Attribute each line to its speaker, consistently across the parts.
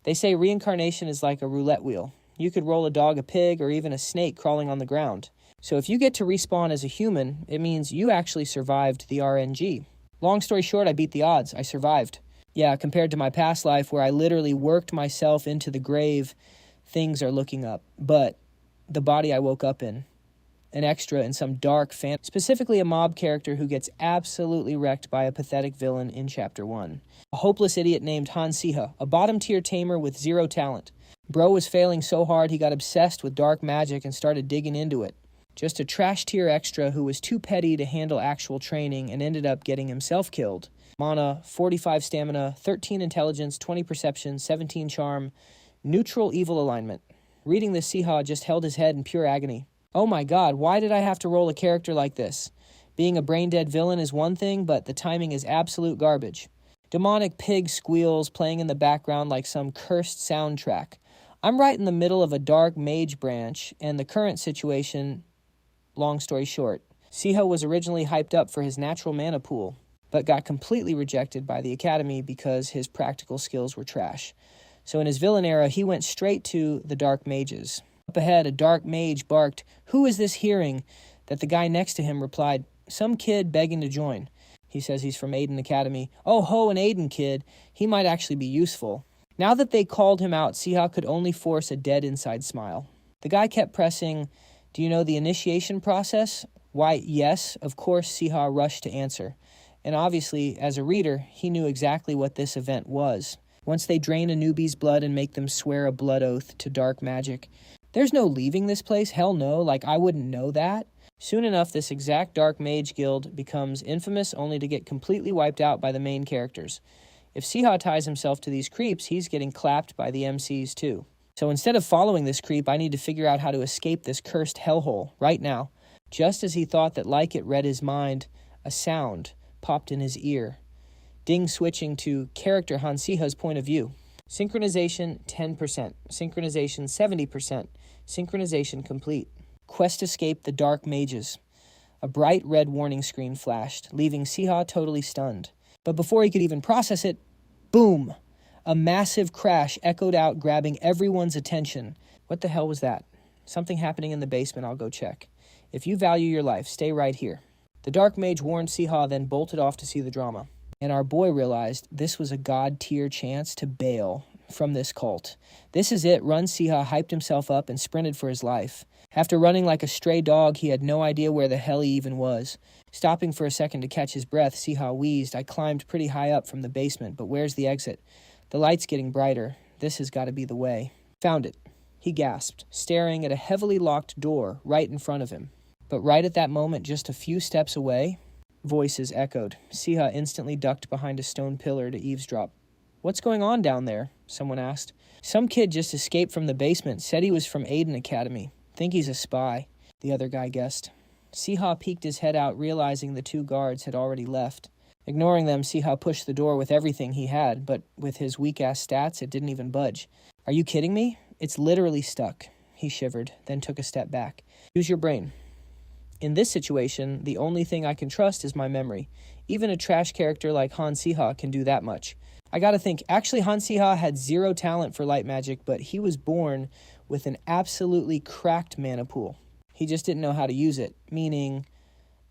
Speaker 1: They say reincarnation is like a roulette wheel. You could roll a dog, a pig, or even a snake crawling on the ground. So if you get to respawn as a human, it means you actually survived the RNG. Long story short, I beat the odds. I survived. Yeah, compared to my past life where I literally worked myself into the grave, things are looking up. But the body I woke up in, an extra in some dark specifically a mob character who gets absolutely wrecked by a pathetic villain in Chapter 1. A hopeless idiot named Han Siha, a bottom-tier tamer with zero talent. Bro was failing so hard he got obsessed with dark magic and started digging into it. Just a trash-tier extra who was too petty to handle actual training and ended up getting himself killed. Mana, 45 stamina, 13 intelligence, 20 perception, 17 charm, neutral evil alignment. Reading this, Siha just held his head in pure agony. Oh my god, why did I have to roll a character like this? Being a brain-dead villain is one thing, but the timing is absolute garbage. Demonic pig squeals playing in the background like some cursed soundtrack. I'm right in the middle of a dark mage branch, and the current situation, long story short, Siha was originally hyped up for his natural mana pool, but got completely rejected by the academy because his practical skills were trash. So in his villain era, he went straight to the dark mages. Up ahead, a dark mage barked, "Who is this hearing?" That the guy next to him replied, "Some kid begging to join." He says he's from Aiden Academy. Oh ho, an Aiden kid. He might actually be useful. Now that they called him out, Siha could only force a dead inside smile. The guy kept pressing, "Do you know the initiation process?" Why, yes, of course, Siha rushed to answer. And obviously, as a reader, he knew exactly what this event was. Once they drain a newbie's blood and make them swear a blood oath to dark magic, there's no leaving this place, hell no, like I wouldn't know that. Soon enough, this exact dark mage guild becomes infamous only to get completely wiped out by the main characters. If Siha ties himself to these creeps, he's getting clapped by the MCs too. So instead of following this creep, I need to figure out how to escape this cursed hellhole right now. Just as he thought that like it read his mind, a sound popped in his ear. Ding switching to character Han Siha's point of view. Synchronization 10%, synchronization 70%, synchronization complete. Quest escape the dark mages. A bright red warning screen flashed, leaving Siha totally stunned. But before he could even process it, boom! A massive crash echoed out, grabbing everyone's attention. What the hell was that? Something happening in the basement, I'll go check. If you value your life, stay right here. The dark mage warned Siha, then bolted off to see the drama. And our boy realized this was a god-tier chance to bail from this cult. This is it. Run Siha hyped himself up and sprinted for his life. After running like a stray dog, he had no idea where the hell he even was. Stopping for a second to catch his breath, Siha wheezed. I climbed pretty high up from the basement, but where's the exit? The light's getting brighter. This has got to be the way. Found it. He gasped, staring at a heavily locked door right in front of him. But right at that moment, just a few steps away, voices echoed. Siha instantly ducked behind a stone pillar to eavesdrop. "What's going on down there?" someone asked. "Some kid just escaped from the basement, said he was from Aiden Academy. Think he's a spy," the other guy guessed. Siha peeked his head out, realizing the two guards had already left. Ignoring them, Siha pushed the door with everything he had, but with his weak-ass stats, it didn't even budge. "Are you kidding me? It's literally stuck." He shivered, then took a step back. "Use your brain." In this situation, the only thing I can trust is my memory. Even a trash character like Han Siha can do that much. I gotta think, actually Han Siha had zero talent for light magic, but he was born with an absolutely cracked mana pool. He just didn't know how to use it, meaning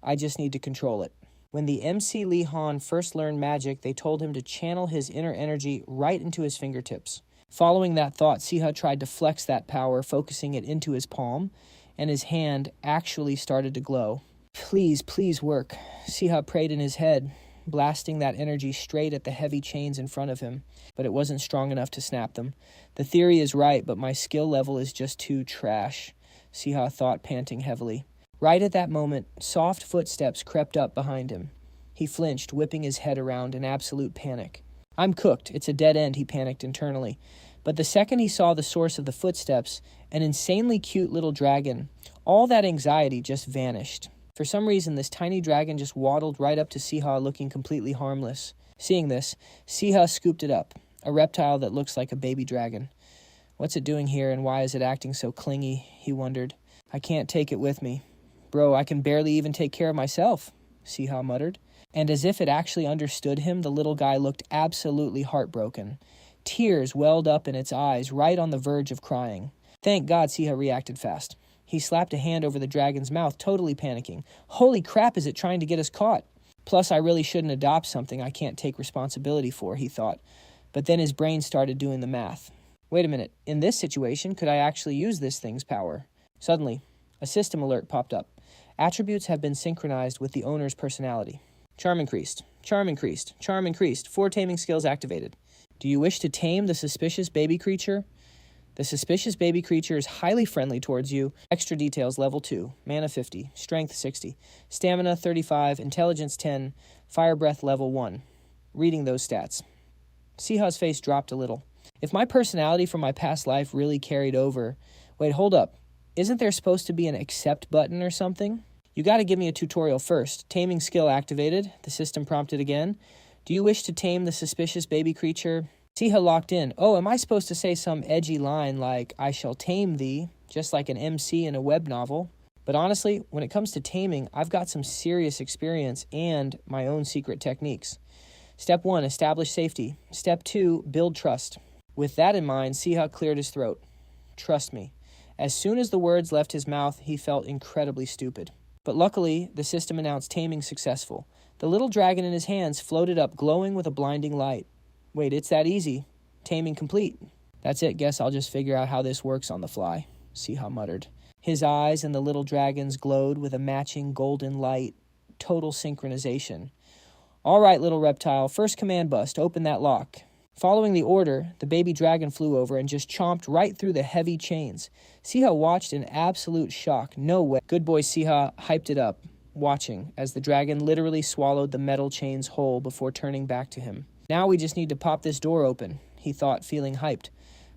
Speaker 1: I just need to control it. When the MC Lee Han first learned magic, they told him to channel his inner energy right into his fingertips. Following that thought, Siha tried to flex that power, focusing it into his palm, and his hand actually started to glow. Please, please work. Siha prayed in his head, blasting that energy straight at the heavy chains in front of him, but it wasn't strong enough to snap them. The theory is right, but my skill level is just too trash, Siha thought, panting heavily. Right at that moment, soft footsteps crept up behind him. He flinched, whipping his head around in absolute panic. I'm cooked. It's a dead end, he panicked internally. But the second he saw the source of the footsteps, an insanely cute little dragon, all that anxiety just vanished. For some reason, this tiny dragon just waddled right up to Siha, looking completely harmless. Seeing this, Siha scooped it up, a reptile that looks like a baby dragon. What's it doing here, and why is it acting so clingy, he wondered. I can't take it with me. Bro, I can barely even take care of myself, Siha muttered. And as if it actually understood him, the little guy looked absolutely heartbroken. Tears welled up in its eyes, right on the verge of crying. Thank God Siha reacted fast. He slapped a hand over the dragon's mouth, totally panicking. Holy crap, is it trying to get us caught? Plus, I really shouldn't adopt something I can't take responsibility for, he thought. But then his brain started doing the math. Wait a minute, in this situation, could I actually use this thing's power? Suddenly, a system alert popped up. Attributes have been synchronized with the owner's personality. Charm increased. Charm increased. Charm increased. 4 taming skills activated. Do you wish to tame the suspicious baby creature? The suspicious baby creature is highly friendly towards you. Extra details, level 2. Mana 50. Strength 60. Stamina 35. Intelligence 10. Fire breath level 1. Reading those stats. Siha's face dropped a little. If my personality from my past life really carried over... Wait, hold up. Isn't there supposed to be an accept button or something? You gotta give me a tutorial first. Taming skill activated. The system prompted again. Do you wish to tame the suspicious baby creature? Siha locked in. Oh, am I supposed to say some edgy line like, I shall tame thee, just like an MC in a web novel? But honestly, when it comes to taming, I've got some serious experience and my own secret techniques. Step 1, establish safety. Step 2, build trust. With that in mind, Siha cleared his throat. Trust me. As soon as the words left his mouth, he felt incredibly stupid. But luckily, the system announced taming successful. The little dragon in his hands floated up, glowing with a blinding light. Wait, it's that easy. Taming complete. That's it, guess I'll just figure out how this works on the fly, Siha muttered. His eyes and the little dragon's glowed with a matching golden light. Total synchronization. All right, little reptile, first command bust, open that lock. Following the order, the baby dragon flew over and just chomped right through the heavy chains. Siha watched in absolute shock. No way. Good boy Siha hyped it up, watching as the dragon literally swallowed the metal chains whole before turning back to him. Now we just need to pop this door open, he thought, feeling hyped.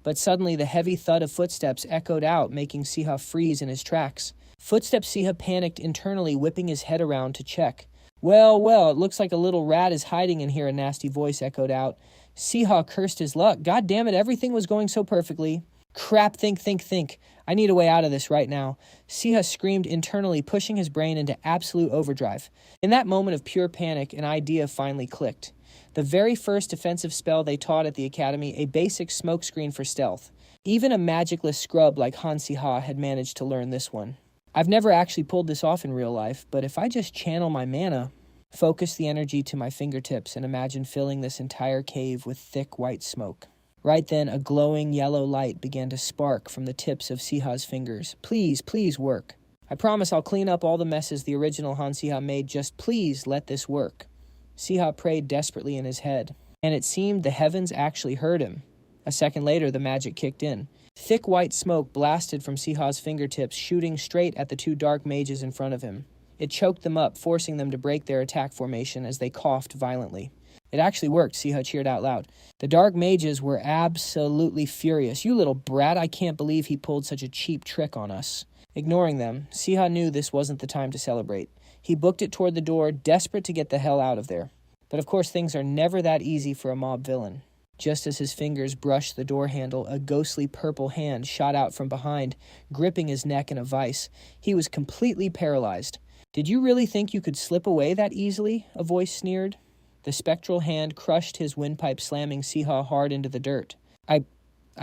Speaker 1: But suddenly the heavy thud of footsteps echoed out, making Siha freeze in his tracks. Footsteps. Siha panicked internally, whipping his head around to check. Well, it looks like a little rat is hiding in here, a nasty voice echoed out. Siha cursed his luck. God damn it, everything was going so perfectly. Crap, think. I need a way out of this right now. Siha screamed internally, pushing his brain into absolute overdrive. In that moment of pure panic, an idea finally clicked. The very first defensive spell they taught at the academy, a basic smokescreen for stealth. Even a magicless scrub like Han Siha had managed to learn this one. I've never actually pulled this off in real life, but if I just channel my mana, focus the energy to my fingertips, and imagine filling this entire cave with thick white smoke. Right then, a glowing yellow light began to spark from the tips of Siha's fingers. Please work. I promise I'll clean up all the messes the original Han Siha made. Just please let this work. Siha prayed desperately in his head, and it seemed the heavens actually heard him. A second later, the magic kicked in. Thick white smoke blasted from Siha's fingertips, shooting straight at the 2 dark mages in front of him. It choked them up, forcing them to break their attack formation as they coughed violently. It actually worked, Siha cheered out loud. The dark mages were absolutely furious. You little brat, I can't believe he pulled such a cheap trick on us. Ignoring them, Siha knew this wasn't the time to celebrate. He booked it toward the door, desperate to get the hell out of there. But of course, things are never that easy for a mob villain. Just as his fingers brushed the door handle, a ghostly purple hand shot out from behind, gripping his neck in a vice. He was completely paralyzed. Did you really think you could slip away that easily? A voice sneered. The spectral hand crushed his windpipe, slamming Siha hard into the dirt. I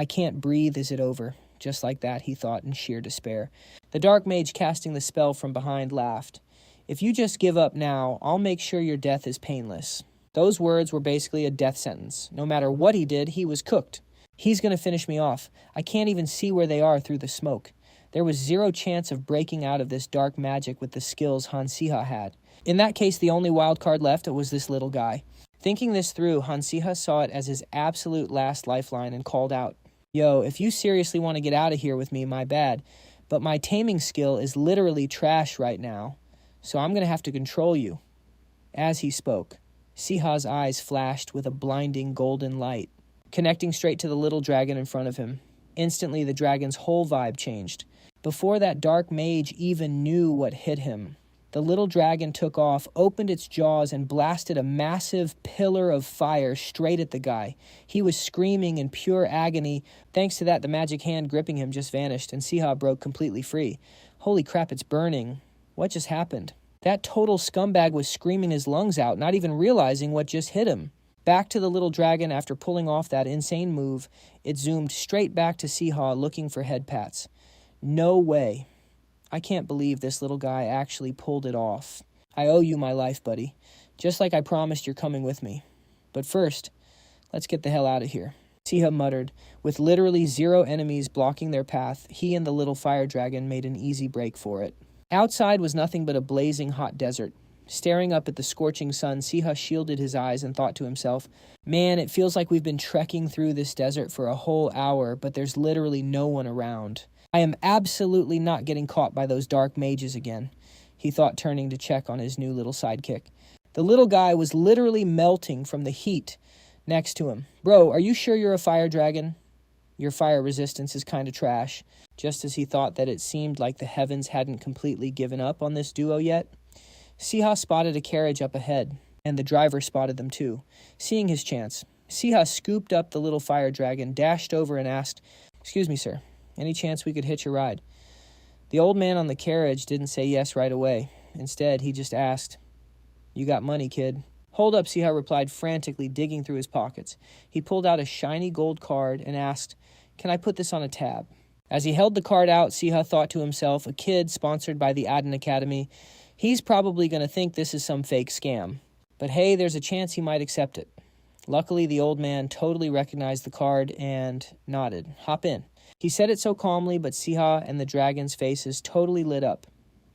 Speaker 1: can't breathe, is it over? Just like that, he thought in sheer despair. The dark mage casting the spell from behind laughed. If you just give up now, I'll make sure your death is painless. Those words were basically a death sentence. No matter what he did, he was cooked. He's going to finish me off. I can't even see where they are through the smoke. There was zero chance of breaking out of this dark magic with the skills Han Siha had. In that case, the only wild card left was this little guy. Thinking this through, Han Siha saw it as his absolute last lifeline and called out, Yo, if you seriously want to get out of here with me, my bad. But my taming skill is literally trash right now, so I'm going to have to control you. As he spoke, Siha's eyes flashed with a blinding golden light, connecting straight to the little dragon in front of him. Instantly, the dragon's whole vibe changed. Before that dark mage even knew what hit him, the little dragon took off, opened its jaws, and blasted a massive pillar of fire straight at the guy. He was screaming in pure agony. Thanks to that, the magic hand gripping him just vanished, and Siha broke completely free. Holy crap, it's burning. What just happened? That total scumbag was screaming his lungs out, not even realizing what just hit him. Back to the little dragon after pulling off that insane move, it zoomed straight back to Siha looking for head pats. No way. I can't believe this little guy actually pulled it off. I owe you my life, buddy. Just like I promised, you're coming with me. But first, let's get the hell out of here. Siha muttered. With literally 0 enemies blocking their path, he and the little fire dragon made an easy break for it. Outside was nothing but a blazing hot desert. Staring up at the scorching sun, Siha shielded his eyes and thought to himself, man, it feels like we've been trekking through this desert for a whole hour, but there's literally no one around. I am absolutely not getting caught by those dark mages again, he thought, turning to check on his new little sidekick. The little guy was literally melting from the heat next to him. Bro, are you sure you're a fire dragon? Your fire resistance is kind of trash. Just as he thought that it seemed like the heavens hadn't completely given up on this duo yet, Siha spotted a carriage up ahead, and the driver spotted them too. Seeing his chance, Siha scooped up the little fire dragon, dashed over and asked, "Excuse me, sir, any chance we could hitch a ride?" The old man on the carriage didn't say yes right away. Instead, he just asked, "You got money, kid?" "Hold up," Siha replied, frantically digging through his pockets. He pulled out a shiny gold card and asked, "Can I put this on a tab?" As he held the card out, Siha thought to himself, a kid sponsored by the Adden Academy, he's probably going to think this is some fake scam. But hey, there's a chance he might accept it. Luckily, the old man totally recognized the card and nodded. "Hop in." He said it so calmly, but Siha and the dragon's faces totally lit up.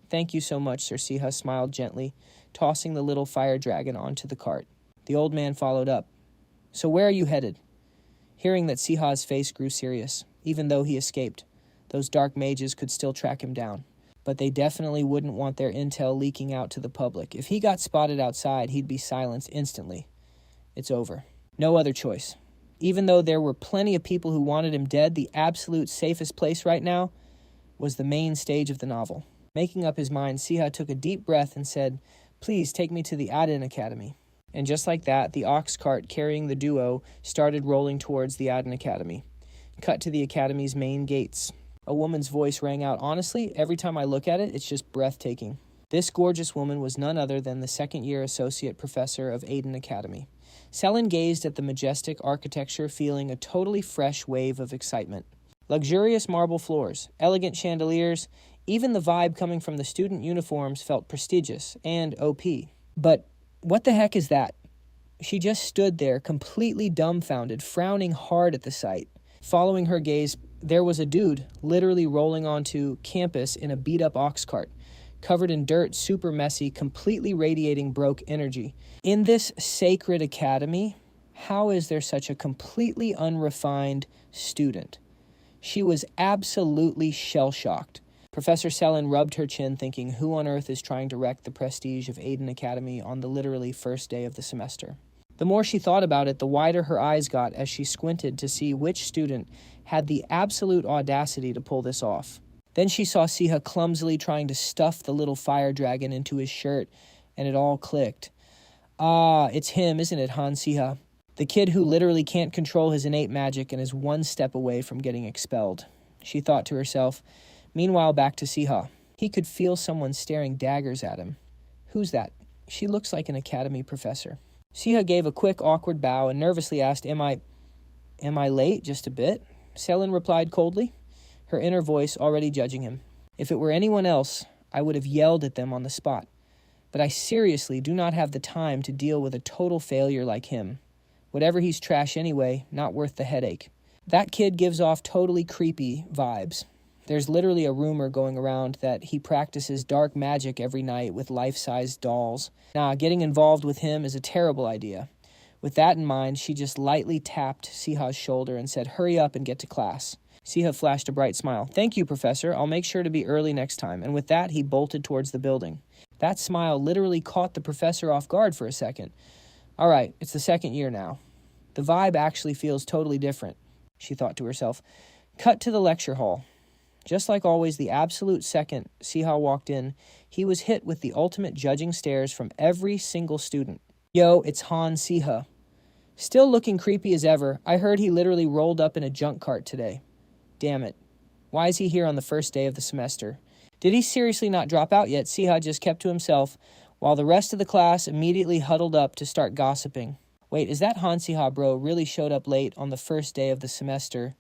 Speaker 1: "Thank you so much, Sir." Siha smiled gently, tossing the little fire dragon onto the cart. The old man followed up. "So where are you headed?" Hearing that, Siha's face grew serious. Even though he escaped, those dark mages could still track him down. But they definitely wouldn't want their intel leaking out to the public. If he got spotted outside, he'd be silenced instantly. It's over. No other choice. Even though there were plenty of people who wanted him dead, the absolute safest place right now was the main stage of the novel. Making up his mind, Siha took a deep breath and said, "Please take me to the Adden Academy." And just like that, the ox cart carrying the duo started rolling towards the Adden Academy. Cut to the academy's main gates. A woman's voice rang out. Honestly, every time I look at it, it's just breathtaking. This gorgeous woman was none other than the second-year associate professor of Adden Academy. Selin gazed at the majestic architecture, feeling a totally fresh wave of excitement. Luxurious marble floors, elegant chandeliers, even the vibe coming from the student uniforms felt prestigious and OP. But what the heck is that? She just stood there, completely dumbfounded, frowning hard at the sight. Following her gaze, there was a dude literally rolling onto campus in a beat-up ox cart, covered in dirt, super messy, completely radiating broke energy. In this sacred academy, how is there such a completely unrefined student? She was absolutely shell-shocked. Professor Selin rubbed her chin, thinking, who on earth is trying to wreck the prestige of Adden Academy on the literally first day of the semester? The more she thought about it, the wider her eyes got as she squinted to see which student had the absolute audacity to pull this off. Then she saw Siha clumsily trying to stuff the little fire dragon into his shirt, and it all clicked. Ah, it's him, isn't it, Han Siha? The kid who literally can't control his innate magic and is one step away from getting expelled, she thought to herself. Meanwhile, back to Siha. He could feel someone staring daggers at him. Who's that? She looks like an academy professor. Siha gave a quick, awkward bow and nervously asked, Am I late? Just a bit? Selin replied coldly, her inner voice already judging him. If it were anyone else, I would have yelled at them on the spot. But I seriously do not have the time to deal with a total failure like him. Whatever he's trash anyway, not worth the headache. That kid gives off totally creepy vibes. There's literally a rumor going around that he practices dark magic every night with life-sized dolls. Nah, getting involved with him is a terrible idea. With that in mind, she just lightly tapped Siha's shoulder and said, hurry up and get to class. Siha flashed a bright smile. Thank you, Professor. I'll make sure to be early next time. And with that, he bolted towards the building. That smile literally caught the professor off guard for a second. All right, it's the second year now. The vibe actually feels totally different, she thought to herself. Cut to the lecture hall. Just like always, the absolute second Siha walked in, he was hit with the ultimate judging stares from every single student. Yo, it's Han Siha. Still looking creepy as ever, I heard he literally rolled up in a junk cart today. Damn it. Why is he here on the first day of the semester? Did he seriously not drop out yet? Siha just kept to himself, while the rest of the class immediately huddled up to start gossiping. Wait, is that Han Siha bro really showed up late on the first day of the semester?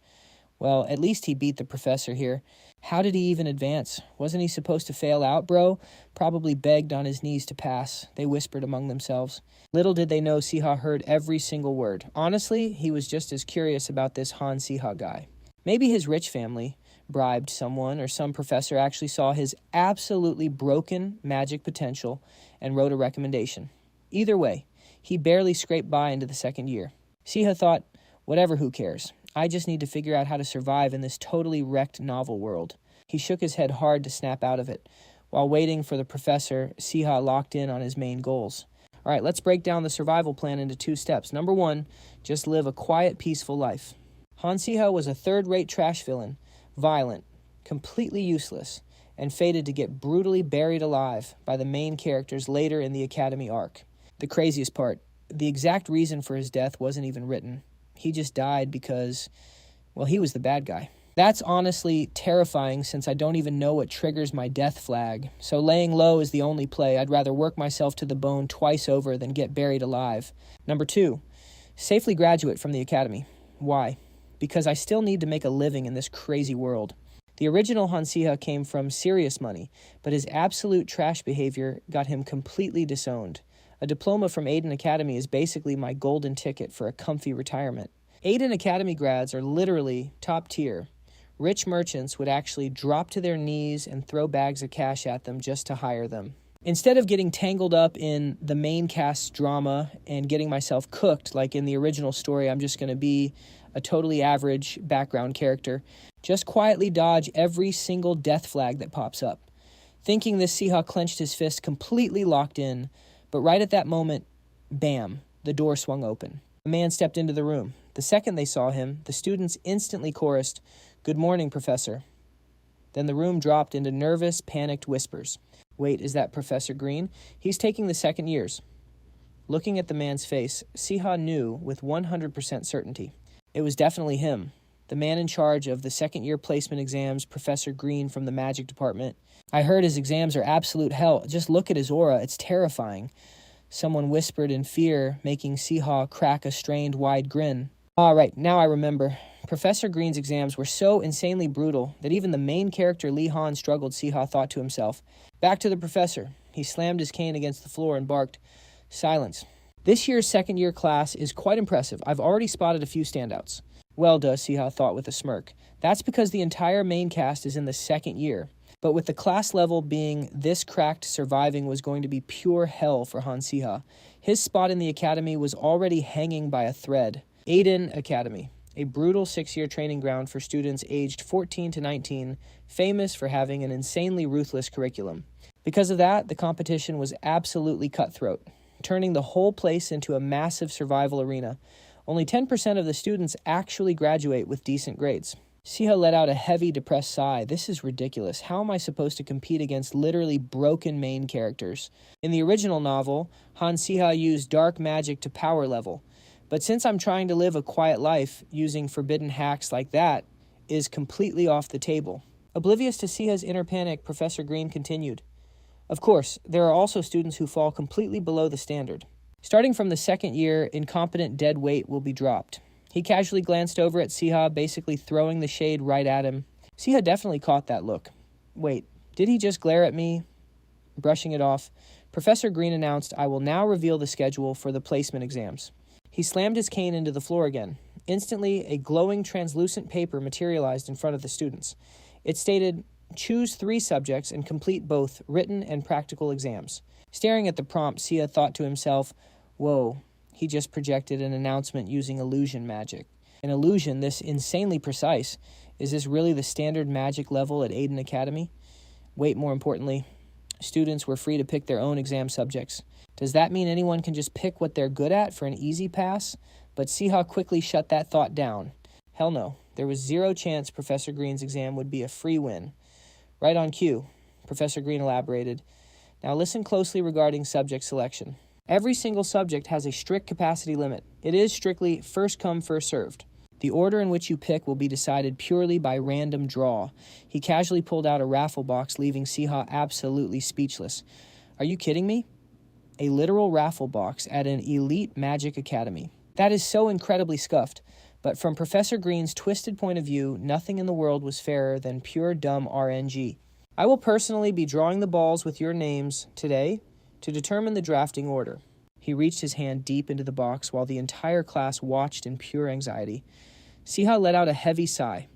Speaker 1: Well, at least he beat the professor here. How did he even advance? Wasn't he supposed to fail out, bro? Probably begged on his knees to pass, they whispered among themselves. Little did they know Siha heard every single word. Honestly, he was just as curious about this Han Siha guy. Maybe his rich family bribed someone, or some professor actually saw his absolutely broken magic potential and wrote a recommendation. Either way, he barely scraped by into the second year. Siha thought, whatever, who cares? I just need to figure out how to survive in this totally wrecked novel world. He shook his head hard to snap out of it. While waiting for the professor, Siha locked in on his main goals. All right, let's break down the survival plan into 2 steps. Number 1, just live a quiet, peaceful life. Han Siha was a third-rate trash villain, violent, completely useless, and fated to get brutally buried alive by the main characters later in the Academy arc. The craziest part, the exact reason for his death wasn't even written. He just died because, well, he was the bad guy. That's honestly terrifying since I don't even know what triggers my death flag. So laying low is the only play. I'd rather work myself to the bone twice over than get buried alive. Number 2, safely graduate from the academy. Why? Because I still need to make a living in this crazy world. The original Han Siha came from serious money, but his absolute trash behavior got him completely disowned. A diploma from Aiden Academy is basically my golden ticket for a comfy retirement. Aiden Academy grads are literally top tier. Rich merchants would actually drop to their knees and throw bags of cash at them just to hire them. Instead of getting tangled up in the main cast's drama and getting myself cooked like in the original story, I'm just going to be a totally average background character. Just quietly dodge every single death flag that pops up. Thinking this, Siha clenched his fist, completely locked in. But right at that moment, bam, the door swung open. A man stepped into the room. The second they saw him, the students instantly chorused, "Good morning, Professor." Then the room dropped into nervous, panicked whispers. Wait, is that Professor Green? He's taking the second years. Looking at the man's face, Siha knew with 100% certainty. It was definitely him, the man in charge of the second-year placement exams, Professor Green from the magic department. I heard his exams are absolute hell. Just look at his aura. It's terrifying. Someone whispered in fear, making Siha crack a strained, wide grin. All right, now I remember. Professor Green's exams were so insanely brutal that even the main character Li Han struggled, Siha thought to himself. Back to the professor. He slammed his cane against the floor and barked, "Silence." This year's second-year class is quite impressive. I've already spotted a few standouts. Well, Siha thought with a smirk. That's because the entire main cast is in the second year. But with the class level being this cracked, surviving was going to be pure hell for Han Siha. His spot in the academy was already hanging by a thread. Aiden Academy, a brutal 6-year training ground for students aged 14 to 19, famous for having an insanely ruthless curriculum. Because of that, the competition was absolutely cutthroat, turning the whole place into a massive survival arena. Only 10% of the students actually graduate with decent grades. Siha let out a heavy, depressed sigh. This is ridiculous. How am I supposed to compete against literally broken main characters? In the original novel, Han Siha used dark magic to power level. But since I'm trying to live a quiet life, using forbidden hacks like that is completely off the table. Oblivious to Siha's inner panic, Professor Green continued. Of course, there are also students who fall completely below the standard. Starting from the second year, incompetent dead weight will be dropped. He casually glanced over at Siha, basically throwing the shade right at him. Siha definitely caught that look. Wait, did he just glare at me? Brushing it off, Professor Green announced, "I will now reveal the schedule for the placement exams." He slammed his cane into the floor again. Instantly, a glowing, translucent paper materialized in front of the students. It stated, "Choose 3 subjects and complete both written and practical exams." Staring at the prompt, Siha thought to himself, whoa, he just projected an announcement using illusion magic. An illusion this insanely precise. Is this really the standard magic level at Aiden Academy? Wait, more importantly, students were free to pick their own exam subjects. Does that mean anyone can just pick what they're good at for an easy pass? But Siha quickly shut that thought down. Hell no, there was 0 chance Professor Green's exam would be a free win. Right on cue, Professor Green elaborated. Now listen closely regarding subject selection. Every single subject has a strict capacity limit. It is strictly first come, first served. The order in which you pick will be decided purely by random draw. He casually pulled out a raffle box, leaving Siha absolutely speechless. Are you kidding me? a literal raffle box at an elite magic academy. That is so incredibly scuffed, but from Professor Green's twisted point of view, nothing in the world was fairer than pure dumb RNG. I will personally be drawing the balls with your names today to determine the drafting order. He reached his hand deep into the box while the entire class watched in pure anxiety. Siha let out a heavy sigh.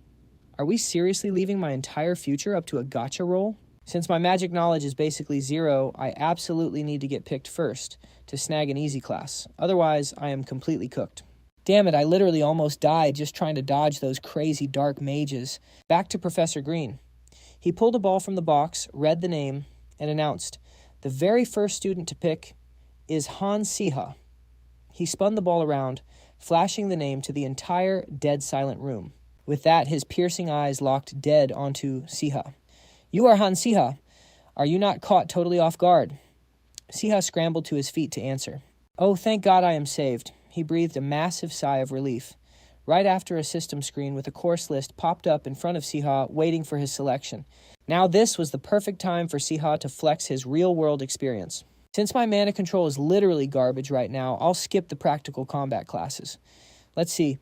Speaker 1: Are we seriously leaving my entire future up to a gotcha roll? Since my magic knowledge is basically zero, I absolutely need to get picked first to snag an easy class. Otherwise, I am completely cooked. Damn it, I literally almost died just trying to dodge those crazy dark mages. Back to Professor Green. He pulled a ball from the box, read the name, and announced, the very first student to pick is Han Siha. He spun the ball around, flashing the name to the entire dead silent room. With that, his piercing eyes locked dead onto Siha. You are Han Siha. Are you not caught totally off guard? Siha scrambled to his feet to answer. Oh, thank God I am saved. He breathed a massive sigh of relief. Right after a system screen with a course list popped up in front of Siha, waiting for his selection. Now this was the perfect time for Siha to flex his real-world experience. Since my mana control is literally garbage right now, I'll skip the practical combat classes. Let's see.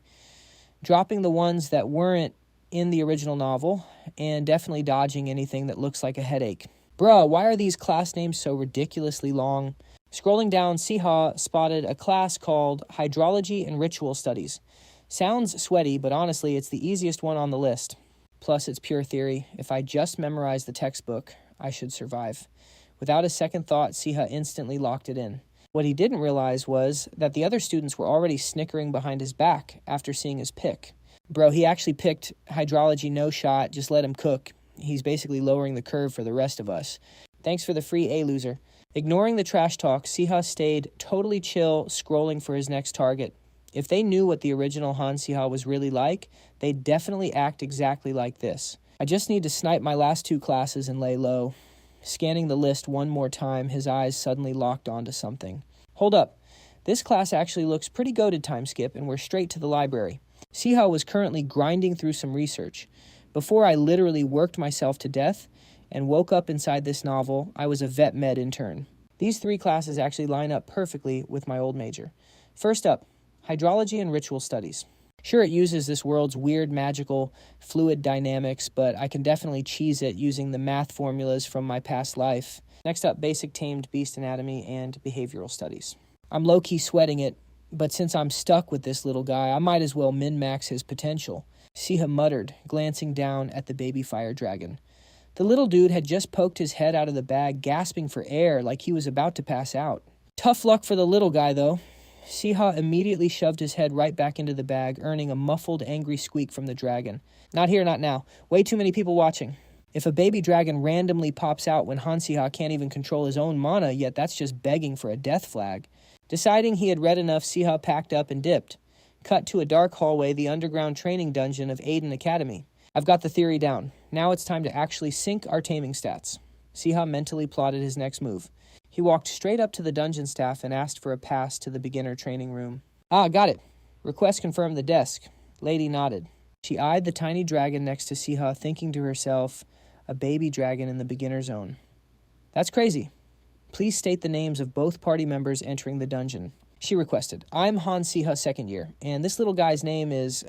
Speaker 1: Dropping the ones that weren't in the original novel, and definitely dodging anything that looks like a headache. Bruh, why are these class names so ridiculously long? Scrolling down, Siha spotted a class called Hydrology and Ritual Studies. Sounds sweaty, but honestly, it's the easiest one on the list. Plus, it's pure theory. If I just memorize the textbook, I should survive. Without a second thought, Siha instantly locked it in. What he didn't realize was that the other students were already snickering behind his back after seeing his pick. Bro, he actually picked Hydrology no shot, just let him cook. He's basically lowering the curve for the rest of us. Thanks for the free A, loser. Ignoring the trash talk, Siha stayed totally chill, scrolling for his next target. If they knew what the original Han Siha was really like, they'd definitely act exactly like this. I just need to snipe my last two classes and lay low. Scanning the list one more time, his eyes suddenly locked onto something. Hold up. This class actually looks pretty goated, time skip, and we're straight to the library. Siha was currently grinding through some research. Before I literally worked myself to death and woke up inside this novel, I was a vet med intern. These three classes actually line up perfectly with my old major. First up, Hydrology and Ritual Studies. Sure, it uses this world's weird magical fluid dynamics, but I can definitely cheese it using the math formulas from my past life. Next up, Basic Tamed Beast Anatomy and Behavioral Studies. I'm low-key sweating it, but since I'm stuck with this little guy, I might as well min-max his potential. Siha muttered, glancing down at the baby fire dragon. The little dude had just poked his head out of the bag, gasping for air like he was about to pass out. Tough luck for the little guy, though. Siha immediately shoved his head right back into the bag, earning a muffled, angry squeak from the dragon. Not here, not now. Way too many people watching. If a baby dragon randomly pops out when Han Siha can't even control his own mana, yet that's just begging for a death flag. Deciding he had read enough, Siha packed up and dipped. Cut to a dark hallway, the underground training dungeon of Aiden Academy. I've got the theory down. Now it's time to actually sync our taming stats. Siha mentally plotted his next move. He walked straight up to the dungeon staff and asked for a pass to the beginner training room. Ah, got it. Request confirmed the desk. Lady nodded. She eyed the tiny dragon next to Siha, thinking to herself, a baby dragon in the beginner zone. That's crazy. Please state the names of both party members entering the dungeon. She requested. I'm Han Siha, second year, and this little guy's name is,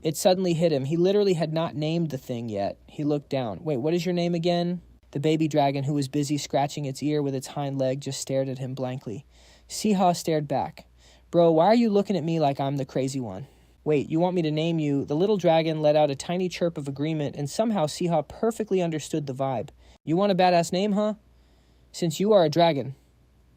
Speaker 1: It suddenly hit him. He literally had not named the thing yet. He looked down. Wait, what is your name again? The baby dragon, who was busy scratching its ear with its hind leg, just stared at him blankly. Siha stared back. Bro, why are you looking at me like I'm the crazy one? Wait, you want me to name you? The little dragon let out a tiny chirp of agreement, and somehow Siha perfectly understood the vibe. You want a badass name, huh? Since you are a dragon.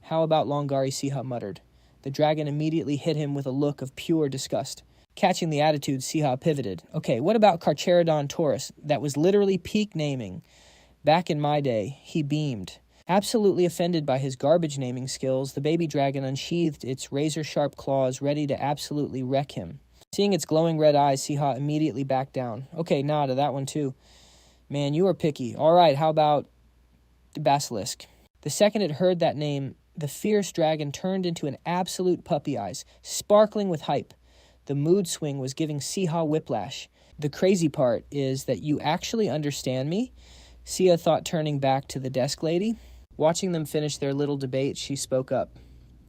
Speaker 1: How about Longari, Siha muttered. The dragon immediately hit him with a look of pure disgust. Catching the attitude, Siha pivoted. Okay, what about Carcharodon Taurus? That was literally peak naming. Back in my day, he beamed. Absolutely offended by his garbage naming skills, the baby dragon unsheathed its razor-sharp claws, ready to absolutely wreck him. Seeing its glowing red eyes, Siha immediately backed down. Okay, nah, to that one too. Man, you are picky. All right, how about the Basilisk? The second it heard that name, the fierce dragon turned into an absolute puppy eyes, sparkling with hype. The mood swing was giving Siha whiplash. The crazy part is that you actually understand me? Siha thought, turning back to the desk lady. Watching them finish their little debate, she spoke up.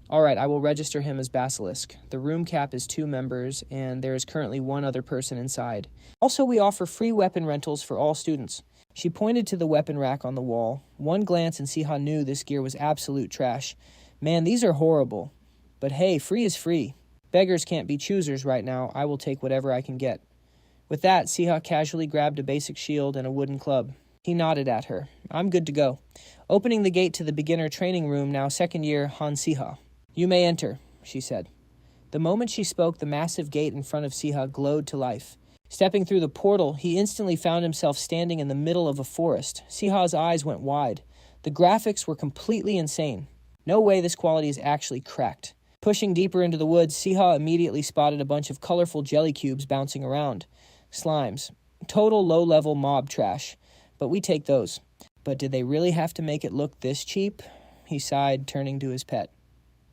Speaker 1: All right, I will register him as Basilisk. The room cap is 2 members, and there is currently 1 other person inside. Also, we offer free weapon rentals for all students. She pointed to the weapon rack on the wall. One glance and Siha knew this gear was absolute trash. Man, these are horrible. But hey, free is free. Beggars can't be choosers right now. I will take whatever I can get. With that, Siha casually grabbed a basic shield and a wooden club. He nodded at her. I'm good to go. Opening the gate to the beginner training room, now 2nd year, Han Siha. You may enter, she said. The moment she spoke, the massive gate in front of Siha glowed to life. Stepping through the portal, he instantly found himself standing in the middle of a forest. Siha's eyes went wide. The graphics were completely insane. No way this quality is actually cracked. Pushing deeper into the woods, Siha immediately spotted a bunch of colorful jelly cubes bouncing around. Slimes. Total low-level mob trash. But we take those. But did they really have to make it look this cheap? He sighed, turning to his pet.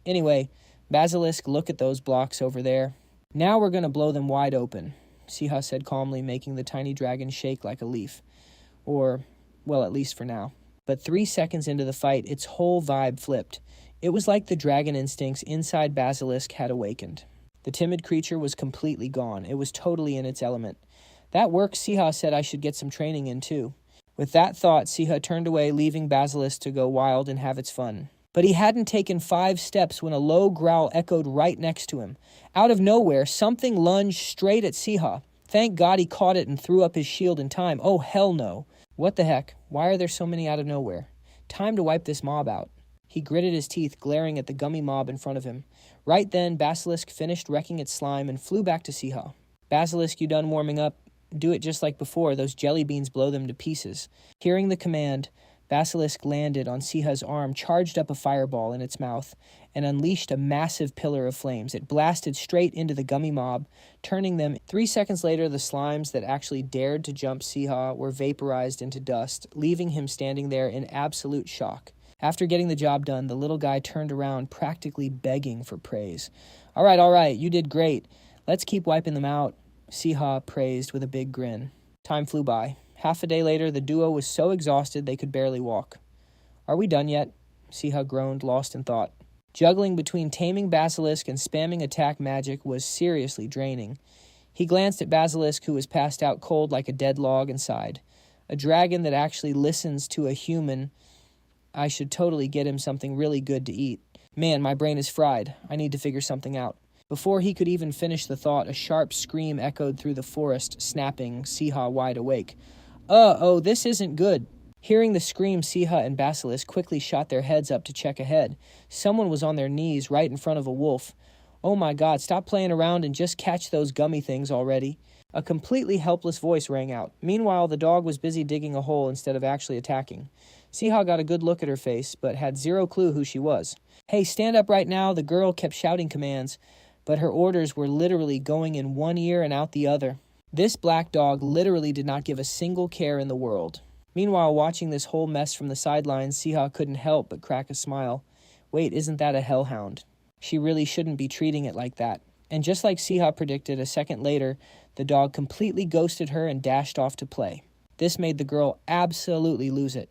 Speaker 1: Anyway, Basilisk, look at those blocks over there. Now we're going to blow them wide open, Siha said calmly, making the tiny dragon shake like a leaf. Or, well, at least for now. But 3 seconds into the fight, its whole vibe flipped. It was like the dragon instincts inside Basilisk had awakened. The timid creature was completely gone. It was totally in its element. That works, Siha said I should get some training in too. With that thought, Siha turned away, leaving Basilisk to go wild and have its fun. But he hadn't taken 5 steps when a low growl echoed right next to him. Out of nowhere, something lunged straight at Siha. Thank God he caught it and threw up his shield in time. Oh, hell no. What the heck? Why are there so many out of nowhere? Time to wipe this mob out. He gritted his teeth, glaring at the gummy mob in front of him. Right then, Basilisk finished wrecking its slime and flew back to Siha. Basilisk, you done warming up? Do it just like before. Those jelly beans blow them to pieces. Hearing the command, Basilisk landed on Siha's arm, charged up a fireball in its mouth, and unleashed a massive pillar of flames. It blasted straight into the gummy mob, turning them. 3 seconds later, the slimes that actually dared to jump Siha were vaporized into dust, leaving him standing there in absolute shock. After getting the job done, the little guy turned around, practically begging for praise. All right, you did great. Let's keep wiping them out, Siha praised with a big grin. Time flew by. Half a day later, the duo was so exhausted they could barely walk. Are we done yet? Siha groaned, lost in thought. Juggling between taming Basilisk and spamming attack magic was seriously draining. He glanced at Basilisk, who was passed out cold like a dead log, and sighed. A dragon that actually listens to a human. I should totally get him something really good to eat. Man, my brain is fried. I need to figure something out. Before he could even finish the thought, a sharp scream echoed through the forest, snapping Siha wide awake. Oh, this isn't good. Hearing the scream, Siha and Basilisk quickly shot their heads up to check ahead. Someone was on their knees right in front of a wolf. Oh my God, stop playing around and just catch those gummy things already. A completely helpless voice rang out. Meanwhile, the dog was busy digging a hole instead of actually attacking. Siha got a good look at her face, but had zero clue who she was. Hey, stand up right now, the girl kept shouting commands, but her orders were literally going in one ear and out the other. This black dog literally did not give a single care in the world. Meanwhile, watching this whole mess from the sidelines, Siha couldn't help but crack a smile. Wait, isn't that a hellhound? She really shouldn't be treating it like that. And just like Siha predicted, a second later, the dog completely ghosted her and dashed off to play. This made the girl absolutely lose it.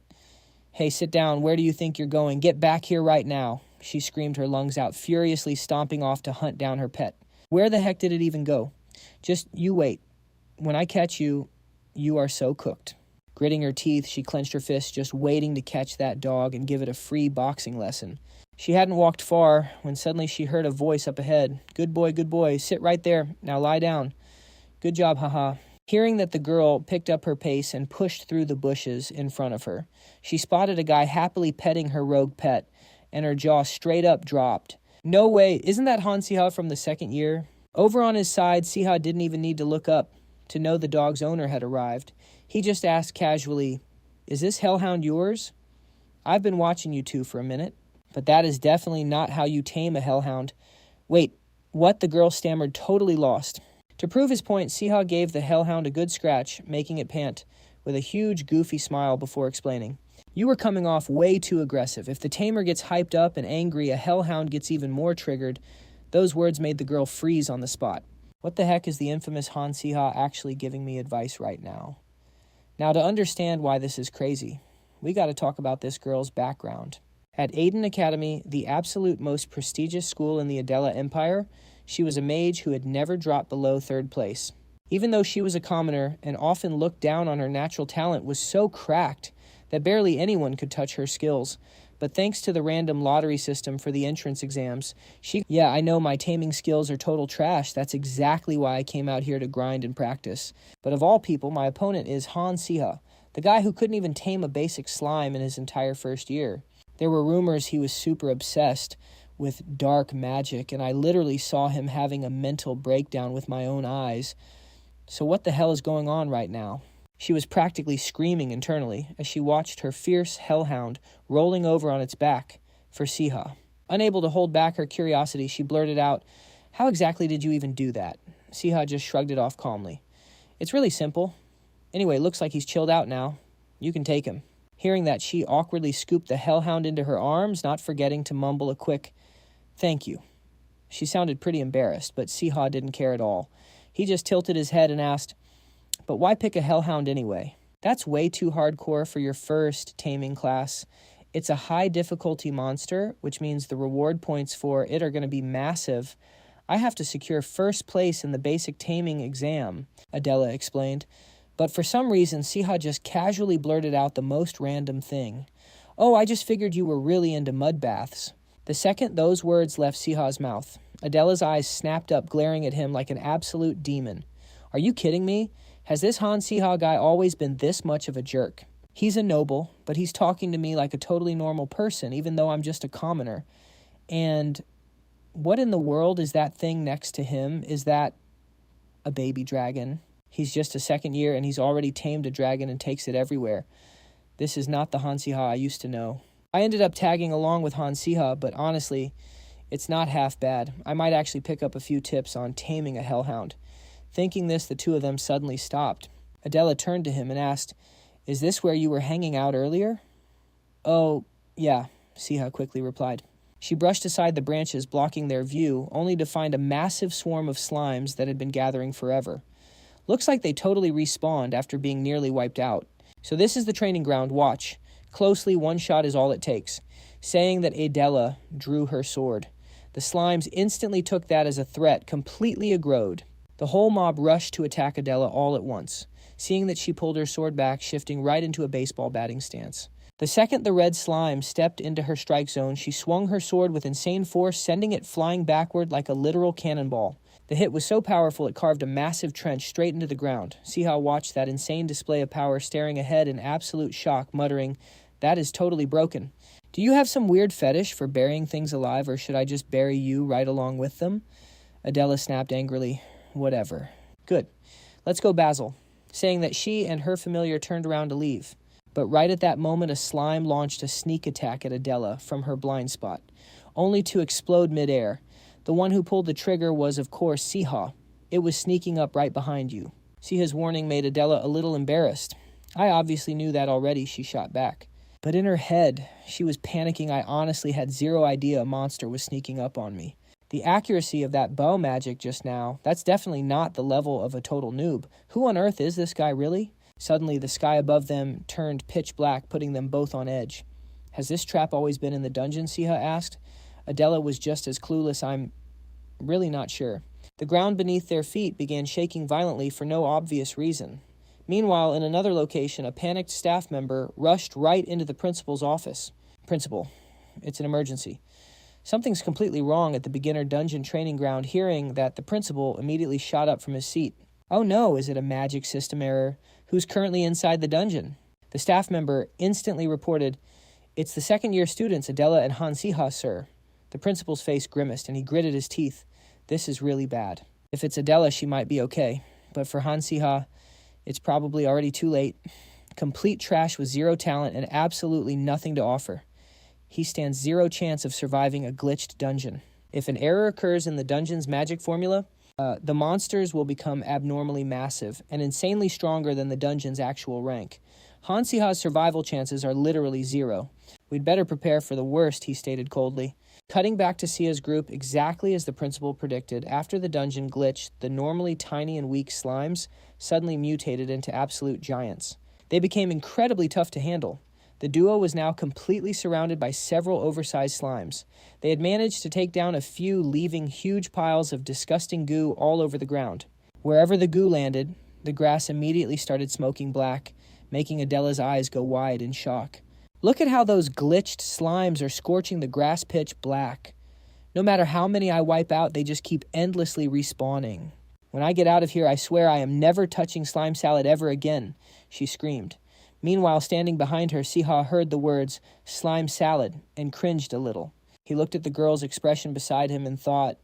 Speaker 1: Hey, sit down. Where do you think you're going? Get back here right now. She screamed her lungs out, furiously stomping off to hunt down her pet. Where the heck did it even go? Just you wait. When I catch you, you are so cooked. Gritting her teeth, she clenched her fists, just waiting to catch that dog and give it a free boxing lesson. She hadn't walked far when suddenly she heard a voice up ahead. Good boy, sit right there. Now lie down. Good job, haha. Hearing that the girl picked up her pace and pushed through the bushes in front of her, she spotted a guy happily petting her rogue pet, and her jaw straight up dropped. No way, isn't that Han Siha from the 2nd year? Over on his side, Siha didn't even need to look up to know the dog's owner had arrived. He just asked casually, Is this hellhound yours? I've been watching you two for a minute, but that is definitely not how you tame a hellhound. Wait, what? The girl stammered, totally lost. To prove his point, Siha gave the hellhound a good scratch, making it pant, with a huge, goofy smile before explaining. You were coming off way too aggressive. If the tamer gets hyped up and angry, a hellhound gets even more triggered. Those words made the girl freeze on the spot. What the heck is the infamous Han Siha actually giving me advice right now? Now, to understand why this is crazy, we gotta talk about this girl's background. At Aiden Academy, the absolute most prestigious school in the Adela Empire, she was a mage who had never dropped below 3rd place. Even though she was a commoner and often looked down on her natural talent was so cracked that barely anyone could touch her skills. But thanks to the random lottery system for the entrance exams, yeah, I know my taming skills are total trash. That's exactly why I came out here to grind and practice. But of all people, my opponent is Han Siha, the guy who couldn't even tame a basic slime in his entire first year. There were rumors he was super obsessed with dark magic, and I literally saw him having a mental breakdown with my own eyes. So what the hell is going on right now? She was practically screaming internally as she watched her fierce hellhound rolling over on its back for Siha. Unable to hold back her curiosity, she blurted out, "How exactly did you even do that?" Siha just shrugged it off calmly. "It's really simple. Anyway, looks like he's chilled out now. You can take him." Hearing that, she awkwardly scooped the hellhound into her arms, not forgetting to mumble a quick, "Thank you." She sounded pretty embarrassed, but Siha didn't care at all. He just tilted his head and asked, "But why pick a hellhound anyway? That's way too hardcore for your first taming class. It's a high difficulty monster, which means the reward points for it are going to be massive. I have to secure 1st place in the basic taming exam," Adela explained. But for some reason, Siha just casually blurted out the most random thing. "Oh, I just figured you were really into mud baths." The second those words left Siha's mouth, Adela's eyes snapped up, glaring at him like an absolute demon. "Are you kidding me? Has this Han Siha guy always been this much of a jerk? He's a noble, but he's talking to me like a totally normal person, even though I'm just a commoner. And what in the world is that thing next to him? Is that a baby dragon? He's just a 2nd year and he's already tamed a dragon and takes it everywhere. This is not the Han Siha I used to know." I ended up tagging along with Han Siha, but honestly, it's not half bad. I might actually pick up a few tips on taming a hellhound. Thinking this, the two of them suddenly stopped. Adela turned to him and asked, "Is this where you were hanging out earlier?" "Oh, yeah," Siha quickly replied. She brushed aside the branches blocking their view, only to find a massive swarm of slimes that had been gathering forever. Looks like they totally respawned after being nearly wiped out. "So this is the training ground, watch. Closely, 1 shot is all it takes." Saying that, Adela drew her sword. The slimes instantly took that as a threat, completely aggroed. The whole mob rushed to attack Adela all at once, seeing that she pulled her sword back, shifting right into a baseball batting stance. The second the red slime stepped into her strike zone, she swung her sword with insane force, sending it flying backward like a literal cannonball. The hit was so powerful it carved a massive trench straight into the ground. Siha watched that insane display of power, staring ahead in absolute shock, muttering, "That is totally broken. Do you have some weird fetish for burying things alive, or should I just bury you right along with them?" Adela snapped angrily, "Whatever." "Good. Let's go, Basil," saying that she and her familiar turned around to leave. But right at that moment, a slime launched a sneak attack at Adela from her blind spot, only to explode midair. The one who pulled the trigger was, of course, Siha. It was sneaking up right behind you. Siha's warning made Adela a little embarrassed. "I obviously knew that already," she shot back. But in her head, she was panicking. "I honestly had zero idea a monster was sneaking up on me. The accuracy of that bow magic just now, that's definitely not the level of a total noob. Who on earth is this guy, really?" Suddenly, the sky above them turned pitch black, putting them both on edge. "Has this trap always been in the dungeon?" Siha asked. Adela was just as clueless. "I'm really not sure." The ground beneath their feet began shaking violently for no obvious reason. Meanwhile, in another location, a panicked staff member rushed right into the principal's office. "Principal, it's an emergency." Something's completely wrong at the beginner dungeon training ground. Hearing that, the principal immediately shot up from his seat. "Oh no, is it a magic system error? Who's currently inside the dungeon?" The staff member instantly reported, "It's the 2nd-year students, Adela and Han Siha, sir." The principal's face grimaced, and he gritted his teeth. "This is really bad. If it's Adela, she might be okay. But for Han Siha, it's probably already too late. Complete trash with zero talent and absolutely nothing to offer. He stands zero chance of surviving a glitched dungeon. If an error occurs in the dungeon's magic formula, the monsters will become abnormally massive and insanely stronger than the dungeon's actual rank. Han Siha's survival chances are literally zero. We'd better prepare for the worst," he stated coldly. Cutting back to Sia's group exactly as the principal predicted, after the dungeon glitched, the normally tiny and weak slimes suddenly mutated into absolute giants. They became incredibly tough to handle. The duo was now completely surrounded by several oversized slimes. They had managed to take down a few, leaving huge piles of disgusting goo all over the ground. Wherever the goo landed, the grass immediately started smoking black, making Adela's eyes go wide in shock. Look at how those glitched slimes are scorching the grass pitch black. No matter how many I wipe out, they just keep endlessly respawning. When I get out of here, I swear I am never touching slime salad ever again, she screamed. Meanwhile, standing behind her, Siha heard the words, slime salad, and cringed a little. He looked at the girl's expression beside him and thought,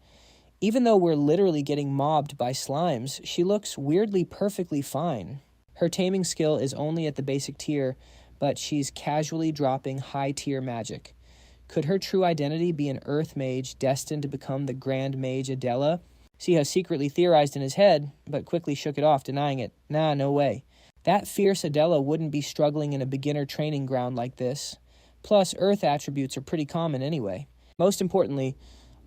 Speaker 1: even though we're literally getting mobbed by slimes, she looks weirdly perfectly fine. Her taming skill is only at the basic tier, but she's casually dropping high-tier magic. Could her true identity be an earth mage destined to become the grand mage Adela? Siha secretly theorized in his head, but quickly shook it off, denying it. Nah, no way. That fierce Adela wouldn't be struggling in a beginner training ground like this. Plus, earth attributes are pretty common anyway. Most importantly,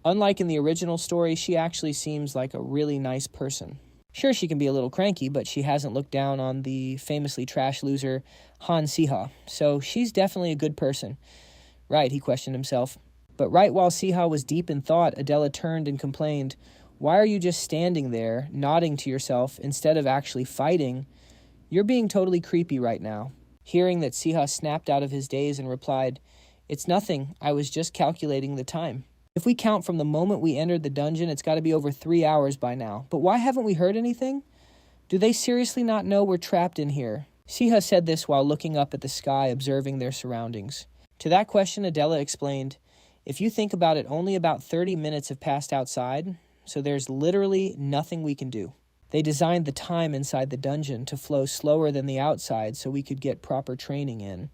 Speaker 1: unlike in the original story, she actually seems like a really nice person. Sure, she can be a little cranky, but she hasn't looked down on the famously trash loser Han Siha, so she's definitely a good person. Right, he questioned himself. But right while Siha was deep in thought, Adela turned and complained, "Why are you just standing there, nodding to yourself, instead of actually fighting? You're being totally creepy right now." Hearing that, Siha snapped out of his daze and replied, "It's nothing, I was just calculating the time. If we count from the moment we entered the dungeon, it's got to be over 3 hours by now. But why haven't we heard anything? Do they seriously not know we're trapped in here?" Siha said this while looking up at the sky, observing their surroundings. To that question, Adela explained, "If you think about it, only about 30 minutes have passed outside, so there's literally nothing we can do. They designed the time inside the dungeon to flow slower than the outside so we could get proper training in."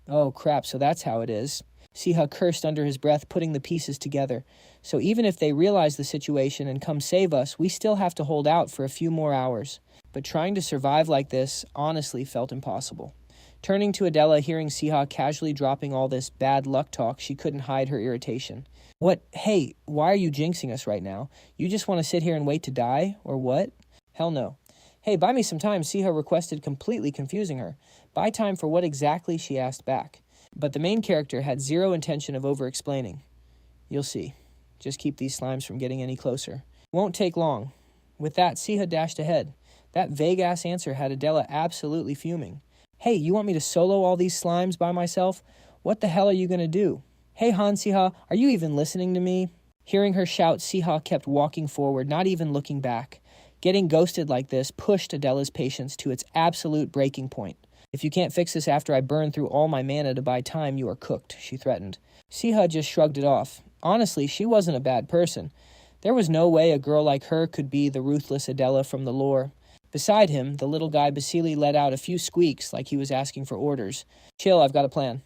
Speaker 1: Oh crap, so that's how it is. Siha cursed under his breath, putting the pieces together. So even if they realize the situation and come save us, we still have to hold out for a few more hours. But trying to survive like this honestly felt impossible. Turning to Adela, hearing Siha casually dropping all this bad luck talk, she couldn't hide her irritation. "What? Hey, why are you jinxing us right now? You just want to sit here and wait to die, or what?" "Hell no." "Hey, buy me some time," Siha requested, completely confusing her. Buy time for what exactly, she asked back. But the main character had zero intention of over-explaining. "You'll see. Just keep these slimes from getting any closer. Won't take long." With that, Siha dashed ahead. That vague-ass answer had Adela absolutely fuming. "Hey, you want me to solo all these slimes by myself? What the hell are you going to do? Hey, Han Siha, are you even listening to me?" Hearing her shout, Siha kept walking forward, not even looking back. Getting ghosted like this pushed Adela's patience to its absolute breaking point. "If you can't fix this after I burn through all my mana to buy time, you are cooked," she threatened. Siha just shrugged it off. Honestly, she wasn't a bad person. There was no way a girl like her could be the ruthless Adela from the lore. Beside him, the little guy Basilisk let out a few squeaks like he was asking for orders. "Chill, I've got a plan."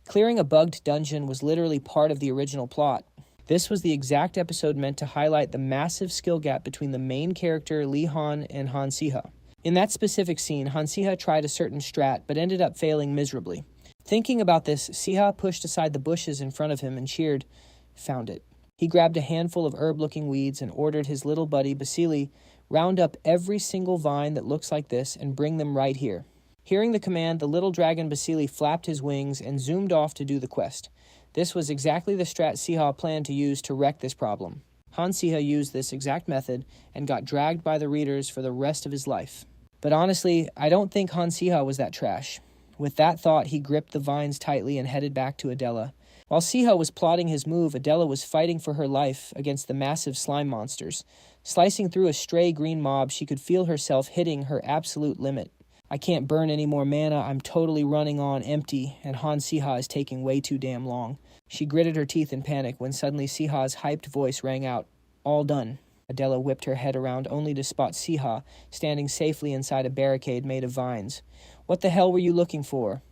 Speaker 1: Clearing a bugged dungeon was literally part of the original plot. This was the exact episode meant to highlight the massive skill gap between the main character Li Han and Han Siha. In that specific scene, Han Siha tried a certain strat, but ended up failing miserably. Thinking about this, Siha pushed aside the bushes in front of him and cheered, "Found it." He grabbed a handful of herb-looking weeds and ordered his little buddy Basilisk, "Round up every single vine that looks like this and bring them right here." Hearing the command, the little dragon Basilisk flapped his wings and zoomed off to do the quest. This was exactly the strat Siha planned to use to wreck this problem. Han Siha used this exact method and got dragged by the readers for the rest of his life. But honestly, I don't think Han Siha was that trash. With that thought, he gripped the vines tightly and headed back to Adela. While Siha was plotting his move, Adela was fighting for her life against the massive slime monsters. Slicing through a stray green mob, she could feel herself hitting her absolute limit. "I can't burn any more mana, I'm totally running on empty, and Han Siha is taking way too damn long." She gritted her teeth in panic when suddenly Siha's hyped voice rang out, "All done." Adela whipped her head around only to spot Siha standing safely inside a barricade made of vines. "What the hell were you looking for?"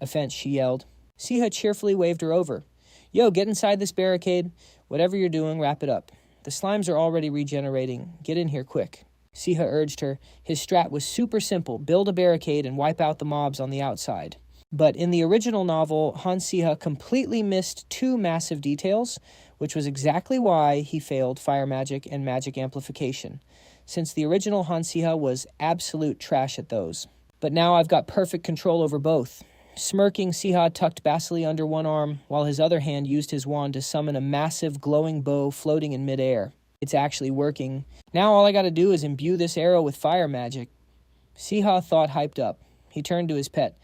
Speaker 1: "A fence," she yelled. Siha cheerfully waved her over. "Yo, get inside this barricade. Whatever you're doing, wrap it up. The slimes are already regenerating. Get in here quick." Siha urged her. His strat was super simple: build a barricade and wipe out the mobs on the outside. But in the original novel, Han Siha completely missed two massive details, which was exactly why he failed fire magic and magic amplification, since the original Han Siha was absolute trash at those. But now I've got perfect control over both. Smirking, Siha tucked Basilisk under one arm, while his other hand used his wand to summon a massive glowing bow floating in midair. It's actually working. Now all I gotta do is imbue this arrow with fire magic. Siha thought hyped up. He turned to his pet.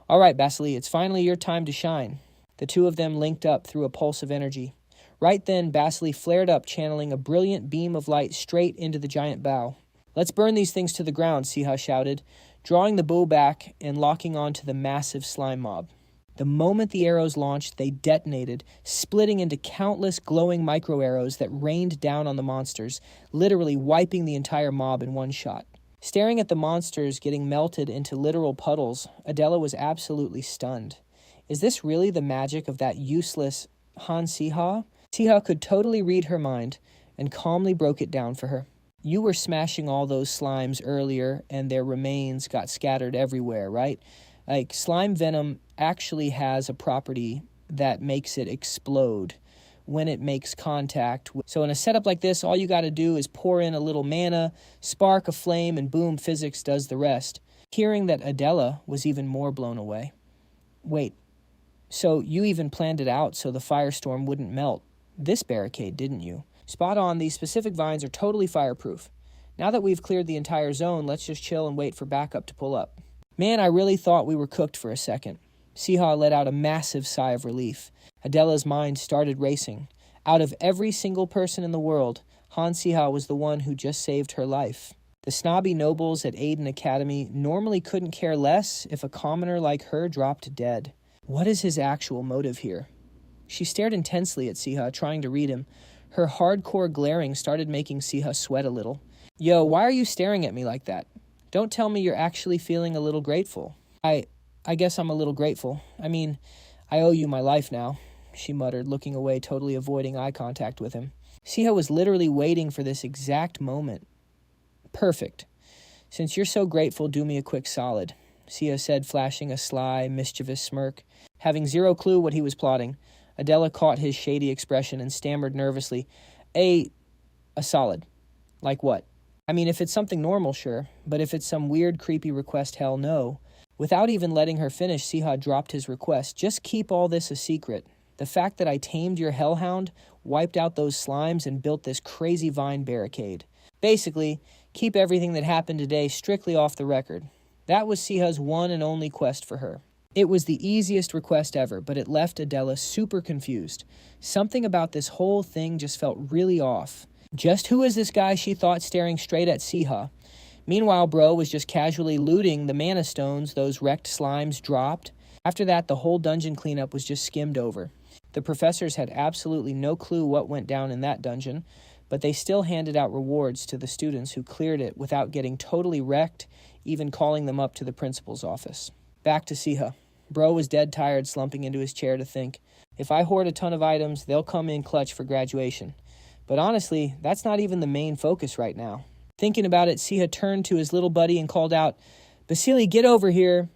Speaker 1: All right, Basilisk, it's finally your time to shine. The two of them linked up through a pulse of energy. Right then, Basilisk flared up, channeling a brilliant beam of light straight into the giant bow. Let's burn these things to the ground, Siha shouted, drawing the bow back and locking onto the massive slime mob. The moment the arrows launched, they detonated, splitting into countless glowing micro arrows that rained down on the monsters, literally wiping the entire mob in one shot. Staring at the monsters getting melted into literal puddles, Adela was absolutely stunned. Is this really the magic of that useless Han Siha? Siha could totally read her mind and calmly broke it down for her. You were smashing all those slimes earlier and their remains got scattered everywhere, right? Like, slime venom actually has a property that makes it explode when it makes contact. So in a setup like this, all you got to do is pour in a little mana, spark a flame, and boom, physics does the rest. Hearing that, Adela was even more blown away. Wait, so you even planned it out so the firestorm wouldn't melt this barricade, didn't you? Spot on, these specific vines are totally fireproof. Now that we've cleared the entire zone, let's just chill and wait for backup to pull up. Man, I really thought we were cooked for a second. Siha let out a massive sigh of relief. Adela's mind started racing. Out of every single person in the world, Han Siha was the one who just saved her life. The snobby nobles at Aiden Academy normally couldn't care less if a commoner like her dropped dead. What is his actual motive here? She stared intensely at Siha, trying to read him. Her hardcore glaring started making Siha sweat a little. Yo, why are you staring at me like that? Don't tell me you're actually feeling a little grateful. I guess I'm a little grateful. I mean, I owe you my life now, she muttered, looking away, totally avoiding eye contact with him. Siha was literally waiting for this exact moment. Perfect. Since you're so grateful, do me a quick solid, Siha said, flashing a sly, mischievous smirk. Having zero clue what he was plotting, Adela caught his shady expression and stammered nervously, A solid. Like what? I mean, if it's something normal, sure, but if it's some weird, creepy request, hell no. Without even letting her finish, Siha dropped his request. Just keep all this a secret. The fact that I tamed your hellhound, wiped out those slimes, and built this crazy vine barricade. Basically, keep everything that happened today strictly off the record. That was Siha's one and only quest for her. It was the easiest request ever, but it left Adela super confused. Something about this whole thing just felt really off. Just who is this guy, she thought, staring straight at Siha? Meanwhile, Bro was just casually looting the mana stones those wrecked slimes dropped. After that, the whole dungeon cleanup was just skimmed over. The professors had absolutely no clue what went down in that dungeon, but they still handed out rewards to the students who cleared it without getting totally wrecked, even calling them up to the principal's office. Back to Siha. Bro was dead tired, slumping into his chair to think. If I hoard a ton of items, they'll come in clutch for graduation. But honestly, that's not even the main focus right now. Thinking about it, Siha turned to his little buddy and called out, Basilisk, get over here.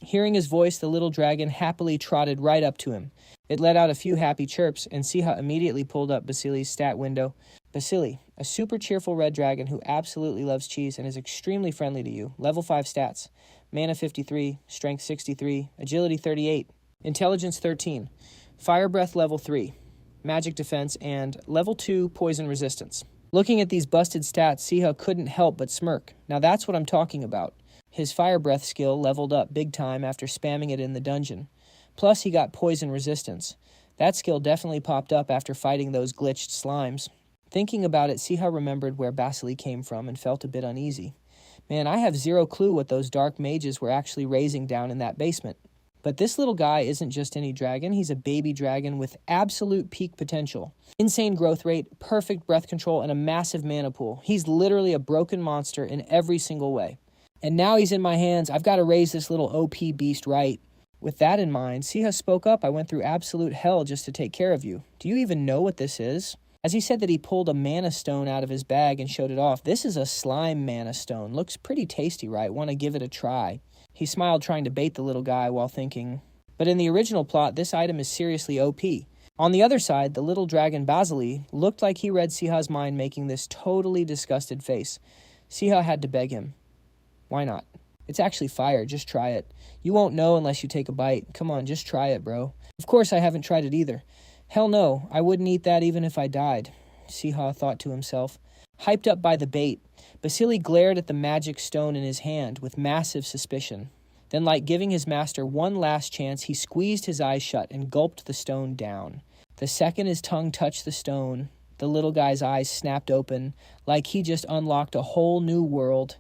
Speaker 1: Hearing his voice, the little dragon happily trotted right up to him. It let out a few happy chirps, and Siha immediately pulled up Basilisk's stat window. Basilisk, a super cheerful red dragon who absolutely loves cheese and is extremely friendly to you. Level 5 stats. Mana 53, Strength 63, Agility 38, Intelligence 13, Fire Breath level 3, Magic Defense, and level 2 Poison Resistance. Looking at these busted stats, Siha couldn't help but smirk. Now that's what I'm talking about. His Fire Breath skill leveled up big time after spamming it in the dungeon. Plus he got Poison Resistance. That skill definitely popped up after fighting those glitched slimes. Thinking about it, Siha remembered where Basilisk came from and felt a bit uneasy. Man, I have zero clue what those dark mages were actually raising down in that basement. But this little guy isn't just any dragon, he's a baby dragon with absolute peak potential. Insane growth rate, perfect breath control, and a massive mana pool. He's literally a broken monster in every single way. And now he's in my hands, I've got to raise this little OP beast right. With that in mind, Siha spoke up, I went through absolute hell just to take care of you. Do you even know what this is? As he said that, he pulled a mana stone out of his bag and showed it off. This is a slime mana stone. Looks pretty tasty, right? Want to give it a try. He smiled, trying to bait the little guy while thinking, but in the original plot, this item is seriously OP. On the other side, the little dragon Basilisk looked like he read Siha's mind, making this totally disgusted face. Siha had to beg him. Why not? It's actually fire, just try it. You won't know unless you take a bite. Come on, just try it, bro. Of course I haven't tried it either. Hell no, I wouldn't eat that even if I died, Siha thought to himself. Hyped up by the bait, Basili glared at the magic stone in his hand with massive suspicion. Then, like giving his master one last chance, he squeezed his eyes shut and gulped the stone down. The second his tongue touched the stone, the little guy's eyes snapped open, like he just unlocked a whole new world.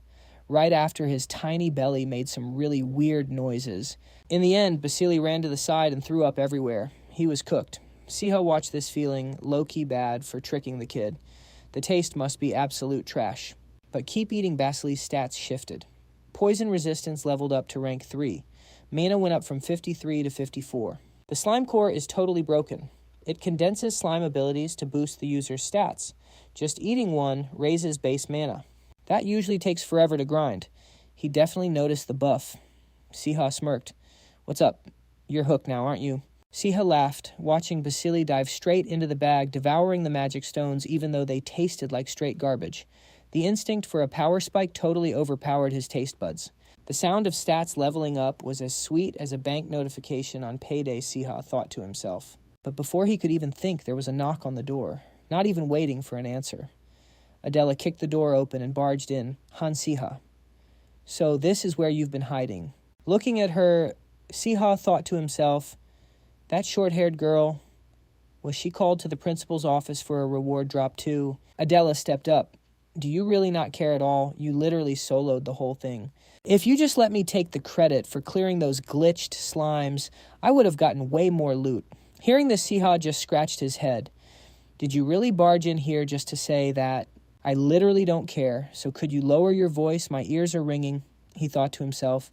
Speaker 1: Right after his tiny belly made some really weird noises. In the end, Basili ran to the side and threw up everywhere. He was cooked. Siha watched this feeling low-key bad for tricking the kid. The taste must be absolute trash. But keep eating Basili's stats shifted. Poison resistance leveled up to rank 3. Mana went up from 53 to 54. The slime core is totally broken. It condenses slime abilities to boost the user's stats. Just eating one raises base mana. That usually takes forever to grind. He definitely noticed the buff. Siha smirked. What's up? You're hooked now, aren't you? Siha laughed, watching Basili dive straight into the bag, devouring the magic stones even though they tasted like straight garbage. The instinct for a power spike totally overpowered his taste buds. The sound of stats leveling up was as sweet as a bank notification on payday, Siha thought to himself. But before he could even think, there was a knock on the door, not even waiting for an answer. Adela kicked the door open and barged in. Han Siha. So this is where you've been hiding. Looking at her, Siha thought to himself, that short-haired girl, was she called to the principal's office for a reward drop too? Adela stepped up. Do you really not care at all? You literally soloed the whole thing. If you just let me take the credit for clearing those glitched slimes, I would have gotten way more loot. Hearing this, Siha just scratched his head. Did you really barge in here just to say that? I literally don't care, so could you lower your voice? My ears are ringing, he thought to himself.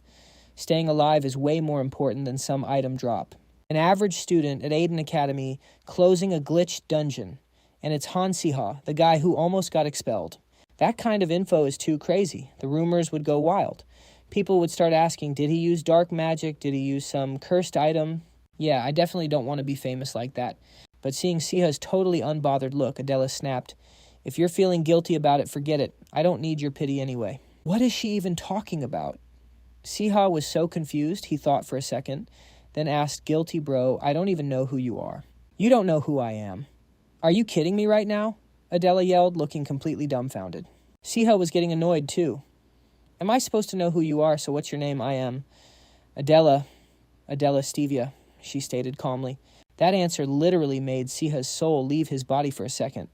Speaker 1: Staying alive is way more important than some item drop. An average student at Aiden Academy closing a glitched dungeon, and it's Han Siha, the guy who almost got expelled. That kind of info is too crazy. The rumors would go wild. People would start asking, did he use dark magic? Did he use some cursed item? Yeah, I definitely don't want to be famous like that. But seeing Siha's totally unbothered look, Adela snapped, if you're feeling guilty about it, forget it. I don't need your pity anyway. What is she even talking about? Siha was so confused, he thought for a second, then asked, guilty bro, I don't even know who you are. You don't know who I am. Are you kidding me right now? Adela yelled, looking completely dumbfounded. Siha was getting annoyed, too. Am I supposed to know who you are, so what's your name? I am Adela Stevia, she stated calmly. That answer literally made Siha's soul leave his body for a second.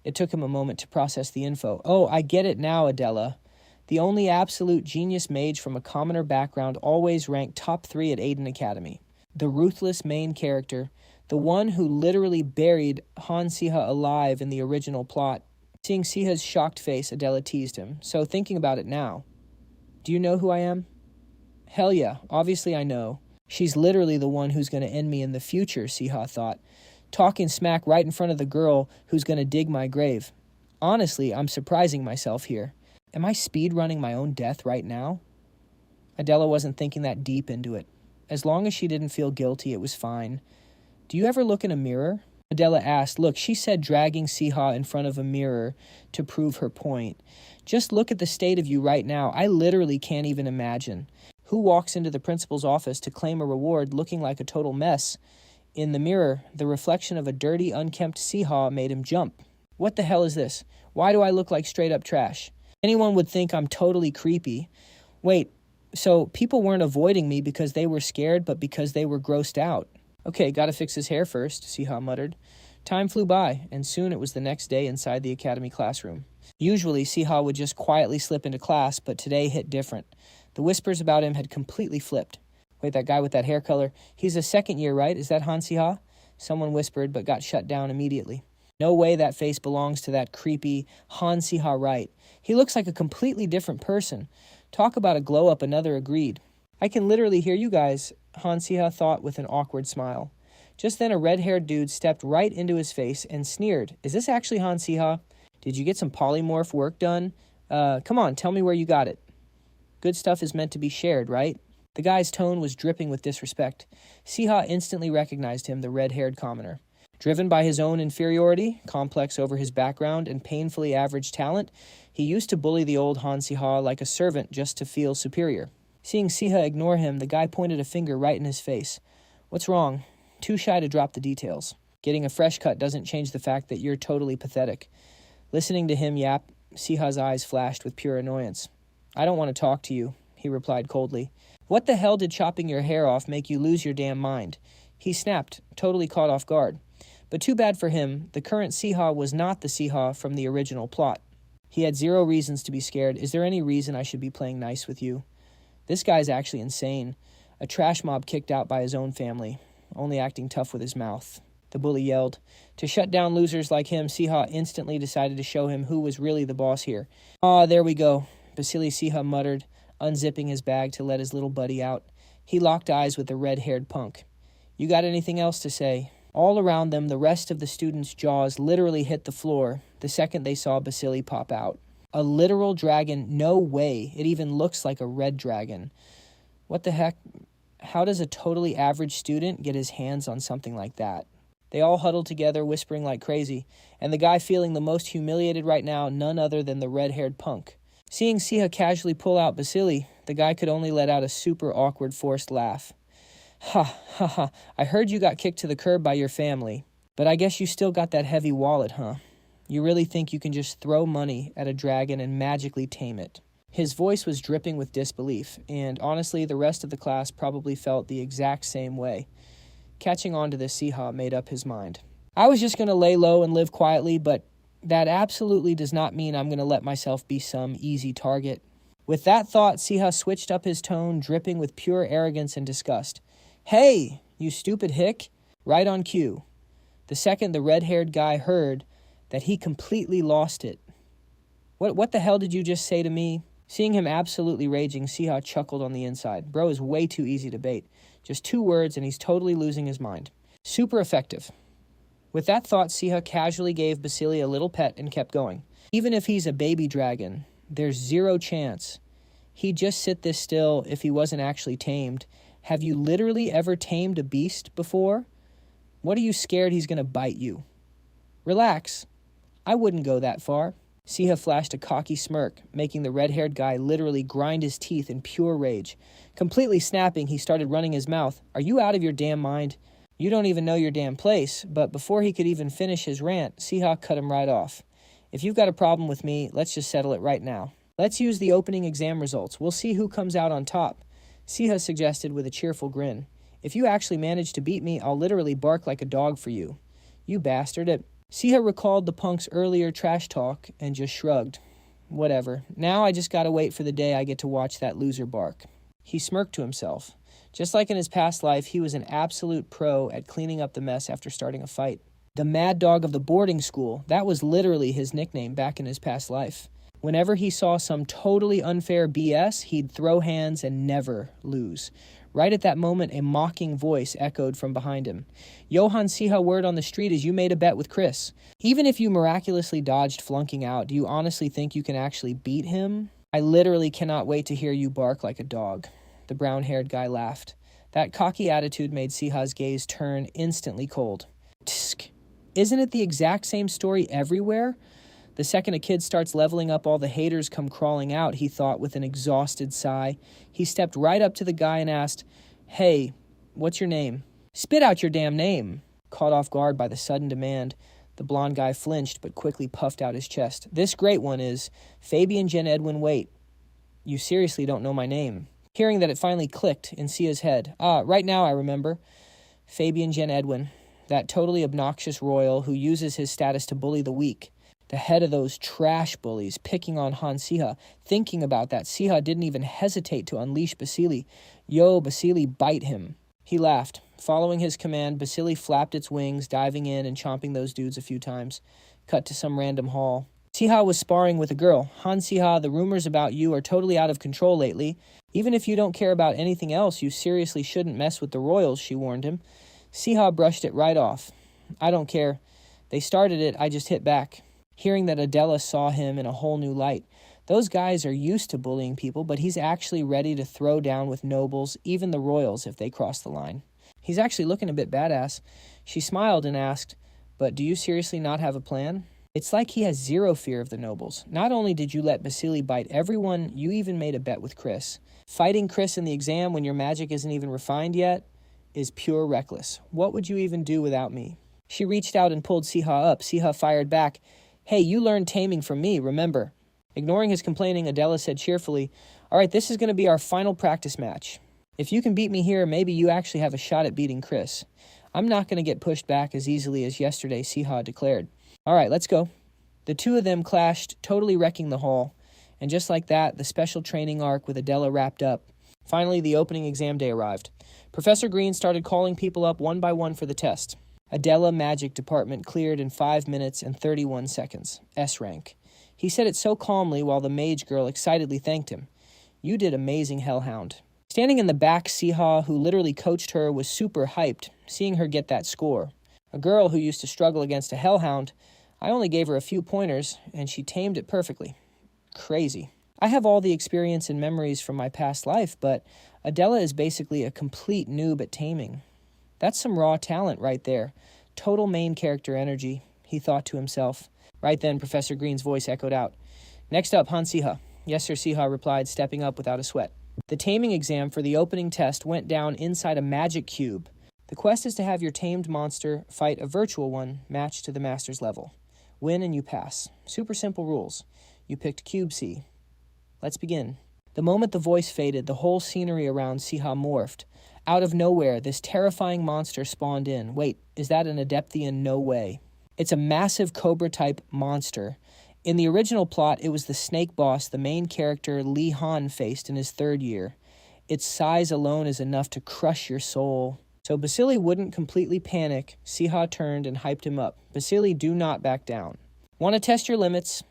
Speaker 1: It took him a moment to process the info. Oh, I get it now, Adela. The only absolute genius mage from a commoner background, always ranked top 3 at Aiden Academy. The ruthless main character, the one who literally buried Han Siha alive in the original plot. Seeing Siha's shocked face, Adela teased him. So thinking about it now, do you know who I am? Hell yeah, obviously I know. She's literally the one who's going to end me in the future, Siha thought. Talking smack right in front of the girl who's going to dig my grave. Honestly, I'm surprising myself here. Am I speedrunning my own death right now? Adela wasn't thinking that deep into it. As long as she didn't feel guilty, it was fine. Do you ever look in a mirror? Adela asked. Look, she said dragging Siha in front of a mirror to prove her point. Just look at the state of you right now. I literally can't even imagine. Who walks into the principal's office to claim a reward looking like a total mess? In the mirror, the reflection of a dirty, unkempt Siha made him jump. What the hell is this? Why do I look like straight-up trash? Anyone would think I'm totally creepy. Wait, so people weren't avoiding me because they were scared, but because they were grossed out. Okay, gotta fix his hair first, Siha muttered. Time flew by, and soon it was the next day inside the academy classroom. Usually, Siha would just quietly slip into class, but today hit different. The whispers about him had completely flipped. Wait, that guy with that hair color, he's a second year, right? Is that Han Siha? Someone whispered, but got shut down immediately. No way that face belongs to that creepy Han Siha, right? He looks like a completely different person. Talk about a glow-up, another agreed. I can literally hear you guys, Han Siha thought with an awkward smile. Just then a red-haired dude stepped right into his face and sneered. Is this actually Han Siha? Did you get some polymorph work done? Come on, tell me where you got it. Good stuff is meant to be shared, right? The guy's tone was dripping with disrespect. Siha instantly recognized him, the red-haired commoner. Driven by his own inferiority, complex over his background, and painfully average talent, he used to bully the old Han Siha like a servant just to feel superior. Seeing Siha ignore him, the guy pointed a finger right in his face. What's wrong? Too shy to drop the details. Getting a fresh cut doesn't change the fact that you're totally pathetic. Listening to him yap, Siha's eyes flashed with pure annoyance. I don't want to talk to you, he replied coldly. What the hell did chopping your hair off make you lose your damn mind? He snapped, totally caught off guard. But too bad for him, the current Siha was not the Siha from the original plot. He had zero reasons to be scared. Is there any reason I should be playing nice with you? This guy's actually insane. A trash mob kicked out by his own family, only acting tough with his mouth. The bully yelled. To shut down losers like him, Siha instantly decided to show him who was really the boss here. Ah, there we go, Basili Siha muttered, unzipping his bag to let his little buddy out. He locked eyes with the red-haired punk. You got anything else to say? All around them, the rest of the students' jaws literally hit the floor the second they saw Basili pop out. A literal dragon? No way. It even looks like a red dragon. What the heck? How does a totally average student get his hands on something like that? They all huddled together, whispering like crazy, and the guy feeling the most humiliated right now, none other than the red-haired punk. Seeing Siha casually pull out Basili, the guy could only let out a super awkward forced laugh. Ha, ha, ha, I heard you got kicked to the curb by your family, but I guess you still got that heavy wallet, huh? You really think you can just throw money at a dragon and magically tame it? His voice was dripping with disbelief, and honestly, the rest of the class probably felt the exact same way. Catching on to this, Siha made up his mind. I was just going to lay low and live quietly, but that absolutely does not mean I'm going to let myself be some easy target. With that thought, Siha switched up his tone, dripping with pure arrogance and disgust. Hey, you stupid hick. Right on cue. The second the red-haired guy heard that, he completely lost it. What the hell did you just say to me? Seeing him absolutely raging, Siha chuckled on the inside. Bro is way too easy to bait. Just 2 words and he's totally losing his mind. Super effective. With that thought, Siha casually gave Basili a little pet and kept going. Even if he's a baby dragon, there's 0 chance he'd just sit this still if he wasn't actually tamed. Have you literally ever tamed a beast before? What are you scared he's going to bite you? Relax. I wouldn't go that far. Siha flashed a cocky smirk, making the red-haired guy literally grind his teeth in pure rage. Completely snapping, he started running his mouth. Are you out of your damn mind? You don't even know your damn place. But before he could even finish his rant, Siha cut him right off. If you've got a problem with me, let's just settle it right now. Let's use the opening exam results. We'll see who comes out on top. Siha suggested with a cheerful grin. If you actually manage to beat me, I'll literally bark like a dog for you. You bastard. Siha recalled the punk's earlier trash talk and just shrugged. Whatever. Now I just gotta wait for the day I get to watch that loser bark. He smirked to himself. Just like in his past life, he was an absolute pro at cleaning up the mess after starting a fight. The mad dog of the boarding school, that was literally his nickname back in his past life. Whenever he saw some totally unfair BS, he'd throw hands and never lose. Right at that moment, a mocking voice echoed from behind him. Yo, Han Siha, word on the street is you made a bet with Chris. Even if you miraculously dodged flunking out, do you honestly think you can actually beat him? I literally cannot wait to hear you bark like a dog. The brown-haired guy laughed. That cocky attitude made Siha's gaze turn instantly cold. Tsk. Isn't it the exact same story everywhere? The second a kid starts leveling up, all the haters come crawling out, he thought with an exhausted sigh. He stepped right up to the guy and asked, Hey, what's your name? Spit out your damn name. Caught off guard by the sudden demand, the blonde guy flinched but quickly puffed out his chest. This great one is Fabian Jen Edwin Waite. You seriously don't know my name. Hearing that, it finally clicked in Sia's head. Right now I remember. Fabian Jen Edwin, that totally obnoxious royal who uses his status to bully the weak. The head of those trash bullies picking on Han Siha. Thinking about that, Siha didn't even hesitate to unleash Basili. Yo, Basili, bite him. He laughed. Following his command, Basili flapped its wings, diving in and chomping those dudes a few times. Cut to some random hall. Siha was sparring with a girl. Han Siha, the rumors about you are totally out of control lately. Even if you don't care about anything else, you seriously shouldn't mess with the royals, she warned him. Siha brushed it right off. I don't care. They started it, I just hit back. Hearing that Adela saw him in a whole new light. Those guys are used to bullying people, but he's actually ready to throw down with nobles, even the royals, if they cross the line. He's actually looking a bit badass. She smiled and asked, But do you seriously not have a plan? It's like he has 0 fear of the nobles. Not only did you let Basili bite everyone, you even made a bet with Chris. Fighting Chris in the exam when your magic isn't even refined yet is pure reckless. What would you even do without me? She reached out and pulled Siha up. Siha fired back. Hey, you learned taming from me, remember? Ignoring his complaining, Adela said cheerfully, all right, this is going to be our final practice match. If you can beat me here, maybe you actually have a shot at beating Chris. I'm not going to get pushed back as easily as yesterday, Siha declared. All right, let's go. The two of them clashed, totally wrecking the hall. And just like that, the special training arc with Adela wrapped up. Finally, the opening exam day arrived. Professor Green started calling people up one by one for the test. Adela Magic Department cleared in 5 minutes and 31 seconds. S rank. He said it so calmly while the mage girl excitedly thanked him. You did amazing, Hellhound. Standing in the back, Siha, who literally coached her, was super hyped, seeing her get that score. A girl who used to struggle against a Hellhound, I only gave her a few pointers, and she tamed it perfectly. Crazy. I have all the experience and memories from my past life, but Adela is basically a complete noob at taming. That's some raw talent right there. Total main character energy, he thought to himself. Right then, Professor Green's voice echoed out. Next up, Han Siha. Yes, sir, Siha replied, stepping up without a sweat. The taming exam for the opening test went down inside a magic cube. The quest is to have your tamed monster fight a virtual one matched to the master's level. Win and you pass. Super simple rules. You picked Cube C. Let's begin. The moment the voice faded, the whole scenery around Siha morphed. Out of nowhere, this terrifying monster spawned in. Wait, is that an Adepthian? No way. It's a massive Cobra-type monster. In the original plot, it was the snake boss the main character Li Han faced in his 3rd year. Its size alone is enough to crush your soul. So Basili wouldn't completely panic. Siha turned and hyped him up. Basili, do not back down. Want to test your limits?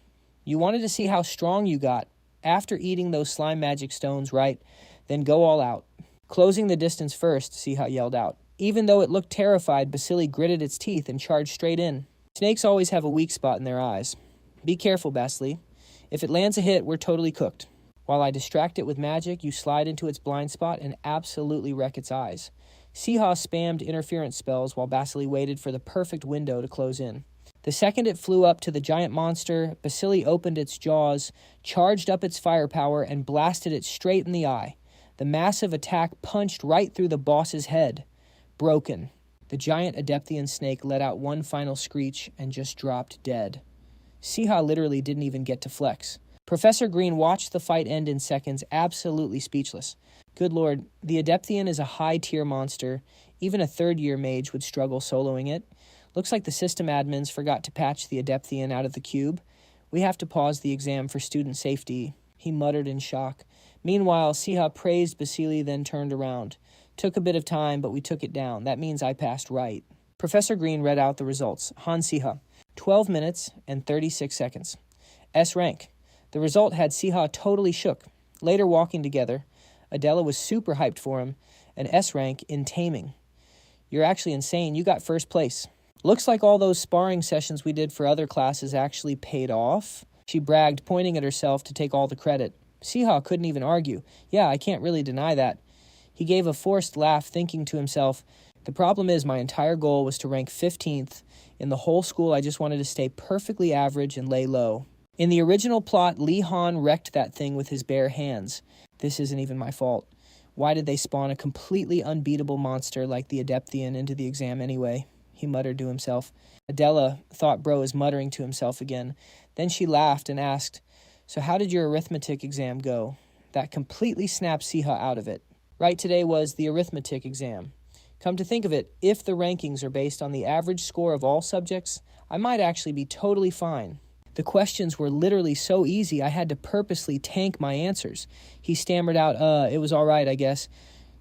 Speaker 1: You wanted to see how strong you got after eating those slime magic stones, right? Then go all out. Closing the distance first, Siha yelled out. Even though it looked terrified, Basili gritted its teeth and charged straight in. Snakes always have a weak spot in their eyes. Be careful, Basili. If it lands a hit, we're totally cooked. While I distract it with magic, you slide into its blind spot and absolutely wreck its eyes. Siha spammed interference spells while Basili waited for the perfect window to close in. The second it flew up to the giant monster, Basili opened its jaws, charged up its firepower, and blasted it straight in the eye. The massive attack punched right through the boss's head. Broken. The giant Adepthian snake let out one final screech and just dropped dead. Siha literally didn't even get to flex. Professor Green watched the fight end in seconds, absolutely speechless. Good lord, the Adepthian is a high-tier monster. Even a 3rd-year mage would struggle soloing it. Looks like the system admins forgot to patch the Adepthian out of the cube. We have to pause the exam for student safety, he muttered in shock. Meanwhile, Siha praised Basili, then turned around. Took a bit of time, but we took it down. That means I passed right. Professor Green read out the results. Han Siha, 12 minutes and 36 seconds. S rank. The result had Siha totally shook. Later walking together, Adela was super hyped for him. An S rank in taming. You're actually insane. You got 1st place. Looks like all those sparring sessions we did for other classes actually paid off. She bragged, pointing at herself to take all the credit. Siha couldn't even argue. Yeah, I can't really deny that. He gave a forced laugh, thinking to himself, the problem is my entire goal was to rank 15th. In the whole school, I just wanted to stay perfectly average and lay low. In the original plot, Li Han wrecked that thing with his bare hands. This isn't even my fault. Why did they spawn a completely unbeatable monster like the Adepthian into the exam anyway? He muttered to himself. Adela thought bro was muttering to himself again. Then she laughed and asked, so how did your arithmetic exam go? That completely snapped Siha out of it. Right today was the arithmetic exam. Come to think of it, if the rankings are based on the average score of all subjects, I might actually be totally fine. The questions were literally so easy I had to purposely tank my answers. He stammered out, it was all right, I guess.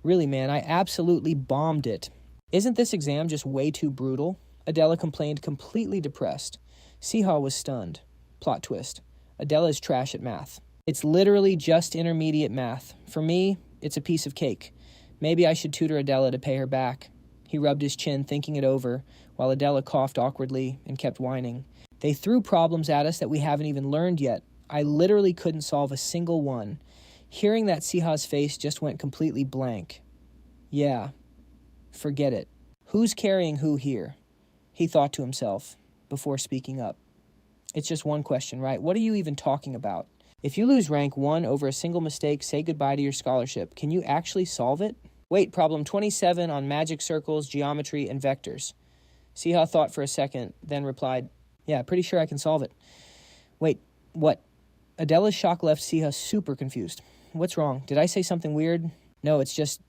Speaker 1: Really, man, I absolutely bombed it. Isn't this exam just way too brutal? Adela complained, completely depressed. Siha was stunned. Plot twist. Adela is trash at math. It's literally just intermediate math. For me, it's a piece of cake. Maybe I should tutor Adela to pay her back. He rubbed his chin, thinking it over, while Adela coughed awkwardly and kept whining. They threw problems at us that we haven't even learned yet. I literally couldn't solve a single one. Hearing that, Siha's face just went completely blank. Yeah. Forget it. Who's carrying who here? He thought to himself before speaking up. It's just one question, right? What are you even talking about? If you lose rank 1 over a single mistake, say goodbye to your scholarship. Can you actually solve it? Wait, problem 27 on magic circles, geometry, and vectors. Siha thought for a second, then replied, yeah, pretty sure I can solve it. Wait, what? Adela's shock left Siha super confused. What's wrong? Did I say something weird? No, it's just,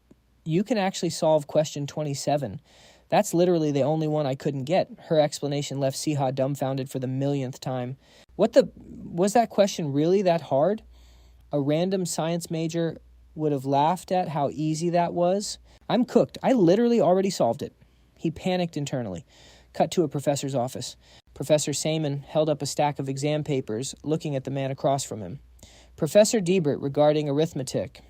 Speaker 1: you can actually solve question 27. That's literally the only one I couldn't get. Her explanation left Siha dumbfounded for the millionth time. Was that question really that hard? A random science major would have laughed at how easy that was. I'm cooked. I literally already solved it. He panicked internally. Cut to a professor's office. Professor Saman held up a stack of exam papers, looking at the man across from him. Professor Diebert regarding arithmetic.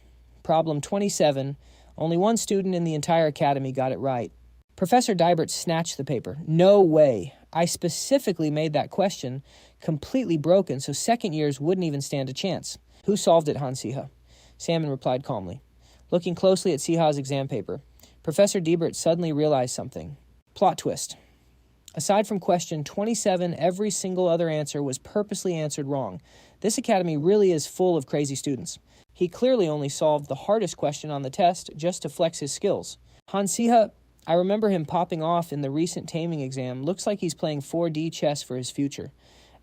Speaker 1: Problem 27. Only one student in the entire academy got it right. Professor Diebert snatched the paper. No way. I specifically made that question completely broken so second years wouldn't even stand a chance. Who solved it, Han Siha? Salmon replied calmly. Looking closely at Siha's exam paper, Professor Diebert suddenly realized something. Plot twist. Aside from question 27, every single other answer was purposely answered wrong. This academy really is full of crazy students. He clearly only solved the hardest question on the test just to flex his skills. Han Siha, I remember him popping off in the recent taming exam. Looks like he's playing 4D chess for his future.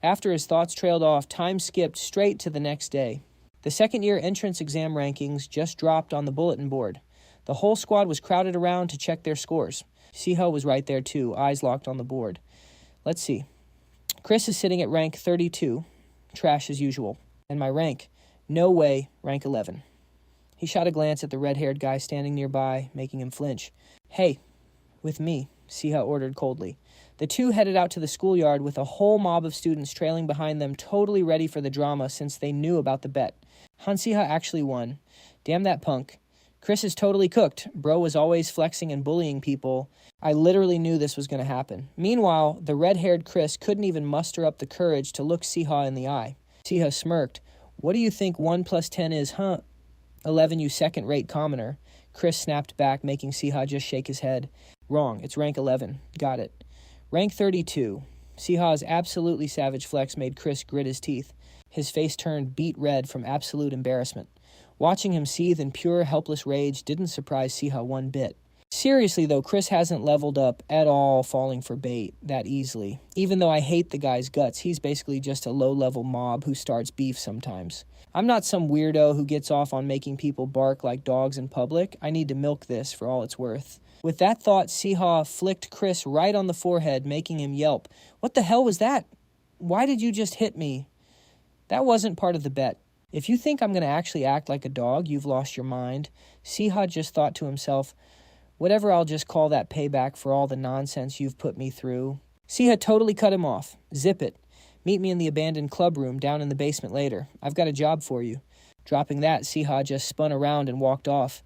Speaker 1: After his thoughts trailed off, time skipped straight to the next day. The second-year entrance exam rankings just dropped on the bulletin board. The whole squad was crowded around to check their scores. Siha was right there too, eyes locked on the board. Let's see. Chris is sitting at rank 32, trash as usual. And my rank, no way, rank 11. He shot a glance at the red-haired guy standing nearby, making him flinch. Hey, with me, Siha ordered coldly. The two headed out to the schoolyard with a whole mob of students trailing behind them, totally ready for the drama since they knew about the bet. Han Siha actually won. Damn that punk. Chris is totally cooked. Bro was always flexing and bullying people. I literally knew this was going to happen. Meanwhile, the red-haired Chris couldn't even muster up the courage to look Siha in the eye. Siha smirked. What do you think 1 plus 10 is, huh? 11, you second-rate commoner. Chris snapped back, making Siha just shake his head. Wrong, it's rank 11. Got it. Rank 32. Siha's absolutely savage flex made Chris grit his teeth. His face turned beet red from absolute embarrassment. Watching him seethe in pure, helpless rage didn't surprise Siha one bit. Seriously, though, Chris hasn't leveled up at all falling for bait that easily. Even though I hate the guy's guts, he's basically just a low-level mob who starts beef sometimes. I'm not some weirdo who gets off on making people bark like dogs in public. I need to milk this for all it's worth. With that thought, Siha flicked Chris right on the forehead, making him yelp. What the hell was that? Why did you just hit me? That wasn't part of the bet. If you think I'm going to actually act like a dog, you've lost your mind. Siha just thought to himself, whatever, I'll just call that payback for all the nonsense you've put me through. Siha totally cut him off. Zip it. Meet me in the abandoned club room down in the basement later. I've got a job for you. Dropping that, Siha just spun around and walked off.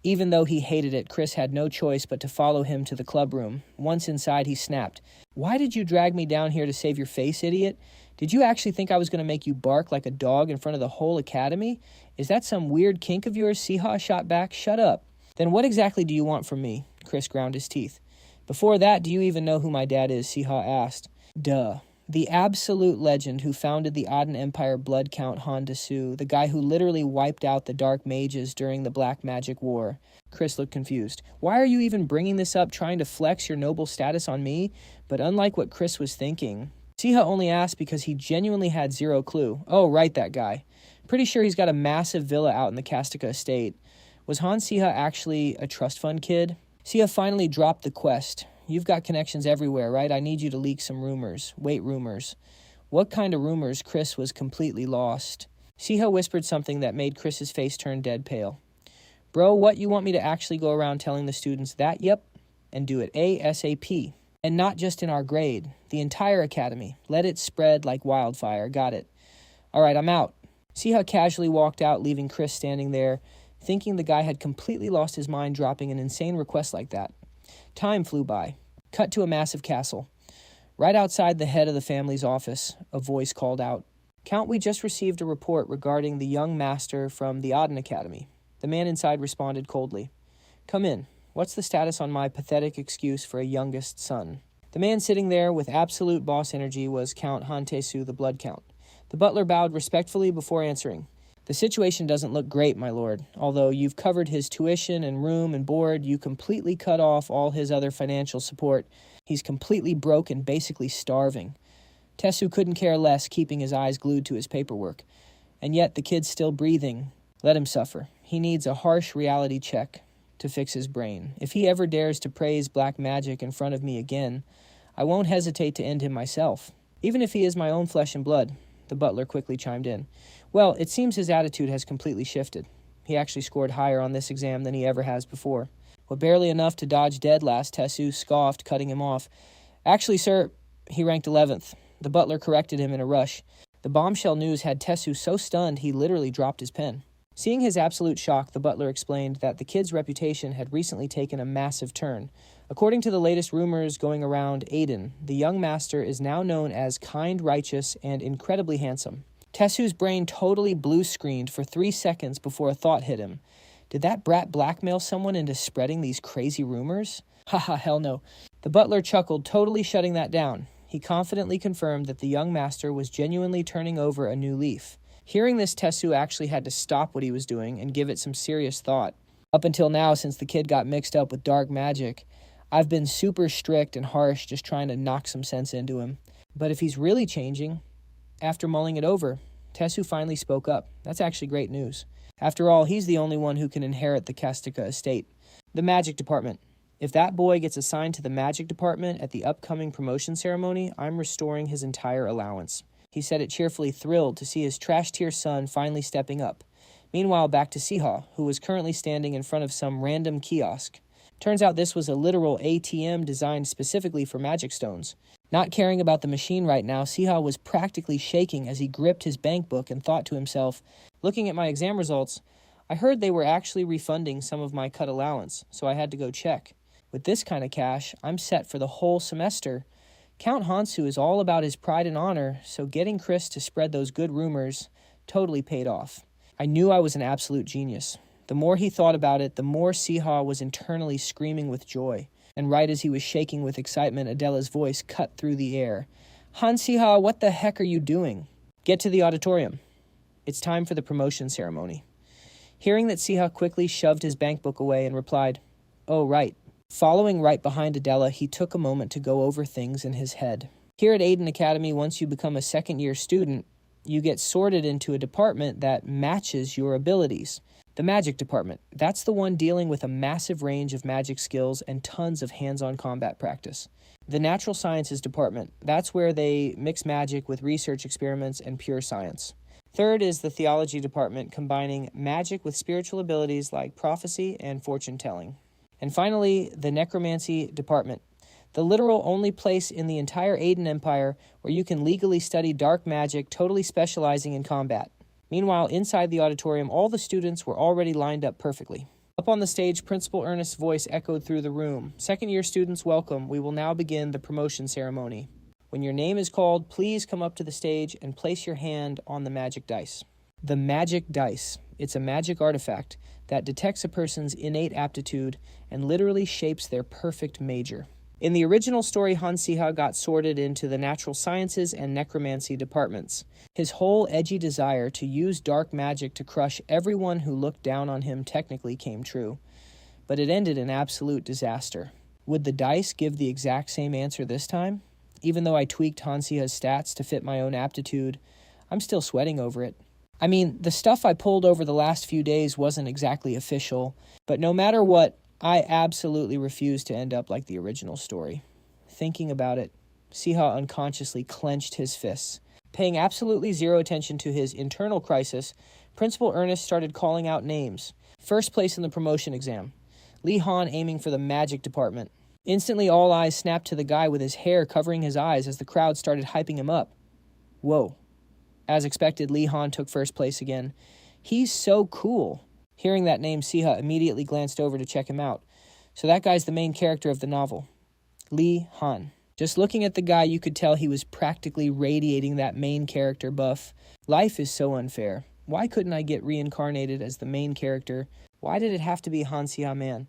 Speaker 1: Even though he hated it, Chris had no choice but to follow him to the club room. Once inside, he snapped. Why did you drag me down here to save your face, idiot? Did you actually think I was going to make you bark like a dog in front of the whole academy? Is that some weird kink of yours? Siha shot back. Shut up. Then what exactly do you want from me? Chris ground his teeth. Before that, do you even know who my dad is? Siha asked. Duh. The absolute legend who founded the Aden Empire blood count Han Siha, the guy who literally wiped out the dark mages during the Black Magic War. Chris looked confused. Why are you even bringing this up, trying to flex your noble status on me? But unlike what Chris was thinking, Siha only asked because he genuinely had zero clue. Oh, right, that guy. Pretty sure he's got a massive villa out in the Kastika estate. Was Han Siha actually a trust fund kid? Siha finally dropped the quest. You've got connections everywhere, right? I need you to leak some rumors. Wait, rumors. What kind of rumors? Chris was completely lost. Siha whispered something that made Chris's face turn dead pale. Bro, what, you want me to actually go around telling the students that? Yep. And do it ASAP. And not just in our grade. The entire academy. Let it spread like wildfire. Got it. All right, I'm out. Siha casually walked out, leaving Chris standing there, thinking the guy had completely lost his mind dropping an insane request like that. Time flew by. Cut to a massive castle. Right outside the head of the family's office, a voice called out, Count, we just received a report regarding the young master from the Aden Academy. The man inside responded coldly. Come in. What's the status on my pathetic excuse for a youngest son? The man sitting there with absolute boss energy was Count Han Siha, the Blood Count. The butler bowed respectfully before answering. The situation doesn't look great, my lord. Although you've covered his tuition and room and board, you completely cut off all his other financial support. He's completely broke and basically starving. Tessu couldn't care less, keeping his eyes glued to his paperwork. And yet the kid's still breathing. Let him suffer. He needs a harsh reality check to fix his brain. If he ever dares to praise black magic in front of me again, I won't hesitate to end him myself. Even if he is my own flesh and blood, the butler quickly chimed in. Well, it seems his attitude has completely shifted. He actually scored higher on this exam than he ever has before. With barely enough to dodge dead last, Tessu scoffed, cutting him off. Actually, sir, he ranked 11th. The butler corrected him in a rush. The bombshell news had Tessu so stunned he literally dropped his pen. Seeing his absolute shock, the butler explained that the kid's reputation had recently taken a massive turn. According to the latest rumors going around Aiden, the young master is now known as kind, righteous, and incredibly handsome. Tessu's brain totally blue-screened for 3 seconds before a thought hit him. Did that brat blackmail someone into spreading these crazy rumors? Haha, hell no. The butler chuckled, totally shutting that down. He confidently confirmed that the young master was genuinely turning over a new leaf. Hearing this, Tessu actually had to stop what he was doing and give it some serious thought. Up until now, since the kid got mixed up with dark magic, I've been super strict and harsh, just trying to knock some sense into him. But if he's really changing, after mulling it over, Tessu finally spoke up. That's actually great news. After all, he's the only one who can inherit the Kastika estate. The magic department. If that boy gets assigned to the magic department at the upcoming promotion ceremony, I'm restoring his entire allowance. He said it cheerfully, thrilled to see his trash-tier son finally stepping up. Meanwhile, back to Siha, who was currently standing in front of some random kiosk. Turns out this was a literal ATM designed specifically for magic stones. Not caring about the machine right now, Siha was practically shaking as he gripped his bank book and thought to himself, looking at my exam results, I heard they were actually refunding some of my cut allowance, so I had to go check. With this kind of cash, I'm set for the whole semester. Count Hansu is all about his pride and honor, so getting Chris to spread those good rumors totally paid off. I knew I was an absolute genius. The more he thought about it, the more Siha was internally screaming with joy. And right as he was shaking with excitement, Adela's voice cut through the air. Han Siha, what the heck are you doing? Get to the auditorium. It's time for the promotion ceremony. Hearing that, Siha quickly shoved his bank book away and replied, Oh, right. Following right behind Adela, he took a moment to go over things in his head. Here at Aiden Academy, once you become a second-year student, you get sorted into a department that matches your abilities. The magic department, that's the one dealing with a massive range of magic skills and tons of hands-on combat practice. The natural sciences department, that's where they mix magic with research experiments and pure science. Third is the theology department, combining magic with spiritual abilities like prophecy and fortune-telling. And finally, the necromancy department, the literal only place in the entire Aiden Empire where you can legally study dark magic, totally specializing in combat. Meanwhile, inside the auditorium, all the students were already lined up perfectly. Up on the stage, Principal Ernest's voice echoed through the room. Second-year students, welcome. We will now begin the promotion ceremony. When your name is called, please come up to the stage and place your hand on the magic dice. The magic dice. It's a magic artifact that detects a person's innate aptitude and literally shapes their perfect major. In the original story, Han Siha got sorted into the natural sciences and necromancy departments. His whole edgy desire to use dark magic to crush everyone who looked down on him technically came true. But it ended in absolute disaster. Would the dice give the exact same answer this time? Even though I tweaked Han Siha's stats to fit my own aptitude, I'm still sweating over it. I mean, the stuff I pulled over the last few days wasn't exactly official, but no matter what, I absolutely refuse to end up like the original story. Thinking about it, Siha unconsciously clenched his fists. Paying absolutely zero attention to his internal crisis, Principal Ernest started calling out names. First place in the promotion exam. Li Han aiming for the magic department. Instantly, all eyes snapped to the guy with his hair covering his eyes as the crowd started hyping him up. Whoa. As expected, Li Han took first place again. He's so cool. Hearing that name, Siha immediately glanced over to check him out. So that guy's the main character of the novel. Li Han. Just looking at the guy, you could tell he was practically radiating that main character buff. Life is so unfair. Why couldn't I get reincarnated as the main character? Why did it have to be Han Siha man?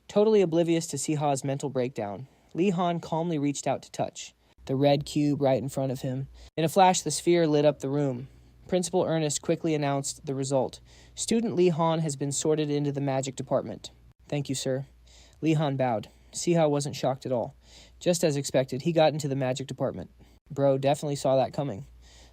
Speaker 1: Totally oblivious to Siha's mental breakdown, Li Han calmly reached out to touch. the red cube right in front of him. In a flash, the sphere lit up the room. Principal Ernest quickly announced the result. Student Lee Han has been sorted into the magic department. Thank you, sir. Lee Han bowed. Siha wasn't shocked at all. Just as expected, he got into the magic department. Bro definitely saw that coming.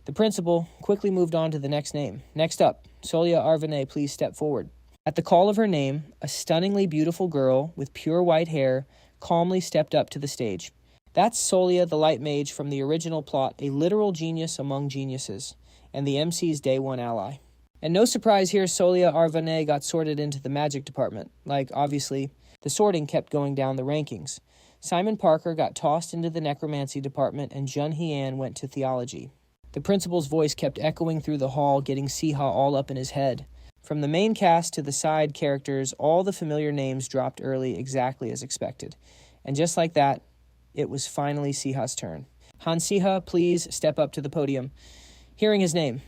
Speaker 1: The principal quickly moved on to the next name. Next up, Solia Arvane, please step forward. At the call of her name, a stunningly beautiful girl with pure white hair calmly stepped up to the stage. That's Solia the Light Mage from the original plot, a literal genius among geniuses, and the MC's day one ally. And no surprise here, Solia Arvane got sorted into the magic department. Like, obviously, the sorting kept going down the rankings. Simon Parker got tossed into the necromancy department, and Jun Hee-an went to theology. The principal's voice kept echoing through the hall, getting Siha all up in his head. From the main cast to the side characters, all the familiar names dropped early exactly as expected. And just like that, it was finally Siha's turn. Han Siha, please step up to the podium. Hearing his name,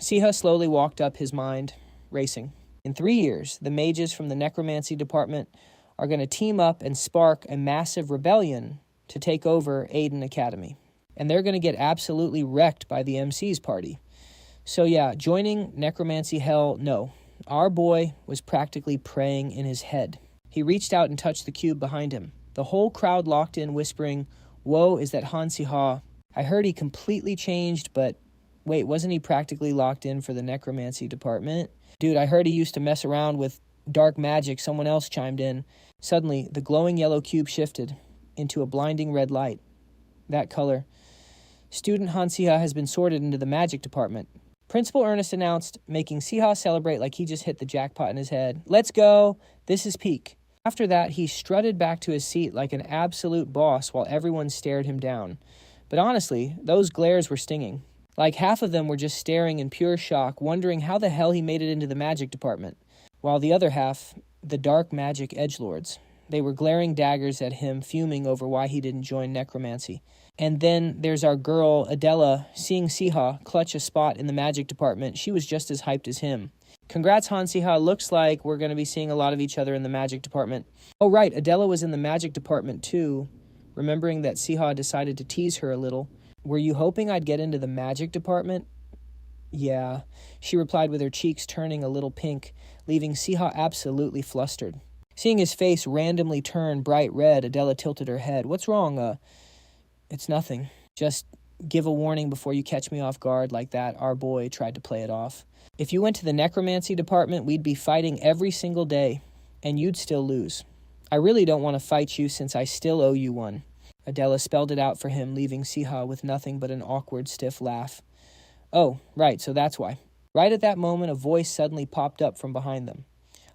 Speaker 1: Siha slowly walked up, his mind racing. In 3 years, the mages from the necromancy department are going to team up and spark a massive rebellion to take over Aiden Academy. And they're going to get absolutely wrecked by the MC's party. So yeah, joining necromancy hell, no. Our boy was practically praying in his head. He reached out and touched the cube behind him. The whole crowd locked in, whispering, "Whoa, is that Han Siha?" I heard he completely changed, but wait, wasn't he practically locked in for the necromancy department? Dude, I heard he used to mess around with dark magic. Someone else chimed in. Suddenly, the glowing yellow cube shifted into a blinding red light. That color. Student Han Siha has been sorted into the magic department. Principal Ernest announced, making Siha celebrate like he just hit the jackpot in his head. Let's go. This is peak. After that, he strutted back to his seat like an absolute boss while everyone stared him down. But honestly, those glares were stinging. Like half of them were just staring in pure shock, wondering how the hell he made it into the magic department. While the other half, the dark magic edgelords, they were glaring daggers at him, fuming over why he didn't join necromancy. And then there's our girl, Adela, seeing Siha clutch a spot in the magic department. She was just as hyped as him. Congrats, Han Siha. Looks like we're going to be seeing a lot of each other in the magic department. Oh, right. Adela was in the magic department, too. Remembering that Siha decided to tease her a little. Were you hoping I'd get into the magic department? Yeah, she replied with her cheeks turning a little pink, leaving Siha absolutely flustered. Seeing his face randomly turn bright red, Adela tilted her head. What's wrong? It's nothing. Just give a warning before you catch me off guard like that. Our boy tried to play it off. If you went to the necromancy department, we'd be fighting every single day, and you'd still lose. I really don't want to fight you since I still owe you one. Adela spelled it out for him, leaving Siha with nothing but an awkward, stiff laugh. Oh, right, so that's why. Right at that moment, a voice suddenly popped up from behind them.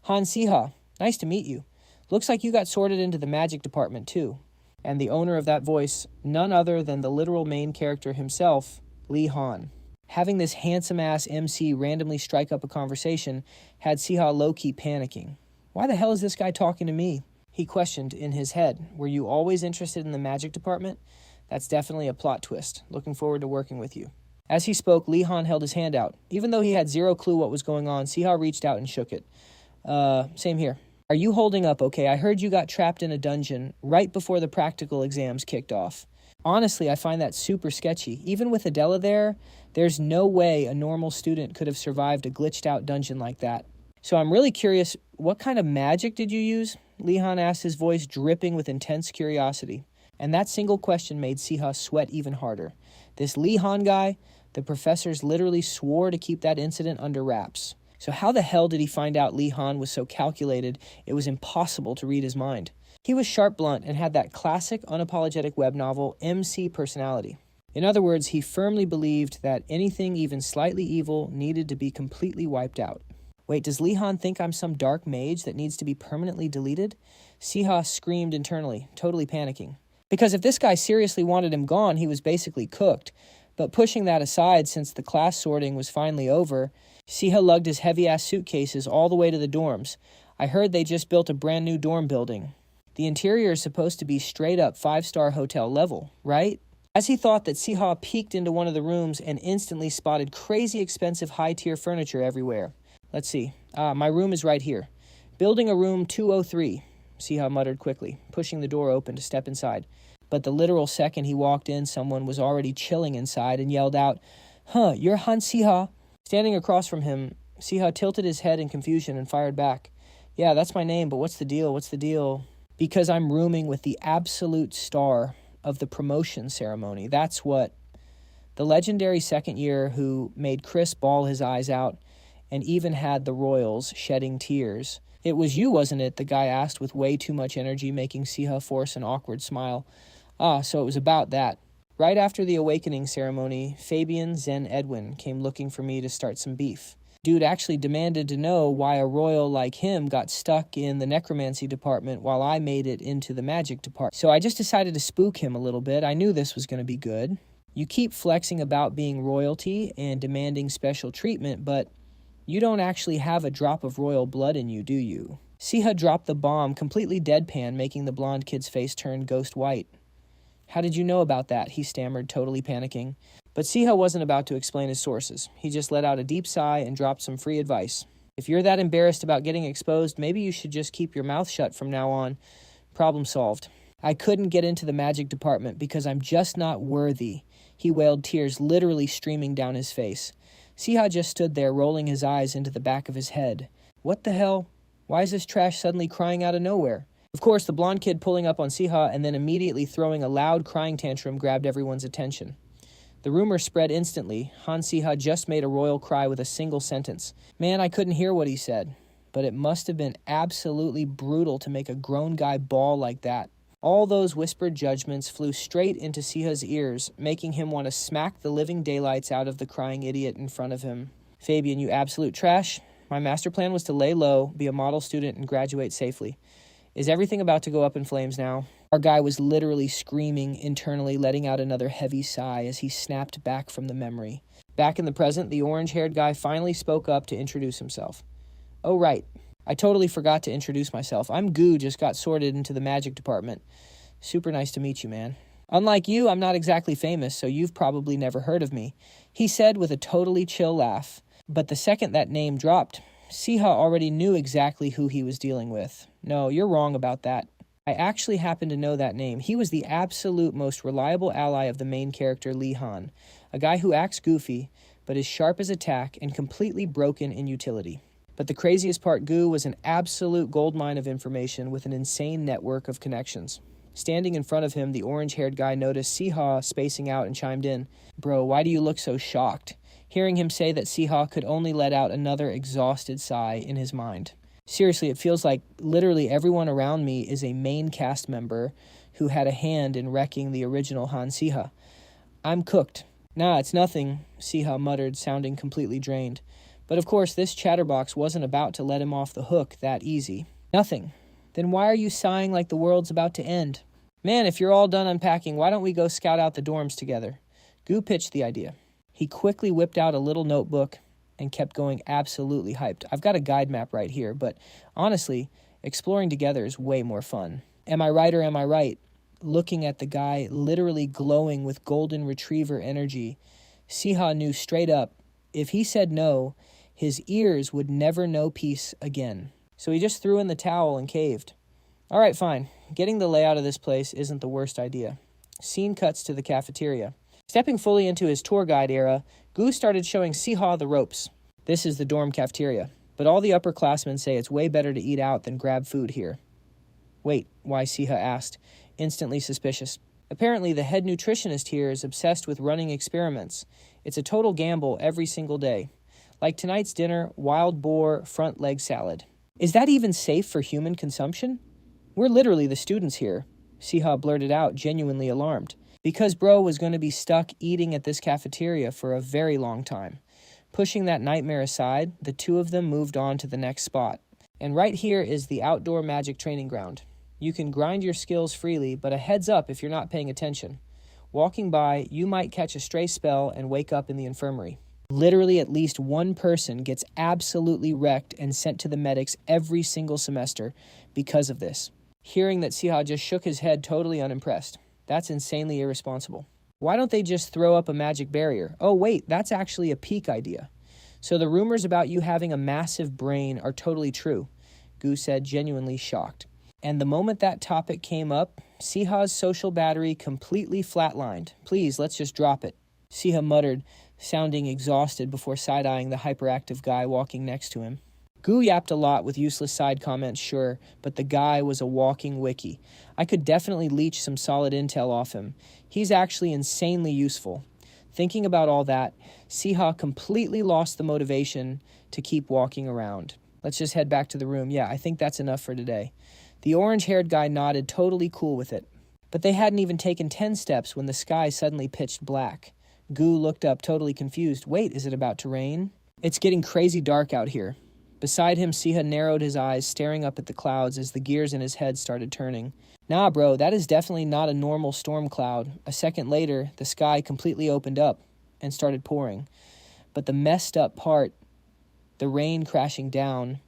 Speaker 1: Han Siha, nice to meet you. Looks like you got sorted into the magic department, too. And the owner of that voice, none other than the literal main character himself, Lee Han. Having this handsome-ass MC randomly strike up a conversation had Siha low-key panicking. Why the hell is this guy talking to me? He questioned in his head. Were you always interested in the magic department? That's definitely a plot twist. Looking forward to working with you. As he spoke, Lee Han held his hand out. Even though he had zero clue what was going on, Siha reached out and shook it. Same here. Are you holding up okay? I heard you got trapped in a dungeon right before the practical exams kicked off. Honestly, I find that super sketchy. Even with Adela there, there's no way a normal student could have survived a glitched out dungeon like that. So I'm really curious, what kind of magic did you use? Lee Han asked, his voice dripping with intense curiosity. And that single question made Siha sweat even harder. This Lee Han guy, the professors literally swore to keep that incident under wraps. So how the hell did he find out Lee Han was so calculated it was impossible to read his mind? He was sharp blunt and had that classic unapologetic web novel MC personality. In other words, he firmly believed that anything even slightly evil needed to be completely wiped out. Wait, does Lee Han think I'm some dark mage that needs to be permanently deleted? Siha screamed internally, totally panicking. Because if this guy seriously wanted him gone, he was basically cooked. But pushing that aside, since the class sorting was finally over, Siha lugged his heavy-ass suitcases all the way to the dorms. I heard they just built a brand new dorm building. The interior is supposed to be straight-up 5-star hotel level, right? As he thought that, Siha peeked into one of the rooms and instantly spotted crazy expensive high-tier furniture everywhere. Let's see. My room is right here. Building a room 203, Siha muttered quickly, pushing the door open to step inside. But the literal second he walked in, someone was already chilling inside and yelled out, "Huh, you're Han Siha." Standing across from him, Siha tilted his head in confusion and fired back. "Yeah, that's my name, but what's the deal? What's the deal?" "Because I'm rooming with the absolute star of the promotion ceremony. That's what." The legendary second year who made Chris bawl his eyes out and even had the royals shedding tears. "It was you, wasn't it?" the guy asked with way too much energy, making Siha force an awkward smile. "Ah, so it was about that." Right after the awakening ceremony, Fabian Zen Edwin came looking for me to start some beef. Dude actually demanded to know why a royal like him got stuck in the necromancy department while I made it into the magic department. So I just decided to spook him a little bit. I knew this was going to be good. You keep flexing about being royalty and demanding special treatment, but you don't actually have a drop of royal blood in you, do you? Siha dropped the bomb completely deadpan, making the blonde kid's face turn ghost white. "How did you know about that?" he stammered, totally panicking. But Siha wasn't about to explain his sources. He just let out a deep sigh and dropped some free advice. "If you're that embarrassed about getting exposed, maybe you should just keep your mouth shut from now on. Problem solved." "I couldn't get into the magic department because I'm just not worthy," he wailed, tears literally streaming down his face. Siha just stood there, rolling his eyes into the back of his head. What the hell? Why is this trash suddenly crying out of nowhere? Of course, the blonde kid pulling up on Siha and then immediately throwing a loud crying tantrum grabbed everyone's attention. The rumor spread instantly. Han Siha just made a royal cry with a single sentence. Man, I couldn't hear what he said, but it must have been absolutely brutal to make a grown guy bawl like that. All those whispered judgments flew straight into Siha's ears, making him want to smack the living daylights out of the crying idiot in front of him. "Fabian, you absolute trash. My master plan was to lay low, be a model student, and graduate safely. Is everything about to go up in flames now?" Our guy was literally screaming internally, letting out another heavy sigh as he snapped back from the memory. Back in the present, the orange-haired guy finally spoke up to introduce himself. "Oh, right. I totally forgot to introduce myself. I'm Goo, just got sorted into the magic department. Super nice to meet you, man. Unlike you, I'm not exactly famous, so you've probably never heard of me," he said with a totally chill laugh. But the second that name dropped, Siha already knew exactly who he was dealing with. "No, you're wrong about that. I actually happen to know that name. He was the absolute most reliable ally of the main character, Lee Han, a guy who acts goofy, but is sharp as a tack and completely broken in utility. But the craziest part, Goo was an absolute goldmine of information with an insane network of connections." Standing in front of him, the orange-haired guy noticed Siha spacing out and chimed in, "Bro, why do you look so shocked?" Hearing him say that, Siha could only let out another exhausted sigh in his mind. "Seriously, it feels like literally everyone around me is a main cast member who had a hand in wrecking the original Han Siha. I'm cooked." "Nah, it's nothing," Siha muttered, sounding completely drained. But of course, this chatterbox wasn't about to let him off the hook that easy. "Nothing. Then why are you sighing like the world's about to end?" "Man, if you're all done unpacking, why don't we go scout out the dorms together?" Goo pitched the idea. He quickly whipped out a little notebook and kept going absolutely hyped. "I've got a guide map right here, but honestly, exploring together is way more fun." Am I right or am I right? Looking at the guy literally glowing with golden retriever energy, Siha knew straight up, if he said no, his ears would never know peace again. So he just threw in the towel and caved. "All right, fine. Getting the layout of this place isn't the worst idea." Scene cuts to the cafeteria. Stepping fully into his tour guide era, Goo started showing Siha the ropes. "This is the dorm cafeteria, but all the upperclassmen say it's way better to eat out than grab food here." "Wait, why?" Siha asked, instantly suspicious. "Apparently the head nutritionist here is obsessed with running experiments. It's a total gamble every single day. Like tonight's dinner, wild boar front leg salad. Is that even safe for human consumption? We're literally the students here," Siha blurted out, genuinely alarmed. Because bro was going to be stuck eating at this cafeteria for a very long time. Pushing that nightmare aside, the two of them moved on to the next spot. And right here is the outdoor magic training ground. You can grind your skills freely, but a heads up if you're not paying attention. Walking by, you might catch a stray spell and wake up in the infirmary. Literally at least one person gets absolutely wrecked and sent to the medics every single semester because of this. Hearing that, Siha just shook his head, totally unimpressed. That's insanely irresponsible. Why don't they just throw up a magic barrier? Oh wait, that's actually a peak idea. So the rumors about you having a massive brain are totally true, Goo said, genuinely shocked. And the moment that topic came up, Siha's social battery completely flatlined. Please, let's just drop it. Siha muttered, sounding exhausted before side-eyeing the hyperactive guy walking next to him. Gu yapped a lot with useless side comments, sure, but the guy was a walking wiki. I could definitely leech some solid intel off him. He's actually insanely useful. Thinking about all that, Siha completely lost the motivation to keep walking around. Let's just head back to the room. Yeah, I think that's enough for today. The orange-haired guy nodded, totally cool with it. But they hadn't even taken 10 steps when the sky suddenly pitched black. Gu looked up, totally confused. Wait, is it about to rain? It's getting crazy dark out here. Beside him, Siha narrowed his eyes, staring up at the clouds as the gears in his head started turning. Nah, bro, that is definitely not a normal storm cloud. A second later, the sky completely opened up and started pouring. But the messed up part, the rain crashing down,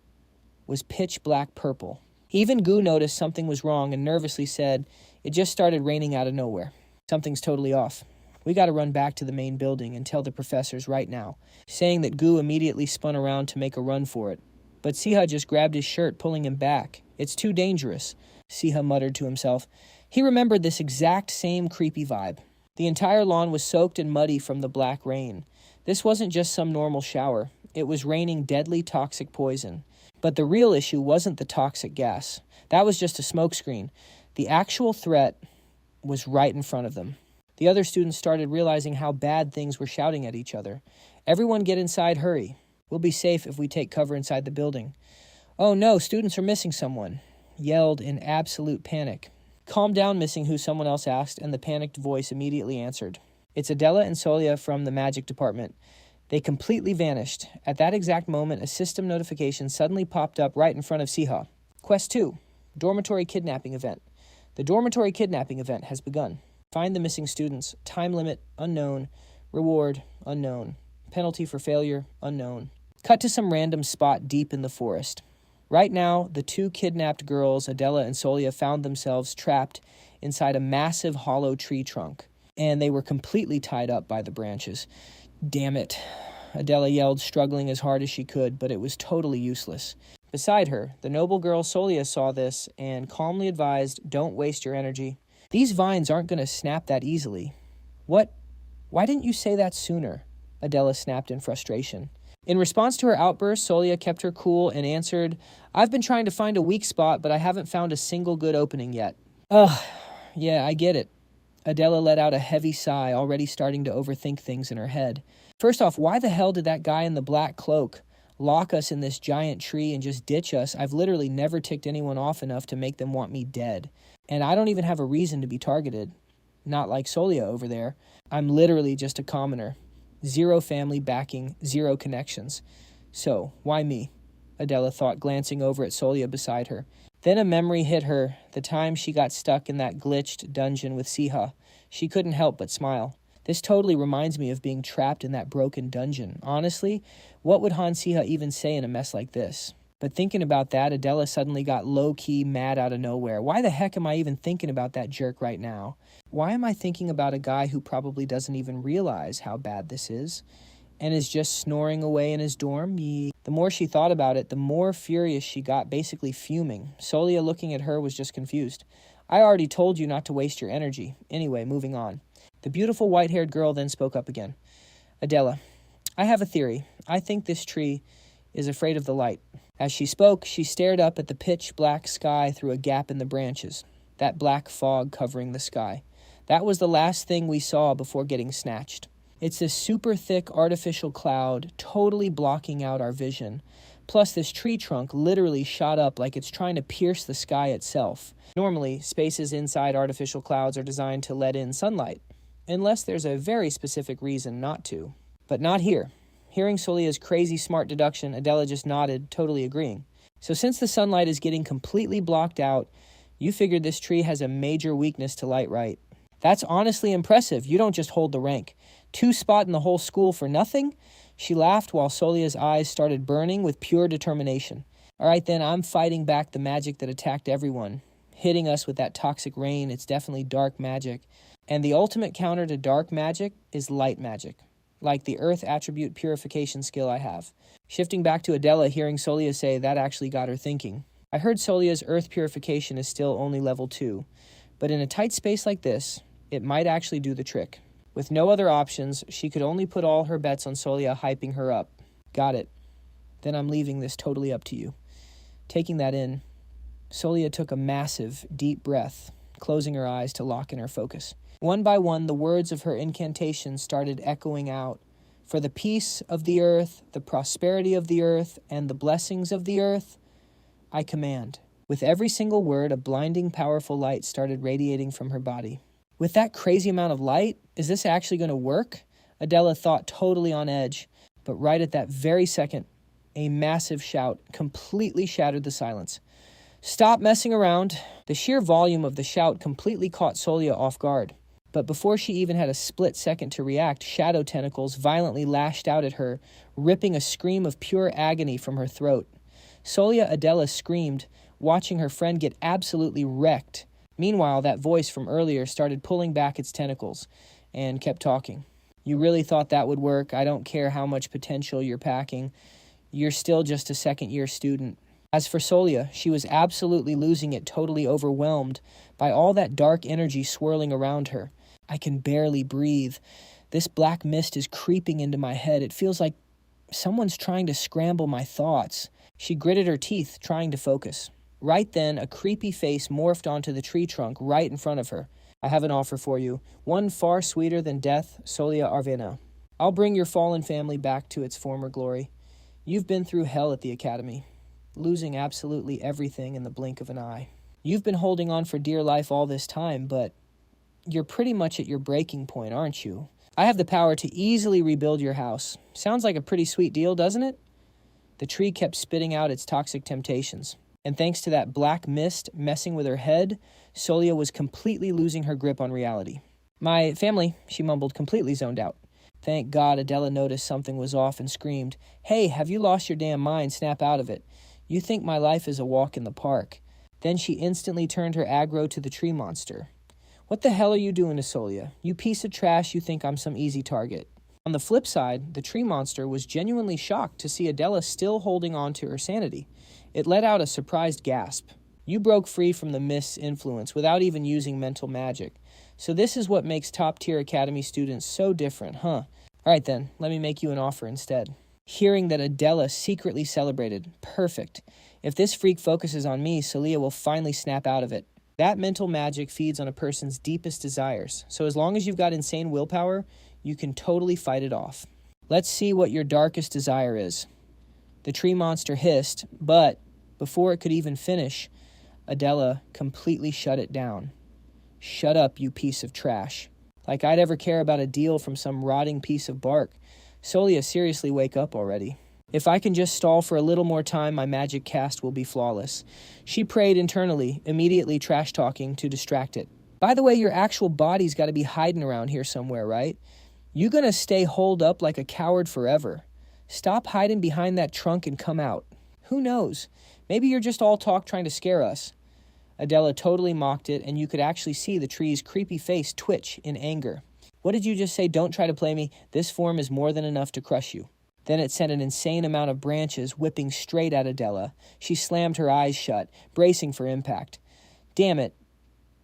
Speaker 1: was pitch black purple. Even Gu noticed something was wrong and nervously said, "It just started raining out of nowhere. Something's totally off. We gotta run back to the main building and tell the professors right now," saying that Gu immediately spun around to make a run for it. But Siha just grabbed his shirt, pulling him back. "It's too dangerous," Siha muttered to himself. He remembered this exact same creepy vibe. The entire lawn was soaked and muddy from the black rain. This wasn't just some normal shower. It was raining deadly toxic poison. But the real issue wasn't the toxic gas. That was just a smokescreen. The actual threat was right in front of them. The other students started realizing how bad things were shouting at each other. "Everyone get inside, hurry. We'll be safe if we take cover inside the building." "Oh no, students are missing someone," yelled in absolute panic. "Calm down, missing who?" someone else asked, and the panicked voice immediately answered. "It's Adela and Solia from the magic department. They completely vanished." At that exact moment, a system notification suddenly popped up right in front of Siha. Quest 2, Dormitory Kidnapping Event. The Dormitory Kidnapping Event has begun. Find the missing students. Time limit, unknown. Reward, unknown. Penalty for failure, unknown. Cut to some random spot deep in the forest. Right now, the two kidnapped girls, Adela and Solia, found themselves trapped inside a massive hollow tree trunk, and they were completely tied up by the branches. "Damn it," Adela yelled, struggling as hard as she could, but it was totally useless. Beside her, the noble girl Solia saw this and calmly advised, "Don't waste your energy. These vines aren't going to snap that easily." "What? Why didn't you say that sooner?" Adela snapped in frustration. In response to her outburst, Solia kept her cool and answered, "I've been trying to find a weak spot, but I haven't found a single good opening yet." "Ugh, yeah, I get it." Adela let out a heavy sigh, already starting to overthink things in her head. First off, why the hell did that guy in the black cloak lock us in this giant tree and just ditch us? I've literally never ticked anyone off enough to make them want me dead. And I don't even have a reason to be targeted. Not like Solia over there. I'm literally just a commoner. Zero family backing, zero connections. So, why me? Adela thought, glancing over at Solia beside her. Then a memory hit her, the time she got stuck in that glitched dungeon with Siha. She couldn't help but smile. This totally reminds me of being trapped in that broken dungeon. Honestly, what would Han Siha even say in a mess like this? But thinking about that, Adela suddenly got low-key mad out of nowhere. Why the heck am I even thinking about that jerk right now? Why am I thinking about a guy who probably doesn't even realize how bad this is and is just snoring away in his dorm? The more she thought about it, the more furious she got, basically fuming. Solia, looking at her, was just confused. "I already told you not to waste your energy. Anyway, moving on." The beautiful white-haired girl then spoke up again. "Adela, I have a theory. I think this tree is afraid of the light." As she spoke, she stared up at the pitch-black sky through a gap in the branches, that black fog covering the sky. That was the last thing we saw before getting snatched. It's this super thick artificial cloud totally blocking out our vision. Plus, this tree trunk literally shot up like it's trying to pierce the sky itself. Normally, spaces inside artificial clouds are designed to let in sunlight, unless there's a very specific reason not to. But not here. Hearing Solia's crazy smart deduction, Adela just nodded, totally agreeing. So since the sunlight is getting completely blocked out, you figured this tree has a major weakness to light, right? That's honestly impressive. You don't just hold the rank. 2 spot in the whole school for nothing? She laughed while Solia's eyes started burning with pure determination. All right then, I'm fighting back the magic that attacked everyone. Hitting us with that toxic rain, it's definitely dark magic. And the ultimate counter to dark magic is light magic, like the earth attribute purification skill I have. Shifting back to Adela, hearing Solia say that actually got her thinking. I heard Solia's earth purification is still only level 2, but in a tight space like this, it might actually do the trick. With no other options, she could only put all her bets on Solia hyping her up. Got it. Then I'm leaving this totally up to you. Taking that in, Solia took a massive, deep breath, closing her eyes to lock in her focus. One by one, the words of her incantation started echoing out. For the peace of the earth, the prosperity of the earth, and the blessings of the earth, I command. With every single word, a blinding, powerful light started radiating from her body. With that crazy amount of light, is this actually going to work? Adela thought, totally on edge. But right at that very second, a massive shout completely shattered the silence. Stop messing around. The sheer volume of the shout completely caught Solia off guard. But before she even had a split second to react, shadow tentacles violently lashed out at her, ripping a scream of pure agony from her throat. Solia Adela screamed, watching her friend get absolutely wrecked. Meanwhile, that voice from earlier started pulling back its tentacles and kept talking. You really thought that would work? I don't care how much potential you're packing. You're still just a second-year student. As for Solia, she was absolutely losing it, totally overwhelmed by all that dark energy swirling around her. I can barely breathe. This black mist is creeping into my head. It feels like someone's trying to scramble my thoughts. She gritted her teeth, trying to focus. Right then, a creepy face morphed onto the tree trunk right in front of her. I have an offer for you, one far sweeter than death, Solia Arvena. I'll bring your fallen family back to its former glory. You've been through hell at the academy, losing absolutely everything in the blink of an eye. You've been holding on for dear life all this time, but you're pretty much at your breaking point, aren't you? I have the power to easily rebuild your house. Sounds like a pretty sweet deal, doesn't it? The tree kept spitting out its toxic temptations. And thanks to that black mist messing with her head, Solia was completely losing her grip on reality. My family, she mumbled, completely zoned out. Thank God Adela noticed something was off and screamed, Hey, have you lost your damn mind? Snap out of it. You think my life is a walk in the park. Then she instantly turned her aggro to the tree monster. What the hell are you doing to Solia? You piece of trash, you think I'm some easy target. On the flip side, the tree monster was genuinely shocked to see Adela still holding on to her sanity. It let out a surprised gasp. You broke free from the mist's influence without even using mental magic. So this is what makes top-tier academy students so different, huh? All right then, let me make you an offer instead. Hearing that Adela secretly celebrated. Perfect. If this freak focuses on me, Solia will finally snap out of it. That mental magic feeds on a person's deepest desires. So as long as you've got insane willpower, you can totally fight it off. Let's see what your darkest desire is. The tree monster hissed, but before it could even finish, Adela completely shut it down. Shut up, you piece of trash. Like I'd ever care about a deal from some rotting piece of bark. Solia, seriously, wake up already. If I can just stall for a little more time, my magic cast will be flawless. She prayed internally, immediately trash-talking to distract it. By the way, your actual body's got to be hiding around here somewhere, right? You gonna stay holed up like a coward forever. Stop hiding behind that trunk and come out. Who knows? Maybe you're just all talk trying to scare us. Adela totally mocked it, and you could actually see the tree's creepy face twitch in anger. What did you just say? Don't try to play me. This form is more than enough to crush you. Then it sent an insane amount of branches whipping straight at Adela. She slammed her eyes shut, bracing for impact. Damn it.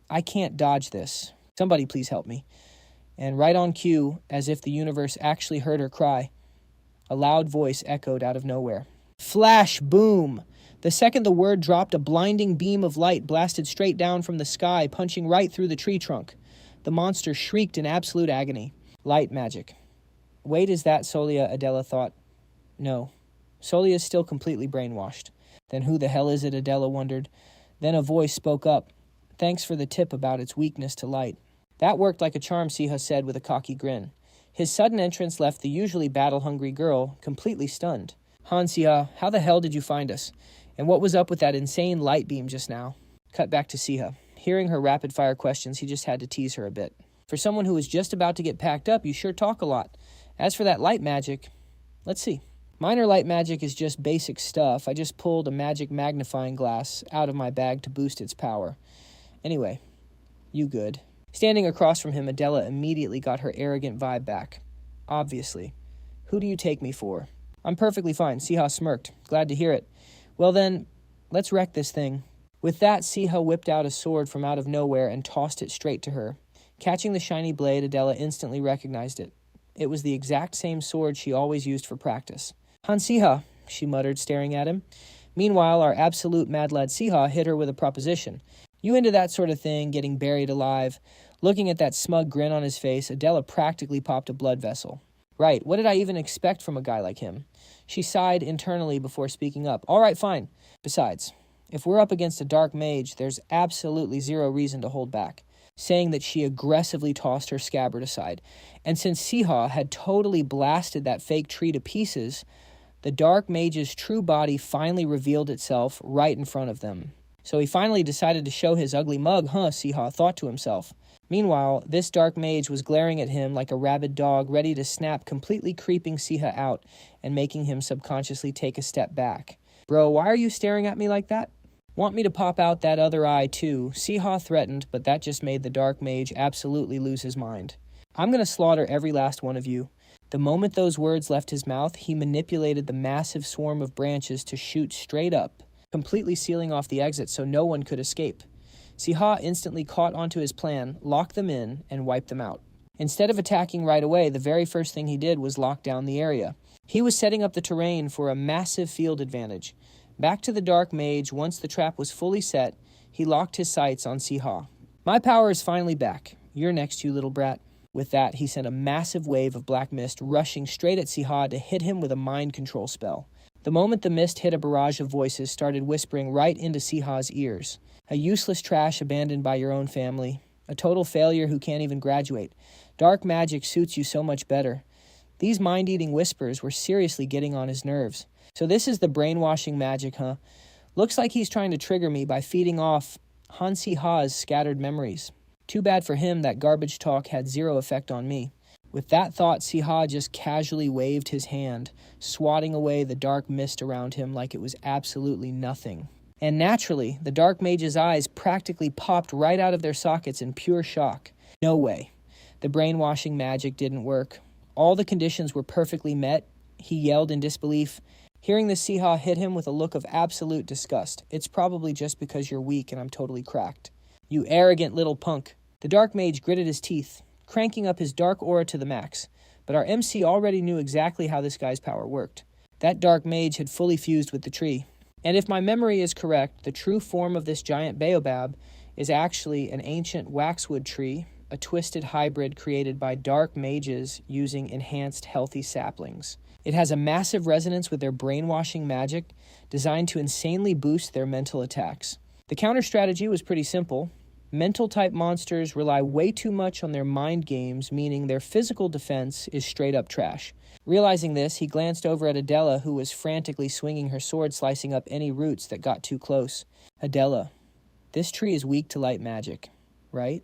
Speaker 1: I can't dodge this. Somebody please help me. And right on cue, as if the universe actually heard her cry, a loud voice echoed out of nowhere. Flash boom! The second the word dropped, a blinding beam of light blasted straight down from the sky, punching right through the tree trunk. The monster shrieked in absolute agony. Light magic. Wait, is that Solia? Adela thought. No. Solia is still completely brainwashed. Then who the hell is it? Adela wondered. Then a voice spoke up. Thanks for the tip about its weakness to light. That worked like a charm, Siha said with a cocky grin. His sudden entrance left the usually battle-hungry girl completely stunned. Han Siha, how the hell did you find us? And what was up with that insane light beam just now? Cut back to Siha. Hearing her rapid-fire questions, he just had to tease her a bit. For someone who was just about to get packed up, you sure talk a lot. As for that light magic, let's see. Minor light magic is just basic stuff. I just pulled a magic magnifying glass out of my bag to boost its power. Anyway, you good. Standing across from him, Adela immediately got her arrogant vibe back. Obviously. Who do you take me for? I'm perfectly fine. Siha smirked. Glad to hear it. Well then, Let's wreck this thing." With that, Siha whipped out a sword from out of nowhere and tossed it straight to her. Catching the shiny blade, Adela instantly recognized it. It was the exact same sword she always used for practice. "Han Siha," she muttered, staring at him. Meanwhile, our absolute mad lad Siha hit her with a proposition. "You into that sort of thing, getting buried alive?" Looking at that smug grin on his face, Adela practically popped a blood vessel. Right, what did I even expect from a guy like him? She sighed internally before speaking up. "All right, fine. Besides, if we're up against a dark mage, there's absolutely zero reason to hold back," saying that she aggressively tossed her scabbard aside. And since Siha had totally blasted that fake tree to pieces, the dark mage's true body finally revealed itself right in front of them. So he finally decided to show his ugly mug, huh, Siha thought to himself. Meanwhile, this dark mage was glaring at him like a rabid dog, ready to snap, completely creeping Siha out and making him subconsciously take a step back. "Bro, why are you staring at me like that?" "Want me to pop out that other eye too?" Siha threatened, but that just made the dark mage absolutely lose his mind. "I'm going to slaughter every last one of you." The moment those words left his mouth, he manipulated the massive swarm of branches to shoot straight up, completely sealing off the exit so no one could escape. Siha instantly caught onto his plan, locked them in, and wiped them out. Instead of attacking right away, the very first thing he did was lock down the area. He was setting up the terrain for a massive field advantage. Back to the dark mage, once the trap was fully set, he locked his sights on Siha. "My power is finally back. You're next, you little brat." With that, he sent a massive wave of black mist rushing straight at Siha to hit him with a mind control spell. The moment the mist hit, a barrage of voices started whispering right into Siha's ears. "A useless trash abandoned by your own family. A total failure who can't even graduate. Dark magic suits you so much better." These mind-eating whispers were seriously getting on his nerves. So this is the brainwashing magic, huh? Looks like he's trying to trigger me by feeding off Han Siha's scattered memories. Too bad for him that garbage talk had zero effect on me. With that thought, Siha just casually waved his hand, swatting away the dark mist around him like it was absolutely nothing. And naturally, the dark mage's eyes practically popped right out of their sockets in pure shock. No way. The brainwashing magic didn't work. All the conditions were perfectly met. He yelled in disbelief. Hearing this, Siha hit him with a look of absolute disgust. "It's probably just because you're weak and I'm totally cracked." "You arrogant little punk." The dark mage gritted his teeth, cranking up his dark aura to the max. But our MC already knew exactly how this guy's power worked. That dark mage had fully fused with the tree. And if my memory is correct, the true form of this giant baobab is actually an ancient waxwood tree, a twisted hybrid created by dark mages using enhanced healthy saplings. It has a massive resonance with their brainwashing magic, designed to insanely boost their mental attacks. The counter strategy was pretty simple. Mental-type monsters rely way too much on their mind games, meaning their physical defense is straight-up trash. Realizing this, he glanced over at Adela, who was frantically swinging her sword, slicing up any roots that got too close. "Adela, this tree is weak to light magic, right?"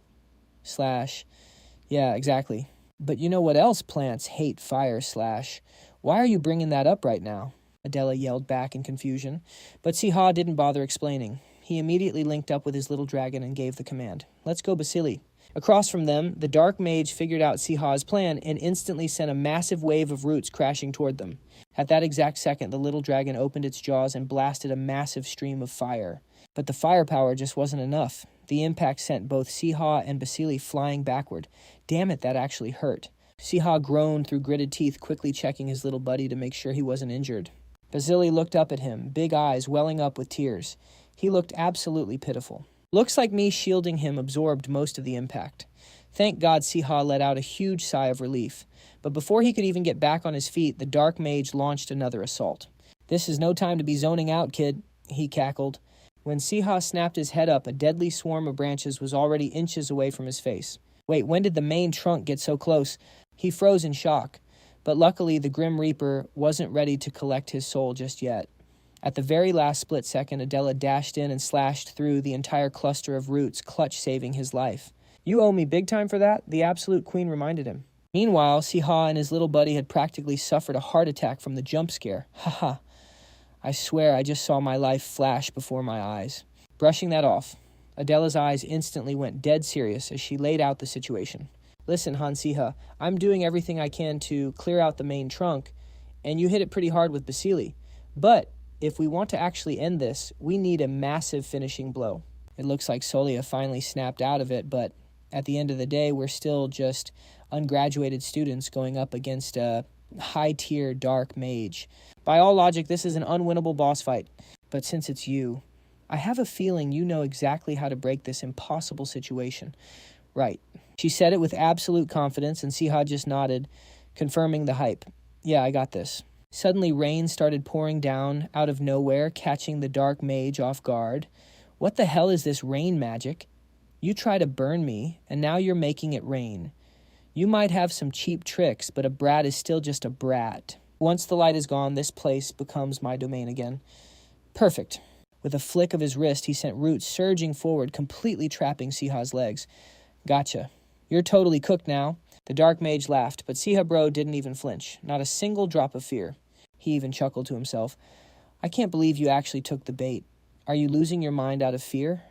Speaker 1: Yeah, exactly. "But you know what else plants hate fire, Why are you bringing that up right now?" Adela yelled back in confusion. But Siha didn't bother explaining. He immediately linked up with his little dragon and gave the command. "Let's go, Basilisk." Across from them, the dark mage figured out Siha's plan and instantly sent a massive wave of roots crashing toward them. At that exact second, the little dragon opened its jaws and blasted a massive stream of fire. But the firepower just wasn't enough. The impact sent both Siha and Basilisk flying backward. Damn it, that actually hurt. Siha groaned through gritted teeth, quickly checking his little buddy to make sure he wasn't injured. Basilisk looked up at him, big eyes welling up with tears. He looked absolutely pitiful. Looks like me shielding him absorbed most of the impact. Thank God Siha let out a huge sigh of relief. But before he could even get back on his feet, the dark mage launched another assault. "This is no time to be zoning out, kid," he cackled. When Siha snapped his head up, a deadly swarm of branches was already inches away from his face. Wait, when did the main trunk get so close? He froze in shock. But luckily, the Grim Reaper wasn't ready to collect his soul just yet. At the very last split second, Adela dashed in and slashed through the entire cluster of roots, clutch saving his life. "You owe me big time for that," the absolute queen reminded him. Meanwhile, Siha and his little buddy had practically suffered a heart attack from the jump scare. Haha. I swear I just saw my life flash before my eyes. Brushing that off, Adela's eyes instantly went dead serious as she laid out the situation. "Listen, Han Siha, I'm doing everything I can to clear out the main trunk, and you hit it pretty hard with Basilisk. But If we want to actually end this, we need a massive finishing blow. It looks like Solia finally snapped out of it, but at the end of the day, we're still just ungraduated students going up against a high-tier dark mage. By all logic, this is an unwinnable boss fight. But since it's you, I have a feeling you know exactly how to break this impossible situation. Right. She said it with absolute confidence, and Siha just nodded, confirming the hype. Yeah, I got this. Suddenly, rain started pouring down out of nowhere, catching the dark mage off guard. What the hell is this rain magic? You try to burn me, and now you're making it rain. You might have some cheap tricks, but a brat is still just a brat. Once the light is gone, this place becomes my domain again. Perfect. With a flick of his wrist, he sent roots surging forward, completely trapping Siha's legs. Gotcha. You're totally cooked now. The dark mage laughed, but Siha Bro didn't even flinch. Not a single drop of fear. He even chuckled to himself. I can't believe you actually took the bait. Are you losing your mind out of fear?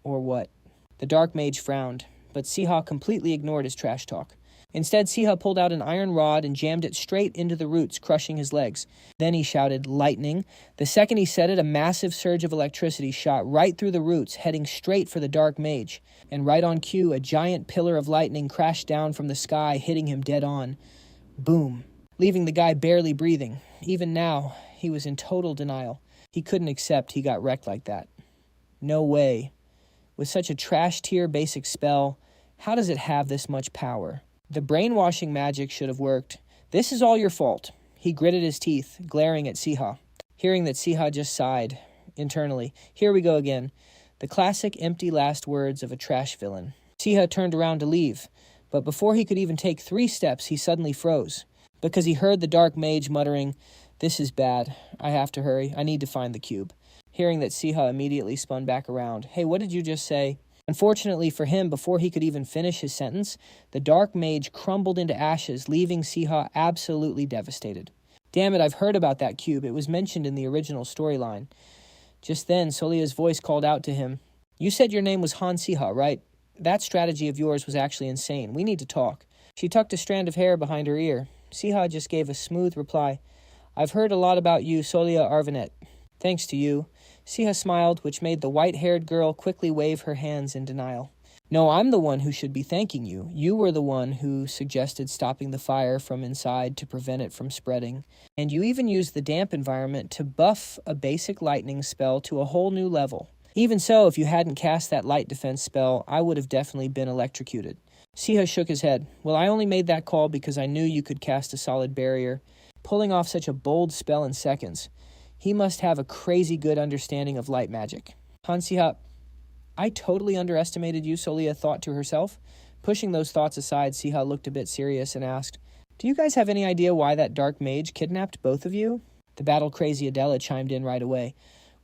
Speaker 1: Or what? The dark mage frowned, but Siha completely ignored his trash talk. Instead, Siha pulled out an iron rod and jammed it straight into the roots, crushing his legs. Then he shouted, lightning. The second he said it, a massive surge of electricity shot right through the roots, heading straight for the dark mage. And right on cue, a giant pillar of lightning crashed down from the sky, hitting him dead on. Boom. Leaving the guy barely breathing. Even now, he was in total denial. He couldn't accept he got wrecked like that. No way. With such a trash-tier basic spell, how does it have this much power? The brainwashing magic should have worked. This is all your fault. He gritted his teeth, glaring at Siha. Hearing that, Siha just sighed internally. Here we go again. The classic empty last words of a trash villain. Siha turned around to leave, but before he could even take 3 steps, he suddenly froze, because he heard the dark mage muttering, "This is bad. I have to hurry. I need to find the cube." Hearing that, Siha immediately spun back around. Hey, what did you just say? Unfortunately for him, before he could even finish his sentence, the dark mage crumbled into ashes, leaving Siha absolutely devastated. Damn it, I've heard about that cube. It was mentioned in the original storyline. Just then, Solia's voice called out to him. You said your name was Han Siha, right? That strategy of yours was actually insane. We need to talk. She tucked a strand of hair behind her ear. Siha just gave a smooth reply. I've heard a lot about you, Solia Arvanet. Thanks to you. Siha smiled, which made the white-haired girl quickly wave her hands in denial. No, I'm the one who should be thanking you. You were the one who suggested stopping the fire from inside to prevent it from spreading. And you even used the damp environment to buff a basic lightning spell to a whole new level. Even so, if you hadn't cast that light defense spell, I would have definitely been electrocuted. Siha shook his head. Well, I only made that call because I knew you could cast a solid barrier. Pulling off such a bold spell in seconds. He must have a crazy good understanding of light magic. Han Siha, I totally underestimated you, Solia thought to herself. Pushing those thoughts aside, Siha looked a bit serious and asked, Do you guys have any idea why that dark mage kidnapped both of you? The battle-crazy Adela chimed in right away.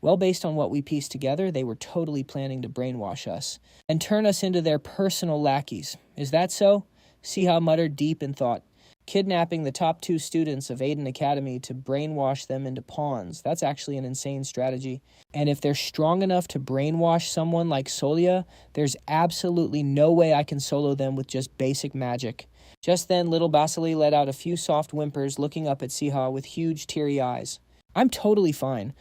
Speaker 1: Well, based on what we pieced together, they were totally planning to brainwash us and turn us into their personal lackeys. Is that so? Siha muttered deep in thought. Kidnapping the top 2 students of Aiden Academy to brainwash them into pawns. That's actually an insane strategy. And if they're strong enough to brainwash someone like Solia, there's absolutely no way I can solo them with just basic magic. Just then, little Basilisk let out a few soft whimpers, looking up at Siha with huge teary eyes. I'm totally fine.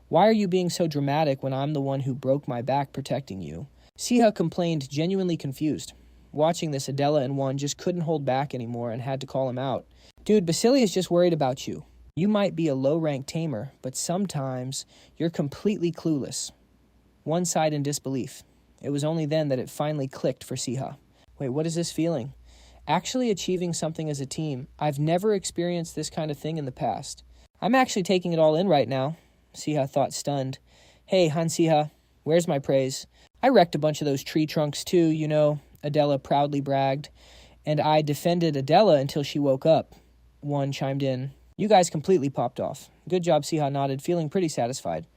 Speaker 1: Why are you being so dramatic when I'm the one who broke my back protecting you? Siha complained, genuinely confused. Watching this, Adela and Juan just couldn't hold back anymore and had to call him out. Dude, Basilisk is just worried about you. You might be a low-rank tamer, but sometimes you're completely clueless. One sighed in disbelief. It was only then that it finally clicked for Siha. Wait, what is this feeling? Actually achieving something as a team. I've never experienced this kind of thing in the past. I'm actually taking it all in right now, Siha thought, stunned. Hey, Han Siha, where's my praise? I wrecked a bunch of those tree trunks too, you know, Adela proudly bragged. And I defended Adela until she woke up. One chimed in. You guys completely popped off. Good job, Siha nodded, feeling pretty satisfied.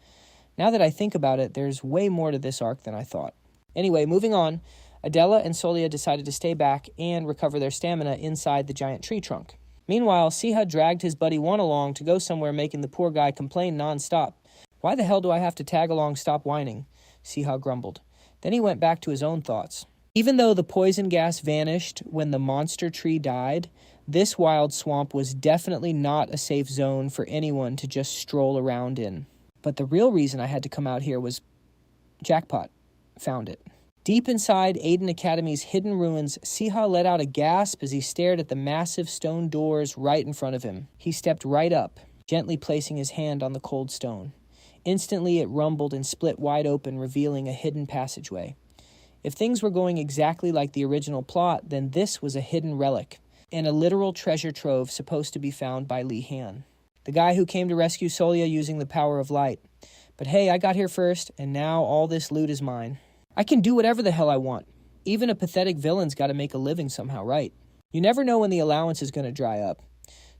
Speaker 1: Now that I think about it, there's way more to this arc than I thought. Anyway, moving on, Adela and Solia decided to stay back and recover their stamina inside the giant tree trunk. Meanwhile, Siha dragged his buddy Juan along to go somewhere, making the poor guy complain non-stop. Why the hell do I have to tag along? Stop whining, Siha grumbled. Then he went back to his own thoughts. Even though the poison gas vanished when the monster tree died, this wild swamp was definitely not a safe zone for anyone to just stroll around in. But the real reason I had to come out here was jackpot. Found it. Deep inside Aiden Academy's hidden ruins, Siha let out a gasp as he stared at the massive stone doors right in front of him. He stepped right up, gently placing his hand on the cold stone. Instantly, it rumbled and split wide open, revealing a hidden passageway. If things were going exactly like the original plot, then this was a hidden relic, and a literal treasure trove supposed to be found by Li Han, the guy who came to rescue Solia using the power of light. But hey, I got here first, and now all this loot is mine. I can do whatever the hell I want. Even a pathetic villain's got to make a living somehow, right? You never know when the allowance is going to dry up.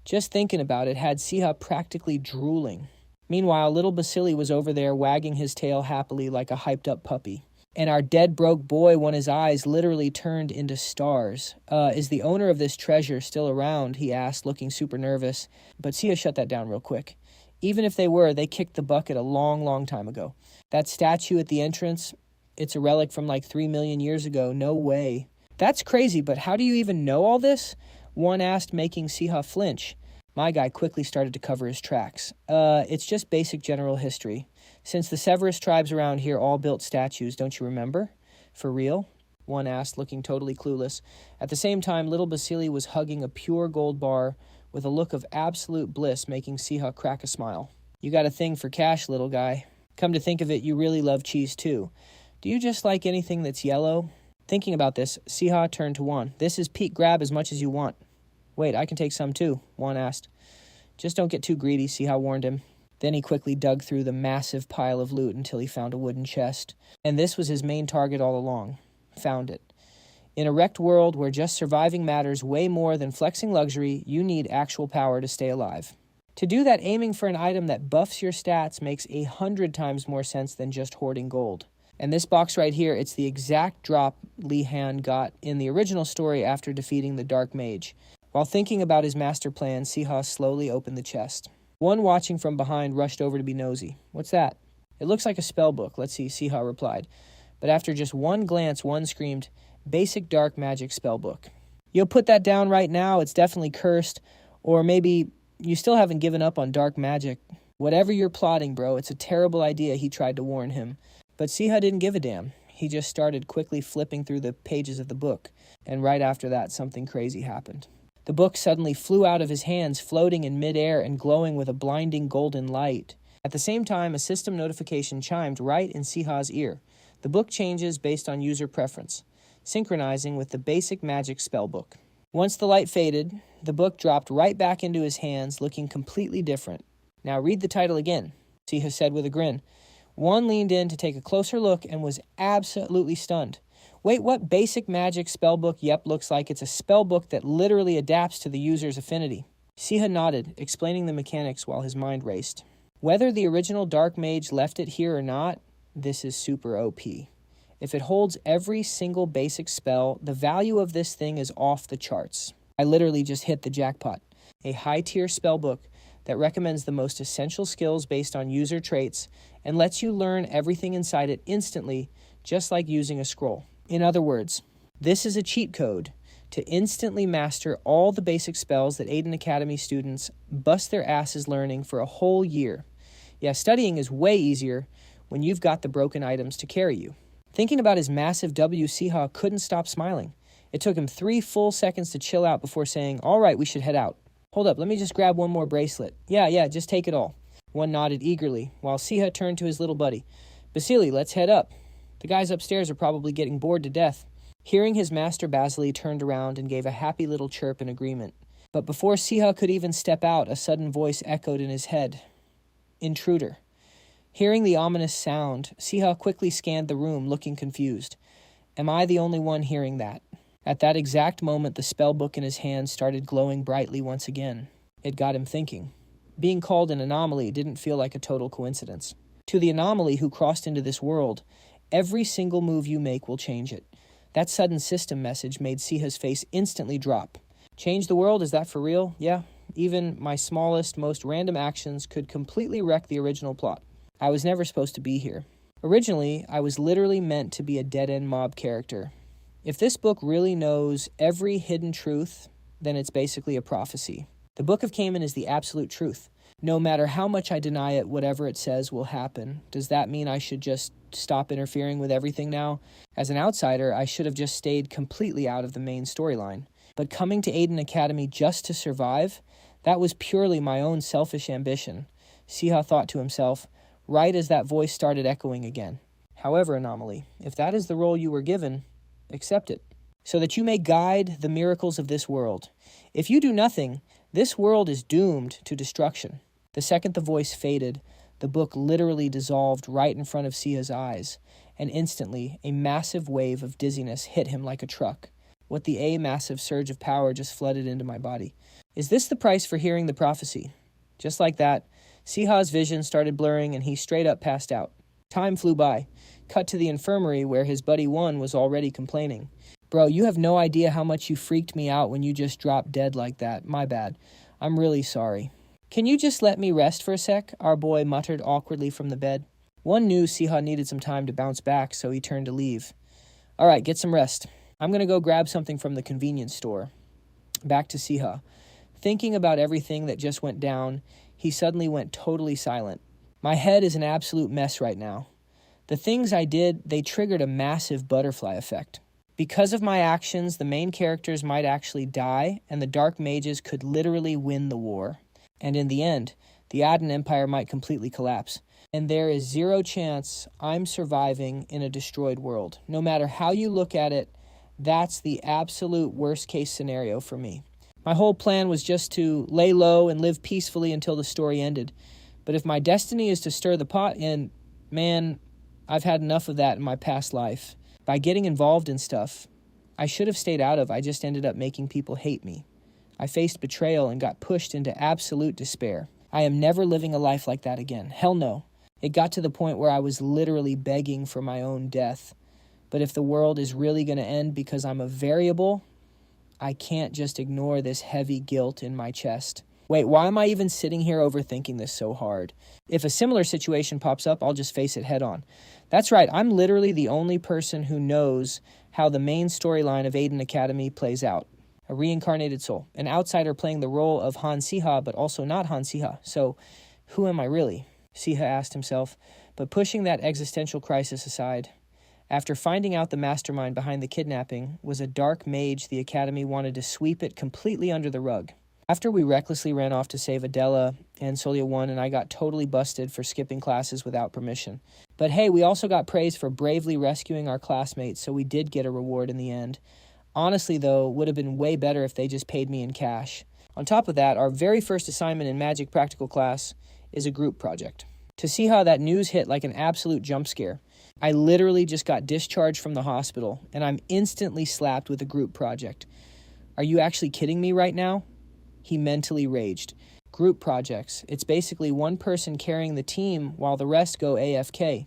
Speaker 1: Just thinking about it had Siha practically drooling. Meanwhile, little Basilisk was over there wagging his tail happily like a hyped-up puppy. And our dead broke boy, when his eyes literally turned into stars. Is the owner of this treasure still around? He asked, looking super nervous. But Siha shut that down real quick. Even if they were, they kicked the bucket a long, long time ago. That statue at the entrance, it's a relic from like 3 million years ago. No way. That's crazy, but how do you even know all this? One asked, making Siha flinch. My guy quickly started to cover his tracks. It's just basic general history. Since the Severus tribes around here all built statues, don't you remember? For real? One asked, looking totally clueless. At the same time, little Basili was hugging a pure gold bar with a look of absolute bliss, making Siha crack a smile. You got a thing for cash, little guy. Come to think of it, you really love cheese too. Do you just like anything that's yellow? Thinking about this, Siha turned to Juan. This is peak grab as much as you want. Wait, I can take some too, Juan asked. Just don't get too greedy, Siha warned him. Then he quickly dug through the massive pile of loot until he found a wooden chest. And this was his main target all along. Found it. In a wrecked world where just surviving matters way more than flexing luxury, you need actual power to stay alive. To do that, aiming for an item that buffs your stats makes 100 times more sense than just hoarding gold. And this box right here, it's the exact drop Li Han got in the original story after defeating the Dark Mage. While thinking about his master plan, Siha slowly opened the chest. One watching from behind rushed over to be nosy. What's that? It looks like a spell book, let's see, Siha replied. But after just one glance, one screamed, Basic Dark Magic Spellbook. You'll put that down right now, it's definitely cursed. Or maybe you still haven't given up on dark magic. Whatever you're plotting, bro, it's a terrible idea, he tried to warn him. But Siha didn't give a damn. He just started quickly flipping through the pages of the book. And right after that, something crazy happened. The book suddenly flew out of his hands, floating in midair and glowing with a blinding golden light. At the same time, a system notification chimed right in Siha's ear. The book changes based on user preference, synchronizing with the basic magic spellbook. Once the light faded, the book dropped right back into his hands, looking completely different. Now read the title again, Siha said with a grin. One leaned in to take a closer look and was absolutely stunned. Wait, what basic magic spellbook? Yep, looks like it's a spellbook that literally adapts to the user's affinity. Siha nodded, explaining the mechanics while his mind raced. Whether the original Dark Mage left it here or not, this is super OP. If it holds every single basic spell, the value of this thing is off the charts. I literally just hit the jackpot. A high-tier spellbook that recommends the most essential skills based on user traits and lets you learn everything inside it instantly, just like using a scroll. In other words, this is a cheat code to instantly master all the basic spells that Aiden Academy students bust their asses learning for a whole year. Yeah, studying is way easier when you've got the broken items to carry you. Thinking about his massive W, Siha couldn't stop smiling. It took him 3 full seconds to chill out before saying, all right, we should head out. Hold up, let me just grab one more bracelet. Yeah, just take it all. One nodded eagerly, while Siha turned to his little buddy. Basili, let's head up. The guys upstairs are probably getting bored to death. Hearing his master, Basili turned around and gave a happy little chirp in agreement. But before Siha could even step out, a sudden voice echoed in his head. Intruder. Hearing the ominous sound, Siha quickly scanned the room, looking confused. Am I the only one hearing that? At that exact moment, the spellbook in his hand started glowing brightly once again. It got him thinking. Being called an anomaly didn't feel like a total coincidence. To the anomaly who crossed into this world, every single move you make will change it. That sudden system message made Siha's face instantly drop. Change the world? Is that for real? Yeah. Even my smallest, most random actions could completely wreck the original plot. I was never supposed to be here. Originally, I was literally meant to be a dead-end mob character. If this book really knows every hidden truth, then it's basically a prophecy. The Book of Cayman is the absolute truth. No matter how much I deny it, whatever it says will happen. Does that mean I should just stop interfering with everything now? As an outsider, I should have just stayed completely out of the main storyline. But coming to Aiden Academy just to survive, that was purely my own selfish ambition. Siha thought to himself, right as that voice started echoing again. However, Anomaly, if that is the role you were given, accept it, so that you may guide the miracles of this world. If you do nothing, this world is doomed to destruction. The second the voice faded, the book literally dissolved right in front of Sia's eyes, and instantly a massive wave of dizziness hit him like a truck. What the massive surge of power just flooded into my body. Is this the price for hearing the prophecy? Just like that, Siha's vision started blurring and he straight up passed out. Time flew by. Cut to the infirmary where his buddy One was already complaining. Bro, you have no idea how much you freaked me out when you just dropped dead like that. My bad. I'm really sorry. Can you just let me rest for a sec? Our boy muttered awkwardly from the bed. One knew Siha needed some time to bounce back, so he turned to leave. All right, get some rest. I'm going to go grab something from the convenience store. Back to Siha. Thinking about everything that just went down, he suddenly went totally silent. My head is an absolute mess right now. The things I did, they triggered a massive butterfly effect. Because of my actions, the main characters might actually die, and the Dark Mages could literally win the war. And in the end, the Aden Empire might completely collapse. And there is zero chance I'm surviving in a destroyed world. No matter how you look at it, that's the absolute worst-case scenario for me. My whole plan was just to lay low and live peacefully until the story ended. But if my destiny is to stir the pot, and man, I've had enough of that in my past life. By getting involved in stuff I should have stayed out of, I just ended up making people hate me. I faced betrayal and got pushed into absolute despair. I am never living a life like that again. Hell no. It got to the point where I was literally begging for my own death. But if the world is really going to end because I'm a variable, I can't just ignore this heavy guilt in my chest. Wait, why am I even sitting here overthinking this so hard? If a similar situation pops up, I'll just face it head on. That's right, I'm literally the only person who knows how the main storyline of Aden Academy plays out. A reincarnated soul, an outsider playing the role of Han Siha, but also not Han Siha. So, who am I really? Siha asked himself, but pushing that existential crisis aside. After finding out the mastermind behind the kidnapping was a dark mage, the Academy wanted to sweep it completely under the rug. After we recklessly ran off to save Adela and Solia 1, and I got totally busted for skipping classes without permission. But hey, we also got praise for bravely rescuing our classmates, so we did get a reward in the end. Honestly, though, it would have been way better if they just paid me in cash. On top of that, our very first assignment in Magic Practical class is a group project. To see how that news hit like an absolute jump scare. I literally just got discharged from the hospital, and I'm instantly slapped with a group project. Are you actually kidding me right now? He mentally raged. Group projects. It's basically one person carrying the team while the rest go AFK.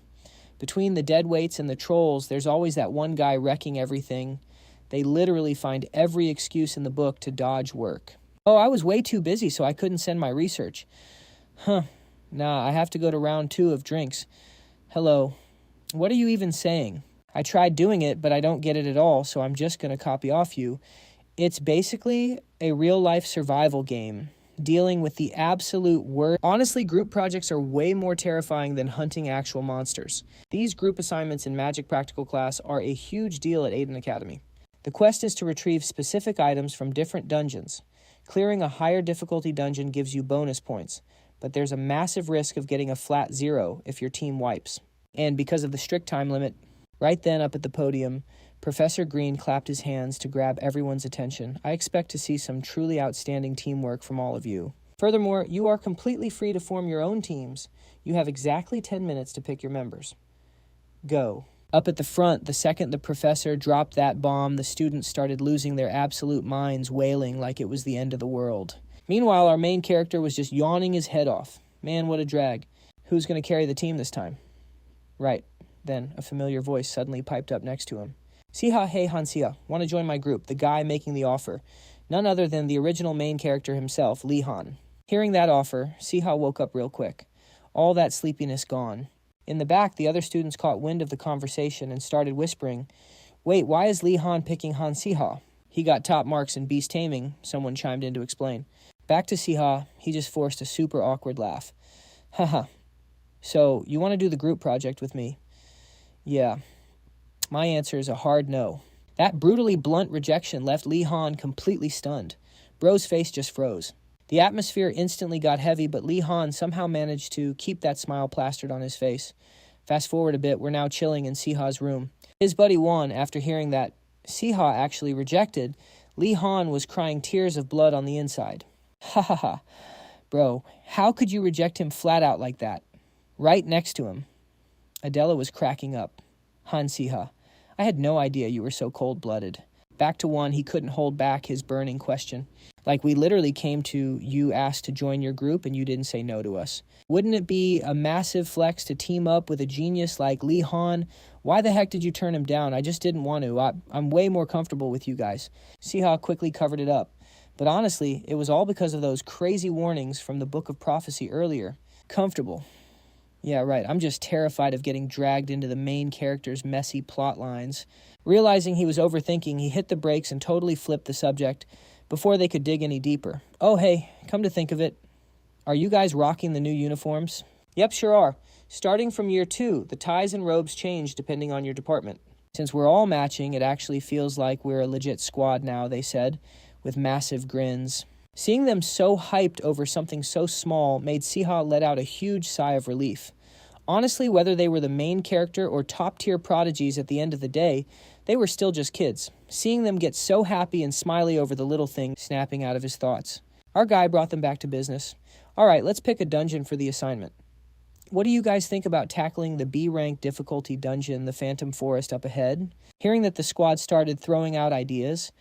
Speaker 1: Between the deadweights and the trolls, there's always that one guy wrecking everything. They literally find every excuse in the book to dodge work. Oh, I was way too busy, so I couldn't send my research. Nah, I have to go to round 2 of drinks. Hello. What are you even saying? I tried doing it, but I don't get it at all, so I'm just going to copy off you. It's basically a real-life survival game, dealing with the absolute worst. Honestly, group projects are way more terrifying than hunting actual monsters. These group assignments in Magic Practical class are a huge deal at Aden Academy. The quest is to retrieve specific items from different dungeons. Clearing a higher difficulty dungeon gives you bonus points, but there's a massive risk of getting a flat 0 if your team wipes. And because of the strict time limit, right then up at the podium, Professor Green clapped his hands to grab everyone's attention. I expect to see some truly outstanding teamwork from all of you. Furthermore, you are completely free to form your own teams. You have exactly 10 minutes to pick your members. Go. Up at the front, the second the professor dropped that bomb, the students started losing their absolute minds, wailing like it was the end of the world. Meanwhile, our main character was just yawning his head off. Man, what a drag. Who's going to carry the team this time? Right. Then a familiar voice suddenly piped up next to him. Siha, hey Han Siha, want to join my group, the guy making the offer. None other than the original main character himself, Li Han. Hearing that offer, Siha woke up real quick. All that sleepiness gone. In the back, the other students caught wind of the conversation and started whispering, Wait, why is Li Han picking Han Siha? He got top marks in Beast Taming, someone chimed in to explain. Back to Siha, he just forced a super awkward laugh. Haha. So, you want to do the group project with me? Yeah. My answer is a hard no. That brutally blunt rejection left Lee Han completely stunned. Bro's face just froze. The atmosphere instantly got heavy, but Lee Han somehow managed to keep that smile plastered on his face. Fast forward a bit, we're now chilling in Siha's room. His buddy Won, after hearing that Siha actually rejected, Lee Han was crying tears of blood on the inside. Ha ha ha. Bro, how could you reject him flat out like that? Right next to him. Adela was cracking up. Han Siha, I had no idea you were so cold-blooded. Back to Won, he couldn't hold back his burning question. Like, we literally came to you asked to join your group and you didn't say no to us. Wouldn't it be a massive flex to team up with a genius like Lee Han? Why the heck did you turn him down? I just didn't want to. I'm way more comfortable with you guys. Siha quickly covered it up. But honestly, it was all because of those crazy warnings from the Book of Prophecy earlier. Comfortable. Yeah, right. I'm just terrified of getting dragged into the main character's messy plot lines. Realizing he was overthinking, he hit the brakes and totally flipped the subject before they could dig any deeper. Oh, hey, come to think of it, are you guys rocking the new uniforms? Yep, sure are. Starting from year 2, the ties and robes change depending on your department. Since we're all matching, it actually feels like we're a legit squad now, they said, with massive grins. Seeing them so hyped over something so small made Siha let out a huge sigh of relief. Honestly, whether they were the main character or top-tier prodigies at the end of the day, they were still just kids. Seeing them get so happy and smiley over the little thing snapping out of his thoughts. Our guy brought them back to business. All right, let's pick a dungeon for the assignment. What do you guys think about tackling the B-rank difficulty dungeon, the Phantom Forest, up ahead? Hearing that the squad started throwing out ideas,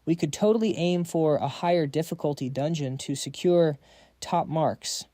Speaker 1: we could totally aim for a higher difficulty dungeon to secure top marks,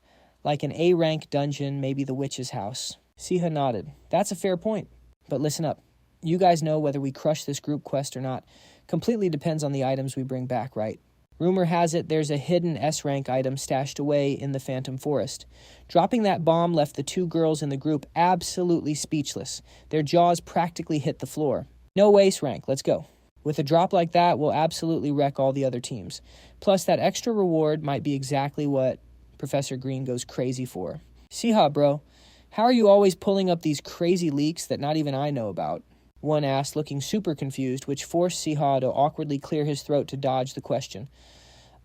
Speaker 1: like an A-rank dungeon, maybe the Witch's House. Siha nodded. That's a fair point. But listen up. You guys know whether we crush this group quest or not. Completely depends on the items we bring back, right? Rumor has it there's a hidden S-rank item stashed away in the Phantom Forest. Dropping that bomb left the 2 girls in the group absolutely speechless. Their jaws practically hit the floor. No ace rank, let's go. With a drop like that, we'll absolutely wreck all the other teams. Plus, that extra reward might be exactly what Professor Green goes crazy for. Siha, bro, how are you always pulling up these crazy leaks that not even I know about? One asked, looking super confused, which forced Siha to awkwardly clear his throat to dodge the question.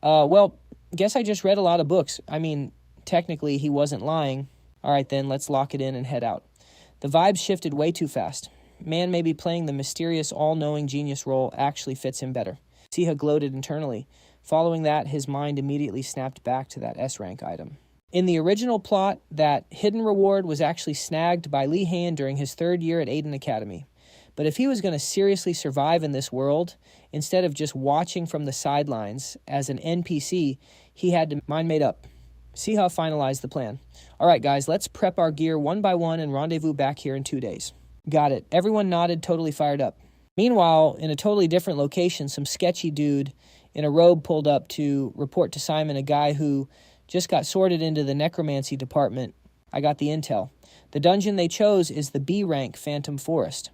Speaker 1: Well, guess I just read a lot of books. I mean, technically, he wasn't lying. All right, then, let's lock it in and head out. The vibes shifted way too fast. Man, maybe playing the mysterious, all-knowing genius role actually fits him better. Siha gloated internally. Following that, his mind immediately snapped back to that S-rank item. In the original plot, that hidden reward was actually snagged by Lee Han during his 3rd year at Aiden Academy. But if he was going to seriously survive in this world, instead of just watching from the sidelines as an NPC, he had to mind made up. Siha finalized the plan. All right, guys, let's prep our gear one by one and rendezvous back here in 2 days. Got it. Everyone nodded, totally fired up. Meanwhile, in a totally different location, some sketchy dude in a robe pulled up to report to Simon, a guy who just got sorted into the necromancy department. I got the intel. The dungeon they chose is the B-rank Phantom Forest.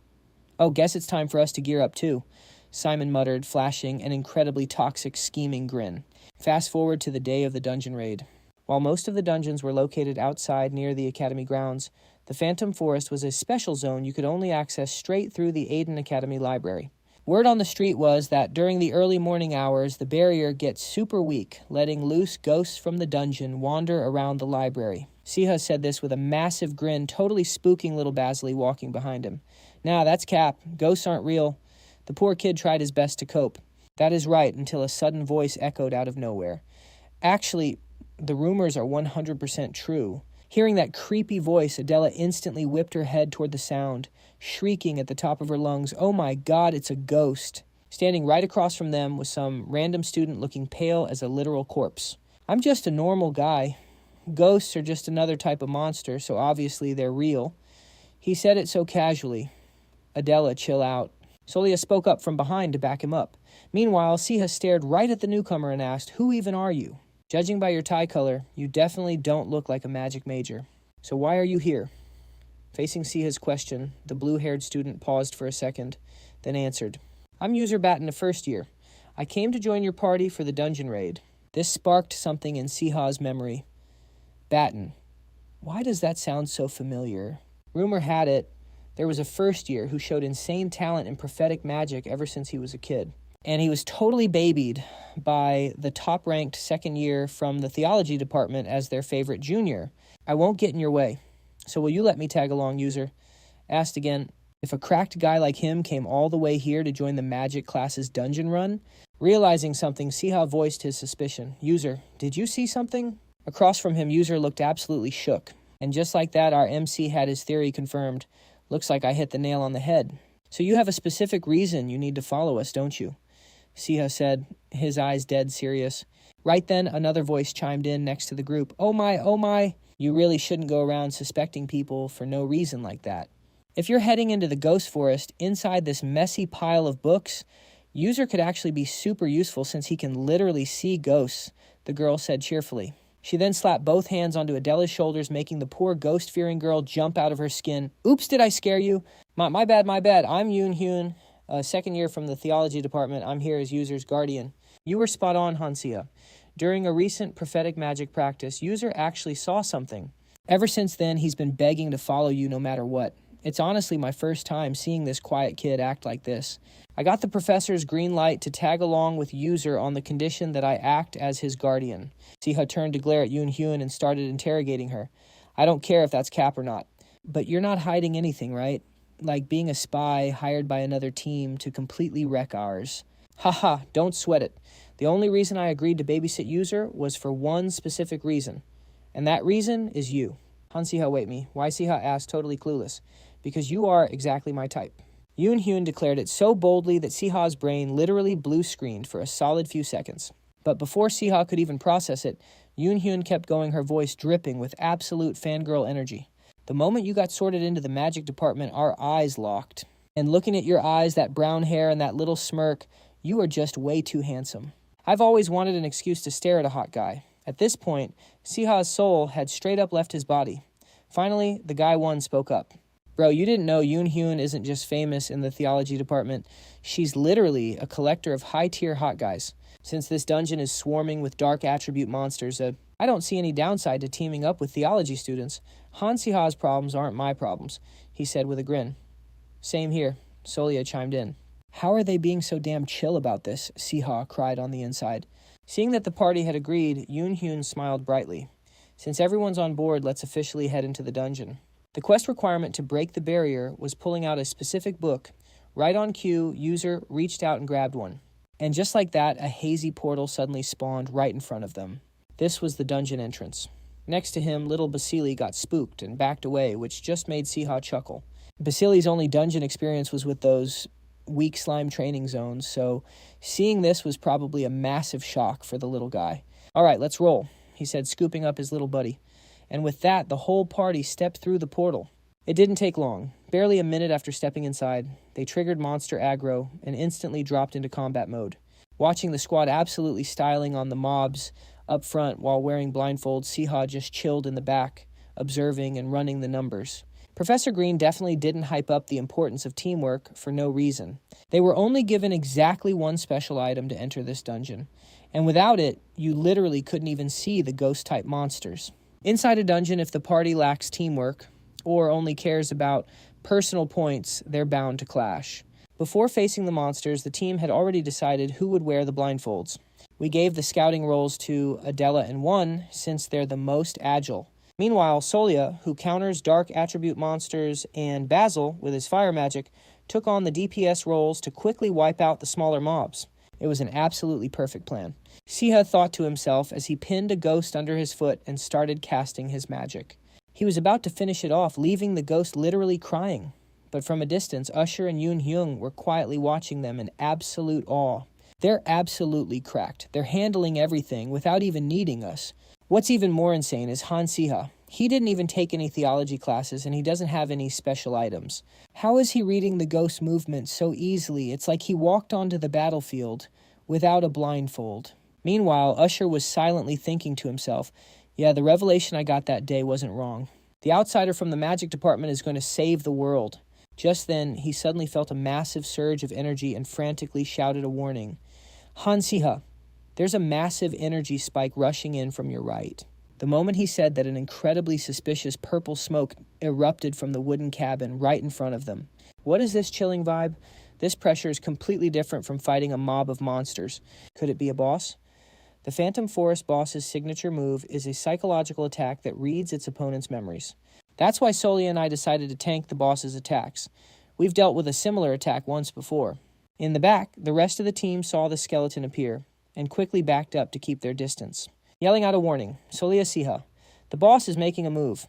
Speaker 1: Oh, guess it's time for us to gear up too, Simon muttered, flashing an incredibly toxic, scheming grin. Fast forward to the day of the dungeon raid. While most of the dungeons were located outside near the Academy grounds, the Phantom Forest was a special zone you could only access straight through the Aiden Academy library. Word on the street was that during the early morning hours, the barrier gets super weak, letting loose ghosts from the dungeon wander around the library. Siha said this with a massive grin, totally spooking little Basilisk walking behind him. Nah, that's cap. Ghosts aren't real. The poor kid tried his best to cope. That is right, until a sudden voice echoed out of nowhere. Actually, the rumors are 100% true. Hearing that creepy voice, Adela instantly whipped her head toward the sound, shrieking at the top of her lungs, "Oh my God, it's a ghost!" Standing right across from them was some random student looking pale as a literal corpse. I'm just a normal guy. Ghosts are just another type of monster, so obviously they're real. He said it so casually. Adela, chill out. Solia spoke up from behind to back him up. Meanwhile, Siha stared right at the newcomer and asked, "Who even are you? Judging by your tie color, you definitely don't look like a magic major. So why are you here?" Facing Siha's question, the blue-haired student paused for a second, then answered, "I'm user Bat in the 1st year. I came to join your party for the dungeon raid. This sparked something in Siha's memory. Batten. Why does that sound so familiar? Rumor had it, there was a first year who showed insane talent in prophetic magic ever since he was a kid. And he was totally babied by the top-ranked second year from the theology department as their favorite junior. I won't get in your way. So will you let me tag along, user? Asked again, if a cracked guy like him came all the way here to join the magic class's dungeon run? Realizing something, Siha voiced his suspicion. User, did you see something? Across from him, user looked absolutely shook. And just like that, our MC had his theory confirmed. Looks like I hit the nail on the head. So you have a specific reason you need to follow us, don't you? Siha said, his eyes dead serious. Right then, another voice chimed in next to the group. Oh my, you really shouldn't go around suspecting people for no reason like that. If you're heading into the ghost forest inside this messy pile of books, user could actually be super useful since he can literally see ghosts, the girl said cheerfully. She then slapped both hands onto Adela's shoulders, making the poor ghost-fearing girl jump out of her skin. Oops, did I scare you? My bad. I'm Yoon Hyun. Second year from the theology department. I'm here as user's guardian. You were spot on, Han Siha. During a recent prophetic magic practice, user actually saw something. Ever since then, he's been begging to follow you no matter what. It's honestly my first time seeing this quiet kid act like this. I got the professor's green light to tag along with user on the condition that I act as his guardian. Siha turned to glare at Yoon Hyun and started interrogating her. I don't care if that's cap or not. But you're not hiding anything, right? Like being a spy hired by another team to completely wreck ours. Haha, don't sweat it. The only reason I agreed to babysit user was for one specific reason. And that reason is you. Han Siha, wait me. Why Siha asked, totally clueless. Because you are exactly my type. Yoon Hyun declared it so boldly that Siha's brain literally blue-screened for a solid few seconds. But before Siha could even process it, Yoon Hyun kept going, her voice dripping with absolute fangirl energy. The moment you got sorted into the magic department, our eyes locked. And looking at your eyes, that brown hair and that little smirk, you are just way too handsome. I've always wanted an excuse to stare at a hot guy. At this point, Siha's soul had straight up left his body. Finally, the guy one spoke up. Bro, you didn't know Yoon Hyun isn't just famous in the theology department. She's literally a collector of high-tier hot guys. Since this dungeon is swarming with dark attribute monsters, I don't see any downside to teaming up with theology students. Han Siha's problems aren't my problems, he said with a grin. Same here, Solia chimed in. How are they being so damn chill about this? Siha cried on the inside. Seeing that the party had agreed, Yoon Hyun smiled brightly. Since everyone's on board, let's officially head into the dungeon. The quest requirement to break the barrier was pulling out a specific book. Right on cue, user reached out and grabbed one. And just like that, a hazy portal suddenly spawned right in front of them. This was the dungeon entrance. Next to him, little Basili got spooked and backed away, which just made Siha chuckle. Basili's only dungeon experience was with those weak slime training zones, so seeing this was probably a massive shock for the little guy. All right, let's roll, he said, scooping up his little buddy. And with that, the whole party stepped through the portal. It didn't take long. Barely a minute after stepping inside, they triggered monster aggro and instantly dropped into combat mode. Watching the squad absolutely styling on the mobs up front while wearing blindfolds, Siha just chilled in the back, observing and running the numbers. Professor Green definitely didn't hype up the importance of teamwork for no reason. They were only given exactly one special item to enter this dungeon, and without it, you literally couldn't even see the ghost-type monsters. Inside a dungeon, if the party lacks teamwork, or only cares about personal points, they're bound to clash. Before facing the monsters, the team had already decided who would wear the blindfolds. We gave the scouting roles to Adela and One, since they're the most agile. Meanwhile, Solia, who counters dark attribute monsters, and Basil, with his fire magic, took on the DPS roles to quickly wipe out the smaller mobs. It was an absolutely perfect plan. Siha thought to himself as he pinned a ghost under his foot and started casting his magic. He was about to finish it off, leaving the ghost literally crying. But from a distance, Usher and Yoon Hyun were quietly watching them in absolute awe. They're absolutely cracked. They're handling everything without even needing us. What's even more insane is Han Siha. He didn't even take any theology classes, and he doesn't have any special items. How is he reading the ghost movement so easily? It's like he walked onto the battlefield without a blindfold. Meanwhile, Usher was silently thinking to himself, yeah, the revelation I got that day wasn't wrong. The outsider from the magic department is going to save the world. Just then, he suddenly felt a massive surge of energy and frantically shouted a warning. Han Siha, There's a massive energy spike rushing in from your right. The moment he said that, an incredibly suspicious purple smoke erupted from the wooden cabin right in front of them. What is this chilling vibe? This pressure is completely different from fighting a mob of monsters. Could it be a boss? The Phantom Forest boss's signature move is a psychological attack that reads its opponent's memories. That's why Solia and I decided to tank the boss's attacks. We've dealt with a similar attack once before. In the back, the rest of the team saw the skeleton appear and quickly backed up to keep their distance. Yelling out a warning, Solia Siha, the boss is making a move.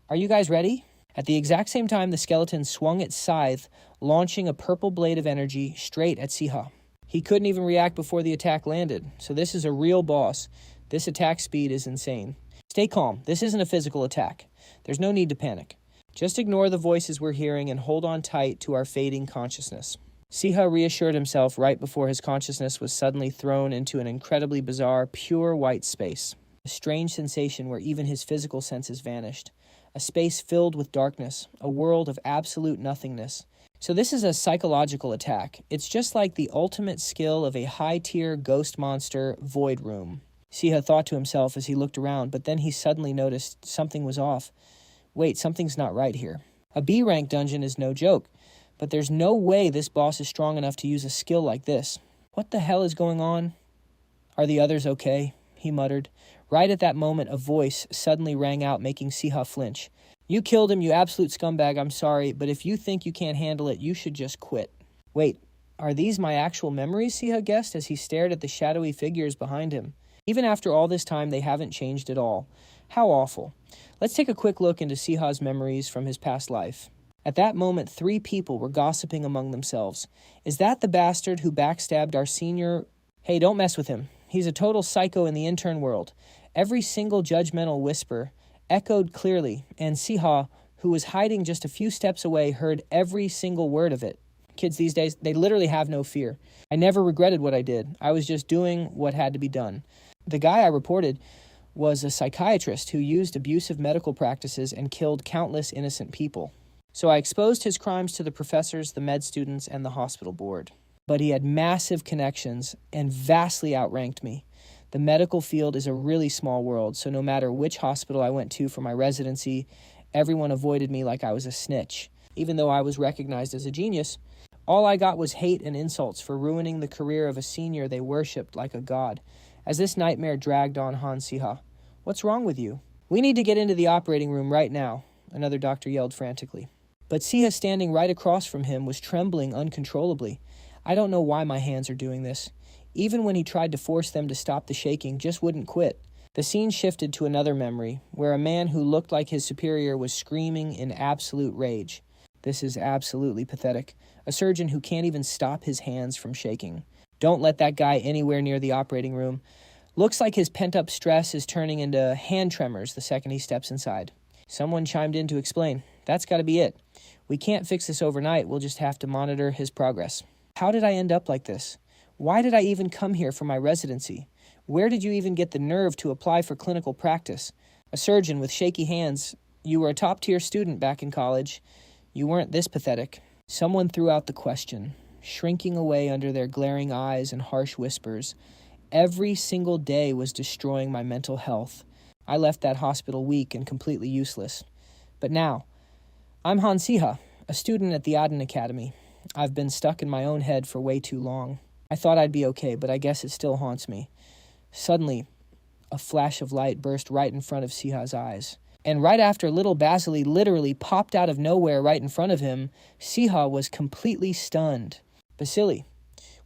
Speaker 1: Are you guys ready? At the exact same time, the skeleton swung its scythe, launching a purple blade of energy straight at Siha. He couldn't even react before the attack landed, so this is a real boss. This attack speed is insane. Stay calm, this isn't a physical attack. There's no need to panic. Just ignore the voices we're hearing and hold on tight to our fading consciousness. Siha reassured himself right before his consciousness was suddenly thrown into an incredibly bizarre, pure white space. A strange sensation where even his physical senses vanished. A space filled with darkness, a world of absolute nothingness. So this is a psychological attack. It's just like the ultimate skill of a high-tier ghost monster, Void Room. Siha thought to himself as he looked around, but then he suddenly noticed something was off. Wait, something's not right here. A B-rank dungeon is no joke. But there's no way this boss is strong enough to use a skill like this. What the hell is going on? Are the others okay? He muttered. Right at that moment, a voice suddenly rang out, making Siha flinch. You killed him, you absolute scumbag, I'm sorry, but if you think you can't handle it, you should just quit. Wait, are these my actual memories, Siha guessed as he stared at the shadowy figures behind him. Even after all this time, they haven't changed at all. How awful. Let's take a quick look into Siha's memories from his past life. At that moment, 3 people were gossiping among themselves. Is that the bastard who backstabbed our senior? Hey, don't mess with him. He's a total psycho in the intern world. Every single judgmental whisper echoed clearly, and Siha, who was hiding just a few steps away, heard every single word of it. Kids these days, they literally have no fear. I never regretted what I did. I was just doing what had to be done. The guy I reported was a psychiatrist who used abusive medical practices and killed countless innocent people. So I exposed his crimes to the professors, the med students, and the hospital board. But he had massive connections and vastly outranked me. The medical field is a really small world, so no matter which hospital I went to for my residency, everyone avoided me like I was a snitch. Even though I was recognized as a genius, all I got was hate and insults for ruining the career of a senior they worshipped like a god. As this nightmare dragged on Han Siha, what's wrong with you? We need to get into the operating room right now, another doctor yelled frantically. But Siha, standing right across from him, was trembling uncontrollably. I don't know why my hands are doing this. Even when he tried to force them to stop the shaking, just wouldn't quit. The scene shifted to another memory, where a man who looked like his superior was screaming in absolute rage. This is absolutely pathetic. A surgeon who can't even stop his hands from shaking. Don't let that guy anywhere near the operating room. Looks like his pent-up stress is turning into hand tremors the second he steps inside. Someone chimed in to explain. That's got to be it. We can't fix this overnight. We'll just have to monitor his progress. How did I end up like this? Why did I even come here for my residency? Where did you even get the nerve to apply for clinical practice? A surgeon with shaky hands. You were a top-tier student back in college. You weren't this pathetic. Someone threw out the question, shrinking away under their glaring eyes and harsh whispers. Every single day was destroying my mental health. I left that hospital weak and completely useless. But now, I'm Han Siha, a student at the Aden Academy. I've been stuck in my own head for way too long. I thought I'd be okay, but I guess it still haunts me. Suddenly, a flash of light burst right in front of Siha's eyes. And right after little Basilisk literally popped out of nowhere right in front of him, Siha was completely stunned. Basilisk,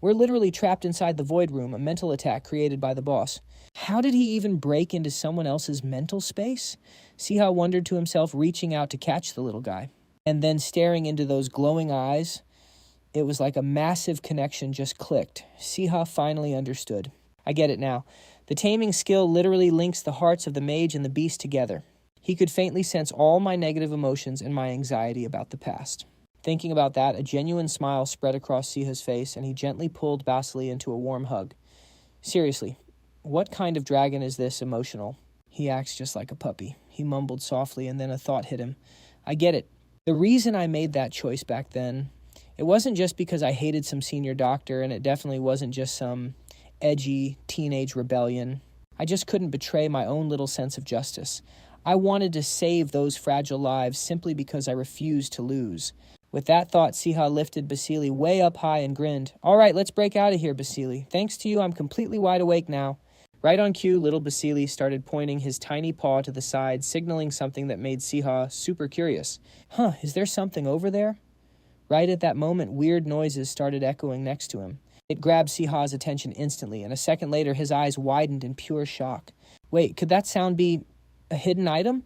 Speaker 1: we're literally trapped inside the Void Room, a mental attack created by the boss. How did he even break into someone else's mental space? Siha wondered to himself, reaching out to catch the little guy. And then staring into those glowing eyes, it was like a massive connection just clicked. Siha finally understood. I get it now. The taming skill literally links the hearts of the mage and the beast together. He could faintly sense all my negative emotions and my anxiety about the past. Thinking about that, a genuine smile spread across Siha's face, and he gently pulled Basilisk into a warm hug. Seriously, what kind of dragon is this emotional? He acts just like a puppy. He mumbled softly, and then a thought hit him. I get it. The reason I made that choice back then, it wasn't just because I hated some senior doctor, and it definitely wasn't just some edgy teenage rebellion. I just couldn't betray my own little sense of justice. I wanted to save those fragile lives simply because I refused to lose. With that thought, Siha lifted Basili way up high and grinned. All right, let's break out of here, Basili. Thanks to you, I'm completely wide awake now. Right on cue, little Basili started pointing his tiny paw to the side, signaling something that made Siha super curious. Is there something over there? Right at that moment, weird noises started echoing next to him. It grabbed Siha's attention instantly, and a second later, his eyes widened in pure shock. Wait, could that sound be a hidden item?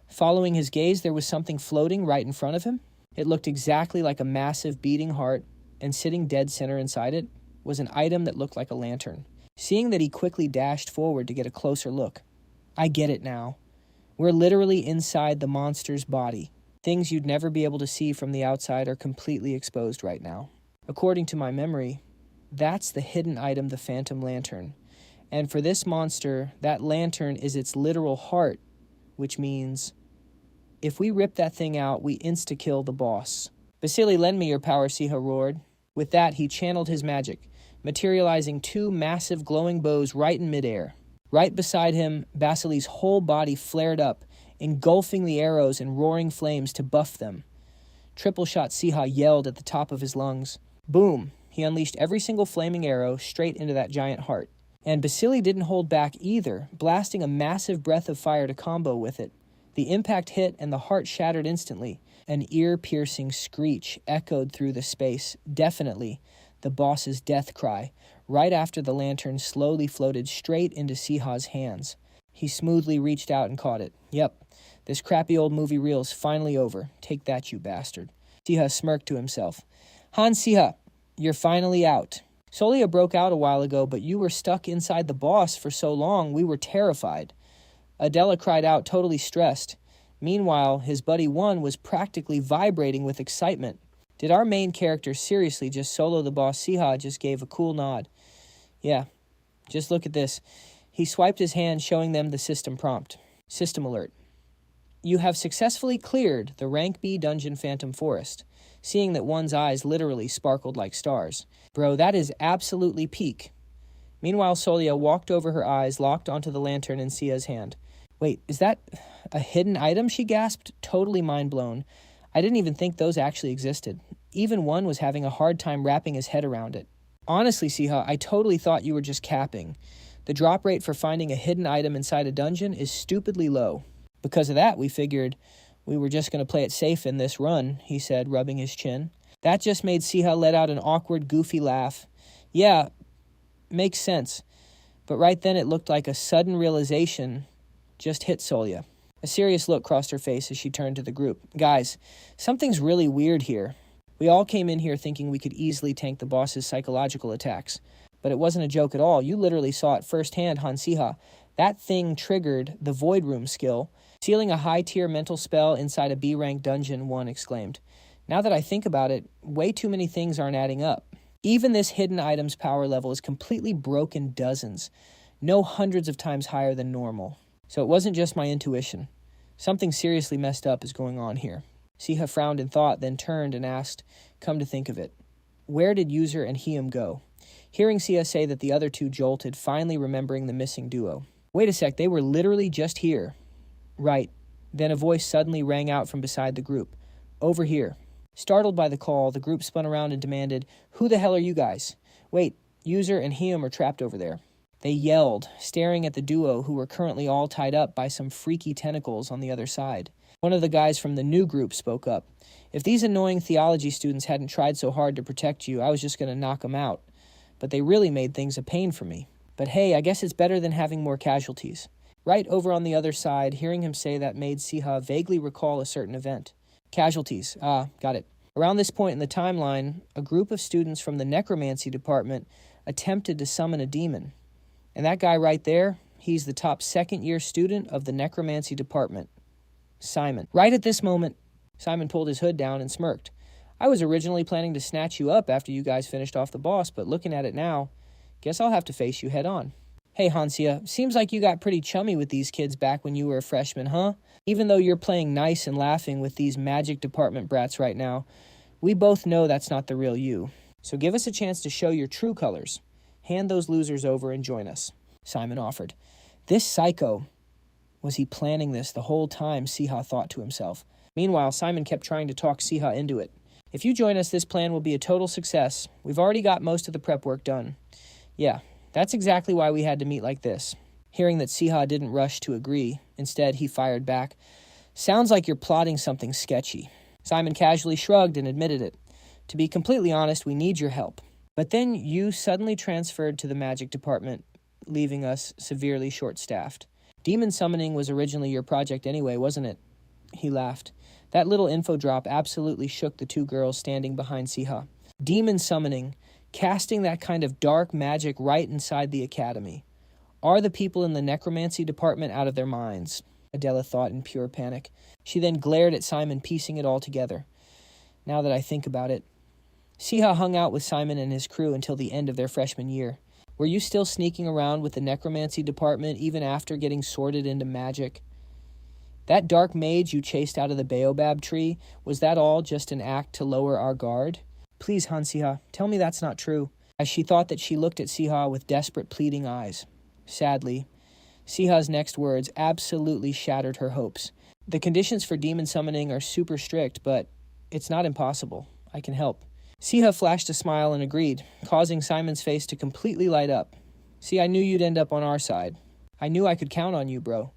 Speaker 1: Following his gaze, there was something floating right in front of him. It looked exactly like a massive beating heart, and sitting dead center inside it was an item that looked like a lantern. Seeing that, he quickly dashed forward to get a closer look. I get it now. We're literally inside the monster's body. Things you'd never be able to see from the outside are completely exposed right now. According to my memory, that's the hidden item, the Phantom Lantern. And for this monster, that lantern is its literal heart, which means if we rip that thing out, we insta-kill the boss. Basili, lend me your power, Siha roared. With that, he channeled his magic, materializing two massive glowing bows right in midair. Right beside him, Basili's whole body flared up, engulfing the arrows in roaring flames to buff them. Triple Shot Siha yelled at the top of his lungs. Boom! He unleashed every single flaming arrow straight into that giant heart. And Basili didn't hold back either, blasting a massive breath of fire to combo with it. The impact hit and the heart shattered instantly. An ear-piercing screech echoed through the space. Definitely the boss's death cry, right after the lantern slowly floated straight into Siha's hands. He smoothly reached out and caught it. Yep, this crappy old movie reel's finally over. Take that, you bastard. Siha smirked to himself. Han Siha, you're finally out. Solia broke out a while ago, but you were stuck inside the boss for so long, we were terrified. Adela cried out, totally stressed. Meanwhile, his buddy One was practically vibrating with excitement. Did our main character seriously just solo the boss? Siha just gave a cool nod. Yeah, just look at this. He swiped his hand, showing them the system prompt. System alert. You have successfully cleared the Rank B Dungeon Phantom Forest, seeing that One's eyes literally sparkled like stars. Bro, that is absolutely peak. Meanwhile, Solia walked over her eyes, locked onto the lantern in Sia's hand. Wait, is that a hidden item? She gasped, totally mind blown. I didn't even think those actually existed. Even One was having a hard time wrapping his head around it. Honestly, Siha, I totally thought you were just capping. The drop rate for finding a hidden item inside a dungeon is stupidly low. Because of that, we figured we were just going to play it safe in this run, he said, rubbing his chin. That just made Siha let out an awkward, goofy laugh. Yeah, makes sense. But right then it looked like a sudden realization just hit Solia. A serious look crossed her face as she turned to the group. Guys, something's really weird here. We all came in here thinking we could easily tank the boss's psychological attacks. But it wasn't a joke at all. You literally saw it firsthand, Han Siha. That thing triggered the Void Room skill, sealing a high-tier mental spell inside a B-rank dungeon, One exclaimed. Now that I think about it, way too many things aren't adding up. Even this hidden item's power level is completely broken dozens, no hundreds of times higher than normal. So it wasn't just my intuition. Something seriously messed up is going on here. Siha frowned in thought, then turned and asked, come to think of it, where did User and Hiem go? Hearing Siha say that, the other two jolted, finally remembering the missing duo. Wait a sec, they were literally just here. Right. Then a voice suddenly rang out from beside the group. Over here. Startled by the call, the group spun around and demanded, who the hell are you guys? Wait, User and Hiem are trapped over there. They yelled, staring at the duo who were currently all tied up by some freaky tentacles on the other side. One of the guys from the new group spoke up. If these annoying theology students hadn't tried so hard to protect you, I was just going to knock them out. But they really made things a pain for me. But hey, I guess it's better than having more casualties. Right over on the other side, hearing him say that made Siha vaguely recall a certain event. Casualties. Got it. Around this point in the timeline, a group of students from the necromancy department attempted to summon a demon. And that guy right there, he's the top second-year student of the necromancy department. Simon. Right at this moment, Simon pulled his hood down and smirked. I was originally planning to snatch you up after you guys finished off the boss, but looking at it now, guess I'll have to face you head on. Hey, Han Siha, seems like you got pretty chummy with these kids back when you were a freshman, huh? Even though you're playing nice and laughing with these magic department brats right now, we both know that's not the real you. So give us a chance to show your true colors. Hand those losers over and join us," Simon offered. This psycho. Was he planning this the whole time, Siha thought to himself. Meanwhile, Simon kept trying to talk Siha into it. "If you join us, this plan will be a total success. We've already got most of the prep work done." "Yeah, that's exactly why we had to meet like this." Hearing that Siha didn't rush to agree, instead he fired back, "Sounds like you're plotting something sketchy." Simon casually shrugged and admitted it. "To be completely honest, we need your help. But then you suddenly transferred to the magic department, leaving us severely short-staffed. Demon summoning was originally your project anyway, wasn't it?" He laughed. That little info drop absolutely shook the two girls standing behind Siha. Demon summoning, casting that kind of dark magic right inside the academy. Are the people in the necromancy department out of their minds? Adela thought in pure panic. She then glared at Simon, piecing it all together. Now that I think about it, Siha hung out with Simon and his crew until the end of their freshman year. Were you still sneaking around with the necromancy department even after getting sorted into magic? That dark mage you chased out of the baobab tree, was that all just an act to lower our guard? Please, Han Siha, tell me that's not true. As she thought that, she looked at Siha with desperate, pleading eyes. Sadly, Siha's next words absolutely shattered her hopes. The conditions for demon summoning are super strict, but it's not impossible. I can help. Siha flashed a smile and agreed, causing Simon's face to completely light up. See, I knew you'd end up on our side. I knew I could count on you, bro.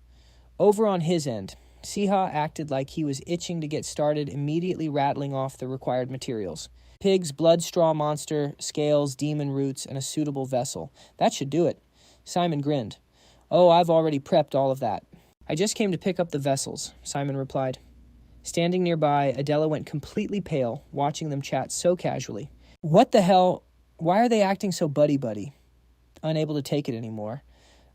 Speaker 1: Over on his end, Siha acted like he was itching to get started, immediately rattling off the required materials. Pigs, blood straw monster, scales, demon roots, and a suitable vessel. That should do it. Simon grinned. Oh, I've already prepped all of that. I just came to pick up the vessels, Simon replied. Standing nearby, Adela went completely pale, watching them chat so casually. What the hell? Why are they acting so buddy-buddy? Unable to take it anymore,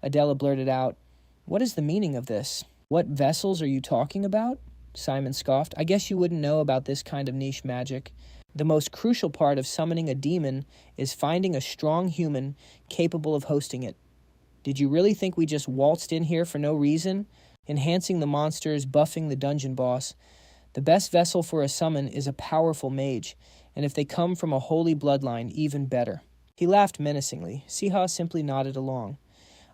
Speaker 1: Adela blurted out, What is the meaning of this? What vessels are you talking about? Simon scoffed. I guess you wouldn't know about this kind of niche magic. The most crucial part of summoning a demon is finding a strong human capable of hosting it. Did you really think we just waltzed in here for no reason? Enhancing the monsters, buffing the dungeon boss. The best vessel for a summon is a powerful mage, and if they come from a holy bloodline, even better. He laughed menacingly. Siha simply nodded along.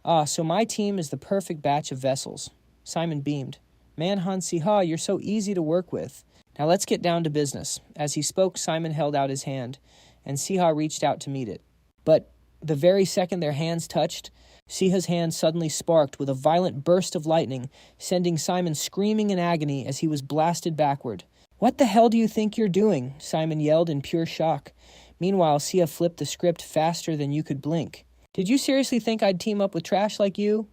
Speaker 1: Ah, so my team is the perfect batch of vessels. Simon beamed. Man, Han Siha, you're so easy to work with. Now let's get down to business. As he spoke, Simon held out his hand, and Siha reached out to meet it. But the very second their hands touched, Siha's hand suddenly sparked with a violent burst of lightning, sending Simon screaming in agony as he was blasted backward. What the hell do you think you're doing? Simon yelled in pure shock. Meanwhile, Siha flipped the script faster than you could blink. Did you seriously think I'd team up with trash like you?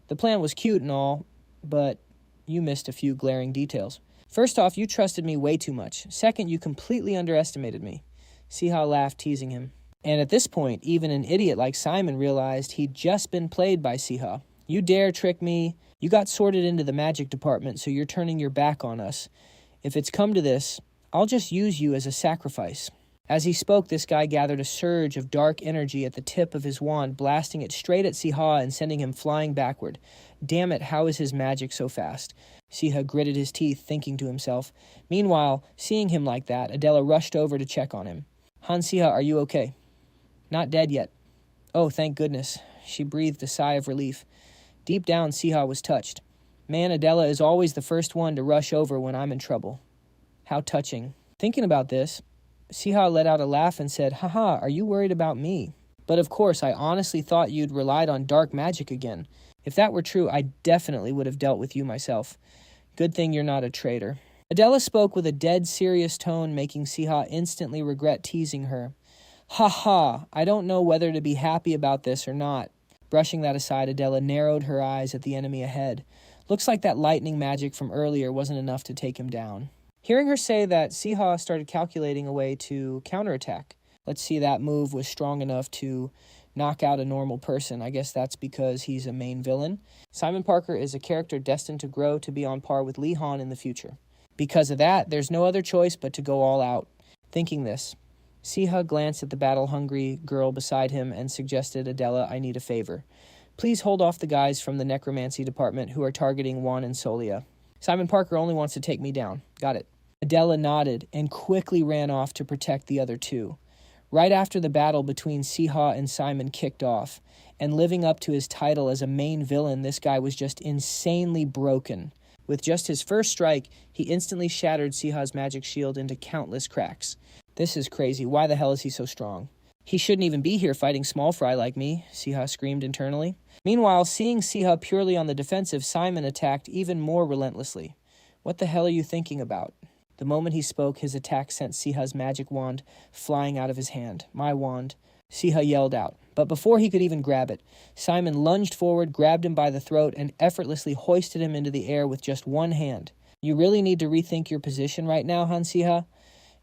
Speaker 1: The plan was cute and all, but you missed a few glaring details. First off, you trusted me way too much. Second, you completely underestimated me. Siha laughed, teasing him. And at this point, even an idiot like Simon realized he'd just been played by Siha. You dare trick me? You got sorted into the magic department, so you're turning your back on us. If it's come to this, I'll just use you as a sacrifice. As he spoke, this guy gathered a surge of dark energy at the tip of his wand, blasting it straight at Siha and sending him flying backward. Damn it, how is his magic so fast? Siha gritted his teeth, thinking to himself. Meanwhile, seeing him like that, Adela rushed over to check on him. Han Siha, are you okay? Not dead yet. Oh, thank goodness. She breathed a sigh of relief. Deep down, Siha was touched. Man, Adela is always the first one to rush over when I'm in trouble. How touching. Thinking about this, Siha let out a laugh and said, Haha, are you worried about me? But of course, I honestly thought you'd relied on dark magic again. If that were true, I definitely would have dealt with you myself. Good thing you're not a traitor. Adela spoke with a dead serious tone, making Siha instantly regret teasing her. Ha ha, I don't know whether to be happy about this or not. Brushing that aside, Adela narrowed her eyes at the enemy ahead. Looks like that lightning magic from earlier wasn't enough to take him down. Hearing her say that, Siha started calculating a way to counterattack. Let's see, that move was strong enough to knock out a normal person. I guess that's because he's a main villain. Simon Parker is a character destined to grow to be on par with Lee Han in the future. Because of that, there's no other choice but to go all out. Thinking this, Siha glanced at the battle-hungry girl beside him and suggested, Adela, I need a favor. Please hold off the guys from the necromancy department who are targeting Juan and Solia. Simon Parker only wants to take me down. Got it. Adela nodded and quickly ran off to protect the other two. right after the battle between Siha and Simon kicked off. And living up to his title as a main villain, this guy was just insanely broken. With just his first strike, he instantly shattered Siha's magic shield into countless cracks. This is crazy. Why the hell is he so strong? He shouldn't even be here fighting small fry like me, Siha screamed internally. Meanwhile, seeing Siha purely on the defensive, Simon attacked even more relentlessly. What the hell are you thinking about? The moment he spoke, his attack sent Siha's magic wand flying out of his hand. My wand. Siha yelled out. But before he could even grab it, Simon lunged forward, grabbed him by the throat, and effortlessly hoisted him into the air with just one hand. You really need to rethink your position right now, Han Siha.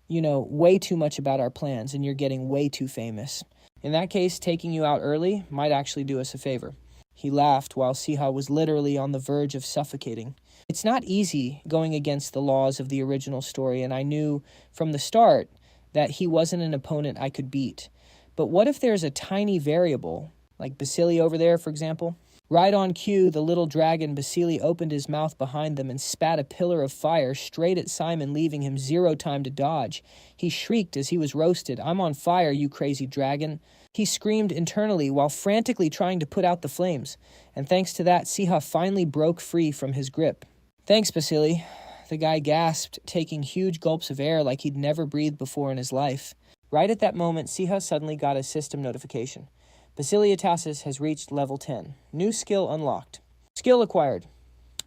Speaker 1: You know way too much about our plans, and you're getting way too famous. In that case, taking you out early might actually do us a favor. He laughed while Siha was literally on the verge of suffocating. It's not easy going against the laws of the original story, and I knew from the start that he wasn't an opponent I could beat. But what if there's a tiny variable, like Basili over there, for example? Right on cue, the little dragon Basili opened his mouth behind them and spat a pillar of fire straight at Simon, leaving him zero time to dodge. He shrieked as he was roasted. "I'm on fire, you crazy dragon." He screamed internally while frantically trying to put out the flames. And thanks to that, Siha finally broke free from his grip. "Thanks, Basili." The guy gasped, taking huge gulps of air like he'd never breathed before in his life. Right at that moment, Siha suddenly got a system notification. Basiliatasis has reached level 10. New skill unlocked. Skill acquired.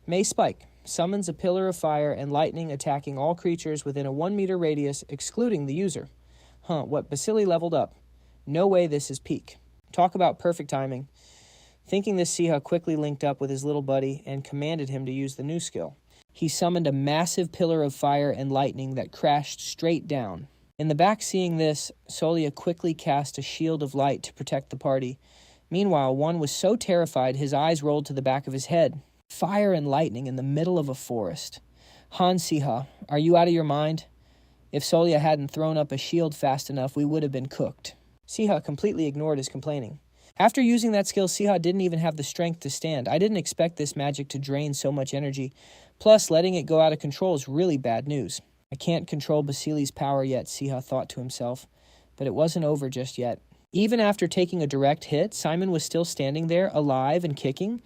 Speaker 1: May Spike. Summons a pillar of fire and lightning attacking all creatures within a 1 meter radius, excluding the user. What Basili leveled up. No way this is peak. Talk about perfect timing. Thinking this, Siha quickly linked up with his little buddy and commanded him to use the new skill. He summoned a massive pillar of fire and lightning that crashed straight down. In the back, seeing this, Solia quickly cast a shield of light to protect the party. Meanwhile, one was so terrified his eyes rolled to the back of his head. Fire and lightning in the middle of a forest. Han Siha, are you out of your mind? If Solia hadn't thrown up a shield fast enough, we would have been cooked. Siha completely ignored his complaining. After using that skill, Siha didn't even have the strength to stand. I didn't expect this magic to drain so much energy. Plus, letting it go out of control is really bad news. I can't control Basili's power yet, Siha thought to himself. But it wasn't over just yet. Even after taking a direct hit, Simon was still standing there, alive and kicking,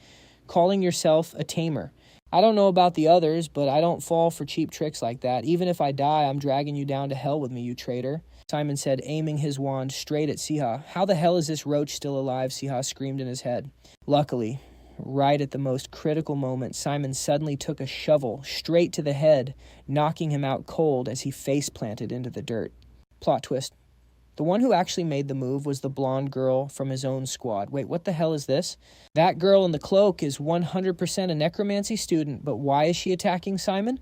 Speaker 1: calling yourself a tamer. I don't know about the others, but I don't fall for cheap tricks like that. Even if I die, I'm dragging you down to hell with me, you traitor, Simon said, aiming his wand straight at Siha. How the hell is this roach still alive? Siha screamed in his head. Luckily, right at the most critical moment, Simon suddenly took a shovel straight to the head, knocking him out cold as he face-planted into the dirt. Plot twist. The one who actually made the move was the blonde girl from his own squad. Wait, what the hell is this? That girl in the cloak is 100% a necromancy student, but why is she attacking Simon?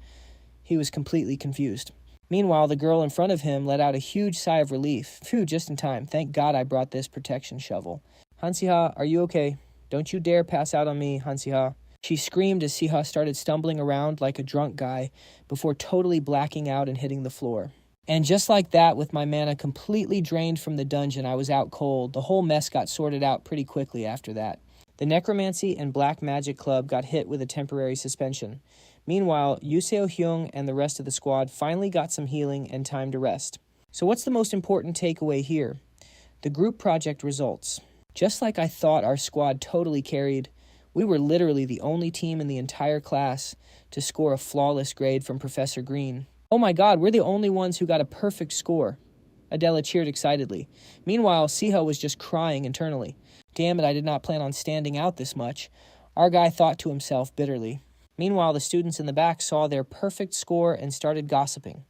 Speaker 1: He was completely confused. Meanwhile, the girl in front of him let out a huge sigh of relief. Phew, just in time. Thank God I brought this protection shovel. Han Siha, are you okay? Don't you dare pass out on me, Han Siha. She screamed as Siha started stumbling around like a drunk guy before totally blacking out and hitting the floor. And just like that, with my mana completely drained from the dungeon, I was out cold. The whole mess got sorted out pretty quickly after that. The Necromancy and Black Magic Club got hit with a temporary suspension. Meanwhile, Yuseo Hyung and the rest of the squad finally got some healing and time to rest. So what's the most important takeaway here? The group project results. Just like I thought our squad totally carried, we were literally the only team in the entire class to score a flawless grade from Professor Green. Oh my God, we're the only ones who got a perfect score. Adela cheered excitedly. Meanwhile, Siha was just crying internally. Damn it, I did not plan on standing out this much. Our guy thought to himself bitterly. Meanwhile, the students in the back saw their perfect score and started gossiping.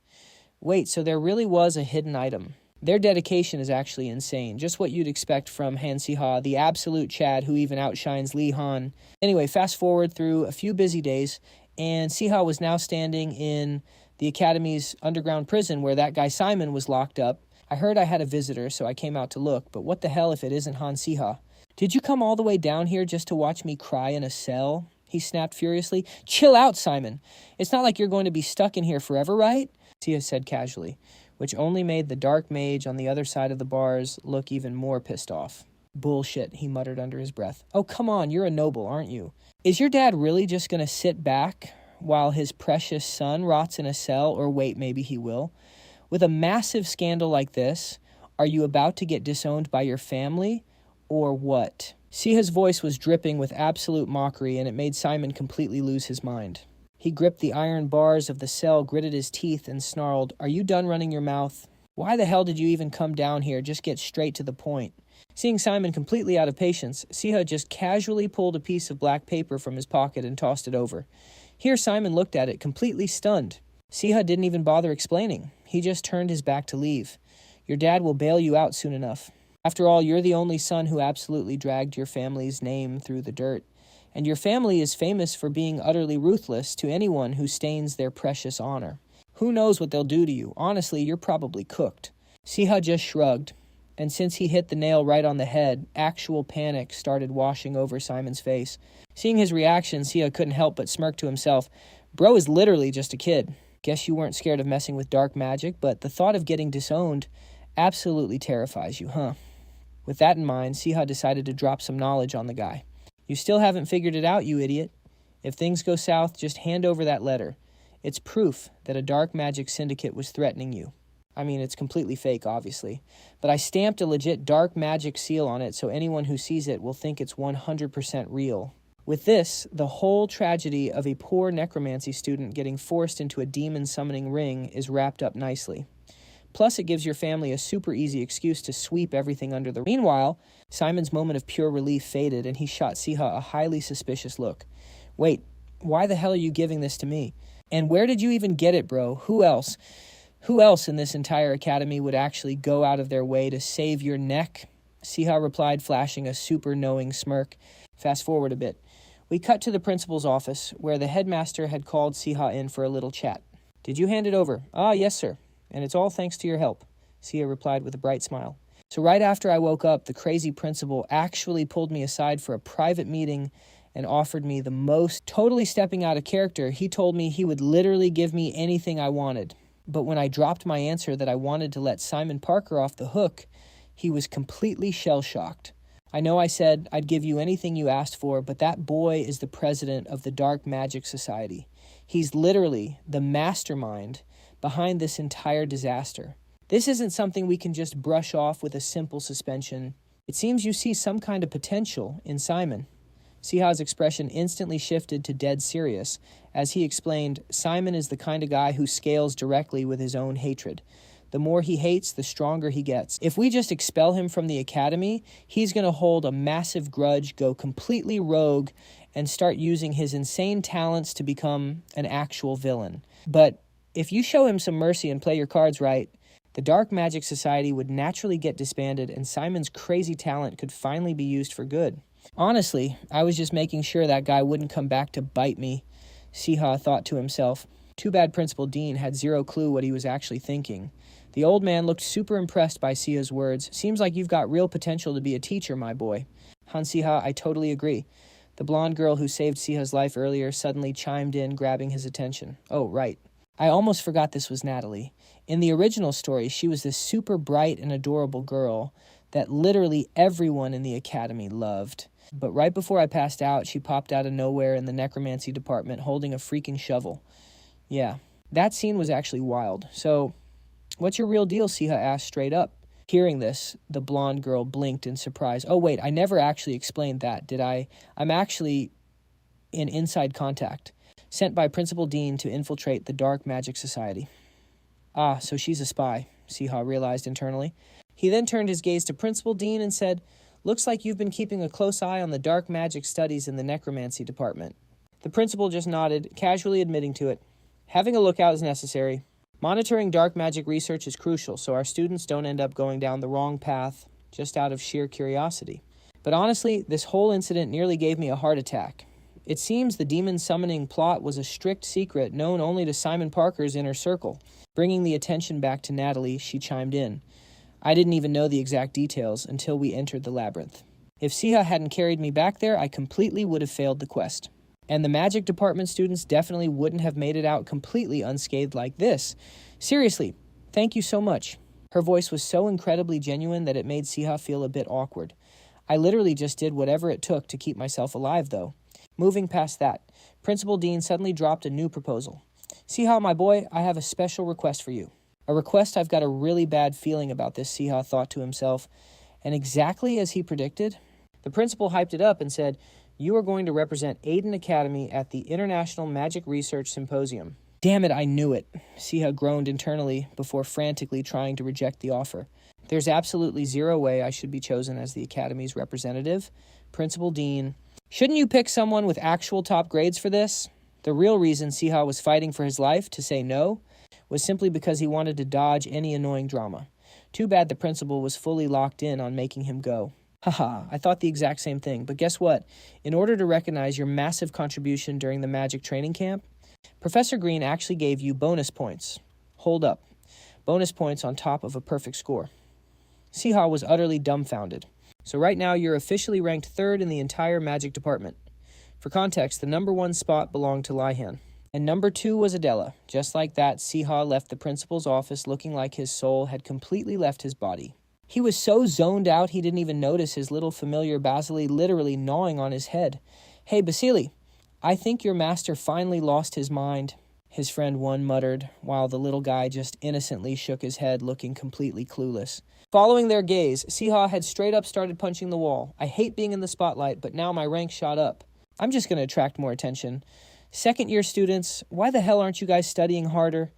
Speaker 1: Wait, so there really was a hidden item. Their dedication is actually insane. Just what you'd expect from Han Siha, the absolute Chad who even outshines Lee Han. Anyway, fast forward through a few busy days, and Siha was now standing in the Academy's underground prison where that guy Simon was locked up. I heard I had a visitor, so I came out to look, but what the hell if it isn't Han Siha? Did you come all the way down here just to watch me cry in a cell? He snapped furiously. Chill out, Simon. It's not like you're going to be stuck in here forever, right? Siha said casually, which only made the dark mage on the other side of the bars look even more pissed off. Bullshit, he muttered under his breath. Oh, come on, you're a noble, aren't you? Is your dad really just going to sit back while his precious son rots in a cell? Or wait, maybe he will. With a massive scandal like this, Are you about to get disowned by your family, or what? Siha's voice was dripping with absolute mockery, and it made Simon completely lose his mind. He gripped the iron bars of the cell, gritted his teeth, and snarled, "Are you done running your mouth? Why the hell did you even come down here? Just get straight to the point." Seeing Simon completely out of patience, Siha just casually pulled a piece of black paper from his pocket and tossed it over. Here Simon looked at it, completely stunned. Siha didn't even bother explaining. He just turned his back to leave. "Your dad will bail you out soon enough. After all, you're the only son who absolutely dragged your family's name through the dirt. And your family is famous for being utterly ruthless to anyone who stains their precious honor. Who knows what they'll do to you? Honestly, you're probably cooked." Siha just shrugged, and since he hit the nail right on the head, actual panic started washing over Simon's face. Seeing his reaction, Siha couldn't help but smirk to himself. Bro is literally just a kid. Guess you weren't scared of messing with dark magic, but the thought of getting disowned absolutely terrifies you, huh? With that in mind, Siha decided to drop some knowledge on the guy. "You still haven't figured it out, you idiot. If things go south, just hand over that letter. It's proof that a dark magic syndicate was threatening you. I mean, it's completely fake, obviously, but I stamped a legit dark magic seal on it so anyone who sees it will think it's 100% real." With this, the whole tragedy of a poor necromancy student getting forced into a demon summoning ring is wrapped up nicely. Plus, it gives your family a super easy excuse to sweep everything under the rug. Meanwhile, Simon's moment of pure relief faded, and he shot Siha a highly suspicious look. "Wait, why the hell are you giving this to me? And where did you even get it, bro? Who else in this entire academy would actually go out of their way to save your neck?" Siha replied, flashing a super knowing smirk. Fast forward a bit. We cut to the principal's office, where the headmaster had called Siha in for a little chat. "Did you hand it over?" "Ah, yes, sir. And it's all thanks to your help," Siha replied with a bright smile. "So right after I woke up, the crazy principal actually pulled me aside for a private meeting and offered me the most. Totally stepping out of character, he told me he would literally give me anything I wanted. But when I dropped my answer that I wanted to let Simon Parker off the hook, he was completely shell-shocked. I know I said I'd give you anything you asked for, but that boy is the president of the Dark Magic Society. He's literally the mastermind behind this entire disaster. This isn't something we can just brush off with a simple suspension. It seems you see some kind of potential in Simon." Siha's expression instantly shifted to dead serious as he explained, "Simon is the kind of guy who scales directly with his own hatred. The more he hates, the stronger he gets. If we just expel him from the academy, he's going to hold a massive grudge, go completely rogue, and start using his insane talents to become an actual villain. But if you show him some mercy and play your cards right, the Dark Magic Society would naturally get disbanded and Simon's crazy talent could finally be used for good. Honestly, I was just making sure that guy wouldn't come back to bite me," Siha thought to himself. Too bad Principal Dean had zero clue what he was actually thinking. The old man looked super impressed by Siha's words. "Seems like you've got real potential to be a teacher, my boy." "Han Siha, I totally agree." The blonde girl who saved Siha's life earlier suddenly chimed in, grabbing his attention. "Oh, right. I almost forgot this was Natalie. In the original story, she was this super bright and adorable girl that literally everyone in the academy loved. But right before I passed out, she popped out of nowhere in the necromancy department holding a freaking shovel. Yeah, that scene was actually wild. So, what's your real deal?" Siha asked straight up. Hearing this, the blonde girl blinked in surprise. "Oh, wait, I never actually explained that, did I? I'm actually in inside contact, sent by Principal Dean to infiltrate the Dark Magic Society." "Ah, so she's a spy," Siha realized internally. He then turned his gaze to Principal Dean and said, "Looks like you've been keeping a close eye on the dark magic studies in the necromancy department." The principal just nodded, casually admitting to it. "Having a lookout is necessary. Monitoring dark magic research is crucial so our students don't end up going down the wrong path just out of sheer curiosity. But honestly, this whole incident nearly gave me a heart attack. It seems the demon summoning plot was a strict secret known only to Simon Parker's inner circle." Bringing the attention back to Natalie, she chimed in. "I didn't even know the exact details until we entered the labyrinth. If Siha hadn't carried me back there, I completely would have failed the quest. And the magic department students definitely wouldn't have made it out completely unscathed like this. Seriously, thank you so much." Her voice was so incredibly genuine that it made Siha feel a bit awkward. "I literally just did whatever it took to keep myself alive, though." Moving past that, Principal Dean suddenly dropped a new proposal. "Siha, my boy, I have a special request for you." A request I've got a really bad feeling about this, Siha thought to himself. And exactly as he predicted, the principal hyped it up and said, "You are going to represent Aiden Academy at the International Magic Research Symposium." Damn it, I knew it, Siha groaned internally before frantically trying to reject the offer. There's absolutely zero way I should be chosen as the Academy's representative. Principal Dean, shouldn't you pick someone with actual top grades for this? The real reason Siha was fighting for his life to say no was simply because he wanted to dodge any annoying drama. Too bad the principal was fully locked in on making him go. Haha, I thought the exact same thing, but guess what? In order to recognize your massive contribution during the magic training camp, Professor Green actually gave you bonus points. Hold up. Bonus points on top of a perfect score. Siha was utterly dumbfounded. So right now you're officially ranked 3rd in the entire magic department. For context, the number 1 spot belonged to Lihan, and number 2 was Adela. Just like that, Siha left the principal's office looking like his soul had completely left his body. He was so zoned out he didn't even notice his little familiar Basilisk literally gnawing on his head. "Hey, Basilisk, I think your master finally lost his mind," his friend one muttered, while the little guy just innocently shook his head, looking completely clueless. Following their gaze, Siha had straight up started punching the wall. "I hate being in the spotlight, but now my rank shot up. I'm just going to attract more attention. Second-year students, why the hell aren't you guys studying harder?"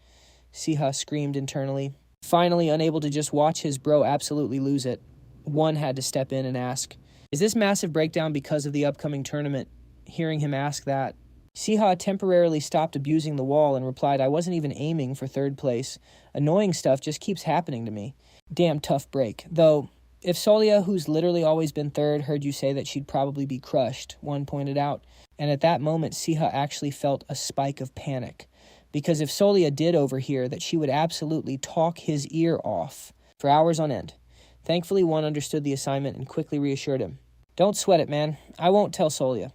Speaker 1: Siha screamed internally. Finally, unable to just watch his bro absolutely lose it, one had to step in and ask, "Is this massive breakdown because of the upcoming tournament?" Hearing him ask that, Siha temporarily stopped abusing the wall and replied, "I wasn't even aiming for 3rd place. Annoying stuff just keeps happening to me. Damn tough break. Though, if Solia, who's literally always been 3rd, heard you say that she'd probably be crushed," one pointed out. And at that moment, Siha actually felt a spike of panic. Because if Solia did overhear that, she would absolutely talk his ear off for hours on end. Thankfully, one understood the assignment and quickly reassured him. "Don't sweat it, man. I won't tell Solia.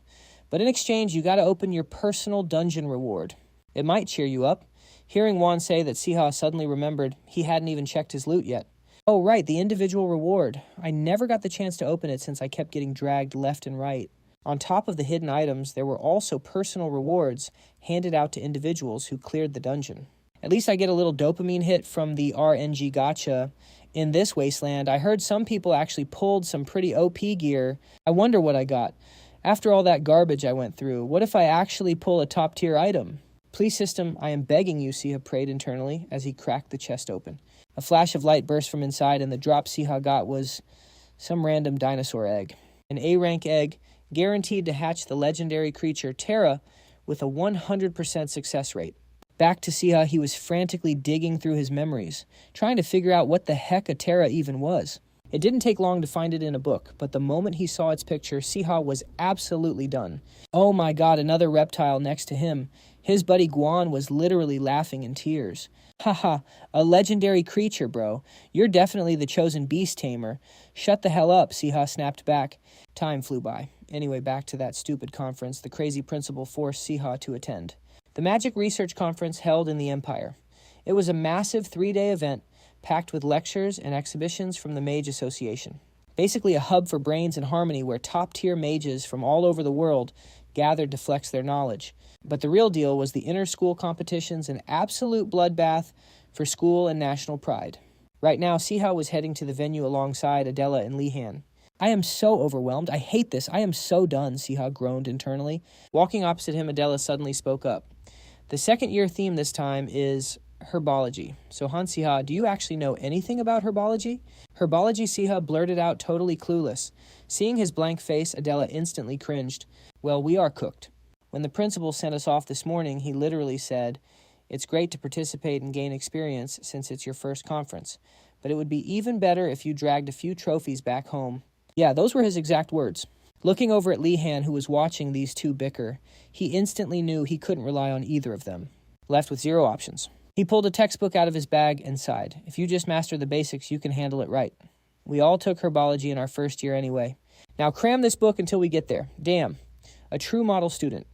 Speaker 1: But in exchange, you gotta open your personal dungeon reward. It might cheer you up." Hearing Juan say that, Siha suddenly remembered he hadn't even checked his loot yet. "Oh right, the individual reward. I never got the chance to open it since I kept getting dragged left and right." On top of the hidden items, there were also personal rewards handed out to individuals who cleared the dungeon. At least I get a little dopamine hit from the RNG gacha. In this wasteland, I heard some people actually pulled some pretty OP gear. I wonder what I got. After all that garbage I went through, what if I actually pull a top-tier item? "Please, system, I am begging you," Siha prayed internally as he cracked the chest open. A flash of light burst from inside, and the drop Siha got was some random dinosaur egg. An A-rank egg, guaranteed to hatch the legendary creature Terra with a 100% success rate. Back to Siha, he was frantically digging through his memories, trying to figure out what the heck a Terra even was. It didn't take long to find it in a book, but the moment he saw its picture, Siha was absolutely done. Oh my god, another reptile next to him. His buddy Guan was literally laughing in tears. "Haha, a legendary creature, bro. You're definitely the chosen Beast Tamer." "Shut the hell up," Siha snapped back. Time flew by. Anyway, back to that stupid conference the crazy principal forced Siha to attend. The Magic Research Conference held in the Empire. It was a massive 3-day event packed with lectures and exhibitions from the Mage Association. Basically a hub for brains and harmony where top-tier mages from all over the world gathered to flex their knowledge. But the real deal was the inter-school competitions, an absolute bloodbath for school and national pride. Right now, Siha was heading to the venue alongside Adela and Lihan. "I am so overwhelmed. I hate this. I am so done," Siha groaned internally. Walking opposite him, Adela suddenly spoke up. "The second-year theme this time is herbology. So Han Siha, do you actually know anything about herbology?" "Herbology," Siha blurted out, totally clueless. Seeing his blank face, Adela instantly cringed. "Well, we are cooked. When the principal sent us off this morning, he literally said, 'It's great to participate and gain experience since it's your first conference, but it would be even better if you dragged a few trophies back home.'" Yeah, those were his exact words. Looking over at Lihan, who was watching these two bicker, he instantly knew he couldn't rely on either of them. Left with 0 options. He pulled a textbook out of his bag and sighed. "If you just master the basics, you can handle it right. We all took herbology in our first year anyway. Now cram this book until we get there. Damn, a true model student."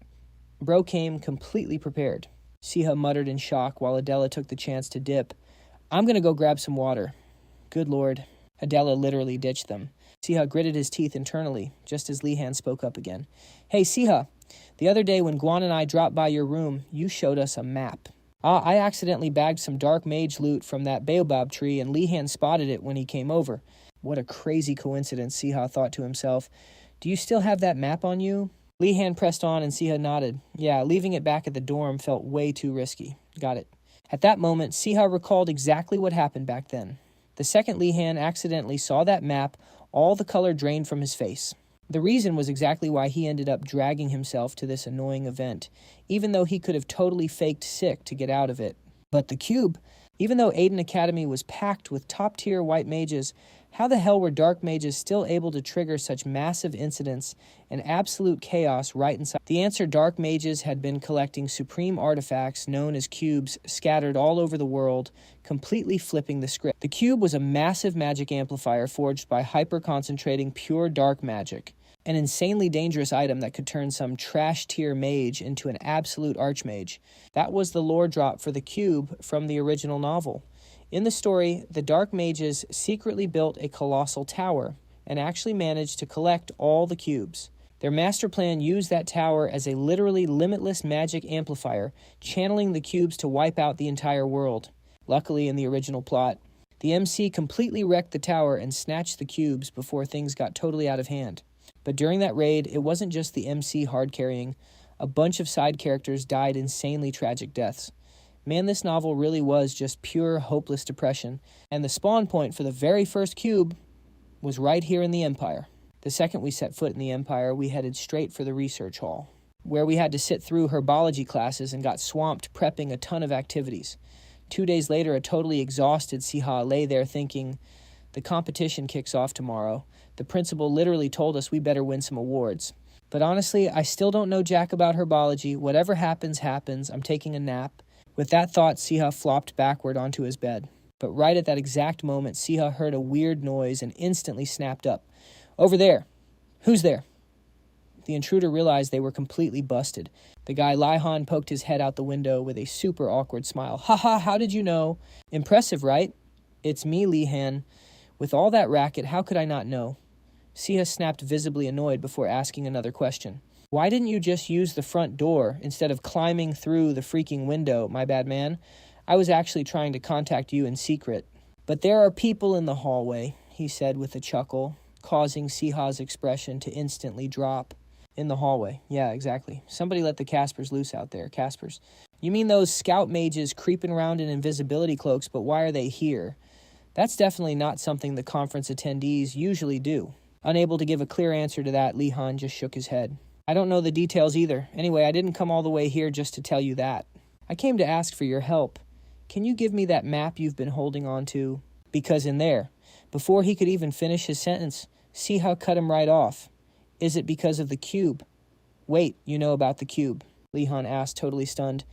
Speaker 1: Bro came completely prepared. Siha muttered in shock while Adela took the chance to dip. "I'm gonna go grab some water." Good lord. Adela literally ditched them. Siha gritted his teeth internally, just as Lihan spoke up again. "Hey, Siha, the other day when Guan and I dropped by your room, you showed us a map." I accidentally bagged some dark mage loot from that baobab tree, and Lihan spotted it when he came over. What a crazy coincidence, Siha thought to himself. Do you still have that map on you? Lihan pressed on and Siha nodded. Yeah, leaving it back at the dorm felt way too risky. Got it. At that moment, Siha recalled exactly what happened back then. The second Lihan accidentally saw that map, all the color drained from his face. The reason was exactly why he ended up dragging himself to this annoying event, even though he could have totally faked sick to get out of it. But the cube, even though Aiden Academy was packed with top-tier white mages, how the hell were dark mages still able to trigger such massive incidents and absolute chaos right inside? The answer: dark mages had been collecting supreme artifacts known as cubes scattered all over the world, completely flipping the script. The cube was a massive magic amplifier forged by hyper-concentrating pure dark magic. An insanely dangerous item that could turn some trash-tier mage into an absolute archmage. That was the lore drop for the cube from the original novel. In the story, the Dark Mages secretly built a colossal tower and actually managed to collect all the cubes. Their master plan used that tower as a literally limitless magic amplifier, channeling the cubes to wipe out the entire world. Luckily, in the original plot, the MC completely wrecked the tower and snatched the cubes before things got totally out of hand. But during that raid, it wasn't just the MC hard carrying. A bunch of side characters died insanely tragic deaths. Man, this novel really was just pure, hopeless depression. And the spawn point for the very first cube was right here in the Empire. The second we set foot in the Empire, we headed straight for the research hall, where we had to sit through herbology classes and got swamped prepping a ton of activities. 2 days later, a totally exhausted Siha lay there thinking, the competition kicks off tomorrow. The principal literally told us we better win some awards. But honestly, I still don't know jack about herbology. Whatever happens, happens. I'm taking a nap. With that thought, Siha flopped backward onto his bed. But right at that exact moment, Siha heard a weird noise and instantly snapped up. Over there. Who's there? The intruder realized they were completely busted. The guy Lihan poked his head out the window with a super awkward smile. Haha, how did you know? Impressive, right? It's me, Lihan. With all that racket, how could I not know? Siha snapped, visibly annoyed, before asking another question. Why didn't you just use the front door instead of climbing through the freaking window, my bad man? I was actually trying to contact you in secret. But there are people in the hallway, he said with a chuckle, causing Siha's expression to instantly drop. In the hallway. Yeah, exactly. Somebody let the Caspers loose out there. Caspers. You mean those scout mages creeping around in invisibility cloaks, but why are they here? That's definitely not something the conference attendees usually do. Unable to give a clear answer to that, Lihan just shook his head. I don't know the details either. Anyway, I didn't come all the way here just to tell you that. I came to ask for your help. Can you give me that map you've been holding on to? Because in there, before he could even finish his sentence, Siha cut him right off. Is it because of the cube? Wait, you know about the cube? Lihan asked, totally stunned.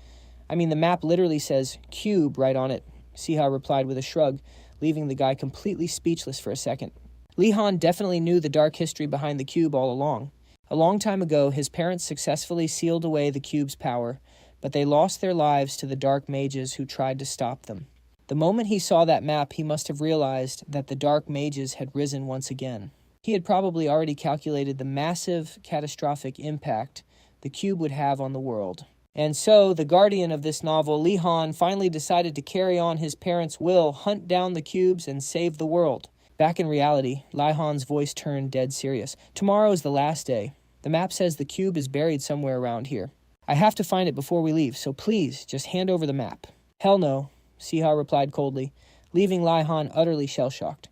Speaker 1: I mean, the map literally says cube right on it, Siha replied with a shrug, leaving the guy completely speechless for a second. Lihan definitely knew the dark history behind the cube all along. A long time ago, his parents successfully sealed away the cube's power, but they lost their lives to the dark mages who tried to stop them. The moment he saw that map, he must have realized that the dark mages had risen once again. He had probably already calculated the massive, catastrophic impact the cube would have on the world. And so, the guardian of this novel, Lihan, finally decided to carry on his parents' will, hunt down the cubes, and save the world. Back in reality, Lihan's voice turned dead serious. Tomorrow is the last day. The map says the cube is buried somewhere around here. I have to find it before we leave, so please, just hand over the map. Hell no, Siha replied coldly, leaving Lihan utterly shell-shocked.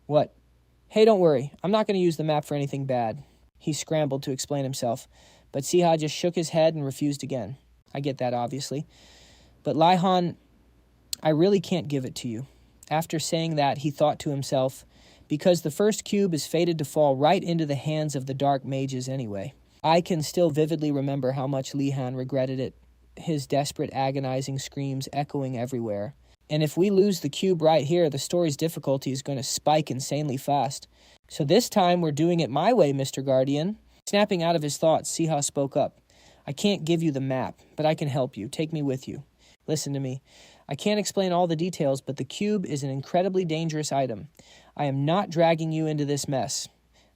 Speaker 1: What? Hey, don't worry. I'm not going to use the map for anything bad. He scrambled to explain himself, but Siha just shook his head and refused again. I get that, obviously. But Lihan, I really can't give it to you. After saying that, he thought to himself, because the first cube is fated to fall right into the hands of the dark mages anyway. I can still vividly remember how much Lihan regretted it, his desperate, agonizing screams echoing everywhere. And if we lose the cube right here, the story's difficulty is going to spike insanely fast. So this time we're doing it my way, Mr. Guardian. Snapping out of his thoughts, Siha spoke up. I can't give you the map, but I can help you. Take me with you. Listen to me. I can't explain all the details, but the cube is an incredibly dangerous item. I am not dragging you into this mess,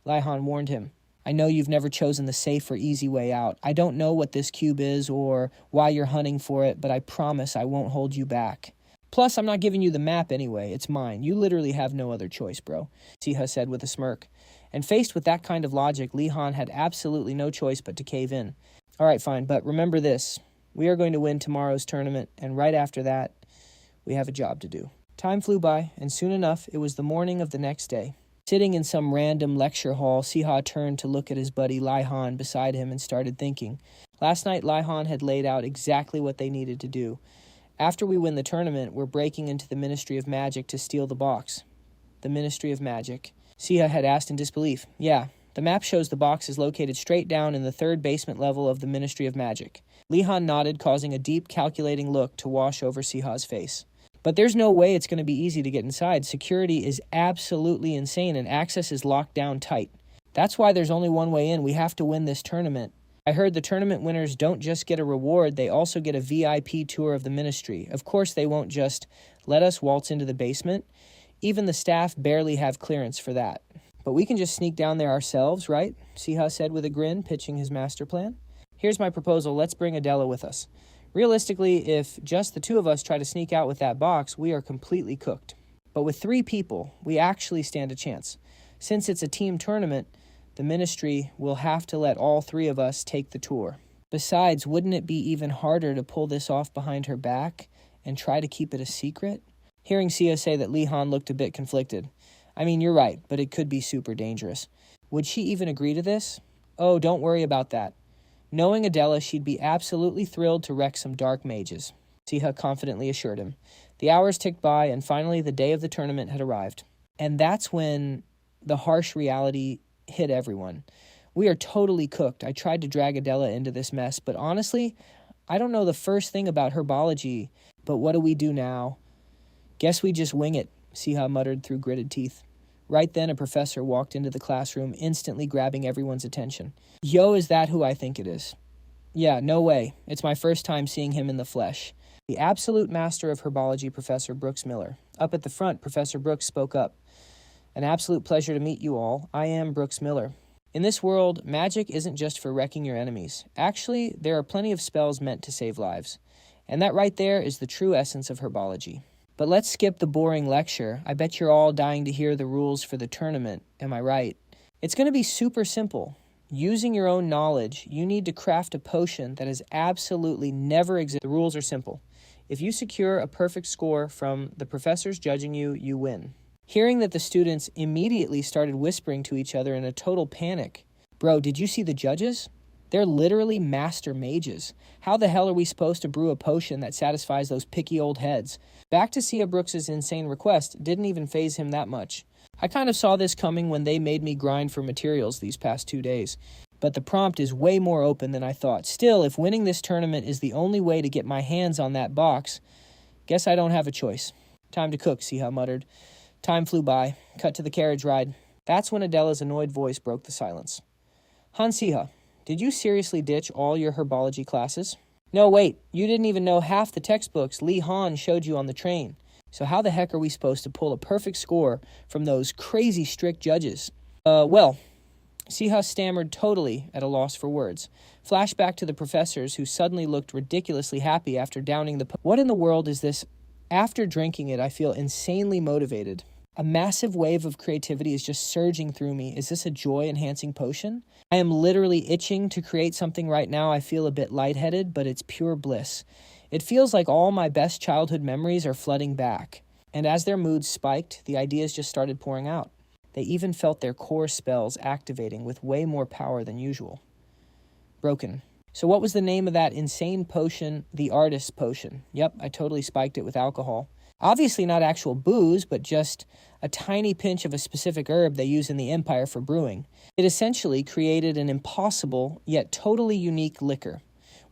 Speaker 1: Lihan warned him. I know you've never chosen the safe or easy way out. I don't know what this cube is or why you're hunting for it, but I promise I won't hold you back. Plus, I'm not giving you the map anyway. It's mine. You literally have no other choice, bro, Siha said with a smirk. And faced with that kind of logic, Li Han had absolutely no choice but to cave in. All right, fine, but remember this. We are going to win tomorrow's tournament, and right after that, we have a job to do. Time flew by, and soon enough, it was the morning of the next day. Sitting in some random lecture hall, Siha turned to look at his buddy Li Han beside him and started thinking. Last night, Li Han had laid out exactly what they needed to do. After we win the tournament, we're breaking into the Ministry of Magic to steal the box. The Ministry of Magic. Siha had asked in disbelief. Yeah, the map shows the box is located straight down in the third basement level of the Ministry of Magic. Li Han nodded, causing a deep, calculating look to wash over Siha's face. But there's no way it's going to be easy to get inside. Security is absolutely insane and access is locked down tight. That's why there's only one way in. We have to win this tournament. I heard the tournament winners don't just get a reward, they also get a VIP tour of the ministry. Of course, they won't just let us waltz into the basement. Even the staff barely have clearance for that. But we can just sneak down there ourselves, right? Siha said with a grin, pitching his master plan. Here's my proposal. Let's bring Adela with us. Realistically, if just the two of us try to sneak out with that box, we are completely cooked. But with 3 people, we actually stand a chance. Since it's a team tournament, the ministry will have to let all 3 of us take the tour. Besides, wouldn't it be even harder to pull this off behind her back and try to keep it a secret? Hearing Siha say that Li Han looked a bit conflicted. I mean, you're right, but it could be super dangerous. Would she even agree to this? Oh, don't worry about that. Knowing Adela, she'd be absolutely thrilled to wreck some dark mages, Siha confidently assured him. The hours ticked by, and finally the day of the tournament had arrived. And that's when the harsh reality hit everyone. We are totally cooked. I tried to drag Adela into this mess, but honestly, I don't know the first thing about herbology. But what do we do now? Guess we just wing it, Siha muttered through gritted teeth. Right then, a professor walked into the classroom, instantly grabbing everyone's attention. Yo, is that who I think it is? Yeah, no way. It's my first time seeing him in the flesh. The absolute master of herbology, Professor Brooks Miller. Up at the front, Professor Brooks spoke up. An absolute pleasure to meet you all. I am Brooks Miller. In this world, magic isn't just for wrecking your enemies. Actually, there are plenty of spells meant to save lives. And that right there is the true essence of herbology. But let's skip the boring lecture. I bet you're all dying to hear the rules for the tournament. Am I right? It's going to be super simple. Using your own knowledge, you need to craft a potion that has absolutely never existed. The rules are simple. If you secure a perfect score from the professors judging you, you win. Hearing that, the students immediately started whispering to each other in a total panic. Bro, did you see the judges? They're literally master mages. How the hell are we supposed to brew a potion that satisfies those picky old heads? Back to Siha Brooks's insane request didn't even faze him that much. I kind of saw this coming when they made me grind for materials these past 2 days. But the prompt is way more open than I thought. Still, if winning this tournament is the only way to get my hands on that box, guess I don't have a choice. Time to cook, Siha muttered. Time flew by. Cut to the carriage ride. That's when Adela's annoyed voice broke the silence. Han Siha, did you seriously ditch all your herbology classes? No, wait. You didn't even know half the textbooks Li Han showed you on the train. So how the heck are we supposed to pull a perfect score from those crazy strict judges? Well, Siha stammered, totally at a loss for words. Flashback to the professors who suddenly looked ridiculously happy after downing the... What in the world is this? After drinking it, I feel insanely motivated. A massive wave of creativity is just surging through me. Is this a joy-enhancing potion? I am literally itching to create something right now. I feel a bit lightheaded, but it's pure bliss. It feels like all my best childhood memories are flooding back. And as their moods spiked, the ideas just started pouring out. They even felt their core spells activating with way more power than usual. Broken. So what was the name of that insane potion, the artist's potion? Yep, I totally spiked it with alcohol. Obviously not actual booze, but just a tiny pinch of a specific herb they use in the Empire for brewing. It essentially created an impossible, yet totally unique liquor.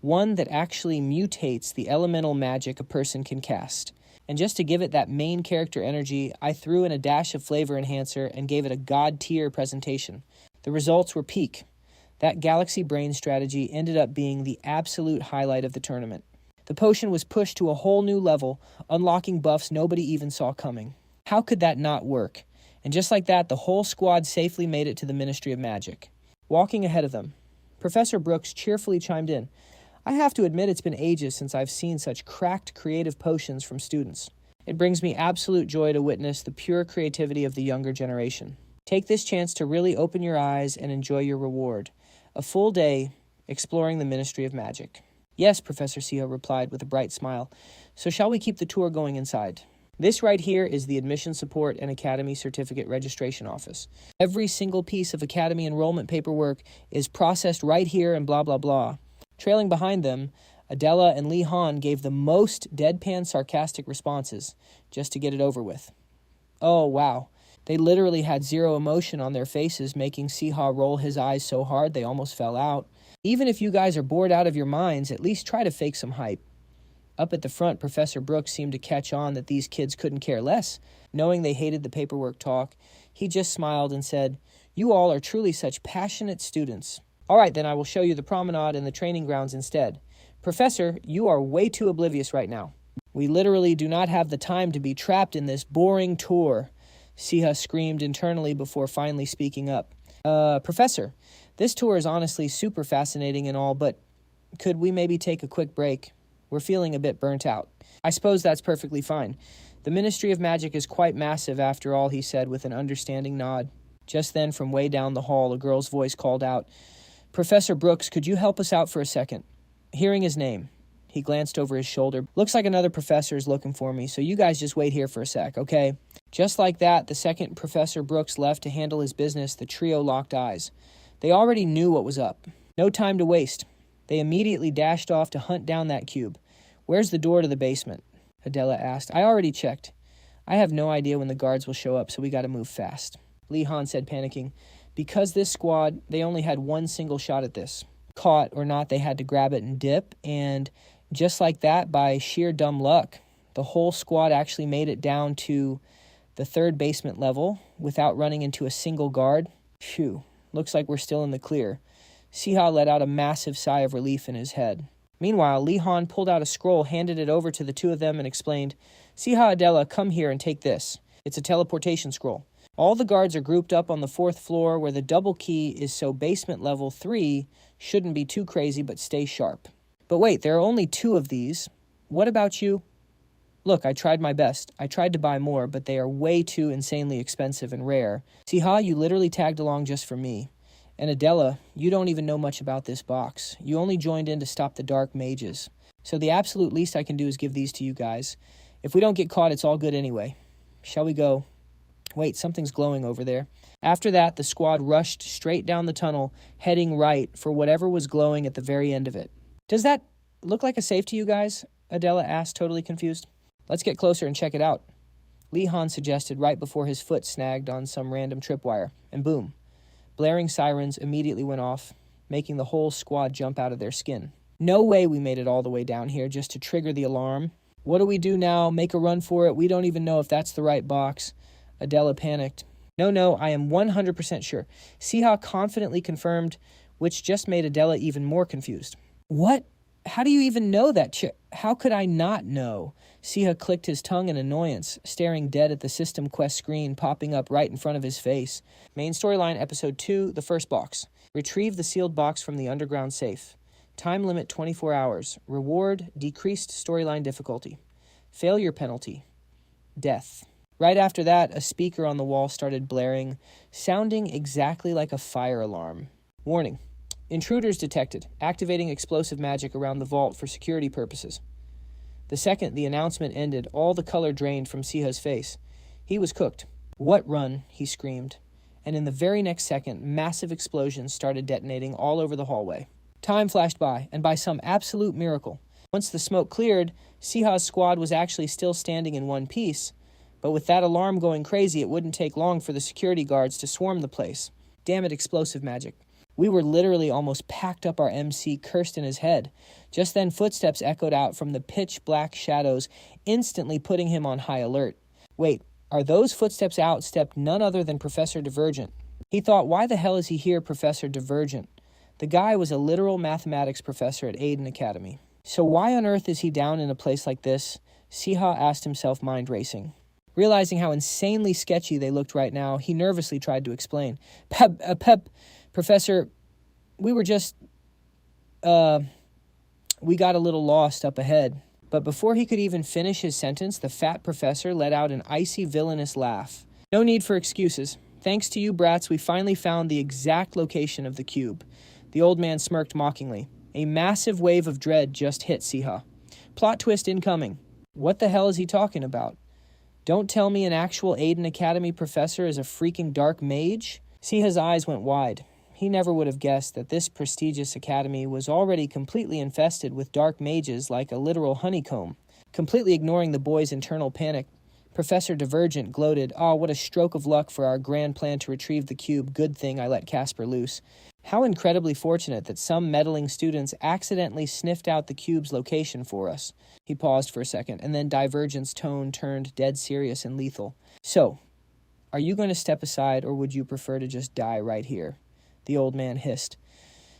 Speaker 1: One that actually mutates the elemental magic a person can cast. And just to give it that main character energy, I threw in a dash of flavor enhancer and gave it a god-tier presentation. The results were peak. That galaxy brain strategy ended up being the absolute highlight of the tournament. The potion was pushed to a whole new level, unlocking buffs nobody even saw coming. How could that not work? And just like that, the whole squad safely made it to the Ministry of Magic. Walking ahead of them, Professor Brooks cheerfully chimed in. I have to admit it's been ages since I've seen such cracked creative potions from students. It brings me absolute joy to witness the pure creativity of the younger generation. Take this chance to really open your eyes and enjoy your reward. A full day exploring the Ministry of Magic. Yes, Professor Siha replied with a bright smile. So shall we keep the tour going inside? This right here is the Admission Support and Academy Certificate Registration Office. Every single piece of Academy enrollment paperwork is processed right here and blah, blah, blah. Trailing behind them, Adela and Li Han gave the most deadpan sarcastic responses, just to get it over with. Oh, wow. They literally had zero emotion on their faces, making Siha roll his eyes so hard they almost fell out. Even if you guys are bored out of your minds, at least try to fake some hype. Up at the front, Professor Brooks seemed to catch on that these kids couldn't care less. Knowing they hated the paperwork talk, he just smiled and said, You all are truly such passionate students. All right, then I will show you the promenade and the training grounds instead. Professor, you are way too oblivious right now. We literally do not have the time to be trapped in this boring tour, Siha screamed internally before finally speaking up. Professor, this tour is honestly super fascinating and all, but could we maybe take a quick break? We're feeling a bit burnt out. I suppose that's perfectly fine. The Ministry of Magic is quite massive after all, he said with an understanding nod. Just then, from way down the hall, a girl's voice called out, Professor Brooks, could you help us out for a second? Hearing his name, he glanced over his shoulder. Looks like another professor is looking for me, so you guys just wait here for a sec, okay? Just like that, the second Professor Brooks left to handle his business, the trio locked eyes. They already knew what was up. No time to waste. They immediately dashed off to hunt down that cube. Where's the door to the basement? Adela asked. I already checked. I have no idea when the guards will show up, so we gotta move fast. Li Han said, panicking. Because this squad, they only had one single shot at this. Caught or not, they had to grab it and dip, and just like that, by sheer dumb luck, the whole squad actually made it down to the third basement level without running into a single guard. Phew, looks like we're still in the clear. Siha let out a massive sigh of relief in his head. Meanwhile, Li Han pulled out a scroll, handed it over to the two of them, and explained, Siha, Adela, come here and take this. It's a teleportation scroll. All the guards are grouped up on the 4th floor where the double key is, so basement level 3 shouldn't be too crazy, but stay sharp. But wait, there are only 2 of these. What about you? Look, I tried my best. I tried to buy more, but they are way too insanely expensive and rare. Siha, you literally tagged along just for me. And Adela, you don't even know much about this box. You only joined in to stop the dark mages. So the absolute least I can do is give these to you guys. If we don't get caught, it's all good anyway. Shall we go? Wait, something's glowing over there. After that, the squad rushed straight down the tunnel, heading right for whatever was glowing at the very end of it. Does that look like a safe to you guys? Adela asked, totally confused. Let's get closer and check it out. Li Han suggested right before his foot snagged on some random tripwire. And boom. Blaring sirens immediately went off, making the whole squad jump out of their skin. No way we made it all the way down here just to trigger the alarm. What do we do now? Make a run for it? We don't even know if that's the right box. Adela panicked. No, I am 100% sure. Siha confidently confirmed, which just made Adela even more confused. What? How do you even know that? How could I not know? Siha clicked his tongue in annoyance, staring dead at the System Quest screen popping up right in front of his face. Main storyline, Episode 2, the first box. Retrieve the sealed box from the underground safe. Time limit 24 hours. Reward, decreased storyline difficulty. Failure penalty. Death. Right after that, a speaker on the wall started blaring, sounding exactly like a fire alarm. Warning. Intruders detected. Activating explosive magic around the vault for security purposes. The second the announcement ended, all the color drained from Siha's face. He was cooked. What run? He screamed. And in the very next second, massive explosions started detonating all over the hallway. Time flashed by, and by some absolute miracle, once the smoke cleared, Siha's squad was actually still standing in one piece. But with that alarm going crazy, it wouldn't take long for the security guards to swarm the place. Damn it, explosive magic. We were literally almost packed up our MC, cursed in his head. Just then, footsteps echoed out from the pitch-black shadows, instantly putting him on high alert. Wait, are those footsteps out stepped none other than Professor Divergent? He thought, why the hell is he here, Professor Divergent? The guy was a literal mathematics professor at Aiden Academy. So why on earth is he down in a place like this? Siha asked himself, mind racing. Realizing how insanely sketchy they looked right now, he nervously tried to explain. Professor, We were just, we got a little lost up ahead. But before he could even finish his sentence, the fat professor let out an icy, villainous laugh. No need for excuses. Thanks to you brats, we finally found the exact location of the cube. The old man smirked mockingly. A massive wave of dread just hit Siha. Plot twist incoming. What the hell is he talking about? Don't tell me an actual Aiden Academy professor is a freaking dark mage? Siha's eyes went wide. He never would have guessed that this prestigious academy was already completely infested with dark mages like a literal honeycomb. Completely ignoring the boy's internal panic, Professor Divergent gloated, "Oh, what a stroke of luck for our grand plan to retrieve the cube. Good thing I let Casper loose. How incredibly fortunate that some meddling students accidentally sniffed out the cube's location for us." He paused for a second, and then Divergent's tone turned dead serious and lethal. "So, are you going to step aside, or would you prefer to just die right here?" The old man hissed.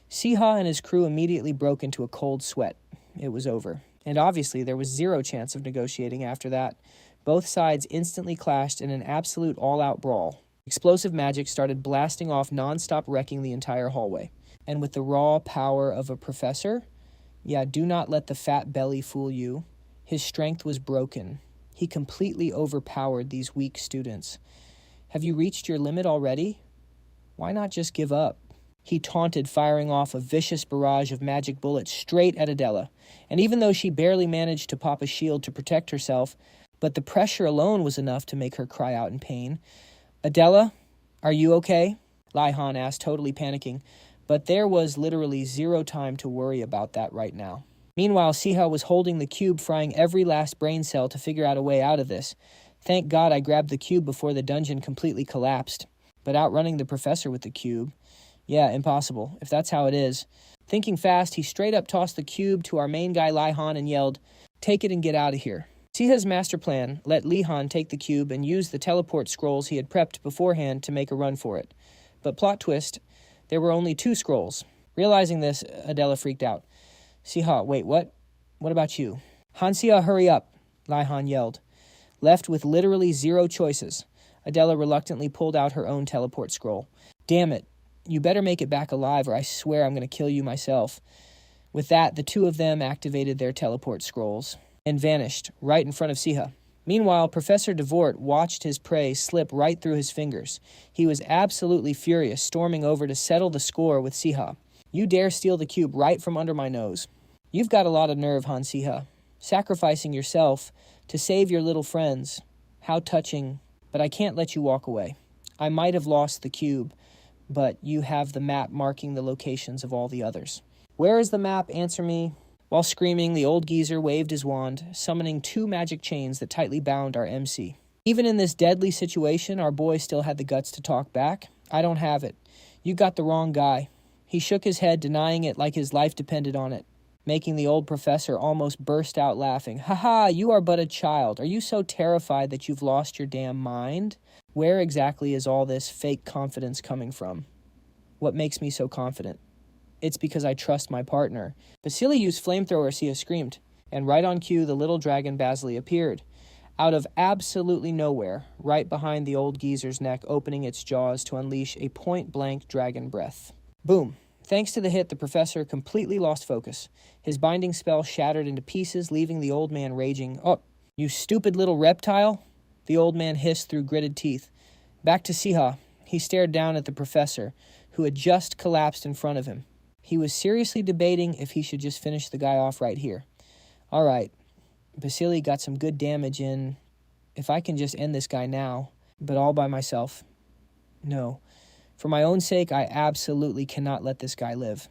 Speaker 1: Siha and his crew immediately broke into a cold sweat. It was over. And obviously there was zero chance of negotiating after that. Both sides instantly clashed in an absolute all-out brawl. Explosive magic started blasting off non-stop, wrecking the entire hallway. And with the raw power of a professor, do not let the fat belly fool you. His strength was broken. He completely overpowered these weak students. Have you reached your limit already? Why not just give up? He taunted, firing off a vicious barrage of magic bullets straight at Adela. And even though she barely managed to pop a shield to protect herself, but the pressure alone was enough to make her cry out in pain. "Adela, are you okay?" Lai Han asked, totally panicking. But there was literally zero time to worry about that right now. Meanwhile, Siha was holding the cube, frying every last brain cell to figure out a way out of this. Thank God I grabbed the cube before the dungeon completely collapsed. But outrunning the professor with the cube, impossible, if that's how it is. Thinking fast, he straight up tossed the cube to our main guy Lai Han and yelled, "Take it and get out of here." Siha's master plan let Li Han take the cube and use the teleport scrolls he had prepped beforehand to make a run for it. But plot twist, there were only 2 scrolls. Realizing this, Adela freaked out. "Siha, wait, what? What about you?" "Han Siha, hurry up," Lai Han yelled. Left with literally zero choices, Adela reluctantly pulled out her own teleport scroll. "Damn it. You better make it back alive or I swear I'm going to kill you myself." With that, the 2 of them activated their teleport scrolls and vanished right in front of Siha. Meanwhile, Professor Devort watched his prey slip right through his fingers. He was absolutely furious, storming over to settle the score with Siha. "You dare steal the cube right from under my nose. You've got a lot of nerve, Han Siha. Sacrificing yourself to save your little friends. How touching. But I can't let you walk away. I might have lost the cube, but you have the map marking the locations of all the others." "Where is the map? Answer me." While screaming, the old geezer waved his wand, summoning 2 magic chains that tightly bound our MC. Even in this deadly situation, our boy still had the guts to talk back. "I don't have it. You got the wrong guy." He shook his head, denying it like his life depended on it, making the old professor almost burst out laughing. "Ha ha, you are but a child. Are you so terrified that you've lost your damn mind? Where exactly is all this fake confidence coming from?" "What makes me so confident?" "It's because I trust my partner." "Basilisk used flamethrower," Siha screamed. And right on cue, the little dragon Basilisk appeared. Out of absolutely nowhere, right behind the old geezer's neck, opening its jaws to unleash a point-blank dragon breath. Boom. Thanks to the hit, the professor completely lost focus. His binding spell shattered into pieces, leaving the old man raging. "Oh, you stupid little reptile!" the old man hissed through gritted teeth. Back to Siha. He stared down at the professor, who had just collapsed in front of him. He was seriously debating if he should just finish the guy off right here. "All right, Basilisk got some good damage in. If I can just end this guy now, but all by myself. No. For my own sake, I absolutely cannot let this guy live."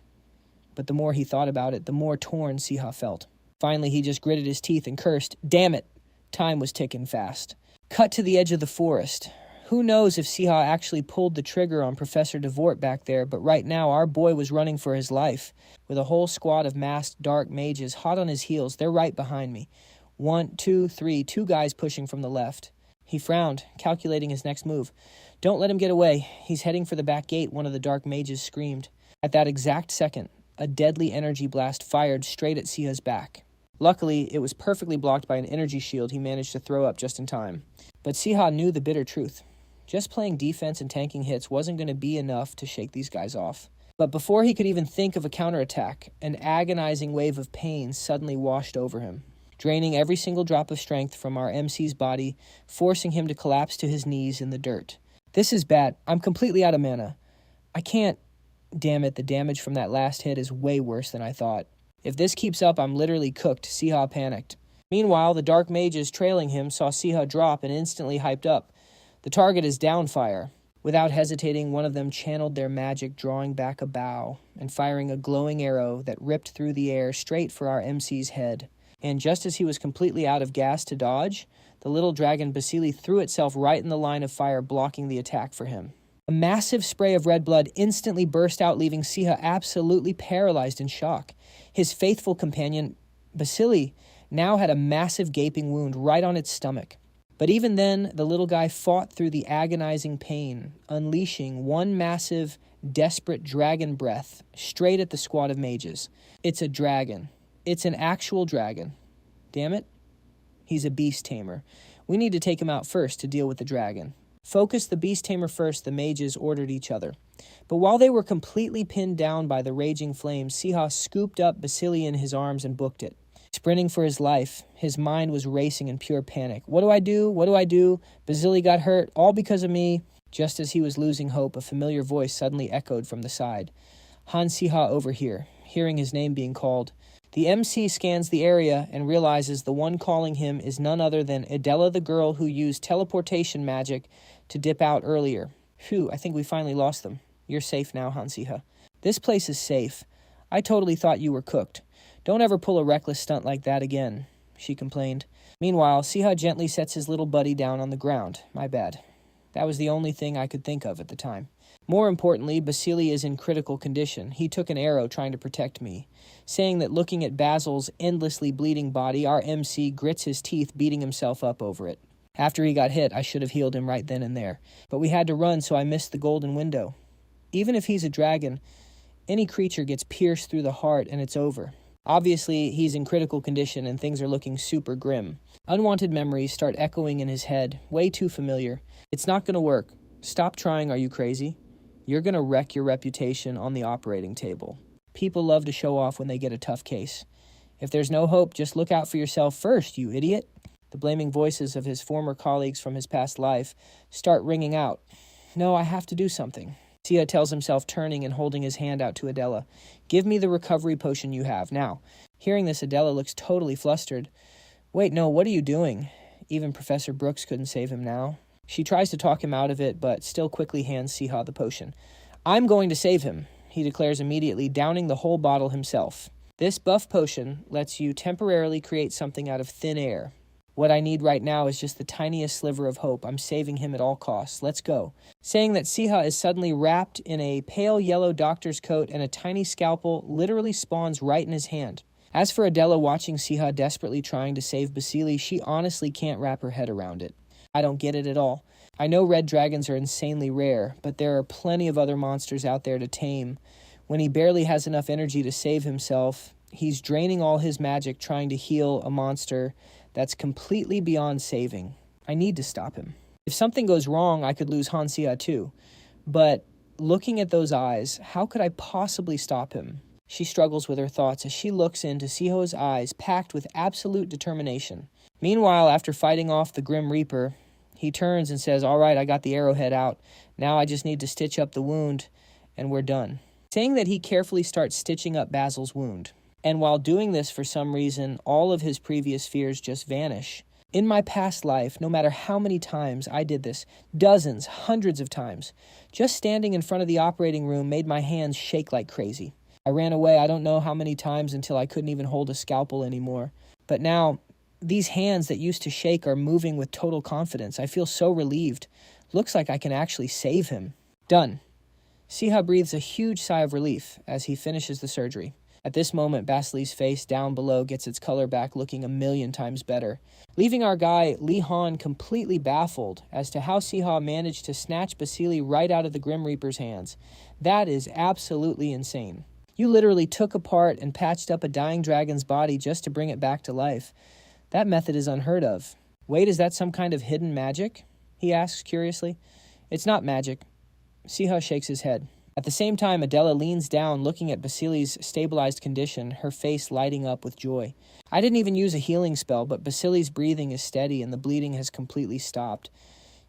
Speaker 1: But the more he thought about it, the more torn Siha felt. Finally, he just gritted his teeth and cursed, "Damn it!" Time was ticking fast. Cut to the edge of the forest. Who knows if Siha actually pulled the trigger on Professor Devort back there, but right now our boy was running for his life. With a whole squad of masked dark mages hot on his heels, they're right behind me. 1, 2, 3, 2 guys pushing from the left. He frowned, calculating his next move. "Don't let him get away. He's heading for the back gate," one of the dark mages screamed. At that exact second, a deadly energy blast fired straight at Siha's back. Luckily, it was perfectly blocked by an energy shield he managed to throw up just in time. But Siha knew the bitter truth. Just playing defense and tanking hits wasn't going to be enough to shake these guys off. But before he could even think of a counterattack, an agonizing wave of pain suddenly washed over him, draining every single drop of strength from our MC's body, forcing him to collapse to his knees in the dirt. This is bad. I'm completely out of mana. I can't. Damn it, the damage from that last hit is way worse than I thought. If this keeps up, I'm literally cooked, Siha panicked. Meanwhile, the dark mages trailing him saw Siha drop and instantly hyped up. The target is Downfire. Without hesitating, one of them channeled their magic, drawing back a bow and firing a glowing arrow that ripped through the air straight for our MC's head. And just as he was completely out of gas to dodge, the little dragon Basilisk threw itself right in the line of fire, blocking the attack for him. A massive spray of red blood instantly burst out, leaving Siha absolutely paralyzed in shock. His faithful companion, Basilisk, now had a massive gaping wound right on its stomach. But even then, the little guy fought through the agonizing pain, unleashing one massive, desperate dragon breath straight at the squad of mages. It's a dragon. It's an actual dragon. Damn it. He's a Beast Tamer. We need to take him out first to deal with the dragon. Focus the Beast Tamer first, the mages ordered each other. But while they were completely pinned down by the raging flames, Siha scooped up Basilisk in his arms and booked it. Sprinting for his life, his mind was racing in pure panic. What do I do? What do I do? Basilisk got hurt, all because of me. Just as he was losing hope, a familiar voice suddenly echoed from the side. Han Siha over here, hearing his name being called. The MC scans the area and realizes the one calling him is none other than Adela, the girl who used teleportation magic to dip out earlier. Phew, I think we finally lost them. You're safe now, Han Siha. This place is safe. I totally thought you were cooked. Don't ever pull a reckless stunt like that again, she complained. Meanwhile, Siha gently sets his little buddy down on the ground. My bad. That was the only thing I could think of at the time. More importantly, Basilisk is in critical condition. He took an arrow trying to protect me, saying that looking at Basil's endlessly bleeding body, our MC grits his teeth, beating himself up over it. After he got hit, I should have healed him right then and there. But we had to run, so I missed the golden window. Even if he's a dragon, any creature gets pierced through the heart and it's over. Obviously, he's in critical condition and things are looking super grim. Unwanted memories start echoing in his head, way too familiar. It's not going to work. Stop trying, are you crazy? You're going to wreck your reputation on the operating table. People love to show off when they get a tough case. If there's no hope, just look out for yourself first, you idiot. The blaming voices of his former colleagues from his past life start ringing out. No, I have to do something. Siha tells himself, turning and holding his hand out to Adela. Give me the recovery potion you have, now. Hearing this, Adela looks totally flustered. Wait, no, what are you doing? Even Professor Brooks couldn't save him now. She tries to talk him out of it, but still quickly hands Siha the potion. I'm going to save him, he declares immediately, downing the whole bottle himself. This buff potion lets you temporarily create something out of thin air. What I need right now is just the tiniest sliver of hope. I'm saving him at all costs. Let's go. Saying that, Siha is suddenly wrapped in a pale yellow doctor's coat and a tiny scalpel literally spawns right in his hand. As for Adela watching Siha desperately trying to save Basilisk, she honestly can't wrap her head around it. I don't get it at all. I know red dragons are insanely rare, but there are plenty of other monsters out there to tame. When he barely has enough energy to save himself, he's draining all his magic trying to heal a monster that's completely beyond saving. I need to stop him. If something goes wrong, I could lose Han Siha too. But looking at those eyes, how could I possibly stop him? She struggles with her thoughts as she looks into Siha's eyes packed with absolute determination. Meanwhile, after fighting off the Grim Reaper, he turns and says, all right, I got the arrowhead out. Now I just need to stitch up the wound, and we're done. Saying that, he carefully starts stitching up Basil's wound. And while doing this, for some reason, all of his previous fears just vanish. In my past life, no matter how many times I did this, dozens, hundreds of times, just standing in front of the operating room made my hands shake like crazy. I ran away I don't know how many times until I couldn't even hold a scalpel anymore. But now, these hands that used to shake are moving with total confidence. I feel so relieved. Looks like I can actually save him. Done. Siha breathes a huge sigh of relief as he finishes the surgery. At this moment, Basilisk's face down below gets its color back, looking a million times better, leaving our guy Li Han completely baffled as to how Siha managed to snatch Basilisk right out of the Grim Reaper's hands. That is absolutely insane. You literally took apart and patched up a dying dragon's body just to bring it back to life. That method is unheard of. Wait, is that some kind of hidden magic? He asks curiously. It's not magic. Siha shakes his head. At the same time, Adela leans down, looking at Basili's stabilized condition, her face lighting up with joy. I didn't even use a healing spell, but Basili's breathing is steady and the bleeding has completely stopped.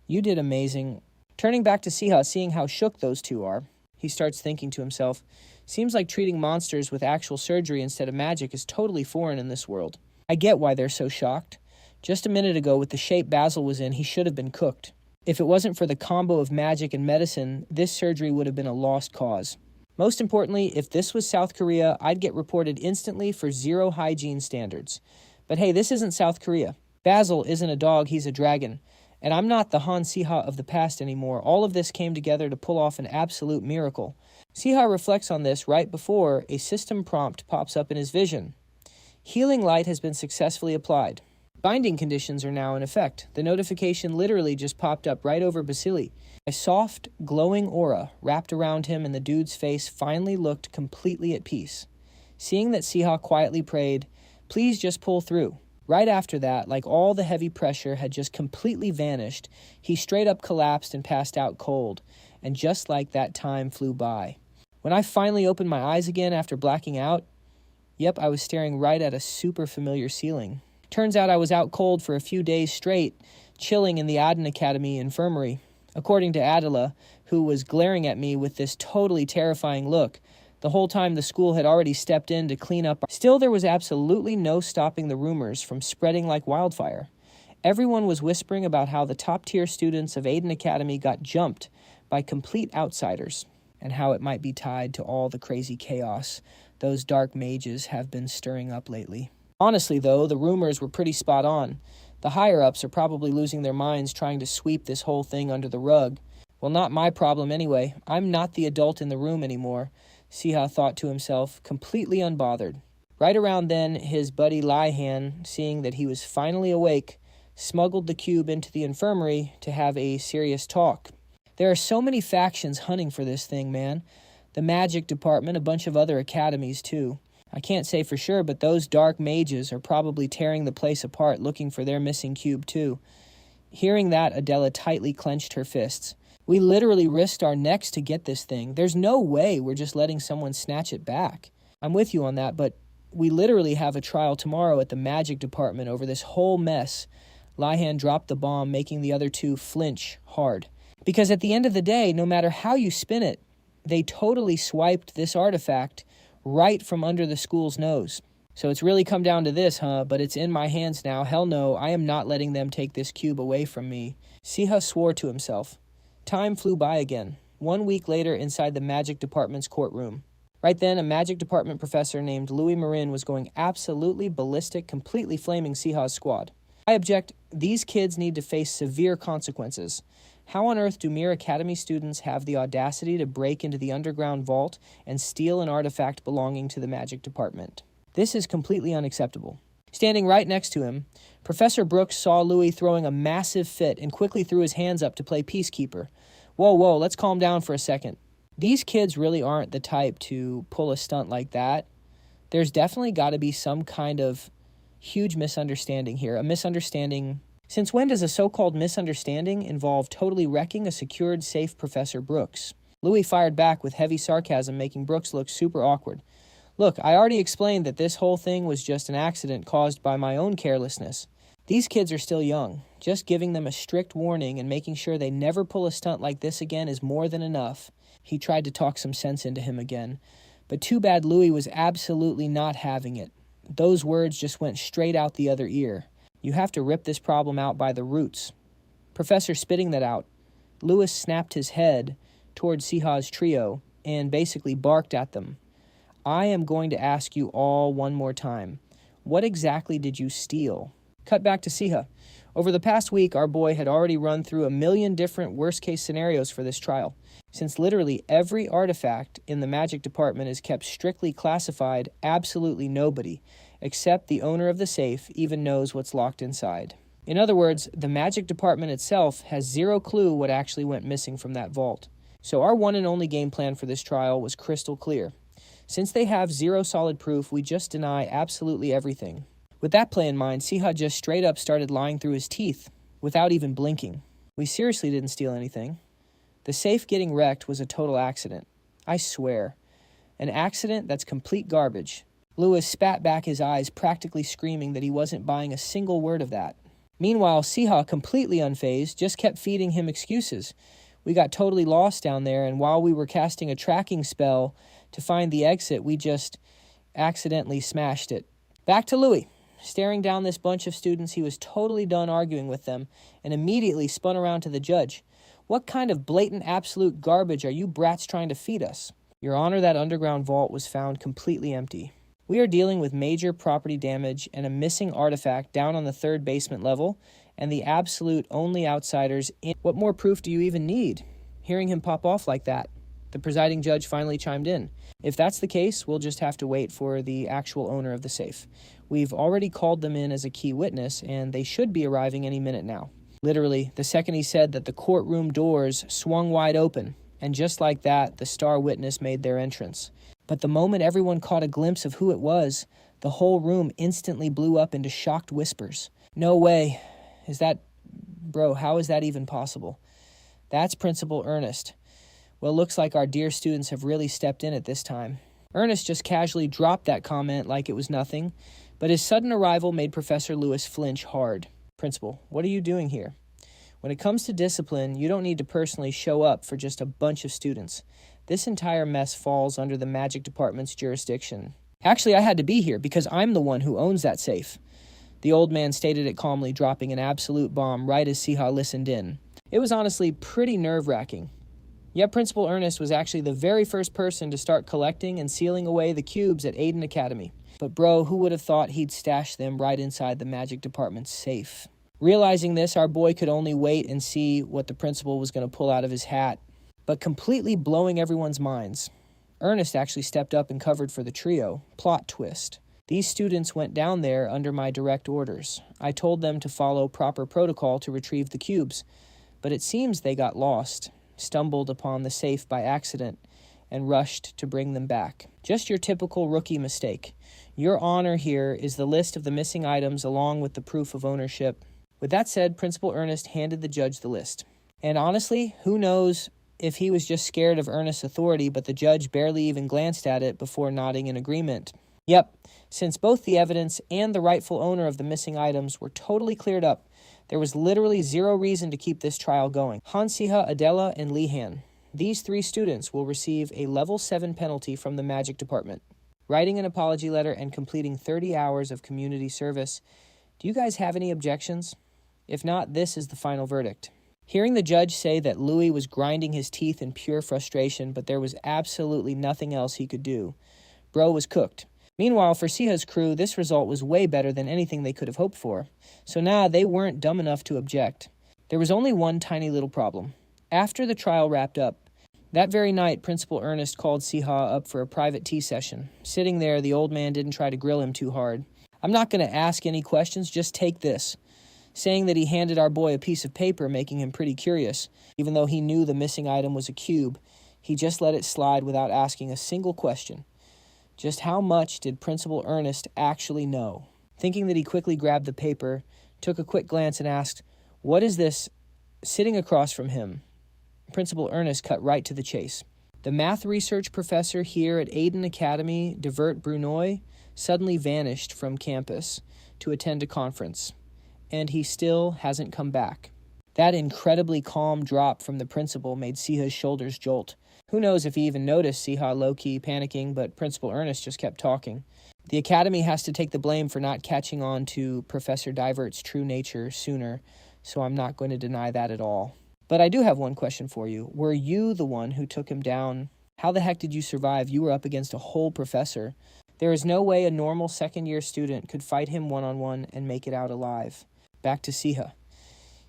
Speaker 1: You did amazing. Turning back to Siha, seeing how shook those two are, he starts thinking to himself, seems like treating monsters with actual surgery instead of magic is totally foreign in this world. I get why they're so shocked. Just a minute ago, with the shape Basil was in, he should have been cooked. If it wasn't for the combo of magic and medicine, this surgery would have been a lost cause. Most importantly, if this was South Korea, I'd get reported instantly for zero hygiene standards. But hey, this isn't South Korea. Basil isn't a dog, he's a dragon. And I'm not the Han Siha of the past anymore. All of this came together to pull off an absolute miracle. Siha reflects on this right before a system prompt pops up in his vision. Healing light has been successfully applied. Binding conditions are now in effect. The notification literally just popped up right over Basili. A soft, glowing aura wrapped around him and the dude's face finally looked completely at peace. Seeing that Siha quietly prayed, "Please just pull through." Right after that, like all the heavy pressure had just completely vanished, he straight up collapsed and passed out cold. And just like that, time flew by. When I finally opened my eyes again after blacking out, yep, I was staring right at a super familiar ceiling. Turns out I was out cold for a few days straight, chilling in the Aden Academy infirmary. According to Adela, who was glaring at me with this totally terrifying look, the whole time the school had already stepped in to clean up. Still, there was absolutely no stopping the rumors from spreading like wildfire. Everyone was whispering about how the top-tier students of Aden Academy got jumped by complete outsiders, and how it might be tied to all the crazy chaos those dark mages have been stirring up lately. Honestly, though, the rumors were pretty spot on. The higher-ups are probably losing their minds trying to sweep this whole thing under the rug. Well, not my problem anyway. I'm not the adult in the room anymore, Siha thought to himself, completely unbothered. Right around then, his buddy Lihan, seeing that he was finally awake, smuggled the cube into the infirmary to have a serious talk. There are so many factions hunting for this thing, man. The magic department, a bunch of other academies, too. I can't say for sure, but those dark mages are probably tearing the place apart looking for their missing cube, too. Hearing that, Adela tightly clenched her fists. We literally risked our necks to get this thing. There's no way we're just letting someone snatch it back. I'm with you on that, but we literally have a trial tomorrow at the magic department over this whole mess. Lihan dropped the bomb, making the other two flinch hard. Because at the end of the day, no matter how you spin it, they totally swiped this artifact right from under the school's nose. So it's really come down to this, huh? But it's in my hands now. Hell no, I am not letting them take this cube away from me. Siha swore to himself. Time flew by again. 1 week later, inside the magic department's courtroom. Right then, a magic department professor named Louis Marin was going absolutely ballistic, completely flaming Siha's squad. I object. These kids need to face severe consequences. How on earth do mere academy students have the audacity to break into the underground vault and steal an artifact belonging to the magic department? This is completely unacceptable. Standing right next to him, Professor Brooks saw Louis throwing a massive fit and quickly threw his hands up to play peacekeeper. Whoa, let's calm down for a second. These kids really aren't the type to pull a stunt like that. There's definitely got to be some kind of huge misunderstanding here. A misunderstanding. Since when does a so-called misunderstanding involve totally wrecking a secured, safe Professor Brooks? Louis fired back with heavy sarcasm, making Brooks look super awkward. Look, I already explained that this whole thing was just an accident caused by my own carelessness. These kids are still young. Just giving them a strict warning and making sure they never pull a stunt like this again is more than enough. He tried to talk some sense into him again. But too bad Louis was absolutely not having it. Those words just went straight out the other ear. You have to rip this problem out by the roots. Professor spitting that out, Louis snapped his head towards Siha's trio and basically barked at them. I am going to ask you all one more time. What exactly did you steal? Cut back to Siha. Over the past week, our boy had already run through a million different worst-case scenarios for this trial. Since literally every artifact in the magic department is kept strictly classified, absolutely nobody, except the owner of the safe, even knows what's locked inside. In other words, the magic department itself has zero clue what actually went missing from that vault. So our one and only game plan for this trial was crystal clear. Since they have zero solid proof, we just deny absolutely everything. With that play in mind, Siha just straight up started lying through his teeth, without even blinking. We seriously didn't steal anything. The safe getting wrecked was a total accident. I swear. An accident that's complete garbage. Lewis spat back his eyes, practically screaming that he wasn't buying a single word of that. Meanwhile, Siha, completely unfazed, just kept feeding him excuses. We got totally lost down there, and while we were casting a tracking spell to find the exit, we just accidentally smashed it. Back to Louis. Staring down this bunch of students, he was totally done arguing with them and immediately spun around to the judge. What kind of blatant absolute garbage are you brats trying to feed us? Your Honor, that underground vault was found completely empty. We are dealing with major property damage and a missing artifact down on the 3rd basement level, and the absolute only outsiders in. What more proof do you even need? Hearing him pop off like that, the presiding judge finally chimed in. If that's the case, we'll just have to wait for the actual owner of the safe. We've already called them in as a key witness, and they should be arriving any minute now. Literally, the second he said that, the courtroom doors swung wide open, and just like that, the star witness made their entrance. But the moment everyone caught a glimpse of who it was, the whole room instantly blew up into shocked whispers. No way. Bro, how is that even possible? That's Principal Ernest. Well, looks like our dear students have really stepped in at this time. Ernest just casually dropped that comment like it was nothing, but his sudden arrival made Professor Lewis flinch hard. Principal, what are you doing here? When it comes to discipline, you don't need to personally show up for just a bunch of students. This entire mess falls under the magic department's jurisdiction. Actually, I had to be here because I'm the one who owns that safe. The old man stated it calmly, dropping an absolute bomb right as Siha listened in. It was honestly pretty nerve-wracking. Yet Principal Ernest was actually the very first person to start collecting and sealing away the cubes at Aiden Academy. But bro, who would have thought he'd stash them right inside the magic department's safe? Realizing this, our boy could only wait and see what the principal was going to pull out of his hat. But completely blowing everyone's minds, Ernest actually stepped up and covered for the trio. Plot twist. These students went down there under my direct orders. I told them to follow proper protocol to retrieve the cubes, but it seems they got lost, stumbled upon the safe by accident, and rushed to bring them back. Just your typical rookie mistake. Your honor here is the list of the missing items along with the proof of ownership. With that said, Principal Ernest handed the judge the list. And honestly, who knows if he was just scared of Ernest's authority, but the judge barely even glanced at it before nodding in agreement. Yep, since both the evidence and the rightful owner of the missing items were totally cleared up, there was literally zero reason to keep this trial going. Han Siha, Adela, and Lihan. These 3 students will receive a level 7 penalty from the magic department. Writing an apology letter and completing 30 hours of community service. Do you guys have any objections? If not, this is the final verdict. Hearing the judge say that Louis was grinding his teeth in pure frustration, but there was absolutely nothing else he could do, bro was cooked. Meanwhile, for Siha's crew, this result was way better than anything they could have hoped for. So now they weren't dumb enough to object. There was only one tiny little problem. After the trial wrapped up, that very night, Principal Ernest called Siha up for a private tea session. Sitting there, the old man didn't try to grill him too hard. I'm not going to ask any questions, just take this. Saying that he handed our boy a piece of paper, making him pretty curious. Even though he knew the missing item was a cube, he just let it slide without asking a single question. Just how much did Principal Ernest actually know? Thinking that he quickly grabbed the paper, took a quick glance and asked, "What is this?" Sitting across from him, Principal Ernest cut right to the chase. The math research professor here at Aiden Academy, Divert Brunoy, suddenly vanished from campus to attend a conference, and he still hasn't come back. That incredibly calm drop from the principal made Siha's shoulders jolt. Who knows if he even noticed Siha low-key panicking, but Principal Ernest just kept talking. The academy has to take the blame for not catching on to Professor Divert's true nature sooner, so I'm not going to deny that at all. But I do have one question for you. Were you the one who took him down? How the heck did you survive? You were up against a whole professor. There is no way a normal second-year student could fight him one-on-one and make it out alive. Back to Siha.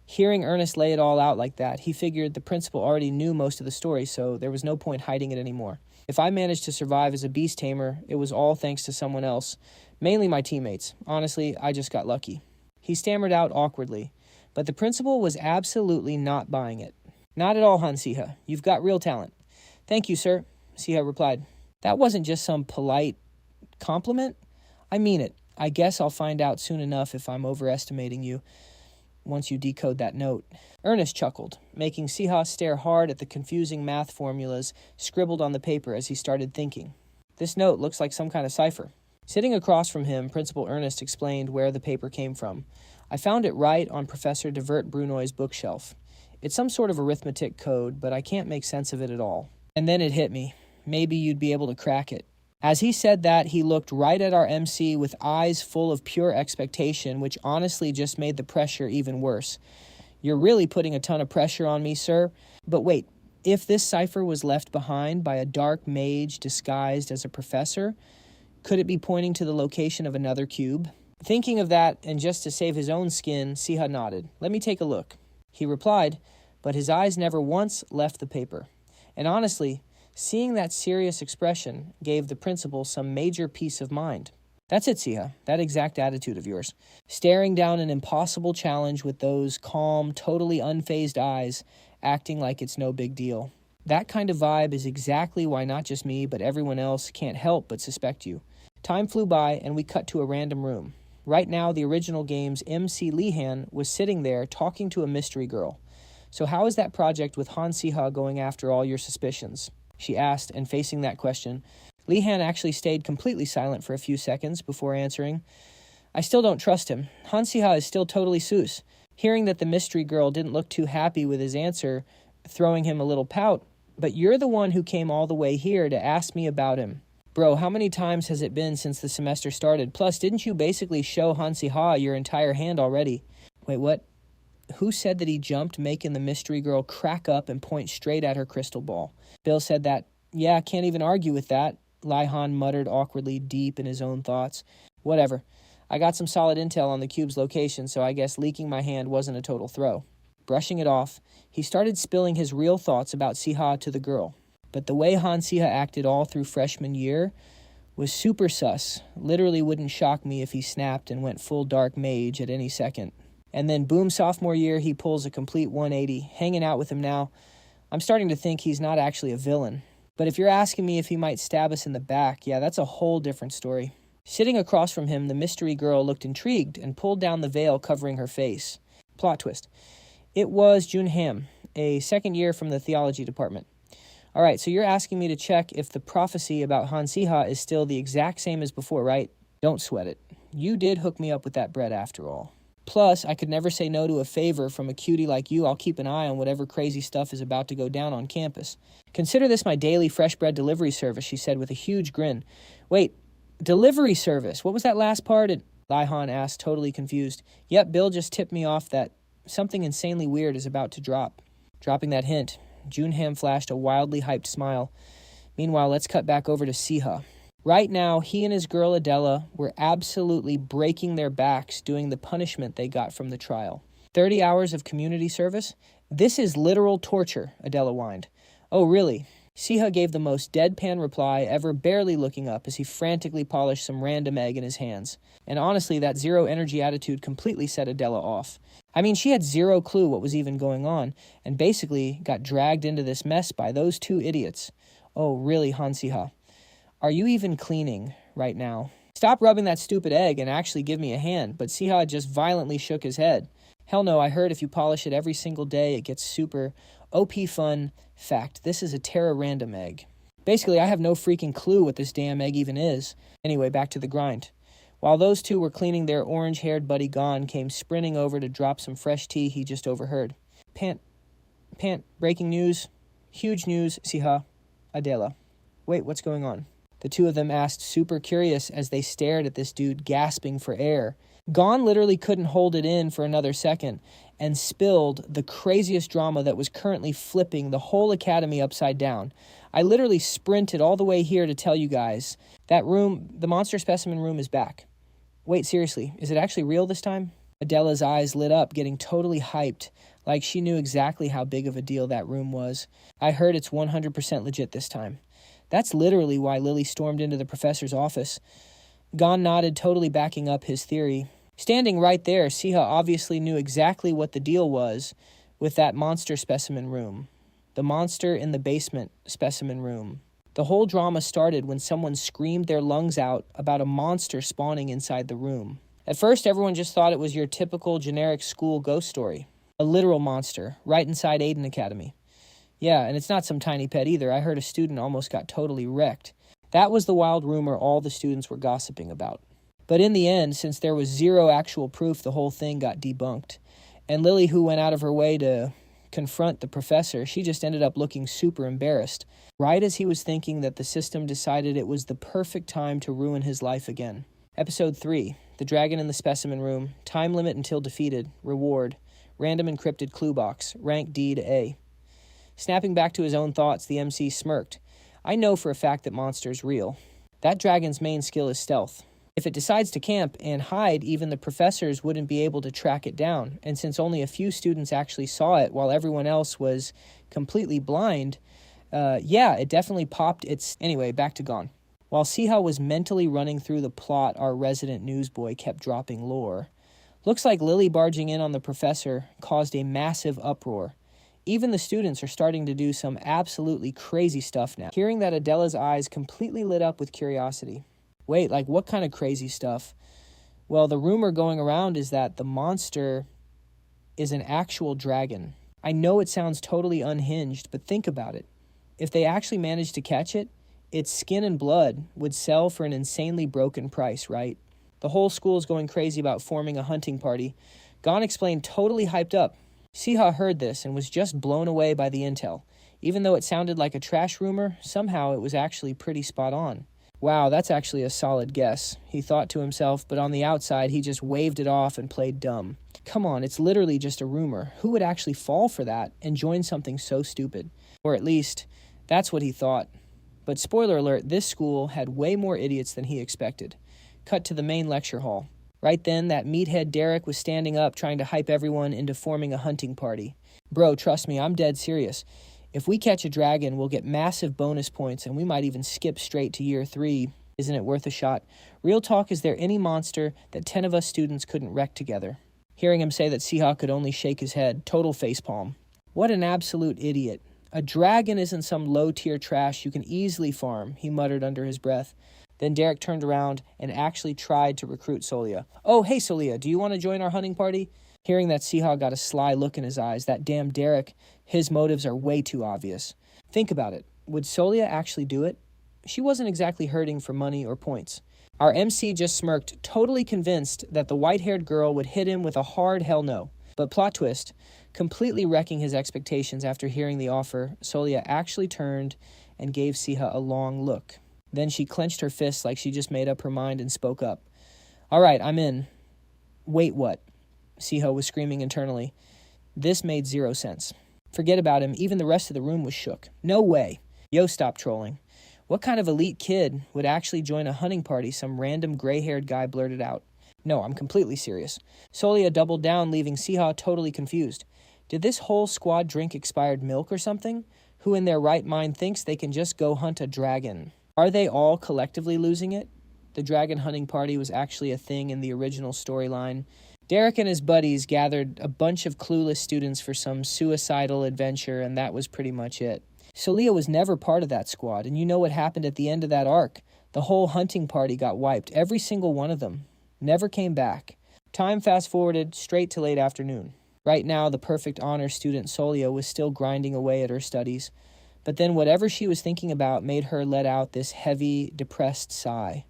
Speaker 1: Hearing Ernest lay it all out like that, he figured the principal already knew most of the story, so there was no point hiding it anymore. If I managed to survive as a Beast Tamer, it was all thanks to someone else, mainly my teammates. Honestly, I just got lucky. He stammered out awkwardly, but the principal was absolutely not buying it. Not at all, Han Siha. You've got real talent. Thank you, sir, Siha replied. That wasn't just some polite compliment. I mean it. I guess I'll find out soon enough if I'm overestimating you. once you decode that note. Ernest chuckled, making Siha stare hard at the confusing math formulas scribbled on the paper as he started thinking. This note looks like some kind of cipher. Sitting across from him, Principal Ernest explained where the paper came from. I found it right on Professor Devert Brunoy's bookshelf. It's some sort of arithmetic code, but I can't make sense of it at all. And then it hit me. Maybe you'd be able to crack it. As he said that, he looked right at our MC with eyes full of pure expectation, which honestly just made the pressure even worse. You're really putting a ton of pressure on me, sir. But wait, if this cipher was left behind by a dark mage disguised as a professor, could it be pointing to the location of another cube? Thinking of that, and just to save his own skin, Siha nodded. Let me take a look. He replied, but his eyes never once left the paper. And honestly, seeing that serious expression gave the principal some major peace of mind. That's it, Siha, that exact attitude of yours. Staring down an impossible challenge with those calm, totally unfazed eyes, acting like it's no big deal. That kind of vibe is exactly why not just me, but everyone else can't help but suspect you. Time flew by, and we cut to a random room. Right now, the original game's MC Lehan was sitting there talking to a mystery girl. So how is that project with Han Siha going after all your suspicions? She asked, and facing that question, Lehan actually stayed completely silent for a few seconds before answering. I still don't trust him. Han Siha is still totally sus. Hearing that the mystery girl didn't look too happy with his answer, throwing him a little pout. But you're the one who came all the way here to ask me about him. Bro, how many times has it been since the semester started? Plus, didn't you basically show Han Siha your entire hand already? Wait, what? Who said that he jumped, making the mystery girl crack up and point straight at her crystal ball? Bill said that. Yeah, can't even argue with that. Lihan muttered awkwardly, deep in his own thoughts. Whatever. I got some solid intel on the cube's location, so I guess leaking my hand wasn't a total throw. Brushing it off, he started spilling his real thoughts about Siha to the girl. But the way Han Siha acted all through freshman year was super sus. Literally wouldn't shock me if he snapped and went full dark mage at any second. And then boom, sophomore year, he pulls a complete 180. Hanging out with him now, I'm starting to think he's not actually a villain. But if you're asking me if he might stab us in the back, yeah, that's a whole different story. Sitting across from him, the mystery girl looked intrigued and pulled down the veil covering her face. Plot twist. It was Jun Ham, a second year from the theology department. All right, so you're asking me to check if the prophecy about Han Siha is still the exact same as before, right? Don't sweat it. You did hook me up with that bread after all. Plus, I could never say no to a favor from a cutie like you. I'll keep an eye on whatever crazy stuff is about to go down on campus. Consider this my daily fresh bread delivery service, she said with a huge grin. Wait, delivery service? What was that last part? Lihan asked, totally confused. Yep, Bill just tipped me off that something insanely weird is about to drop. Dropping that hint, Junham flashed a wildly hyped smile. Meanwhile, let's cut back over to Siha. Right now, he and his girl Adela were absolutely breaking their backs doing the punishment they got from the trial. 30 hours of community service? This is literal torture, Adela whined. Oh, really? Siha gave the most deadpan reply ever, barely looking up as he frantically polished some random egg in his hands. And honestly, that zero-energy attitude completely set Adela off. I mean, she had zero clue what was even going on, and basically got dragged into this mess by those two idiots. Oh, really, Han Siha? Are you even cleaning right now? Stop rubbing that stupid egg and actually give me a hand, but Siha just violently shook his head. Hell no, I heard if you polish it every single day, it gets super OP fun. Fact, this is a Terra random egg. Basically, I have no freaking clue what this damn egg even is. Anyway, back to the grind. While those two were cleaning, their orange-haired buddy Gon came sprinting over to drop some fresh tea he just overheard. Pant, breaking news. Huge news, Siha. Adela. Wait, what's going on? The two of them asked, super curious as they stared at this dude gasping for air. Gon literally couldn't hold it in for another second and spilled the craziest drama that was currently flipping the whole academy upside down. I literally sprinted all the way here to tell you guys. That room, the monster specimen room, is back. Wait, seriously, is it actually real this time? Adela's eyes lit up, getting totally hyped, like she knew exactly how big of a deal that room was. I heard it's 100% legit this time. That's literally why Lily stormed into the professor's office. Gon nodded, totally backing up his theory. Standing right there, Siha obviously knew exactly what the deal was with that monster specimen room. The monster in the basement specimen room. The whole drama started when someone screamed their lungs out about a monster spawning inside the room. At first, everyone just thought it was your typical generic school ghost story. A literal monster, right inside Aiden Academy. Yeah, and it's not some tiny pet either. I heard a student almost got totally wrecked. That was the wild rumor all the students were gossiping about. But in the end, since there was zero actual proof, the whole thing got debunked. And Lily, who went out of her way to confront the professor, she just ended up looking super embarrassed, right as he was thinking that the system decided it was the perfect time to ruin his life again. Episode 3, The Dragon in the Specimen Room, Time Limit Until Defeated, Reward, Random Encrypted Clue Box, Rank D to A. Snapping back to his own thoughts, the MC smirked. I know for a fact that monster's real. That dragon's main skill is stealth. If it decides to camp and hide, even the professors wouldn't be able to track it down. And since only a few students actually saw it while everyone else was completely blind, it definitely popped its... Anyway, back to Gone. While Siha was mentally running through the plot, our resident newsboy kept dropping lore. Looks like Lily barging in on the professor caused a massive uproar. Even the students are starting to do some absolutely crazy stuff now. Hearing that, Adela's eyes completely lit up with curiosity. Wait, like what kind of crazy stuff? Well, the rumor going around is that the monster is an actual dragon. I know it sounds totally unhinged, but think about it. If they actually managed to catch it, its skin and blood would sell for an insanely broken price, right? The whole school is going crazy about forming a hunting party. Gon explained totally hyped up. Siha heard this and was just blown away by the intel. Even though it sounded like a trash rumor, somehow it was actually pretty spot on. Wow, that's actually a solid guess, he thought to himself, but on the outside he just waved it off and played dumb. Come on, it's literally just a rumor. Who would actually fall for that and join something so stupid? Or at least, that's what he thought. But spoiler alert, this school had way more idiots than he expected. Cut to the main lecture hall. Right then, that meathead Derek was standing up trying to hype everyone into forming a hunting party. Bro, trust me, I'm dead serious. If we catch a dragon, we'll get massive bonus points, and we might even skip straight to year 3. Isn't it worth a shot? Real talk, is there any monster that 10 of us students couldn't wreck together? Hearing him say that Siha could only shake his head, total facepalm. What an absolute idiot. A dragon isn't some low-tier trash you can easily farm, he muttered under his breath. Then Derek turned around and actually tried to recruit Solia. Oh, hey Solia, do you want to join our hunting party? Hearing that, Siha got a sly look in his eyes. That damn Derek, his motives are way too obvious. Think about it. Would Solia actually do it? She wasn't exactly hurting for money or points. Our MC just smirked, totally convinced that the white-haired girl would hit him with a hard hell no. But plot twist, completely wrecking his expectations after hearing the offer, Solia actually turned and gave Siha a long look. Then she clenched her fists like she just made up her mind and spoke up. All right, I'm in. Wait, what? Siha was screaming internally. This made zero sense. Forget about him, even the rest of the room was shook. No way. Yo, stop trolling. What kind of elite kid would actually join a hunting party? Some random gray-haired guy blurted out. No, I'm completely serious. Solia doubled down, leaving Siha totally confused. Did this whole squad drink expired milk or something? Who in their right mind thinks they can just go hunt a dragon? Are they all collectively losing it? The dragon hunting party was actually a thing in the original storyline. Derek and his buddies gathered a bunch of clueless students for some suicidal adventure, and that was pretty much it. Solia was never part of that squad, and you know what happened at the end of that arc. The whole hunting party got wiped, every single one of them. Never came back. Time fast-forwarded straight to late afternoon. Right now, the perfect honor student Solia was still grinding away at her studies. But then whatever she was thinking about made her let out this heavy, depressed sigh.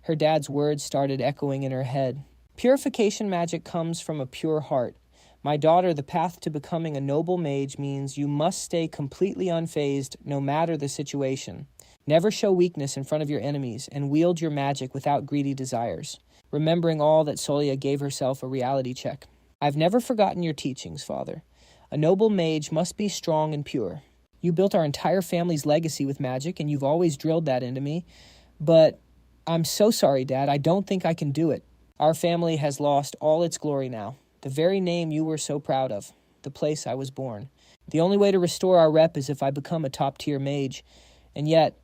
Speaker 1: Her dad's words started echoing in her head. Purification magic comes from a pure heart. My daughter, the path to becoming a noble mage means you must stay completely unfazed no matter the situation. Never show weakness in front of your enemies and wield your magic without greedy desires. Remembering all that, Solia gave herself a reality check. I've never forgotten your teachings, Father. A noble mage must be strong and pure. You built our entire family's legacy with magic, and you've always drilled that into me. But I'm so sorry, Dad. I don't think I can do it. Our family has lost all its glory now. The very name you were so proud of. The place I was born. The only way to restore our rep is if I become a top-tier mage. And yet,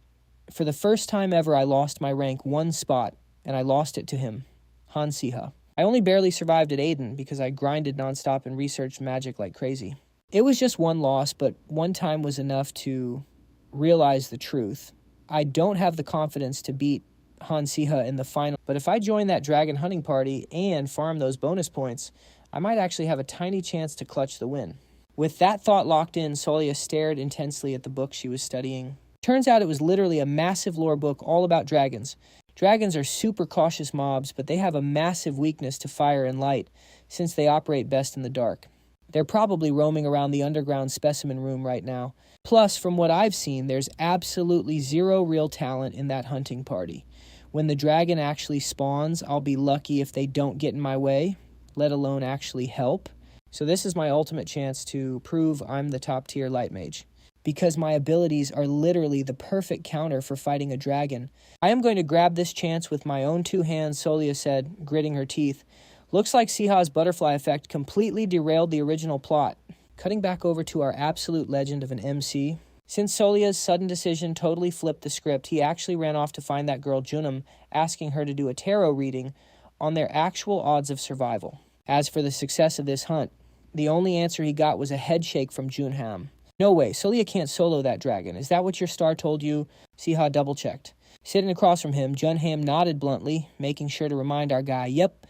Speaker 1: for the first time ever, I lost my rank 1 spot, and I lost it to him, Han Siha. I only barely survived at Aiden because I grinded nonstop and researched magic like crazy. It was just 1 loss, but 1 time was enough to realize the truth. I don't have the confidence to beat Han Siha in the final, but if I join that dragon hunting party and farm those bonus points, I might actually have a tiny chance to clutch the win. With that thought locked in, Solia stared intensely at the book she was studying. Turns out it was literally a massive lore book all about dragons. Dragons are super cautious mobs, but they have a massive weakness to fire and light, since they operate best in the dark. They're probably roaming around the underground specimen room right now. Plus, from what I've seen, there's absolutely zero real talent in that hunting party. When the dragon actually spawns, I'll be lucky if they don't get in my way, let alone actually help. So this is my ultimate chance to prove I'm the top tier light mage, because my abilities are literally the perfect counter for fighting a dragon. I am going to grab this chance with my own two hands, Solia said, gritting her teeth. Looks like Siha's butterfly effect completely derailed the original plot. Cutting back over to our absolute legend of an MC. Since Solia's sudden decision totally flipped the script, he actually ran off to find that girl Junam, asking her to do a tarot reading on their actual odds of survival. As for the success of this hunt, the only answer he got was a head shake from Junham. No way, Solia can't solo that dragon. Is that what your star told you? Siha double-checked. Sitting across from him, Junham nodded bluntly, making sure to remind our guy, yep.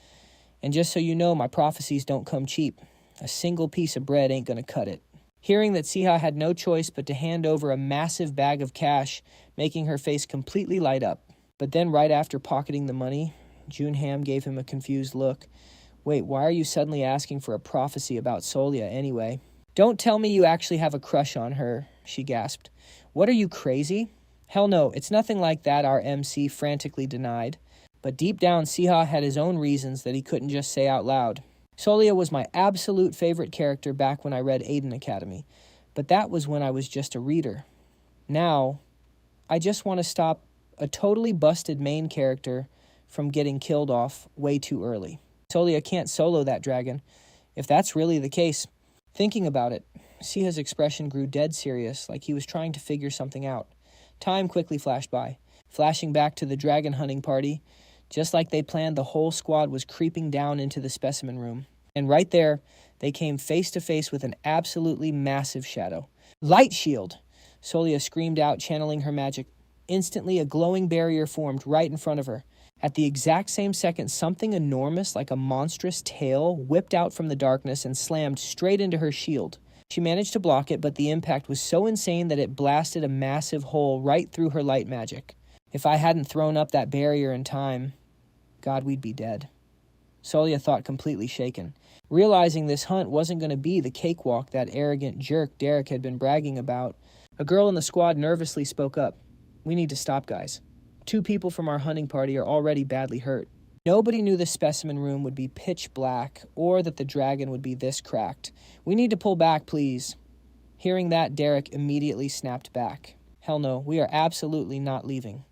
Speaker 1: And just so you know, my prophecies don't come cheap. A single piece of bread ain't gonna cut it. Hearing that Siha had no choice but to hand over a massive bag of cash, making her face completely light up. But then right after pocketing the money, Junham gave him a confused look. Wait, why are you suddenly asking for a prophecy about Solia anyway? Don't tell me you actually have a crush on her, she gasped. What are you, crazy? Hell no, it's nothing like that, our MC frantically denied. But deep down, Siha had his own reasons that he couldn't just say out loud. Solia was my absolute favorite character back when I read Aiden Academy, but that was when I was just a reader. Now, I just want to stop a totally busted main character from getting killed off way too early. Solia can't solo that dragon. If that's really the case, thinking about it, Siha's expression grew dead serious, like he was trying to figure something out. Time quickly flashed by, flashing back to the dragon hunting party. Just like they planned, the whole squad was creeping down into the specimen room. And right there, they came face to face with an absolutely massive shadow. Light shield! Solia screamed out, channeling her magic. Instantly, a glowing barrier formed right in front of her. At the exact same second, something enormous, like a monstrous tail, whipped out from the darkness and slammed straight into her shield. She managed to block it, but the impact was so insane that it blasted a massive hole right through her light magic. If I hadn't thrown up that barrier in time, God, we'd be dead. Solia thought, completely shaken. Realizing this hunt wasn't going to be the cakewalk that arrogant jerk Derek had been bragging about, a girl in the squad nervously spoke up. We need to stop, guys. 2 people from our hunting party are already badly hurt. Nobody knew the specimen room would be pitch black or that the dragon would be this cracked. We need to pull back, please. Hearing that, Derek immediately snapped back. Hell no, we are absolutely not leaving.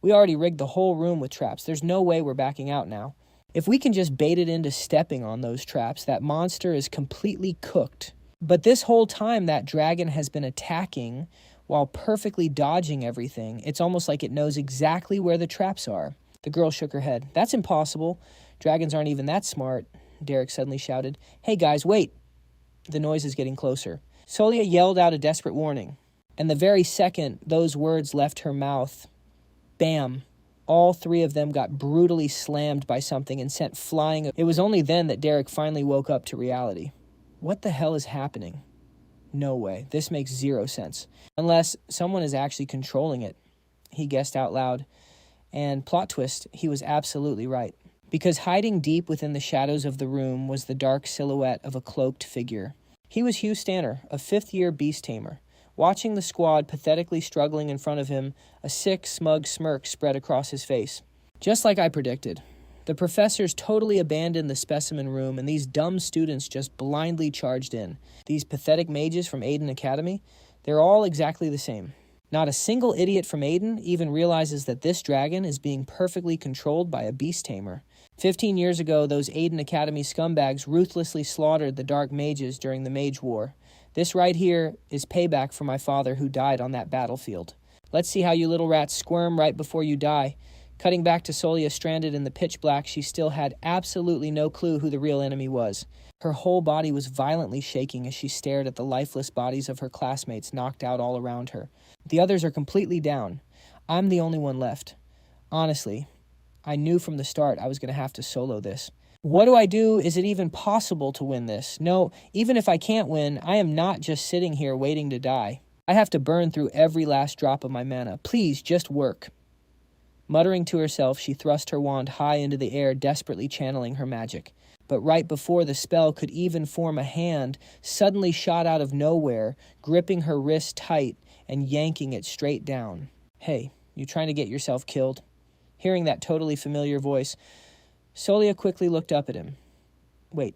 Speaker 1: We already rigged the whole room with traps. There's no way we're backing out now. If we can just bait it into stepping on those traps, that monster is completely cooked. But this whole time that dragon has been attacking while perfectly dodging everything. It's almost like it knows exactly where the traps are. The girl shook her head. That's impossible. Dragons aren't even that smart. Derek suddenly shouted, Hey guys, wait. The noise is getting closer. Solia yelled out a desperate warning. And the very second those words left her mouth, bam, all 3 of them got brutally slammed by something and sent flying. It was only then that Derek finally woke up to reality. What the hell is happening? No way. This makes 0 sense. Unless someone is actually controlling it, he guessed out loud. And plot twist, he was absolutely right. Because hiding deep within the shadows of the room was the dark silhouette of a cloaked figure. He was Hugh Stanner, a 5th-year Beast Tamer. Watching the squad pathetically struggling in front of him, a sick, smug smirk spread across his face. Just like I predicted. The professors totally abandoned the specimen room, and these dumb students just blindly charged in. These pathetic mages from Aiden Academy, they're all exactly the same. Not a single idiot from Aiden even realizes that this dragon is being perfectly controlled by a Beast Tamer. 15 years ago, those Aiden Academy scumbags ruthlessly slaughtered the Dark Mages during the Mage War. This right here is payback for my father who died on that battlefield. Let's see how you little rats squirm right before you die. Cutting back to Solia stranded in the pitch black, she still had absolutely no clue who the real enemy was. Her whole body was violently shaking as she stared at the lifeless bodies of her classmates knocked out all around her. The others are completely down. I'm the only one left. Honestly, I knew from the start I was going to have to solo this. What do I do? Is it even possible to win this? No, even if I can't win, I am not just sitting here waiting to die. I have to burn through every last drop of my mana. Please, just work. Muttering to herself, she thrust her wand high into the air, desperately channeling her magic. But right before the spell could even form, a hand suddenly shot out of nowhere, gripping her wrist tight and yanking it straight down. Hey, you trying to get yourself killed? Hearing that totally familiar voice, Solia quickly looked up at him. Wait,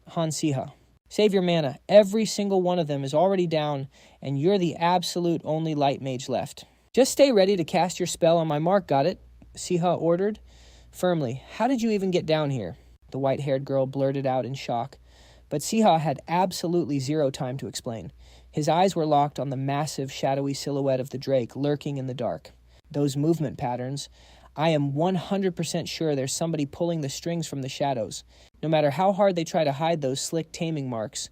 Speaker 1: Han Siha. Save your mana. Every single one of them is already down, and you're the absolute only light mage left. Just stay ready to cast your spell on my mark, got it? Siha ordered firmly. How did you even get down here? The white-haired girl blurted out in shock. But Siha had absolutely zero time to explain. His eyes were locked on the massive, shadowy silhouette of the drake lurking in the dark. Those movement patterns, I am 100% sure there's somebody pulling the strings from the shadows. No matter how hard they try to hide those slick taming marks,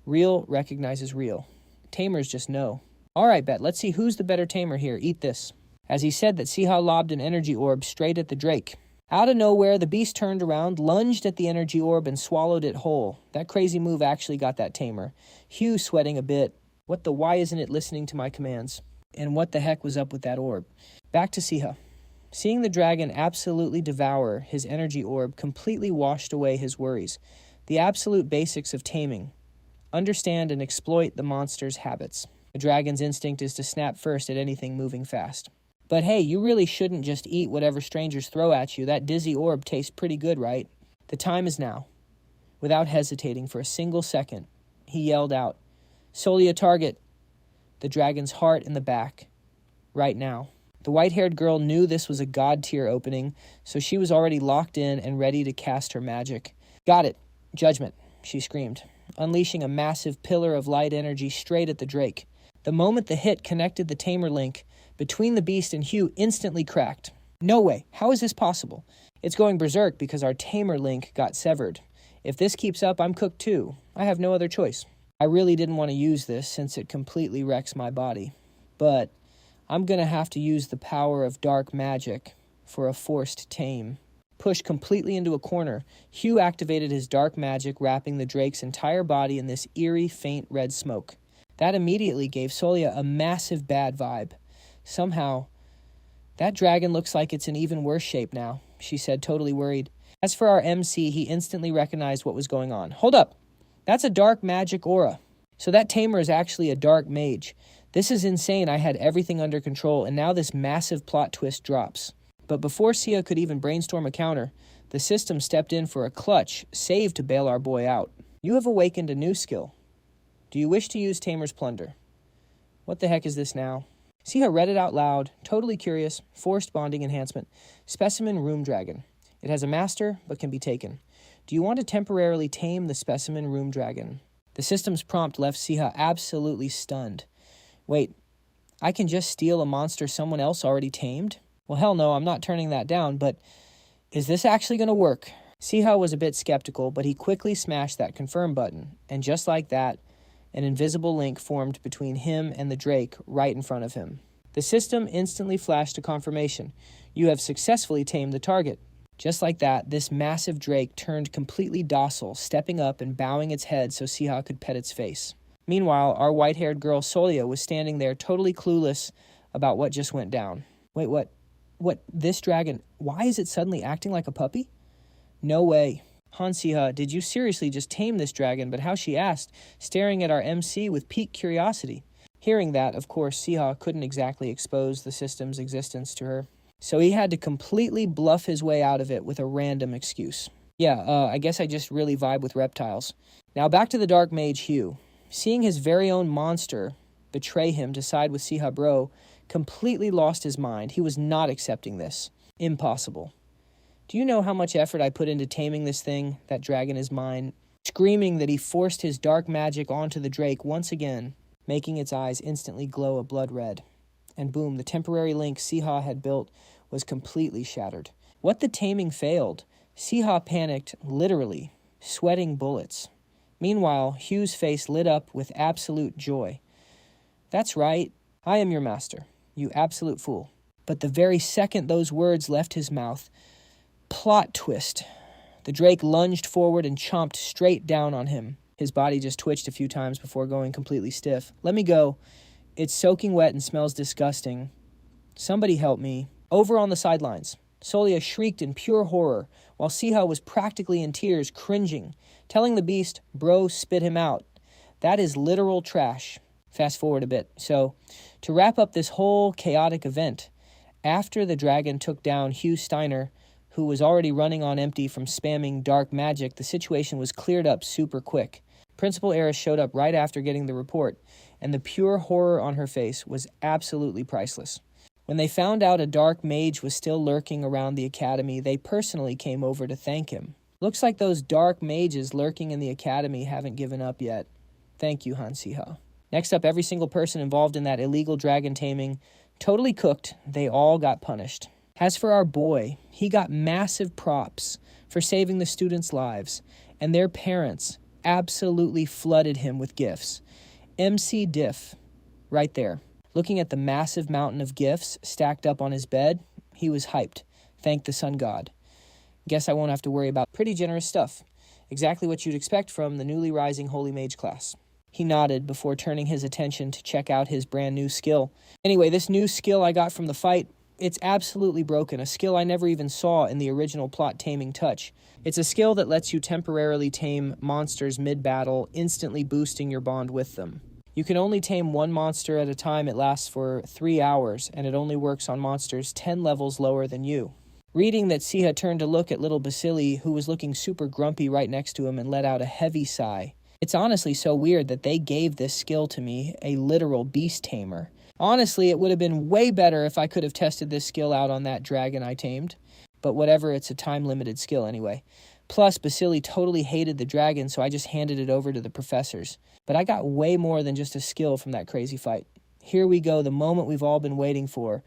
Speaker 1: real recognizes real. Tamers just know. All right, Bet, let's see who's the better tamer here. Eat this. As he said that, Siha lobbed an energy orb straight at the drake. Out of nowhere, the beast turned around, lunged at the energy orb, and swallowed it whole. That crazy move actually got that tamer. Hugh sweating a bit. Why isn't it listening to my commands? And what the heck was up with that orb? Back to Siha. Seeing the dragon absolutely devour his energy orb completely washed away his worries. The absolute basics of taming. Understand and exploit the monster's habits. A dragon's instinct is to snap first at anything moving fast. But hey, you really shouldn't just eat whatever strangers throw at you. That dizzy orb tastes pretty good, right? The time is now. Without hesitating for a single second, he yelled out, Solia target, the dragon's heart in the back. Right now. The white-haired girl knew this was a god-tier opening, so she was already locked in and ready to cast her magic. Got it. Judgment, she screamed, unleashing a massive pillar of light energy straight at the drake. The moment the hit connected the tamer link between the beast and Hugh instantly cracked. No way. How is this possible? It's going berserk because our tamer link got severed. If this keeps up, I'm cooked too. I have no other choice. I really didn't want to use this since it completely wrecks my body. But I'm going to have to use the power of dark magic for a forced tame. Pushed completely into a corner, Hugh activated his dark magic, wrapping the drake's entire body in this eerie, faint red smoke. That immediately gave Solia a massive bad vibe. Somehow, that dragon looks like it's in even worse shape now, she said, totally worried. As for our MC, he instantly recognized what was going on. Hold up! That's a dark magic aura. So that tamer is actually a dark mage. This is insane. I had everything under control, and now this massive plot twist drops. But before Sia could even brainstorm a counter, the system stepped in for a clutch save to bail our boy out. You have awakened a new skill. Do you wish to use Tamer's Plunder? What the heck is this now? Sia read it out loud, totally curious. Forced bonding enhancement. Specimen Room Dragon. It has a master, but can be taken. Do you want to temporarily tame the Specimen Room Dragon? The system's prompt left Siha absolutely stunned. Wait, I can just steal a monster someone else already tamed? Well, hell no, I'm not turning that down, but is this actually going to work? Siha was a bit skeptical, but he quickly smashed that confirm button, and just like that, an invisible link formed between him and the drake right in front of him. The system instantly flashed a confirmation. You have successfully tamed the target. Just like that, this massive drake turned completely docile, stepping up and bowing its head so Siha could pet its face. Meanwhile, our white-haired girl Solia was standing there totally clueless about what just went down. Wait, what? This dragon, why is it suddenly acting like a puppy? No way. Han Siha, did you seriously just tame this dragon? But how, she asked, staring at our MC with piqued curiosity. Hearing that, of course, Siha couldn't exactly expose the system's existence to her. So he had to completely bluff his way out of it with a random excuse. I guess I just really vibe with reptiles. Now back to the dark mage Hugh. Seeing his very own monster betray him to side with Siha Bro completely lost his mind. He was not accepting this. Impossible. Do you know how much effort I put into taming this thing? That dragon is mine. Screaming that he forced his dark magic onto the drake once again, making its eyes instantly glow a blood red. And boom, the temporary link Siha had built was completely shattered. What the taming failed, Siha panicked, literally, sweating bullets. Meanwhile, Hugh's face lit up with absolute joy. That's right, I am your master, you absolute fool. But the very second those words left his mouth, plot twist, the drake lunged forward and chomped straight down on him. His body just twitched a few times before going completely stiff. Let me go. It's soaking wet and smells disgusting. Somebody help me. Over on the sidelines, Solia shrieked in pure horror, while Siha was practically in tears, cringing, telling the beast, bro, spit him out. That is literal trash. Fast forward a bit. So, to wrap up this whole chaotic event, after the dragon took down Hugh Steiner, who was already running on empty from spamming dark magic, the situation was cleared up super quick. Principal Eris showed up right after getting the report, and the pure horror on her face was absolutely priceless. When they found out a dark mage was still lurking around the academy, they personally came over to thank him. Looks like those dark mages lurking in the academy haven't given up yet. Thank you, Han Siha. Next up, every single person involved in that illegal dragon taming, totally cooked, they all got punished. As for our boy, he got massive props for saving the students' lives, and their parents absolutely flooded him with gifts. MC Diff, right there. Looking at the massive mountain of gifts stacked up on his bed, he was hyped. Thank the sun god. Guess I won't have to worry about pretty generous stuff. Exactly what you'd expect from the newly rising Holy Mage class. He nodded before turning his attention to check out his brand new skill. Anyway, this new skill I got from the fight, it's absolutely broken, a skill I never even saw in the original plot Taming Touch. It's a skill that lets you temporarily tame monsters mid-battle, instantly boosting your bond with them. You can only tame one monster at a time. It lasts for 3 hours, and it only works on monsters 10 levels lower than you. Reading that, Siha turned to look at little Basilisk, who was looking super grumpy right next to him, and let out a heavy sigh. It's honestly so weird that they gave this skill to me, a literal Beast Tamer. Honestly, it would have been way better if I could have tested this skill out on that dragon I tamed. But whatever, it's a time-limited skill anyway. Plus, Basilisk totally hated the dragon, so I just handed it over to the professors. But I got way more than just a skill from that crazy fight. Here we go, the moment we've all been waiting for.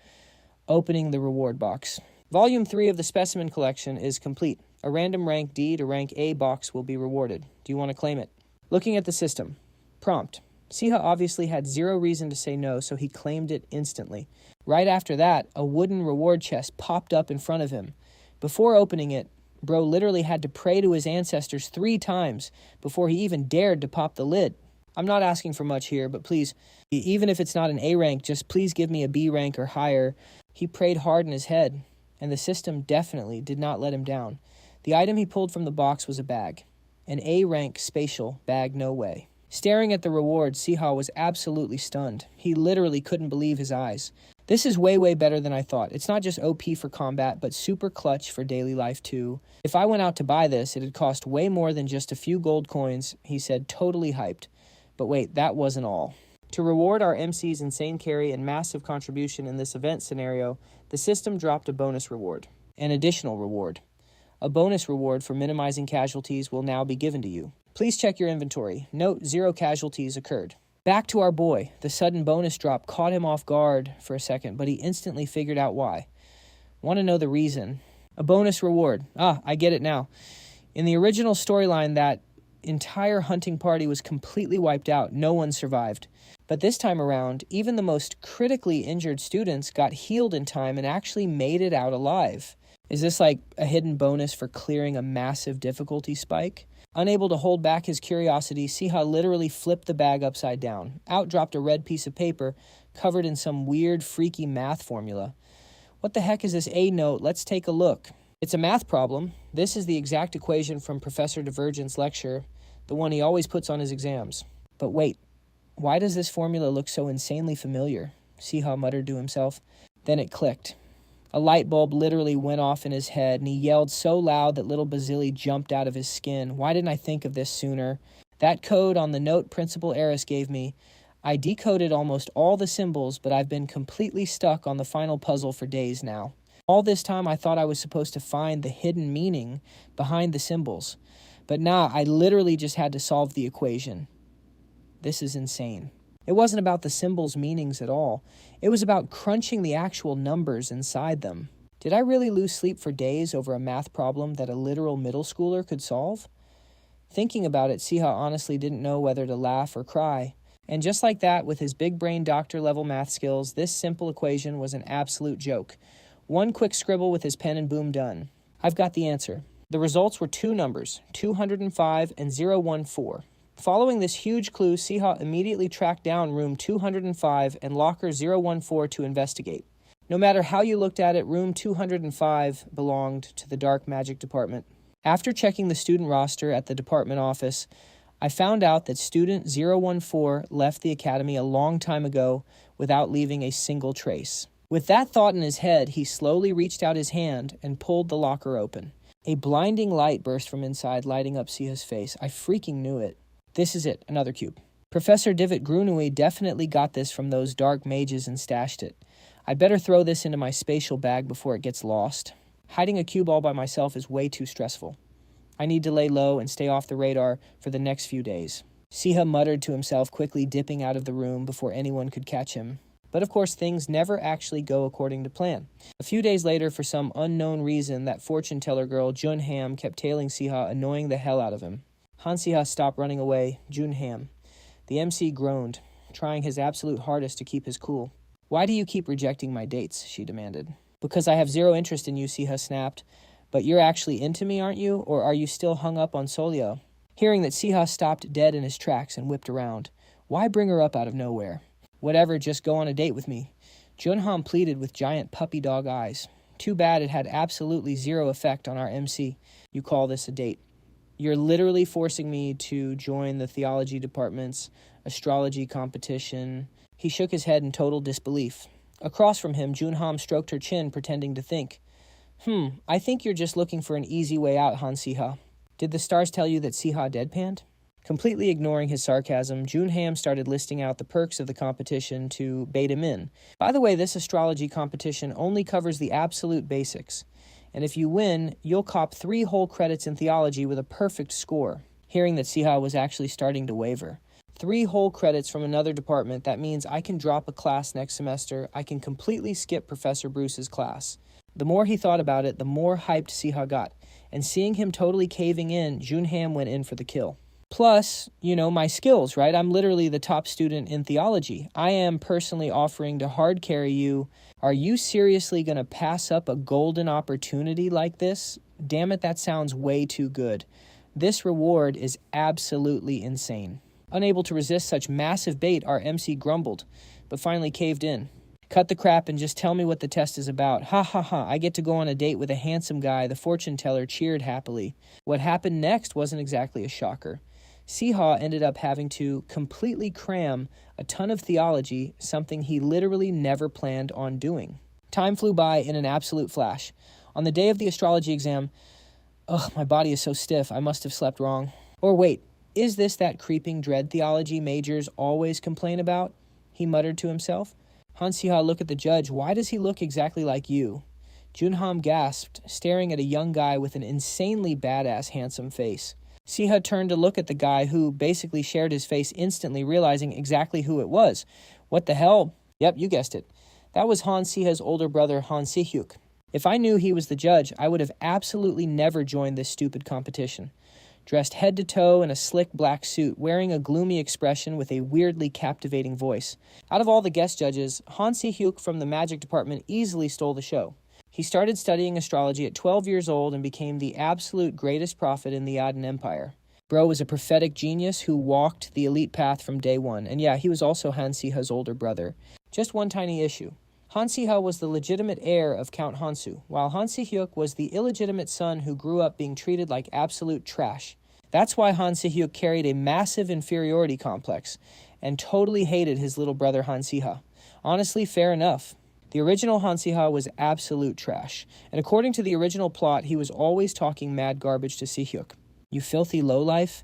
Speaker 1: Opening the reward box. Volume 3 of the Specimen Collection is complete. A random rank D to rank A box will be rewarded. Do you want to claim it? Looking at the system. Prompt. Siha obviously had zero reason to say no, so he claimed it instantly. Right after that, a wooden reward chest popped up in front of him. Before opening it, bro literally had to pray to his ancestors 3 times before he even dared to pop the lid. I'm not asking for much here, but please, even if it's not an A rank, just please give me a B rank or higher. He prayed hard in his head, and the system definitely did not let him down. The item he pulled from the box was a bag. An A rank spatial bag, no way. Staring at the reward, Siha was absolutely stunned. He literally couldn't believe his eyes. This is way better than I thought. It's not just OP for combat, but super clutch for daily life too. If I went out to buy this, it'd cost way more than just a few gold coins, he said, totally hyped. But wait, that wasn't all. To reward our MC's insane carry and massive contribution in this event scenario, the system dropped a bonus reward. An additional reward. A bonus reward for minimizing casualties will now be given to you. Please check your inventory. Note 0 casualties occurred. Back to our boy. The sudden bonus drop caught him off guard for a second, but he instantly figured out why. Want to know the reason? A bonus reward. I get it now. In the original storyline, that entire hunting party was completely wiped out. No one survived. But this time around, even the most critically injured students got healed in time and actually made it out alive. Is this like a hidden bonus for clearing a massive difficulty spike? Unable to hold back his curiosity, Siha literally flipped the bag upside down. Out dropped a red piece of paper covered in some weird, freaky math formula. What the heck is this A note? Let's take a look. It's a math problem. This is the exact equation from Professor Divergent's lecture, the one he always puts on his exams. But wait, why does this formula look so insanely familiar? Siha muttered to himself. Then it clicked. A light bulb literally went off in his head, and he yelled so loud that little Basilisk jumped out of his skin. Why didn't I think of this sooner? That code on the note Principal Eris gave me, I decoded almost all the symbols, but I've been completely stuck on the final puzzle for days now. All this time I thought I was supposed to find the hidden meaning behind the symbols. But nah, I literally just had to solve the equation. This is insane. It wasn't about the symbols' meanings at all. It was about crunching the actual numbers inside them. Did I really lose sleep for days over a math problem that a literal middle schooler could solve? Thinking about it, Siha honestly didn't know whether to laugh or cry. And just like that, with his big brain doctor-level math skills, this simple equation was an absolute joke. One quick scribble with his pen and boom, done. I've got the answer. The results were two numbers, 205 and 014. Following this huge clue, Siha immediately tracked down room 205 and locker 014 to investigate. No matter how you looked at it, room 205 belonged to the dark magic department. After checking the student roster at the department office, I found out that student 014 left the academy a long time ago without leaving a single trace. With that thought in his head, he slowly reached out his hand and pulled the locker open. A blinding light burst from inside, lighting up Siha's face. I freaking knew it. This is it, another cube. Professor Divot Grunui definitely got this from those dark mages and stashed it. I'd better throw this into my spatial bag before it gets lost. Hiding a cube all by myself is way too stressful. I need to lay low and stay off the radar for the next few days. Siha muttered to himself, quickly dipping out of the room before anyone could catch him. But of course, things never actually go according to plan. A few days later, for some unknown reason, that fortune teller girl, Junham, kept tailing Siha, annoying the hell out of him. Han Siha stopped running away. Junham. The MC groaned, trying his absolute hardest to keep his cool. Why do you keep rejecting my dates? She demanded. Because I have zero interest in you, Siha snapped. But you're actually into me, aren't you? Or are you still hung up on Solio? Hearing that, Siha stopped dead in his tracks and whipped around. Why bring her up out of nowhere? Whatever, just go on a date with me. Junham pleaded with giant puppy dog eyes. Too bad it had absolutely zero effect on our MC. You call this a date? You're literally forcing me to join the theology department's astrology competition. He shook his head in total disbelief. Across from him, Junham stroked her chin, pretending to think. I think you're just looking for an easy way out, Han Siha. Did the stars tell you that Siha deadpanned? Completely ignoring his sarcasm, Junham started listing out the perks of the competition to bait him in. By the way, this astrology competition only covers the absolute basics. And if you win, you'll cop 3 whole credits in theology with a perfect score. Hearing that Siha was actually starting to waver. 3 whole credits from another department, that means I can drop a class next semester. I can completely skip Professor Bruce's class. The more he thought about it, the more hyped Siha got. And seeing him totally caving in, Junham went in for the kill. Plus, my skills, right? I'm literally the top student in theology. I am personally offering to hard carry you. Are you seriously going to pass up a golden opportunity like this? Damn it, that sounds way too good. This reward is absolutely insane. Unable to resist such massive bait, our MC grumbled, but finally caved in. Cut the crap and just tell me what the test is about. Ha ha ha, I get to go on a date with a handsome guy. The fortune teller cheered happily. What happened next wasn't exactly a shocker. Siha ended up having to completely cram a ton of theology, something he literally never planned on doing. Time flew by in an absolute flash. On the day of the astrology exam, my body is so stiff, I must have slept wrong. Or wait, is this that creeping dread theology majors always complain about? He muttered to himself. Han Siha looked at the judge. Why does he look exactly like you? Junham gasped, staring at a young guy with an insanely badass handsome face. Siha turned to look at the guy who basically shared his face, instantly realizing exactly who it was. What the hell? Yep, you guessed it. That was Han Siha's older brother, Han Sihyuk. If I knew he was the judge, I would have absolutely never joined this stupid competition. Dressed head to toe in a slick black suit, wearing a gloomy expression with a weirdly captivating voice. Out of all the guest judges, Han Sihyuk from the magic department easily stole the show. He started studying astrology at 12 years old and became the absolute greatest prophet in the Aden Empire. Bro was a prophetic genius who walked the elite path from day one. And yeah, he was also Han Siha's older brother. Just one tiny issue. Han Siha was the legitimate heir of Count Hansu, while Han Sihyuk was the illegitimate son who grew up being treated like absolute trash. That's why Han Sihyuk carried a massive inferiority complex and totally hated his little brother Han Siha. Honestly, fair enough. The original Han Siha was absolute trash, and according to the original plot, he was always talking mad garbage to Sihyuk. You filthy lowlife?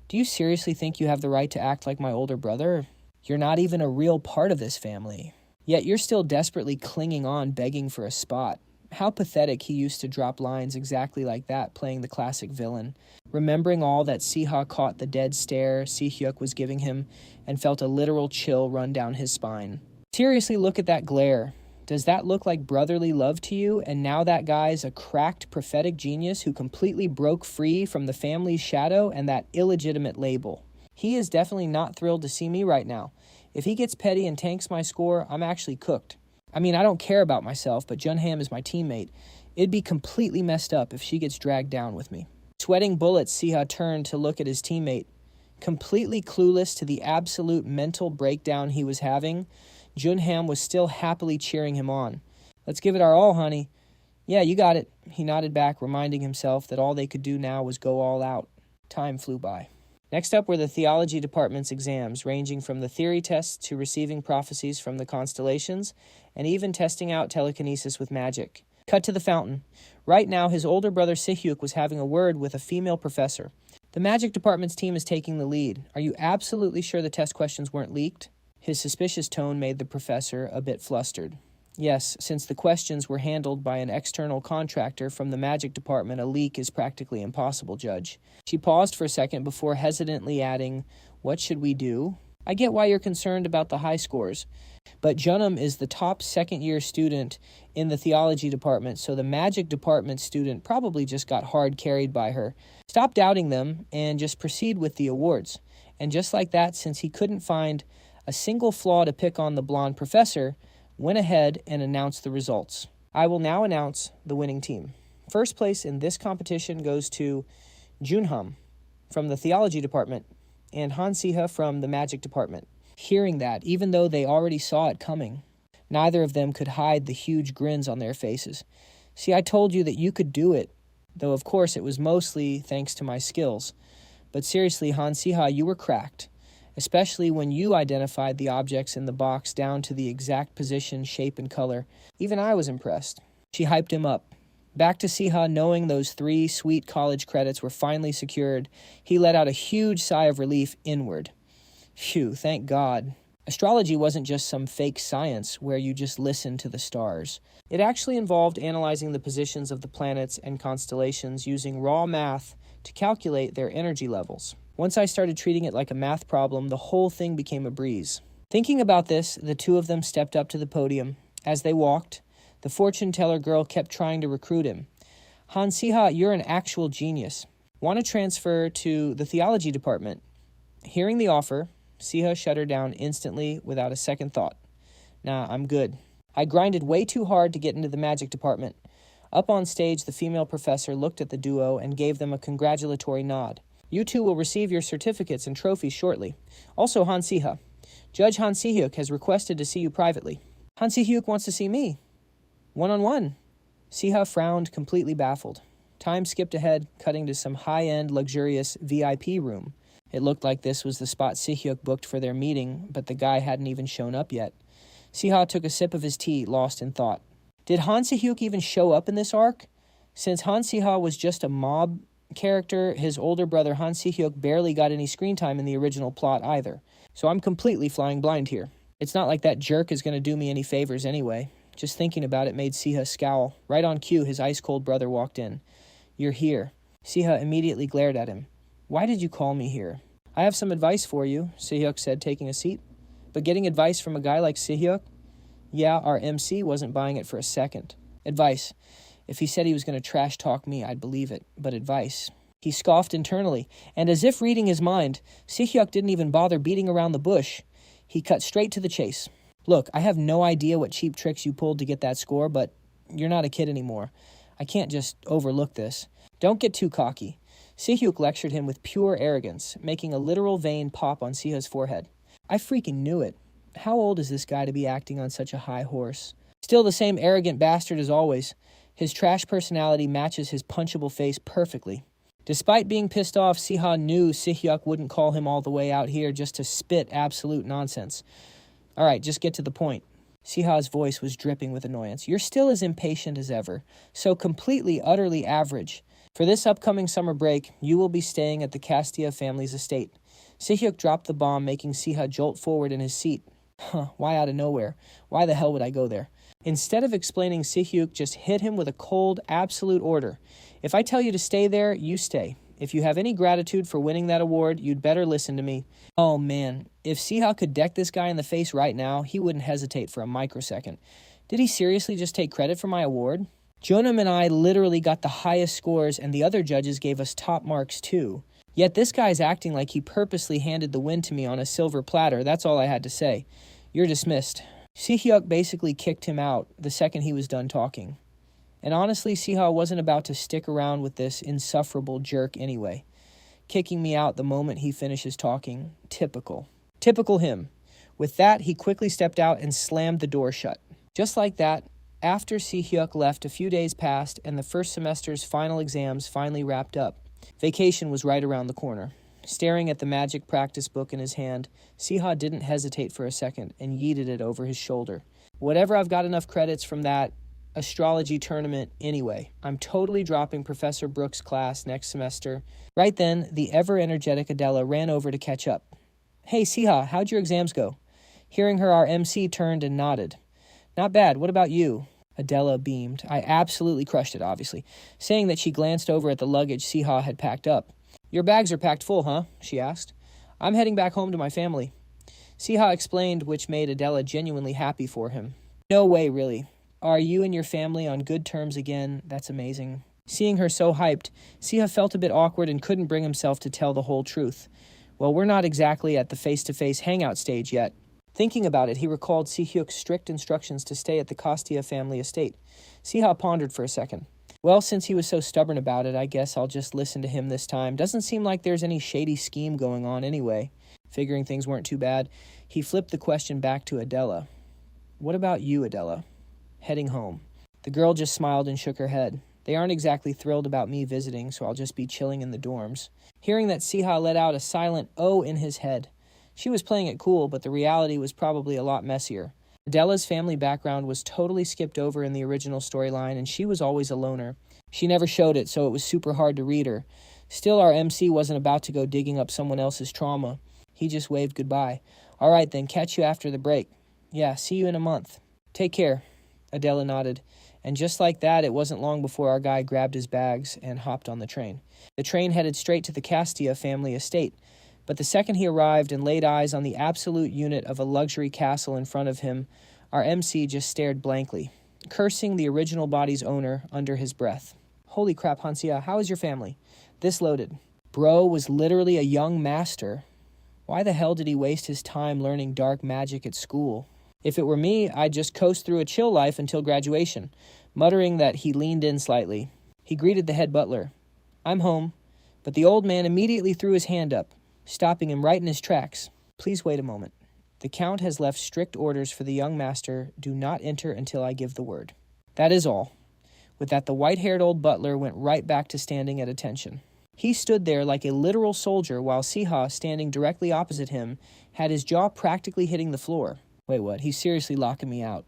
Speaker 1: Do you seriously think you have the right to act like my older brother? You're not even a real part of this family. Yet you're still desperately clinging on, begging for a spot. How pathetic he used to drop lines exactly like that, playing the classic villain. Remembering all that Siha caught the dead stare Sihyuk was giving him and felt a literal chill run down his spine. Seriously, look at that glare. Does that look like brotherly love to you? And now that guy's a cracked prophetic genius who completely broke free from the family's shadow and that illegitimate label. He is definitely not thrilled to see me right now. If he gets petty and tanks my score, I'm actually cooked. I mean, I don't care about myself, but Junham is my teammate. It'd be completely messed up if she gets dragged down with me. Sweating bullets, Siha turned to look at his teammate. Completely clueless to the absolute mental breakdown he was having, Junham was still happily cheering him on. Let's give it our all, honey. Yeah, you got it. He nodded back, reminding himself that all they could do now was go all out. Time flew by. Next up were the theology department's exams, ranging from the theory tests to receiving prophecies from the constellations, and even testing out telekinesis with magic. Cut to the fountain. Right now, his older brother Sihyuk was having a word with a female professor. The magic department's team is taking the lead. Are you absolutely sure the test questions weren't leaked? His suspicious tone made the professor a bit flustered. Yes, since the questions were handled by an external contractor from the magic department, a leak is practically impossible, Judge. She paused for a second before hesitantly adding, "What should we do? I get why you're concerned about the high scores, but Junham is the top second-year student in the theology department, so the magic department student probably just got hard carried by her. Stop doubting them and just proceed with the awards." And just like that, since he couldn't find a single flaw to pick on the blonde professor, went ahead and announced the results. I will now announce the winning team. First place in this competition goes to Junham from the theology department and Han Siha from the magic department. Hearing that, even though they already saw it coming, neither of them could hide the huge grins on their faces. See, I told you that you could do it, though of course it was mostly thanks to my skills. But seriously, Han Siha, you were cracked. Especially when you identified the objects in the box down to the exact position, shape, and color. Even I was impressed. She hyped him up. Back to Siha, knowing those 3 sweet college credits were finally secured, he let out a huge sigh of relief inward. Phew, thank God. Astrology wasn't just some fake science where you just listen to the stars. It actually involved analyzing the positions of the planets and constellations using raw math to calculate their energy levels. Once I started treating it like a math problem, the whole thing became a breeze. Thinking about this, the two of them stepped up to the podium. As they walked, the fortune teller girl kept trying to recruit him. Han Siha, you're an actual genius. Want to transfer to the theology department? Hearing the offer, Siha shut her down instantly without a second thought. Nah, I'm good. I grinded way too hard to get into the magic department. Up on stage, the female professor looked at the duo and gave them a congratulatory nod. You two will receive your certificates and trophies shortly. Also, Han Siha. Judge Han Sihyuk has requested to see you privately. Han Sihyuk wants to see me. One-on-one. Siha frowned, completely baffled. Time skipped ahead, cutting to some high-end, luxurious VIP room. It looked like this was the spot Sihyuk booked for their meeting, but the guy hadn't even shown up yet. Siha took a sip of his tea, lost in thought. Did Han Sihyuk even show up in this arc? Since Han Siha was just a mob character, his older brother Han Sihyuk barely got any screen time in the original plot either. So I'm completely flying blind here. It's not like that jerk is going to do me any favors anyway. Just thinking about it made Siha scowl. Right on cue, his ice-cold brother walked in. You're here. Siha immediately glared at him. Why did you call me here? I have some advice for you, Sihyuk said, taking a seat. But getting advice from a guy like Sihyuk? Yeah, our MC wasn't buying it for a second. Advice. If he said he was going to trash talk me, I'd believe it. But advice. He scoffed internally, and as if reading his mind, Sihyuk didn't even bother beating around the bush. He cut straight to the chase. Look, I have no idea what cheap tricks you pulled to get that score, but you're not a kid anymore. I can't just overlook this. Don't get too cocky. Sihyuk lectured him with pure arrogance, making a literal vein pop on Siha's forehead. I freaking knew it. How old is this guy to be acting on such a high horse? Still the same arrogant bastard as always. His trash personality matches his punchable face perfectly. Despite being pissed off, Siha knew Sihyuk wouldn't call him all the way out here just to spit absolute nonsense. All right, just get to the point. Siha's voice was dripping with annoyance. You're still as impatient as ever, so completely, utterly average. For this upcoming summer break, you will be staying at the Castia family's estate. Sihyuk dropped the bomb, making Siha jolt forward in his seat. Why out of nowhere? Why the hell would I go there? Instead of explaining, Sihyuk just hit him with a cold, absolute order. If I tell you to stay there, you stay. If you have any gratitude for winning that award, you'd better listen to me. Oh man, if Siha could deck this guy in the face right now, he wouldn't hesitate for a microsecond. Did he seriously just take credit for my award? Junham and I literally got the highest scores, and the other judges gave us top marks too. Yet this guy's acting like he purposely handed the win to me on a silver platter. That's all I had to say. You're dismissed. Si-hyuk basically kicked him out the second he was done talking. And honestly, Siha wasn't about to stick around with this insufferable jerk anyway. Kicking me out the moment he finishes talking. Typical. Typical him. With that, he quickly stepped out and slammed the door shut. Just like that, after Si-hyuk left, a few days passed and the first semester's final exams finally wrapped up. Vacation was right around the corner. Staring at the magic practice book in his hand, Siha didn't hesitate for a second and yeeted it over his shoulder. Whatever, I've got enough credits from that astrology tournament anyway. I'm totally dropping Professor Brooks' class next semester. Right then, the ever-energetic Adela ran over to catch up. Hey, Siha, how'd your exams go? Hearing her, our MC turned and nodded. Not bad. What about you? Adela beamed. I absolutely crushed it, obviously, saying that she glanced over at the luggage Siha had packed up. Your bags are packed full, huh? She asked. I'm heading back home to my family. Siha explained, which made Adela genuinely happy for him. No way, really. Are you and your family on good terms again? That's amazing. Seeing her so hyped, Siha felt a bit awkward and couldn't bring himself to tell the whole truth. Well, we're not exactly at the face-to-face hangout stage yet. Thinking about it, he recalled Si-hyuk's strict instructions to stay at the Kostia family estate. Siha pondered for a second. Well, since he was so stubborn about it, I guess I'll just listen to him this time. Doesn't seem like there's any shady scheme going on anyway. Figuring things weren't too bad, he flipped the question back to Adela. What about you, Adela? Heading home. The girl just smiled and shook her head. They aren't exactly thrilled about me visiting, so I'll just be chilling in the dorms. Hearing that, Siha let out a silent "oh" in his head. She was playing it cool, but the reality was probably a lot messier. Adela's family background was totally skipped over in the original storyline, and she was always a loner. She never showed it, so it was super hard to read her. Still, our MC wasn't about to go digging up someone else's trauma. He just waved goodbye. All right, then, catch you after the break. Yeah, see you in a month. Take care. Adela nodded. And just like that, it wasn't long before our guy grabbed his bags and hopped on the train. The train headed straight to the Kastia family estate. But the second he arrived and laid eyes on the absolute unit of a luxury castle in front of him, our MC just stared blankly, cursing the original body's owner under his breath. Holy crap, Han Siha, how is your family? This loaded. Bro was literally a young master. Why the hell did he waste his time learning dark magic at school? If it were me, I'd just coast through a chill life until graduation. Muttering that, he leaned in slightly. He greeted the head butler. I'm home. But the old man immediately threw his hand up, stopping him right in his tracks. Please wait a moment. The Count has left strict orders for the young master. Do not enter until I give the word. That is all. With that, the white-haired old butler went right back to standing at attention. He stood there like a literal soldier while Siha, standing directly opposite him, had his jaw practically hitting the floor. Wait, what? He's seriously locking me out.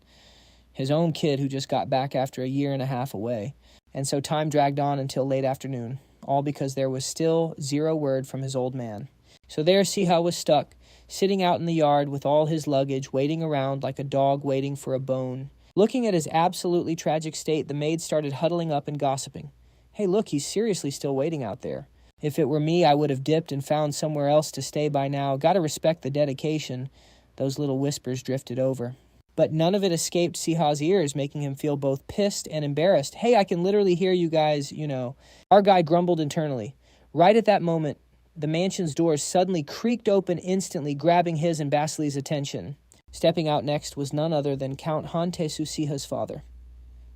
Speaker 1: His own kid who just got back after a year and a half away. And so time dragged on until late afternoon, all because there was still zero word from his old man. So there Siha was stuck, sitting out in the yard with all his luggage, waiting around like a dog waiting for a bone. Looking at his absolutely tragic state, the maids started huddling up and gossiping. Hey, look, he's seriously still waiting out there. If it were me, I would have dipped and found somewhere else to stay by now. Gotta respect the dedication. Those little whispers drifted over. But none of it escaped Siha's ears, making him feel both pissed and embarrassed. Hey, I can literally hear you guys, Our guy grumbled internally. Right at that moment, the mansion's doors suddenly creaked open instantly, grabbing his and Basilisk's attention. Stepping out next was none other than Count Han Siha's father.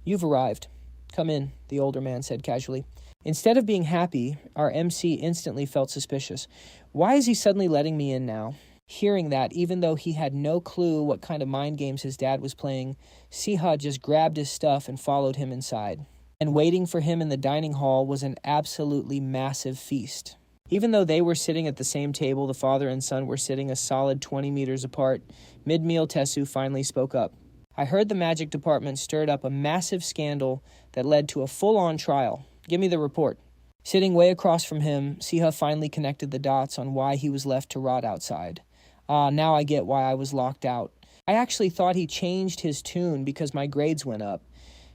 Speaker 1: You've arrived. Come in, the older man said casually. Instead of being happy, our MC instantly felt suspicious. Why is he suddenly letting me in now? Hearing that, even though he had no clue what kind of mind games his dad was playing, Siha just grabbed his stuff and followed him inside. And waiting for him in the dining hall was an absolutely massive feast. Even though they were sitting at the same table, the father and son were sitting a solid 20 meters apart. Mid-meal, Tessu finally spoke up. I heard the magic department stirred up a massive scandal that led to a full-on trial. Give me the report. Sitting way across from him, Siha finally connected the dots on why he was left to rot outside. Now I get why I was locked out. I actually thought he changed his tune because my grades went up.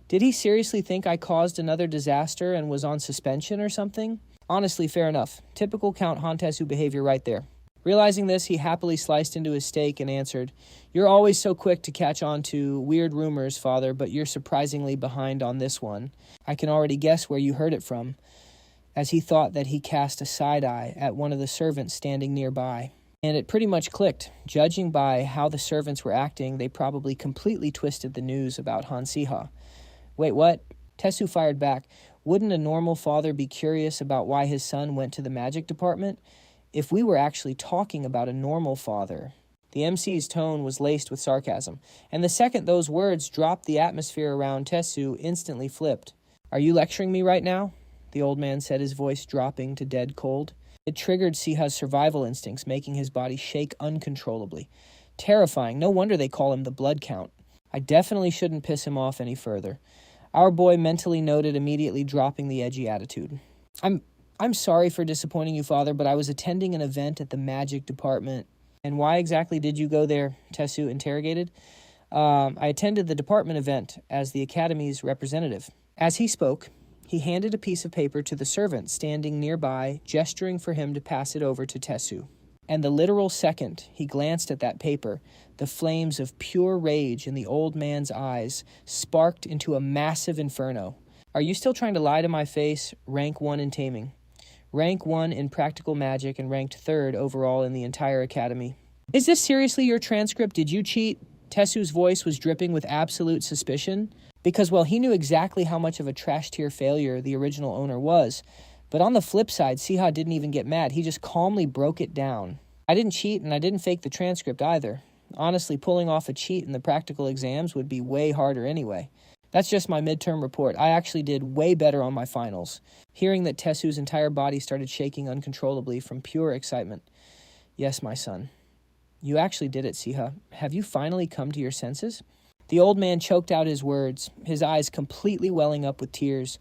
Speaker 1: Did he seriously think I caused another disaster and was on suspension or something? Honestly, fair enough. Typical Count Hantesu behavior right there. Realizing this, he happily sliced into his steak and answered, You're always so quick to catch on to weird rumors, father, but you're surprisingly behind on this one. I can already guess where you heard it from. as he thought that he cast a side eye at one of the servants standing nearby. And it pretty much clicked. Judging by how the servants were acting, they probably completely twisted the news about Han Siha. Wait, what? Tessu fired back. Wouldn't a normal father be curious about why his son went to the magic department? If we were actually talking about a normal father. The MC's tone was laced with sarcasm, and the second those words dropped, the atmosphere around Tessu instantly flipped. Are you lecturing me right now? The old man said, his voice dropping to dead cold. It triggered Siha's survival instincts, making his body shake uncontrollably. Terrifying. No wonder they call him the Blood Count. I definitely shouldn't piss him off any further. Our boy mentally noted, immediately dropping the edgy attitude. I'm sorry for disappointing you, father, but I was attending an event at the magic department. And why exactly did you go there? Tessu interrogated. I attended the department event as the academy's representative. As he spoke, he handed a piece of paper to the servant standing nearby, gesturing for him to pass it over to Tessu. And the literal second he glanced at that paper, the flames of pure rage in the old man's eyes sparked into a massive inferno. Are you still trying to lie to my face? Rank 1 in taming. Rank 1 in practical magic and ranked 3rd overall in the entire academy. Is this seriously your transcript? Did you cheat? Tessu's voice was dripping with absolute suspicion. Because, well, he knew exactly how much of a trash-tier failure the original owner was. But on the flip side, Siha didn't even get mad. He just calmly broke it down. I didn't cheat, and I didn't fake the transcript either. Honestly, pulling off a cheat in the practical exams would be way harder anyway. That's just my midterm report. I actually did way better on my finals. Hearing that Tessu's entire body started shaking uncontrollably from pure excitement. Yes, my son. You actually did it, Siha. Have you finally come to your senses? The old man choked out his words, his eyes completely welling up with tears.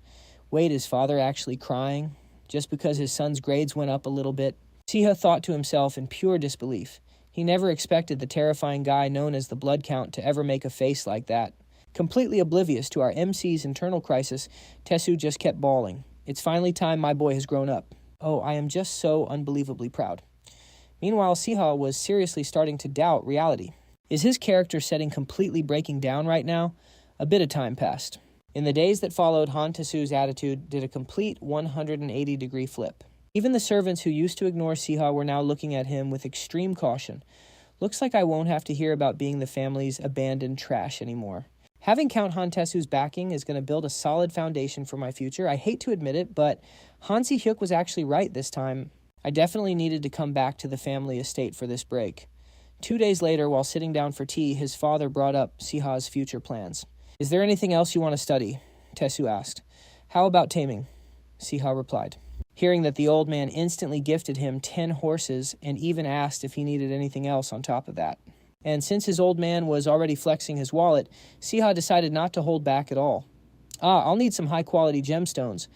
Speaker 1: Wait, is father actually crying? Just because his son's grades went up a little bit? Siha thought to himself in pure disbelief. He never expected the terrifying guy known as the Blood Count to ever make a face like that. Completely oblivious to our MC's internal crisis, Tessu just kept bawling. It's finally time my boy has grown up. Oh, I am just so unbelievably proud. Meanwhile, Siha was seriously starting to doubt reality. Is his character setting completely breaking down right now? A bit of time passed. In the days that followed, Han Tessu's attitude did a complete 180-degree flip. Even the servants who used to ignore Siha were now looking at him with extreme caution. Looks like I won't have to hear about being the family's abandoned trash anymore. Having Count Han Tessu's backing is going to build a solid foundation for my future. I hate to admit it, but Han Si-hyuk was actually right this time. I definitely needed to come back to the family estate for this break. 2 days later, while sitting down for tea, his father brought up Siha's future plans. Is there anything else you want to study? Tessu asked. How about taming? Siha replied. Hearing that the old man instantly gifted him 10 horses and even asked if he needed anything else on top of that. And since his old man was already flexing his wallet, Siha decided not to hold back at all. I'll need some high-quality gemstones,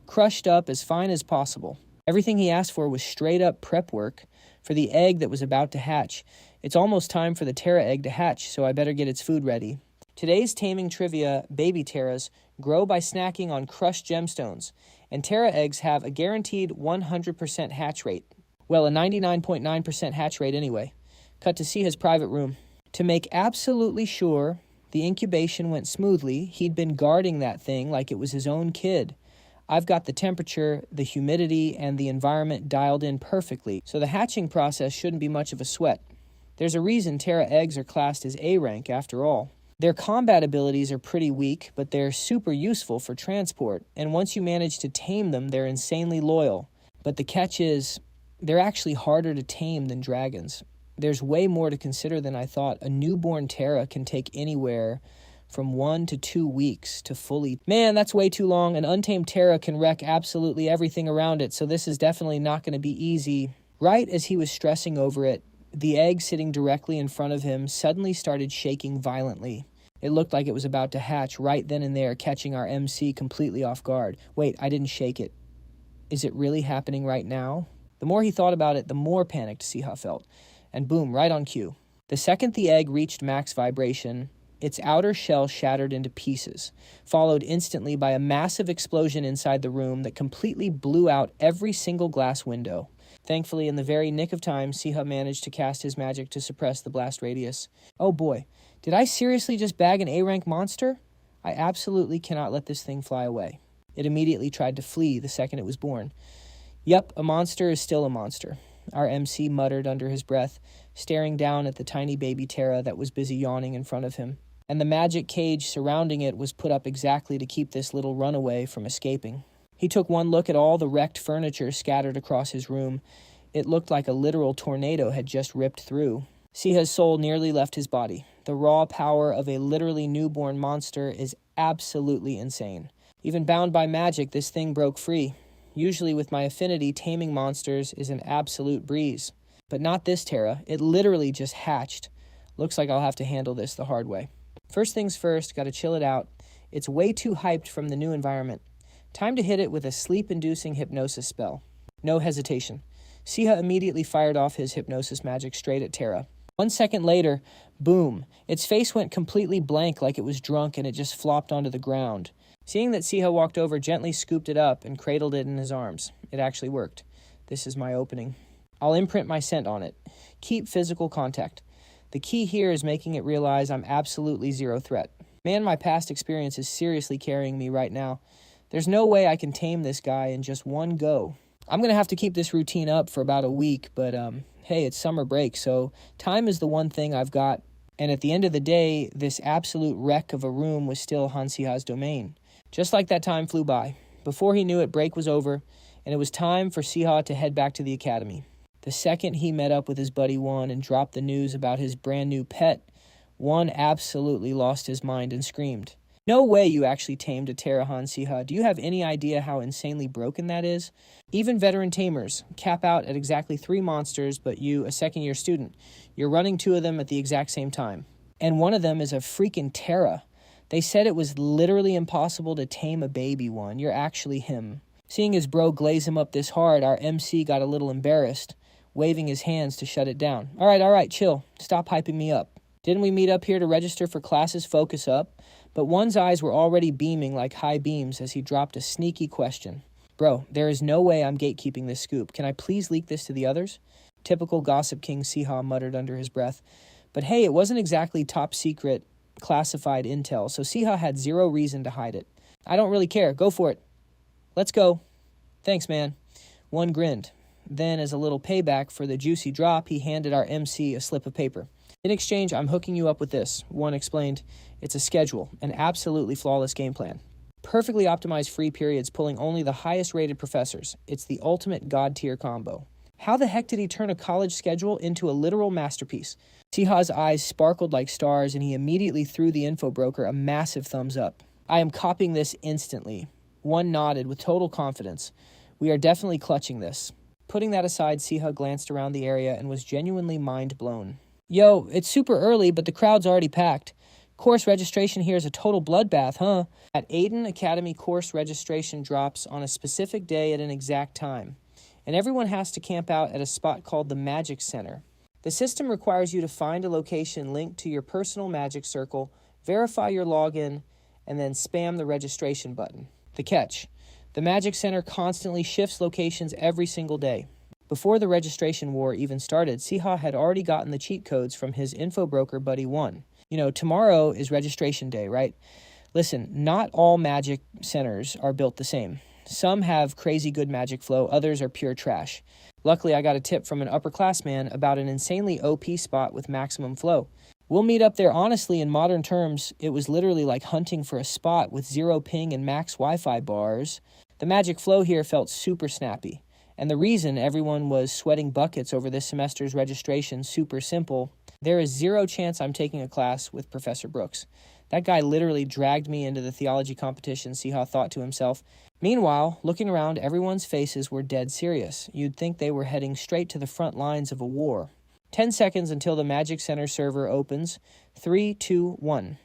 Speaker 1: crushed up as fine as possible. Everything he asked for was straight-up prep work for the egg that was about to hatch. It's almost time for the Terra egg to hatch, so I better get its food ready. Today's taming trivia, baby Terras grow by snacking on crushed gemstones, and Terra eggs have a guaranteed 100% hatch rate. Well, a 99.9% hatch rate anyway. Cut to Siha's private room. To make absolutely sure the incubation went smoothly, he'd been guarding that thing like it was his own kid. I've got the temperature, the humidity, and the environment dialed in perfectly, so the hatching process shouldn't be much of a sweat. There's a reason Terra eggs are classed as A rank after all. Their combat abilities are pretty weak, but they're super useful for transport, and once you manage to tame them, they're insanely loyal. But the catch is, they're actually harder to tame than dragons. There's way more to consider than I thought. A newborn Terra can take anywhere from 1 to 2 weeks to fully... Man, that's way too long. An untamed Terra can wreck absolutely everything around it, so this is definitely not going to be easy. Right as he was stressing over it, the egg sitting directly in front of him suddenly started shaking violently. It looked like it was about to hatch right then and there, catching our MC completely off guard. Wait, I didn't shake it. Is it really happening right now? The more he thought about it, the more panicked Siha felt. And boom, right on cue. The second the egg reached max vibration, its outer shell shattered into pieces, followed instantly by a massive explosion inside the room that completely blew out every single glass window. Thankfully, in the very nick of time, Siha managed to cast his magic to suppress the blast radius. Oh boy, did I seriously just bag an A-rank monster? I absolutely cannot let this thing fly away. It immediately tried to flee the second it was born. Yep, a monster is still a monster, our MC muttered under his breath, staring down at the tiny baby Terra that was busy yawning in front of him. And the magic cage surrounding it was put up exactly to keep this little runaway from escaping. He took one look at all the wrecked furniture scattered across his room. It looked like a literal tornado had just ripped through. Siha's soul nearly left his body. The raw power of a literally newborn monster is absolutely insane. Even bound by magic, this thing broke free. Usually with my affinity, taming monsters is an absolute breeze. But not this Terra. It literally just hatched. Looks like I'll have to handle this the hard way. First things first, gotta chill it out. It's way too hyped from the new environment. Time to hit it with a sleep-inducing hypnosis spell. No hesitation. Siha immediately fired off his hypnosis magic straight at Terra. 1 second later, boom, its face went completely blank like it was drunk and it just flopped onto the ground. Seeing that Siha walked over, gently scooped it up and cradled it in his arms. It actually worked. This is my opening. I'll imprint my scent on it. Keep physical contact. The key here is making it realize I'm absolutely zero threat. Man, my past experience is seriously carrying me right now. There's no way I can tame this guy in just one go. I'm going to have to keep this routine up for about a week, but hey, it's summer break, so time is the one thing I've got. And at the end of the day, this absolute wreck of a room was still Han Siha's domain. Just like that time flew by. Before he knew it, break was over, and it was time for Siha to head back to the academy. The second he met up with his buddy One and dropped the news about his brand new pet, One absolutely lost his mind and screamed. No way you actually tamed a Terra, Han Siha. Do you have any idea how insanely broken that is? Even veteran tamers cap out at exactly 3 monsters, but you, a second-year student, you're running 2 of them at the exact same time. And one of them is a freaking Terra. They said it was literally impossible to tame a baby one. You're actually him. Seeing his bro glaze him up this hard, our MC got a little embarrassed, waving his hands to shut it down. All right, chill. Stop hyping me up. Didn't we meet up here to register for classes? Focus up. But One's eyes were already beaming like high beams as he dropped a sneaky question. Bro, there is no way I'm gatekeeping this scoop. Can I please leak this to the others? Typical Gossip King Siha muttered under his breath. But hey, it wasn't exactly top secret classified intel, so Siha had zero reason to hide it. I don't really care. Go for it. Let's go. Thanks, man. One grinned. Then, as a little payback for the juicy drop, he handed our MC a slip of paper. In exchange, I'm hooking you up with this. One explained, it's a schedule, an absolutely flawless game plan. Perfectly optimized free periods pulling only the highest rated professors. It's the ultimate god tier combo. How the heck did he turn a college schedule into a literal masterpiece? Siha's eyes sparkled like stars and he immediately threw the info broker a massive thumbs up. I am copying this instantly. One nodded with total confidence. We are definitely clutching this. Putting that aside, Siha glanced around the area and was genuinely mind blown. Yo, it's super early, but the crowd's already packed. Course registration here is a total bloodbath, huh? At Aiden Academy, course registration drops on a specific day at an exact time. And everyone has to camp out at a spot called the Magic Center. The system requires you to find a location linked to your personal magic circle, verify your login, and then spam the registration button. The catch: the Magic Center constantly shifts locations every single day. Before the registration war even started, Siha had already gotten the cheat codes from his info broker buddy One. You know, tomorrow is registration day, right? Listen, not all magic centers are built the same. Some have crazy good magic flow, others are pure trash. Luckily, I got a tip from an upperclassman about an insanely OP spot with maximum flow. We'll meet up there. Honestly, in modern terms, it was literally like hunting for a spot with 0 ping and max Wi-Fi bars. The magic flow here felt super snappy. And the reason everyone was sweating buckets over this semester's registration super simple. There is 0 chance I'm taking a class with Professor Brooks. That guy literally dragged me into the theology competition, Siha thought to himself. Meanwhile, looking around, everyone's faces were dead serious. You'd think they were heading straight to the front lines of a war. 10 seconds until the Magic Center server opens. 3, 2, 1.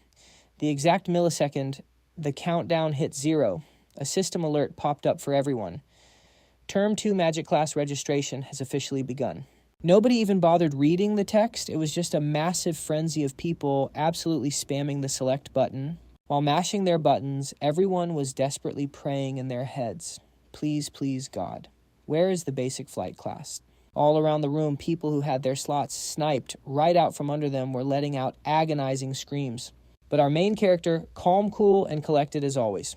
Speaker 1: The exact millisecond, the countdown hit 0. A system alert popped up for everyone. Term 2 Magic class registration has officially begun. Nobody even bothered reading the text. It was just a massive frenzy of people absolutely spamming the select button. While mashing their buttons, everyone was desperately praying in their heads. Please, please, God. Where is the basic flight class? All around the room, people who had their slots sniped right out from under them were letting out agonizing screams. But our main character, calm, cool, and collected as always.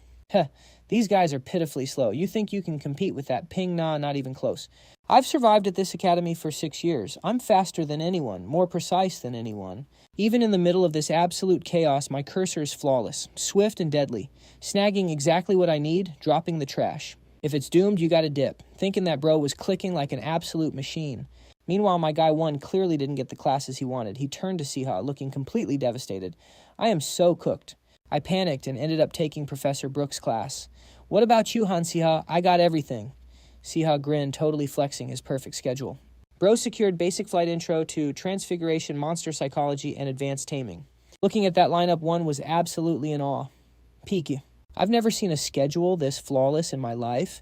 Speaker 1: These guys are pitifully slow. You think you can compete with that ping? Nah, not even close. I've survived at this academy for 6 years. I'm faster than anyone, more precise than anyone. Even in the middle of this absolute chaos, my cursor is flawless, swift and deadly, snagging exactly what I need, dropping the trash. If it's doomed, you gotta dip, thinking that bro was clicking like an absolute machine. Meanwhile, my guy 1 clearly didn't get the classes he wanted. He turned to Siha, looking completely devastated. I am so cooked. I panicked and ended up taking Professor Brooks' class. What about you, Han Siha? I got everything. Siha grinned, totally flexing his perfect schedule. Bro secured basic flight intro to transfiguration, monster psychology, and advanced taming. Looking at that lineup, 1 was absolutely in awe. Peaky. I've never seen a schedule this flawless in my life.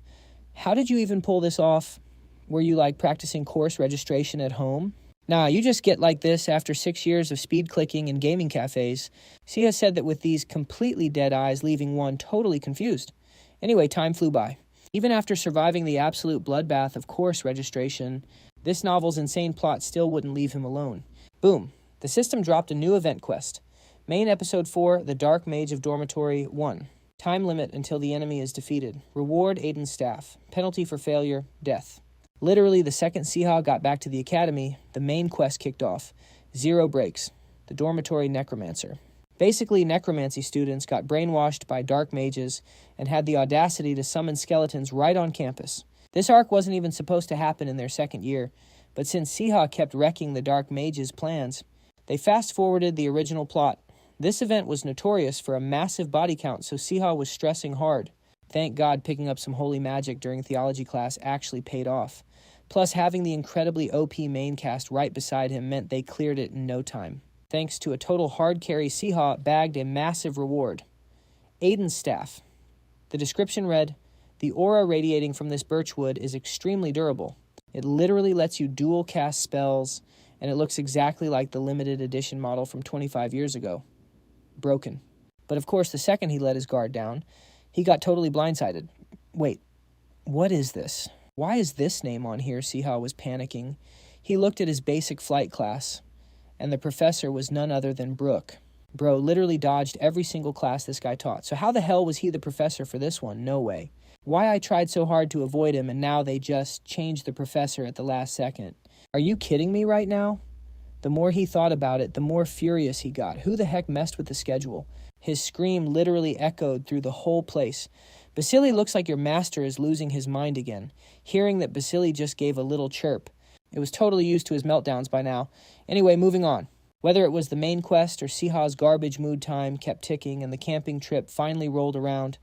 Speaker 1: How did you even pull this off? Were you like practicing course registration at home? Nah, you just get like this after 6 years of speed clicking in gaming cafes. Siha said that with these completely dead eyes, leaving 1 totally confused. Anyway, time flew by. Even after surviving the absolute bloodbath of course registration, this novel's insane plot still wouldn't leave him alone. Boom. The system dropped a new event quest. Main Episode 4, The Dark Mage of Dormitory 1. Time limit until the enemy is defeated. Reward Aiden's staff. Penalty for failure, death. Literally, the second Siha got back to the academy, the main quest kicked off. 0 breaks. The Dormitory Necromancer. Basically, necromancy students got brainwashed by dark mages and had the audacity to summon skeletons right on campus. This arc wasn't even supposed to happen in their second year, but since Siha kept wrecking the dark mages' plans, they fast-forwarded the original plot. This event was notorious for a massive body count, so Siha was stressing hard. Thank God picking up some holy magic during theology class actually paid off. Plus, having the incredibly OP main cast right beside him meant they cleared it in no time. Thanks to a total hard carry, Siha bagged a massive reward. Aiden's staff. The description read, "The aura radiating from this birchwood is extremely durable. It literally lets you dual cast spells, and it looks exactly like the limited edition model from 25 years ago. Broken." But of course, the second he let his guard down, he got totally blindsided. Wait, what is this? Why is this name on here? Siha was panicking. He looked at his basic flight class, and the professor was none other than Brooke. Bro literally dodged every single class this guy taught. So how the hell was he the professor for this one? No way. Why I tried so hard to avoid him and now they just changed the professor at the last second. Are you kidding me right now? The more he thought about it, the more furious he got. Who the heck messed with the schedule? His scream literally echoed through the whole place. Basili, looks like your master is losing his mind again. Hearing that Basili just gave a little chirp. It was totally used to his meltdowns by now. Anyway, moving on. Whether it was the main quest or Siha's garbage mood time kept ticking and the camping trip finally rolled around,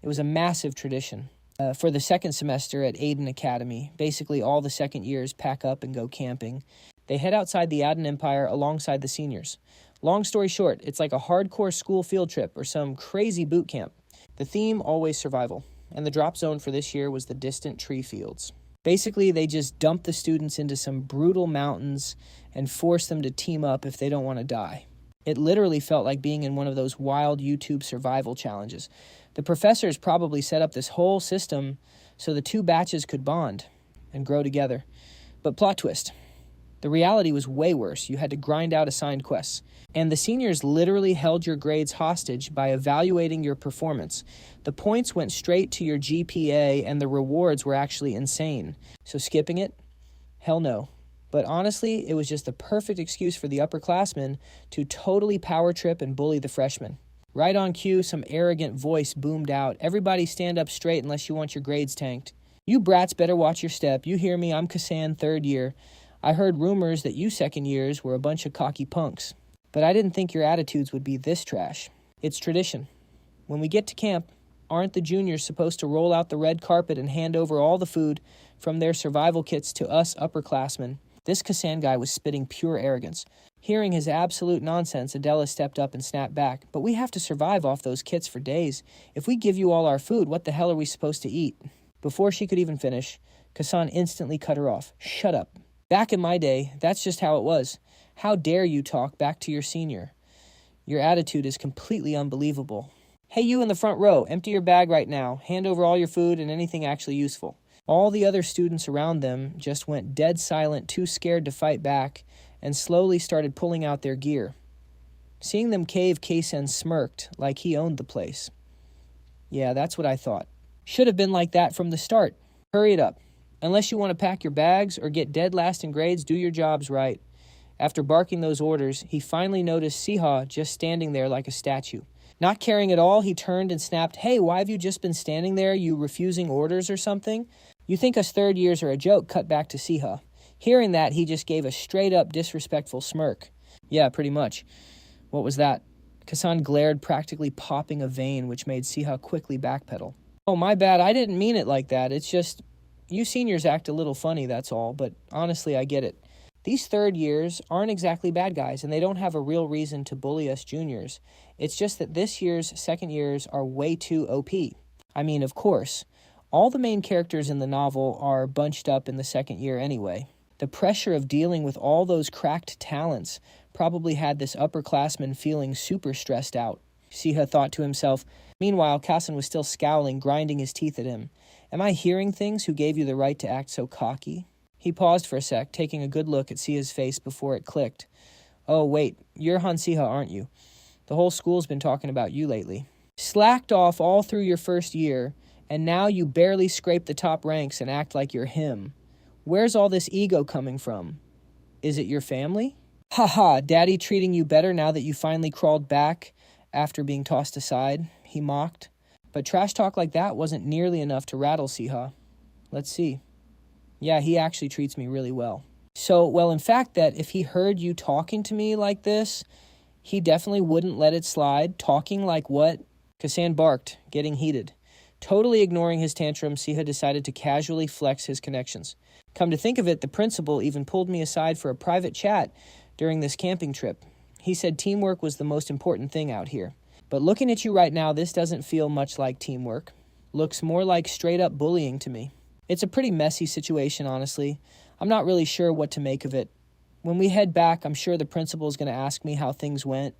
Speaker 1: it was a massive tradition. For the second semester at Aiden Academy, basically all the second years pack up and go camping. They head outside the Aden Empire alongside the seniors. Long story short, it's like a hardcore school field trip or some crazy boot camp. The theme, always survival. And the drop zone for this year was the distant tree fields. Basically, they just dump the students into some brutal mountains and force them to team up if they don't want to die. It literally felt like being in one of those wild YouTube survival challenges. The professors probably set up this whole system so the two batches could bond and grow together. But plot twist. The reality was way worse. You had to grind out assigned quests. And the seniors literally held your grades hostage by evaluating your performance. The points went straight to your GPA and the rewards were actually insane. So skipping it? Hell no. But honestly, it was just the perfect excuse for the upperclassmen to totally power trip and bully the freshmen. Right on cue, some arrogant voice boomed out, "Everybody stand up straight unless you want your grades tanked. You brats better watch your step. You hear me? I'm Kassan, third year. I heard rumors that you second years were a bunch of cocky punks. But I didn't think your attitudes would be this trash. It's tradition. When we get to camp, aren't the juniors supposed to roll out the red carpet and hand over all the food from their survival kits to us upperclassmen?" This Kassan guy was spitting pure arrogance. Hearing his absolute nonsense, Adela stepped up and snapped back. "But we have to survive off those kits for days. If we give you all our food, what the hell are we supposed to eat?" Before she could even finish, Kassan instantly cut her off. "Shut up. Back in my day, that's just how it was. How dare you talk back to your senior? Your attitude is completely unbelievable. Hey, you in the front row, empty your bag right now. Hand over all your food and anything actually useful." All the other students around them just went dead silent, too scared to fight back, and slowly started pulling out their gear. Seeing them cave, Kaysen smirked like he owned the place. Yeah, that's what I thought. Should have been like that from the start. Hurry it up. Unless you want to pack your bags or get dead last in grades, do your jobs right. After barking those orders, he finally noticed Siha just standing there like a statue. Not caring at all, he turned and snapped, "Hey, why have you just been standing there, you refusing orders or something?" You think us third years are a joke, cut back to Siha. Hearing that, he just gave a straight-up disrespectful smirk. Yeah, pretty much. What was that? Kasan glared, practically popping a vein, which made Siha quickly backpedal. Oh, my bad, I didn't mean it like that. It's just, you seniors act a little funny, that's all, but honestly, I get it. These third years aren't exactly bad guys, and they don't have a real reason to bully us juniors. It's just that this year's second years are way too OP. I mean, of course, all the main characters in the novel are bunched up in the second year anyway. The pressure of dealing with all those cracked talents probably had this upperclassman feeling super stressed out. Siha thought to himself. Meanwhile, Kasan was still scowling, grinding his teeth at him. Am I hearing things? Who gave you the right to act so cocky? He paused for a sec, taking a good look at Sia's face before it clicked. Oh, wait, you're Han Siha, aren't you? The whole school's been talking about you lately. Slacked off all through your first year, and now you barely scrape the top ranks and act like you're him. Where's all this ego coming from? Is it your family? Haha, Daddy treating you better now that you finally crawled back after being tossed aside, he mocked. But trash talk like that wasn't nearly enough to rattle Siha. Let's see. Yeah, he actually treats me really well. So, well, in fact, that if he heard you talking to me like this, he definitely wouldn't let it slide. Talking like what? Kasan barked, getting heated. Totally ignoring his tantrum, Siha decided to casually flex his connections. Come to think of it, the principal even pulled me aside for a private chat during this camping trip. He said teamwork was the most important thing out here. But looking at you right now, this doesn't feel much like teamwork. Looks more like straight-up bullying to me. It's a pretty messy situation, honestly. I'm not really sure what to make of it. When we head back, I'm sure the principal's going to ask me how things went.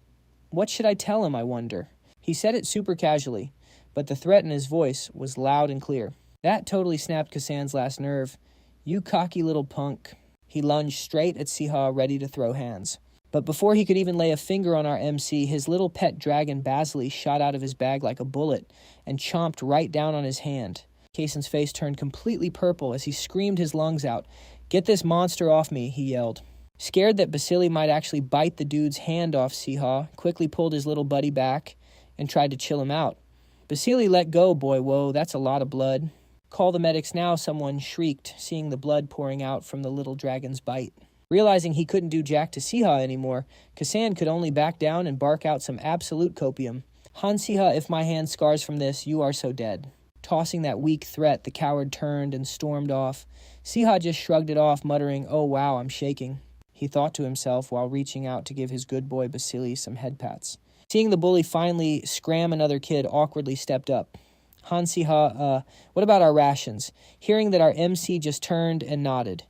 Speaker 1: What should I tell him, I wonder? He said it super casually, but the threat in his voice was loud and clear. That totally snapped Kasan's last nerve. You cocky little punk. He lunged straight at Siha, ready to throw hands. But before he could even lay a finger on our MC, his little pet dragon Basilisk shot out of his bag like a bullet and chomped right down on his hand. Kasan's face turned completely purple as he screamed his lungs out. Get this monster off me, he yelled. Scared that Basilisk might actually bite the dude's hand off, Siha quickly pulled his little buddy back and tried to chill him out. Basilisk, let go, boy, whoa, that's a lot of blood. Call the medics now, someone shrieked, seeing the blood pouring out from the little dragon's bite. Realizing he couldn't do jack to Siha anymore, Kasan could only back down and bark out some absolute copium. Han Siha, if my hand scars from this, you are so dead. Tossing that weak threat, the coward turned and stormed off. Siha just shrugged it off, muttering, oh wow, I'm shaking. He thought to himself while reaching out to give his good boy Basilisk some head pats. Seeing the bully finally scram another kid, awkwardly stepped up. Han Siha, what about our rations? Hearing that our MC just turned and nodded.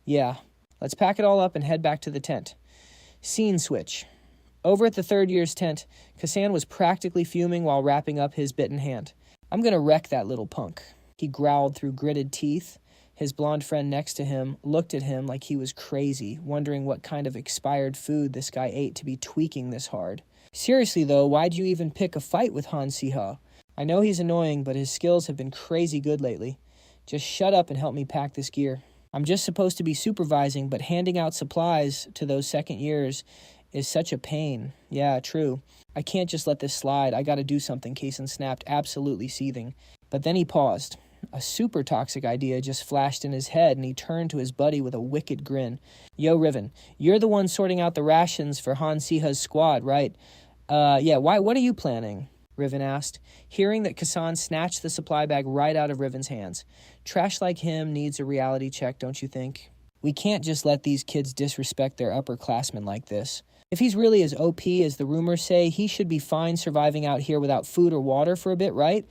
Speaker 1: Yeah, let's pack it all up and head back to the tent. Scene switch. Over at the third year's tent, Kasan was practically fuming while wrapping up his bitten hand. I'm gonna wreck that little punk. He growled through gritted teeth. His blonde friend next to him looked at him like he was crazy, wondering what kind of expired food this guy ate to be tweaking this hard. Seriously though, why'd you even pick a fight with Han Siha? I know he's annoying, but his skills have been crazy good lately. Just shut up and help me pack this gear. I'm just supposed to be supervising, but handing out supplies to those second years is such a pain. Yeah, true. I can't just let this slide. I gotta do something, Kasan snapped, absolutely seething. But then he paused. A super toxic idea just flashed in his head, and he turned to his buddy with a wicked grin. Yo, Riven, you're the one sorting out the rations for Han Siha's squad, right? Yeah, what are you planning? Riven asked, hearing that Kasan snatched the supply bag right out of Riven's hands. Trash like him needs a reality check, don't you think? We can't just let these kids disrespect their upperclassmen like this. If he's really as OP as the rumors say, he should be fine surviving out here without food or water for a bit, right?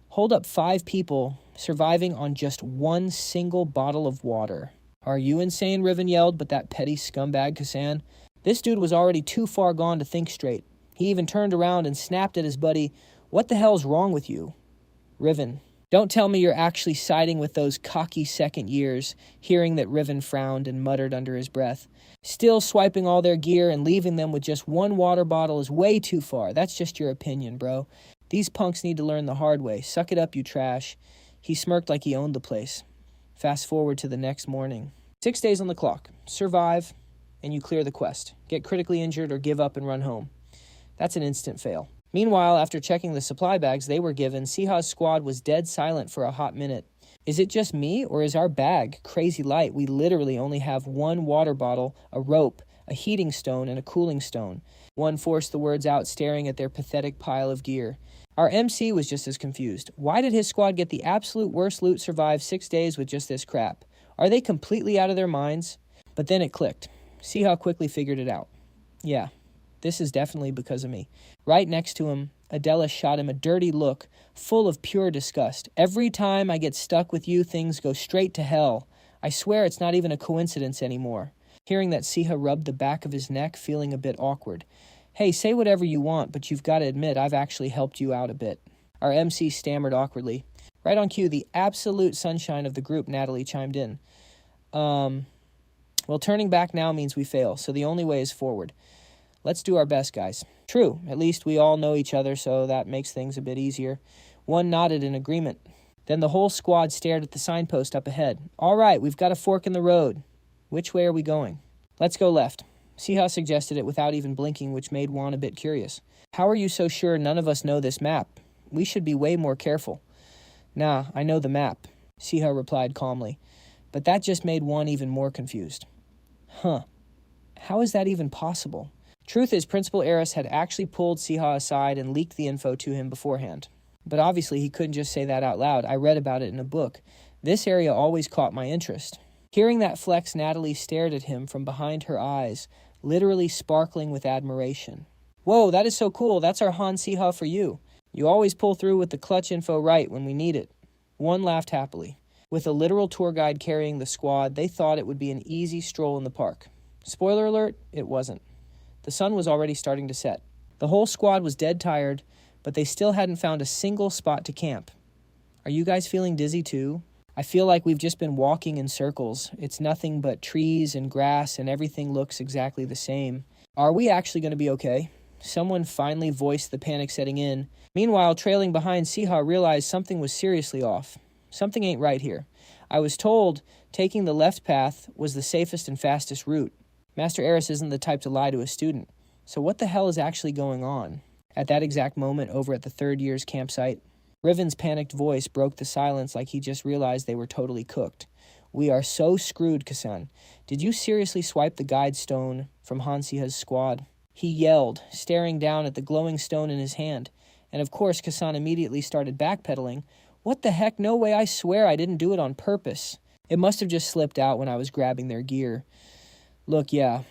Speaker 1: Hold up 5 people surviving on just one single bottle of water. Are you insane? Riven yelled, but that petty scumbag Kasan. This dude was already too far gone to think straight. He even turned around and snapped at his buddy, what the hell's wrong with you? Riven, don't tell me you're actually siding with those cocky second years, hearing that Riven frowned and muttered under his breath. Still swiping all their gear and leaving them with just one water bottle is way too far. That's just your opinion, bro. These punks need to learn the hard way. Suck it up, you trash. He smirked like he owned the place. Fast forward to the next morning. 6 days on the clock. Survive, and you clear the quest. Get critically injured or give up and run home. That's an instant fail. Meanwhile, after checking the supply bags they were given, Siha's squad was dead silent for a hot minute. Is it just me, or is our bag crazy light? We literally only have one water bottle, a rope, a heating stone, and a cooling stone. One forced the words out, staring at their pathetic pile of gear. Our MC was just as confused. Why did his squad get the absolute worst loot, survive 6 days with just this crap? Are they completely out of their minds? But then it clicked. Siha quickly figured it out. Yeah, this is definitely because of me. Right next to him, Adela shot him a dirty look, full of pure disgust. Every time I get stuck with you, things go straight to hell. I swear it's not even a coincidence anymore. Hearing that, Siha rubbed the back of his neck, feeling a bit awkward. Hey, say whatever you want, but you've got to admit I've actually helped you out a bit. Our MC stammered awkwardly. Right on cue, the absolute sunshine of the group, Natalie, chimed in. Well, turning back now means we fail, so the only way is forward. Let's do our best, guys. True, at least we all know each other, so that makes things a bit easier. One nodded in agreement. Then the whole squad stared at the signpost up ahead. All right, we've got a fork in the road. Which way are we going? Let's go left. Siha suggested it without even blinking, which made Juan a bit curious. How are you so sure none of us know this map? We should be way more careful. Nah, I know the map, Siha replied calmly. But that just made Juan even more confused. Huh. How is that even possible? Truth is, Principal Eris had actually pulled Siha aside and leaked the info to him beforehand. But obviously he couldn't just say that out loud. I read about it in a book. This area always caught my interest. Hearing that flex, Natalie stared at him from behind her eyes, literally sparkling with admiration. Whoa, that is so cool. That's our Han Siha for you. You always pull through with the clutch info right when we need it. One laughed happily. With a literal tour guide carrying the squad, they thought it would be an easy stroll in the park. Spoiler alert, it wasn't. The sun was already starting to set. The whole squad was dead tired, but they still hadn't found a single spot to camp. Are you guys feeling dizzy too? I feel like we've just been walking in circles. It's nothing but trees and grass, and everything looks exactly the same. Are we actually going to be okay? Someone finally voiced the panic setting in. Meanwhile, trailing behind, Siha realized something was seriously off. Something ain't right here. I was told taking the left path was the safest and fastest route. Master Eris isn't the type to lie to a student. So what the hell is actually going on? At that exact moment, over at the third year's campsite, Riven's panicked voice broke the silence like he just realized they were totally cooked. We are so screwed, Kasan. Did you seriously swipe the guide stone from Han Siha's squad? He yelled, staring down at the glowing stone in his hand. And of course, Kasan immediately started backpedaling. What the heck? No way, I swear I didn't do it on purpose. It must have just slipped out when I was grabbing their gear. Look, yeah,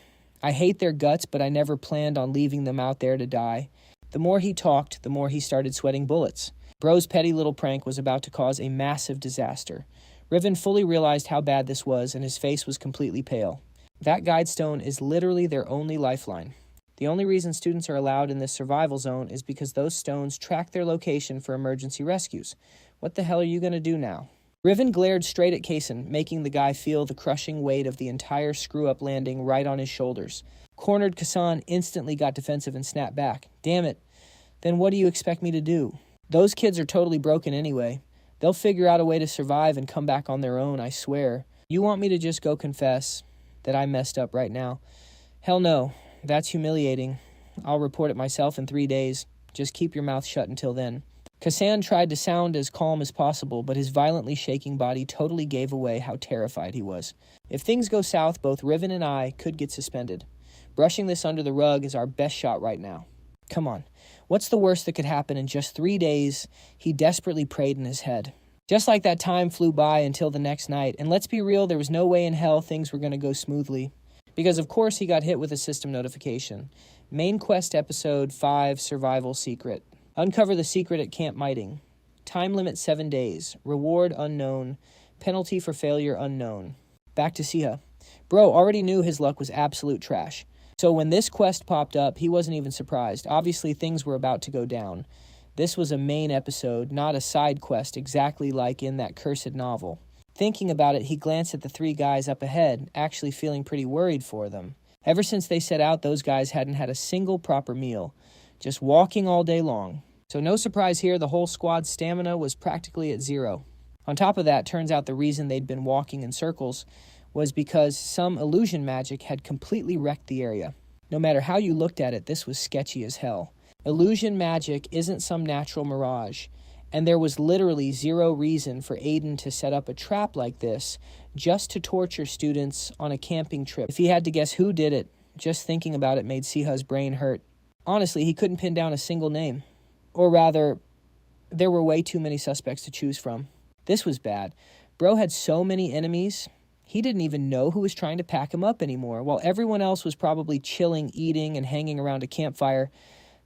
Speaker 1: I hate their guts, but I never planned on leaving them out there to die. The more he talked, the more he started sweating bullets. Bro's petty little prank was about to cause a massive disaster. Riven fully realized how bad this was, and his face was completely pale. That guide stone is literally their only lifeline. The only reason students are allowed in this survival zone is because those stones track their location for emergency rescues. What the hell are you going to do now? Riven glared straight at Kason, making the guy feel the crushing weight of the entire screw-up landing right on his shoulders. Cornered Kasan instantly got defensive and snapped back. Damn it. Then what do you expect me to do? Those kids are totally broken anyway. They'll figure out a way to survive and come back on their own, I swear. You want me to just go confess that I messed up right now? Hell no. That's humiliating. I'll report it myself in 3 days. Just keep your mouth shut until then. Kasan tried to sound as calm as possible, but his violently shaking body totally gave away how terrified he was. If things go south, both Riven and I could get suspended. Brushing this under the rug is our best shot right now. Come on. What's the worst that could happen in just 3 days? He desperately prayed in his head. Just like that time flew by until the next night, and let's be real, there was no way in hell things were going to go smoothly. Because of course he got hit with a system notification. Main quest episode 5, Survival Secret. Uncover the secret at Camp Miting. Time limit 7 days. Reward unknown. Penalty for failure unknown. Back to Siha. Bro already knew his luck was absolute trash. So when this quest popped up, he wasn't even surprised. Obviously, things were about to go down. This was a main episode, not a side quest, exactly like in that cursed novel. Thinking about it, he glanced at the 3 guys up ahead, actually feeling pretty worried for them. Ever since they set out, those guys hadn't had a single proper meal, just walking all day long. So no surprise here, the whole squad's stamina was practically at 0. On top of that, turns out the reason they'd been walking in circles was because some illusion magic had completely wrecked the area. No matter how you looked at it, this was sketchy as hell. Illusion magic isn't some natural mirage, and there was literally 0 reason for Aiden to set up a trap like this just to torture students on a camping trip. If he had to guess who did it, just thinking about it made Siha's brain hurt. Honestly, he couldn't pin down a single name. Or rather, there were way too many suspects to choose from. This was bad. Bro had so many enemies, he didn't even know who was trying to pack him up anymore. While everyone else was probably chilling, eating, and hanging around a campfire,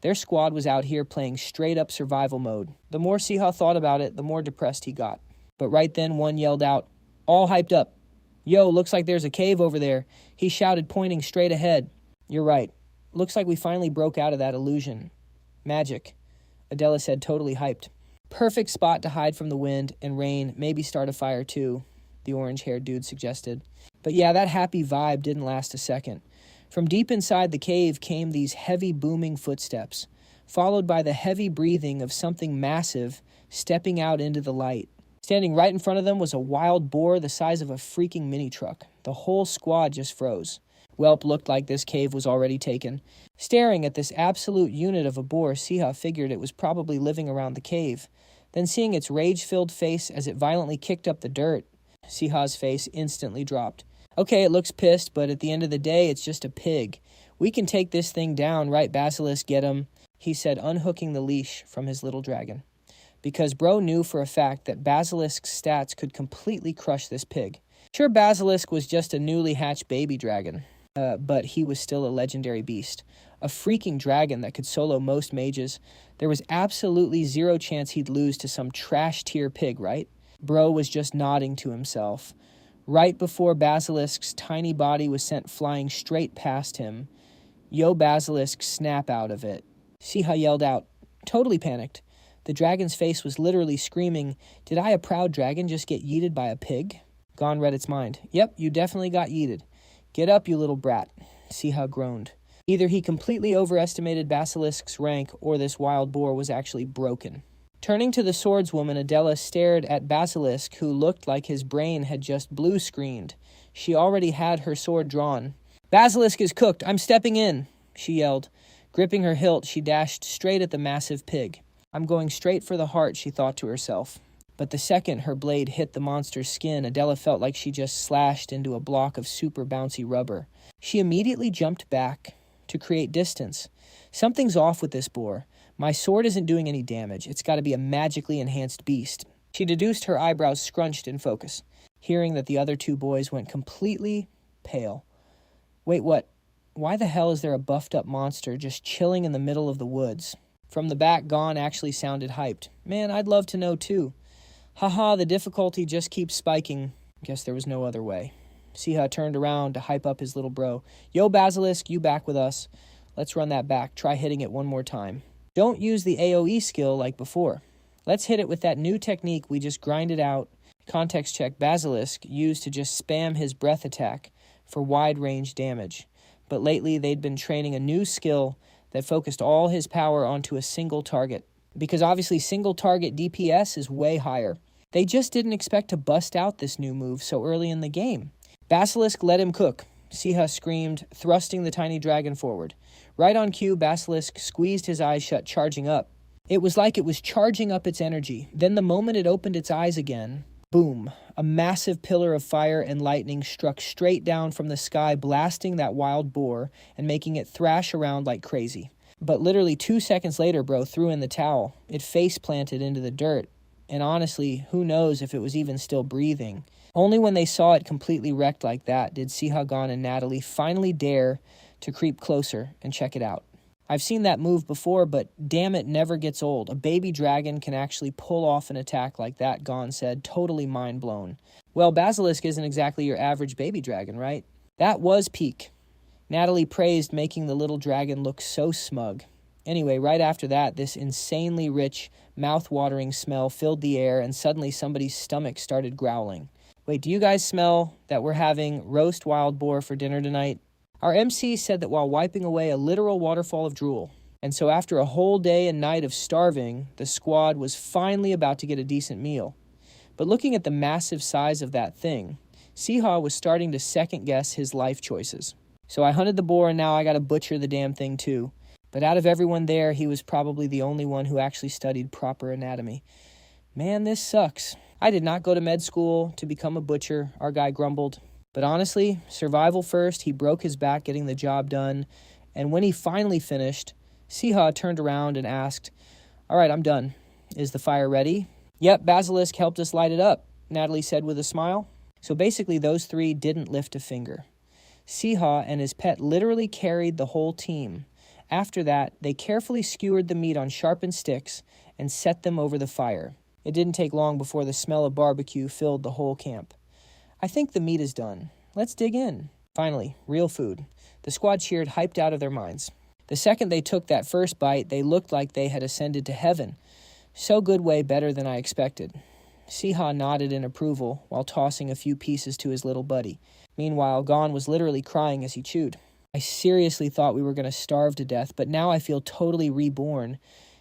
Speaker 1: their squad was out here playing straight-up survival mode. The more Siha thought about it, the more depressed he got. But right then, one yelled out, all hyped up, "Yo, looks like there's a cave over there," he shouted, pointing straight ahead. "You're right. Looks like we finally broke out of that illusion. Magic," Adela said, totally hyped. "Perfect spot to hide from the wind and rain, maybe start a fire too," the orange-haired dude suggested. But yeah, that happy vibe didn't last a second. From deep inside the cave came these heavy booming footsteps, followed by the heavy breathing of something massive stepping out into the light. Standing right in front of them was a wild boar the size of a freaking mini-truck. The whole squad just froze. Welp looked like this cave was already taken. Staring at this absolute unit of a boar, Siha figured it was probably living around the cave. Then seeing its rage-filled face as it violently kicked up the dirt, Siha's face instantly dropped. Okay, it looks pissed, but at the end of the day, it's just a pig. We can take this thing down, right, Basilisk? Get him, he said, unhooking the leash from his little dragon. Because bro knew for a fact that Basilisk's stats could completely crush this pig. Sure, Basilisk was just a newly hatched baby dragon, but he was still a legendary beast. A freaking dragon that could solo most mages. There was absolutely 0 chance he'd lose to some trash-tier pig, right? Bro was just nodding to himself. Right before Basilisk's tiny body was sent flying straight past him. Yo, Basilisk, snap out of it. Siha yelled out, totally panicked. The dragon's face was literally screaming, "Did I, a proud dragon, just get yeeted by a pig?" Gon read its mind. "Yep, you definitely got yeeted. Get up, you little brat," Siha groaned. Either he completely overestimated Basilisk's rank, or this wild boar was actually broken. Turning to the swordswoman, Adela stared at Basilisk, who looked like his brain had just blue-screened. She already had her sword drawn. "Basilisk is cooked. I'm stepping in," she yelled. Gripping her hilt, she dashed straight at the massive pig. "I'm going straight for the heart," she thought to herself. But the second her blade hit the monster's skin, Adela felt like she just slashed into a block of super bouncy rubber. She immediately jumped back to create distance. Something's off with this boar. My sword isn't doing any damage. It's got to be a magically enhanced beast. She deduced, her eyebrows scrunched in focus, hearing that the other 2 boys went completely pale. Wait, what? Why the hell is there a buffed-up monster just chilling in the middle of the woods? From the back, Gon actually sounded hyped. "Man, I'd love to know too. Haha, the difficulty just keeps spiking." Guess there was no other way. Siha turned around to hype up his little bro. "Yo, Basilisk, you back with us. Let's run that back. Try hitting it one more time. Don't use the AoE skill like before. Let's hit it with that new technique we just grinded out." Context check, Basilisk used to just spam his breath attack for wide-range damage. But lately, they'd been training a new skill that focused all his power onto a single target. Because obviously single target DPS is way higher. They just didn't expect to bust out this new move so early in the game. "Basilisk, let him cook," Siha screamed, thrusting the tiny dragon forward. Right on cue, Basilisk squeezed his eyes shut, charging up. It was like it was charging up its energy. Then the moment it opened its eyes again, boom, a massive pillar of fire and lightning struck straight down from the sky, blasting that wild boar and making it thrash around like crazy. But literally 2 seconds later, bro threw in the towel. It face-planted into the dirt. And honestly, who knows if it was even still breathing. Only when they saw it completely wrecked like that did Siha, Gon, and Natalie finally dare to creep closer and check it out. I've seen that move before, but damn, it never gets old. A baby dragon can actually pull off an attack like that, Gon said, totally mind blown. Well, Basilisk isn't exactly your average baby dragon, right? That was peak. Natalie praised, making the little dragon look so smug. Anyway, right after that, this insanely rich, mouth-watering smell filled the air, and suddenly somebody's stomach started growling. Wait, do you guys smell that we're having roast wild boar for dinner tonight? Our MC said that while wiping away a literal waterfall of drool, And so after a whole day and night of starving, the squad was finally about to get a decent meal. But looking at the massive size of that thing, Siha was starting to second-guess his life choices. So I hunted the boar and now I gotta butcher the damn thing too. But out of everyone there, he was probably the only one who actually studied proper anatomy. Man, this sucks. I did not go to med school to become a butcher, our guy grumbled. But honestly, survival first, he broke his back getting the job done. And when he finally finished, Siha turned around and asked, "All right, I'm done. Is the fire ready?" "Yep, Basilisk helped us light it up," Natalie said with a smile. So basically, those three didn't lift a finger. Siha and his pet literally carried the whole team. After that, they carefully skewered the meat on sharpened sticks and set them over the fire. It didn't take long before the smell of barbecue filled the whole camp. "I think the meat is done. Let's dig in." Finally, real food. The squad cheered, hyped out of their minds. The second they took that first bite, they looked like they had ascended to heaven. So good, way better than I expected. Siha nodded in approval while tossing a few pieces to his little buddy. Meanwhile, Gon was literally crying as he chewed. I seriously thought we were going to starve to death, but now I feel totally reborn,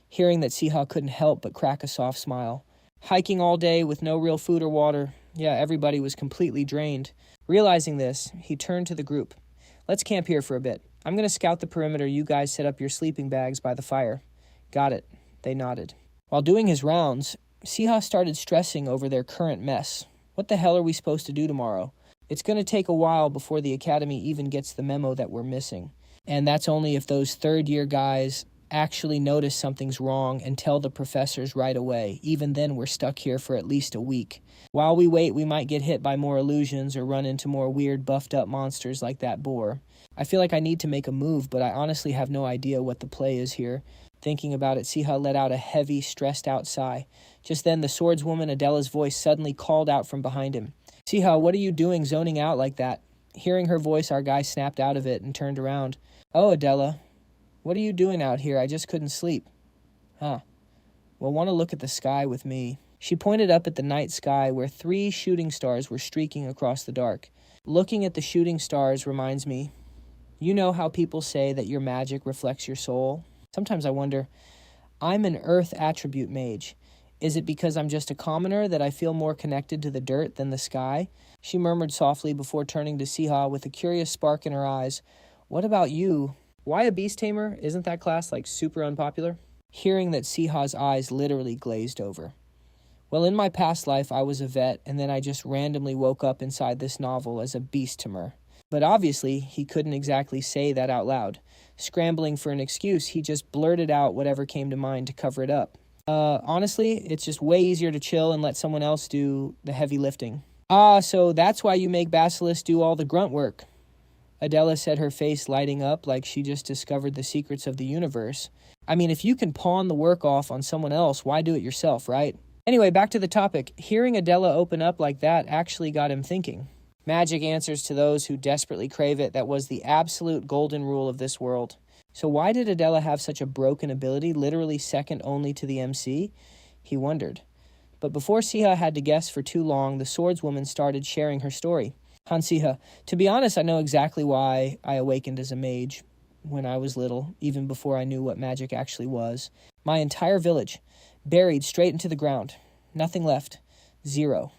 Speaker 1: hearing that Siha couldn't help but crack a soft smile. Hiking all day with no real food or water. Yeah, everybody was completely drained. Realizing this, he turned to the group. "Let's camp here for a bit. I'm going to scout the perimeter. You guys set up your sleeping bags by the fire." "Got it." They nodded. While doing his rounds, Siha started stressing over their current mess. What the hell are we supposed to do tomorrow? It's going to take a while before the academy even gets the memo that we're missing. And that's only if those third-year guys actually notice something's wrong and tell the professors right away. Even then, we're stuck here for at least a week. While we wait, we might get hit by more illusions or run into more weird buffed-up monsters like that boar. I feel like I need to make a move, but I honestly have no idea what the play is here. Thinking about it, Siha let out a heavy, stressed-out sigh. Just then, the swordswoman Adela's voice suddenly called out from behind him. "Siha, what are you doing zoning out like that?" Hearing her voice, our guy snapped out of it and turned around. "Oh, Adela, what are you doing out here? I just couldn't sleep." "Huh. Well, want to look at the sky with me?" She pointed up at the night sky where 3 shooting stars were streaking across the dark. "Looking at the shooting stars reminds me, you know how people say that your magic reflects your soul? Sometimes I wonder, I'm an earth attribute mage. Is it because I'm just a commoner that I feel more connected to the dirt than the sky?" She murmured softly before turning to Siha with a curious spark in her eyes. "What about you? Why a Beast Tamer? Isn't that class like super unpopular?" Hearing that, Siha's eyes literally glazed over. "Well, in my past life, I was a vet, and then I just randomly woke up inside this novel as a Beast Tamer." But obviously, he couldn't exactly say that out loud. Scrambling for an excuse, he just blurted out whatever came to mind to cover it up. Honestly, it's just way easier to chill and let someone else do the heavy lifting." "Ah, so that's why you make Basilisk do all the grunt work." Adela said, her face lighting up like she just discovered the secrets of the universe. "I mean, if you can pawn the work off on someone else, why do it yourself, right?" Anyway, back to the topic. Hearing Adela open up like that actually got him thinking. Magic answers to those who desperately crave it. That was the absolute golden rule of this world. So why did Adela have such a broken ability, literally second only to the MC? He wondered. But before Siha had to guess for too long, the swordswoman started sharing her story. "Han Siha, to be honest, I know exactly why I awakened as a mage when I was little, even before I knew what magic actually was. My entire village, buried straight into the ground. Nothing left. Zero.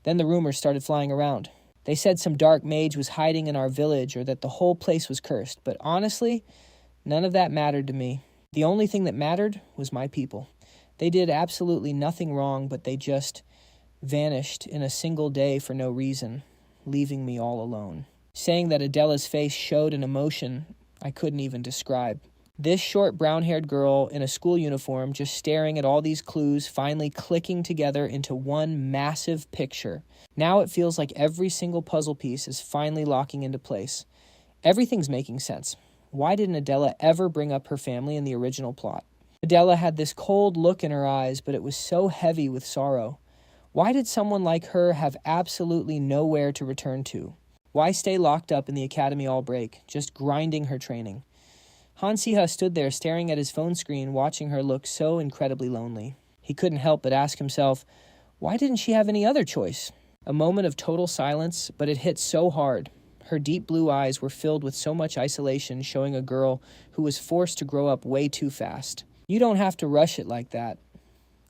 Speaker 1: Then the rumors started flying around. They said some dark mage was hiding in our village or that the whole place was cursed. But honestly, none of that mattered to me. The only thing that mattered was my people. They did absolutely nothing wrong, but they just vanished in a single day for no reason, leaving me all alone." Saying that, Adela's face showed an emotion I couldn't even describe. This short brown-haired girl in a school uniform just staring at all these clues, finally clicking together into one massive picture. Now it feels like every single puzzle piece is finally locking into place. Everything's making sense. Why didn't Adela ever bring up her family in the original plot? Adela had this cold look in her eyes, but it was so heavy with sorrow. Why did someone like her have absolutely nowhere to return to? Why stay locked up in the academy all break, just grinding her training? Han Siha stood there staring at his phone screen, watching her look so incredibly lonely. He couldn't help but ask himself, why didn't she have any other choice? A moment of total silence, but it hit so hard. Her deep blue eyes were filled with so much isolation, showing a girl who was forced to grow up way too fast. You don't have to rush it like that.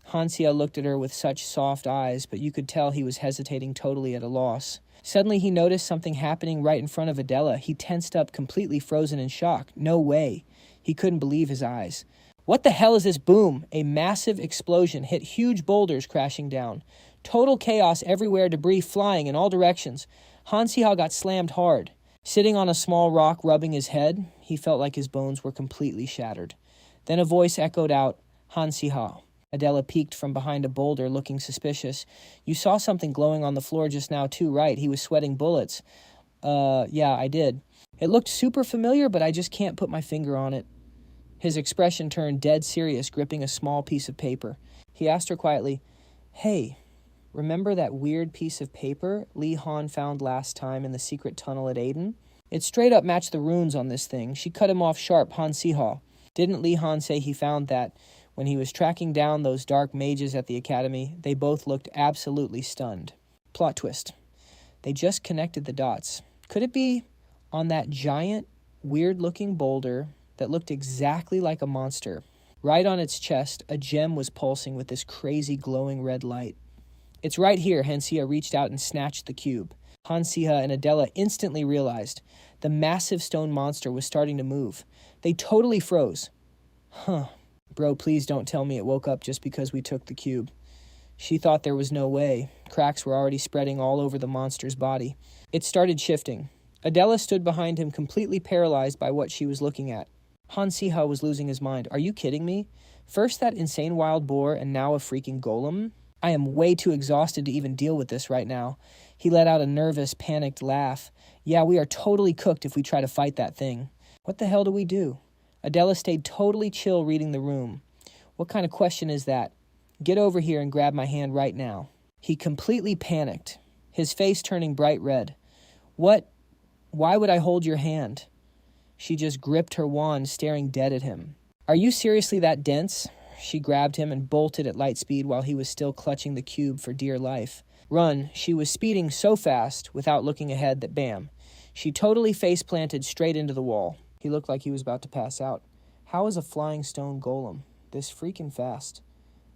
Speaker 1: Han Siha looked at her with such soft eyes, but you could tell he was hesitating, totally at a loss. Suddenly he noticed something happening right in front of Adela. He tensed up, completely frozen in shock. No way. He couldn't believe his eyes. What the hell is this? Boom! A massive explosion hit huge boulders crashing down. Total chaos everywhere, debris flying in all directions. Han Siha got slammed hard. Sitting on a small rock, rubbing his head, he felt like his bones were completely shattered. Then a voice echoed out, Han Siha. Adela peeked from behind a boulder, looking suspicious. You saw something glowing on the floor just now too, right? He was sweating bullets. Yeah, I did. It looked super familiar, but I just can't put my finger on it. His expression turned dead serious, gripping a small piece of paper. He asked her quietly, Hey, remember that weird piece of paper Li Han found last time in the secret tunnel at Aden? It straight up matched the runes on this thing. She cut him off sharp, Han Siha. Didn't Li Han say he found that when he was tracking down those dark mages at the academy? They both looked absolutely stunned. Plot twist. They just connected the dots. Could it be on that giant, weird-looking boulder that looked exactly like a monster? Right on its chest, a gem was pulsing with this crazy glowing red light. It's right here. Han Siha reached out and snatched the cube. Han Siha and Adela instantly realized the massive stone monster was starting to move. They totally froze. Bro, please don't tell me it woke up just because we took the cube. She thought there was no way. Cracks were already spreading all over the monster's body. It started shifting. Adela stood behind him, completely paralyzed by what she was looking at. Han Siha was losing his mind. Are you kidding me? First that insane wild boar, and now a freaking golem? I am way too exhausted to even deal with this right now. He let out a nervous, panicked laugh. Yeah, we are totally cooked if we try to fight that thing. What the hell do we do? Adela stayed totally chill, reading the room. What kind of question is that? Get over here and grab my hand right now. He completely panicked, his face turning bright red. What? Why would I hold your hand? She just gripped her wand, staring dead at him. Are you seriously that dense? She grabbed him and bolted at light speed while he was still clutching the cube for dear life. Run. She was speeding so fast, without looking ahead, that bam. She totally face-planted straight into the wall. He looked like he was about to pass out. How is a flying stone golem this freaking fast?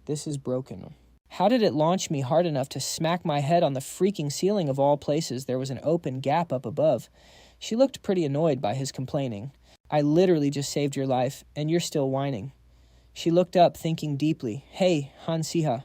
Speaker 1: This is broken. How did it launch me hard enough to smack my head on the freaking ceiling of all places? There was an open gap up above. She looked pretty annoyed by his complaining. I literally just saved your life, and you're still whining. She looked up, thinking deeply. Hey, Han Siha.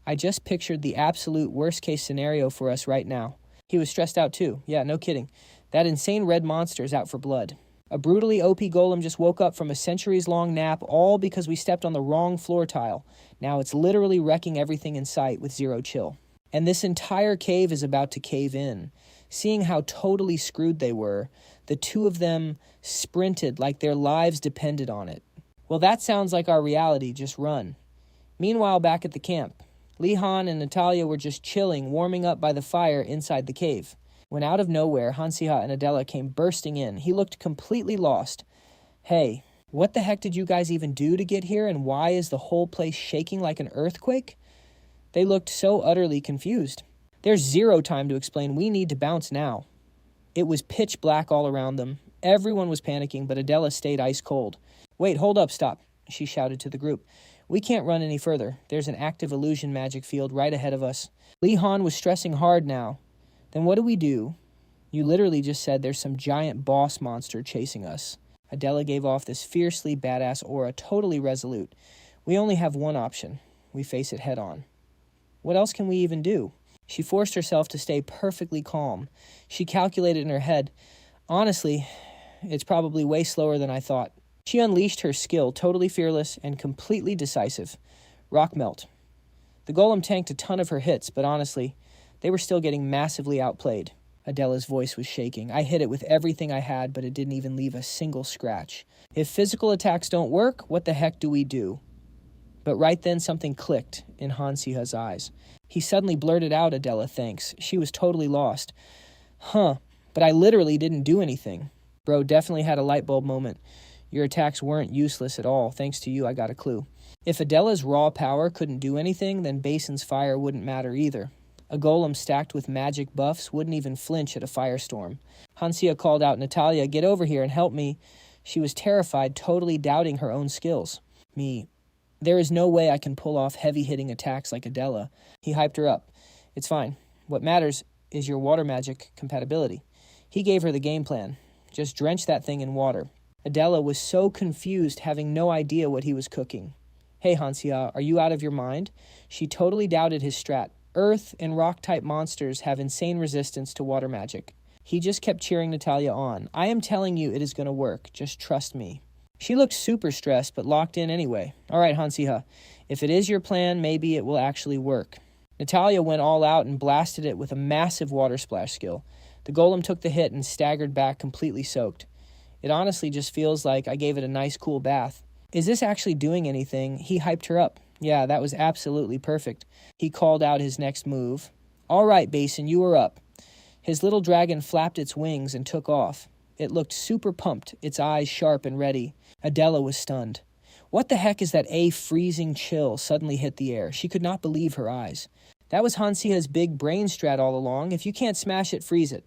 Speaker 1: I just pictured the absolute worst-case scenario for us right now. He was stressed out too. Yeah, no kidding. That insane red monster is out for blood. A brutally OP golem just woke up from a centuries-long nap, all because we stepped on the wrong floor tile. Now it's literally wrecking everything in sight with zero chill. And this entire cave is about to cave in. Seeing how totally screwed they were, the two of them sprinted like their lives depended on it. Well, that sounds like our reality. Just run. Meanwhile, back at the camp, Li Han and Natalia were just chilling, warming up by the fire inside the cave. When out of nowhere, Han Siha and Adela came bursting in. He looked completely lost. Hey, what the heck did you guys even do to get here, and why is the whole place shaking like an earthquake? They looked so utterly confused. There's zero time to explain. We need to bounce now. It was pitch black all around them. Everyone was panicking, but Adela stayed ice cold. Wait, hold up, stop, she shouted to the group. We can't run any further. There's an active illusion magic field right ahead of us. Li Han was stressing hard now. Then what do? You literally just said there's some giant boss monster chasing us. Adela gave off this fiercely badass aura, totally resolute. We only have one option. We face it head on. What else can we even do? She forced herself to stay perfectly calm. She calculated in her head, honestly, it's probably way slower than I thought. She unleashed her skill, totally fearless and completely decisive. Rock melt. The golem tanked a ton of her hits, but honestly, they were still getting massively outplayed. Adela's voice was shaking. I hit it with everything I had, but it didn't even leave a single scratch. If physical attacks don't work, what the heck do we do? But right then something clicked in Han Siha's eyes. He suddenly blurted out, Adela, thanks. She was totally lost. But I literally didn't do anything. Bro definitely had a light bulb moment. Your attacks weren't useless at all. Thanks to you, I got a clue. If Adela's raw power couldn't do anything, then Basin's fire wouldn't matter either. A golem stacked with magic buffs wouldn't even flinch at a firestorm. Han Siha called out, "Natalia, get over here and help me." She was terrified, totally doubting her own skills. There is no way I can pull off heavy-hitting attacks like Adela. He hyped her up. "It's fine. What matters is your water magic compatibility." He gave her the game plan. Just drench that thing in water. Adela was so confused, having no idea what he was cooking. "Hey, Han Siha, are you out of your mind?" She totally doubted his strat. Earth and rock-type monsters have insane resistance to water magic. He just kept cheering Natalia on. "I am telling you it is going to work. Just trust me." She looked super stressed, but locked in anyway. "All right, Han Siha, if it is your plan, maybe it will actually work." Natalia went all out and blasted it with a massive water splash skill. The golem took the hit and staggered back completely soaked. "It honestly just feels like I gave it a nice cool bath." "Is this actually doing anything?" He hyped her up. "Yeah, that was absolutely perfect." He called out his next move. "All right, Basin, you are up." His little dragon flapped its wings and took off. It looked super pumped, its eyes sharp and ready. Adela was stunned. What the heck is that? A freezing chill suddenly hit the air. She could not believe her eyes. That was Han Siha's big brain strat all along. If you can't smash it, freeze it.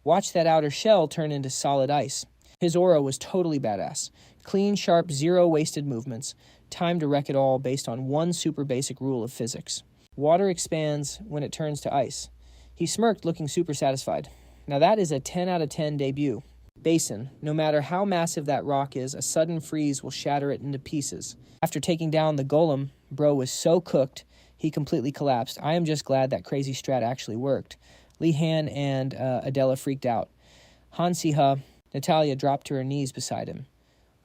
Speaker 1: Watch that outer shell turn into solid ice. His aura was totally badass. Clean, sharp, zero wasted movements. Time to wreck it all based on one super basic rule of physics. Water expands when it turns to ice. He smirked, looking super satisfied. Now that is a 10 out of 10 debut. Basin, no matter how massive that rock is, a sudden freeze will shatter it into pieces. After taking down the golem, bro was so cooked, he completely collapsed. I am just glad that crazy strat actually worked. Li-Han and Adela freaked out. Han Siha, Natalia dropped to her knees beside him.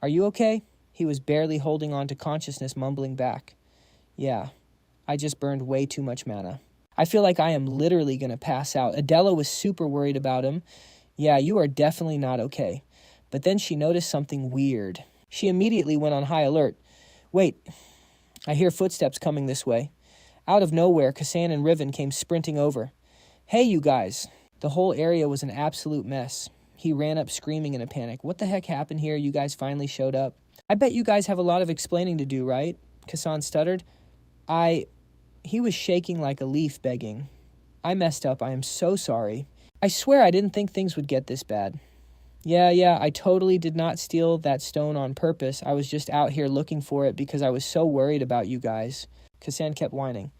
Speaker 1: "Are you okay?" He was barely holding on to consciousness, mumbling back. "Yeah, I just burned way too much mana. I feel like I am literally going to pass out." Adela was super worried about him. "Yeah, you are definitely not okay." But then she noticed something weird. She immediately went on high alert. "Wait, I hear footsteps coming this way." Out of nowhere, Kassan and Riven came sprinting over. "Hey, you guys." The whole area was an absolute mess. He ran up screaming in a panic. "What the heck happened here? You guys finally showed up." "I bet you guys have a lot of explaining to do, right?" Kassan stuttered. He was shaking like a leaf, begging. "I messed up. I am so sorry. I swear I didn't think things would get this bad." Yeah, I totally did not steal that stone on purpose. I was just out here looking for it because I was so worried about you guys." Kassan kept whining.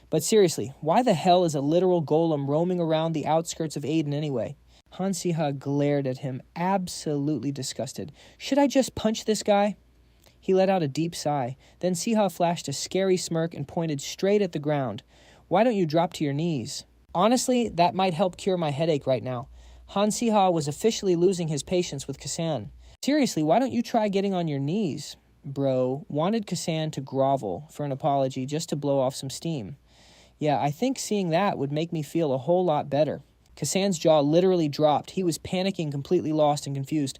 Speaker 1: "But seriously, why the hell is a literal golem roaming around the outskirts of Aden anyway?" Han Siha glared at him, absolutely disgusted. "Should I just punch this guy?" He let out a deep sigh. Then Siha flashed a scary smirk and pointed straight at the ground. "Why don't you drop to your knees?" Honestly, that might help cure my headache right now. Han Siha was officially losing his patience with Kassan. "Seriously, why don't you try getting on your knees?" Bro wanted Kassan to grovel for an apology just to blow off some steam. "Yeah, I think seeing that would make me feel a whole lot better." Kassan's jaw literally dropped. He was panicking, completely lost and confused.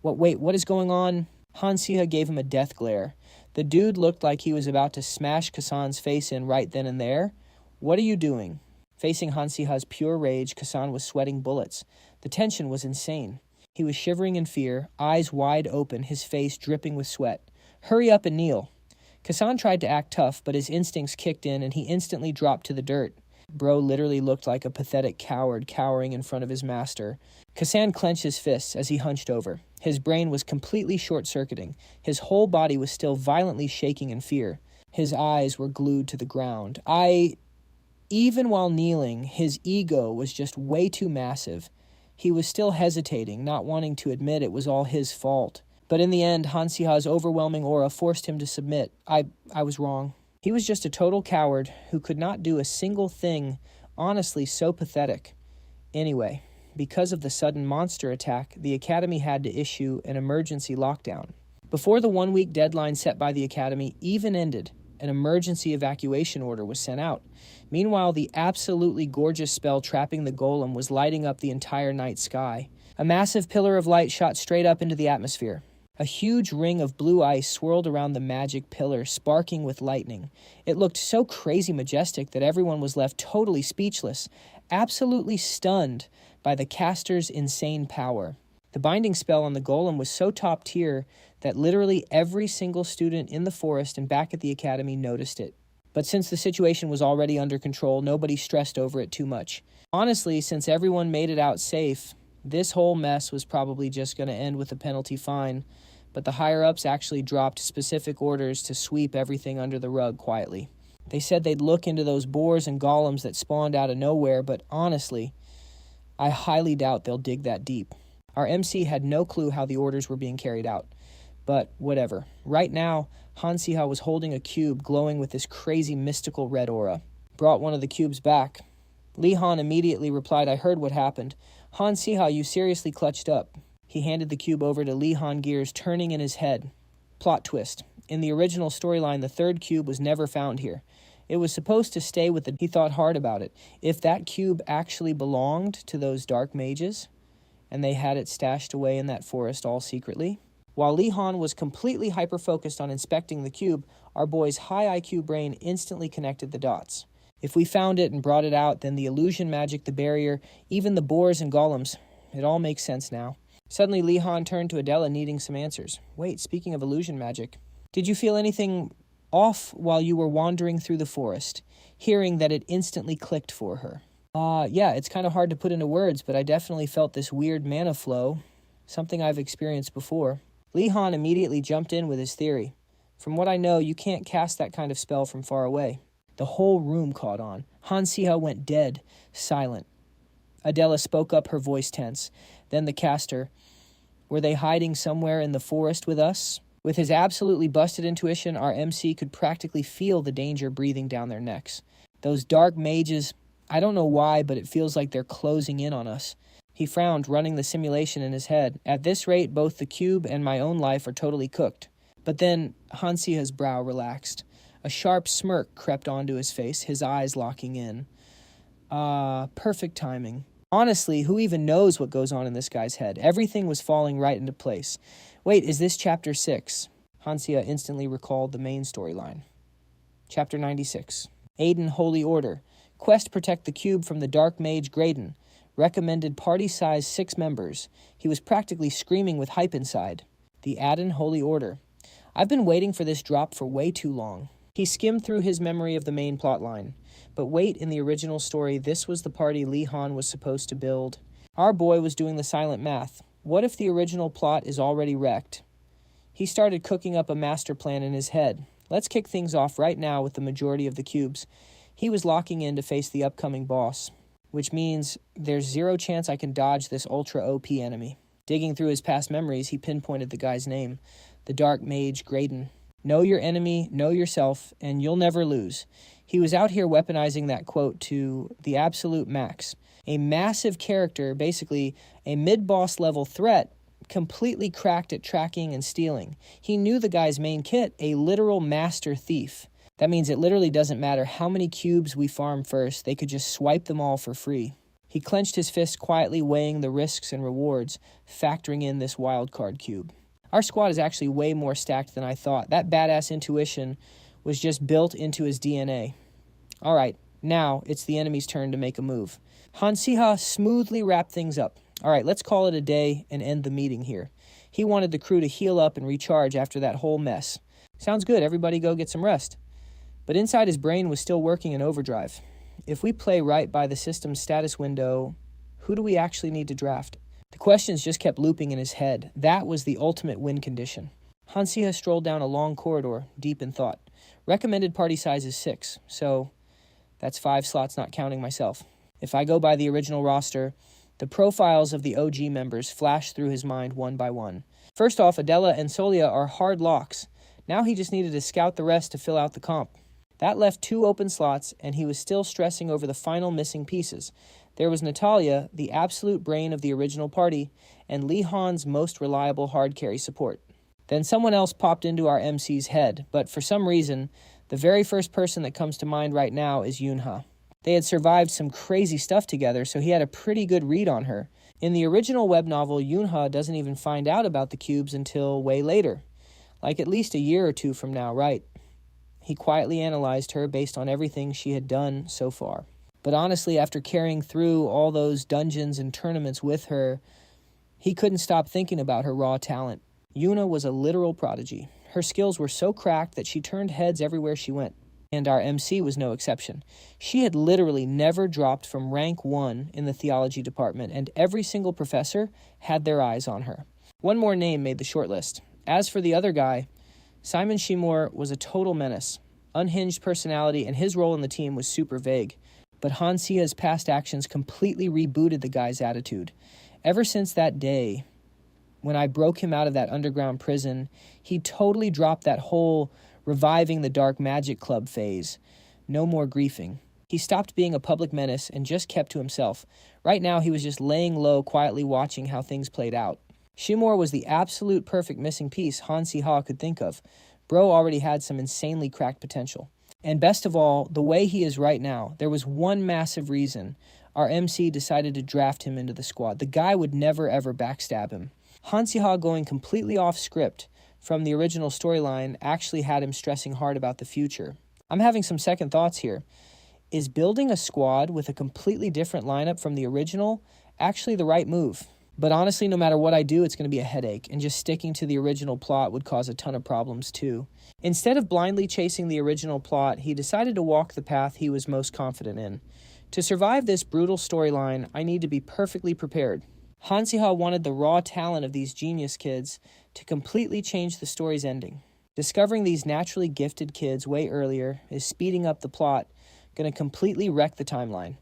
Speaker 1: Wait, what is going on?" Han Siha gave him a death glare. The dude looked like he was about to smash Kassan's face in right then and there. "What are you doing?" Facing Han Siha's pure rage, Kassan was sweating bullets. The tension was insane. He was shivering in fear, eyes wide open, his face dripping with sweat. "Hurry up and kneel." Kassan tried to act tough, but his instincts kicked in and he instantly dropped to the dirt. Bro literally looked like a pathetic coward cowering in front of his master. Kassan clenched his fists as he hunched over. His brain was completely short-circuiting. His whole body was still violently shaking in fear. His eyes were glued to the ground. Even while kneeling, his ego was just way too massive. He was still hesitating, not wanting to admit it was all his fault. But in the end, Han Siha's overwhelming aura forced him to submit. I was wrong. He was just a total coward who could not do a single thing, honestly so pathetic. Anyway, because of the sudden monster attack, the Academy had to issue an emergency lockdown. Before the 1-week deadline set by the Academy even ended, an emergency evacuation order was sent out. Meanwhile, the absolutely gorgeous spell trapping the golem was lighting up the entire night sky. A massive pillar of light shot straight up into the atmosphere. A huge ring of blue ice swirled around the magic pillar, sparking with lightning. It looked so crazy majestic that everyone was left totally speechless, absolutely stunned by the caster's insane power. The binding spell on the golem was so top tier that literally every single student in the forest and back at the academy noticed it. But since the situation was already under control, nobody stressed over it too much. Honestly, since everyone made it out safe, this whole mess was probably just going to end with a penalty fine, but the higher-ups actually dropped specific orders to sweep everything under the rug quietly. They said they'd look into those boars and golems that spawned out of nowhere, but honestly, I highly doubt they'll dig that deep. Our MC had no clue how the orders were being carried out. But whatever. Right now, Han Siha was holding a cube glowing with this crazy mystical red aura. Brought one of the cubes back. Li Han immediately replied, "I heard what happened. Han Siha, you seriously clutched up." He handed the cube over to Li Han, gears turning in his head. Plot twist. In the original storyline, the third cube was never found here. It was supposed to stay with the... He thought hard about it. If that cube actually belonged to those dark mages, and they had it stashed away in that forest all secretly... While Li Han was completely hyper-focused on inspecting the cube, our boy's high IQ brain instantly connected the dots. If we found it and brought it out, then the illusion magic, the barrier, even the boars and golems, it all makes sense now. Suddenly, Li Han turned to Adela, needing some answers. Wait, speaking of illusion magic, did you feel anything off while you were wandering through the forest, hearing that it instantly clicked for her? Yeah, it's kind of hard to put into words, but I definitely felt this weird mana flow, something I've experienced before. Li Han immediately jumped in with his theory. From what I know, you can't cast that kind of spell from far away. The whole room caught on. Han Siha went dead, silent. Adela spoke up, her voice tense. Then the caster. Were they hiding somewhere in the forest with us? With his absolutely busted intuition, our MC could practically feel the danger breathing down their necks. Those dark mages, I don't know why, but it feels like they're closing in on us. He frowned, running the simulation in his head. At this rate, both the cube and my own life are totally cooked. But then Han Siha's brow relaxed. A sharp smirk crept onto his face, his eyes locking in. Perfect timing. Honestly, who even knows what goes on in this guy's head? Everything was falling right into place. Wait, is this chapter 6? Han Siha instantly recalled the main storyline. Chapter 96. Aiden Holy Order. Quest protect the cube from the dark mage Graydon. Recommended party size 6 members. He was practically screaming with hype inside. The Aiden Holy Order. I've been waiting for this drop for way too long. He skimmed through his memory of the main plotline. But wait, in the original story, this was the party Li Han was supposed to build. Our boy was doing the silent math. What if the original plot is already wrecked? He started cooking up a master plan in his head. Let's kick things off right now with the majority of the cubes. He was locking in to face the upcoming boss, which means there's zero chance I can dodge this ultra OP enemy. Digging through his past memories, he pinpointed the guy's name, the dark mage Graydon. Know your enemy, know yourself, and you'll never lose. He was out here weaponizing that quote to the absolute max. A massive character, basically a mid-boss level threat, completely cracked at tracking and stealing. He knew the guy's main kit, a literal master thief. That means it literally doesn't matter how many cubes we farm first, they could just swipe them all for free. He clenched his fist, quietly weighing the risks and rewards, factoring in this wildcard cube. Our squad is actually way more stacked than I thought. That badass intuition was just built into his DNA. Alright, now it's the enemy's turn to make a move. Han Siha smoothly wrapped things up. Alright, let's call it a day and end the meeting here. He wanted the crew to heal up and recharge after that whole mess. Sounds good, everybody go get some rest. But inside his brain was still working in overdrive. If we play right by the system's status window, who do we actually need to draft? The questions just kept looping in his head. That was the ultimate win condition. Han Siha strolled down a long corridor, deep in thought. Recommended party size is 6, so that's 5 slots not counting myself. If I go by the original roster, the profiles of the OG members flashed through his mind one by one. First off, Adela and Solia are hard locks. Now he just needed to scout the rest to fill out the comp. That left 2 open slots, and he was still stressing over the final missing pieces. There was Natalia, the absolute brain of the original party, and Li Han's most reliable hard carry support. Then someone else popped into our MC's head, but for some reason, the very first person that comes to mind right now is Yunha. They had survived some crazy stuff together, so he had a pretty good read on her. In the original web novel, Yunha doesn't even find out about the cubes until way later. Like at least a year or 2 from now, right? He quietly analyzed her based on everything she had done so far. But honestly, after carrying through all those dungeons and tournaments with her, he couldn't stop thinking about her raw talent. Yuna was a literal prodigy. Her skills were so cracked that she turned heads everywhere she went. And our MC was no exception. She had literally never dropped from rank 1 in the theology department, and every single professor had their eyes on her. One more name made the shortlist. As for the other guy, Simon Shimor was a total menace. Unhinged personality, and his role in the team was super vague. But Han Siha's past actions completely rebooted the guy's attitude. Ever since that day, when I broke him out of that underground prison, he totally dropped that whole reviving the dark magic club phase. No more griefing. He stopped being a public menace and just kept to himself. Right now, he was just laying low, quietly watching how things played out. Shimor was the absolute perfect missing piece Han Siha could think of. Bro already had some insanely cracked potential. And best of all, the way he is right now, there was one massive reason our MC decided to draft him into the squad. The guy would never ever backstab him. Han Siha going completely off script from the original storyline actually had him stressing hard about the future. I'm having some second thoughts here. Is building a squad with a completely different lineup from the original actually the right move? But honestly, no matter what I do, it's going to be a headache, and just sticking to the original plot would cause a ton of problems too. Instead of blindly chasing the original plot, he decided to walk the path he was most confident in. To survive this brutal storyline, I need to be perfectly prepared. Han Siha wanted the raw talent of these genius kids to completely change the story's ending. Discovering these naturally gifted kids way earlier is speeding up the plot, going to completely wreck the timeline.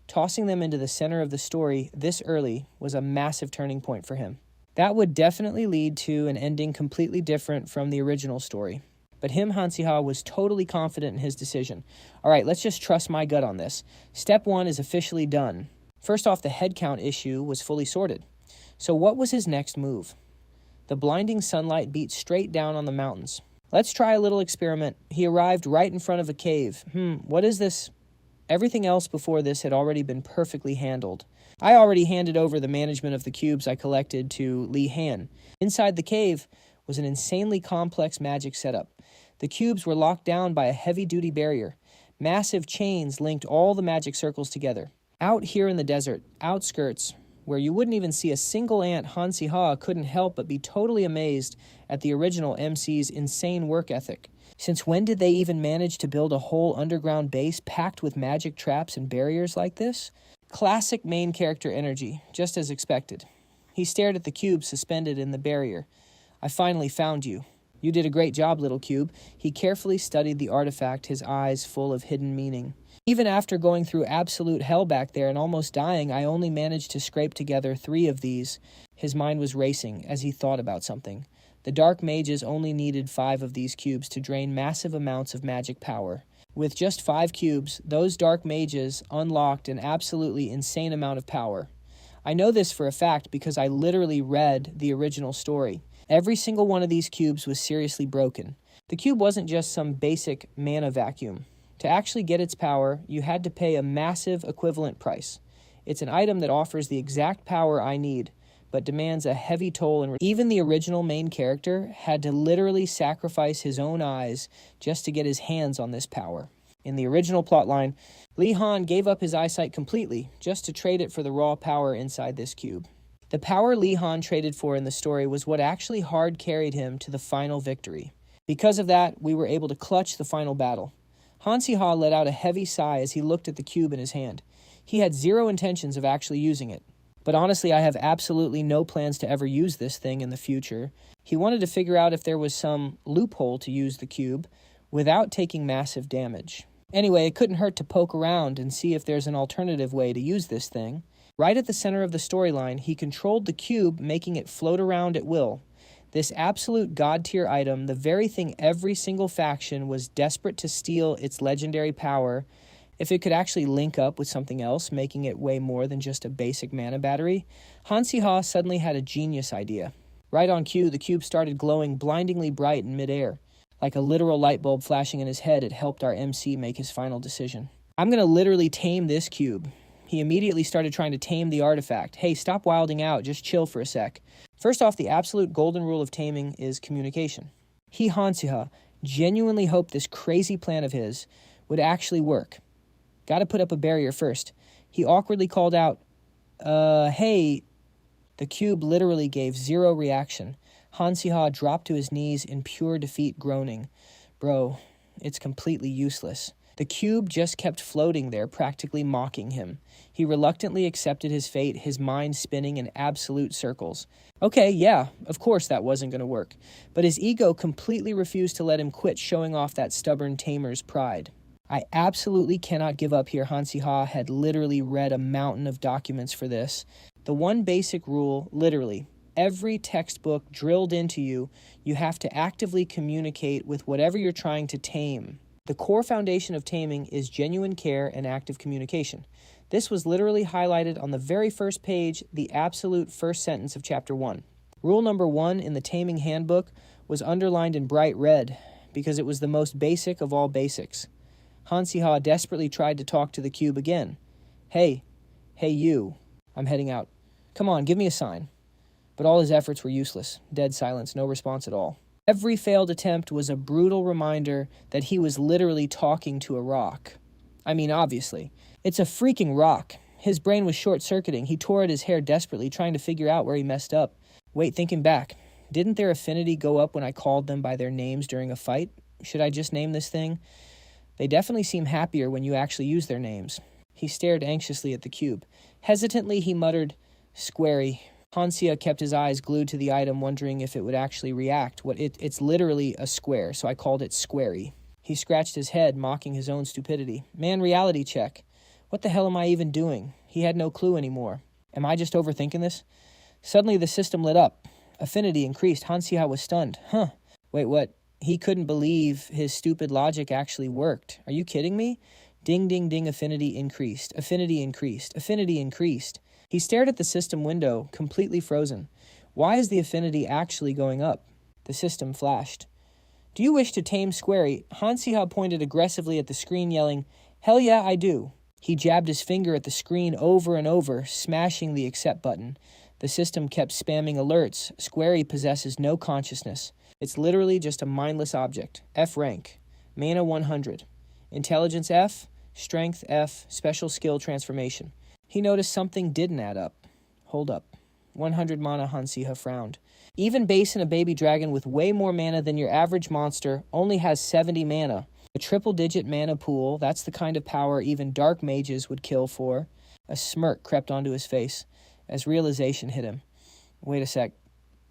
Speaker 1: Tossing them into the center of the story this early was a massive turning point for him. That would definitely lead to an ending completely different from the original story. But Han Siha, was totally confident in his decision. All right, let's just trust my gut on this. Step 1 is officially done. First off, the headcount issue was fully sorted. So what was his next move? The blinding sunlight beat straight down on the mountains. Let's try a little experiment. He arrived right in front of a cave. What is this? Everything else before this had already been perfectly handled. I already handed over the management of the cubes I collected to Li Han. Inside the cave was an insanely complex magic setup. The cubes were locked down by a heavy-duty barrier. Massive chains linked all the magic circles together. Out here in the desert, outskirts, where you wouldn't even see a single ant, Han Siha couldn't help but be totally amazed at the original MC's insane work ethic. Since when did they even manage to build a whole underground base packed with magic traps and barriers like this? Classic main character energy, just as expected. He stared at the cube suspended in the barrier. I finally found you. You did a great job, little cube. He carefully studied the artifact, his eyes full of hidden meaning. Even after going through absolute hell back there and almost dying, I only managed to scrape together 3 of these. His mind was racing as he thought about something. The dark mages only needed 5 of these cubes to drain massive amounts of magic power. With just 5 cubes, those dark mages unlocked an absolutely insane amount of power. I know this for a fact because I literally read the original story. Every single one of these cubes was seriously broken. The cube wasn't just some basic mana vacuum. To actually get its power, you had to pay a massive equivalent price. It's an item that offers the exact power I need, but demands a heavy toll, and even the original main character had to literally sacrifice his own eyes just to get his hands on this power. In the original plotline, Li Han gave up his eyesight completely just to trade it for the raw power inside this cube. The power Li Han traded for in the story was what actually hard carried him to the final victory. Because of that, we were able to clutch the final battle. Han Siha let out a heavy sigh as he looked at the cube in his hand. He had zero intentions of actually using it. But honestly, I have absolutely no plans to ever use this thing in the future. He wanted to figure out if there was some loophole to use the cube without taking massive damage. Anyway, it couldn't hurt to poke around and see if there's an alternative way to use this thing. Right at the center of the storyline, he controlled the cube, making it float around at will. This absolute god-tier item, the very thing every single faction was desperate to steal its legendary power, if it could actually link up with something else, making it way more than just a basic mana battery, Han Siha suddenly had a genius idea. Right on cue, the cube started glowing blindingly bright in midair. Like a literal light bulb flashing in his head, it helped our MC make his final decision. I'm gonna literally tame this cube. He immediately started trying to tame the artifact. Hey, stop wilding out, just chill for a sec. First off, the absolute golden rule of taming is communication. He, Han Siha, genuinely hoped this crazy plan of his would actually work. Gotta put up a barrier first. He awkwardly called out, hey. The cube literally gave zero reaction. Han Siha dropped to his knees in pure defeat, groaning. Bro, It's completely useless. The cube just kept floating there, practically mocking him. He reluctantly accepted his fate, his mind spinning in absolute circles. Okay, yeah, of course that wasn't going to work. But his ego completely refused to let him quit showing off that stubborn tamer's pride. I absolutely cannot give up here. Han Siha had literally read a mountain of documents for this. The one basic rule, literally, every textbook drilled into you, you have to actively communicate with whatever you're trying to tame. The core foundation of taming is genuine care and active communication. This was literally highlighted on the very first page, the absolute first sentence of Chapter 1. Rule number 1 in the Taming Handbook was underlined in bright red because it was the most basic of all basics. Han Siha desperately tried to talk to the cube again. Hey you, I'm heading out. Come on, give me a sign. But all his efforts were useless. Dead silence, no response at all. Every failed attempt was a brutal reminder that he was literally talking to a rock. I mean, obviously. It's a freaking rock. His brain was short-circuiting. He tore at his hair desperately, trying to figure out where he messed up. Wait, thinking back. Didn't their affinity go up when I called them by their names during a fight? Should I just name this thing? They definitely seem happier when you actually use their names. He stared anxiously at the cube. Hesitantly, he muttered, "Squarey." Han Siha kept his eyes glued to the item, wondering if it would actually react. It's literally a square, so I called it Squarey. He scratched his head, mocking his own stupidity. Man, reality check. What the hell am I even doing? He had no clue anymore. Am I just overthinking this? Suddenly the system lit up. Affinity increased. Han Siha was stunned. Huh. Wait, what? He couldn't believe his stupid logic actually worked. Are you kidding me? Ding, ding, ding, affinity increased. Affinity increased. Affinity increased. He stared at the system window, completely frozen. Why is the affinity actually going up? The system flashed. Do you wish to tame Squarey? Han Siha pointed aggressively at the screen, yelling, "Hell yeah, I do." He jabbed his finger at the screen over and over, smashing the accept button. The system kept spamming alerts. Squarey possesses no consciousness. It's literally just a mindless object. F rank. Mana 100. Intelligence F. Strength F. Special skill transformation. He noticed something didn't add up. Hold up. 100 mana. Han Siha frowned. Even Basin, a baby dragon with way more mana than your average monster, only has 70 mana. A triple-digit mana pool, that's the kind of power even dark mages would kill for. A smirk crept onto his face as realization hit him. Wait a sec.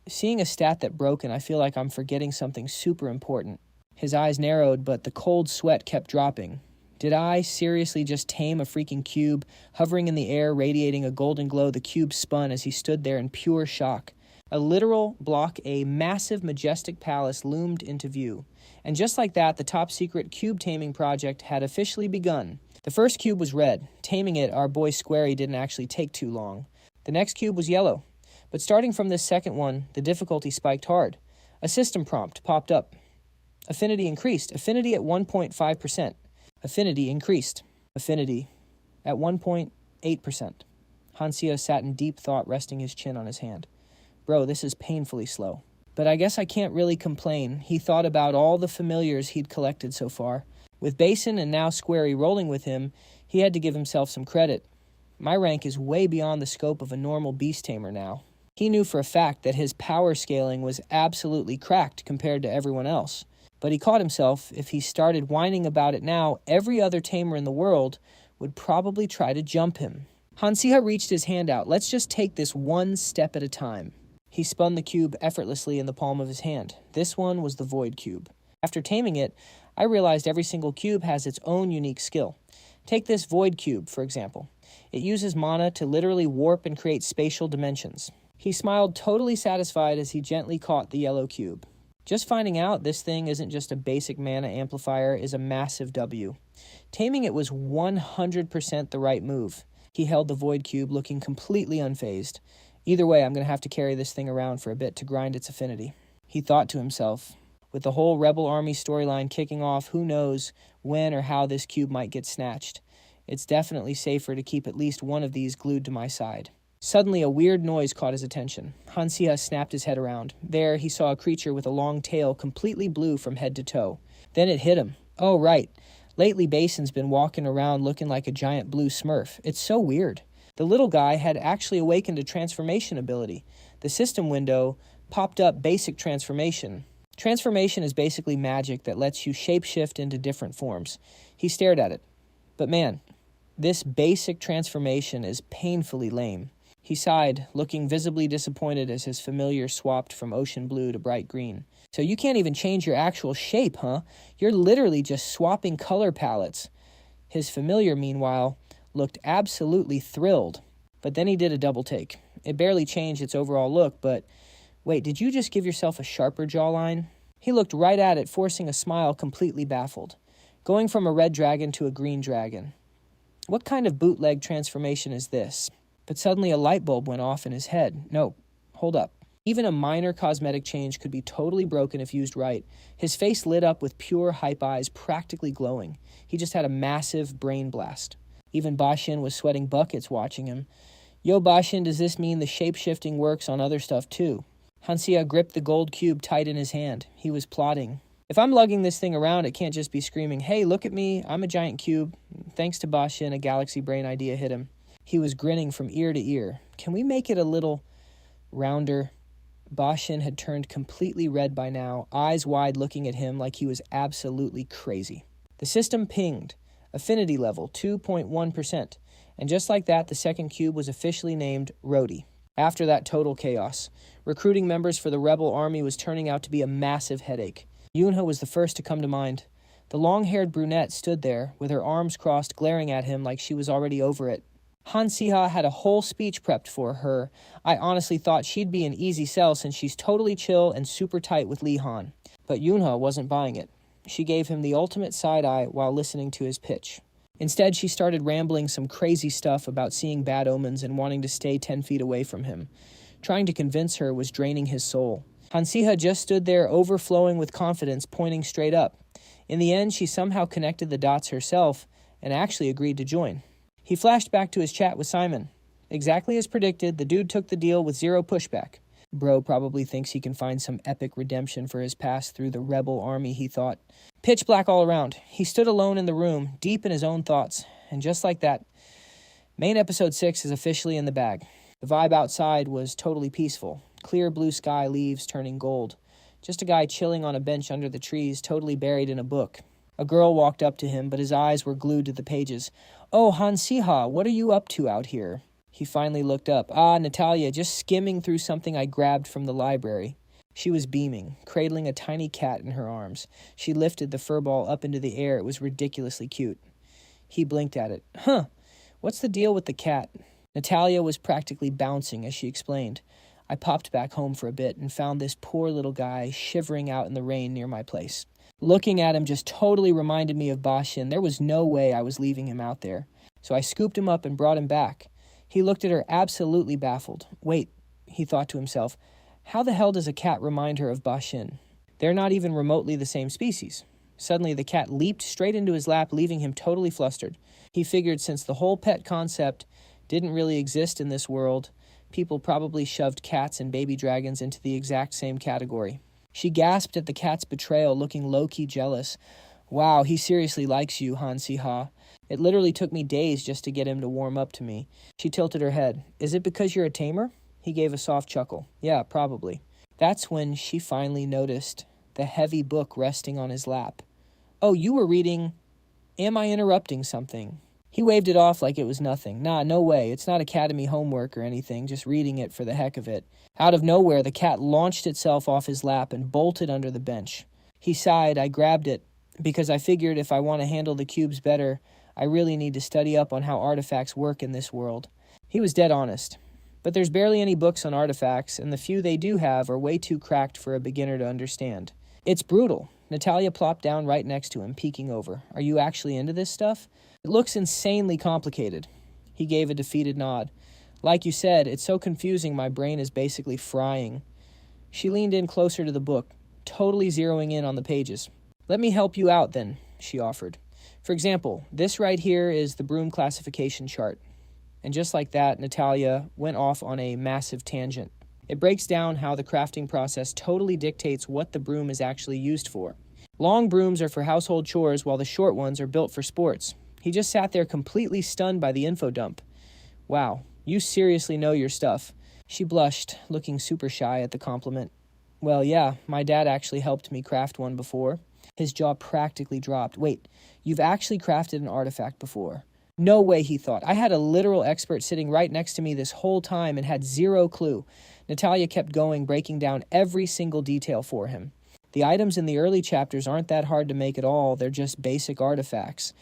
Speaker 1: Seeing a stat that broken, I feel like I'm forgetting something super important. His eyes narrowed, but the cold sweat kept dropping. Did I seriously just tame a freaking cube? Hovering in the air, radiating a golden glow, the cube spun as he stood there in pure shock. A literal block, a massive, majestic palace loomed into view. And just like that, the top-secret cube taming project had officially begun. The first cube was red. Taming it, our boy Squarey didn't actually take too long. The next cube was yellow. But starting from this second one, the difficulty spiked hard. A system prompt popped up. Affinity increased. Affinity at 1.5%. Affinity increased. Affinity at 1.8%. Han Siha sat in deep thought, resting his chin on his hand. Bro, this is painfully slow. But I guess I can't really complain. He thought about all the familiars he'd collected so far. With Basin and now Squarey rolling with him, he had to give himself some credit. My rank is way beyond the scope of a normal Beast Tamer now. He knew for a fact that his power scaling was absolutely cracked compared to everyone else. But he caught himself. If he started whining about it now, every other tamer in the world would probably try to jump him. Han Siha reached his hand out. Let's just take this one step at a time. He spun the cube effortlessly in the palm of his hand. This one was the Void Cube. After taming it, I realized every single cube has its own unique skill. Take this Void Cube, for example. It uses mana to literally warp and create spatial dimensions. He smiled, totally satisfied as he gently caught the yellow cube. Just finding out this thing isn't just a basic mana amplifier is a massive W. Taming it was 100% the right move. He held the Void Cube, looking completely unfazed. Either way, I'm going to have to carry this thing around for a bit to grind its affinity. He thought to himself, with the whole Rebel Army storyline kicking off, who knows when or how this cube might get snatched. It's definitely safer to keep at least one of these glued to my side. Suddenly, a weird noise caught his attention. Han Siha snapped his head around. There, he saw a creature with a long tail, completely blue from head to toe. Then it hit him. Oh, right. Lately, Basin's been walking around looking like a giant blue smurf. It's so weird. The little guy had actually awakened a transformation ability. The system window popped up basic transformation. Transformation is basically magic that lets you shapeshift into different forms. He stared at it. But man, this basic transformation is painfully lame. He sighed, looking visibly disappointed as his familiar swapped from ocean blue to bright green. So you can't even change your actual shape, huh? You're literally just swapping color palettes. His familiar, meanwhile, looked absolutely thrilled. But then he did a double take. It barely changed its overall look, but wait, did you just give yourself a sharper jawline? He looked right at it, forcing a smile, completely baffled. Going from a red dragon to a green dragon. What kind of bootleg transformation is this? But suddenly a light bulb went off in his head. No, hold up. Even a minor cosmetic change could be totally broken if used right. His face lit up with pure hype eyes, practically glowing. He just had a massive brain blast. Even Bashin was sweating buckets watching him. Yo, Bashin, does this mean the shape-shifting works on other stuff too? Han Siha gripped the gold cube tight in his hand. He was plotting. If I'm lugging this thing around, it can't just be screaming, hey, look at me, I'm a giant cube. Thanks to Bashin, a galaxy brain idea hit him. He was grinning from ear to ear. Can we make it a little rounder? Bashin had turned completely red by now, eyes wide looking at him like he was absolutely crazy. The system pinged. Affinity level, 2.1%. And just like that, the second cube was officially named Rhodey. After that total chaos, recruiting members for the rebel army was turning out to be a massive headache. Yunha was the first to come to mind. The long-haired brunette stood there, with her arms crossed, glaring at him like she was already over it. Han Siha had a whole speech prepped for her. I honestly thought she'd be an easy sell since she's totally chill and super tight with Li Han. But Yunha wasn't buying it. She gave him the ultimate side-eye while listening to his pitch. Instead, she started rambling some crazy stuff about seeing bad omens and wanting to stay 10 feet away from him. Trying to convince her was draining his soul. Han Siha just stood there overflowing with confidence, pointing straight up. In the end, she somehow connected the dots herself and actually agreed to join. He flashed back to his chat with Simon. Exactly as predicted, the dude took the deal with zero pushback. Bro probably thinks he can find some epic redemption for his past through the rebel army, he thought. Pitch black all around. He stood alone in the room, deep in his own thoughts. And just like that, main episode 6 is officially in the bag. The vibe outside was totally peaceful. Clear blue sky, leaves turning gold. Just a guy chilling on a bench under the trees, totally buried in a book. A girl walked up to him, but his eyes were glued to the pages. Oh, Han Siha, what are you up to out here? He finally looked up. Ah, Natalia, just skimming through something I grabbed from the library. She was beaming, cradling a tiny cat in her arms. She lifted the fur ball up into the air. It was ridiculously cute. He blinked at it. Huh, what's the deal with the cat? Natalia was practically bouncing as she explained. I popped back home for a bit and found this poor little guy shivering out in the rain near my place. Looking at him just totally reminded me of Bashin. There was no way I was leaving him out there. So I scooped him up and brought him back. He looked at her absolutely baffled. Wait, he thought to himself, how the hell does a cat remind her of Bashin? They're not even remotely the same species. Suddenly the cat leaped straight into his lap, leaving him totally flustered. He figured since the whole pet concept didn't really exist in this world, people probably shoved cats and baby dragons into the exact same category. She gasped at the cat's betrayal, looking low-key jealous. Wow, he seriously likes you, Han Siha. It literally took me days just to get him to warm up to me. She tilted her head. Is it because you're a tamer? He gave a soft chuckle. Yeah, probably. That's when she finally noticed the heavy book resting on his lap. Oh, you were reading... Am I interrupting something? He waved it off like it was nothing. Nah, no way. It's not academy homework or anything, just reading it for the heck of it. Out of nowhere, the cat launched itself off his lap and bolted under the bench. He sighed. I grabbed it, because I figured if I want to handle the cubes better, I really need to study up on how artifacts work in this world. He was dead honest. But there's barely any books on artifacts, and the few they do have are way too cracked for a beginner to understand. It's brutal. Natalia plopped down right next to him, peeking over. Are you actually into this stuff? It looks insanely complicated. He gave a defeated nod. Like you said, it's so confusing my brain is basically frying. She leaned in closer to the book, totally zeroing in on the pages. Let me help you out then, she offered. For example, this right here is the broom classification chart. And just like that, Natalia went off on a massive tangent. It breaks down how the crafting process totally dictates what the broom is actually used for. Long brooms are for household chores while the short ones are built for sports. He just sat there completely stunned by the info dump. Wow, you seriously know your stuff. She blushed, looking super shy at the compliment. Well, yeah, my dad actually helped me craft one before. His jaw practically dropped. Wait, you've actually crafted an artifact before? No way, he thought. I had a literal expert sitting right next to me this whole time and had zero clue. Natalia kept going, breaking down every single detail for him. The items in the early chapters aren't that hard to make at all. They're just basic artifacts.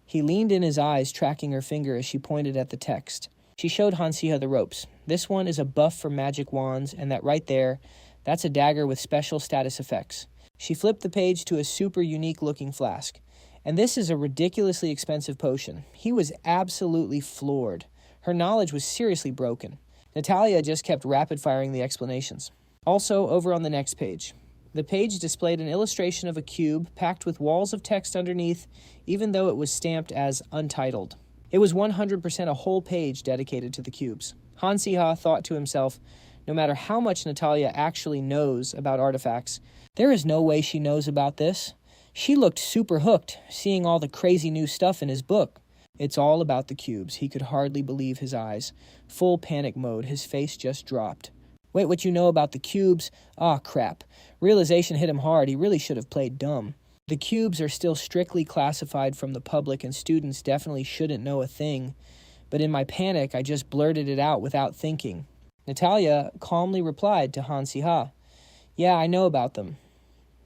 Speaker 1: He leaned in his eyes, tracking her finger as she pointed at the text. She showed Han Siha the ropes. This one is a buff for magic wands, and that right there, that's a dagger with special status effects. She flipped the page to a super unique-looking flask. And this is a ridiculously expensive potion. He was absolutely floored. Her knowledge was seriously broken. Natalia just kept rapid-firing the explanations. Also, over on the next page. The page displayed an illustration of a cube packed with walls of text underneath, even though it was stamped as untitled. It was 100% a whole page dedicated to the cubes. Han Siha thought to himself, no matter how much Natalia actually knows about artifacts, there is no way she knows about this. She looked super hooked, seeing all the crazy new stuff in his book. It's all about the cubes. He could hardly believe his eyes. Full panic mode, his face just dropped. Wait, what you know about the cubes? Ah, crap. Realization hit him hard. He really should have played dumb. The cubes are still strictly classified from the public, and students definitely shouldn't know a thing. But in my panic, I just blurted it out without thinking. Natalia calmly replied to Han Siha, "Yeah, I know about them."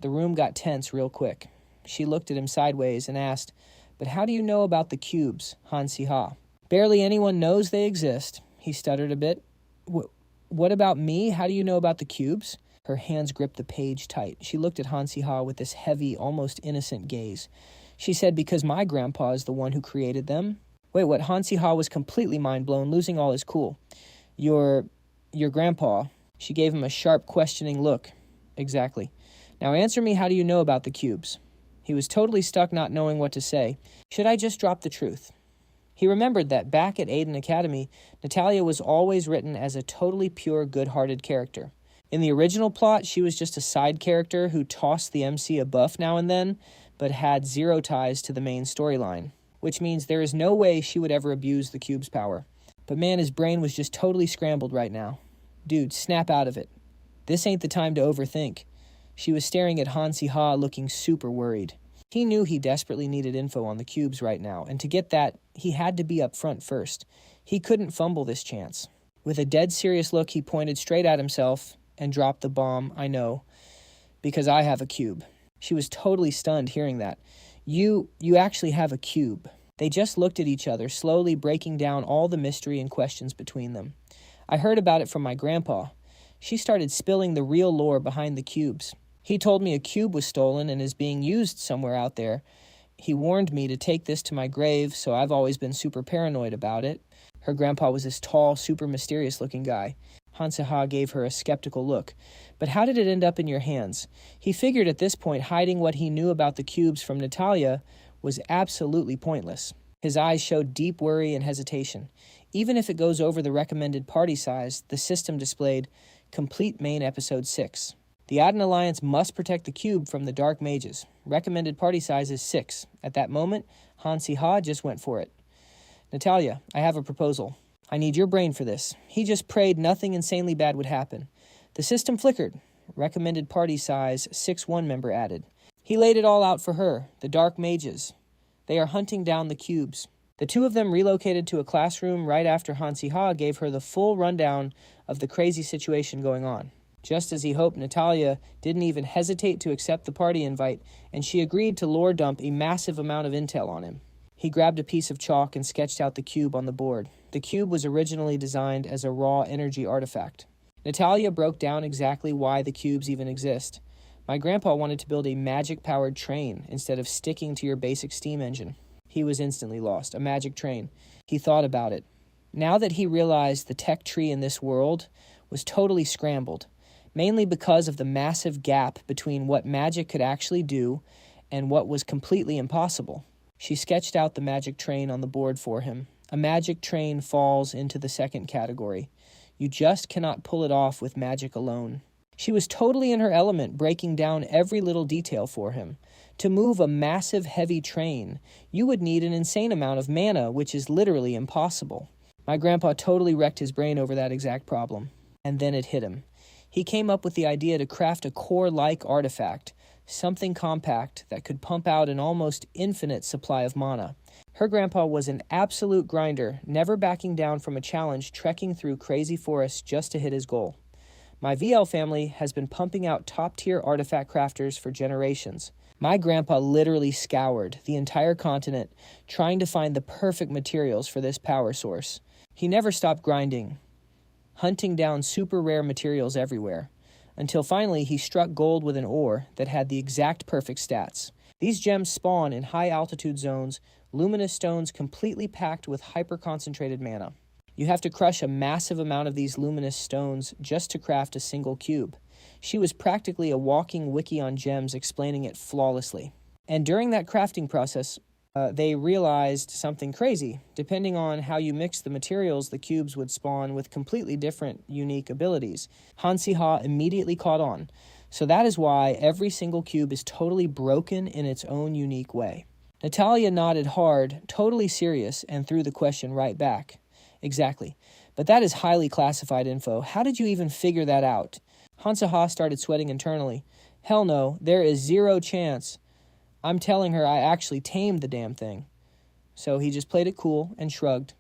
Speaker 1: The room got tense real quick. She looked at him sideways and asked, "But how do you know about the cubes, Han Siha?" "Barely anyone knows they exist." He stuttered a bit. What about me? How do you know about the cubes?" Her hands gripped the page tight. She looked at Han Siha with this heavy, almost innocent gaze. She said, "Because my grandpa is the one who created them." Wait, what? Han Siha was completely mind-blown, losing all his cool. Your grandpa." She gave him a sharp, questioning look. "Exactly. Now answer me, how do you know about the cubes?" He was totally stuck, not knowing what to say. Should I just drop the truth? He remembered that back at Aiden Academy, Natalia was always written as a totally pure, good-hearted character. In the original plot, she was just a side character who tossed the MC a buff now and then, but had zero ties to the main storyline, which means there is no way she would ever abuse the cube's power. But man, his brain was just totally scrambled right now. Dude, snap out of it. This ain't the time to overthink. She was staring at Han Siha, looking super worried. He knew he desperately needed info on the cubes right now, and to get that, he had to be up front first. He couldn't fumble this chance. With a dead serious look, he pointed straight at himself and dropped the bomb. "I know, because I have a cube." She was totally stunned hearing that. You actually have a cube." They just looked at each other, slowly breaking down all the mystery and questions between them. "I heard about it from my grandpa." She started spilling the real lore behind the cubes. "He told me a cube was stolen and is being used somewhere out there. He warned me to take this to my grave, so I've always been super paranoid about it." Her grandpa was this tall, super mysterious-looking guy. Han Siha gave her a skeptical look. "But how did it end up in your hands?" He figured at this point hiding what he knew about the cubes from Natalia was absolutely pointless. His eyes showed deep worry and hesitation. Even if it goes over the recommended party size, the system displayed complete main episode 6. The Aden Alliance must protect the cube from the dark mages. Recommended party size is 6. At that moment, Han Siha just went for it. "Natalia, I have a proposal. I need your brain for this." He just prayed nothing insanely bad would happen. The system flickered. Recommended party size 6-1 member added. He laid it all out for her, the dark mages. They are hunting down the cubes. The two of them relocated to a classroom right after Han Siha gave her the full rundown of the crazy situation going on. Just as he hoped, Natalia didn't even hesitate to accept the party invite, and she agreed to lore dump a massive amount of intel on him. He grabbed a piece of chalk and sketched out the cube on the board. The cube was originally designed as a raw energy artifact. Natalia broke down exactly why the cubes even exist. "My grandpa wanted to build a magic-powered train instead of sticking to your basic steam engine." He was instantly lost. A magic train. He thought about it. Now that he realized the tech tree in this world was totally scrambled, mainly because of the massive gap between what magic could actually do and what was completely impossible. She sketched out the magic train on the board for him. A magic train falls into the second category. You just cannot pull it off with magic alone. She was totally in her element, breaking down every little detail for him. To move a massive, heavy train, you would need an insane amount of mana, which is literally impossible. My grandpa totally wrecked his brain over that exact problem. And then it hit him. He came up with the idea to craft a core-like artifact, something compact that could pump out an almost infinite supply of mana. Her grandpa was an absolute grinder, never backing down from a challenge, trekking through crazy forests just to hit his goal. My VL family has been pumping out top-tier artifact crafters for generations. My grandpa literally scoured the entire continent trying to find the perfect materials for this power source. He never stopped grinding, hunting down super rare materials everywhere, until finally he struck gold with an ore that had the exact perfect stats. These gems spawn in high-altitude zones, luminous stones completely packed with hyper-concentrated mana. You have to crush a massive amount of these luminous stones just to craft a single cube. She was practically a walking wiki on gems, explaining it flawlessly. And during that crafting process, they realized something crazy. Depending on how you mix the materials, the cubes would spawn with completely different, unique abilities. Han Siha immediately caught on. So that is why every single cube is totally broken in its own unique way. Natalia nodded hard, totally serious, and threw the question right back. Exactly. But that is highly classified info. How did you even figure that out? Han Siha started sweating internally. Hell no, there is zero chance. I'm telling her I actually tamed the damn thing. So he just played it cool and shrugged.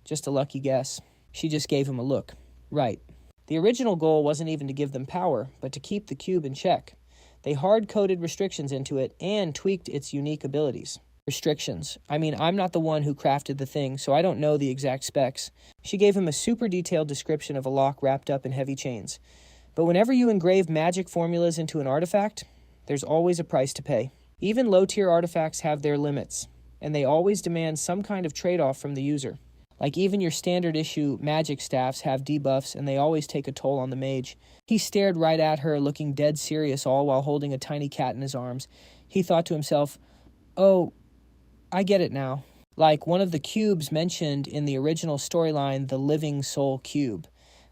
Speaker 1: Just a lucky guess. She just gave him a look. Right. The original goal wasn't even to give them power, but to keep the cube in check. They hard-coded restrictions into it and tweaked its unique abilities. Restrictions. I mean, I'm not the one who crafted the thing, so I don't know the exact specs. She gave him a super detailed description of a lock wrapped up in heavy chains. But whenever you engrave magic formulas into an artifact, there's always a price to pay. Even low-tier artifacts have their limits, and they always demand some kind of trade-off from the user. Like even your standard-issue magic staffs have debuffs, and they always take a toll on the mage. He stared right at her, looking dead serious, all while holding a tiny cat in his arms. He thought to himself, oh, I get it now. Like one of the cubes mentioned in the original storyline, the Living Soul Cube.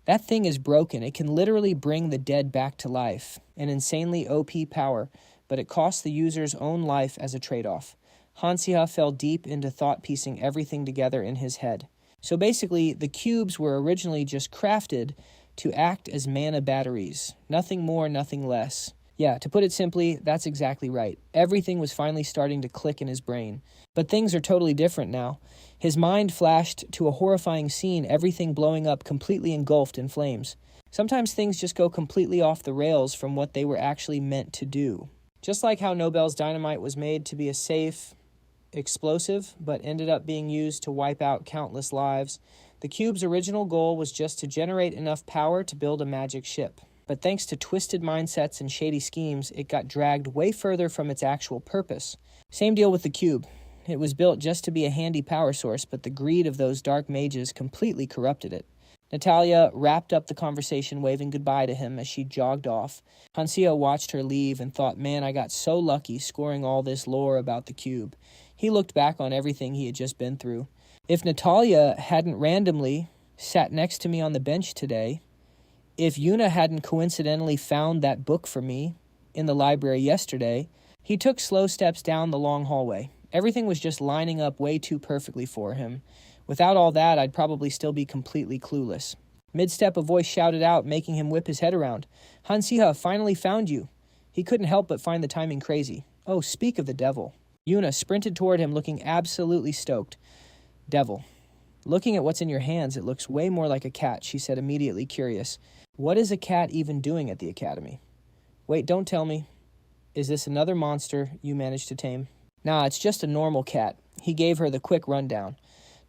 Speaker 1: That thing is broken. It can literally bring the dead back to life. An insanely OP power, but it costs the user's own life as a trade-off. Han Siha fell deep into thought-piecing everything together in his head. So basically, the cubes were originally just crafted to act as mana batteries. Nothing more, nothing less. Yeah, to put it simply, that's exactly right. Everything was finally starting to click in his brain. But things are totally different now. His mind flashed to a horrifying scene, everything blowing up completely engulfed in flames. Sometimes things just go completely off the rails from what they were actually meant to do. Just like how Nobel's dynamite was made to be a safe explosive, but ended up being used to wipe out countless lives, the cube's original goal was just to generate enough power to build a magic ship. But thanks to twisted mindsets and shady schemes, it got dragged way further from its actual purpose. Same deal with the cube. It was built just to be a handy power source, but the greed of those dark mages completely corrupted it. Natalia wrapped up the conversation, waving goodbye to him as she jogged off. Han Siha watched her leave and thought, man, I got so lucky scoring all this lore about the cube. He looked back on everything he had just been through. If Natalia hadn't randomly sat next to me on the bench today, if Yuna hadn't coincidentally found that book for me in the library yesterday, he took slow steps down the long hallway. Everything was just lining up way too perfectly for him. Without all that, I'd probably still be completely clueless. Mid-step, a voice shouted out, making him whip his head around. Han Siha finally found you. He couldn't help but find the timing crazy. Oh, speak of the devil. Yuna sprinted toward him, looking absolutely stoked. Devil. Looking at what's in your hands, it looks way more like a cat, she said, immediately curious. What is a cat even doing at the academy? Wait, don't tell me. Is this another monster you managed to tame? Nah, it's just a normal cat. He gave her the quick rundown.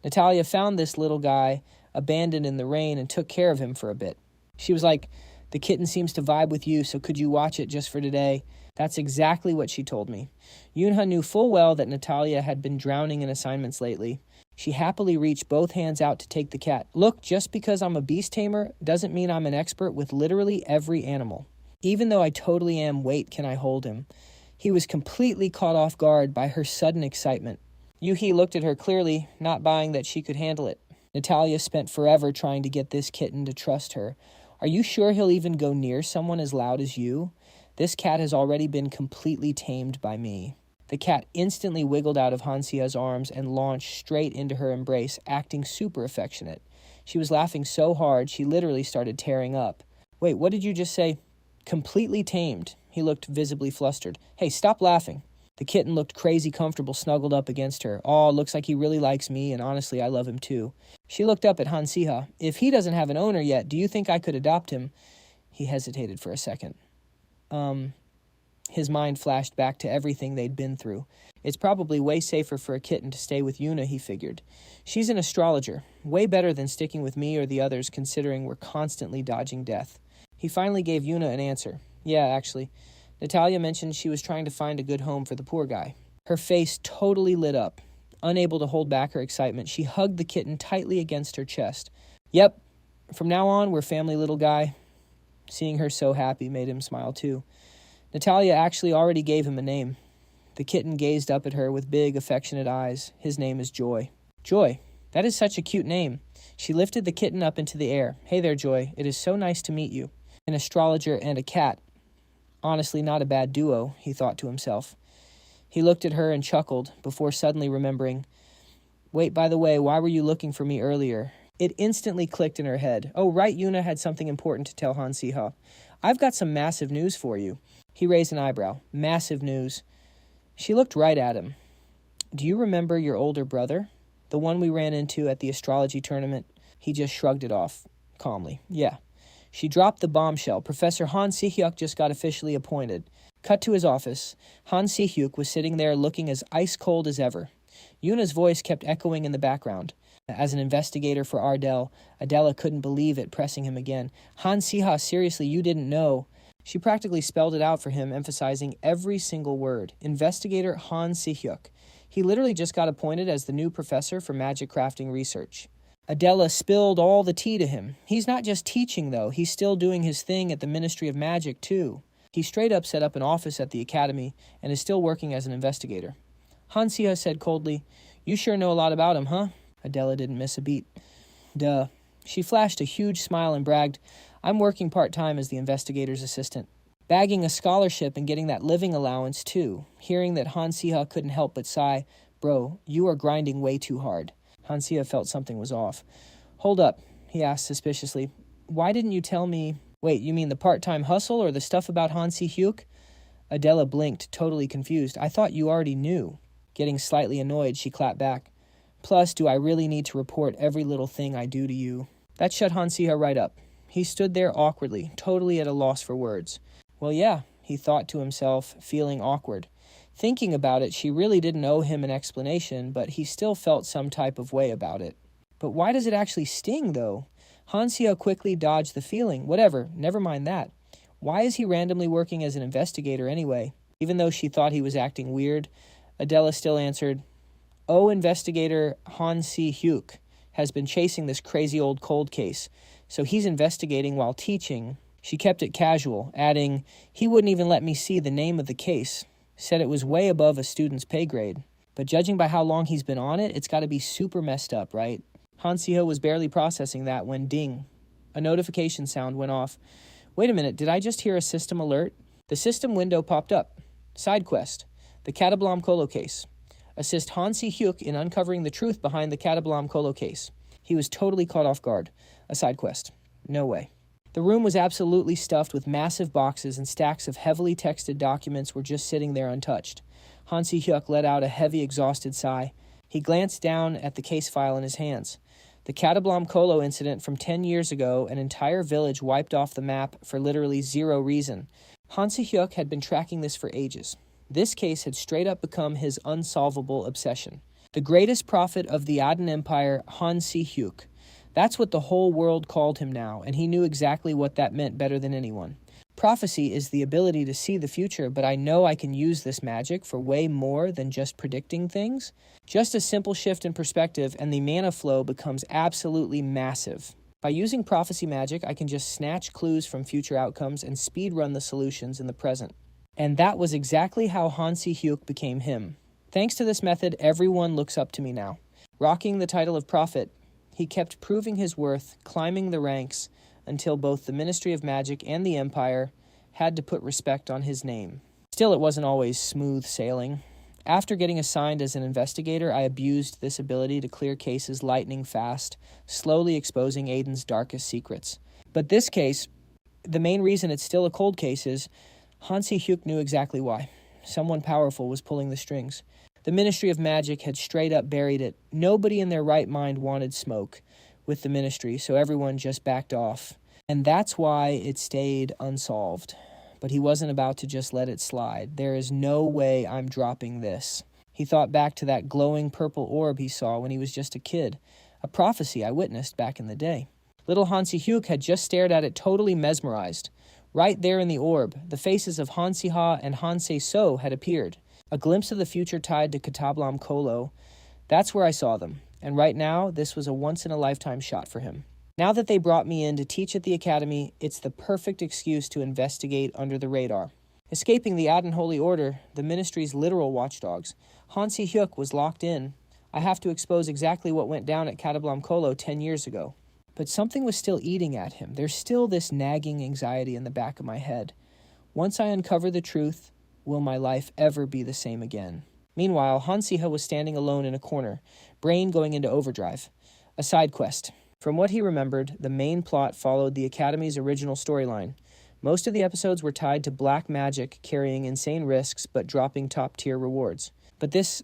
Speaker 1: Natalia found this little guy abandoned in the rain and took care of him for a bit. She was like, the kitten seems to vibe with you, so could you watch it just for today? That's exactly what she told me. Yunha knew full well that Natalia had been drowning in assignments lately. She happily reached both hands out to take the cat. Look, just because I'm a beast tamer doesn't mean I'm an expert with literally every animal. Even though I totally am, wait, can I hold him? He was completely caught off guard by her sudden excitement. Yuhi looked at her clearly, not buying that she could handle it. Natalia spent forever trying to get this kitten to trust her. Are you sure he'll even go near someone as loud as you? This cat has already been completely tamed by me. The cat instantly wiggled out of Han Siha's arms and launched straight into her embrace, acting super affectionate. She was laughing so hard she literally started tearing up. Wait, what did you just say? Completely tamed. He looked visibly flustered. Hey, stop laughing. The kitten looked crazy comfortable snuggled up against her. Oh, looks like he really likes me, and honestly, I love him too. She looked up at Han Siha. If he doesn't have an owner yet, do you think I could adopt him? He hesitated for a second. His mind flashed back to everything they'd been through. It's probably way safer for a kitten to stay with Yuna, he figured. She's an astrologer. Way better than sticking with me or the others, considering we're constantly dodging death. He finally gave Yuna an answer. Yeah, actually. Natalia mentioned she was trying to find a good home for the poor guy. Her face totally lit up. Unable to hold back her excitement, she hugged the kitten tightly against her chest. Yep, from now on, we're family, little guy. Seeing her so happy made him smile too. Natalia actually already gave him a name. The kitten gazed up at her with big, affectionate eyes. His name is Joy. Joy, that is such a cute name. She lifted the kitten up into the air. Hey there, Joy. It is so nice to meet you. An astrologer and a cat. Honestly, not a bad duo, he thought to himself. He looked at her and chuckled before suddenly remembering, wait, by the way, why were you looking for me earlier? It instantly clicked in her head. Oh, right, Yuna had something important to tell Han Siha. I've got some massive news for you. He raised an eyebrow. Massive news. She looked right at him. Do you remember your older brother? The one we ran into at the astrology tournament? He just shrugged it off calmly. Yeah. She dropped the bombshell. Professor Han Sihyuk just got officially appointed. Cut to his office. Han Sihyuk was sitting there looking as ice-cold as ever. Yuna's voice kept echoing in the background. As an investigator for Ardell, Adela couldn't believe it, pressing him again. Han Siha, seriously, you didn't know. She practically spelled it out for him, emphasizing every single word. Investigator Han Sihyuk. He literally just got appointed as the new professor for magic crafting research. Adela spilled all the tea to him. He's not just teaching, though. He's still doing his thing at the Ministry of Magic, too. He straight up set up an office at the academy and is still working as an investigator. Han Siha said coldly, You sure know a lot about him, huh? Adela didn't miss a beat. Duh. She flashed a huge smile and bragged, I'm working part-time as the investigator's assistant. Bagging a scholarship and getting that living allowance, too. Hearing that Han Siha couldn't help but sigh, Bro, you are grinding way too hard. Han Siha felt something was off. Hold up, he asked suspiciously. Why didn't you tell me... Wait, you mean the part-time hustle or the stuff about Han Si-hyuk? Adela blinked, totally confused. I thought you already knew. Getting slightly annoyed, she clapped back. Plus, do I really need to report every little thing I do to you? That shut Han Siha right up. He stood there awkwardly, totally at a loss for words. Well, yeah, he thought to himself, feeling awkward. Thinking about it, she really didn't owe him an explanation, but he still felt some type of way about it. But why does it actually sting, though? Han Siha quickly dodged the feeling. Whatever, never mind that. Why is he randomly working as an investigator anyway? Even though she thought he was acting weird, Adela still answered, investigator Han Si-hyuk has been chasing this crazy old cold case, so he's investigating while teaching. She kept it casual, adding, he wouldn't even let me see the name of the case. Said it was way above a student's pay grade. But judging by how long he's been on it, it's got to be super messed up, right? Han Siha was barely processing that when ding, a notification sound went off. Wait a minute, did I just hear a system alert? The system window popped up. Side quest. The Catablam Colo case. Assist Han Si-hyuk in uncovering the truth behind the Catablam Colo case. He was totally caught off guard. A side quest. No way. The room was absolutely stuffed with massive boxes, and stacks of heavily texted documents were just sitting there untouched. Han Si-hyuk let out a heavy, exhausted sigh. He glanced down at the case file in his hands. The Catablam Colo incident from 10 years ago, an entire village wiped off the map for literally zero reason. Han Si-hyuk had been tracking this for ages. This case had straight up become his unsolvable obsession. The greatest prophet of the Aden Empire, Han Si-hyuk. That's what the whole world called him now, and he knew exactly what that meant better than anyone. Prophecy is the ability to see the future, but I know I can use this magic for way more than just predicting things. Just a simple shift in perspective, and the mana flow becomes absolutely massive. By using prophecy magic, I can just snatch clues from future outcomes and speedrun the solutions in the present. And that was exactly how Han Si-hyuk became him. Thanks to this method, everyone looks up to me now. Rocking the title of prophet, he kept proving his worth, climbing the ranks, until both the Ministry of Magic and the Empire had to put respect on his name. Still, it wasn't always smooth sailing. After getting assigned as an investigator, I abused this ability to clear cases lightning fast, slowly exposing Aiden's darkest secrets. But this case, the main reason it's still a cold case is Han Si-hyuk knew exactly why. Someone powerful was pulling the strings. The Ministry of Magic had straight up buried it. Nobody in their right mind wanted smoke with the ministry, so everyone just backed off. And that's why it stayed unsolved. But he wasn't about to just let it slide. There is no way I'm dropping this. He thought back to that glowing purple orb he saw when he was just a kid, a prophecy I witnessed back in the day. Little Han Si-hyuk had just stared at it totally mesmerized. Right there in the orb, the faces of Han Siha and Han Se-so had appeared. A glimpse of the future tied to Katablam Kolo. That's where I saw them. And right now, this was a once-in-a-lifetime shot for him. Now that they brought me in to teach at the academy, it's the perfect excuse to investigate under the radar. Escaping the Aden Holy Order, the ministry's literal watchdogs, Han Si-hyuk was locked in. I have to expose exactly what went down at Katablam Kolo 10 years ago. But something was still eating at him. There's still this nagging anxiety in the back of my head. Once I uncover the truth, will my life ever be the same again? Meanwhile, Han Siha was standing alone in a corner, brain going into overdrive. A side quest. From what he remembered, the main plot followed the Academy's original storyline. Most of the episodes were tied to black magic, carrying insane risks but dropping top-tier rewards. But this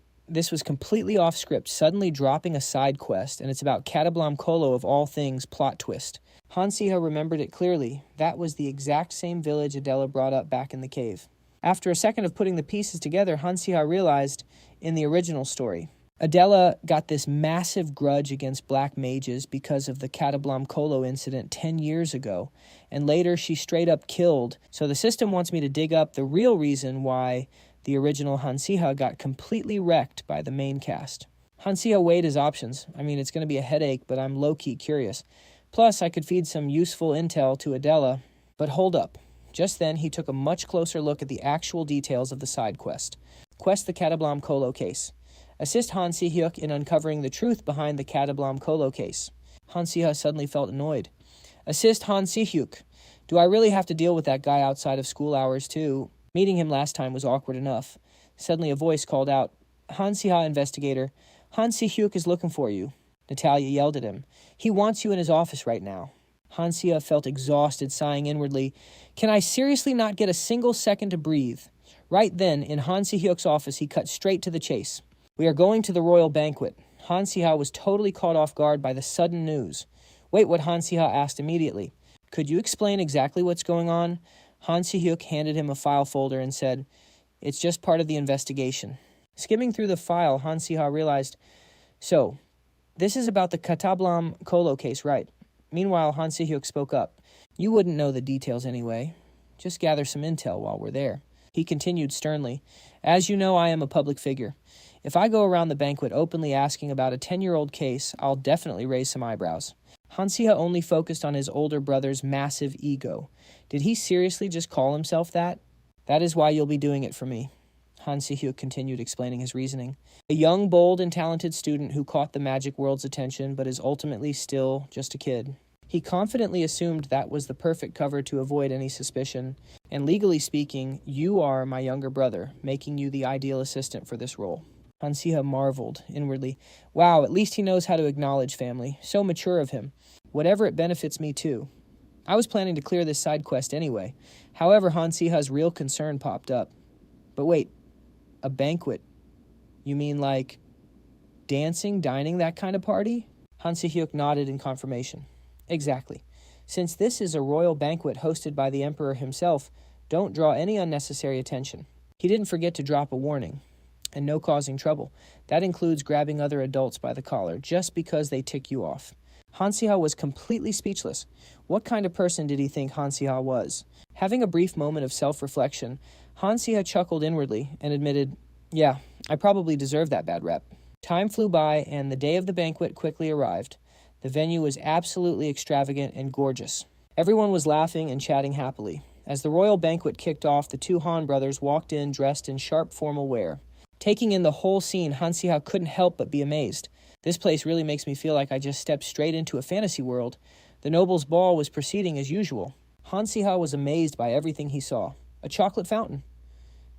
Speaker 1: was completely off script, suddenly dropping a side quest, and it's about Katablam Kolo of all things plot twist. Han Siha remembered it clearly. That was the exact same village Adela brought up back in the cave. After a second of putting the pieces together, Han Siha realized in the original story, Adela got this massive grudge against black mages because of the Katablam Kolo incident 10 years ago, and later she straight up killed. So the system wants me to dig up the real reason why the original Han Siha got completely wrecked by the main cast. Han Siha weighed his options. I mean, it's going to be a headache, but I'm low-key curious. Plus, I could feed some useful intel to Adela. But hold up. Just then, he took a much closer look at the actual details of the side quest. Quest the Katablam Kolo case. Assist Han Si-hyuk in uncovering the truth behind the Katablam Kolo case. Han Siha suddenly felt annoyed. Assist Han Si-hyuk. Do I really have to deal with that guy outside of school hours, too? Meeting him last time was awkward enough. Suddenly a voice called out, Han Siha investigator, Han Si-hyuk is looking for you. Natalia yelled at him. He wants you in his office right now. Han Siha felt exhausted, sighing inwardly. Can I seriously not get a single second to breathe? Right then, in Han Si-hyuk's office, he cut straight to the chase. We are going to the royal banquet. Han Siha was totally caught off guard by the sudden news. Wait, what Han Siha asked immediately. Could you explain exactly what's going on? Han Si-hyuk handed him a file folder and said, It's just part of the investigation. Skimming through the file, Han Siha realized, So, this is about the Katablam Kolo case, right? Meanwhile, Han Si-hyuk spoke up. You wouldn't know the details anyway. Just gather some intel while we're there. He continued sternly, As you know, I am a public figure. If I go around the banquet openly asking about a 10-year-old case, I'll definitely raise some eyebrows. Han Siha only focused on his older brother's massive ego. Did he seriously just call himself that? That is why you'll be doing it for me. Han Si-hyuk continued explaining his reasoning. A young, bold, and talented student who caught the magic world's attention but is ultimately still just a kid. He confidently assumed that was the perfect cover to avoid any suspicion, and legally speaking, you are my younger brother, making you the ideal assistant for this role. Han Siha marveled inwardly. Wow, at least he knows how to acknowledge family. So mature of him. Whatever it benefits me too. I was planning to clear this side quest anyway. However, Han Siha's real concern popped up. But wait, a banquet? You mean like dancing, dining, that kind of party? Han Si-hyuk nodded in confirmation. Exactly. Since this is a royal banquet hosted by the emperor himself, don't draw any unnecessary attention. He didn't forget to drop a warning. And no causing trouble. That includes grabbing other adults by the collar just because they tick you off. Han Siha was completely speechless. What kind of person did he think Han Siha was? Having a brief moment of self-reflection, Han Siha chuckled inwardly and admitted, Yeah, I probably deserve that bad rep. Time flew by and the day of the banquet quickly arrived. The venue was absolutely extravagant and gorgeous. Everyone was laughing and chatting happily. As the royal banquet kicked off, the two Han brothers walked in dressed in sharp formal wear. Taking in the whole scene, Han Siha couldn't help but be amazed. This place really makes me feel like I just stepped straight into a fantasy world. The noble's ball was proceeding as usual. Han Siha was amazed by everything he saw. A chocolate fountain.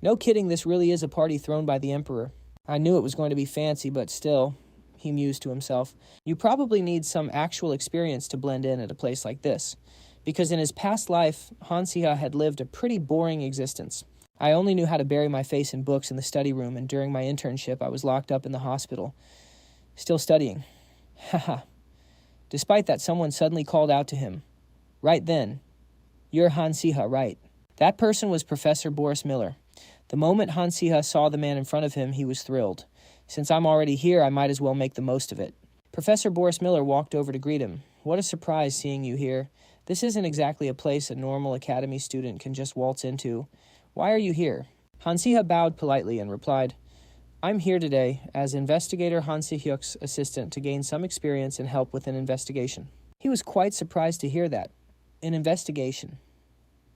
Speaker 1: No kidding, this really is a party thrown by the emperor. I knew it was going to be fancy, but still, he mused to himself. You probably need some actual experience to blend in at a place like this. because in his past life, Han Siha had lived a pretty boring existence. I only knew how to bury my face in books in the study room, and during my internship, I was locked up in the hospital, still studying. Haha. Despite that, someone suddenly called out to him. Right then, "You're Han Siha, right?" That person was Professor Boris Miller. The moment Han Siha saw the man in front of him, he was thrilled. Since I'm already here, I might as well make the most of it. Professor Boris Miller walked over to greet him. What a surprise seeing you here. This isn't exactly a place a normal academy student can just waltz into. Why are you here? Han Siha bowed politely and replied, I'm here today as Investigator Han Si-hyuk's assistant to gain some experience and help with an investigation. He was quite surprised to hear that. An investigation.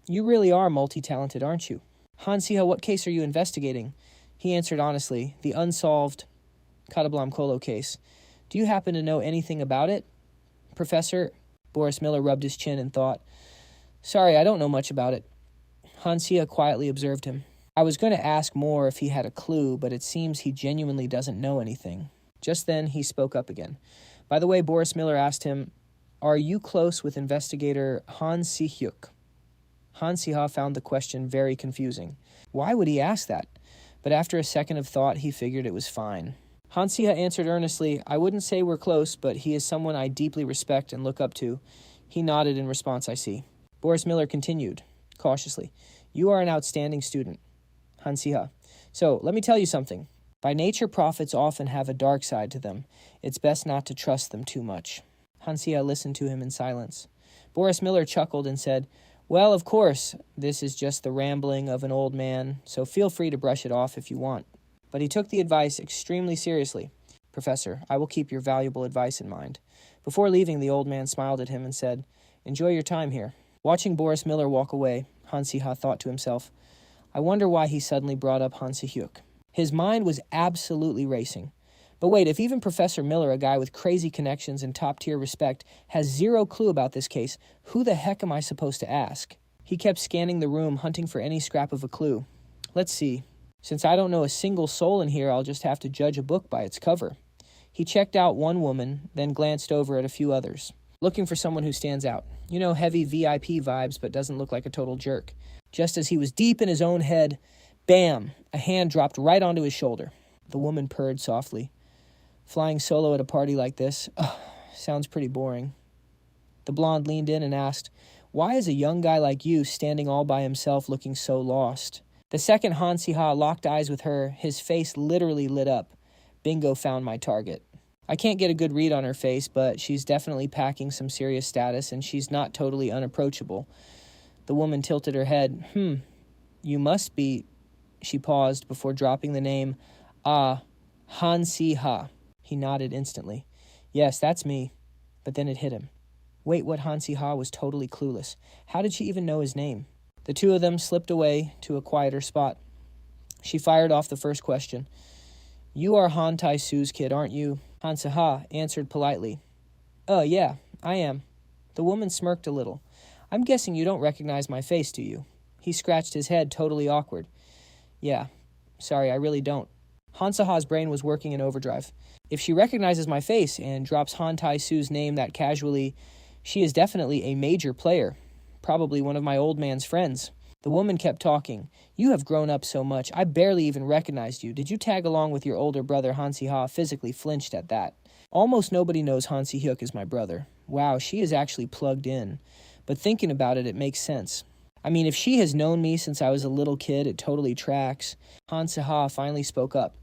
Speaker 1: You really are multi-talented, aren't you? Han Siha, what case are you investigating? He answered honestly, the unsolved Katablam Kolo case. Do you happen to know anything about it? Professor, Boris Miller rubbed his chin and thought, Sorry, I don't know much about it. Han Siha quietly observed him. I was going to ask more if he had a clue, but it seems he genuinely doesn't know anything. Just then, he spoke up again. By the way, Boris Miller asked him, Are you close with investigator Han Si-hyuk? Han Siha found the question very confusing. Why would he ask that? But after a second of thought, he figured it was fine. Han Siha answered earnestly, I wouldn't say we're close, but he is someone I deeply respect and look up to. He nodded in response, I see. Boris Miller continued, cautiously, You are an outstanding student. Han Siha. So, let me tell you something. By nature, prophets often have a dark side to them. It's best not to trust them too much. Han Siha listened to him in silence. Boris Miller chuckled and said, Well, of course, this is just the rambling of an old man, so feel free to brush it off if you want. But he took the advice extremely seriously. Professor, I will keep your valuable advice in mind. Before leaving, the old man smiled at him and said, Enjoy your time here. Watching Boris Miller walk away, Han Siha thought to himself, I wonder why he suddenly brought up Han Si-hyuk. His mind was absolutely racing. But wait, if even Professor Miller, a guy with crazy connections and top-tier respect, has zero clue about this case, who the heck am I supposed to ask? He kept scanning the room, hunting for any scrap of a clue. Let's see. Since I don't know a single soul in here, I'll just have to judge a book by its cover. He checked out one woman, then glanced over at a few others, looking for someone who stands out. You know, heavy VIP vibes, but doesn't look like a total jerk. Just as he was deep in his own head, bam, a hand dropped right onto his shoulder. The woman purred softly. Flying solo at a party like this, sounds pretty boring. The blonde leaned in and asked, Why is a young guy like you standing all by himself looking so lost? The second Han Siha locked eyes with her, his face literally lit up. Bingo, found my target. I can't get a good read on her face, but she's definitely packing some serious status, and she's not totally unapproachable. The woman tilted her head. You must be... She paused before dropping the name. Han Siha. He nodded instantly. Yes, that's me. But then it hit him. Wait, what? Han Siha was totally clueless. How did she even know his name? The two of them slipped away to a quieter spot. She fired off the first question. You are Han Tai-su's kid, aren't you? Han Siha answered politely. Yeah, I am. The woman smirked a little. I'm guessing you don't recognize my face, do you? He scratched his head, totally awkward. Yeah, sorry, I really don't. Han Siha's brain was working in overdrive. If she recognizes my face and drops Han Tai-su's name that casually, she is definitely a major player. Probably one of my old man's friends. The woman kept talking. You have grown up so much, I barely even recognized you. Did you tag along with your older brother Han Siha? Physically flinched at that. Almost nobody knows Han Si-hyuk is my brother. Wow, she is actually plugged in. But thinking about it, it makes sense. I mean, if she has known me since I was a little kid, it totally tracks. Han Siha finally spoke up.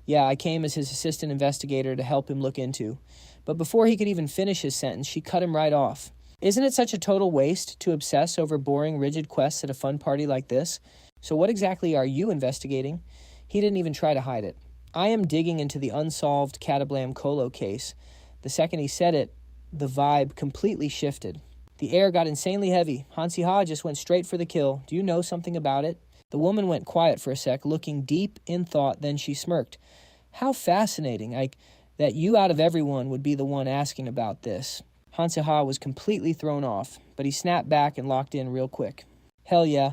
Speaker 1: Yeah, I came as his assistant investigator to help him look into. But before he could even finish his sentence, she cut him right off. Isn't it such a total waste to obsess over boring, rigid quests at a fun party like this? So what exactly are you investigating? He didn't even try to hide it. I am digging into the unsolved Katablam Kolo case. The second he said it, the vibe completely shifted. The air got insanely heavy. Han Siha just went straight for the kill. Do you know something about it? The woman went quiet for a sec, looking deep in thought, then she smirked. How fascinating, that you out of everyone would be the one asking about this. Han Siha was completely thrown off, but he snapped back and locked in real quick. Hell yeah,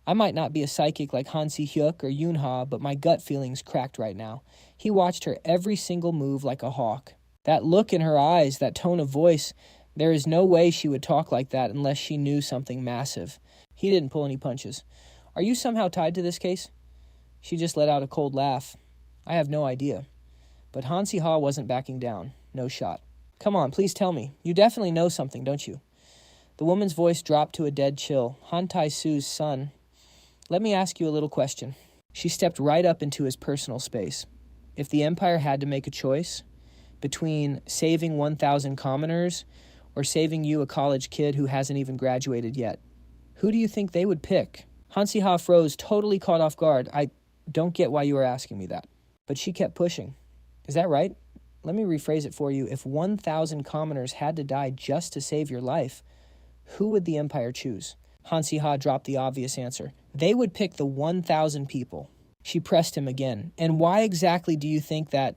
Speaker 1: I might not be a psychic like Han Si-hyuk or Yoonha, but my gut feeling's cracked right now. He watched her every single move like a hawk. That look in her eyes, that tone of voice, There is no way she would talk like that unless she knew something massive. He didn't pull any punches. Are you somehow tied to this case? She just let out a cold laugh. I have no idea. But Han Siha wasn't backing down. No shot. Come on, please tell me. You definitely know something, don't you? The woman's voice dropped to a dead chill. Han Tai-Su's son. Let me ask you a little question. She stepped right up into his personal space. If the Empire had to make a choice between saving 1,000 commoners or saving you, a college kid who hasn't even graduated yet, who do you think they would pick? Han Siha froze, totally caught off guard. I don't get why you are asking me that. But she kept pushing. Is that right? Let me rephrase it for you. If 1,000 commoners had to die just to save your life, who would the Empire choose? Han Siha dropped the obvious answer. They would pick the 1,000 people. She pressed him again. And why exactly do you think that?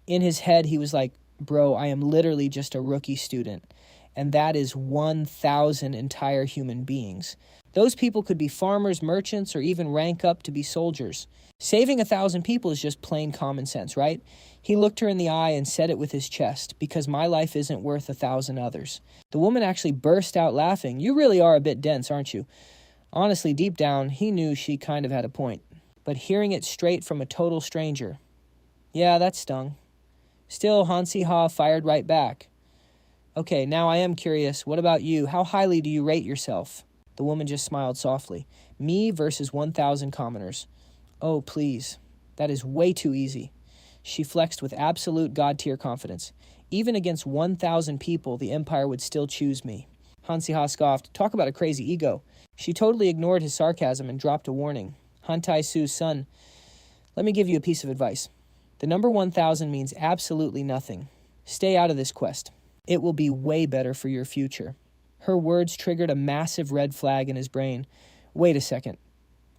Speaker 1: In his head, he was like, bro, I am literally just a rookie student. And that is 1,000 entire human beings. Those people could be farmers, merchants, or even rank up to be soldiers. Saving 1,000 people is just plain common sense, right? He looked her in the eye and said it with his chest, because my life isn't worth 1,000 others. The woman actually burst out laughing. You really are a bit dense, aren't you? Honestly, deep down, he knew she kind of had a point. But hearing it straight from a total stranger, yeah, that stung. Still, Han Siha fired right back. Okay, now I am curious. What about you? How highly do you rate yourself? The woman just smiled softly. Me versus 1,000 commoners. Oh, please. That is way too easy. She flexed with absolute god-tier confidence. Even against 1,000 people, the Empire would still choose me. Han Siha scoffed. Talk about a crazy ego. She totally ignored his sarcasm and dropped a warning. Han Tai-Su's son, let me give you a piece of advice. The number 1,000 means absolutely nothing. Stay out of this quest. It will be way better for your future. Her words triggered a massive red flag in his brain. Wait a second.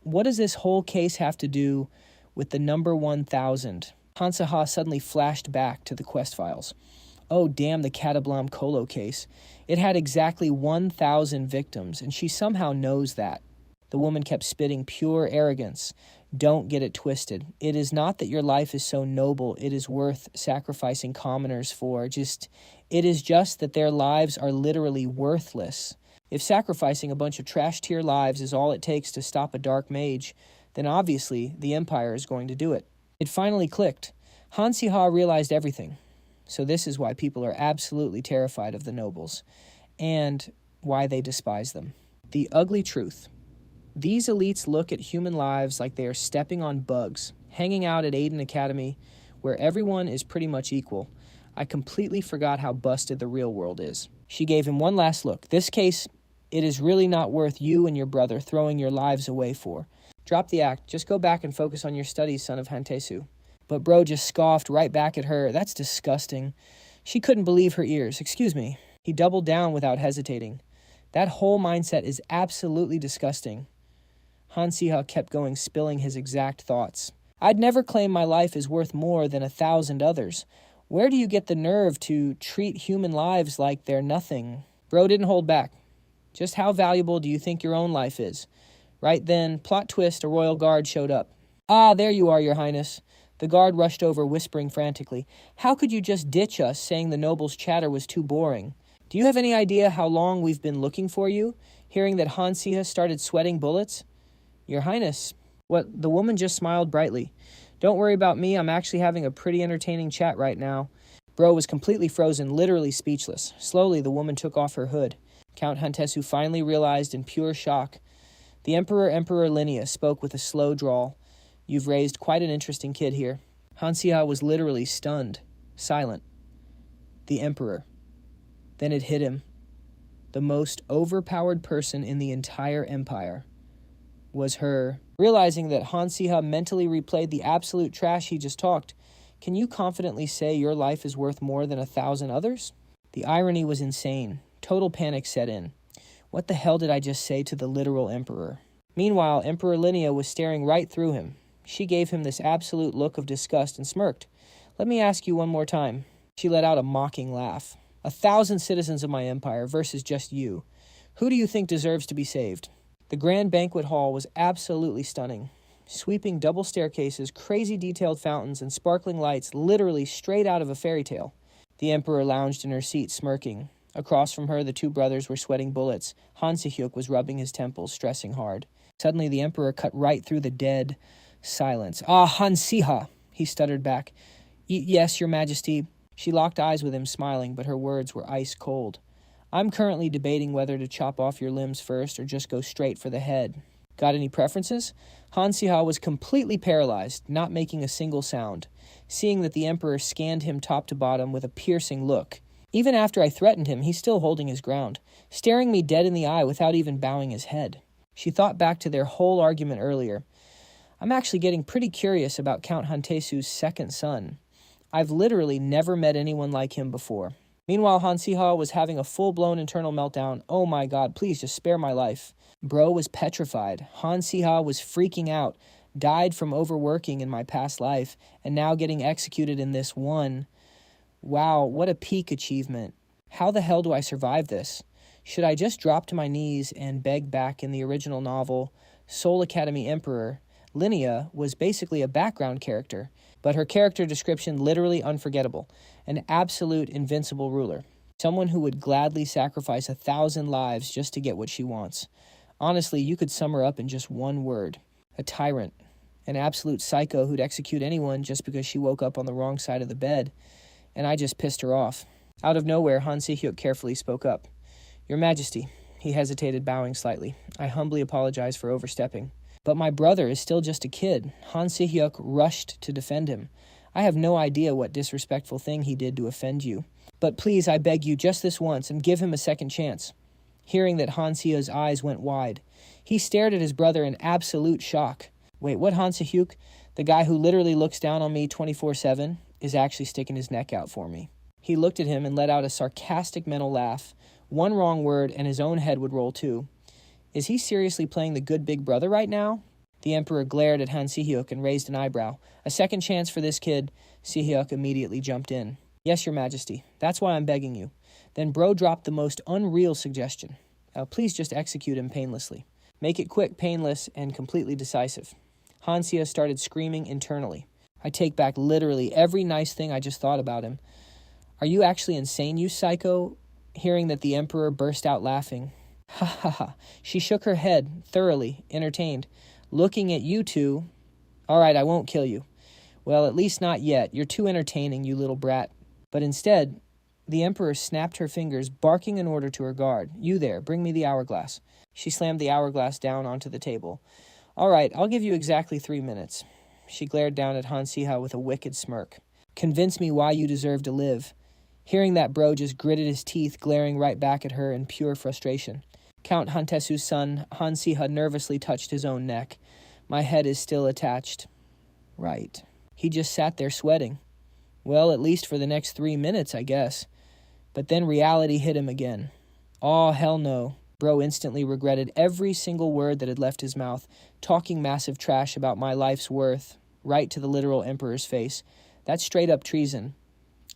Speaker 1: What does this whole case have to do with the number 1,000? Han Siha suddenly flashed back to the quest files. Oh, damn the Catablam Colo case. It had exactly 1,000 victims, and she somehow knows that. The woman kept spitting pure arrogance. Don't get it twisted. It is not that your life is so noble it is worth sacrificing commoners for. It is just that their lives are literally worthless. If sacrificing a bunch of trash-tier lives is all it takes to stop a dark mage, then obviously the Empire is going to do it. It finally clicked. Han Siha realized everything. So this is why people are absolutely terrified of the nobles, and why they despise them. The ugly truth. These elites look at human lives like they are stepping on bugs, hanging out at Aiden Academy, where everyone is pretty much equal. I completely forgot how busted the real world is. She gave him one last look. This case, it is really not worth you and your brother throwing your lives away for. Drop the act. Just go back and focus on your studies, son of Han Tai-Su. But bro just scoffed right back at her. That's disgusting. She couldn't believe her ears. Excuse me. He doubled down without hesitating. That whole mindset is absolutely disgusting. Han Siha kept going, spilling his exact thoughts. I'd never claim my life is worth more than 1,000 others. Where do you get the nerve to treat human lives like they're nothing? Bro didn't hold back. Just how valuable do you think your own life is? Right then, plot twist, a royal guard showed up. Ah, there you are, your highness. The guard rushed over, whispering frantically. How could you just ditch us, saying the noble's chatter was too boring? Do you have any idea how long we've been looking for you? Hearing that Han Siha started sweating bullets? Your highness. What? The woman just smiled brightly. Don't worry about me. I'm actually having a pretty entertaining chat right now. Bro was completely frozen, literally speechless. Slowly, the woman took off her hood. Count Han Tai-Su finally realized in pure shock. The Emperor Linnea spoke with a slow drawl. You've raised quite an interesting kid here. Han Siha was literally stunned, silent. The Emperor. Then it hit him. The most overpowered person in the entire Empire was her. Realizing that Han Siha mentally replayed the absolute trash he just talked, can you confidently say your life is worth more than 1,000 others? The irony was insane. Total panic set in. What the hell did I just say to the literal emperor? Meanwhile, Emperor Linnea was staring right through him. She gave him this absolute look of disgust and smirked. Let me ask you one more time. She let out a mocking laugh. 1,000 citizens of my empire versus just you. Who do you think deserves to be saved? The grand banquet hall was absolutely stunning. Sweeping double staircases, crazy detailed fountains, and sparkling lights literally straight out of a fairy tale. The emperor lounged in her seat, smirking. Across from her, the two brothers were sweating bullets. Han Siha was rubbing his temples, stressing hard. Suddenly, the Emperor cut right through the dead silence. "Ah, Han Siha," he stuttered back. "Yes, Your Majesty." She locked eyes with him, smiling, but her words were ice cold. "I'm currently debating whether to chop off your limbs first or just go straight for the head. Got any preferences?" Han Siha was completely paralyzed, not making a single sound, seeing that the Emperor scanned him top to bottom with a piercing look. Even after I threatened him, he's still holding his ground, staring me dead in the eye without even bowing his head. She thought back to their whole argument earlier. I'm actually getting pretty curious about Count Hantesu's second son. I've literally never met anyone like him before. Meanwhile, Han Siha was having a full-blown internal meltdown. "Oh my god, please just spare my life." Bro was petrified. Han Siha was freaking out, died from overworking in my past life, and now getting executed in this one. Wow, what a peak achievement. How the hell do I survive this? Should I just drop to my knees and beg back? In the original novel, Soul Academy Emperor, Linnea was basically a background character, but her character description literally unforgettable. An absolute invincible ruler. Someone who would gladly sacrifice 1,000 lives just to get what she wants. Honestly, you could sum her up in just one word. A tyrant. An absolute psycho who'd execute anyone just because she woke up on the wrong side of the bed. And I just pissed her off. Out of nowhere, Han Siha carefully spoke up. "Your Majesty," he hesitated, bowing slightly. "I humbly apologize for overstepping. But my brother is still just a kid." Han Siha rushed to defend him. "I have no idea what disrespectful thing he did to offend you. But please, I beg you, just this once, and give him a second chance." Hearing that, Han Siha's eyes went wide. He stared at his brother in absolute shock. Wait, what? Han Siha, the guy who literally looks down on me 24/7, is actually sticking his neck out for me. He looked at him and let out a sarcastic mental laugh. One wrong word and his own head would roll too. Is he seriously playing the good big brother right now? The Emperor glared at Han Siha and raised an eyebrow. "A second chance for this kid." Siha immediately jumped in. "Yes, Your Majesty. That's why I'm begging you." Then Bro dropped the most unreal suggestion. "Please just execute him painlessly. Make it quick, painless, and completely decisive." Han Siha started screaming internally. "I take back literally every nice thing I just thought about him. Are you actually insane, you psycho?" Hearing that, the Emperor burst out laughing. "Ha ha ha." She shook her head, thoroughly entertained. "Looking at you two. All right, I won't kill you." "Well, at least not yet. You're too entertaining, you little brat." But instead, the Emperor snapped her fingers, barking an order to her guard. "You there, bring me the hourglass." She slammed the hourglass down onto the table. "All right, I'll give you exactly 3 minutes." She glared down at Han Siha with a wicked smirk. "Convince me why you deserve to live." Hearing that, Bro just gritted his teeth, glaring right back at her in pure frustration. Count Hantesu's son, Han Siha, nervously touched his own neck. "My head is still attached." Right. He just sat there sweating. Well, at least for the next 3 minutes, I guess. But then reality hit him again. Oh, hell no. Bro instantly regretted every single word that had left his mouth, talking massive trash about my life's worth, right to the literal Emperor's face. That's straight up treason.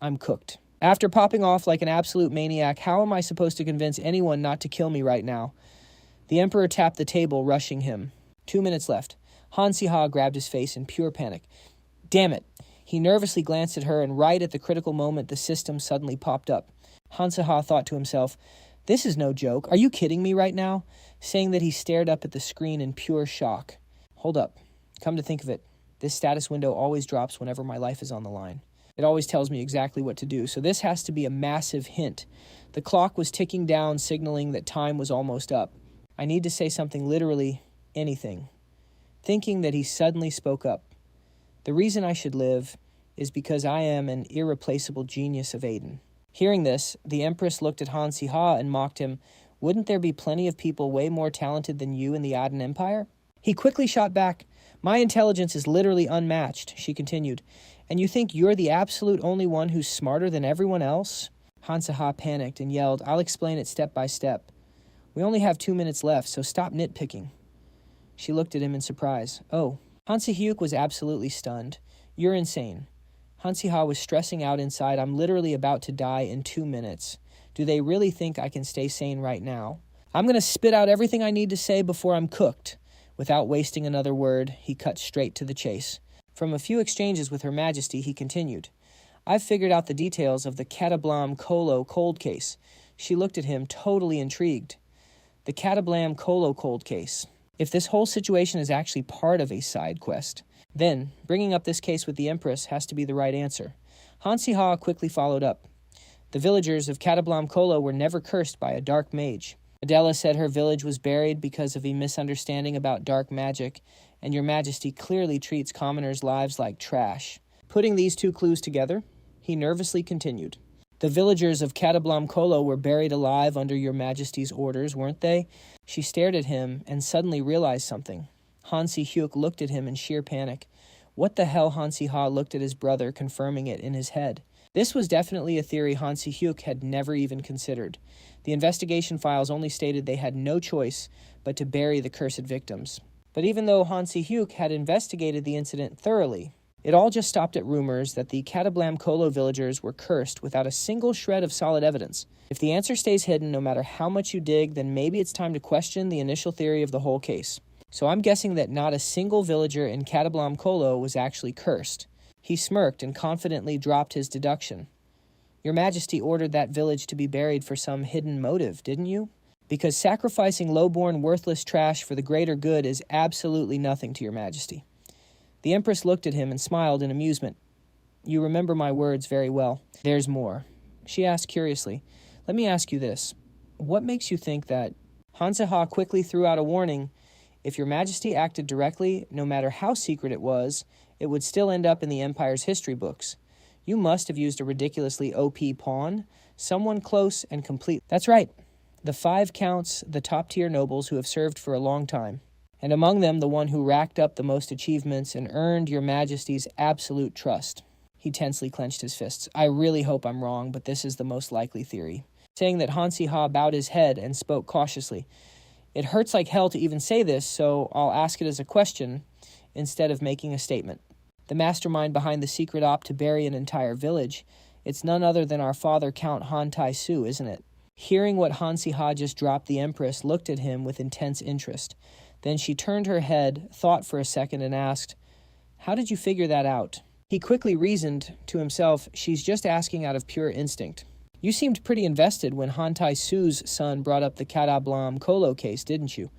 Speaker 1: I'm cooked. After popping off like an absolute maniac, how am I supposed to convince anyone not to kill me right now? The Emperor tapped the table, rushing him. 2 minutes left. Han Siha grabbed his face in pure panic. Damn it! He nervously glanced at her, and right at the critical moment, the system suddenly popped up. Han Siha thought to himself, "This is no joke. Are you kidding me right now?" Saying that, he stared up at the screen in pure shock. Hold up. Come to think of it, this status window always drops whenever my life is on the line. It always tells me exactly what to do, so this has to be a massive hint. The clock was ticking down, signaling that time was almost up. I need to say something, literally anything. Thinking that, he suddenly spoke up. The reason I should live is because I am an irreplaceable genius of Aiden. Hearing this, the Empress looked at Han Siha and mocked him. Wouldn't there be plenty of people way more talented than you in the Aden Empire? He quickly shot back. My intelligence is literally unmatched, she continued. And you think you're the absolute only one who's smarter than everyone else? Han Siha panicked and yelled, I'll explain it step by step. We only have 2 minutes left, so stop nitpicking. She looked at him in surprise. Oh. Han Siha was absolutely stunned. You're insane. Han Siha was stressing out inside. I'm literally about to die in 2 minutes. Do they really think I can stay sane right now? I'm going to spit out everything I need to say before I'm cooked. Without wasting another word, he cut straight to the chase. From a few exchanges with Her Majesty, he continued. I've figured out the details of the Catablam Colo cold case. She looked at him, totally intrigued. The Katablam Kolo cold case. If this whole situation is actually part of a side quest, then bringing up this case with the Empress has to be the right answer. Han Siha quickly followed up. The villagers of Katablam Kolo were never cursed by a dark mage. Adela said her village was buried because of a misunderstanding about dark magic, and your majesty clearly treats commoners' lives like trash. Putting these two clues together, he nervously continued. The villagers of Katablam Kolo were buried alive under your majesty's orders, weren't they? She stared at him and suddenly realized something. Han Si-hyuk looked at him in sheer panic. What the hell? Han Si-ha looked at his brother, confirming it in his head. This was definitely a theory Han Si-hyuk had never even considered. The investigation files only stated they had no choice but to bury the cursed victims. But even though Han Si-hyuk had investigated the incident thoroughly, it all just stopped at rumors that the Katablam Kolo villagers were cursed without a single shred of solid evidence. If the answer stays hidden no matter how much you dig, then maybe it's time to question the initial theory of the whole case. So I'm guessing that not a single villager in Katablam Kolo was actually cursed. He smirked and confidently dropped his deduction. Your Majesty ordered that village to be buried for some hidden motive, didn't you? Because sacrificing low-born, worthless trash for the greater good is absolutely nothing to your Majesty. The Empress looked at him and smiled in amusement. You remember my words very well. There's more. She asked curiously. Let me ask you this. What makes you think that... Han Siha quickly threw out a warning. If your Majesty acted directly, no matter how secret it would still end up in the Empire's history books. You must have used a ridiculously OP pawn, someone close and complete. That's right. The 5 counts, the top-tier nobles who have served for a long time. And among them, the one who racked up the most achievements and earned your Majesty's absolute trust. He tensely clenched his fists. I really hope I'm wrong, but this is the most likely theory. Saying that, Han Siha bowed his head and spoke cautiously. It hurts like hell to even say this, so I'll ask it as a question instead of making a statement. The mastermind behind the secret op to bury an entire village, it's none other than our father Count Han Tai-su, isn't it? Hearing what Han Siha just dropped, the Empress looked at him with intense interest. Then she turned her head, thought for a second, and asked, How did you figure that out? He quickly reasoned to himself, she's just asking out of pure instinct. You seemed pretty invested when Han Tai-su's son brought up the Katablam Kolo case, didn't you?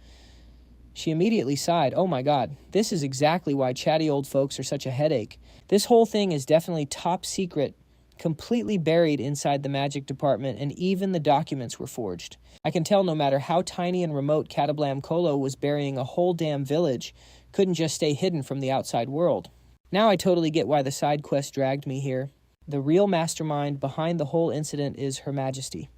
Speaker 1: She immediately sighed. Oh my God, this is exactly why chatty old folks are such a headache. This whole thing is definitely top secret, completely buried inside the magic department, and even the documents were forged. I can tell no matter how tiny and remote Katablam Kolo was burying a whole damn village, couldn't just stay hidden from the outside world. Now I totally get why the side quest dragged me here. The real mastermind behind the whole incident is Her Majesty.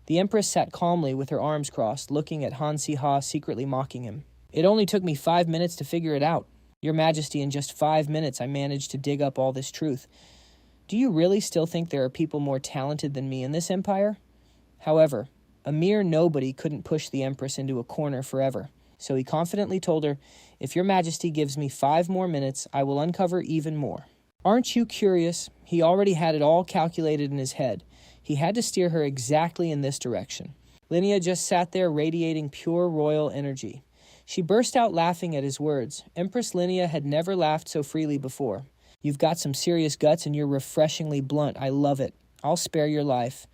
Speaker 1: The Empress sat calmly with her arms crossed, looking at Han Siha, secretly mocking him. It only took me 5 minutes to figure it out. Your Majesty, in just 5 minutes I managed to dig up all this truth. Do you really still think there are people more talented than me in this empire? However, a mere nobody couldn't push the Empress into a corner forever. So he confidently told her, If your Majesty gives me 5 more minutes, I will uncover even more. Aren't you curious? He already had it all calculated in his head. He had to steer her exactly in this direction. Linnea just sat there radiating pure royal energy. She burst out laughing at his words. Empress Linnea had never laughed so freely before. You've got some serious guts and you're refreshingly blunt. I love it. I'll spare your life.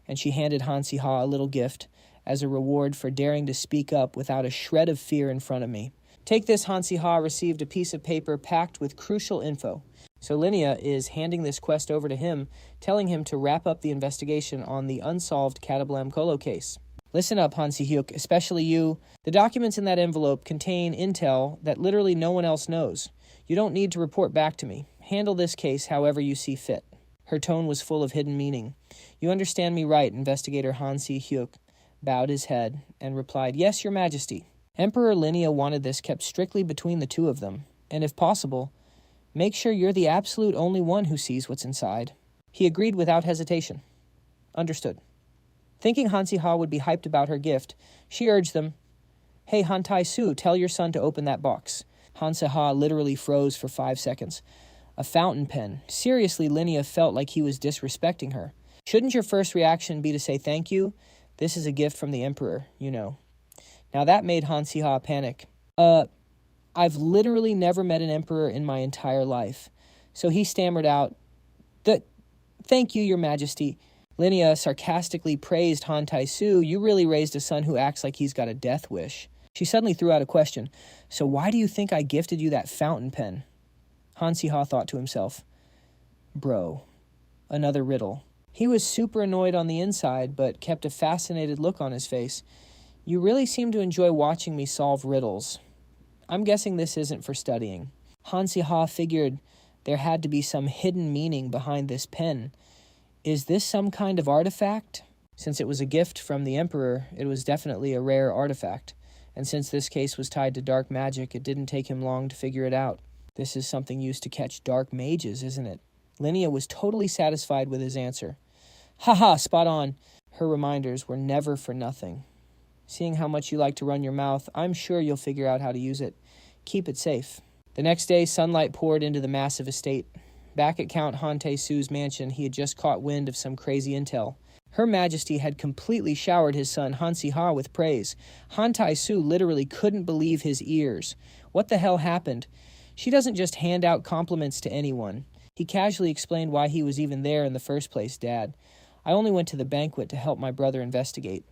Speaker 1: And she handed Han Siha a little gift as a reward for daring to speak up without a shred of fear in front of me. Take this. Han Siha received a piece of paper packed with crucial info. So Linnea is handing this quest over to him, telling him to wrap up the investigation on the unsolved Katablam Kolo case. Listen up, Han Si-hyuk, especially you. The documents in that envelope contain intel that literally no one else knows. You don't need to report back to me. Handle this case however you see fit. Her tone was full of hidden meaning. You understand me right, Investigator Han Si-hyuk bowed his head and replied, Yes, Your Majesty. Emperor Linnea wanted this kept strictly between the two of them, and if possible, make sure you're the absolute only one who sees what's inside. He agreed without hesitation. Understood. Thinking Han Siha would be hyped about her gift, she urged them, Hey, Han Tai-su, tell your son to open that box. Han Siha literally froze for 5 seconds. A fountain pen. Seriously, Linnea felt like he was disrespecting her. Shouldn't your first reaction be to say thank you? This is a gift from the Emperor, you know. Now that made Han Siha panic. I've literally never met an emperor in my entire life. So he stammered out, Thank you, Your Majesty. Linnea sarcastically praised Han Tai-su. "You really raised a son who acts like he's got a death wish." She suddenly threw out a question. "So why do you think I gifted you that fountain pen?" Han Siha thought to himself, "Bro, another riddle." He was super annoyed on the inside, but kept a fascinated look on his face. "You really seem to enjoy watching me solve riddles. I'm guessing this isn't for studying." Han Siha figured there had to be some hidden meaning behind this pen. Is this some kind of artifact? Since it was a gift from the Emperor, it was definitely a rare artifact. And since this case was tied to dark magic, it didn't take him long to figure it out. This is something used to catch dark mages, isn't it? Linnea was totally satisfied with his answer. "Haha, spot on." Her reminders were never for nothing. "Seeing how much you like to run your mouth, I'm sure you'll figure out how to use it. Keep it safe." The next day, sunlight poured into the massive estate. Back at Count Han Tae-su's mansion, he had just caught wind of some crazy intel. Her Majesty had completely showered his son Han Siha with praise. Han Tai-su literally couldn't believe his ears. What the hell happened? She doesn't just hand out compliments to anyone. He casually explained why he was even there in the first place. "Dad, I only went to the banquet to help my brother investigate."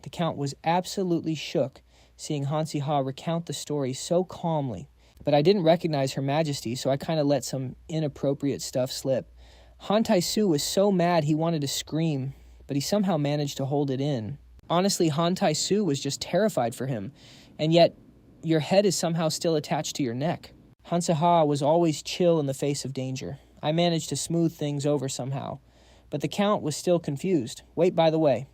Speaker 1: The Count was absolutely shook, seeing Han Siha recount the story so calmly. "But I didn't recognize Her Majesty, so I kind of let some inappropriate stuff slip." Han Tai-su was so mad he wanted to scream, but he somehow managed to hold it in. Honestly, Han Tai-su was just terrified for him, and yet your head is somehow still attached to your neck. Han Siha was always chill in the face of danger. I managed to smooth things over somehow. But the Count was still confused. "Wait, by the way,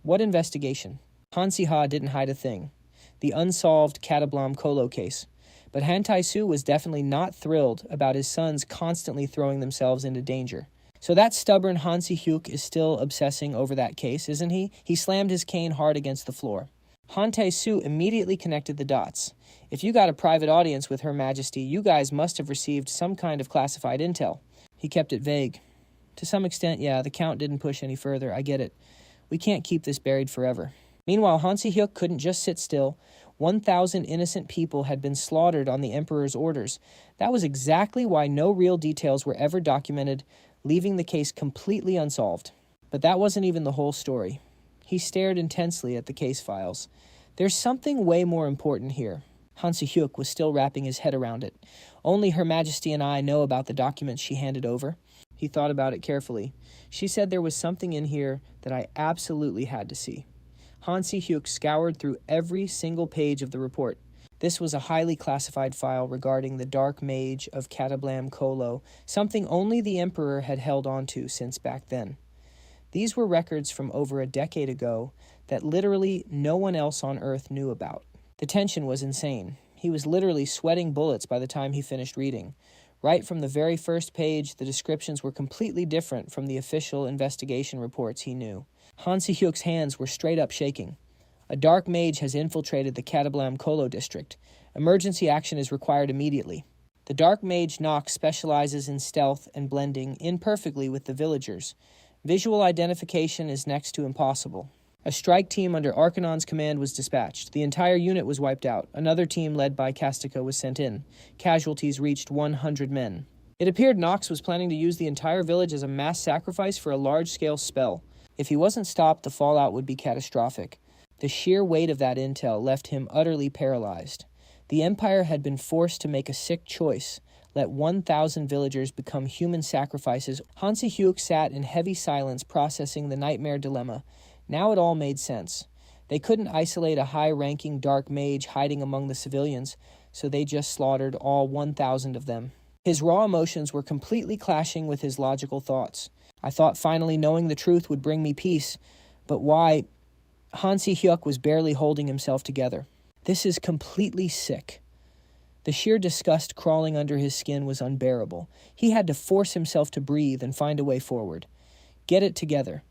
Speaker 1: what investigation?" Han Siha didn't hide a thing. The unsolved Katablam Kolo case. But Han Tai-su was definitely not thrilled about his sons constantly throwing themselves into danger. "So that stubborn Han Si-hyuk is still obsessing over that case, isn't he?" He slammed his cane hard against the floor. Han Tai-su immediately connected the dots. "If you got a private audience with Her Majesty, you guys must have received some kind of classified intel." He kept it vague. "To some extent, yeah, the Count didn't push any further. I get it. We can't keep this buried forever." Meanwhile, Han Si-hyuk couldn't just sit still. 1,000 innocent people had been slaughtered on the Emperor's orders. That was exactly why no real details were ever documented, leaving the case completely unsolved. But that wasn't even the whole story. He stared intensely at the case files. "There's something way more important here." Han Si-hyuk was still wrapping his head around it. "Only Her Majesty and I know about the documents she handed over." He thought about it carefully. "She said there was something in here that I absolutely had to see." Han Si-hyuk scoured through every single page of the report. This was a highly classified file regarding the Dark Mage of Katablam Kolo, something only the Emperor had held onto since back then. These were records from over a decade ago that literally no one else on Earth knew about. The tension was insane. He was literally sweating bullets by the time he finished reading. Right from the very first page, the descriptions were completely different from the official investigation reports he knew. Han Si-hyuk's hands were straight up shaking. "A dark mage has infiltrated the Katablam Kolo district. Emergency action is required immediately." The dark mage Nox specializes in stealth and blending in perfectly with the villagers. Visual identification is next to impossible. A strike team under Arcanon's command was dispatched. The entire unit was wiped out. Another team led by Castica was sent in. Casualties reached 100 men. It appeared Nox was planning to use the entire village as a mass sacrifice for a large-scale spell. If he wasn't stopped, the fallout would be catastrophic. The sheer weight of that intel left him utterly paralyzed. The Empire had been forced to make a sick choice. Let 1,000 villagers become human sacrifices. Han Si-hyuk sat in heavy silence processing the nightmare dilemma. Now it all made sense. They couldn't isolate a high-ranking dark mage hiding among the civilians, so they just slaughtered all 1,000 of them. His raw emotions were completely clashing with his logical thoughts. "I thought finally knowing the truth would bring me peace, but why?" Han Si-hyuk was barely holding himself together. "This is completely sick." The sheer disgust crawling under his skin was unbearable. He had to force himself to breathe and find a way forward. "Get it together.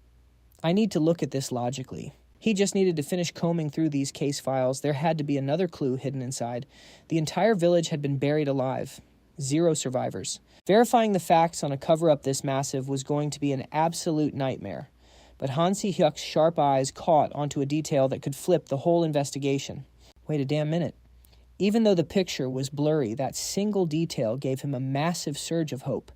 Speaker 1: I need to look at this logically." He just needed to finish combing through these case files. There had to be another clue hidden inside. The entire village had been buried alive. 0 survivors. Verifying the facts on a cover-up this massive was going to be an absolute nightmare. But Han Si-hyuk's sharp eyes caught onto a detail that could flip the whole investigation. Wait a damn minute. Even though the picture was blurry, that single detail gave him a massive surge of hope.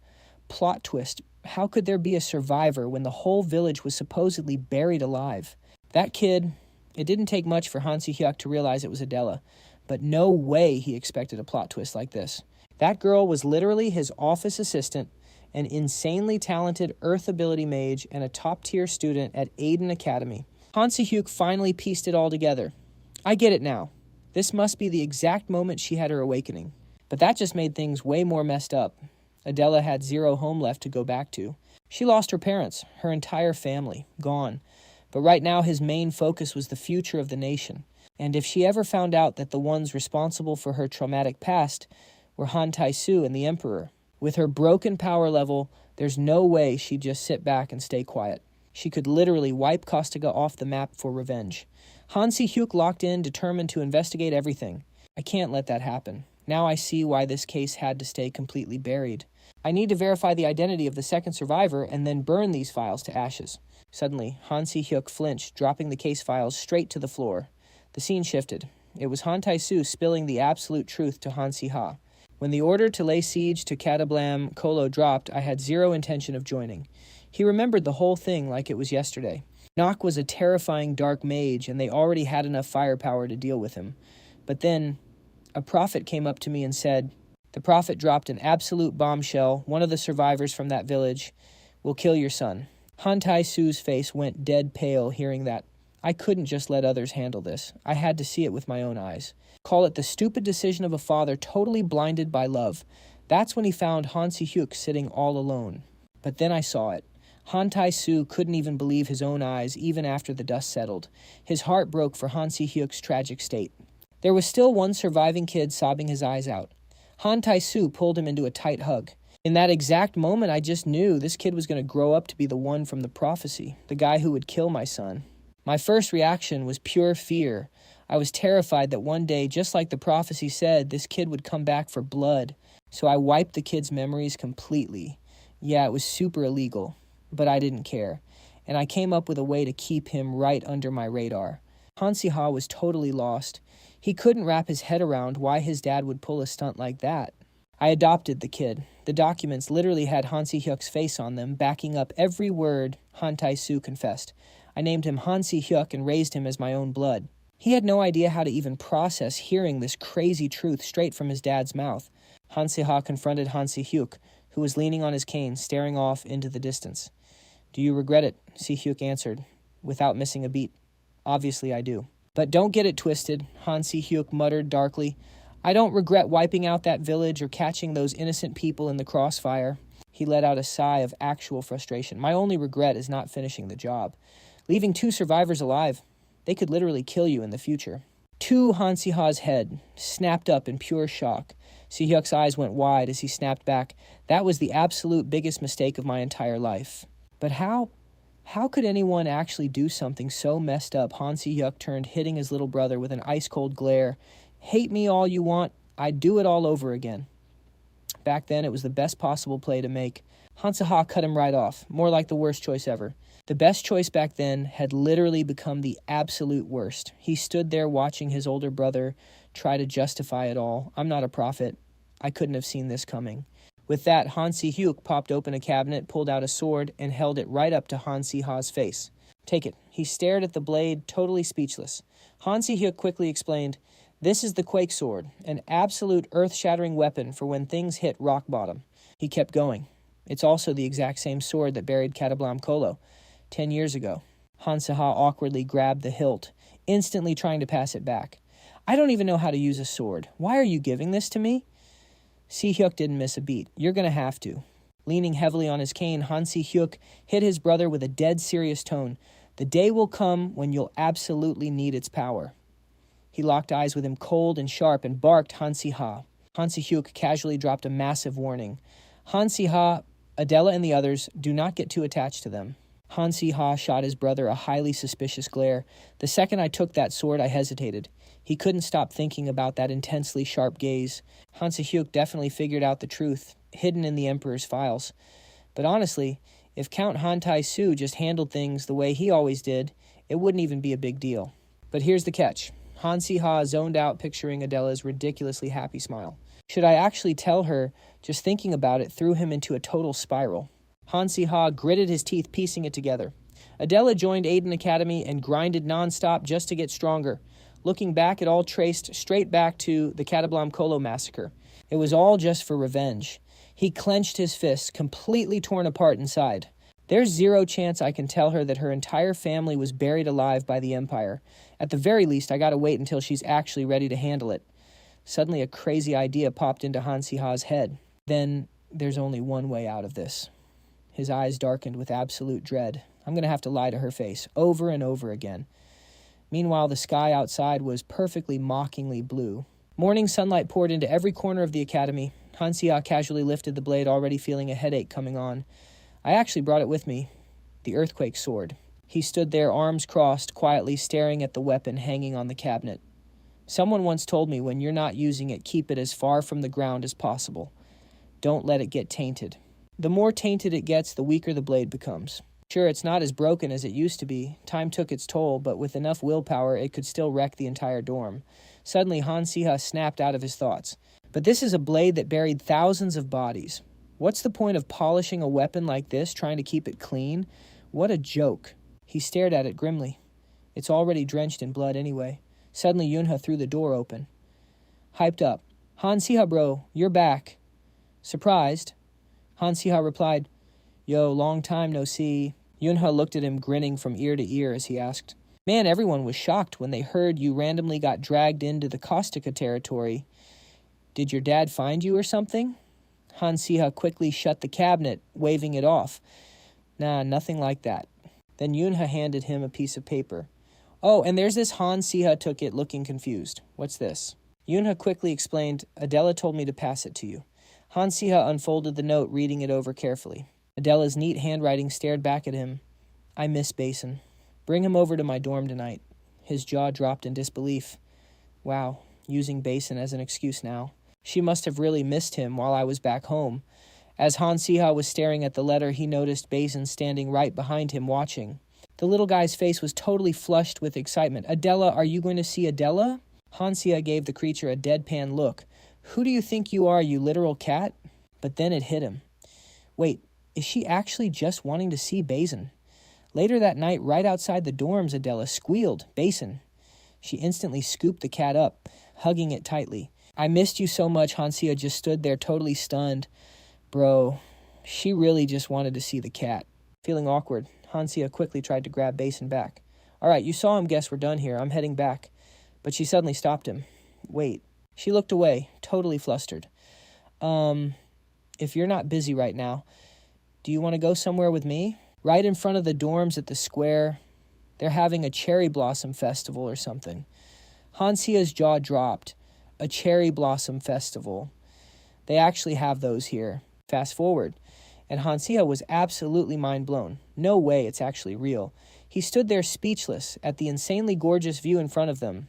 Speaker 1: Plot twist. How could there be a survivor when the whole village was supposedly buried alive? That kid, it didn't take much for Han Siha to realize it was Adela, but no way he expected a plot twist like this. That girl was literally his office assistant, an insanely talented Earth ability mage, and a top-tier student at Aiden Academy. Han Si-hyuk finally pieced it all together. I get it now. This must be the exact moment she had her awakening. But that just made things way more messed up. Adela had zero home left to go back to. She lost her parents, her entire family, gone. But right now his main focus was the future of the nation. And if she ever found out that the ones responsible for her traumatic past were Han Tai-su and the Emperor, with her broken power level, there's no way she'd just sit back and stay quiet. She could literally wipe Kostiga off the map for revenge. Han Si-hyuk locked in, determined to investigate everything. I can't let that happen. Now I see why this case had to stay completely buried. I need to verify the identity of the second survivor and then burn these files to ashes. Suddenly, Han Si-hyuk flinched, dropping the case files straight to the floor. The scene shifted. It was Han Tai-su spilling the absolute truth to Han Siha. When the order to lay siege to Kadablam Kolo dropped, I had zero intention of joining. He remembered the whole thing like it was yesterday. Nock was a terrifying dark mage, and they already had enough firepower to deal with him. But then, a prophet came up to me and said, "The prophet dropped an absolute bombshell. One of the survivors from that village will kill your son." Han Tai-su's face went dead pale hearing that. I couldn't just let others handle this. I had to see it with my own eyes. Call it the stupid decision of a father totally blinded by love. That's when he found Han Si-hyuk sitting all alone. But then I saw it. Han Tai-su couldn't even believe his own eyes even after the dust settled. His heart broke for Han Si-hyuk's tragic state. There was still one surviving kid sobbing his eyes out. Han Tai-su pulled him into a tight hug. In that exact moment, I just knew this kid was going to grow up to be the one from the prophecy, the guy who would kill my son. My first reaction was pure fear. I was terrified that one day, just like the prophecy said, this kid would come back for blood. So I wiped the kid's memories completely. Yeah, it was super illegal, but I didn't care. And I came up with a way to keep him right under my radar. Han Siha was totally lost. He couldn't wrap his head around why his dad would pull a stunt like that. I adopted the kid. The documents literally had Han Si-hyuk's face on them, backing up every word Han Tai-su confessed. I named him Han Si-hyuk and raised him as my own blood. He had no idea how to even process hearing this crazy truth straight from his dad's mouth. Han Siha confronted Han Si-hyuk, who was leaning on his cane, staring off into the distance. "Do you regret it?" Si-hyuk answered, without missing a beat. "Obviously I do." "But don't get it twisted," Han Si-hyuk muttered darkly. "I don't regret wiping out that village or catching those innocent people in the crossfire." He let out a sigh of actual frustration. "My only regret is not finishing the job. Leaving 2 survivors alive. They could literally kill you in the future." To Han Siha's head snapped up in pure shock. Si-hyuk's eyes went wide as he snapped back. "That was the absolute biggest mistake of my entire life." "But how could anyone actually do something so messed up?" Han Si-hyuk turned, hitting his little brother with an ice-cold glare. "Hate me all you want. I'd do it all over again." Back then, it was the best possible play to make. Han Siha cut him right off, more like the worst choice ever. The best choice back then had literally become the absolute worst. He stood there watching his older brother try to justify it all. I'm not a prophet. I couldn't have seen this coming. With that, Han Si-hyuk popped open a cabinet, pulled out a sword, and held it right up to Han Siha's face. "Take it." He stared at the blade, totally speechless. Han Si-hyuk quickly explained, "This is the Quake Sword, an absolute earth-shattering weapon for when things hit rock bottom." He kept going. "It's also the exact same sword that buried Kadablam Kolo 10 years ago." Han Siha awkwardly grabbed the hilt, instantly trying to pass it back. "I don't even know how to use a sword. Why are you giving this to me?" Si-hyuk didn't miss a beat. "You're going to have to." Leaning heavily on his cane, Han Si-hyuk hit his brother with a dead serious tone. "The day will come when you'll absolutely need its power." He locked eyes with him cold and sharp and barked Han Siha. Han Si-hyuk casually dropped a massive warning. "Han Siha, Adela and the others, do not get too attached to them." Han Siha shot his brother a highly suspicious glare. The second I took that sword, I hesitated. He couldn't stop thinking about that intensely sharp gaze. Han Si-hyuk definitely figured out the truth, hidden in the Emperor's files. But honestly, if Count Han Tai-su just handled things the way he always did, it wouldn't even be a big deal. But here's the catch. Han Siha zoned out picturing Adela's ridiculously happy smile. Should I actually tell her? Just thinking about it threw him into a total spiral. Han Siha gritted his teeth, piecing it together. Adela joined Aiden Academy and grinded nonstop just to get stronger. Looking back, it all traced straight back to the Catablam Kolo massacre. It was all just for revenge. He clenched his fists, completely torn apart inside. There's zero chance I can tell her that her entire family was buried alive by the Empire. At the very least, I gotta wait until she's actually ready to handle it. Suddenly, a crazy idea popped into Han Siha's head. Then, there's only one way out of this. His eyes darkened with absolute dread. I'm gonna have to lie to her face, over and over again. Meanwhile, the sky outside was perfectly mockingly blue. Morning sunlight poured into every corner of the academy. Han Siha casually lifted the blade, already feeling a headache coming on. I actually brought it with me, the earthquake sword. He stood there, arms crossed, quietly staring at the weapon hanging on the cabinet. Someone once told me, when you're not using it, keep it as far from the ground as possible. Don't let it get tainted. The more tainted it gets, the weaker the blade becomes. Sure, it's not as broken as it used to be. Time took its toll, but with enough willpower, it could still wreck the entire dorm. Suddenly, Han Siha snapped out of his thoughts. But this is a blade that buried thousands of bodies. What's the point of polishing a weapon like this, trying to keep it clean? What a joke. He stared at it grimly. It's already drenched in blood anyway. Suddenly, Yunha threw the door open. Hyped up. Han Siha, bro, you're back. Surprised, Han Siha replied, Yo, long time no see. Yunha looked at him, grinning from ear to ear as he asked, Man, everyone was shocked when they heard you randomly got dragged into the Caustica territory. Did your dad find you or something? Han Siha quickly shut the cabinet, waving it off. Nah, nothing like that. Then Yunha handed him a piece of paper. Oh, and there's this. Han Siha took it, looking confused. What's this? Yunha quickly explained, Adela told me to pass it to you. Han Siha unfolded the note, reading it over carefully. Adela's neat handwriting stared back at him. I miss Basin. Bring him over to my dorm tonight. His jaw dropped in disbelief. Wow, using Basin as an excuse now. She must have really missed him while I was back home. As Han Siha was staring at the letter, he noticed Basin standing right behind him, watching. The little guy's face was totally flushed with excitement. Adela, are you going to see Adela? Han Siha gave the creature a deadpan look. Who do you think you are, you literal cat? But then it hit him. Wait, is she actually just wanting to see Basin? Later that night, right outside the dorms, Adela squealed, Basin. She instantly scooped the cat up, hugging it tightly. I missed you so much. Han Siha just stood there totally stunned. Bro, she really just wanted to see the cat. Feeling awkward, Han Siha quickly tried to grab Basin back. All right, you saw him. Guess we're done here. I'm heading back. But she suddenly stopped him. Wait. She looked away, totally flustered. If you're not busy right now, do you want to go somewhere with me? Right in front of the dorms at the square. They're having a cherry blossom festival or something. Han Siha's jaw dropped. A cherry blossom festival. They actually have those here. Fast forward, and Han Siha was absolutely mind blown. No way, it's actually real. He stood there speechless at the insanely gorgeous view in front of them.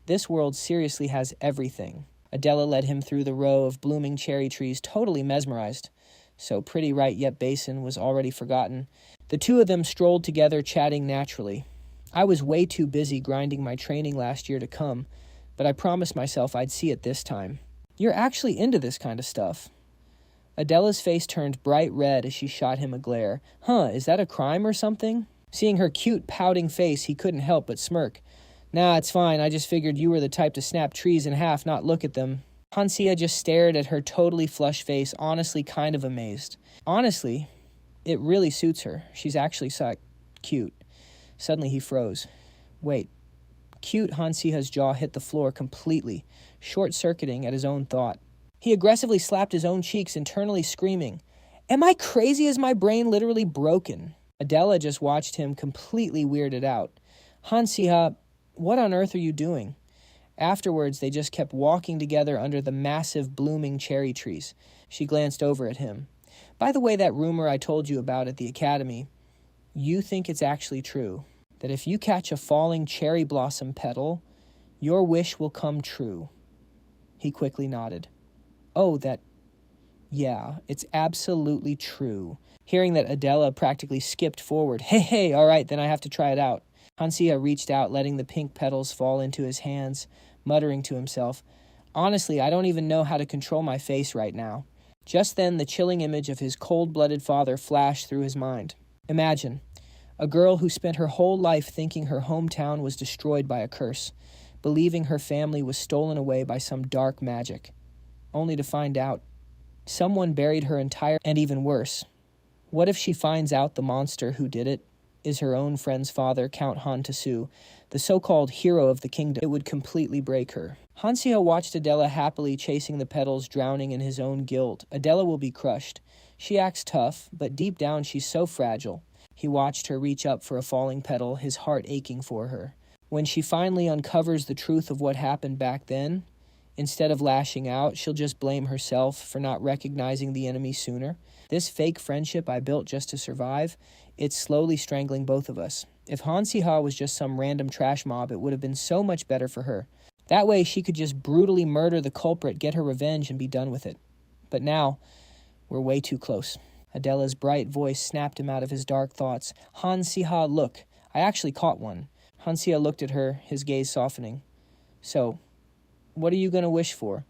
Speaker 1: This world seriously has everything. Adela led him through the row of blooming cherry trees, totally mesmerized. So pretty, right? Yet Basin was already forgotten. The two of them strolled together, chatting naturally. I was way too busy grinding my training last year to come, but I promised myself I'd see it this time. You're actually into this kind of stuff. Adela's face turned bright red as she shot him a glare. Huh, is that a crime or something? Seeing her cute, pouting face, he couldn't help but smirk. Nah, it's fine. I just figured you were the type to snap trees in half, not look at them. Han Siha just stared at her totally flushed face, honestly kind of amazed. Honestly, it really suits her. She's actually so cute. Suddenly he froze. Wait. Cute. Han Siha's jaw hit the floor completely, short-circuiting at his own thought. He aggressively slapped his own cheeks, internally screaming, Am I crazy? Is my brain literally broken? Adela just watched him, completely weirded out. Han Siha, what on earth are you doing? Afterwards, they just kept walking together under the massive blooming cherry trees. She glanced over at him. By the way, that rumor I told you about at the academy, you think it's actually true? That if you catch a falling cherry blossom petal, your wish will come true. He quickly nodded. Oh, yeah, it's absolutely true. Hearing that, Adela practically skipped forward. Hey, all right, then I have to try it out. Han Siha reached out, letting the pink petals fall into his hands, muttering to himself, Honestly, I don't even know how to control my face right now. Just then, the chilling image of his cold-blooded father flashed through his mind. Imagine, a girl who spent her whole life thinking her hometown was destroyed by a curse, believing her family was stolen away by some dark magic, only to find out someone buried her entire, and even worse, what if she finds out the monster who did it is her own friend's father, Count Han Siha, the so-called hero of the kingdom? It would completely break her. Han Siha watched Adela happily chasing the petals, drowning in his own guilt. Adela will be crushed. She acts tough, but deep down she's so fragile. He watched her reach up for a falling petal, his heart aching for her. When she finally uncovers the truth of what happened back then, instead of lashing out, she'll just blame herself for not recognizing the enemy sooner. This fake friendship I built just to survive, it's slowly strangling both of us. If Han Siha was just some random trash mob, it would have been so much better for her. That way she could just brutally murder the culprit, get her revenge, and be done with it. But now, we're way too close. Adela's bright voice snapped him out of his dark thoughts. Han Siha, look, I actually caught one. Han Siha looked at her, his gaze softening. So, what are you going to wish for?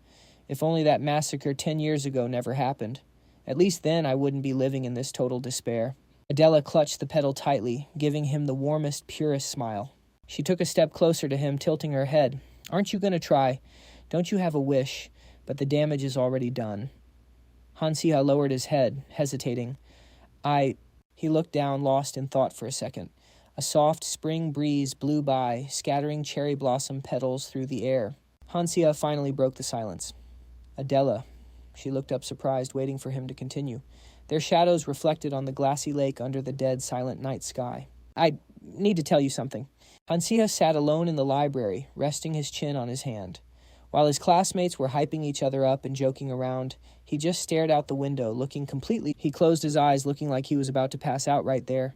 Speaker 1: If only that massacre 10 years ago never happened. At least then I wouldn't be living in this total despair. Adela clutched the petal tightly, giving him the warmest, purest smile. She took a step closer to him, tilting her head. Aren't you going to try? Don't you have a wish? But the damage is already done. Han Siha lowered his head, hesitating. He looked down, lost in thought for a second. A soft spring breeze blew by, scattering cherry blossom petals through the air. Han Siha finally broke the silence. Adela. She looked up surprised, waiting for him to continue. Their shadows reflected on the glassy lake under the dead, silent night sky. I need to tell you something. Han Siha sat alone in the library, resting his chin on his hand. While his classmates were hyping each other up and joking around, he just stared out the window, looking completely. He closed his eyes, looking like he was about to pass out right there.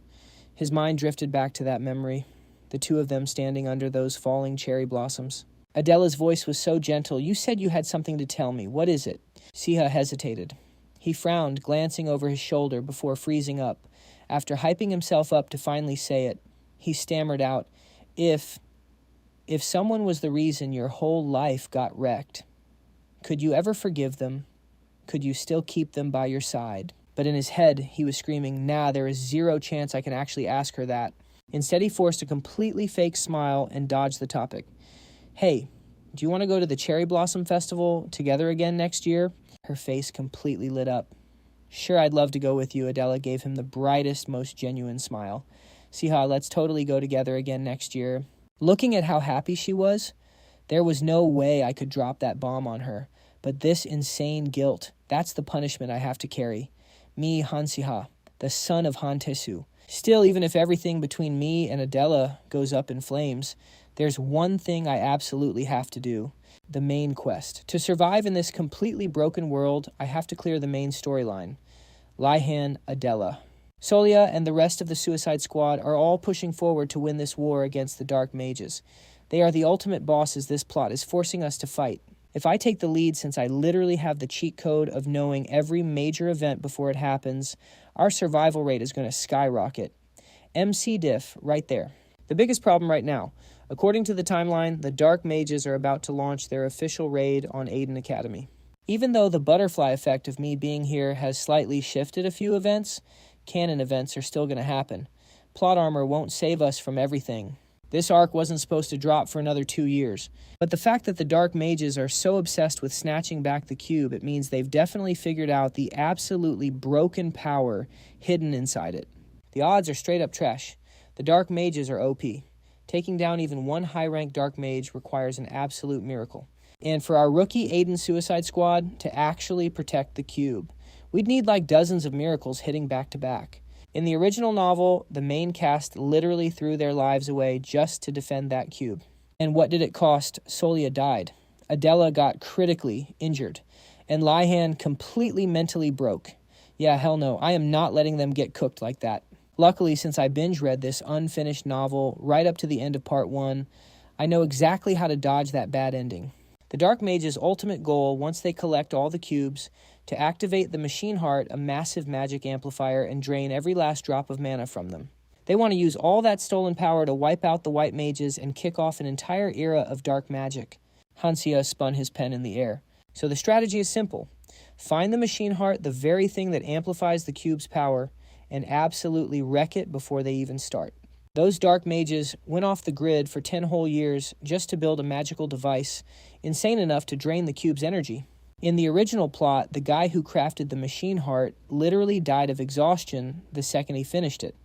Speaker 1: His mind drifted back to that memory, the two of them standing under those falling cherry blossoms. Adela's voice was so gentle. You said you had something to tell me. What is it? Siha hesitated. He frowned, glancing over his shoulder before freezing up. After hyping himself up to finally say it, he stammered out, If someone was the reason your whole life got wrecked, could you ever forgive them? Could you still keep them by your side? But in his head, he was screaming, Nah, there is zero chance I can actually ask her that. Instead, he forced a completely fake smile and dodged the topic. Hey, do you want to go to the Cherry Blossom Festival together again next year? Her face completely lit up. Sure, I'd love to go with you, Adela gave him the brightest, most genuine smile. Siha, let's totally go together again next year. Looking at how happy she was, there was no way I could drop that bomb on her. But this insane guilt, that's the punishment I have to carry. Me, Han Siha, the son of Han Siha. Still, even if everything between me and Adela goes up in flames, there's one thing I absolutely have to do. The main quest. To survive in this completely broken world, I have to clear the main storyline. Lihan, Adela. Solia and the rest of the Suicide Squad are all pushing forward to win this war against the Dark Mages. They are the ultimate bosses this plot is forcing us to fight. If I take the lead, since I literally have the cheat code of knowing every major event before it happens, our survival rate is going to skyrocket. MC diff right there. The biggest problem right now, according to the timeline, the Dark Mages are about to launch their official raid on Aiden Academy. Even though the butterfly effect of me being here has slightly shifted a few events, canon events are still going to happen. Plot armor won't save us from everything. This arc wasn't supposed to drop for another 2 years. But the fact that the Dark Mages are so obsessed with snatching back the cube, it means they've definitely figured out the absolutely broken power hidden inside it. The odds are straight up trash. The Dark Mages are OP. Taking down even one high-ranked Dark Mage requires an absolute miracle. And for our rookie Aiden Suicide Squad to actually protect the cube, we'd need like dozens of miracles hitting back to back. In the original novel, the main cast literally threw their lives away just to defend that cube. And what did it cost? Solia died. Adela got critically injured. And Lihan completely mentally broke. Yeah, hell no, I am not letting them get cooked like that. Luckily, since I binge read this unfinished novel right up to the end of part 1, I know exactly how to dodge that bad ending. The Dark Mage's ultimate goal, once they collect all the cubes, to activate the Machine Heart, a massive magic amplifier, and drain every last drop of mana from them. They want to use all that stolen power to wipe out the White Mages and kick off an entire era of dark magic. Han Siha spun his pen in the air. So the strategy is simple. Find the machine heart, the very thing that amplifies the cube's power, and absolutely wreck it before they even start. Those dark mages went off the grid for 10 whole years just to build a magical device insane enough to drain the cube's energy. In the original plot, the guy who crafted the machine heart literally died of exhaustion the second he finished it.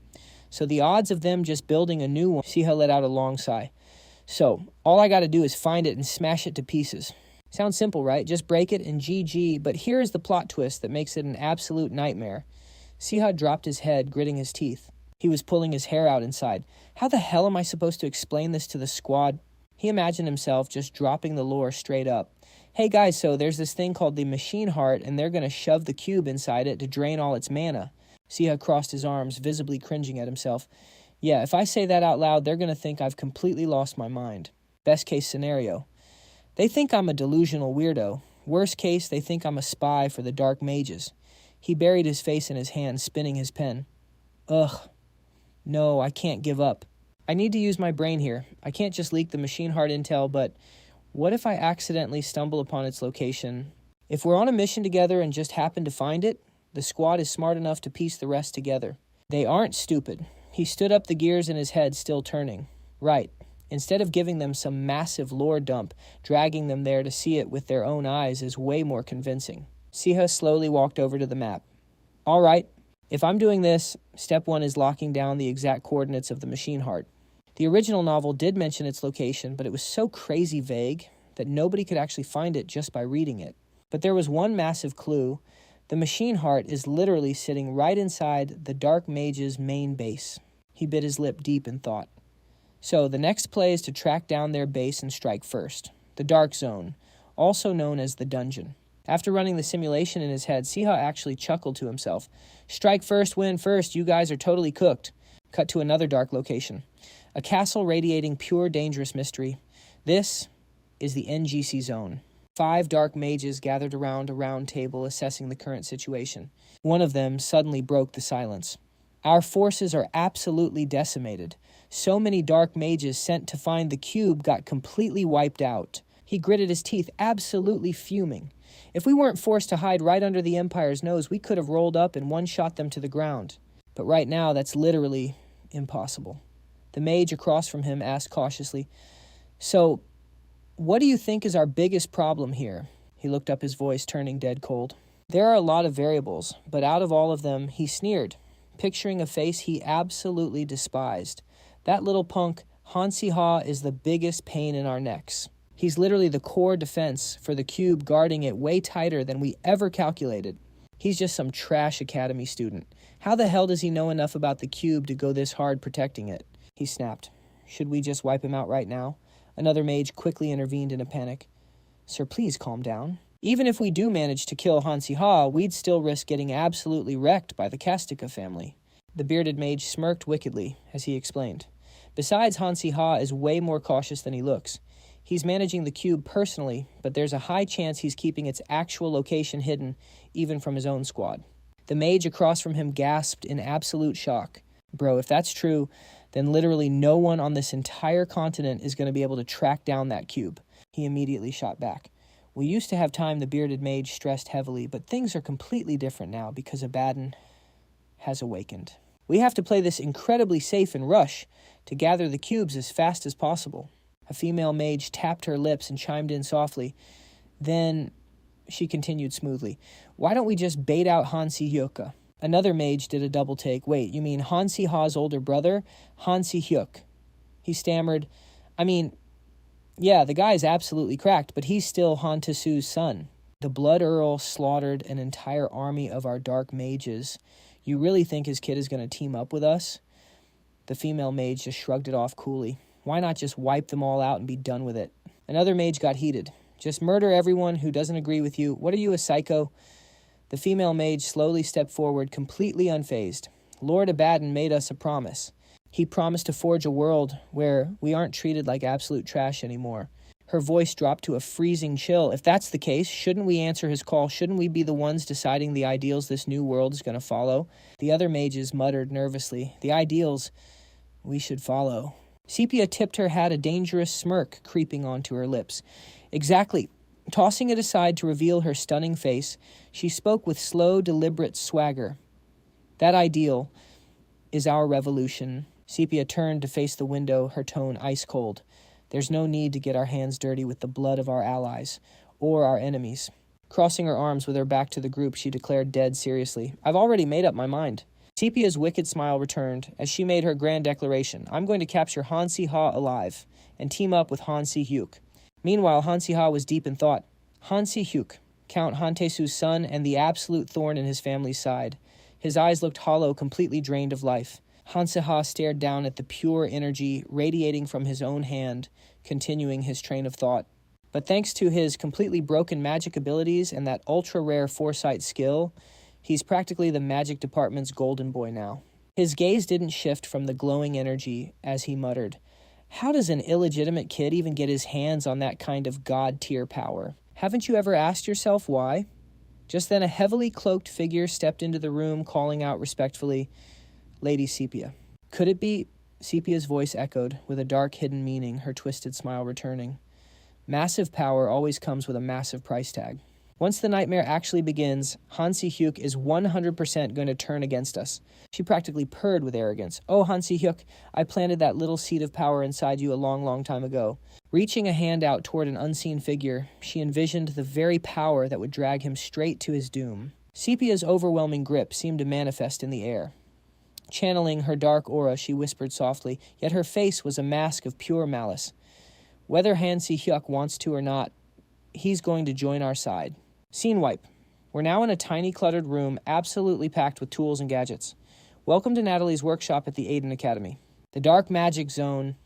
Speaker 1: So the odds of them just building a new one, Siha let out a long sigh. So, all I gotta do is find it and smash it to pieces. Sounds simple, right? Just break it and GG, but here is the plot twist that makes it an absolute nightmare. Siha dropped his head, gritting his teeth. He was pulling his hair out inside. How the hell am I supposed to explain this to the squad? He imagined himself just dropping the lore straight up. Hey guys, so there's this thing called the machine heart, and they're gonna shove the cube inside it to drain all its mana. Siha crossed his arms, visibly cringing at himself. Yeah, if I say that out loud, they're gonna think I've completely lost my mind. Best case scenario. They think I'm a delusional weirdo. Worst case, they think I'm a spy for the dark mages. He buried his face in his hands, spinning his pen. Ugh. No, I can't give up. I need to use my brain here. I can't just leak the machine heart intel, but what if I accidentally stumble upon its location? If we're on a mission together and just happen to find it, the squad is smart enough to piece the rest together. They aren't stupid. He stood up, the gears in his head still turning. Right. Instead of giving them some massive lore dump, dragging them there to see it with their own eyes is way more convincing. Siha slowly walked over to the map. All right. If I'm doing this, step 1 is locking down the exact coordinates of the machine heart. The original novel did mention its location, but it was so crazy vague that nobody could actually find it just by reading it. But there was one massive clue. The machine heart is literally sitting right inside the Dark Mage's main base. He bit his lip deep in thought. So the next play is to track down their base and strike first. The Dark Zone, also known as the Dungeon. After running the simulation in his head, Siha actually chuckled to himself. Strike first, win first, you guys are totally cooked. Cut to another dark location. A castle radiating pure dangerous mystery. This is the NGC zone. 5 dark mages gathered around a round table assessing the current situation. One of them suddenly broke the silence. Our forces are absolutely decimated. So many dark mages sent to find the cube got completely wiped out. He gritted his teeth, absolutely fuming. If we weren't forced to hide right under the Empire's nose, we could have rolled up and one-shot them to the ground. But right now, that's literally impossible. The mage across from him asked cautiously, So, what do you think is our biggest problem here? He looked up, his voice turning dead cold. There are a lot of variables, but out of all of them, he sneered, picturing a face he absolutely despised. That little punk, Han Siha, is the biggest pain in our necks. He's literally the core defense for the cube, guarding it way tighter than we ever calculated. He's just some trash academy student. How the hell does he know enough about the cube to go this hard protecting it? He snapped. Should we just wipe him out right now? Another mage quickly intervened in a panic. Sir, please calm down. Even if we do manage to kill Han Siha, we'd still risk getting absolutely wrecked by the Kastika family. The bearded mage smirked wickedly as he explained. Besides, Han Siha is way more cautious than he looks. He's managing the cube personally, but there's a high chance he's keeping its actual location hidden, even from his own squad. The mage across from him gasped in absolute shock. Bro, if that's true, then literally no one on this entire continent is going to be able to track down that cube. He immediately shot back. We used to have time, the bearded mage stressed heavily, but things are completely different now because Abaddon has awakened. We have to play this incredibly safe and rush to gather the cubes as fast as possible. A female mage tapped her lips and chimed in softly. Then she continued smoothly. Why don't we just bait out Han Sihyuk? Another mage did a double take. Wait, you mean Han Siha's older brother? Han Sihyuk. He stammered. Yeah, the guy's absolutely cracked, but he's still Han Tsu's son. The Blood Earl slaughtered an entire army of our dark mages. You really think his kid is going to team up with us? The female mage just shrugged it off coolly. Why not just wipe them all out and be done with it? Another mage got heated. Just murder everyone who doesn't agree with you. What are you, a psycho? The female mage slowly stepped forward, completely unfazed. Lord Abaddon made us a promise. He promised to forge a world where we aren't treated like absolute trash anymore. Her voice dropped to a freezing chill. If that's the case, shouldn't we answer his call? Shouldn't we be the ones deciding the ideals this new world is going to follow? The other mages muttered nervously. The ideals we should follow. Sepia tipped her hat, a dangerous smirk creeping onto her lips. Exactly. Tossing it aside to reveal her stunning face, she spoke with slow, deliberate swagger. That ideal is our revolution. Sepia turned to face the window, her tone ice cold. There's no need to get our hands dirty with the blood of our allies or our enemies. Crossing her arms with her back to the group, she declared dead seriously, I've already made up my mind. Sepia's wicked smile returned as she made her grand declaration. I'm going to capture Han Siha alive and team up with Han Si-hyuk. Meanwhile, Han Siha was deep in thought. Han Si-hyuk, Count Han-tae-soo's son and the absolute thorn in his family's side. His eyes looked hollow, completely drained of life. Han Siha stared down at the pure energy radiating from his own hand, continuing his train of thought. But thanks to his completely broken magic abilities and that ultra-rare foresight skill, he's practically the magic department's golden boy now. His gaze didn't shift from the glowing energy as he muttered, how does an illegitimate kid even get his hands on that kind of god-tier power? Haven't you ever asked yourself why? Just then a heavily cloaked figure stepped into the room, calling out respectfully, Lady Sepia. Could it be? Sepia's voice echoed, with a dark hidden meaning, her twisted smile returning. Massive power always comes with a massive price tag. Once the nightmare actually begins, Han Si-hyuk is 100% going to turn against us. She practically purred with arrogance. Oh, Han Si-hyuk, I planted that little seed of power inside you a long, long time ago. Reaching a hand out toward an unseen figure, she envisioned the very power that would drag him straight to his doom. Sepia's overwhelming grip seemed to manifest in the air. Channeling her dark aura, she whispered softly, yet her face was a mask of pure malice. Whether Han Si-hyuk wants to or not, he's going to join our side. Scene wipe. We're now in a tiny cluttered room, absolutely packed with tools and gadgets. Welcome to Natalie's workshop at the Aiden Academy. The Dark Magic Zone,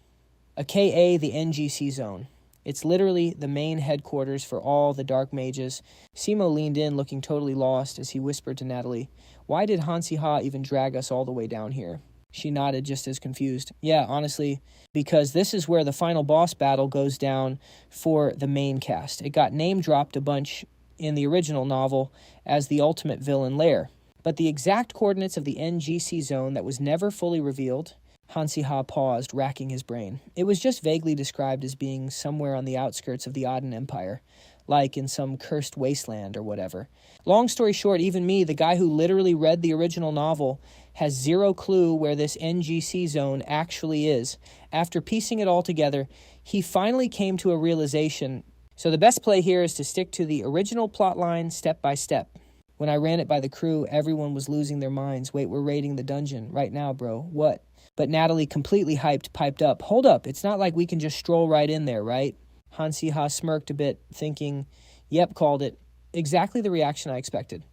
Speaker 1: aka the NGC Zone. It's literally the main headquarters for all the dark mages. Simo leaned in, looking totally lost, as he whispered to Natalie, why did Han Siha even drag us all the way down here? She nodded, just as confused. Yeah, honestly, because this is where the final boss battle goes down for the main cast. It got name-dropped a bunch in the original novel as the ultimate villain lair. But the exact coordinates of the NGC zone that was never fully revealed, Han Siha paused, racking his brain. It was just vaguely described as being somewhere on the outskirts of the Aden Empire, like in some cursed wasteland or whatever. Long story short, even me, the guy who literally read the original novel, has zero clue where this NGC zone actually is. After piecing it all together, he finally came to a realization. So the best play here is to stick to the original plotline step by step. When I ran it by the crew, everyone was losing their minds. Wait, we're raiding the dungeon. Right now, bro. What? But Natalie, completely hyped, piped up. Hold up, it's not like we can just stroll right in there, right? Han Siha smirked a bit, thinking, yep, called it. Exactly the reaction I expected.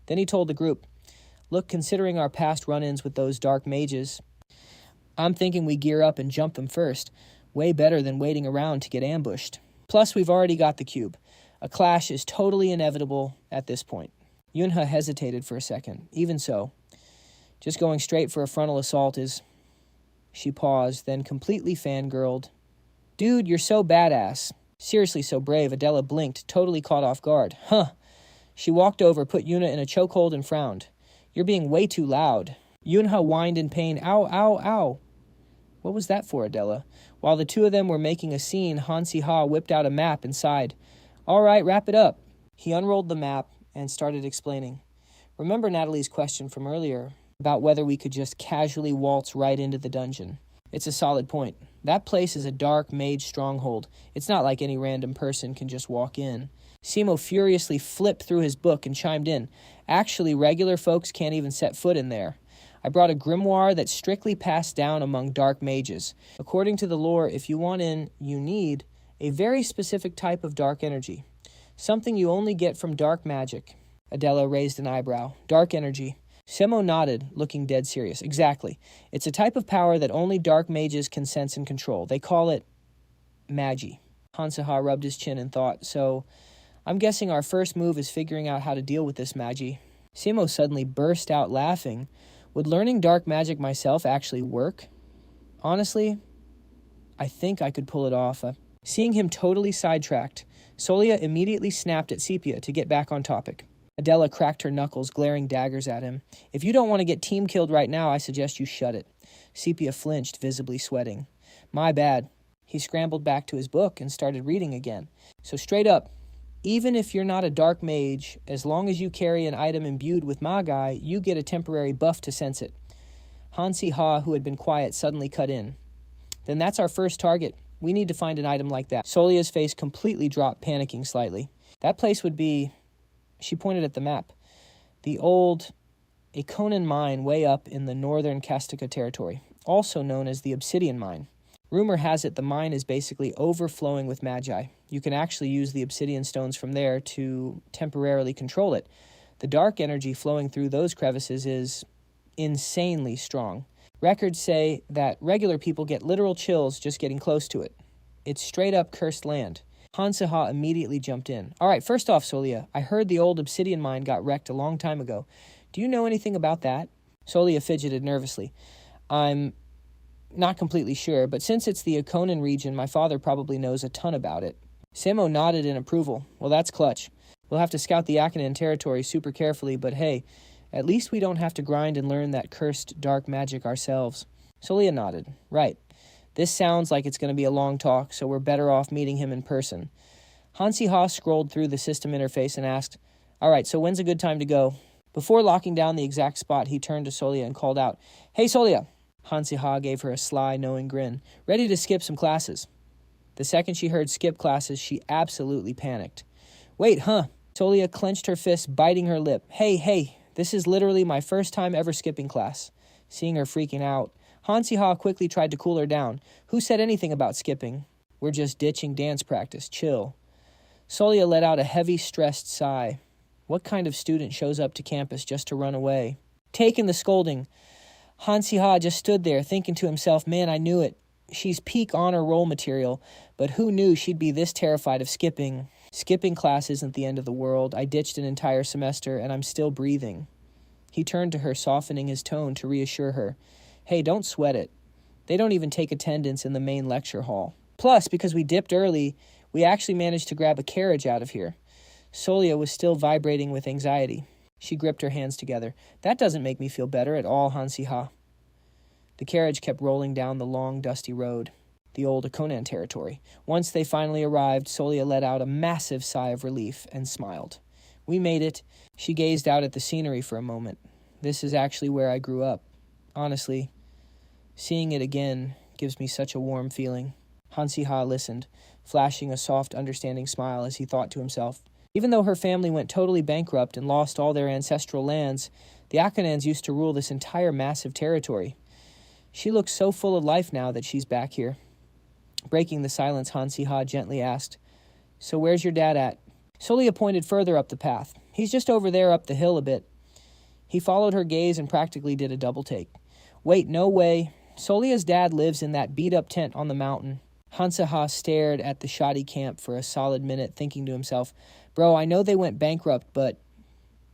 Speaker 1: Then he told the group, look, considering our past run-ins with those dark mages, I'm thinking we gear up and jump them first. Way better than waiting around to get ambushed. Plus, we've already got the cube. A clash is totally inevitable at this point. Yunha hesitated for a second. Even so, just going straight for a frontal assault is... She paused, then completely fangirled. Dude, you're so badass. Seriously so brave. Adela blinked, totally caught off guard. Huh. She walked over, put Yuna in a chokehold and frowned. You're being way too loud. Yunha whined in pain. Ow, ow, ow. What was that for, Adela? While the two of them were making a scene, Han Siha whipped out a map and sighed. All right, wrap it up. He unrolled the map and started explaining. Remember Natalie's question from earlier about whether we could just casually waltz right into the dungeon? It's a solid point. That place is a dark mage stronghold. It's not like any random person can just walk in. Simo furiously flipped through his book and chimed in. Actually, regular folks can't even set foot in there. I brought a grimoire that's strictly passed down among dark mages. According to the lore, if you want in, you need a very specific type of dark energy. Something you only get from dark magic. Adela raised an eyebrow. Dark energy. Simo nodded, looking dead serious. Exactly. It's a type of power that only dark mages can sense and control. They call it magi. Han Siha rubbed his chin in thought. So, I'm guessing our first move is figuring out how to deal with this magi. Simo suddenly burst out laughing. Would learning dark magic myself actually work? Honestly, I think I could pull it off. Seeing him totally sidetracked, Solia immediately snapped at Sepia to get back on topic. Adela cracked her knuckles, glaring daggers at him. If you don't want to get team killed right now, I suggest you shut it. Sepia flinched, visibly sweating. My bad. He scrambled back to his book and started reading again. So straight up, Even if you're not a dark mage, as long as you carry an item imbued with Magai, you get a temporary buff to sense it. Han Siha, who had been quiet, suddenly cut in. Then that's our first target. We need to find an item like that. Solia's face completely dropped, panicking slightly. That place would be... She pointed at the map. The old Akonan mine way up in the northern Kastika territory, also known as the Obsidian Mine. Rumor has it the mine is basically overflowing with magi. You can actually use the obsidian stones from there to temporarily control it. The dark energy flowing through those crevices is insanely strong. Records say that regular people get literal chills just getting close to it. It's straight up cursed land. Han Siha immediately jumped in. All right, first off, Solia, I heard the old obsidian mine got wrecked a long time ago. Do you know anything about that? Solia fidgeted nervously. I'm not completely sure, but since it's the Akonan region, my father probably knows a ton about it. Samo nodded in approval. Well, that's clutch. We'll have to scout the Akonan territory super carefully, but hey, at least we don't have to grind and learn that cursed dark magic ourselves. Solia nodded. Right. This sounds like it's going to be a long talk, so we're better off meeting him in person. Han Siha scrolled through the system interface and asked, all right, so when's a good time to go? Before locking down the exact spot, he turned to Solia and called out, Hey, Solia! Han Siha gave her a sly, knowing grin. Ready to skip some classes. The second she heard skip classes, she absolutely panicked. Wait, huh? Solia clenched her fist, biting her lip. Hey, this is literally my first time ever skipping class. Seeing her freaking out, Han Siha quickly tried to cool her down. Who said anything about skipping? We're just ditching dance practice. Chill. Solia let out a heavy, stressed sigh. What kind of student shows up to campus just to run away? Taking the scolding, Han Siha just stood there, thinking to himself, man, I knew it. She's peak honor roll material, but who knew she'd be this terrified of skipping? Skipping class isn't the end of the world. I ditched an entire semester, and I'm still breathing. He turned to her, softening his tone to reassure her. Hey, don't sweat it. They don't even take attendance in the main lecture hall. Plus, because we dipped early, we actually managed to grab a carriage out of here. Solia was still vibrating with anxiety. She gripped her hands together. That doesn't make me feel better at all, Han Siha. The carriage kept rolling down the long, dusty road, the old Akonan territory. Once they finally arrived, Solia let out a massive sigh of relief and smiled. We made it. She gazed out at the scenery for a moment. This is actually where I grew up. Honestly, seeing it again gives me such a warm feeling. Han Siha listened, flashing a soft, understanding smile as he thought to himself, even though her family went totally bankrupt and lost all their ancestral lands, the Akonans used to rule this entire massive territory. She looks so full of life now that she's back here. Breaking the silence, Han Siha gently asked, So where's your dad at? Solia pointed further up the path. He's just over there up the hill a bit. He followed her gaze and practically did a double take. Wait, no way. Solia's dad lives in that beat-up tent on the mountain. Han Siha stared at the shoddy camp for a solid minute, thinking to himself, Bro, I know they went bankrupt, but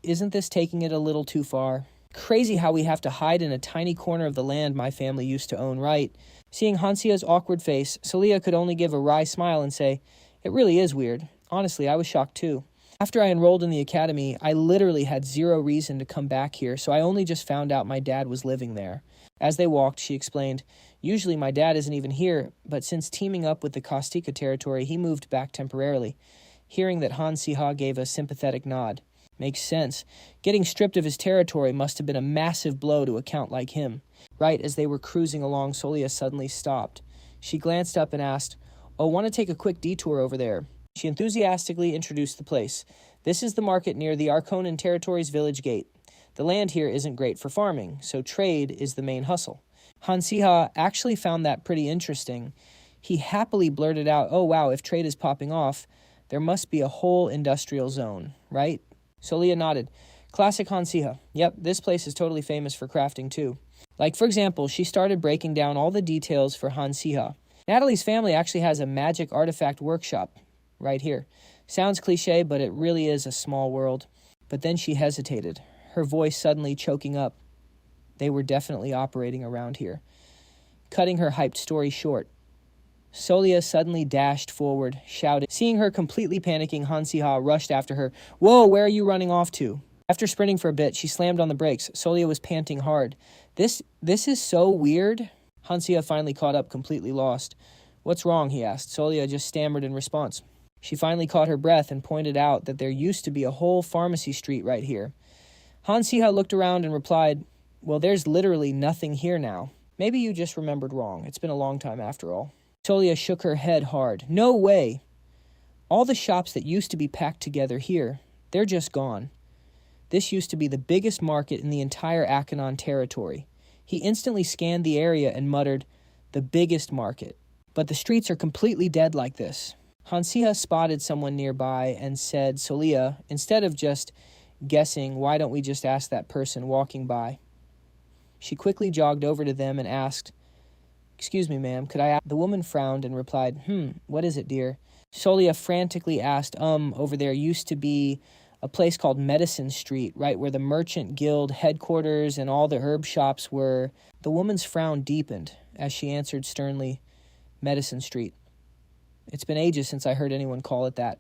Speaker 1: isn't this taking it a little too far? Crazy how we have to hide in a tiny corner of the land my family used to own, right? Seeing Han Siha's awkward face, Solia could only give a wry smile and say, It really is weird. Honestly, I was shocked too. After I enrolled in the academy, I literally had zero reason to come back here, so I only just found out my dad was living there. As they walked, she explained, Usually my dad isn't even here, but since teaming up with the Kastika territory, he moved back temporarily. Hearing that, Han Siha gave a sympathetic nod. Makes sense. Getting stripped of his territory must have been a massive blow to a count like him. Right as they were cruising along, Solia suddenly stopped. She glanced up and asked, Oh, want to take a quick detour over there? She enthusiastically introduced the place. This is the market near the Akonan territory's village gate. The land here isn't great for farming, so trade is the main hustle. Han Siha actually found that pretty interesting. He happily blurted out, Oh wow, if trade is popping off, there must be a whole industrial zone, right? Solia nodded. Classic Han Siha. Yep, this place is totally famous for crafting too. Like, for example, she started breaking down all the details for Han Siha. Natalie's family actually has a magic artifact workshop right here. Sounds cliche, but it really is a small world. But then she hesitated, her voice suddenly choking up. They were definitely operating around here. Cutting her hyped story short, Solia suddenly dashed forward, shouted. Seeing her completely panicking, Han Siha rushed after her. Whoa, where are you running off to? After sprinting for a bit, she slammed on the brakes. Solia was panting hard. This is so weird. Han Siha finally caught up, completely lost. What's wrong, he asked. Solia just stammered in response. She finally caught her breath and pointed out that there used to be a whole pharmacy street right here. Han Siha looked around and replied, "Well, there's literally nothing here now. Maybe you just remembered wrong. It's been a long time after all." Solia shook her head hard. "No way! All the shops that used to be packed together here, they're just gone. This used to be the biggest market in the entire Akanon territory." He instantly scanned the area and muttered, "The biggest market. But the streets are completely dead like this." Han Siha spotted someone nearby and said, "Solia, instead of just guessing, why don't we just ask that person walking by?" She quickly jogged over to them and asked, "Excuse me, ma'am, could I ask?" The woman frowned and replied, "What is it, dear?" Solia frantically asked, over there used to be a place called Medicine Street, right where the Merchant Guild headquarters and all the herb shops were." The woman's frown deepened as she answered sternly, "Medicine Street. It's been ages since I heard anyone call it that.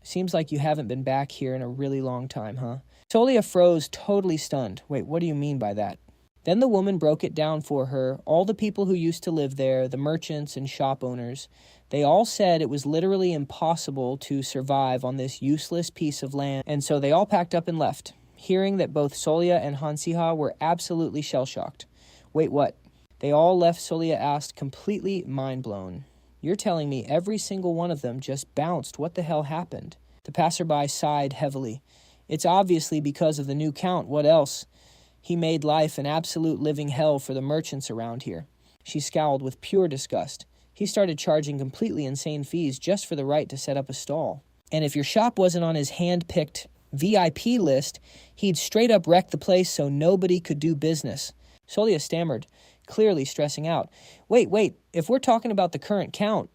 Speaker 1: Seems like you haven't been back here in a really long time, huh?" Solia froze, totally stunned. "Wait, what do you mean by that?" Then the woman broke it down for her. All the people who used to live there, the merchants and shop owners, they all said it was literally impossible to survive on this useless piece of land, and so they all packed up and left, hearing that both Solia and Han Siha were absolutely shell-shocked. "Wait, what?" They all left, Solia asked, completely mind-blown. "You're telling me every single one of them just bounced? What the hell happened?" The passerby sighed heavily. "It's obviously because of the new count. What else? He made life an absolute living hell for the merchants around here." She scowled with pure disgust. "He started charging completely insane fees just for the right to set up a stall. And if your shop wasn't on his hand-picked VIP list, he'd straight up wreck the place so nobody could do business." Solia stammered, clearly stressing out. Wait, if we're talking about the current count,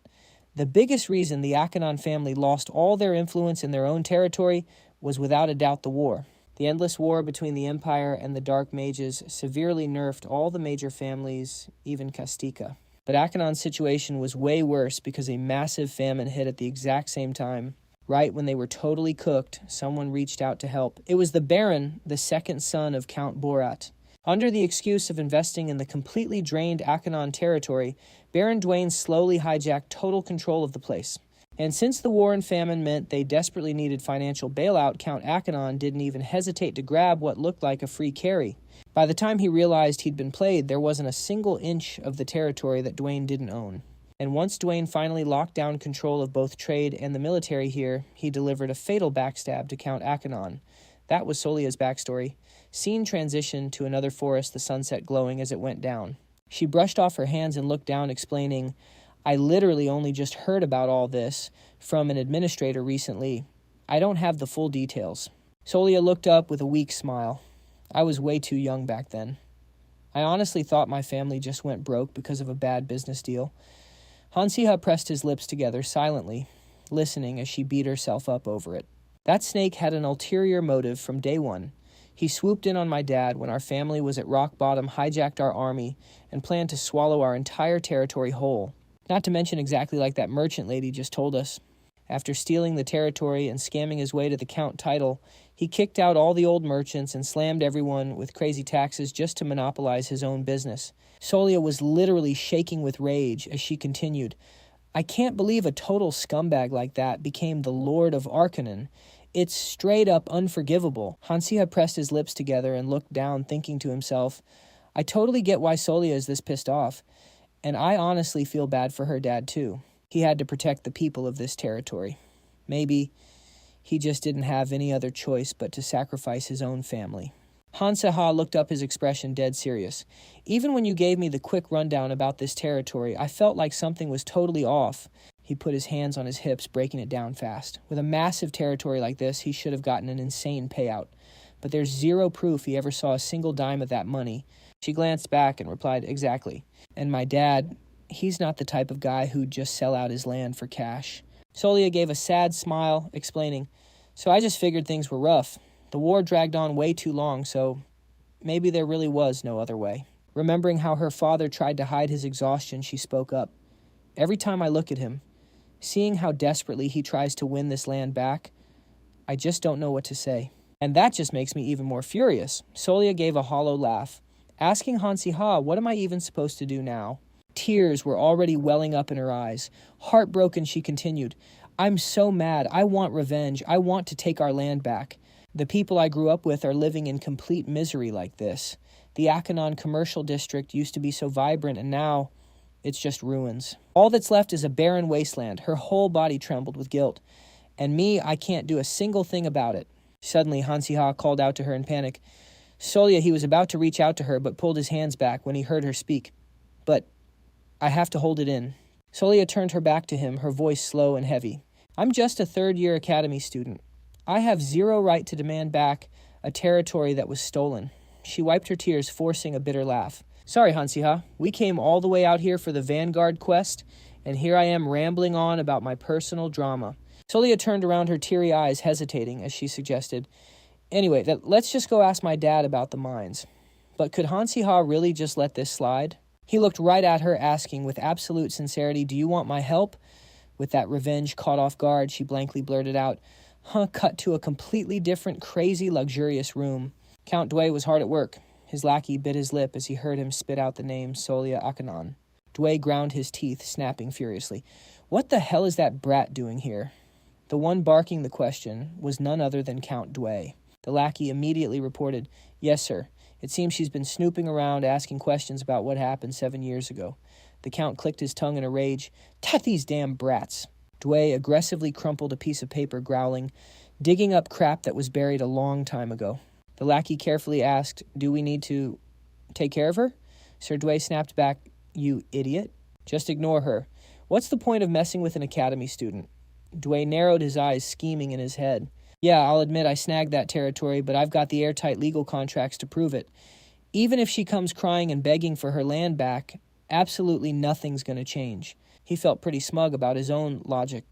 Speaker 1: the biggest reason the Akanon family lost all their influence in their own territory was without a doubt the war. The endless war between the Empire and the Dark Mages severely nerfed all the major families, even Kastika. But Akanon's situation was way worse because a massive famine hit at the exact same time. Right when they were totally cooked, someone reached out to help. It was the Baron, the second son of Count Borat. Under the excuse of investing in the completely drained Akanon territory, Baron Dwayne slowly hijacked total control of the place. And since the war and famine meant they desperately needed financial bailout, Count Akanon didn't even hesitate to grab what looked like a free carry. By the time he realized he'd been played, there wasn't a single inch of the territory that Dwayne didn't own. And once Dwayne finally locked down control of both trade and the military here, he delivered a fatal backstab to Count Akanon. That was Solia's backstory. Scene transitioned to another forest, the sunset glowing as it went down. She brushed off her hands and looked down, explaining, "I literally only just heard about all this from an administrator recently. I don't have the full details." Solia looked up with a weak smile. "I was way too young back then. I honestly thought my family just went broke because of a bad business deal." Han Siha pressed his lips together silently, listening as she beat herself up over it. "That snake had an ulterior motive from day one. He swooped in on my dad when our family was at rock bottom, hijacked our army, and planned to swallow our entire territory whole. Not to mention exactly like that merchant lady just told us. After stealing the territory and scamming his way to the count title, he kicked out all the old merchants and slammed everyone with crazy taxes just to monopolize his own business." Solia was literally shaking with rage as she continued, "I can't believe a total scumbag like that became the Lord of Arcanon. It's straight up unforgivable." Han Siha pressed his lips together and looked down, thinking to himself, "I totally get why Solia is this pissed off. And I honestly feel bad for her dad, too. He had to protect the people of this territory. Maybe he just didn't have any other choice but to sacrifice his own family." Han Siha looked up, his expression dead serious. "Even when you gave me the quick rundown about this territory, I felt like something was totally off." He put his hands on his hips, breaking it down fast. "With a massive territory like this, he should have gotten an insane payout. But there's zero proof he ever saw a single dime of that money." She glanced back and replied, "Exactly. And my dad, he's not the type of guy who'd just sell out his land for cash." Solia gave a sad smile, explaining, "So I just figured things were rough. The war dragged on way too long, so maybe there really was no other way." Remembering how her father tried to hide his exhaustion, she spoke up. "Every time I look at him, seeing how desperately he tries to win this land back, I just don't know what to say. And that just makes me even more furious." Solia gave a hollow laugh, asking Han Siha, "What am I even supposed to do now?" Tears were already welling up in her eyes. Heartbroken, she continued, I'm so mad. I want revenge. I want to take our land back. The people I grew up with are living in complete misery like this. The Akanon commercial district used to be so vibrant, and now it's just ruins. All that's left is a barren wasteland. Her whole body trembled with guilt. And me, I can't do a single thing about it. Suddenly, Han Siha called out to her in panic. Solia, he was about to reach out to her, but pulled his hands back when he heard her speak. But I have to hold it in. Solia turned her back to him, her voice slow and heavy. I'm just a third-year academy student. I have zero right to demand back a territory that was stolen. She wiped her tears, forcing a bitter laugh. Sorry, Han Siha. We came all the way out here for the Vanguard quest, and here I am rambling on about my personal drama. Solia turned around, her teary eyes hesitating as she suggested, Anyway, let's just go ask my dad about the mines. But could Han Siha really just let this slide? He looked right at her, asking with absolute sincerity, Do you want my help? With that revenge caught off guard, she blankly blurted out, cut to a completely different, crazy, luxurious room. Count Dway was hard at work. His lackey bit his lip as he heard him spit out the name Solia Akanon. Dway ground his teeth, snapping furiously. What the hell is that brat doing here? The one barking the question was none other than Count Dway. The lackey immediately reported, Yes, sir. It seems she's been snooping around, asking questions about what happened 7 years ago. The Count clicked his tongue in a rage. Tat these damn brats. Dway aggressively crumpled a piece of paper, growling, digging up crap that was buried a long time ago. The lackey carefully asked, Do we need to take care of her? Sir Dway snapped back, You idiot. Just ignore her. What's the point of messing with an academy student? Dway narrowed his eyes, scheming in his head. Yeah, I'll admit I snagged that territory, but I've got the airtight legal contracts to prove it. Even if she comes crying and begging for her land back, absolutely nothing's going to change. He felt pretty smug about his own logic.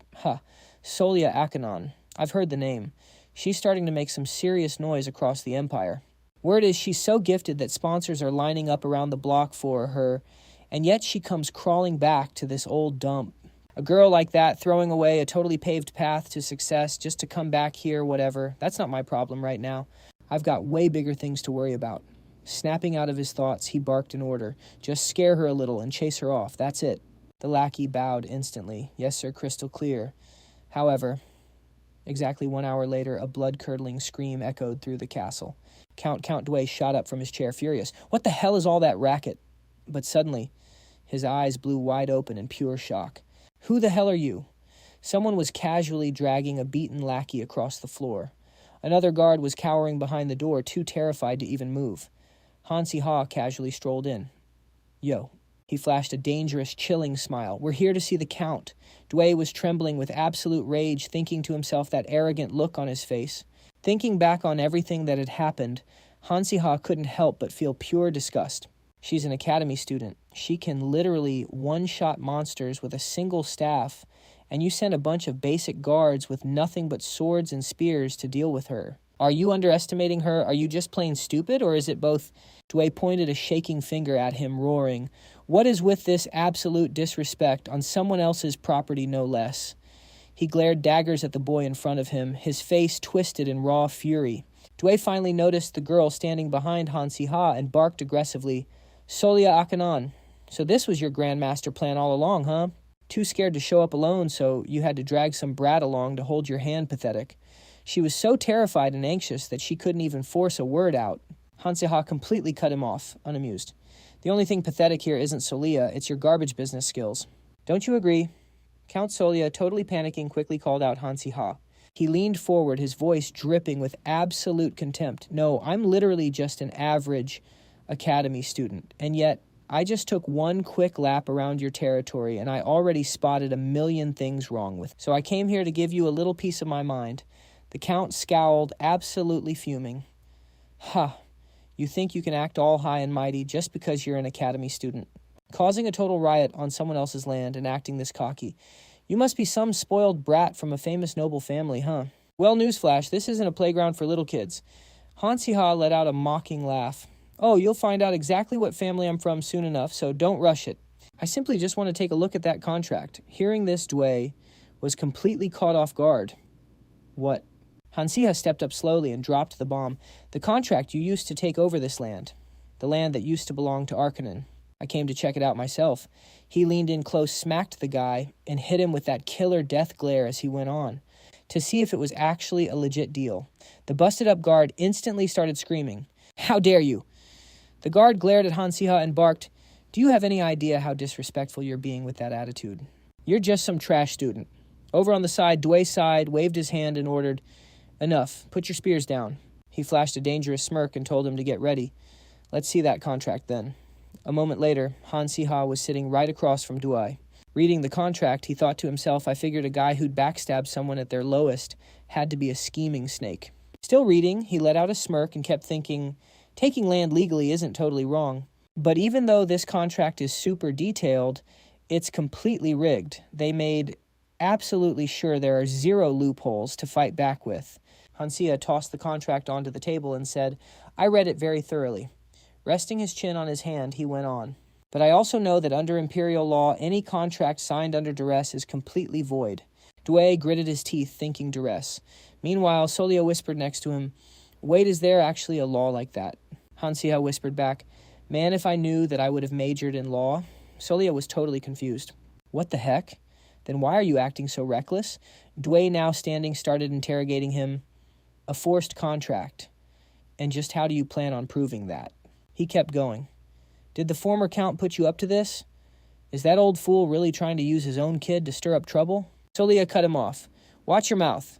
Speaker 1: Solia Akanon. I've heard the name. She's starting to make some serious noise across the Empire. Word is she's so gifted that sponsors are lining up around the block for her, and yet she comes crawling back to this old dump. A girl like that throwing away a totally paved path to success just to come back here, whatever, that's not my problem right now. I've got way bigger things to worry about. Snapping out of his thoughts, he barked an order. Just scare her a little and chase her off, that's it. The lackey bowed instantly. Yes, sir, crystal clear. However, exactly 1 hour later, a blood-curdling scream echoed through the castle. Count Dway shot up from his chair, furious. What the hell is all that racket? But suddenly, his eyes blew wide open in pure shock. Who the hell are you? Someone was casually dragging a beaten lackey across the floor. Another guard was cowering behind the door, too terrified to even move. Han Siha casually strolled in. Yo. He flashed a dangerous, chilling smile. We're here to see the Count. Dway was trembling with absolute rage, thinking to himself that arrogant look on his face. Thinking back on everything that had happened, Han Siha couldn't help but feel pure disgust. She's an academy student. She can literally one-shot monsters with a single staff, and you send a bunch of basic guards with nothing but swords and spears to deal with her. Are you underestimating her? Are you just plain stupid, or is it both? Dway pointed a shaking finger at him, roaring, What is with this absolute disrespect on someone else's property, no less? He glared daggers at the boy in front of him, his face twisted in raw fury. Dway finally noticed the girl standing behind Han Siha and barked aggressively, Solia Akanon. So this was your grandmaster plan all along, huh? Too scared to show up alone, so you had to drag some brat along to hold your hand, pathetic. She was so terrified and anxious that she couldn't even force a word out. Han Siha completely cut him off, unamused. The only thing pathetic here isn't Solia, it's your garbage business skills. Don't you agree? Count Solia, totally panicking, quickly called out Han Siha. He leaned forward, his voice dripping with absolute contempt. No, I'm literally just an average academy student, and yet I just took one quick lap around your territory and I already spotted a million things wrong with it. So I came here to give you a little piece of my mind. The Count scowled, absolutely fuming. You think you can act all high and mighty just because you're an academy student, causing a total riot on someone else's land and acting this cocky. You must be some spoiled brat from a famous noble family, huh? Well, newsflash, this isn't a playground for little kids. Han Siha let out a mocking laugh. Oh, you'll find out exactly what family I'm from soon enough, so don't rush it. I simply just want to take a look at that contract. Hearing this, Dway was completely caught off guard. What? Han Siha stepped up slowly and dropped the bomb. The contract you used to take over this land. The land that used to belong to Arkanon. I came to check it out myself. He leaned in close, smacked the guy, and hit him with that killer death glare as he went on, to see if it was actually a legit deal. The busted-up guard instantly started screaming, "How dare you!" The guard glared at Han Siha and barked, "Do you have any idea how disrespectful you're being with that attitude? You're just some trash student." Over on the side, Dway sighed, waved his hand, and ordered, "Enough. Put your spears down." He flashed a dangerous smirk and told him to get ready. "Let's see that contract then." A moment later, Han Siha was sitting right across from Dway. Reading the contract, he thought to himself, I figured a guy who'd backstab someone at their lowest had to be a scheming snake. Still reading, he let out a smirk and kept thinking, taking land legally isn't totally wrong. But even though this contract is super detailed, it's completely rigged. They made absolutely sure there are zero loopholes to fight back with. Han Siha tossed the contract onto the table and said, "I read it very thoroughly." Resting his chin on his hand, he went on. "But I also know that under imperial law, any contract signed under duress is completely void." Dway gritted his teeth, thinking duress. Meanwhile, Solia whispered next to him, "Wait, is there actually a law like that?" Han Siha whispered back, "Man, if I knew that I would have majored in law." Solia was totally confused. "What the heck? Then why are you acting so reckless?" Dway, now standing, started interrogating him. "A forced contract. And just how do you plan on proving that?" He kept going. "Did the former count put you up to this? Is that old fool really trying to use his own kid to stir up trouble?" Solia cut him off. "Watch your mouth."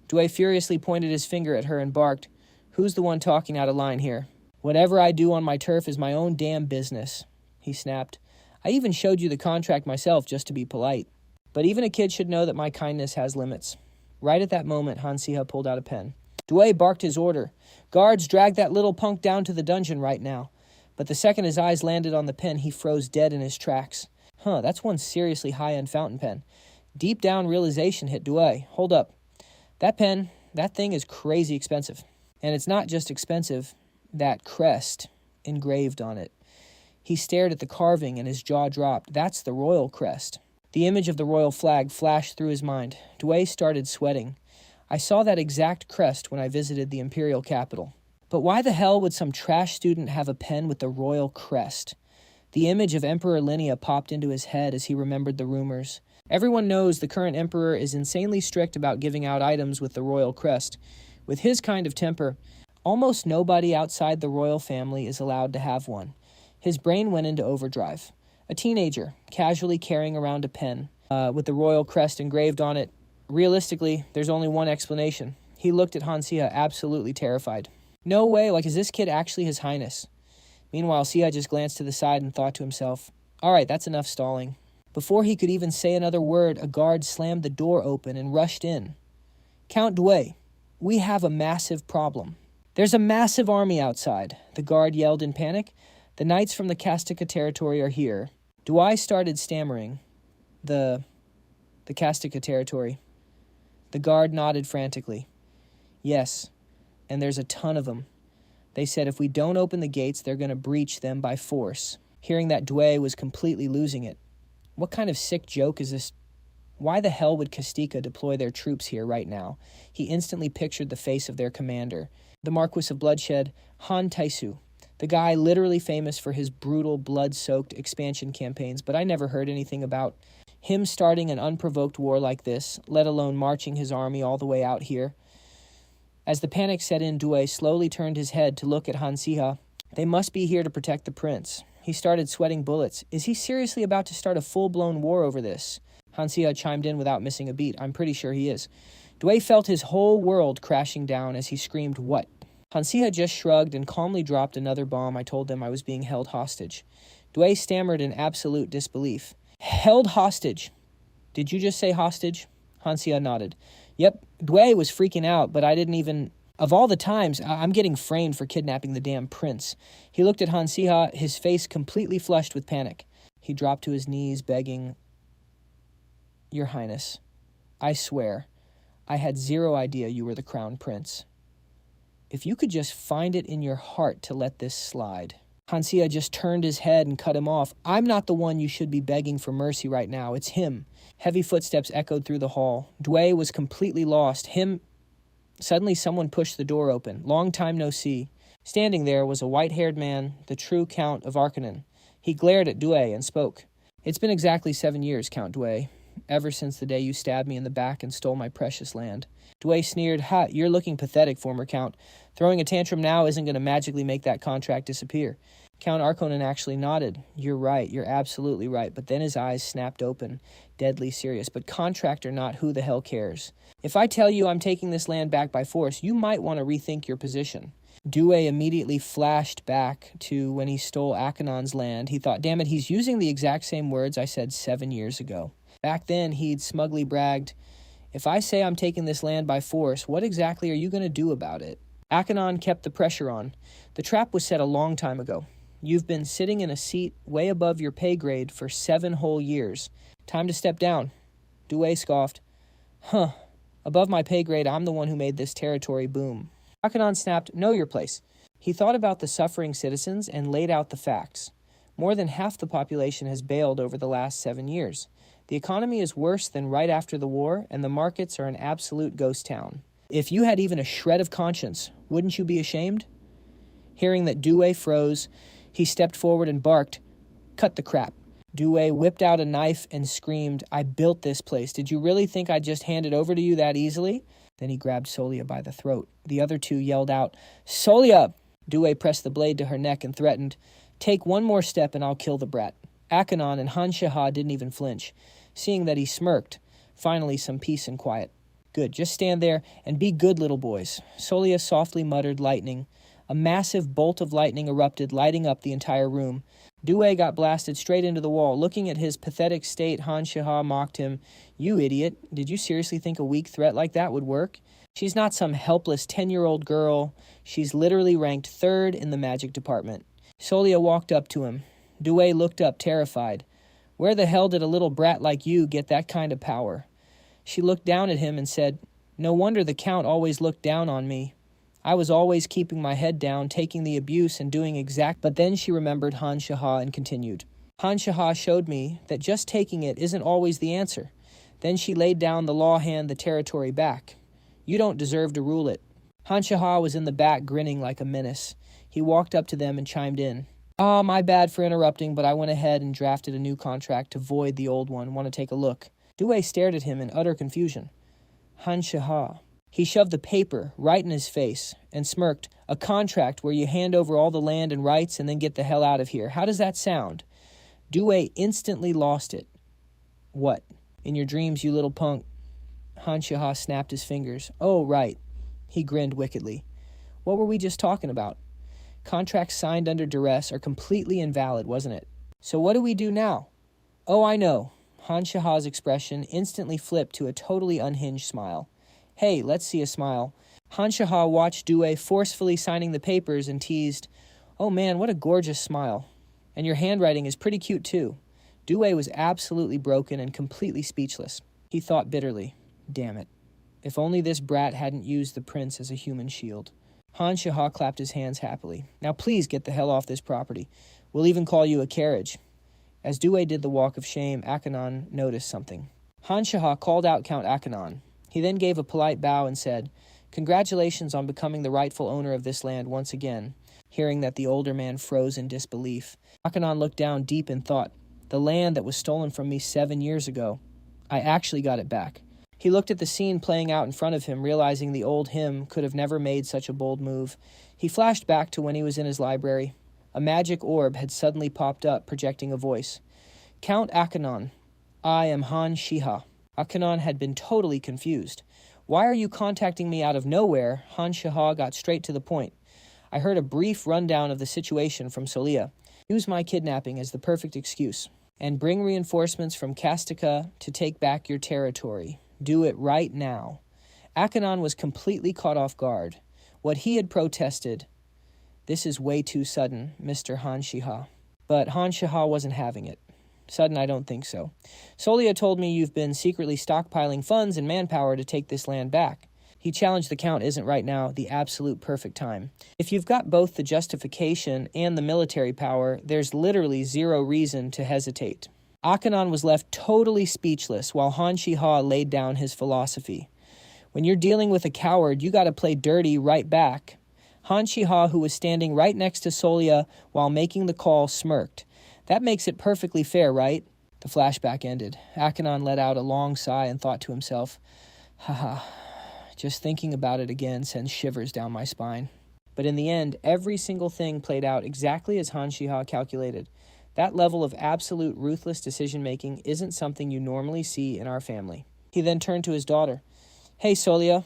Speaker 1: Dway furiously pointed his finger at her and barked, "Who's the one talking out of line here?" "Whatever I do on my turf is my own damn business," he snapped. "I even showed you the contract myself just to be polite. But even a kid should know that my kindness has limits." Right at that moment, Han Siha pulled out a pen. Dway barked his order. "Guards, drag that little punk down to the dungeon right now." But the second his eyes landed on the pen, he froze dead in his tracks. That's one seriously high-end fountain pen. Deep down realization hit Dway. Hold up. That pen, that thing is crazy expensive. And it's not just expensive, that crest engraved on it. He stared at the carving and his jaw dropped. That's the royal crest. The image of the royal flag flashed through his mind. Dway started sweating. I saw that exact crest when I visited the imperial capital. But why the hell would some trash student have a pen with the royal crest? The image of Emperor Linnea popped into his head as he remembered the rumors. Everyone knows the current emperor is insanely strict about giving out items with the royal crest. With his kind of temper, almost nobody outside the royal family is allowed to have one. His brain went into overdrive. A teenager, casually carrying around a pen, with the royal crest engraved on it. Realistically, there's only one explanation. He looked at Han Siha, absolutely terrified. No way, is this kid actually His Highness? Meanwhile, Siha just glanced to the side and thought to himself, all right, that's enough stalling. Before he could even say another word, a guard slammed the door open and rushed in. "Count Dway, we have a massive problem." "There's a massive army outside," the guard yelled in panic. "The knights from the Kastika territory are here." Dway started stammering. The Kastika territory. The guard nodded frantically. "Yes, and there's a ton of them. They said if we don't open the gates, they're going to breach them by force." Hearing that, Dway was completely losing it. What kind of sick joke is this? Why the hell would Kastika deploy their troops here right now? He instantly pictured the face of their commander, the Marquis of Bloodshed, Han Taisu, the guy literally famous for his brutal, blood-soaked expansion campaigns, but I never heard anything about him starting an unprovoked war like this, let alone marching his army all the way out here. As the panic set in, Dway slowly turned his head to look at Han Siha. They must be here to protect the prince. He started sweating bullets. Is he seriously about to start a full-blown war over this? Han Siha chimed in without missing a beat. I'm pretty sure he is. Dway felt his whole world crashing down as he screamed, "What?" Han Siha just shrugged and calmly dropped another bomb. I told them I was being held hostage. Dway stammered in absolute disbelief. "Held hostage? Did you just say hostage?" Han Siha nodded. "Yep, Dway was freaking out, but I didn't even... Of all the times, I'm getting framed for kidnapping the damn prince." He looked at Han Siha, his face completely flushed with panic. He dropped to his knees, begging, "Your Highness, I swear, I had zero idea you were the crown prince. If you could just find it in your heart to let this slide." Han Siha just turned his head and cut him off. "I'm not the one you should be begging for mercy right now. It's him." Heavy footsteps echoed through the hall. Dway was completely lost. Suddenly someone pushed the door open. Long time no see. Standing there was a white-haired man, the true Count of Arkanen. He glared at Due and spoke. It's been exactly 7 years, Count Due, ever since the day you stabbed me in the back and stole my precious land. Due sneered. Ha, you're looking pathetic, former Count. Throwing a tantrum now isn't going to magically make that contract disappear. Count Arkonin actually nodded. You're right, you're absolutely right. But then his eyes snapped open, deadly serious. But contract or not, who the hell cares? If I tell you I'm taking this land back by force, you might want to rethink your position. Due immediately flashed back to when he stole Akenon's land. He thought, damn it, he's using the exact same words I said 7 years ago. Back then, he'd smugly bragged, if I say I'm taking this land by force, what exactly are you going to do about it? Akenon kept the pressure on. The trap was set a long time ago. You've been sitting in a seat way above your pay grade for 7 whole years. Time to step down. Due scoffed. Huh. Above my pay grade, I'm the one who made this territory boom. Akenon snapped, know your place. He thought about the suffering citizens and laid out the facts. More than half the population has bailed over the last 7 years. The economy is worse than right after the war, and the markets are an absolute ghost town. If you had even a shred of conscience, wouldn't you be ashamed? Hearing that Due froze, he stepped forward and barked, cut the crap. Due whipped out a knife and screamed, I built this place. Did you really think I'd just hand it over to you that easily? Then he grabbed Solia by the throat. The other two yelled out, Solia! Due pressed the blade to her neck and threatened, take one more step and I'll kill the brat. Akenon and Han Siha didn't even flinch. Seeing that he smirked, finally some peace and quiet. Good, just stand there and be good little boys. Solia softly muttered lightning. A massive bolt of lightning erupted, lighting up the entire room. Due got blasted straight into the wall. Looking at his pathetic state, Han Siha mocked him. You idiot. Did you seriously think a weak threat like that would work? She's not some helpless 10-year-old girl. She's literally ranked 3rd in the magic department. Solia walked up to him. Due looked up, terrified. Where the hell did a little brat like you get that kind of power? She looked down at him and said, no wonder the Count always looked down on me. I was always keeping my head down, taking the abuse and doing exact. But then she remembered Han Siha and continued. Han Siha showed me that just taking it isn't always the answer. Then she laid down the law hand the territory back. You don't deserve to rule it. Han Siha was in the back grinning like a menace. He walked up to them and chimed in. Oh, my bad for interrupting, but I went ahead and drafted a new contract to void the old one. Want to take a look? Due stared at him in utter confusion. Han Siha. He shoved the paper right in his face and smirked. A contract where you hand over all the land and rights and then get the hell out of here. How does that sound? Due instantly lost it. What? In your dreams, you little punk. Han Siha snapped his fingers. Oh, right. He grinned wickedly. What were we just talking about? Contracts signed under duress are completely invalid, wasn't it? So what do we do now? Oh, I know. Han Siha's expression instantly flipped to a totally unhinged smile. Hey, let's see a smile. Han Siha watched Due forcefully signing the papers and teased, oh man, what a gorgeous smile. And your handwriting is pretty cute too. Due was absolutely broken and completely speechless. He thought bitterly, damn it. If only this brat hadn't used the prince as a human shield. Han Siha clapped his hands happily. Now please get the hell off this property. We'll even call you a carriage. As Due did the walk of shame, Akenon noticed something. Han Siha called out Count Akenon. He then gave a polite bow and said, congratulations on becoming the rightful owner of this land once again. Hearing that, the older man froze in disbelief. Akenon looked down deep in thought. The land that was stolen from me 7 years ago. I actually got it back. He looked at the scene playing out in front of him, realizing the old him could have never made such a bold move. He flashed back to when he was in his library. A magic orb had suddenly popped up, projecting a voice. Count Akenon, I am Han Siha. Akenon had been totally confused. Why are you contacting me out of nowhere? Han Siha got straight to the point. I heard a brief rundown of the situation from Solia. Use my kidnapping as the perfect excuse. And bring reinforcements from Kastika to take back your territory. Do it right now. Akenon was completely caught off guard. What he had protested, this is way too sudden, Mr. Han Siha. But Han Siha wasn't having it. Sudden, I don't think so. Solia told me you've been secretly stockpiling funds and manpower to take this land back. He challenged the Count isn't right now the absolute perfect time. If you've got both the justification and the military power, there's literally zero reason to hesitate. Akenon was left totally speechless while Han Siha laid down his philosophy. When you're dealing with a coward, you gotta play dirty right back. Han Siha, who was standing right next to Solia while making the call, smirked. That makes it perfectly fair, right? The flashback ended. Akanon let out a long sigh and thought to himself, haha, just thinking about it again sends shivers down my spine. But in the end, every single thing played out exactly as Han Siha calculated. That level of absolute ruthless decision-making isn't something you normally see in our family. He then turned to his daughter. Hey, Solia.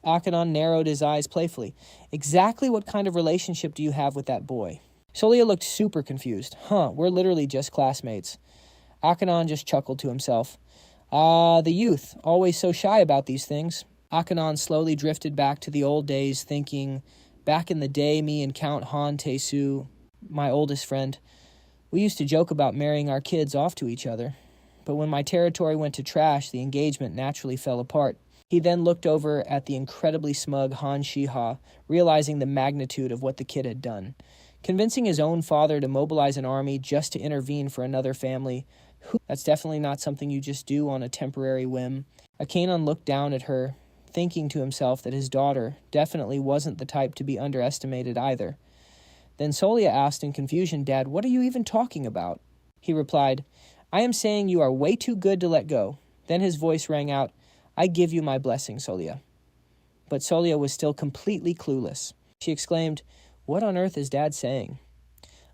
Speaker 1: Akanon narrowed his eyes playfully. Exactly what kind of relationship do you have with that boy? Solia looked super confused. We're literally just classmates. Akanon just chuckled to himself. The youth, always so shy about these things. Akanon slowly drifted back to the old days, thinking, back in the day, me and Count Han Tae-soo, my oldest friend, we used to joke about marrying our kids off to each other. But when my territory went to trash, the engagement naturally fell apart. He then looked over at the incredibly smug Han Siha, realizing the magnitude of what the kid had done. Convincing his own father to mobilize an army just to intervene for another family, that's definitely not something you just do on a temporary whim. Akanon looked down at her, thinking to himself that his daughter definitely wasn't the type to be underestimated either. Then Solia asked in confusion, Dad, what are you even talking about? He replied, I am saying you are way too good to let go. Then his voice rang out, I give you my blessing, Solia. But Solia was still completely clueless. She exclaimed, What on earth is Dad saying?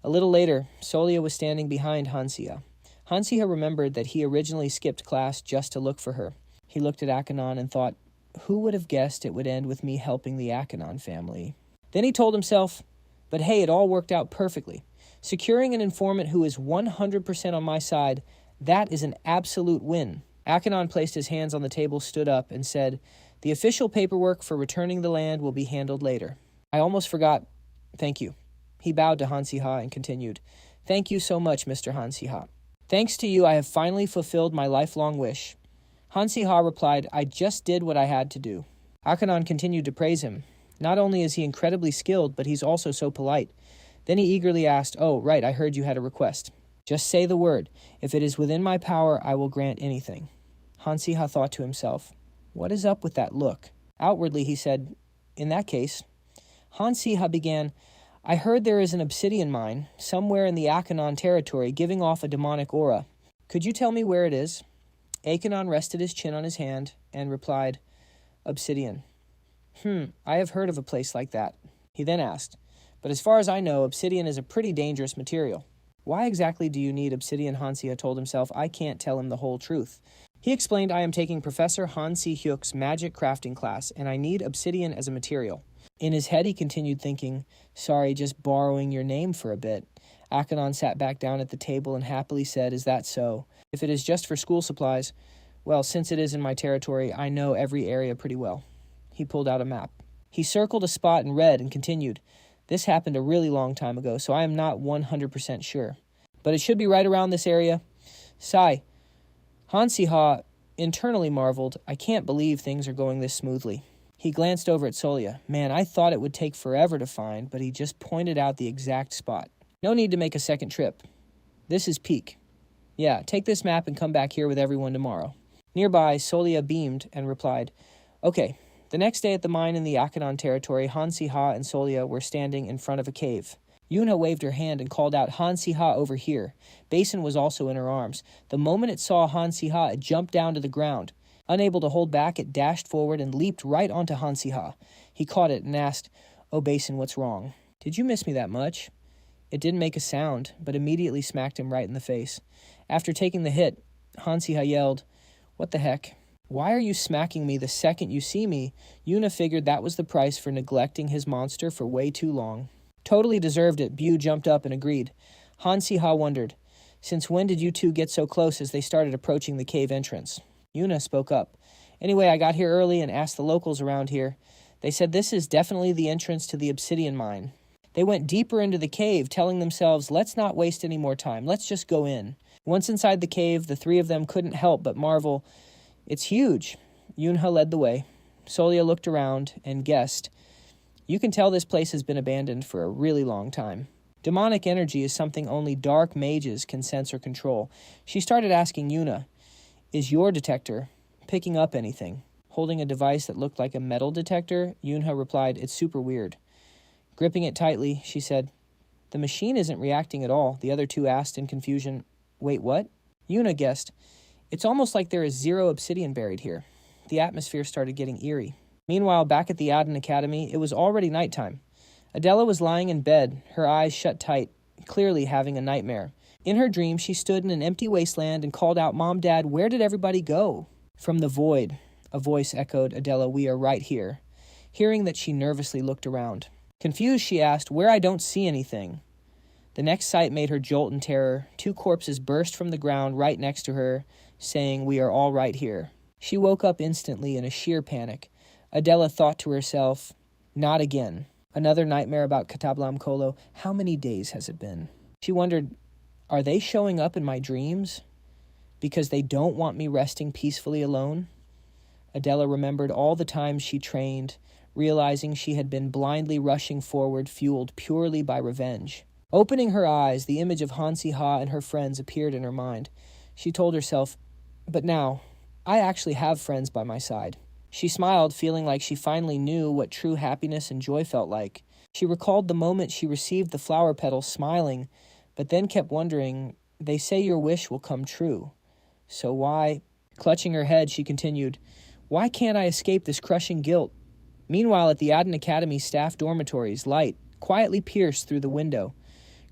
Speaker 1: A little later, Solia was standing behind Han Siha. Han Siha remembered that he originally skipped class just to look for her. He looked at Akanon and thought, who would have guessed it would end with me helping the Akanon family? Then he told himself, but hey, it all worked out perfectly. Securing an informant who is 100% on my side, that is an absolute win. Akanon placed his hands on the table, stood up, and said, the official paperwork for returning the land will be handled later. I almost forgot. Thank you. He bowed to Han Siha and continued, Thank you so much, Mr. Han Siha. Thanks to you, I have finally fulfilled my lifelong wish. Han Siha replied, I just did what I had to do. Akanon continued to praise him. Not only is he incredibly skilled, but he's also so polite. Then he eagerly asked, oh, right, I heard you had a request. Just say the word. If it is within my power, I will grant anything. Han Siha thought to himself, what is up with that look? Outwardly, he said, in that case. Han Siha began, I heard there is an obsidian mine somewhere in the Akanon territory giving off a demonic aura. Could you tell me where it is? Akanon rested his chin on his hand and replied, Obsidian. I have heard of a place like that. He then asked, but as far as I know, obsidian is a pretty dangerous material. Why exactly do you need obsidian? Han Siha told himself. I can't tell him the whole truth. He explained, I am taking Professor Han Si-hyuk's magic crafting class, and I need obsidian as a material. In his head, he continued thinking, sorry, just borrowing your name for a bit. Akanon sat back down at the table and happily said, is that so? If it is just for school supplies, well, since it is in my territory, I know every area pretty well. He pulled out a map. He circled a spot in red and continued, this happened a really long time ago, so I am not 100% sure. But it should be right around this area. Sigh. Han Siha internally marveled, I can't believe things are going this smoothly. He glanced over at Solia. Man, I thought it would take forever to find, but he just pointed out the exact spot. No need to make a second trip. This is peak. Yeah, take this map and come back here with everyone tomorrow. Nearby, Solia beamed and replied, okay. The next day at the mine in the Akanon territory, Han Siha and Solia were standing in front of a cave. Yuna waved her hand and called out, Han Siha, over here. Basin was also in her arms. The moment it saw Han Siha, it jumped down to the ground. Unable to hold back, it dashed forward and leaped right onto Han Siha. He caught it and asked, oh, Basin, what's wrong? Did you miss me that much? It didn't make a sound, but immediately smacked him right in the face. After taking the hit, Han Siha yelled, what the heck? Why are you smacking me the second you see me? Yuna figured that was the price for neglecting his monster for way too long. Totally deserved it, Bu jumped up and agreed. Han Siha wondered, since when did you two get so close as they started approaching the cave entrance? Yuna spoke up. Anyway, I got here early and asked the locals around here. They said this is definitely the entrance to the obsidian mine. They went deeper into the cave, telling themselves, let's not waste any more time, let's just go in. Once inside the cave, the three of them couldn't help but marvel, it's huge. Yunha led the way. Solia looked around and guessed, you can tell this place has been abandoned for a really long time. Demonic energy is something only dark mages can sense or control. She started asking Yuna, is your detector picking up anything? Holding a device that looked like a metal detector, Yunha replied, it's super weird. Gripping it tightly, she said, The machine isn't reacting at all, the other two asked in confusion. Wait, what? Yuna guessed. It's almost like there is 0 obsidian buried here. The atmosphere started getting eerie. Meanwhile, back at the Aden Academy, it was already nighttime. Adela was lying in bed, her eyes shut tight, clearly having a nightmare. In her dream, she stood in an empty wasteland and called out, Mom, Dad, where did everybody go? From the void, a voice echoed, Adela, we are right here. Hearing that, she nervously looked around. Confused, she asked, where I don't see anything. The next sight made her jolt in terror. 2 corpses burst from the ground right next to her, saying, we are all right here. She woke up instantly in a sheer panic. Adela thought to herself, not again. Another nightmare about Katablam Kolo. How many days has it been? She wondered, are they showing up in my dreams? Because they don't want me resting peacefully alone? Adela remembered all the times she trained, realizing she had been blindly rushing forward, fueled purely by revenge. Opening her eyes, the image of Han Siha and her friends appeared in her mind. She told herself, but now, I actually have friends by my side. She smiled, feeling like she finally knew what true happiness and joy felt like. She recalled the moment she received the flower petals, smiling, but then kept wondering, they say your wish will come true. So why? Clutching her head, she continued, why can't I escape this crushing guilt? Meanwhile, at the Aden Academy staff dormitories, light quietly pierced through the window,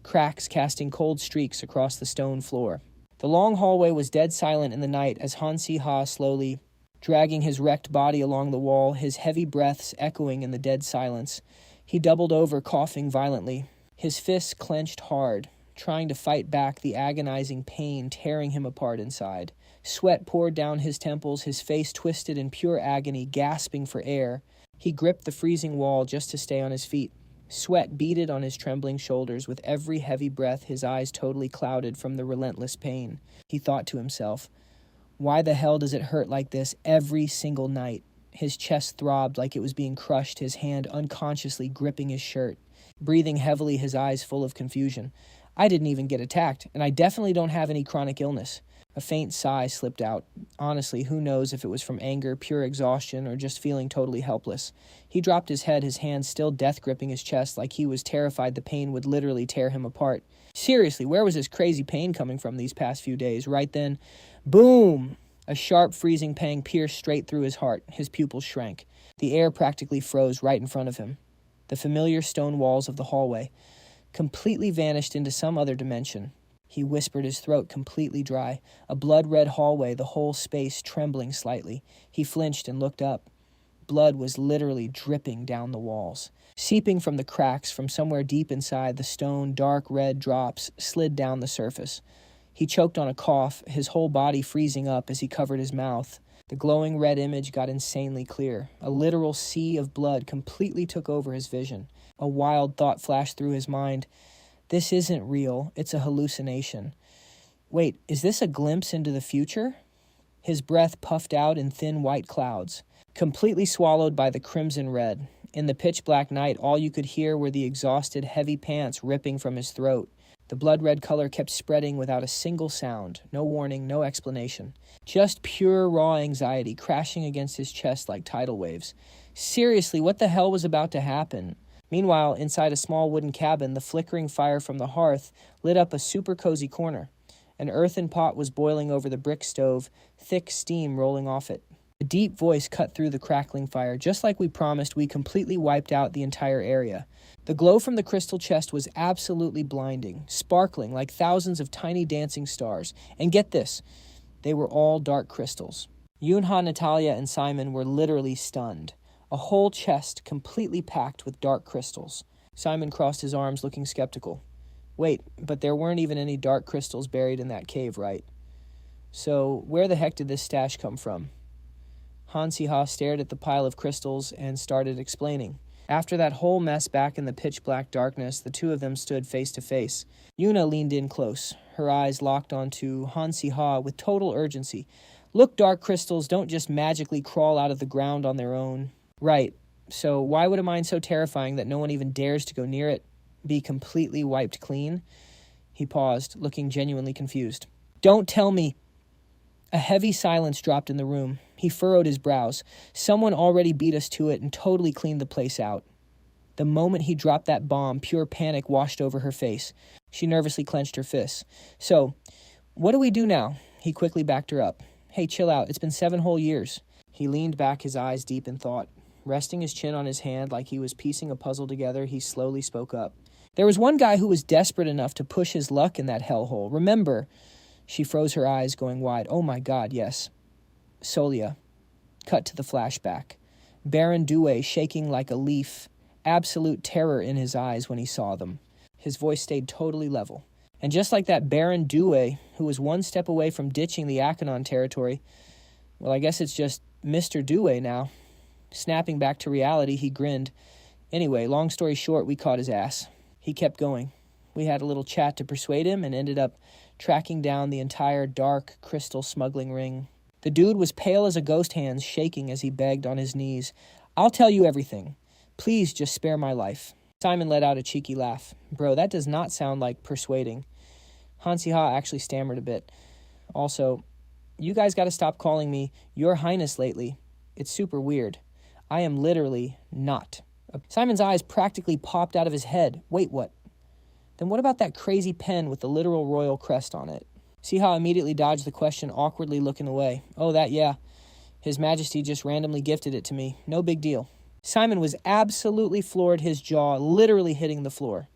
Speaker 1: cracks casting cold streaks across the stone floor. The long hallway was dead silent in the night as Han Siha slowly, dragging his wrecked body along the wall, his heavy breaths echoing in the dead silence. He doubled over, coughing violently, his fists clenched hard, trying to fight back the agonizing pain tearing him apart inside. Sweat poured down his temples, his face twisted in pure agony, gasping for air. He gripped the freezing wall just to stay on his feet. Sweat beaded on his trembling shoulders. With every heavy breath, his eyes totally clouded from the relentless pain. He thought to himself, why the hell does it hurt like this every single night? His chest throbbed like it was being crushed, his hand unconsciously gripping his shirt. Breathing heavily, his eyes full of confusion. I didn't even get attacked, and I definitely don't have any chronic illness. A faint sigh slipped out. Honestly, who knows if it was from anger, pure exhaustion, or just feeling totally helpless. He dropped his head, his hand still death-gripping his chest like he was terrified the pain would literally tear him apart. Seriously, where was this crazy pain coming from these past few days? Right then, boom! A sharp, freezing pang pierced straight through his heart. His pupils shrank. The air practically froze right in front of him. The familiar stone walls of the hallway completely vanished into some other dimension. He whispered, his throat completely dry. A blood-red hallway, the whole space trembling slightly. He flinched and looked up. Blood was literally dripping down the walls. Seeping from the cracks from somewhere deep inside, the stone, dark red drops slid down the surface. He choked on a cough, his whole body freezing up as he covered his mouth. The glowing red image got insanely clear. A literal sea of blood completely took over his vision. A wild thought flashed through his mind. This isn't real. It's a hallucination. Wait, is this a glimpse into the future? His breath puffed out in thin white clouds, completely swallowed by the crimson red. In the pitch-black night, all you could hear were the exhausted, heavy pants ripping from his throat. The blood-red color kept spreading without a single sound. No warning, no explanation. Just pure, raw anxiety crashing against his chest like tidal waves. Seriously, what the hell was about to happen? Meanwhile, inside a small wooden cabin, the flickering fire from the hearth lit up a super cozy corner. An earthen pot was boiling over the brick stove, thick steam rolling off it. A deep voice cut through the crackling fire. Just like we promised, we completely wiped out the entire area. The glow from the crystal chest was absolutely blinding, sparkling like thousands of tiny dancing stars. And get this, they were all dark crystals. Yunha, Natalia, and Simon were literally stunned. A whole chest completely packed with dark crystals. Simon crossed his arms, looking skeptical. Wait, but there weren't even any dark crystals buried in that cave, right? So, where the heck did this stash come from? Han Siha stared at the pile of crystals and started explaining. After that whole mess back in the pitch-black darkness, the two of them stood face to face. Yuna leaned in close, her eyes locked onto Han Siha with total urgency. Look, dark crystals don't just magically crawl out of the ground on their own. Right, so why would a mine so terrifying that no one even dares to go near it be completely wiped clean? He paused, looking genuinely confused. Don't tell me! A heavy silence dropped in the room. He furrowed his brows. Someone already beat us to it and totally cleaned the place out. The moment he dropped that bomb, pure panic washed over her face. She nervously clenched her fists. "So, what do we do now?" He quickly backed her up. "Hey, chill out. It's been 7 whole years." He leaned back, his eyes deep in thought. Resting his chin on his hand like he was piecing a puzzle together, he slowly spoke up. "There was one guy who was desperate enough to push his luck in that hellhole. Remember?" She froze, her eyes going wide. "Oh my God, yes." Solia. Cut to the flashback. Baron Due shaking like a leaf, absolute terror in his eyes when he saw them. His voice stayed totally level. And just like that Baron Due, who was one step away from ditching the Akanon territory, well, I guess it's just Mr. Due now. Snapping back to reality, he grinned. "Anyway, long story short, we caught his ass." He kept going. We had a little chat to persuade him and ended up tracking down the entire dark crystal smuggling ring. The dude was pale as a ghost, hands shaking as he begged on his knees. "I'll tell you everything. Please just spare my life." Simon let out a cheeky laugh. "Bro, that does not sound like persuading." Han Siha actually stammered a bit. "Also, you guys got to stop calling me Your Highness lately. It's super weird. I am literally not." Simon's eyes practically popped out of his head. "Wait, what? Then what about that crazy pen with the literal royal crest on it?" Siha immediately dodged the question, awkwardly looking away. "Oh, that, yeah. His Majesty just randomly gifted it to me. No big deal." Simon was absolutely floored, his jaw literally hitting the floor.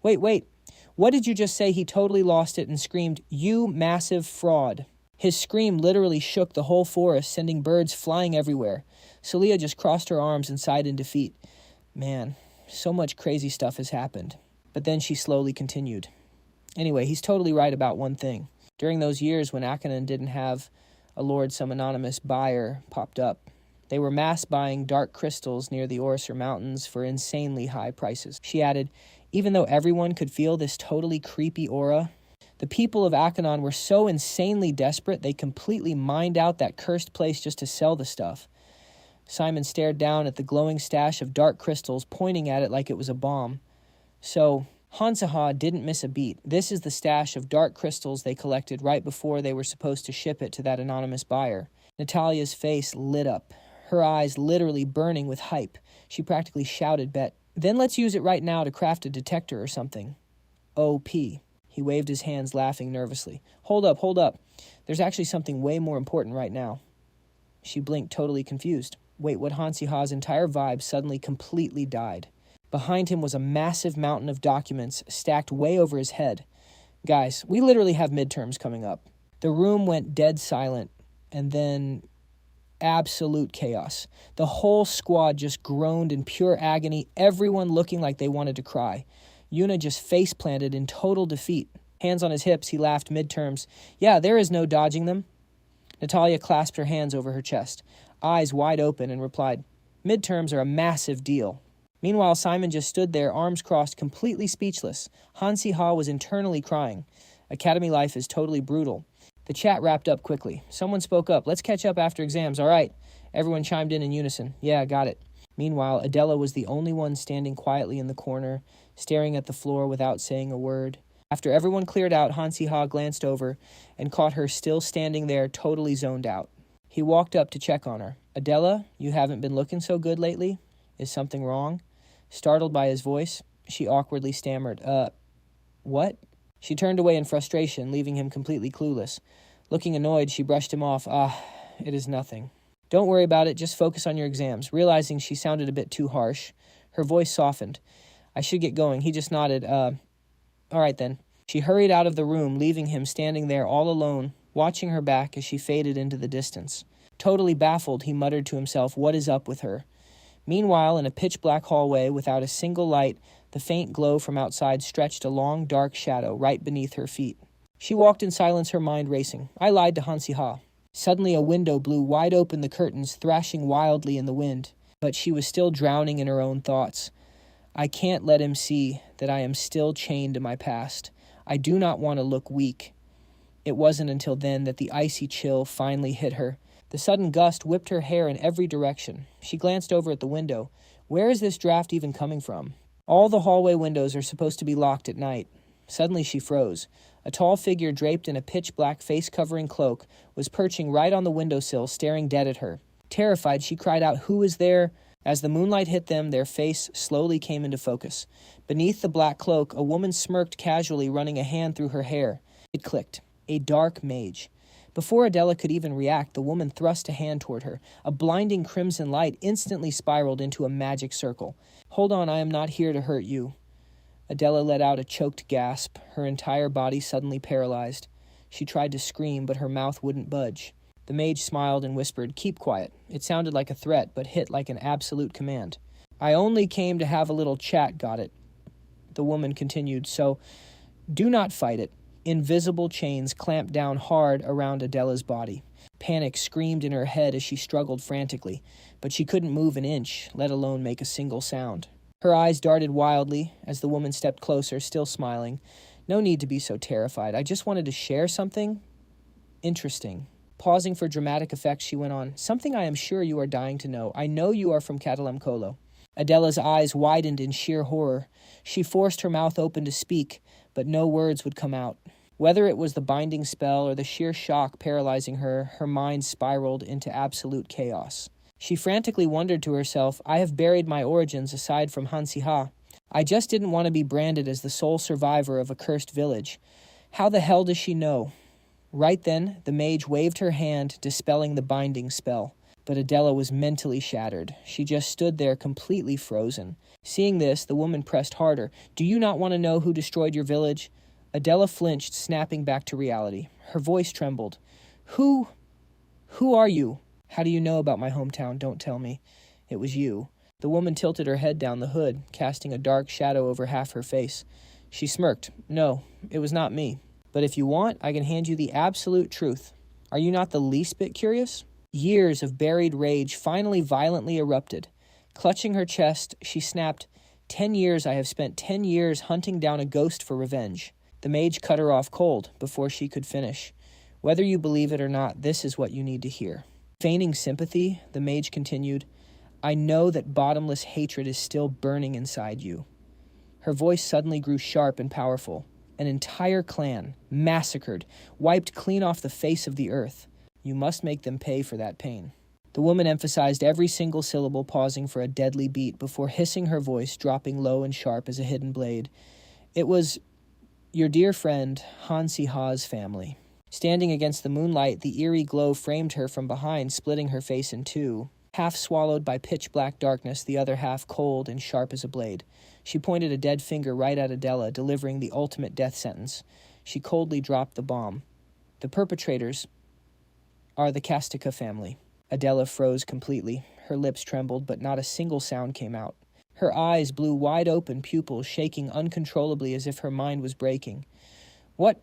Speaker 1: Wait. What did you just say?" He totally lost it and screamed, "You massive fraud." His scream literally shook the whole forest, sending birds flying everywhere. Celia just crossed her arms and sighed in defeat. Man, so much crazy stuff has happened. But then she slowly continued. "Anyway, he's totally right about one thing. During those years when Akanon didn't have a lord, some anonymous buyer popped up. They were mass buying dark crystals near the Orser Mountains for insanely high prices." She added, "Even though everyone could feel this totally creepy aura, the people of Akanon were so insanely desperate they completely mined out that cursed place just to sell the stuff." Simon stared down at the glowing stash of dark crystals, pointing at it like it was a bomb. "So, Han Siha didn't miss a beat. This is the stash of dark crystals they collected right before they were supposed to ship it to that anonymous buyer." Natalia's face lit up, her eyes literally burning with hype. She practically shouted, "Bet. Then let's use it right now to craft a detector or something." OP. He waved his hands, laughing nervously. Hold up. There's actually something way more important right now." She blinked, totally confused. Wait, what? Han Siha's entire vibe suddenly completely died. Behind him was a massive mountain of documents stacked way over his head. "Guys, we literally have midterms coming up." The room went dead silent, and then absolute chaos. The whole squad just groaned in pure agony, everyone looking like they wanted to cry. Yuna just face-planted in total defeat. Hands on his hips, he laughed midterms. "Yeah, there is no dodging them." Natalia clasped her hands over her chest, eyes wide open, and replied, "Midterms are a massive deal." Meanwhile, Simon just stood there, arms crossed, completely speechless. Han Siha was internally crying. Academy life is totally brutal. The chat wrapped up quickly. Someone spoke up. "Let's catch up after exams, all right." Everyone chimed in unison. "Yeah, got it." Meanwhile, Adela was the only one standing quietly in the corner, staring at the floor without saying a word. After everyone cleared out, Han Siha glanced over and caught her still standing there, totally zoned out. He walked up to check on her. "Adela, you haven't been looking so good lately. Is something wrong?" Startled by his voice, she awkwardly stammered, What?" She turned away in frustration, leaving him completely clueless. Looking annoyed, she brushed him off. It is nothing." "Don't worry about it, just focus on your exams." Realizing she sounded a bit too harsh, her voice softened. "I should get going." He just nodded, All right then." She hurried out of the room, leaving him standing there all alone, watching her back as she faded into the distance. Totally baffled, he muttered to himself, what is up with her? Meanwhile, in a pitch-black hallway without a single light, the faint glow from outside stretched a long, dark shadow right beneath her feet. She walked in silence, her mind racing. I lied to Han Siha. Suddenly a window blew wide open, the curtains thrashing wildly in the wind. But she was still drowning in her own thoughts. I can't let him see that I am still chained to my past. I do not want to look weak. It wasn't until then that the icy chill finally hit her. The sudden gust whipped her hair in every direction. She glanced over at the window. Where is this draft even coming from? All the hallway windows are supposed to be locked at night. Suddenly she froze. A tall figure draped in a pitch-black face-covering cloak was perching right on the windowsill, staring dead at her. Terrified, she cried out, "Who is there?" As the moonlight hit them, their face slowly came into focus. Beneath the black cloak, a woman smirked casually, running a hand through her hair. It clicked. A dark mage. Before Adela could even react, the woman thrust a hand toward her. A blinding crimson light instantly spiraled into a magic circle. "Hold on, I am not here to hurt you." Adela let out a choked gasp, her entire body suddenly paralyzed. She tried to scream, but her mouth wouldn't budge. The mage smiled and whispered, "Keep quiet." It sounded like a threat, but hit like an absolute command. "I only came to have a little chat, got it?" The woman continued, "So, do not fight it." Invisible chains clamped down hard around Adela's body. Panic screamed in her head as she struggled frantically, but she couldn't move an inch, let alone make a single sound. Her eyes darted wildly as the woman stepped closer, still smiling. "No need to be so terrified. I just wanted to share something interesting." Pausing for dramatic effect, she went on, "Something I am sure you are dying to know. I know you are from Catalamcolo." Adela's eyes widened in sheer horror. She forced her mouth open to speak, but no words would come out. Whether it was the binding spell or the sheer shock paralyzing her, her mind spiraled into absolute chaos. She frantically wondered to herself, "I have buried my origins aside from Han Siha. I just didn't want to be branded as the sole survivor of a cursed village. How the hell does she know?" Right then, the mage waved her hand, dispelling the binding spell. But Adela was mentally shattered. She just stood there completely frozen. Seeing this, the woman pressed harder. "Do you not want to know who destroyed your village?" Adela flinched, snapping back to reality. Her voice trembled. Who are you?" "How do you know about my hometown? Don't tell me." "It was you." The woman tilted her head down the hood, casting a dark shadow over half her face. She smirked. "No, it was not me. But if you want, I can hand you the absolute truth. Are you not the least bit curious?" Years of buried rage finally violently erupted. Clutching her chest, she snapped, 10 years I have spent 10 years hunting down a ghost for revenge." The mage cut her off cold before she could finish. "Whether you believe it or not, this is what you need to hear." Feigning sympathy, the mage continued, "I know that bottomless hatred is still burning inside you." Her voice suddenly grew sharp and powerful. "An entire clan, massacred, wiped clean off the face of the earth. You must make them pay for that pain." The woman emphasized every single syllable, pausing for a deadly beat before hissing her voice, dropping low and sharp as a hidden blade. "It was your dear friend, Han Siha's family." Standing against the moonlight, the eerie glow framed her from behind, splitting her face in two. Half swallowed by pitch-black darkness, the other half cold and sharp as a blade. She pointed a dead finger right at Adela, delivering the ultimate death sentence. She coldly dropped the bomb. "The perpetrators are the Castica family." Adela froze completely. Her lips trembled, but not a single sound came out. Her eyes blew wide open, pupils shaking uncontrollably as if her mind was breaking. What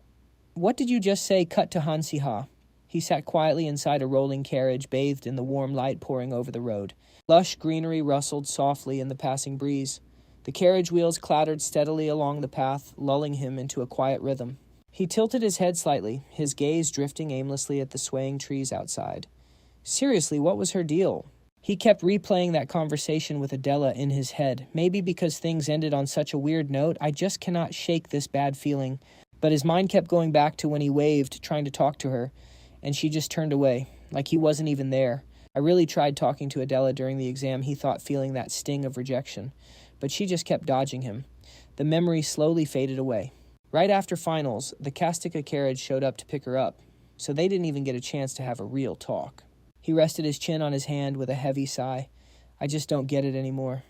Speaker 1: did you just say?" Cut to Han Siha. He sat quietly inside a rolling carriage, bathed in the warm light pouring over the road. Lush greenery rustled softly in the passing breeze. The carriage wheels clattered steadily along the path, lulling him into a quiet rhythm. He tilted his head slightly, his gaze drifting aimlessly at the swaying trees outside. Seriously, what was her deal? He kept replaying that conversation with Adela in his head. Maybe because things ended on such a weird note, I just cannot shake this bad feeling. But his mind kept going back to when he waved, trying to talk to her, and she just turned away, like he wasn't even there. I really tried talking to Adela during the exam, he thought, feeling that sting of rejection. But she just kept dodging him. The memory slowly faded away. Right after finals, the Castica carriage showed up to pick her up, so they didn't even get a chance to have a real talk. He rested his chin on his hand with a heavy sigh. I just don't get it anymore.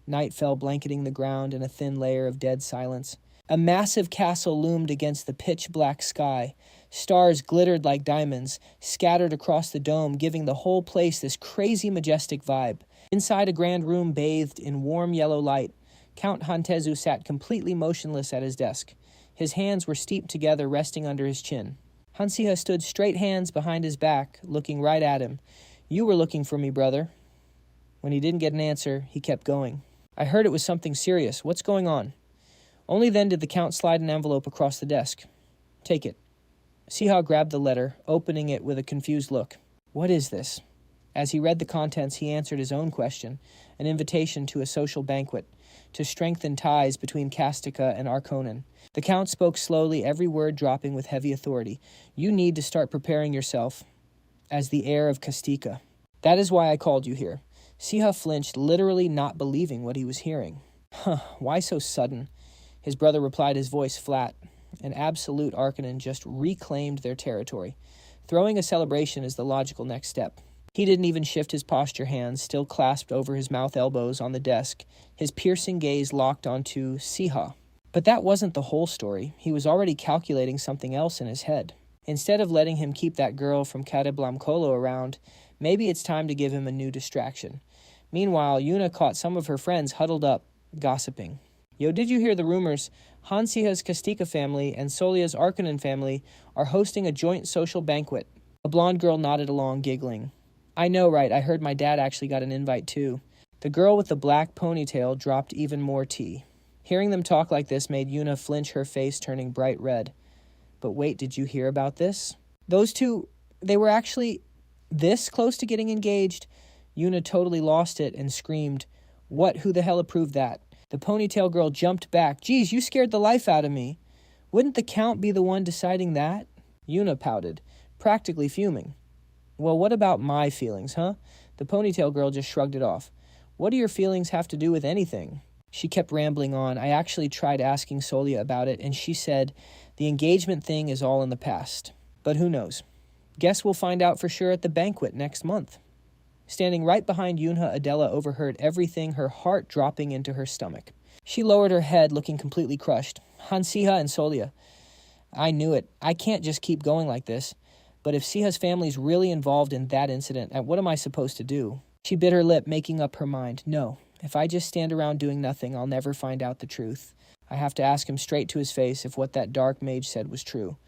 Speaker 1: Night fell, blanketing the ground in a thin layer of dead silence. A massive castle loomed against the pitch-black sky. Stars glittered like diamonds, scattered across the dome, giving the whole place this crazy, majestic vibe. Inside a grand room bathed in warm yellow light, Count Hantezu sat completely motionless at his desk. His hands were steeped together, resting under his chin. Han Siha stood straight, hands behind his back, looking right at him. You were looking for me, brother. When he didn't get an answer, he kept going. I heard it was something serious. What's going on? Only then did the Count slide an envelope across the desk. Take it. Siha grabbed the letter, opening it with a confused look. What is this? As he read the contents, he answered his own question, an invitation to a social banquet, to strengthen ties between Castica and Arconin. The Count spoke slowly, every word dropping with heavy authority. You need to start preparing yourself as the heir of Castica. That is why I called you here. Siha flinched, literally not believing what he was hearing. Huh, why so sudden? His brother replied, his voice flat. An absolute Arcanon just reclaimed their territory. Throwing a celebration is the logical next step. He didn't even shift his posture, hands still clasped over his mouth elbows on the desk, his piercing gaze locked onto Siha. But that wasn't the whole story. He was already calculating something else in his head. Instead of letting him keep that girl from Kadablamkolo around, maybe it's time to give him a new distraction. Meanwhile, Yuna caught some of her friends huddled up, gossiping. Yo, did you hear the rumors? Han Siha's Kastika family and Solia's Arcanon family are hosting a joint social banquet. A blonde girl nodded along, giggling. I know, right? I heard my dad actually got an invite too. The girl with the black ponytail dropped even more tea. Hearing them talk like this made Yuna flinch, her face turning bright red. But wait, did you hear about this? Those two, they were actually this close to getting engaged. Yuna totally lost it and screamed, What? Who the hell approved that? The ponytail girl jumped back. Geez, you scared the life out of me. Wouldn't the Count be the one deciding that? Yuna pouted, practically fuming. Well, what about my feelings, huh? The ponytail girl just shrugged it off. What do your feelings have to do with anything? She kept rambling on. I actually tried asking Solia about it, and she said the engagement thing is all in the past. But who knows? Guess we'll find out for sure at the banquet next month. Standing right behind Yunha, Adela overheard everything, her heart dropping into her stomach. She lowered her head, looking completely crushed. Han Siha and Solia. I knew it. I can't just keep going like this. But if Siha's family's really involved in that incident, what am I supposed to do? She bit her lip, making up her mind. No, if I just stand around doing nothing, I'll never find out the truth. I have to ask him straight to his face if what that dark mage said was true.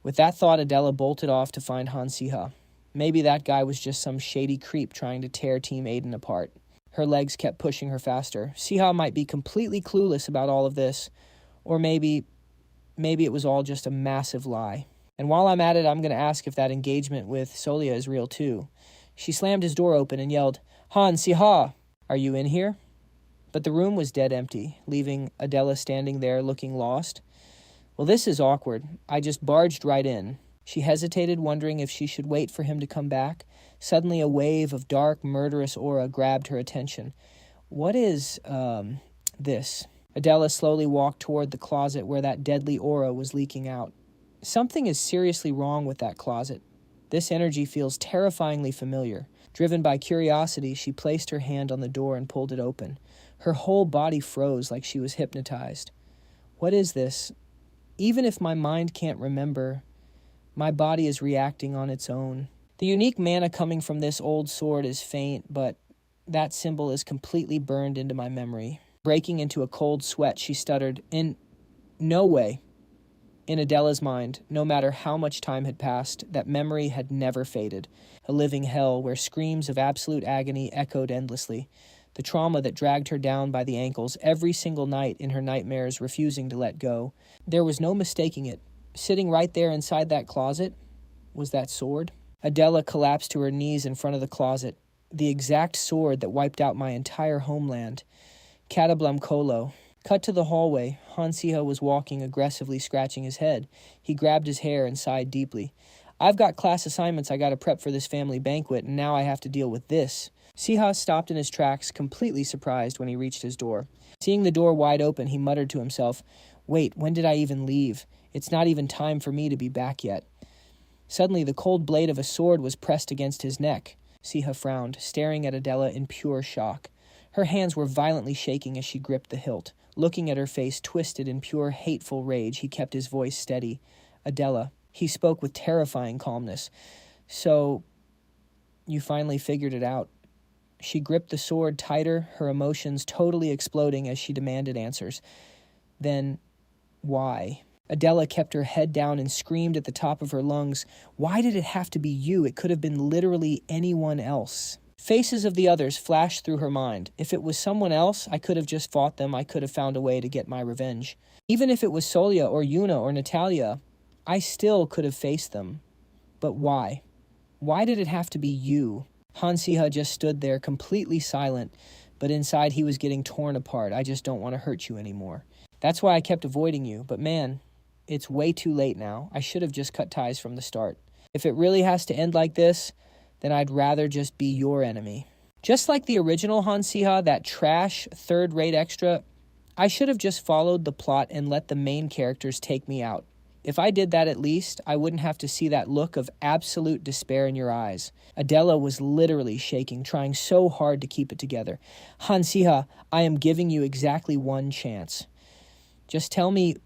Speaker 1: With that thought, Adela bolted off to find Han Siha. Maybe that guy was just some shady creep trying to tear Team Aiden apart. Her legs kept pushing her faster. Siha might be completely clueless about all of this, or maybe it was all just a massive lie. And while I'm at it, I'm going to ask if that engagement with Solia is real too. She slammed his door open and yelled, Han Siha, are you in here? But the room was dead empty, leaving Adela standing there looking lost. Well, this is awkward. I just barged right in. She hesitated, wondering if she should wait for him to come back. Suddenly a wave of dark, murderous aura grabbed her attention. What is, this? Adela slowly walked toward the closet where that deadly aura was leaking out. Something is seriously wrong with that closet. This energy feels terrifyingly familiar. Driven by curiosity, she placed her hand on the door and pulled it open. Her whole body froze like she was hypnotized. What is this? Even if my mind can't remember, my body is reacting on its own. The unique mana coming from this old sword is faint, but that symbol is completely burned into my memory. Breaking into a cold sweat, she stuttered, No way. In Adela's mind, no matter how much time had passed, that memory had never faded. A living hell where screams of absolute agony echoed endlessly. The trauma that dragged her down by the ankles every single night in her nightmares, refusing to let go. There was no mistaking it. Sitting right there inside that closet was that sword. Adela collapsed to her knees in front of the closet. The exact sword that wiped out my entire homeland. Kadablamkolo. Cut to the hallway. Han Siha was walking, aggressively scratching his head. He grabbed his hair and sighed deeply. I've got class assignments I gotta prep for this family banquet, and now I have to deal with this. Siha stopped in his tracks, completely surprised when he reached his door. Seeing the door wide open, he muttered to himself, Wait, when did I even leave? It's not even time for me to be back yet. Suddenly, the cold blade of a sword was pressed against his neck. Siha frowned, staring at Adela in pure shock. Her hands were violently shaking as she gripped the hilt. Looking at her face twisted in pure hateful rage, he kept his voice steady. Adela. He spoke with terrifying calmness. So, you finally figured it out. She gripped the sword tighter, her emotions totally exploding as she demanded answers. Then, why? Adela kept her head down and screamed at the top of her lungs. Why did it have to be you? It could have been literally anyone else. Faces of the others flashed through her mind. If it was someone else, I could have just fought them. I could have found a way to get my revenge. Even if it was Solia or Yuna or Natalia, I still could have faced them. But why? Why did it have to be you? Han Siha just stood there, completely silent, but inside he was getting torn apart. I just don't want to hurt you anymore. That's why I kept avoiding you. But man, it's way too late now. I should have just cut ties from the start. If it really has to end like this, then I'd rather just be your enemy. Just like the original Han Siha, that trash third-rate extra, I should have just followed the plot and let the main characters take me out. If I did that at least, I wouldn't have to see that look of absolute despair in your eyes. Adela was literally shaking, trying so hard to keep it together. Han Siha, I am giving you exactly one chance. Just tell me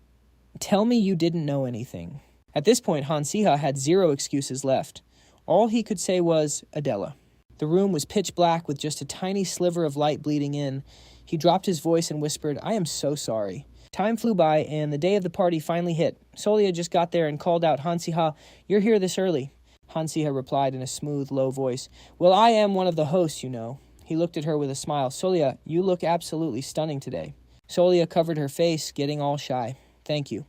Speaker 1: you didn't know anything. At this point, Han Siha had 0 excuses left. All he could say was, Adela. The room was pitch black with just a tiny sliver of light bleeding in. He dropped his voice and whispered, I am so sorry. Time flew by, and the day of the party finally hit. Solia just got there and called out, Han Siha, you're here this early. Han Siha replied in a smooth, low voice, well, I am one of the hosts, you know. He looked at her with a smile. Solia, you look absolutely stunning today. Solia covered her face, getting all shy. Thank you.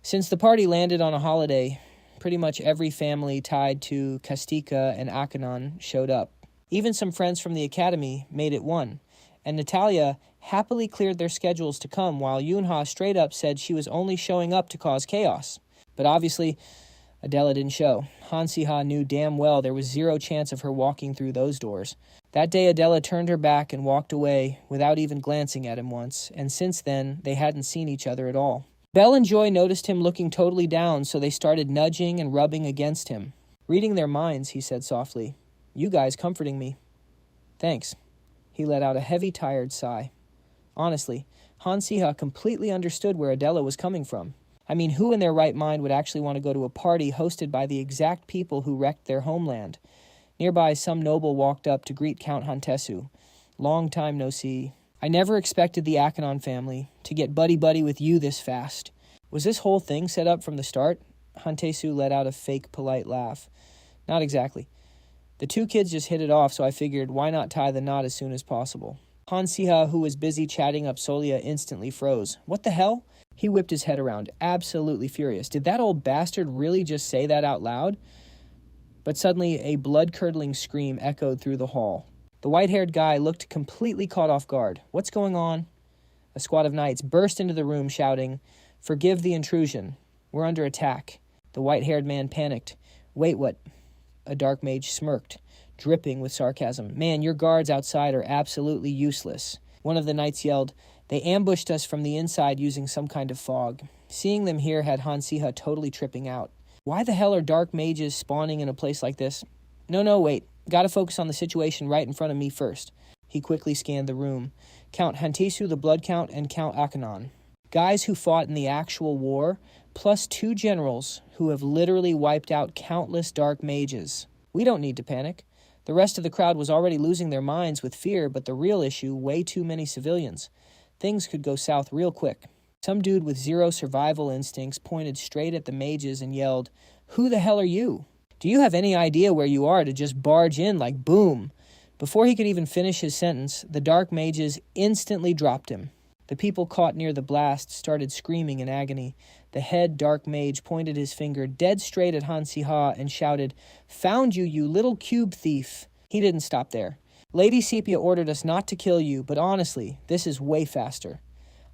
Speaker 1: Since the party landed on a holiday, pretty much every family tied to Kastika and Akanon showed up. Even some friends from the academy made it one. And Natalia happily cleared their schedules to come, while Yunha straight up said she was only showing up to cause chaos. But obviously, Adela didn't show. Han Siha knew damn well there was 0 chance of her walking through those doors. That day, Adela turned her back and walked away without even glancing at him once, and since then, they hadn't seen each other at all. Belle and Joy noticed him looking totally down, so they started nudging and rubbing against him. Reading their minds, he said softly, You guys comforting me. Thanks. He let out a heavy, tired sigh. Honestly, Han Siha completely understood where Adela was coming from. I mean, who in their right mind would actually want to go to a party hosted by the exact people who wrecked their homeland? Nearby, some noble walked up to greet Count Hantesu. Long time no see. I never expected the Akanon family to get buddy-buddy with you this fast. Was this whole thing set up from the start? Hantesu let out a fake, polite laugh. Not exactly. The 2 kids just hit it off, so I figured why not tie the knot as soon as possible. Han Siha, who was busy chatting up Solia, instantly froze. What the hell? He whipped his head around, absolutely furious. Did that old bastard really just say that out loud? But suddenly, a blood-curdling scream echoed through the hall. The white-haired guy looked completely caught off guard. What's going on? A squad of knights burst into the room shouting, Forgive the intrusion. We're under attack. The white-haired man panicked. Wait, what? A dark mage smirked, dripping with sarcasm. Man, your guards outside are absolutely useless. One of the knights yelled, They ambushed us from the inside using some kind of fog. Seeing them here had Han Siha totally tripping out. Why the hell are dark mages spawning in a place like this? No, wait. Gotta focus on the situation right in front of me first. He quickly scanned the room. Count Hantesu the Blood Count and Count Akanon. Guys who fought in the actual war, plus 2 generals who have literally wiped out countless dark mages. We don't need to panic. The rest of the crowd was already losing their minds with fear, but the real issue, way too many civilians. Things could go south real quick. Some dude with 0 survival instincts pointed straight at the mages and yelled, Who the hell are you? Do you have any idea where you are to just barge in like boom? Before he could even finish his sentence, the dark mages instantly dropped him. The people caught near the blast started screaming in agony. The head dark mage pointed his finger dead straight at Han Siha and shouted, Found you, you little cube thief. He didn't stop there. Lady Sepia ordered us not to kill you, but honestly, this is way faster.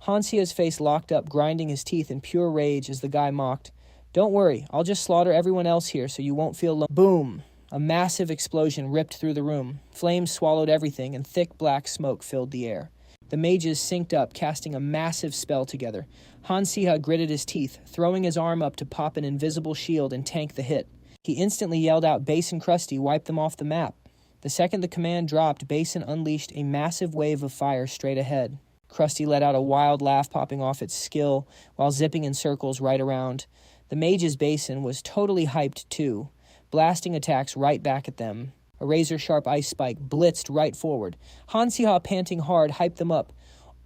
Speaker 1: Han Siha's face locked up, grinding his teeth in pure rage as the guy mocked, Don't worry, I'll just slaughter everyone else here so you won't feel alone. Boom! A massive explosion ripped through the room. Flames swallowed everything, and thick black smoke filled the air. The mages synced up, casting a massive spell together. Han Siha gritted his teeth, throwing his arm up to pop an invisible shield and tank the hit. He instantly yelled out, Basin Krusty, wipe them off the map. The second the command dropped, Basin unleashed a massive wave of fire straight ahead. Krusty let out a wild laugh, popping off its skill, while zipping in circles right around. The mage's Basin was totally hyped too, blasting attacks right back at them. A razor-sharp ice spike blitzed right forward. Han Siha, panting hard, hyped them up.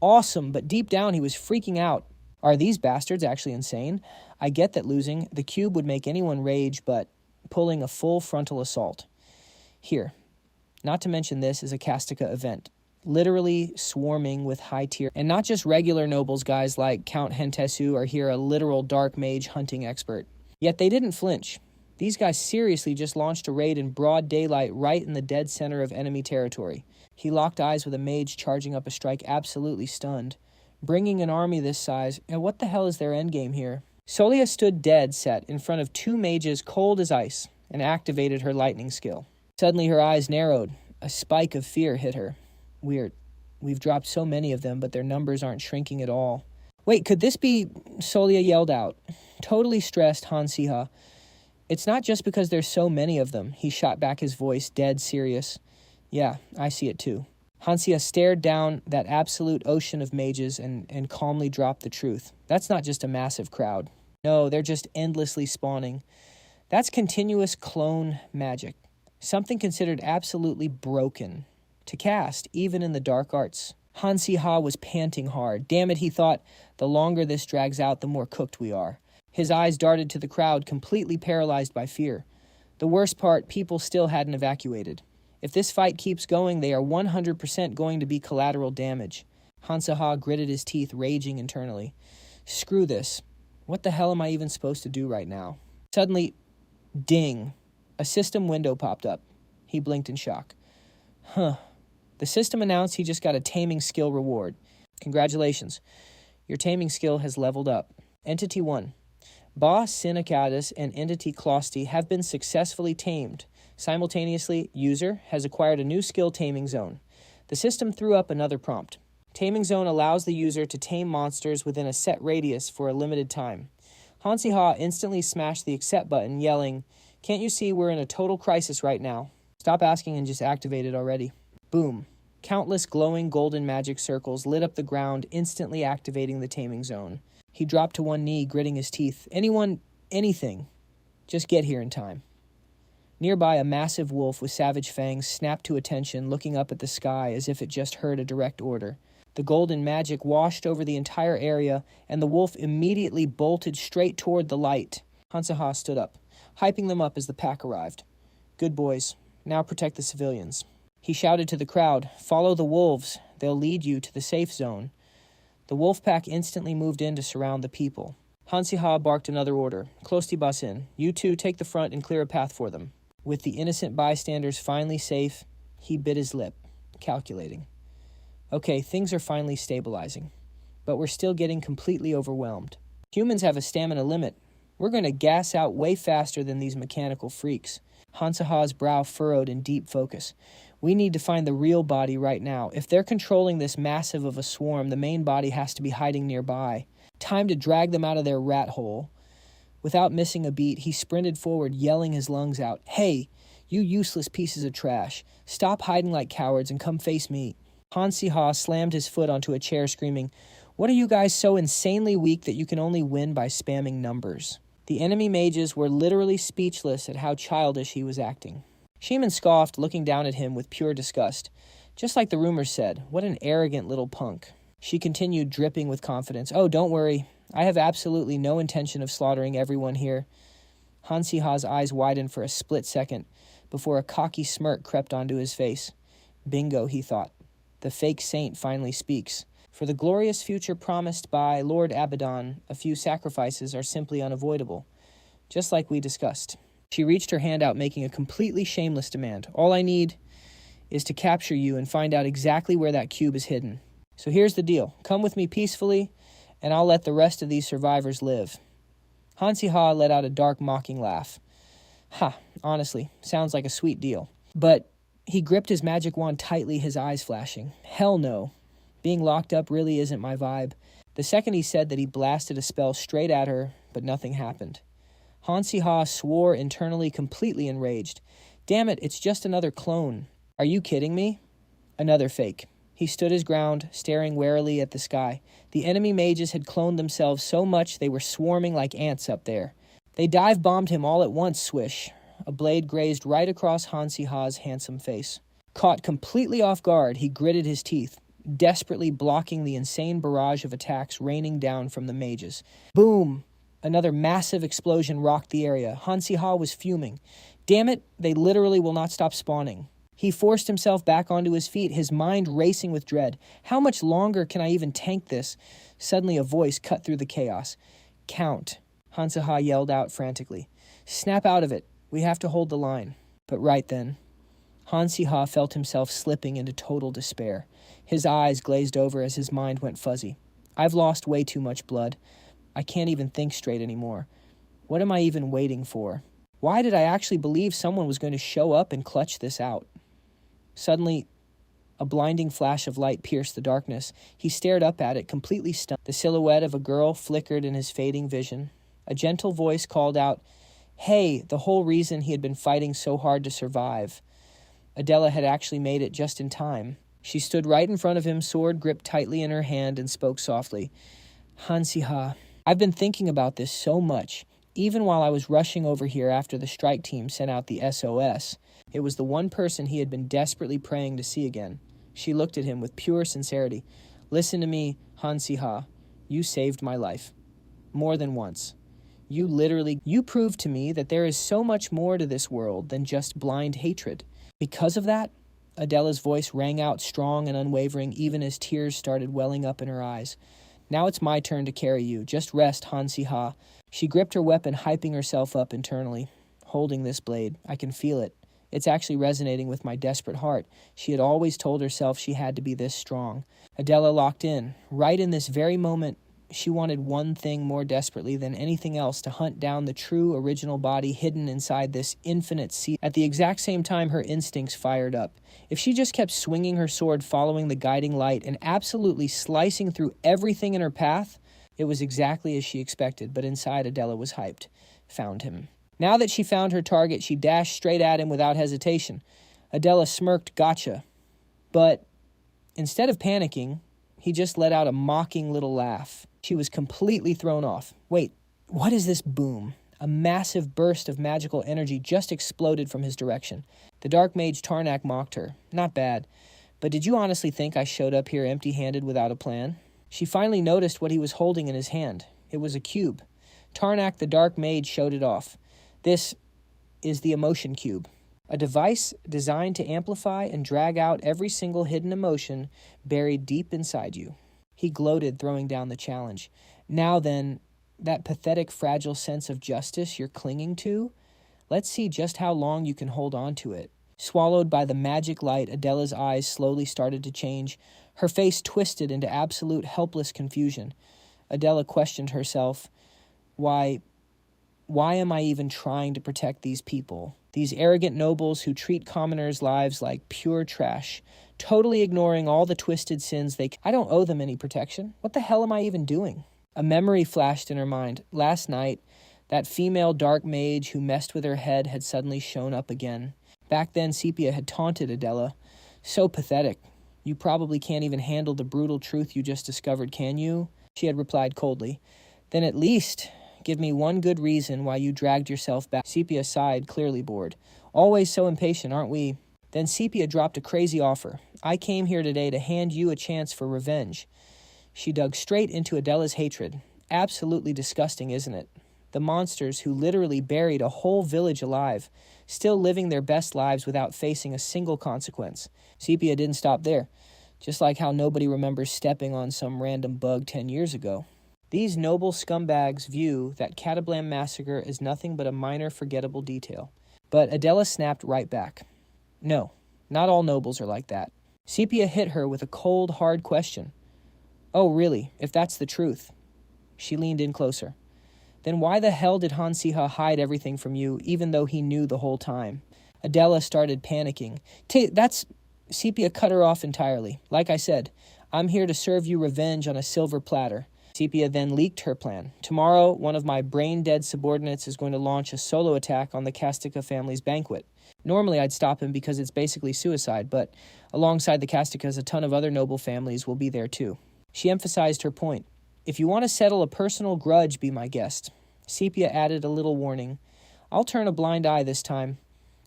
Speaker 1: Awesome, but deep down he was freaking out. Are these bastards actually insane? I get that losing the cube would make anyone rage, but pulling a full frontal assault. Here, not to mention this is a Kastika event, literally swarming with high-tier, and not just regular nobles, guys like Count Hentesu are here a literal dark mage hunting expert. Yet they didn't flinch. These guys seriously just launched a raid in broad daylight right in the dead center of enemy territory. He locked eyes with a mage charging up a strike, absolutely stunned. Bringing an army this size, and what the hell is their endgame here? Solia stood dead set in front of 2 mages cold as ice and activated her lightning skill. Suddenly her eyes narrowed. A spike of fear hit her. Weird. We've dropped so many of them, but their numbers aren't shrinking at all. Wait, could this be... Solia yelled out. Totally stressed, Han Siha. It's not just because there's so many of them. He shot back his voice, dead serious. Yeah, I see it too. Han Siha stared down that absolute ocean of mages and calmly dropped the truth. That's not just a massive crowd. No, they're just endlessly spawning. That's continuous clone magic. Something considered absolutely broken to cast, even in the dark arts. Han Siha was panting hard. Damn it, he thought, the longer this drags out, the more cooked we are. His eyes darted to the crowd, completely paralyzed by fear. The worst part, people still hadn't evacuated. If this fight keeps going, they are 100% going to be collateral damage. Han Siha gritted his teeth, raging internally. Screw this. What the hell am I even supposed to do right now? Suddenly, ding. A system window popped up. He blinked in shock. Huh. The system announced he just got a taming skill reward. Congratulations. Your taming skill has leveled up. Entity 1. Ba Synecadus and Entity Closti have been successfully tamed. Simultaneously, user has acquired a new skill taming zone. The system threw up another prompt. Taming zone allows the user to tame monsters within a set radius for a limited time. Han Siha instantly smashed the accept button, yelling, "Can't you see we're in a total crisis right now? Stop asking and just activate it already." Boom. Countless glowing golden magic circles lit up the ground, instantly activating the taming zone. He dropped to one knee, gritting his teeth. Anyone, anything. Just get here in time. Nearby, a massive wolf with savage fangs snapped to attention, looking up at the sky as if it just heard a direct order. The golden magic washed over the entire area, and the wolf immediately bolted straight toward the light. Han Siha stood up, hyping them up as the pack arrived. Good boys. Now protect the civilians. He shouted to the crowd, "Follow the wolves. They'll lead you to the safe zone." The wolf pack instantly moved in to surround the people. Han Siha barked another order. Closti Basin, you two take the front and clear a path for them. With the innocent bystanders finally safe, he bit his lip, calculating. Okay, things are finally stabilizing, but we're still getting completely overwhelmed. Humans have a stamina limit. We're going to gas out way faster than these mechanical freaks. Han Siha's brow furrowed in deep focus. We need to find the real body right now. If they're controlling this massive of a swarm, the main body has to be hiding nearby. Time to drag them out of their rat hole. Without missing a beat, he sprinted forward, yelling his lungs out. Hey, you useless pieces of trash. Stop hiding like cowards and come face me. Han Siha slammed his foot onto a chair, screaming, What are you guys so insanely weak that you can only win by spamming numbers? The enemy mages were literally speechless at how childish he was acting. Sheeman scoffed, looking down at him with pure disgust. Just like the rumors said, what an arrogant little punk. She continued, dripping with confidence. Oh, don't worry. I have absolutely no intention of slaughtering everyone here. Han Siha's eyes widened for a split second before a cocky smirk crept onto his face. Bingo, he thought. The fake saint finally speaks. For the glorious future promised by Lord Abaddon, a few sacrifices are simply unavoidable. Just like we discussed. She reached her hand out, making a completely shameless demand. All I need is to capture you and find out exactly where that cube is hidden. So here's the deal. Come with me peacefully, and I'll let the rest of these survivors live. Han Siha let out a dark, mocking laugh. Ha, honestly, sounds like a sweet deal. But he gripped his magic wand tightly, his eyes flashing. Hell no. Being locked up really isn't my vibe. The second he said that, he blasted a spell straight at her, but nothing happened. Han Siha swore internally, completely enraged. Damn it, it's just another clone. Are you kidding me? Another fake. He stood his ground, staring warily at the sky. The enemy mages had cloned themselves so much they were swarming like ants up there. They dive-bombed him all at once, swish. A blade grazed right across Han Siha's handsome face. Caught completely off guard, he gritted his teeth, desperately blocking the insane barrage of attacks raining down from the mages. Boom! Another massive explosion rocked the area. Han Siha was fuming. Damn it, they literally will not stop spawning. He forced himself back onto his feet, his mind racing with dread. How much longer can I even tank this? Suddenly a voice cut through the chaos. Count, Han Siha yelled out frantically. Snap out of it. We have to hold the line. But right then, Han Siha felt himself slipping into total despair. His eyes glazed over as his mind went fuzzy. I've lost way too much blood. I can't even think straight anymore. What am I even waiting for? Why did I actually believe someone was going to show up and clutch this out? Suddenly, a blinding flash of light pierced the darkness. He stared up at it, completely stunned. The silhouette of a girl flickered in his fading vision. A gentle voice called out, "Hey," the whole reason he had been fighting so hard to survive. Adela had actually made it just in time. She stood right in front of him, sword gripped tightly in her hand, and spoke softly. "Han Siha, I've been thinking about this so much. Even while I was rushing over here after the strike team sent out the SOS, it was the one person he had been desperately praying to see again." She looked at him with pure sincerity. "Listen to me, Han Siha. You saved my life. More than once. You proved to me that there is so much more to this world than just blind hatred. Because of that," Adela's voice rang out strong and unwavering even as tears started welling up in her eyes. "Now it's my turn to carry you. Just rest, Han Siha." She gripped her weapon, hyping herself up internally. "Holding this blade, I can feel it. It's actually resonating with my desperate heart." She had always told herself she had to be this strong. Adela locked in. Right in this very moment, she wanted one thing more desperately than anything else: to hunt down the true original body hidden inside this infinite sea. At the exact same time, her instincts fired up. If she just kept swinging her sword, following the guiding light, and absolutely slicing through everything in her path, it was exactly as she expected. But inside, Adela was hyped. Found him. Now that she found her target, she dashed straight at him without hesitation. Adela smirked, "Gotcha." But instead of panicking, he just let out a mocking little laugh. She was completely thrown off. Wait, what is this boom? A massive burst of magical energy just exploded from his direction. The dark mage Tarnak mocked her. "Not bad. But did you honestly think I showed up here empty-handed without a plan?" She finally noticed what he was holding in his hand. It was a cube. Tarnak the dark mage showed it off. "This is the emotion cube. A device designed to amplify and drag out every single hidden emotion buried deep inside you." He gloated, throwing down the challenge. "Now then, that pathetic, fragile sense of justice you're clinging to, let's see just how long you can hold on to it." Swallowed by the magic light, Adela's eyes slowly started to change. Her face twisted into absolute helpless confusion. Adela questioned herself. Why am I even trying to protect these people? These arrogant nobles who treat commoners' lives like pure trash, totally ignoring all the twisted sins I don't owe them any protection. What the hell am I even doing? A memory flashed in her mind. Last night, that female dark mage who messed with her head had suddenly shown up again. Back then, Sepia had taunted Adela. "So pathetic. You probably can't even handle the brutal truth you just discovered, can you?" She had replied coldly. "Then at least give me one good reason why you dragged yourself back." Sepia sighed, clearly bored. "Always so impatient, aren't we?" Then Sepia dropped a crazy offer. "I came here today to hand you a chance for revenge." She dug straight into Adela's hatred. Absolutely disgusting, isn't it? The monsters who literally buried a whole village alive, still living their best lives without facing a single consequence. Sepia didn't stop there, just like how nobody remembers stepping on some random bug 10 years ago. These noble scumbags view that Catablam massacre as nothing but a minor forgettable detail. But Adela snapped right back. "No, not all nobles are like that." Sepia hit her with a cold, hard question. "Oh, really? If that's the truth?" She leaned in closer. "Then why the hell did Han Siha hide everything from you, even though he knew the whole time?" Adela started panicking. Sepia cut her off entirely. "Like I said, I'm here to serve you revenge on a silver platter." Sepia then leaked her plan. "Tomorrow, one of my brain-dead subordinates is going to launch a solo attack on the Kastika family's banquet. Normally, I'd stop him because it's basically suicide, but alongside the Kastikas, a ton of other noble families will be there too." She emphasized her point. "If you want to settle a personal grudge, be my guest." Sepia added a little warning. "I'll turn a blind eye this time.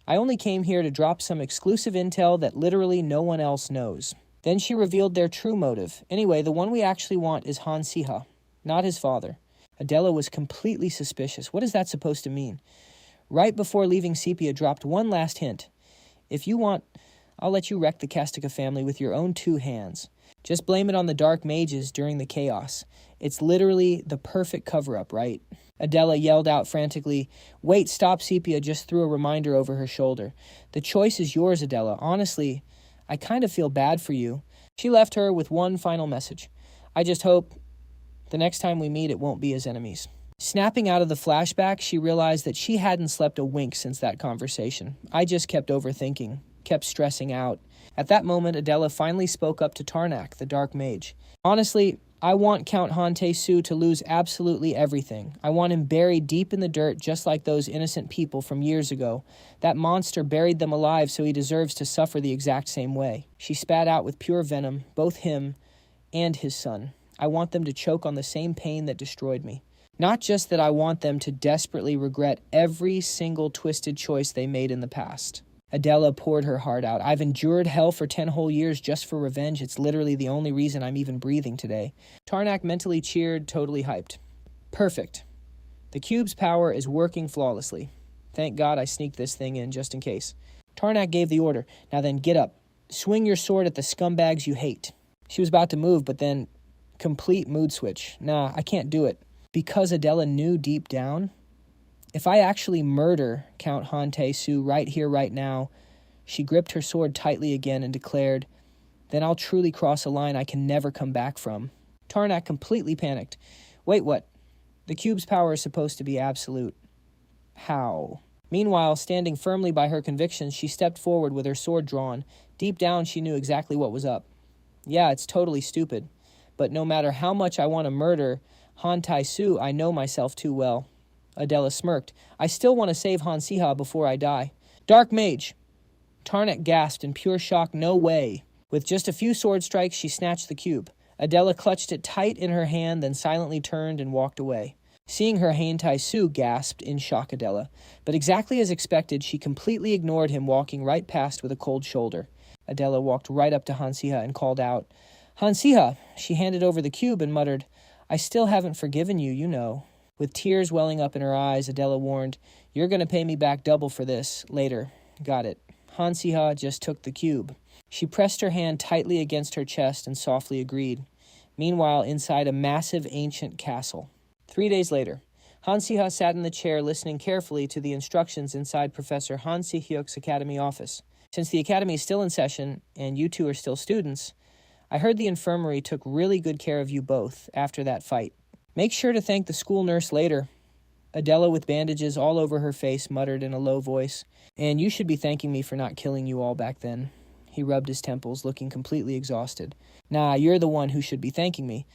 Speaker 1: I only came here to drop some exclusive intel that literally no one else knows." Then she revealed their true motive. "Anyway, the one we actually want is Han Siha, not his father." Adela was completely suspicious. What is that supposed to mean? Right before leaving, Sepia dropped one last hint. "If you want, I'll let you wreck the Kastika family with your own 2 hands. Just blame it on the dark mages during the chaos. It's literally the perfect cover-up, right?" Adela yelled out frantically. "Wait, stop!" Sepia just threw a reminder over her shoulder. "The choice is yours, Adela. Honestly, I kind of feel bad for you." She left her with one final message. "I just hope the next time we meet, it won't be as enemies." Snapping out of the flashback, she realized that she hadn't slept a wink since that conversation. I just kept overthinking, kept stressing out. At that moment, Adela finally spoke up to Tarnak, the Dark Mage. Honestly, I want Count Han Tae-su to lose absolutely everything. I want him buried deep in the dirt just like those innocent people from years ago. That monster buried them alive, so he deserves to suffer the exact same way. She spat out with pure venom, both him and his son. I want them to choke on the same pain that destroyed me. Not just that I want them to desperately regret every single twisted choice they made in the past. Adela poured her heart out. I've endured hell for 10 whole years just for revenge. It's literally the only reason I'm even breathing today. Tarnak mentally cheered, totally hyped. Perfect. The cube's power is working flawlessly. Thank God I sneaked this thing in just in case. Tarnak gave the order. Now then, get up. Swing your sword at the scumbags you hate. She was about to move, but then complete mood switch. Nah, I can't do it. Because Adela knew deep down, if I actually murder Count Han Tae-su right here, right now, she gripped her sword tightly again and declared, then I'll truly cross a line I can never come back from. Tarnak completely panicked. Wait, what? The cube's power is supposed to be absolute. How? Meanwhile, standing firmly by her convictions, she stepped forward with her sword drawn. Deep down, she knew exactly what was up. Yeah, it's totally stupid. But no matter how much I want to murder Han Tae-su, I know myself too well. Adela smirked. I still want to save Han Siha before I die. Dark Mage! Tarnak gasped in pure shock. No way. With just a few sword strikes, she snatched the cube. Adela clutched it tight in her hand, then silently turned and walked away. Seeing her, Han Tae-su gasped in shock Adela. But exactly as expected, she completely ignored him, walking right past with a cold shoulder. Adela walked right up to Han Siha and called out, Han Siha! She handed over the cube and muttered, I still haven't forgiven you, you know. With tears welling up in her eyes, Adela warned, You're going to pay me back double for this, later. Got it. Han Siha just took the cube. She pressed her hand tightly against her chest and softly agreed. Meanwhile, inside a massive ancient castle. 3 days later, Han Siha sat in the chair listening carefully to the instructions inside Professor Han Si-hyuk's academy office. Since the academy is still in session, and you two are still students, I heard the infirmary took really good care of you both after that fight. Make sure to thank the school nurse later. Adela, with bandages all over her face, muttered in a low voice, And you should be thanking me for not killing you all back then. He rubbed his temples, looking completely exhausted. Nah, you're the one who should be thanking me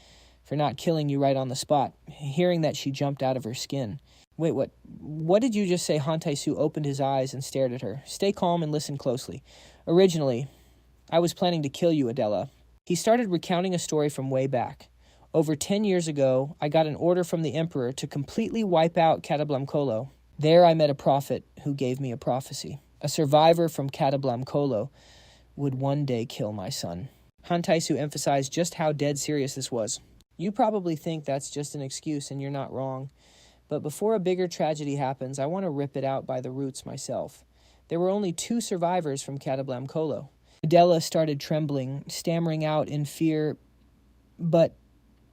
Speaker 1: for not killing you right on the spot. Hearing that, she jumped out of her skin. Wait, what? What did you just say? Han Tae-su opened his eyes and stared at her. Stay calm and listen closely. Originally, I was planning to kill you, Adela. He started recounting a story from way back. Over 10 years ago, I got an order from the emperor to completely wipe out Katablamkolo. There I met a prophet who gave me a prophecy. A survivor from Katablamkolo would one day kill my son. Han Tae-su emphasized just how dead serious this was. You probably think that's just an excuse, and you're not wrong. But before a bigger tragedy happens, I want to rip it out by the roots myself. There were only 2 survivors from Katablamkolo. Adela started trembling, stammering out in fear, But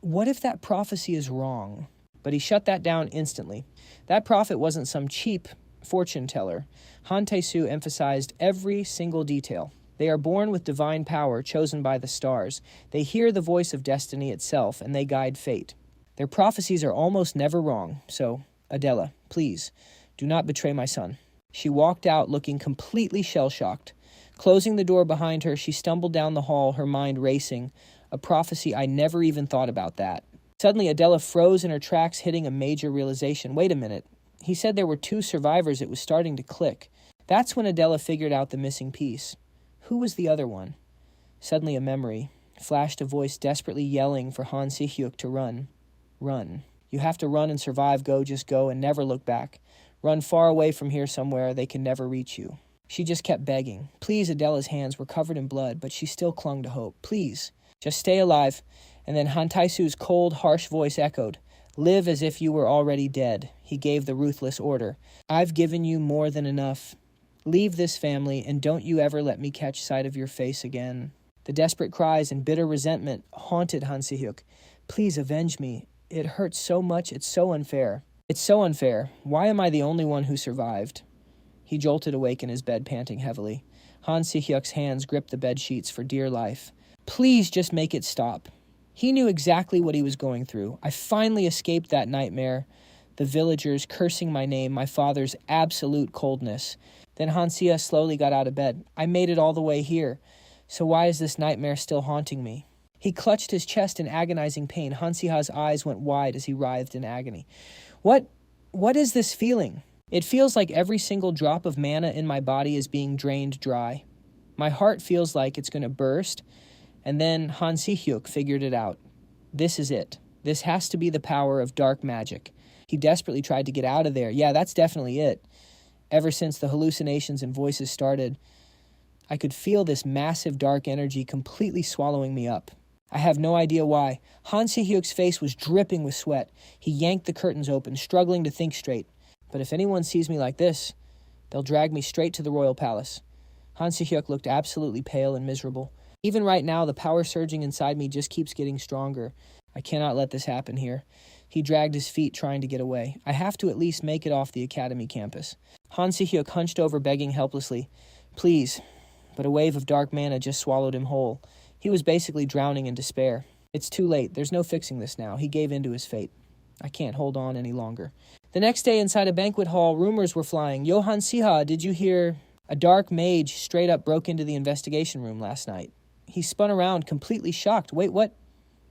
Speaker 1: what if that prophecy is wrong? But he shut that down instantly. That prophet wasn't some cheap fortune teller. Han Tae-su emphasized every single detail. They are born with divine power chosen by the stars. They hear the voice of destiny itself, and they guide fate. Their prophecies are almost never wrong. So, Adela, please, do not betray my son. She walked out looking completely shell-shocked. Closing the door behind her, she stumbled down the hall, her mind racing. A prophecy, I never even thought about that. Suddenly, Adela froze in her tracks, hitting a major realization. Wait a minute. He said there were 2 survivors. It was starting to click. That's when Adela figured out the missing piece. Who was the other one? Suddenly a memory. Flashed a voice desperately yelling for Han Si-hyuk to run. Run. You have to run and survive. Go, just go, and never look back. Run far away from here somewhere. They can never reach you. She just kept begging. Please, Adela's hands were covered in blood, but she still clung to hope. Please, just stay alive. And then Han Tae-su's cold, harsh voice echoed. Live as if you were already dead. He gave the ruthless order. I've given you more than enough. Leave this family, and don't you ever let me catch sight of your face again. The desperate cries and bitter resentment haunted Han Si-hyuk. Please avenge me. It hurts so much. It's so unfair. It's so unfair. Why am I the only one who survived? He jolted awake in his bed, panting heavily. Han Si-hyuk's hands gripped the bed sheets for dear life. Please just make it stop. He knew exactly what he was going through. I finally escaped that nightmare. The villagers cursing my name, my father's absolute coldness. Then Han Siha slowly got out of bed. I made it all the way here. So why is this nightmare still haunting me? He clutched his chest in agonizing pain. Han Siha's eyes went wide as he writhed in agony. What is this feeling? It feels like every single drop of mana in my body is being drained dry. My heart feels like it's going to burst, and then Han Sihyuk figured it out. This is it. This has to be the power of dark magic. He desperately tried to get out of there. Yeah, that's definitely it. Ever since the hallucinations and voices started, I could feel this massive dark energy completely swallowing me up. I have no idea why. Han Sihyuk's face was dripping with sweat. He yanked the curtains open, struggling to think straight. But if anyone sees me like this, they'll drag me straight to the royal palace. Han Sihyuk looked absolutely pale and miserable. Even right now, the power surging inside me just keeps getting stronger. I cannot let this happen here. He dragged his feet, trying to get away. I have to at least make it off the academy campus. Han Sihyuk hunched over, begging helplessly, "Please." But a wave of dark mana just swallowed him whole. He was basically drowning in despair. It's too late. There's no fixing this now. He gave in to his fate. I can't hold on any longer. The next day inside a banquet hall, rumors were flying. "Yo, Han Siha, did you hear? A dark mage straight up broke into the investigation room last night." He spun around, completely shocked. "Wait, what?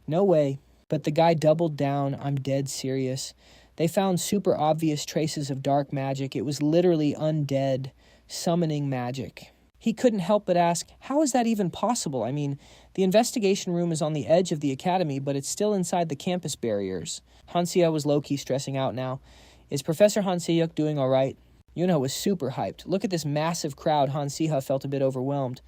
Speaker 1: No way." But the guy doubled down. "I'm dead serious. They found super obvious traces of dark magic. It was literally undead, summoning magic." He couldn't help but ask, how is that even possible? I mean, the investigation room is on the edge of the academy, but it's still inside the campus barriers. Han Siha was low-key stressing out now. Is Professor Han Sihyuk doing all right? Yunho was super hyped. Look at this massive crowd. Han Siha felt a bit overwhelmed.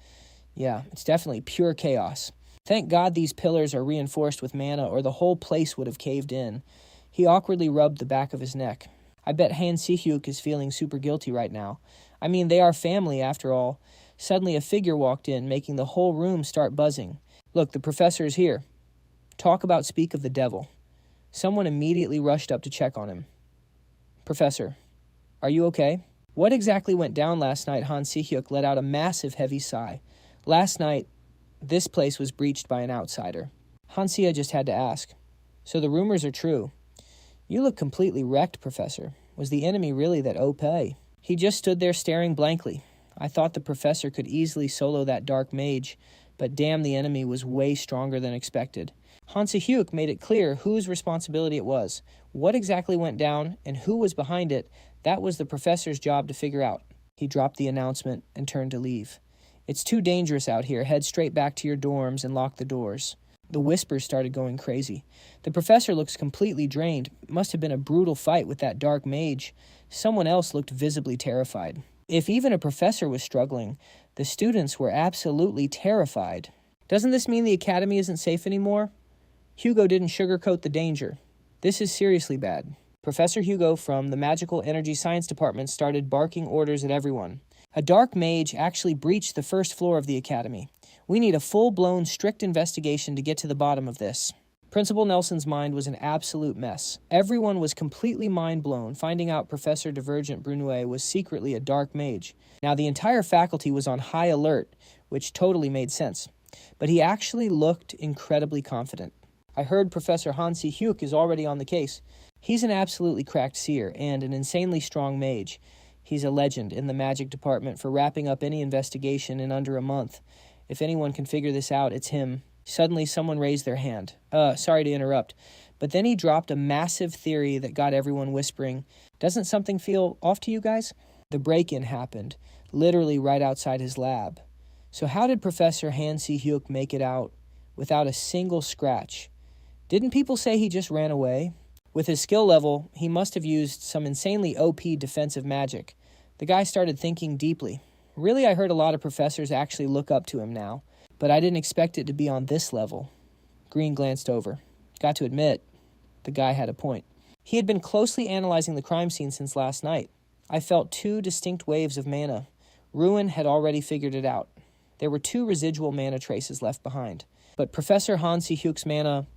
Speaker 1: Yeah, it's definitely pure chaos. Thank God these pillars are reinforced with mana, or the whole place would have caved in. He awkwardly rubbed the back of his neck. I bet Han Sihyuk is feeling super guilty right now. I mean, they are family after all. Suddenly a figure walked in, making the whole room start buzzing. "Look, the professor is here." Talk about speak of the devil. Someone immediately rushed up to check on him. "Professor, are you okay?" What exactly went down last night? Han Sihyuk let out a massive heavy sigh. Last night, this place was breached by an outsider. Han Siha just had to ask. "So the rumors are true. You look completely wrecked, Professor. Was the enemy really that OP?" He just stood there staring blankly. I thought the professor could easily solo that dark mage, but damn, the enemy was way stronger than expected. Han Sihyuk made it clear whose responsibility it was. What exactly went down and who was behind it, that was the professor's job to figure out. He dropped the announcement and turned to leave. "It's too dangerous out here. Head straight back to your dorms and lock the doors." The whispers started going crazy. The professor looks completely drained. It must have been a brutal fight with that dark mage. Someone else looked visibly terrified. If even a professor was struggling, the students were absolutely terrified. Doesn't this mean the academy isn't safe anymore? Hugo didn't sugarcoat the danger. This is seriously bad. Professor Hugo from the Magical Energy Science Department started barking orders at everyone. A dark mage actually breached the first floor of the academy. We need a full-blown, strict investigation to get to the bottom of this. Principal Nelson's mind was an absolute mess. Everyone was completely mind-blown, finding out Professor Divergent Brunouet was secretly a dark mage. Now, the entire faculty was on high alert, which totally made sense. But he actually looked incredibly confident. I heard Professor Han Sihyuk is already on the case. He's an absolutely cracked seer and an insanely strong mage. He's a legend in the magic department for wrapping up any investigation in under a month. If anyone can figure this out, it's him. Suddenly, someone raised their hand. Sorry to interrupt. But then he dropped a massive theory that got everyone whispering. Doesn't something feel off to you guys? The break-in happened, literally right outside his lab. So how did Professor Han Si-hyuk make it out without a single scratch? Didn't people say he just ran away? With his skill level, he must have used some insanely OP defensive magic. The guy started thinking deeply. Really, I heard a lot of professors actually look up to him now. But I didn't expect it to be on this level. Green glanced over. Got to admit, the guy had a point. He had been closely analyzing the crime scene since last night. I felt two distinct waves of mana. Ruin had already figured it out. There were 2 residual mana traces left behind. But Professor Han Si-hyuk's mana,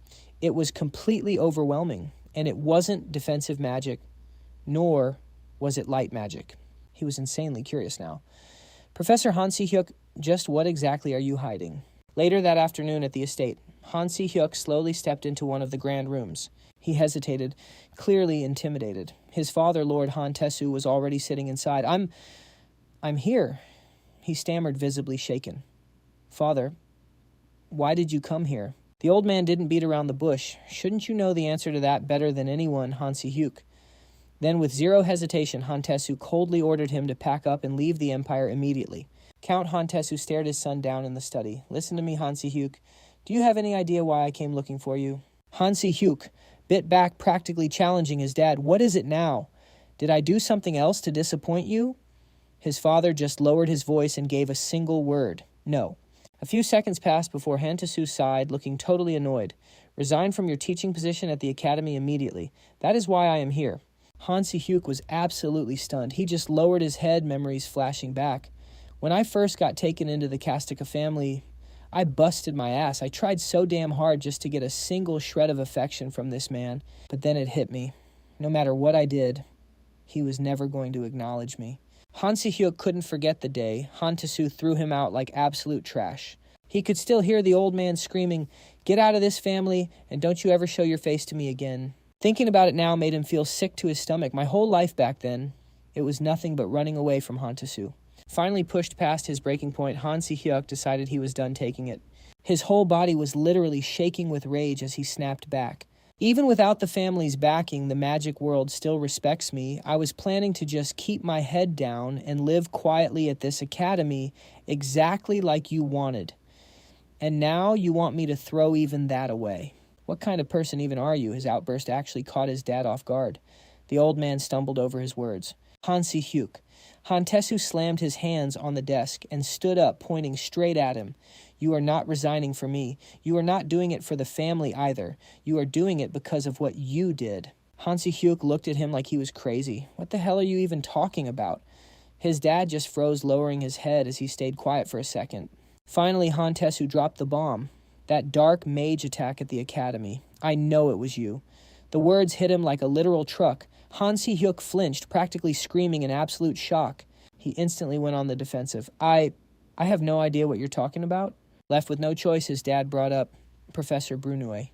Speaker 1: it was completely overwhelming. And it wasn't defensive magic, nor was it light magic. He was insanely curious now. Professor Han Si-hyuk, just what exactly are you hiding? Later that afternoon at the estate, Han Si-hyuk slowly stepped into one of the grand rooms. He hesitated, clearly intimidated. His father, Lord Han Tesu, was already sitting inside. I'm here, he stammered, visibly shaken. Father, why did you come here? The old man didn't beat around the bush. Shouldn't you know the answer to that better than anyone, Han Siha? Then, with zero hesitation, Han Tesu coldly ordered him to pack up and leave the empire immediately. Count Han Tesu stared his son down in the study. Listen to me, Han Siha. Do you have any idea why I came looking for you? Han Siha bit back, practically challenging his dad. What is it now? Did I do something else to disappoint you? His father just lowered his voice and gave a single word. No. A few seconds passed before Han Tesu sighed, looking totally annoyed. Resign from your teaching position at the academy immediately. That is why I am here. Han Siha was absolutely stunned. He just lowered his head, memories flashing back. When I first got taken into the Kastika family, I busted my ass. I tried so damn hard just to get a single shred of affection from this man. But then it hit me. No matter what I did, he was never going to acknowledge me. Han Siha couldn't forget the day Han Tesu threw him out like absolute trash. He could still hear the old man screaming, "Get out of this family, and don't you ever show your face to me again." Thinking about it now made him feel sick to his stomach. My whole life back then, it was nothing but running away from Han Tesu. Finally pushed past his breaking point, Han Siha decided he was done taking it. His whole body was literally shaking with rage as he snapped back. Even without the family's backing, the magic world still respects me. I was planning to just keep my head down and live quietly at this academy exactly like you wanted. And now you want me to throw even that away. What kind of person even are you? His outburst actually caught his dad off guard. The old man stumbled over his words. Han Siha. Han Tesu slammed his hands on the desk and stood up, pointing straight at him. You are not resigning for me. You are not doing it for the family either. You are doing it because of what you did. Han Siha looked at him like he was crazy. What the hell are you even talking about? His dad just froze, lowering his head as he stayed quiet for a second. Finally, Han Tesu dropped the bomb. That dark mage attack at the academy. I know it was you. The words hit him like a literal truck. Han Siha flinched, practically screaming in absolute shock. He instantly went on the defensive. I have no idea what you're talking about. Left with no choice, his dad brought up Professor Brunouet.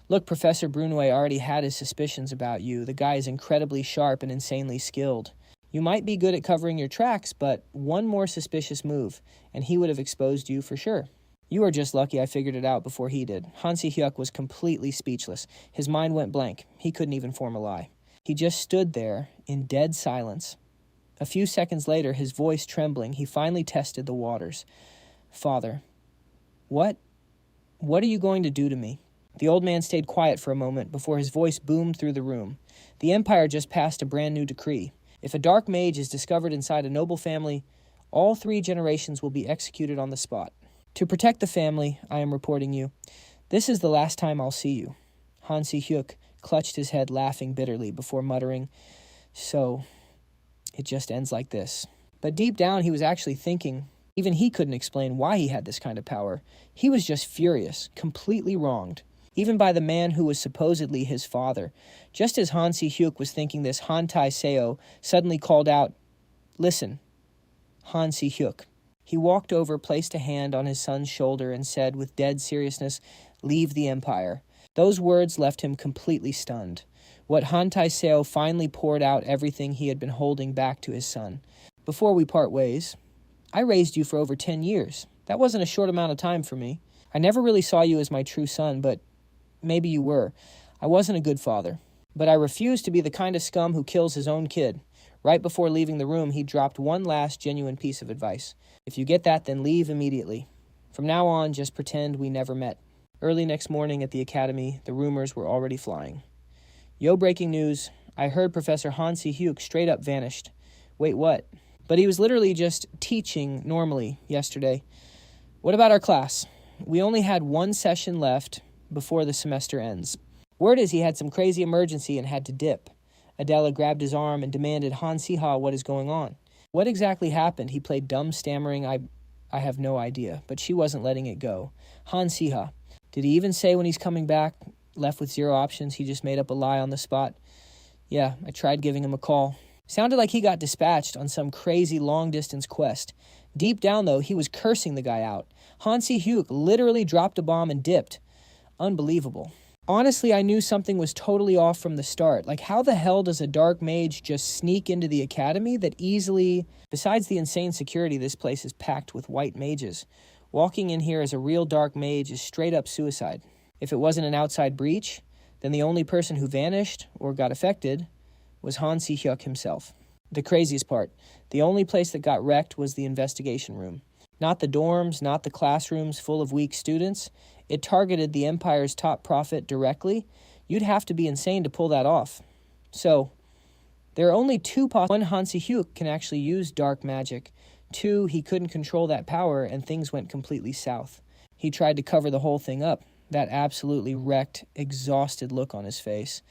Speaker 1: Look, Professor Brunouet already had his suspicions about you. The guy is incredibly sharp and insanely skilled. You might be good at covering your tracks, but one more suspicious move, and he would have exposed you for sure. You are just lucky I figured it out before he did. Han Siha was completely speechless. His mind went blank. He couldn't even form a lie. He just stood there in dead silence. A few seconds later, his voice trembling, he finally tested the waters. Father, what are you going to do to me? The old man stayed quiet for a moment before his voice boomed through the room. The Empire just passed a brand new decree. If a dark mage is discovered inside a noble family, all 3 generations will be executed on the spot. To protect the family, I am reporting you. This is the last time I'll see you. Han Siha clutched his head, laughing bitterly before muttering, so it just ends like this. But deep down, he was actually thinking, even he couldn't explain why he had this kind of power. He was just furious, completely wronged, even by the man who was supposedly his father. Just as Han Siha was thinking this, Han Taiseo suddenly called out, "Listen, Han Siha." He walked over, placed a hand on his son's shoulder, and said with dead seriousness, "Leave the Empire." Those words left him completely stunned. What Han Taiseo finally poured out everything he had been holding back to his son. "Before we part ways, I raised you for over 10 years. That wasn't a short amount of time for me. I never really saw you as my true son, but maybe you were. I wasn't a good father. But I refused to be the kind of scum who kills his own kid." Right before leaving the room, he dropped one last genuine piece of advice. "If you get that, then leave immediately. From now on, just pretend we never met." Early next morning at the academy, the rumors were already flying. Yo, breaking news. I heard Professor Han Siha straight up vanished. Wait, what? But he was literally just teaching normally yesterday. What about our class? We only had 1 session left before the semester ends. Word is he had some crazy emergency and had to dip. Adela grabbed his arm and demanded, "Han Siha, what is going on?" What exactly happened? He played dumb, stammering, I have no idea, but she wasn't letting it go. Han Siha. Did he even say when he's coming back? Left with 0 options, he just made up a lie on the spot. Yeah, I tried giving him a call. Sounded like he got dispatched on some crazy long-distance quest. Deep down, though, he was cursing the guy out. Han Siha literally dropped a bomb and dipped. Unbelievable. Honestly, I knew something was totally off from the start. Like, how the hell does a dark mage just sneak into the academy that easily... Besides the insane security, this place is packed with white mages. Walking in here as a real dark mage is straight up suicide. If it wasn't an outside breach, then the only person who vanished or got affected was Han Siha himself. The craziest part, the only place that got wrecked was the investigation room. Not the dorms, not the classrooms full of weak students. It targeted the Empire's top prophet directly. You'd have to be insane to pull that off. So, there are only two possibilities. One, Han Siha can actually use dark magic. Two, he couldn't control that power and things went completely south. He tried to cover the whole thing up. That absolutely wrecked, exhausted look on his face.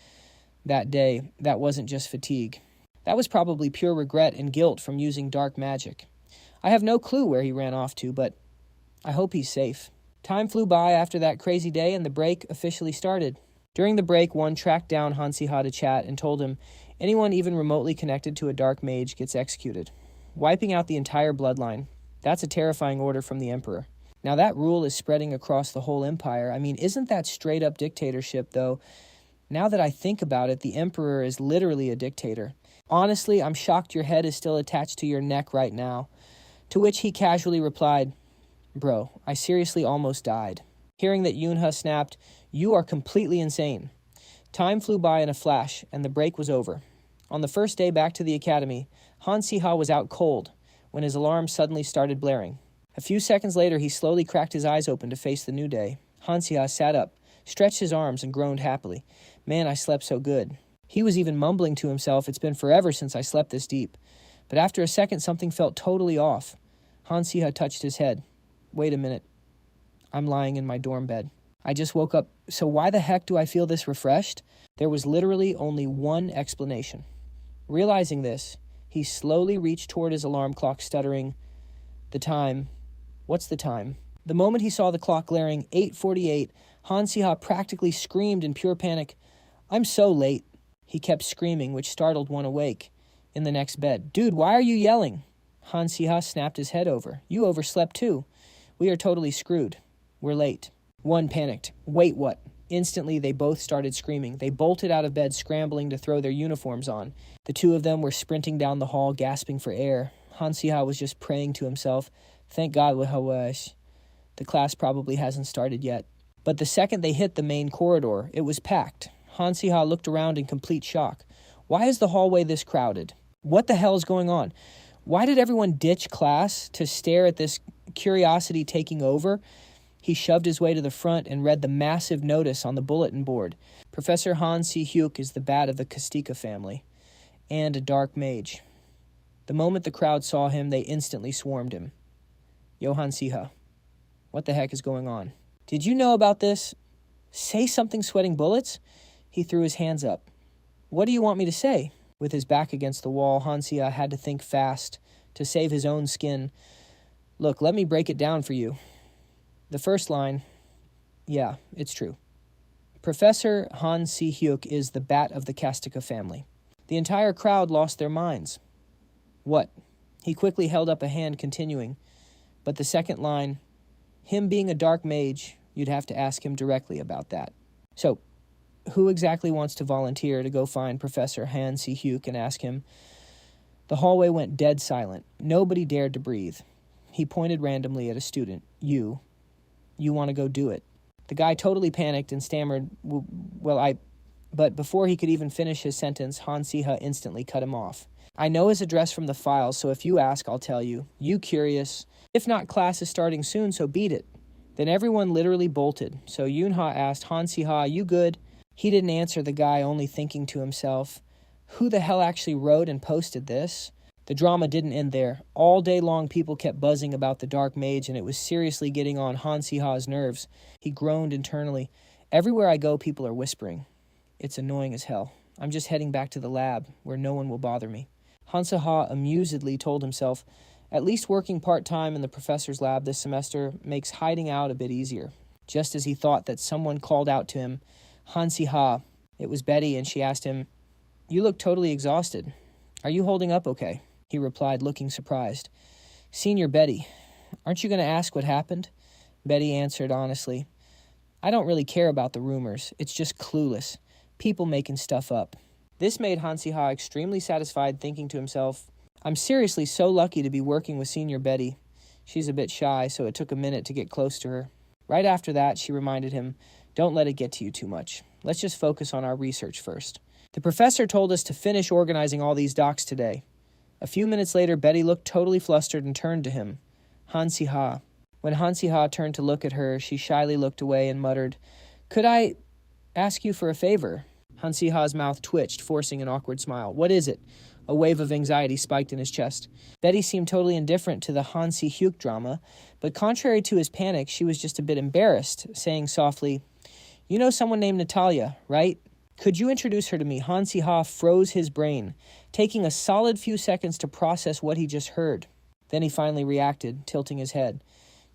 Speaker 1: That day, that wasn't just fatigue. That was probably pure regret and guilt from using dark magic. I have no clue where he ran off to, but I hope he's safe. Time flew by after that crazy day and the break officially started. During the break, one tracked down Han Siha to chat and told him anyone even remotely connected to a dark mage gets executed, wiping out the entire bloodline. That's a terrifying order from the Emperor. Now that rule is spreading across the whole empire. I mean, isn't that straight up dictatorship, though? Now that I think about it, the Emperor is literally a dictator. Honestly, I'm shocked your head is still attached to your neck right now. To which he casually replied, "Bro, I seriously almost died." Hearing that Yunha snapped, "You are completely insane." Time flew by in a flash, and the break was over. On the first day back to the academy, Han Siha was out cold when his alarm suddenly started blaring. A few seconds later, he slowly cracked his eyes open to face the new day. Han Siha sat up, stretched his arms, and groaned happily. "Man, I slept so good." He was even mumbling to himself, "It's been forever since I slept this deep." But after a second, something felt totally off. Han Siha touched his head. "Wait a minute. I'm lying in my dorm bed. I just woke up. So why the heck do I feel this refreshed?" There was literally only one explanation. Realizing this, he slowly reached toward his alarm clock, stuttering, "The time. What's the time?" The moment he saw the clock glaring 8:48, Han Siha practically screamed in pure panic, "I'm so late." He kept screaming, which startled one awake in the next bed. "Dude, why are you yelling?" Han Siha snapped his head over. "You overslept too. We are totally screwed. We're late." One panicked. "Wait, what?" Instantly, they both started screaming. They bolted out of bed, scrambling to throw their uniforms on. The two of them were sprinting down the hall, gasping for air. Han Siha was just praying to himself, "Thank God, Wahawash. The class probably hasn't started yet." But the second they hit the main corridor, it was packed. Han Siha looked around in complete shock. Why is the hallway this crowded? What the hell is going on? Why did everyone ditch class to stare at this curiosity taking over? He shoved his way to the front and read the massive notice on the bulletin board. Professor Han Siha is the bat of the Kastika family, and a dark mage. The moment the crowd saw him, they instantly swarmed him. "Yo, Han Siha, what the heck is going on? Did you know about this? Say something, sweating bullets?" He threw his hands up. "What do you want me to say?" With his back against the wall, Han Siha had to think fast to save his own skin. "Look, let me break it down for you. The first line, yeah, it's true. Professor Han Siha is the bat of the Kastika family." The entire crowd lost their minds. "What?" He quickly held up a hand, continuing. "But the second line, him being a dark mage, you'd have to ask him directly about that." So, who exactly wants to volunteer to go find Professor Han Siha and ask him? The hallway went dead silent. Nobody dared to breathe. He pointed randomly at a student. You want to go do it." The guy totally panicked and stammered, But before he could even finish his sentence, Han Siha instantly cut him off. "I know his address from the files, so if you ask, I'll tell you. You curious? If not, class is starting soon, so beat it." Then everyone literally bolted. So Yunha asked, "Han Siha, you good?" He didn't answer, the guy only thinking to himself, who the hell actually wrote and posted this? The drama didn't end there. All day long, people kept buzzing about the dark mage, and it was seriously getting on Han Siha's nerves. He groaned internally. "Everywhere I go, people are whispering. It's annoying as hell. I'm just heading back to the lab, where no one will bother me." Han Siha amusedly told himself, at least working part-time in the professor's lab this semester makes hiding out a bit easier. Just as he thought that someone called out to him, "Han Siha." It was Betty, and she asked him, "You look totally exhausted. Are you holding up okay?" He replied, looking surprised. "Senior Betty, aren't you going to ask what happened?" Betty answered honestly, "I don't really care about the rumors. It's just clueless. People making stuff up." This made Han Siha extremely satisfied, thinking to himself, "I'm seriously so lucky to be working with Senior Betty. She's a bit shy, so it took a minute to get close to her. Right after that, she reminded him, "Don't let it get to you too much. Let's just focus on our research first." The professor told us to finish organizing all these docs today. A few minutes later, Betty looked totally flustered and turned to him. Han Siha. When Han Siha turned to look at her, she shyly looked away and muttered, "Could I ask you for a favor?" Han Siha's mouth twitched, forcing an awkward smile. "What is it?" A wave of anxiety spiked in his chest. Betty seemed totally indifferent to the Han Si-hyuk drama, but contrary to his panic, she was just a bit embarrassed, saying softly, "You know someone named Natalia, right? Could you introduce her to me?" Han Siha froze his brain, taking a solid few seconds to process what he just heard. Then he finally reacted, tilting his head.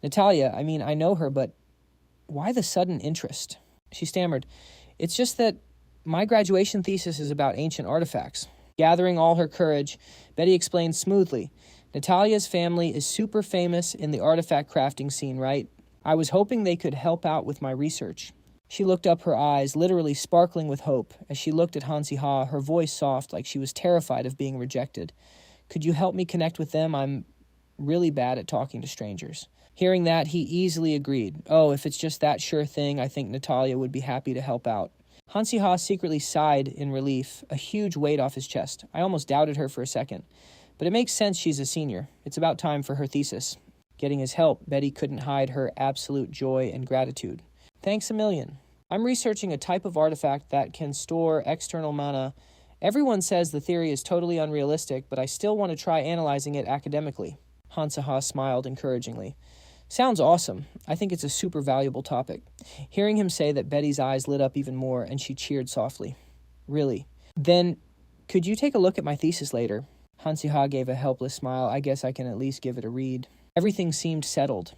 Speaker 1: "Natalia, I know her, but why the sudden interest?" She stammered, "It's just that my graduation thesis is about ancient artifacts." Gathering all her courage, Betty explained smoothly, "Natalia's family is super famous in the artifact crafting scene, right? I was hoping they could help out with my research." She looked up, her eyes literally sparkling with hope. As she looked at Han Siha, her voice soft, like she was terrified of being rejected. "Could you help me connect with them? I'm really bad at talking to strangers." Hearing that, he easily agreed. "Oh, if it's just that sure thing, I think Natalia would be happy to help out." Han Siha secretly sighed in relief, a huge weight off his chest. I almost doubted her for a second. But it makes sense she's a senior. It's about time for her thesis. Getting his help, Betty couldn't hide her absolute joy and gratitude. "Thanks a million. I'm researching a type of artifact that can store external mana. Everyone says the theory is totally unrealistic, but I still want to try analyzing it academically." Han Siha smiled encouragingly. "Sounds awesome. I think it's a super valuable topic." Hearing him say that, Betty's eyes lit up even more, and she cheered softly. "Really? Then, could you take a look at my thesis later?" Han Siha gave a helpless smile. "I guess I can at least give it a read." Everything seemed settled.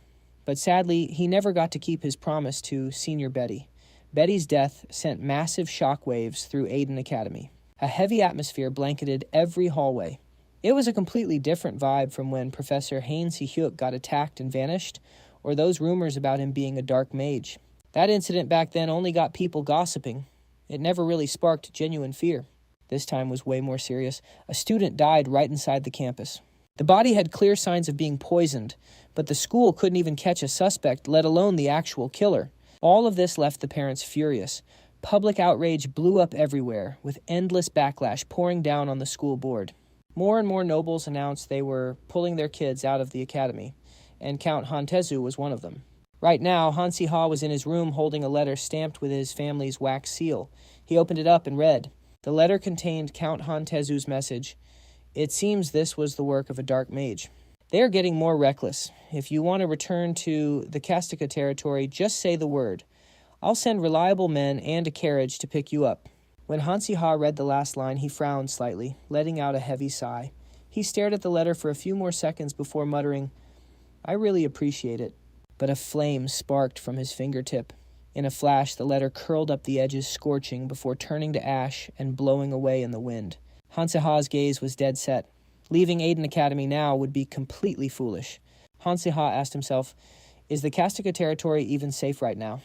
Speaker 1: But sadly, he never got to keep his promise to Senior Betty. Betty's death sent massive shockwaves through Aiden Academy. A heavy atmosphere blanketed every hallway. It was a completely different vibe from when Professor Han Si-hyuk got attacked and vanished, or those rumors about him being a dark mage. That incident back then only got people gossiping. It never really sparked genuine fear. This time was way more serious. A student died right inside the campus. The body had clear signs of being poisoned, but the school couldn't even catch a suspect, let alone the actual killer. All of this left the parents furious. Public outrage blew up everywhere, with endless backlash pouring down on the school board. More and more nobles announced they were pulling their kids out of the academy, and Count Han Tezu was one of them. Right now, Han Siha was in his room holding a letter stamped with his family's wax seal. He opened it up and read. The letter contained Count Han Tezu's message. "It seems this was the work of a dark mage. They are getting more reckless. If you want to return to the Kastika territory, just say the word. I'll send reliable men and a carriage to pick you up." When Han Siha read the last line, he frowned slightly, letting out a heavy sigh. He stared at the letter for a few more seconds before muttering, "I really appreciate it." But a flame sparked from his fingertip. In a flash, the letter curled up the edges, scorching, before turning to ash and blowing away in the wind. Han Siha's gaze was dead set. Leaving Aiden Academy now would be completely foolish. Han Siha asked himself, is the Kastika territory even safe right now?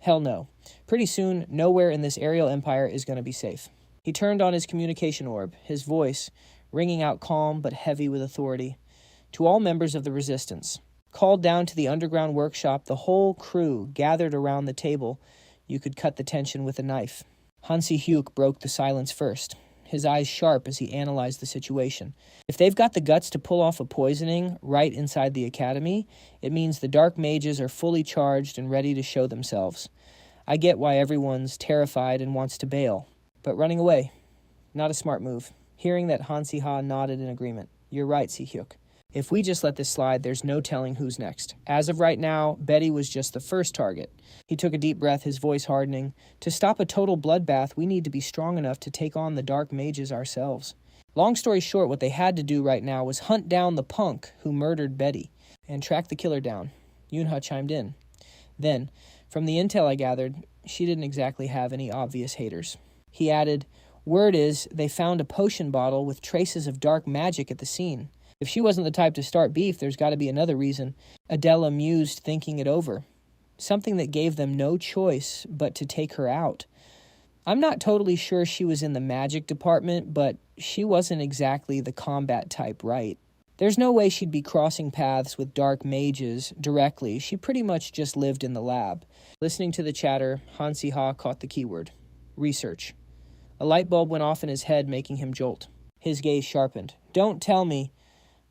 Speaker 1: Hell no. Pretty soon, nowhere in this aerial empire is going to be safe. He turned on his communication orb, his voice ringing out calm but heavy with authority. To all members of the resistance, called down to the underground workshop, the whole crew gathered around the table. You could cut the tension with a knife. Han Si-hyuk broke the silence first, his eyes sharp as he analyzed the situation. If they've got the guts to pull off a poisoning right inside the academy, it means the dark mages are fully charged and ready to show themselves. I get why everyone's terrified and wants to bail, but running away, not a smart move. Hearing that, Han Siha nodded in agreement. You're right, Si-hyuk. If we just let this slide, there's no telling who's next. As of right now, Betty was just the first target. He took a deep breath, his voice hardening. To stop a total bloodbath, we need to be strong enough to take on the dark mages ourselves. Long story short, what they had to do right now was hunt down the punk who murdered Betty and track the killer down. Yunha chimed in. Then, from the intel I gathered, she didn't exactly have any obvious haters. He added, word is they found a potion bottle with traces of dark magic at the scene. If she wasn't the type to start beef, there's got to be another reason. Adela mused, thinking it over. Something that gave them no choice but to take her out. I'm not totally sure she was in the magic department, but she wasn't exactly the combat type, right? There's no way she'd be crossing paths with dark mages directly. She pretty much just lived in the lab. Listening to the chatter, Han Siha caught the keyword. Research. A light bulb went off in his head, making him jolt. His gaze sharpened. Don't tell me.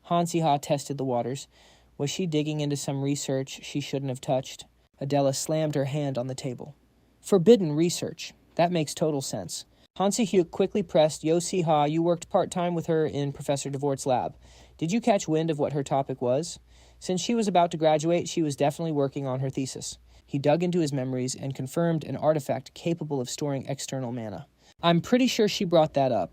Speaker 1: Han Siha tested the waters. Was she digging into some research she shouldn't have touched? Adela slammed her hand on the table. Forbidden research. That makes total sense. Han Siha quickly pressed, Yo Siha, you worked part-time with her in Professor DeVort's lab. Did you catch wind of what her topic was? Since she was about to graduate, she was definitely working on her thesis. He dug into his memories and confirmed an artifact capable of storing external mana. I'm pretty sure she brought that up.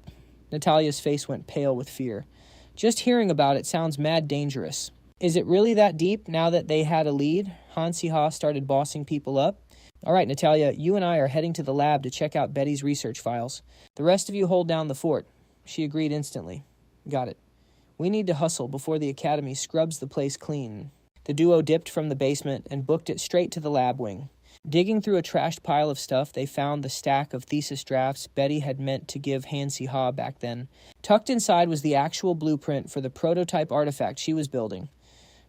Speaker 1: Natalia's face went pale with fear. Just hearing about it sounds mad dangerous. Is it really that deep now that they had a lead? Han Siha started bossing people up. All right, Natalia, you and I are heading to the lab to check out Betty's research files. The rest of you hold down the fort. She agreed instantly. Got it. We need to hustle before the academy scrubs the place clean. The duo dipped from the basement and booked it straight to the lab wing. Digging through a trashed pile of stuff, they found the stack of thesis drafts Betty had meant to give Han Siha back then. Tucked inside was the actual blueprint for the prototype artifact she was building.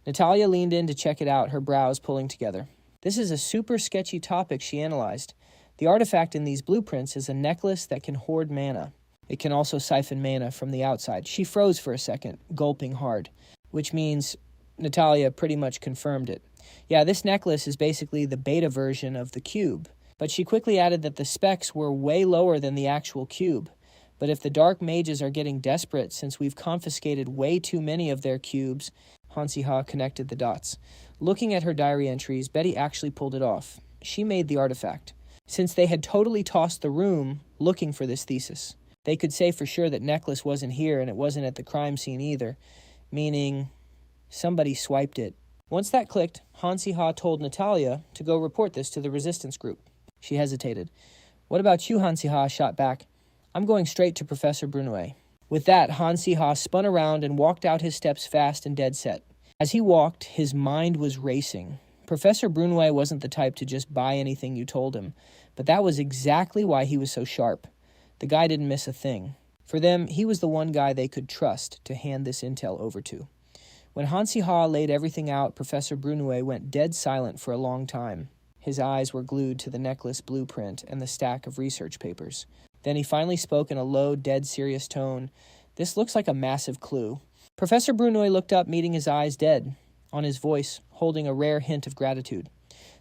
Speaker 1: Natalia leaned in to check it out, her brows pulling together. This is a super sketchy topic, she analyzed. The artifact in these blueprints is a necklace that can hoard mana. It can also siphon mana from the outside. She froze for a second, gulping hard, which means Natalia pretty much confirmed it. Yeah, this necklace is basically the beta version of the cube, but she quickly added that the specs were way lower than the actual cube. But if the dark mages are getting desperate since we've confiscated way too many of their cubes, Han Siha connected the dots. Looking at her diary entries, Betty actually pulled it off. She made the artifact. Since they had totally tossed the room looking for this thesis, they could say for sure that necklace wasn't here and it wasn't at the crime scene either, meaning somebody swiped it. Once that clicked, Han Siha told Natalia to go report this to the resistance group. She hesitated. What about you, Han Siha? Shot back. I'm going straight to Professor Brunouet. With that, Han Siha spun around and walked out his steps fast and dead set. As he walked, his mind was racing. Professor Brunouet wasn't the type to just buy anything you told him, but that was exactly why he was so sharp. The guy didn't miss a thing. For them, he was the one guy they could trust to hand this intel over to. When Han Siha laid everything out, Professor Brunouet went dead silent for a long time. His eyes were glued to the necklace blueprint and the stack of research papers. Then he finally spoke in a low, dead serious tone. This looks like a massive clue. Professor Brunouet looked up, meeting his eyes dead, on his voice holding a rare hint of gratitude.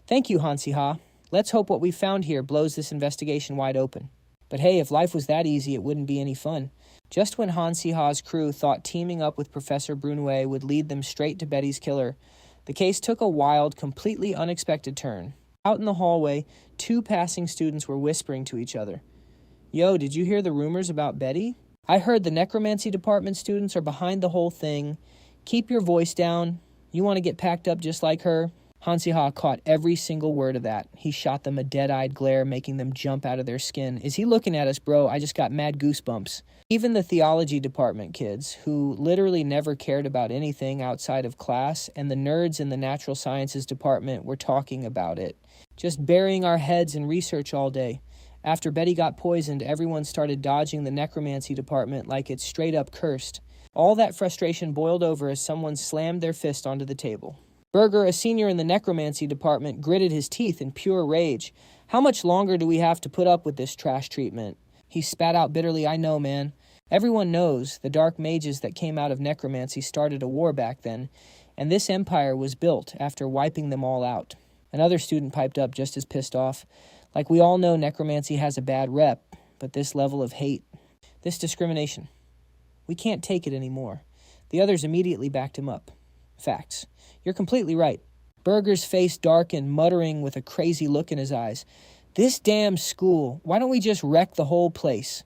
Speaker 1: Thank you, Han Siha. Let's hope what we've found here blows this investigation wide open. But hey, if life was that easy, it wouldn't be any fun. Just when Han Siha's crew thought teaming up with Professor Brunouet would lead them straight to Betty's killer, the case took a wild, completely unexpected turn. Out in the hallway, two passing students were whispering to each other. Yo, did you hear the rumors about Betty? I heard the necromancy department students are behind the whole thing. Keep your voice down. You want to get packed up just like her? Han Siha caught every single word of that. He shot them a dead-eyed glare, making them jump out of their skin. Is he looking at us, bro? I just got mad goosebumps. Even the theology department kids, who literally never cared about anything outside of class, and the nerds in the natural sciences department were talking about it. Just burying our heads in research all day. After Betty got poisoned, everyone started dodging the necromancy department like it's straight up cursed. All that frustration boiled over as someone slammed their fist onto the table. Berger, a senior in the necromancy department, gritted his teeth in pure rage. How much longer do we have to put up with this trash treatment? He spat out bitterly, I know, man. Everyone knows the dark mages that came out of necromancy started a war back then, and this empire was built after wiping them all out. Another student piped up just as pissed off. Like, we all know necromancy has a bad rep, but this level of hate, this discrimination, we can't take it anymore. The others immediately backed him up. Facts. You're completely right. Berger's face darkened, muttering with a crazy look in his eyes. This damn school, why don't we just wreck the whole place?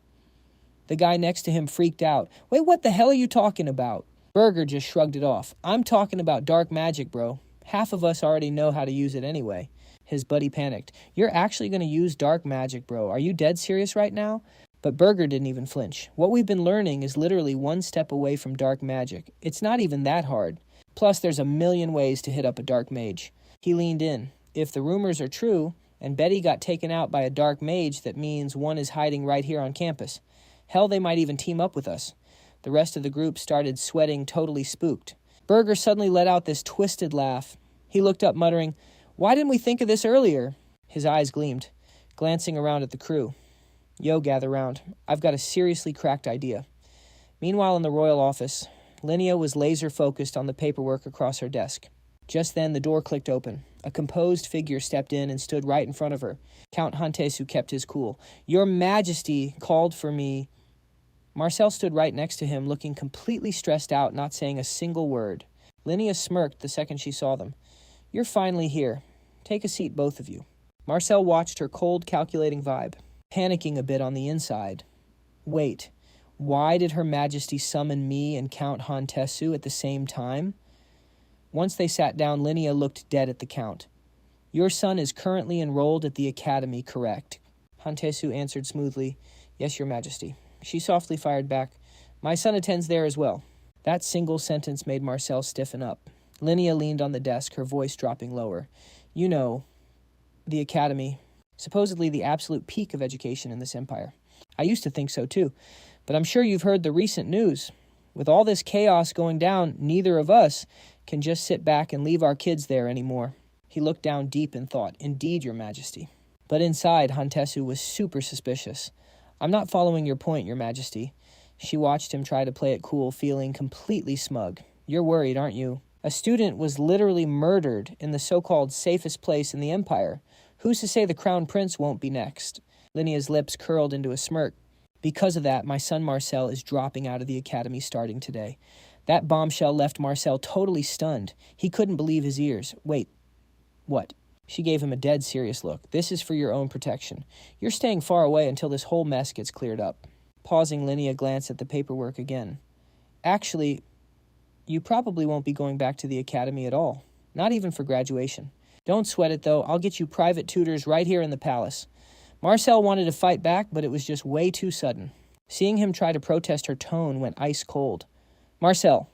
Speaker 1: The guy next to him freaked out. Wait, what the hell are you talking about? Berger just shrugged it off. I'm talking about dark magic, bro. Half of us already know how to use it anyway. His buddy panicked. You're actually going to use dark magic, bro. Are you dead serious right now? But Berger didn't even flinch. What we've been learning is literally one step away from dark magic. It's not even that hard. Plus, there's a million ways to hit up a dark mage. He leaned in. If the rumors are true, and Betty got taken out by a dark mage, that means one is hiding right here on campus. Hell, they might even team up with us. The rest of the group started sweating, totally spooked. Burger suddenly let out this twisted laugh. He looked up, muttering, "Why didn't we think of this earlier?" His eyes gleamed, glancing around at the crew. "Yo, gather round. I've got a seriously cracked idea." Meanwhile, in the royal office, Linnea was laser-focused on the paperwork across her desk. Just then, the door clicked open. A composed figure stepped in and stood right in front of her. Count Hantesu kept his cool. "Your Majesty called for me." Marcel stood right next to him, looking completely stressed out, not saying a single word. Linnea smirked the second she saw them. "You're finally here. Take a seat, both of you." Marcel watched her cold, calculating vibe, panicking a bit on the inside. Wait, why did Her Majesty summon me and Count Hantesu at the same time? Once they sat down, Linnea looked dead at the Count. "Your son is currently enrolled at the academy, correct?" Hantesu answered smoothly, "Yes, Your Majesty." She softly fired back, "My son attends there as well." That single sentence made Marcel stiffen up. Linnea leaned on the desk, her voice dropping lower. "You know, the academy, supposedly the absolute peak of education in this empire. I used to think so too, but I'm sure you've heard the recent news. With all this chaos going down, neither of us can just sit back and leave our kids there anymore." He looked down deep in thought. "Indeed, Your Majesty." But inside, Hantesu was super suspicious. "I'm not following your point, Your Majesty." She watched him try to play it cool, feeling completely smug. "You're worried, aren't you? A student was literally murdered in the so-called safest place in the Empire. Who's to say the Crown Prince won't be next?" Linnea's lips curled into a smirk. "Because of that, my son Marcel is dropping out of the academy starting today." That bombshell left Marcel totally stunned. He couldn't believe his ears. "Wait, what?" She gave him a dead serious look. "This is for your own protection. You're staying far away until this whole mess gets cleared up." Pausing, Linnea glanced at the paperwork again. "Actually, you probably won't be going back to the academy at all. Not even for graduation. Don't sweat it, though. I'll get you private tutors right here in the palace." Marcel wanted to fight back, but it was just way too sudden. Seeing him try to protest, her tone went ice cold. "Marcel."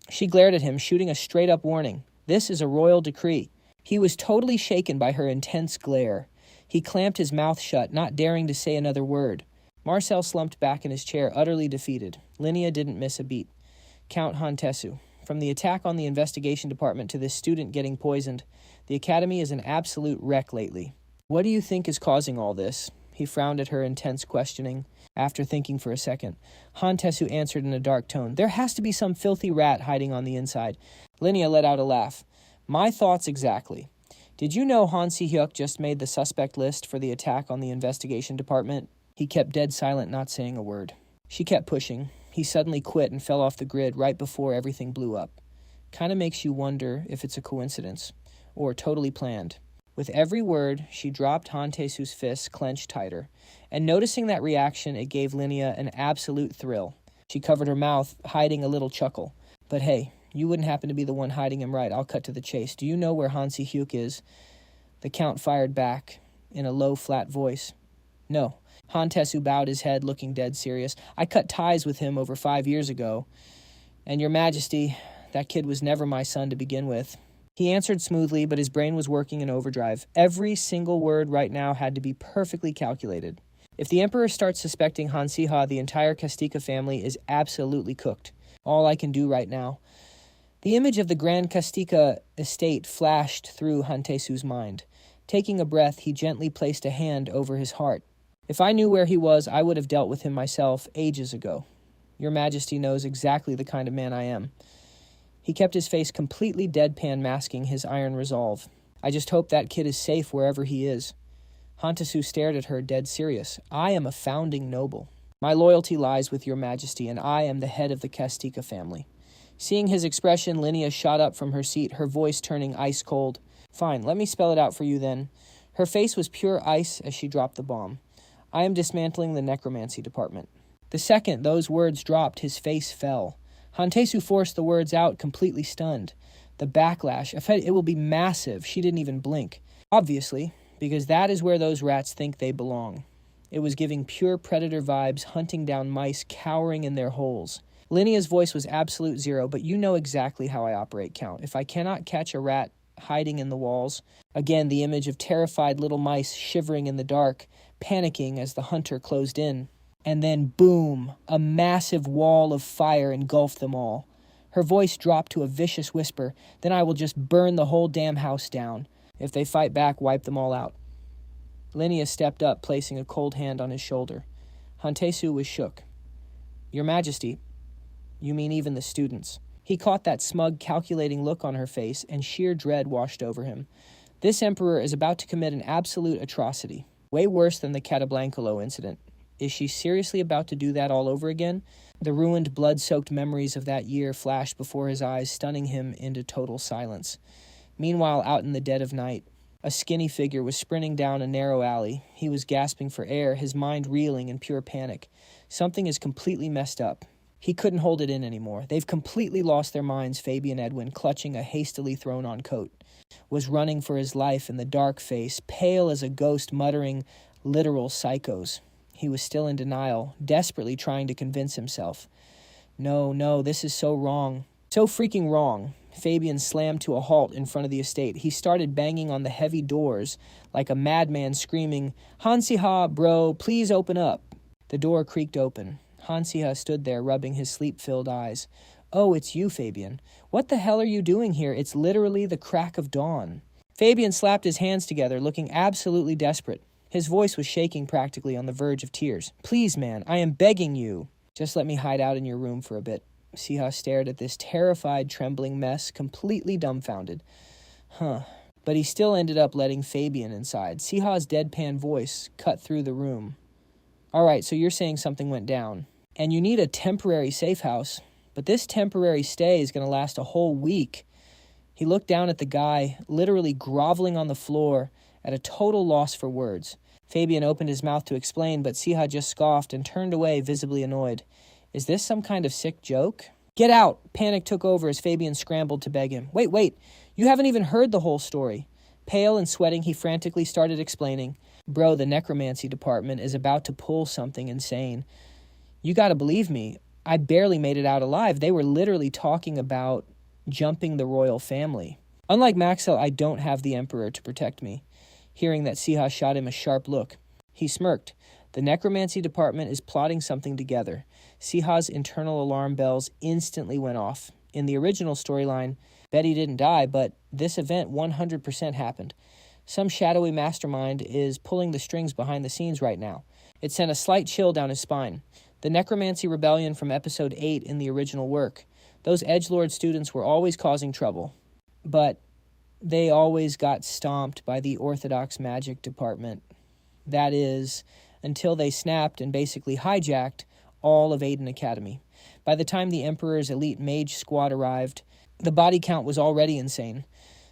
Speaker 1: She glared at him, shooting a straight-up warning. "This is a royal decree." He was totally shaken by her intense glare. He clamped his mouth shut, not daring to say another word. Marcel slumped back in his chair, utterly defeated. Linnea didn't miss a beat. "Count Hantesu, from the attack on the investigation department to this student getting poisoned, the academy is an absolute wreck lately. What do you think is causing all this?" He frowned at her intense questioning. After thinking for a second, Hantesu answered in a dark tone, "There has to be some filthy rat hiding on the inside." Linnea let out a laugh. "My thoughts exactly. Did you know Han Siha just made the suspect list for the attack on the investigation department?" He kept dead silent, not saying a word. She kept pushing. He suddenly quit and fell off the grid right before everything blew up. Kinda makes you wonder if it's a coincidence, or totally planned. With every word, she dropped Hantesu's fists clenched tighter, and noticing that reaction, it gave Linnea an absolute thrill. She covered her mouth, hiding a little chuckle. "But hey, you wouldn't happen to be the one hiding him, right? I'll cut to the chase. Do you know where Han Si-hyuk is?" The Count fired back in a low, flat voice. "No." Hantesu bowed his head, looking dead serious. "I cut ties with him over 5 years ago. And Your Majesty, that kid was never my son to begin with." He answered smoothly, but his brain was working in overdrive. Every single word right now had to be perfectly calculated. If the Emperor starts suspecting Han Siha, the entire Kastika family is absolutely cooked. All I can do right now. The image of the Grand Kastika estate flashed through Hantesu's mind. Taking a breath, he gently placed a hand over his heart. "If I knew where he was, I would have dealt with him myself ages ago. Your Majesty knows exactly the kind of man I am." He kept his face completely deadpan, masking his iron resolve. "I just hope that kid is safe wherever he is." Hantesu stared at her, dead serious. "I am a founding noble. My loyalty lies with Your Majesty, and I am the head of the Kastika family." Seeing his expression, Linnea shot up from her seat, her voice turning ice cold. "Fine, let me spell it out for you then." Her face was pure ice as she dropped the bomb. "I am dismantling the necromancy department." The second those words dropped, his face fell. Hantesu forced the words out, completely stunned. The backlash, it will be massive. She didn't even blink. Obviously, because that is where those rats think they belong. It was giving pure predator vibes, hunting down mice cowering in their holes. Linnea's voice was absolute zero, "But you know exactly how I operate, Count. If I cannot catch a rat hiding in the walls," again the image of terrified little mice shivering in the dark, panicking as the hunter closed in, And then, boom, a massive wall of fire engulfed them all. Her voice dropped to a vicious whisper, "Then I will just burn the whole damn house down. If they fight back, wipe them all out." Linnea stepped up, placing a cold hand on his shoulder. Hantesu was shook. "Your Majesty, you mean even the students?" He caught that smug, calculating look on her face, and sheer dread washed over him. This emperor is about to commit an absolute atrocity, way worse than the Catablancolo incident. Is she seriously about to do that all over again? The ruined, blood-soaked memories of that year flashed before his eyes, stunning him into total silence. Meanwhile, out in the dead of night, a skinny figure was sprinting down a narrow alley. He was gasping for air, his mind reeling in pure panic. Something is completely messed up. He couldn't hold it in anymore. They've completely lost their minds, Fabian Edwin, clutching a hastily thrown-on coat, was running for his life in the dark face, pale as a ghost, muttering literal psychos. He was still in denial, desperately trying to convince himself. No, this is so wrong. So freaking wrong. Fabian slammed to a halt in front of the estate. He started banging on the heavy doors like a madman, screaming, "Han Siha, bro, please open up." The door creaked open. Han Siha stood there, rubbing his sleep-filled eyes. "Oh, it's you, Fabian. What the hell are you doing here? It's literally the crack of dawn." Fabian slapped his hands together, looking absolutely desperate. His voice was shaking, practically on the verge of tears. "Please, man, I am begging you. Just let me hide out in your room for a bit." Siha stared at this terrified, trembling mess, completely dumbfounded. But he still ended up letting Fabian inside. Siha's deadpan voice cut through the room. "All right, so you're saying something went down, and you need a temporary safe house, but this temporary stay is going to last a whole week." He looked down at the guy, literally groveling on the floor, at a total loss for words. Fabian opened his mouth to explain, but Siha just scoffed and turned away, visibly annoyed. Is this some kind of sick joke? "Get out!" Panic took over as Fabian scrambled to beg him. Wait, you haven't even heard the whole story." Pale and sweating, he frantically started explaining. "Bro, the necromancy department is about to pull something insane. You gotta believe me, I barely made it out alive. They were literally talking about jumping the royal family. Unlike Maxwell, I don't have the Emperor to protect me." Hearing that, Siha shot him a sharp look. He smirked. The necromancy department is plotting something together. Siha's internal alarm bells instantly went off. In the original storyline, Betty didn't die, but this event 100% happened. Some shadowy mastermind is pulling the strings behind the scenes right now. It sent a slight chill down his spine. The necromancy rebellion from episode 8 in the original work. Those edgelord students were always causing trouble, but they always got stomped by the orthodox magic department. That is, until they snapped and basically hijacked all of Aiden Academy. By the time the Emperor's elite mage squad arrived, the body count was already insane.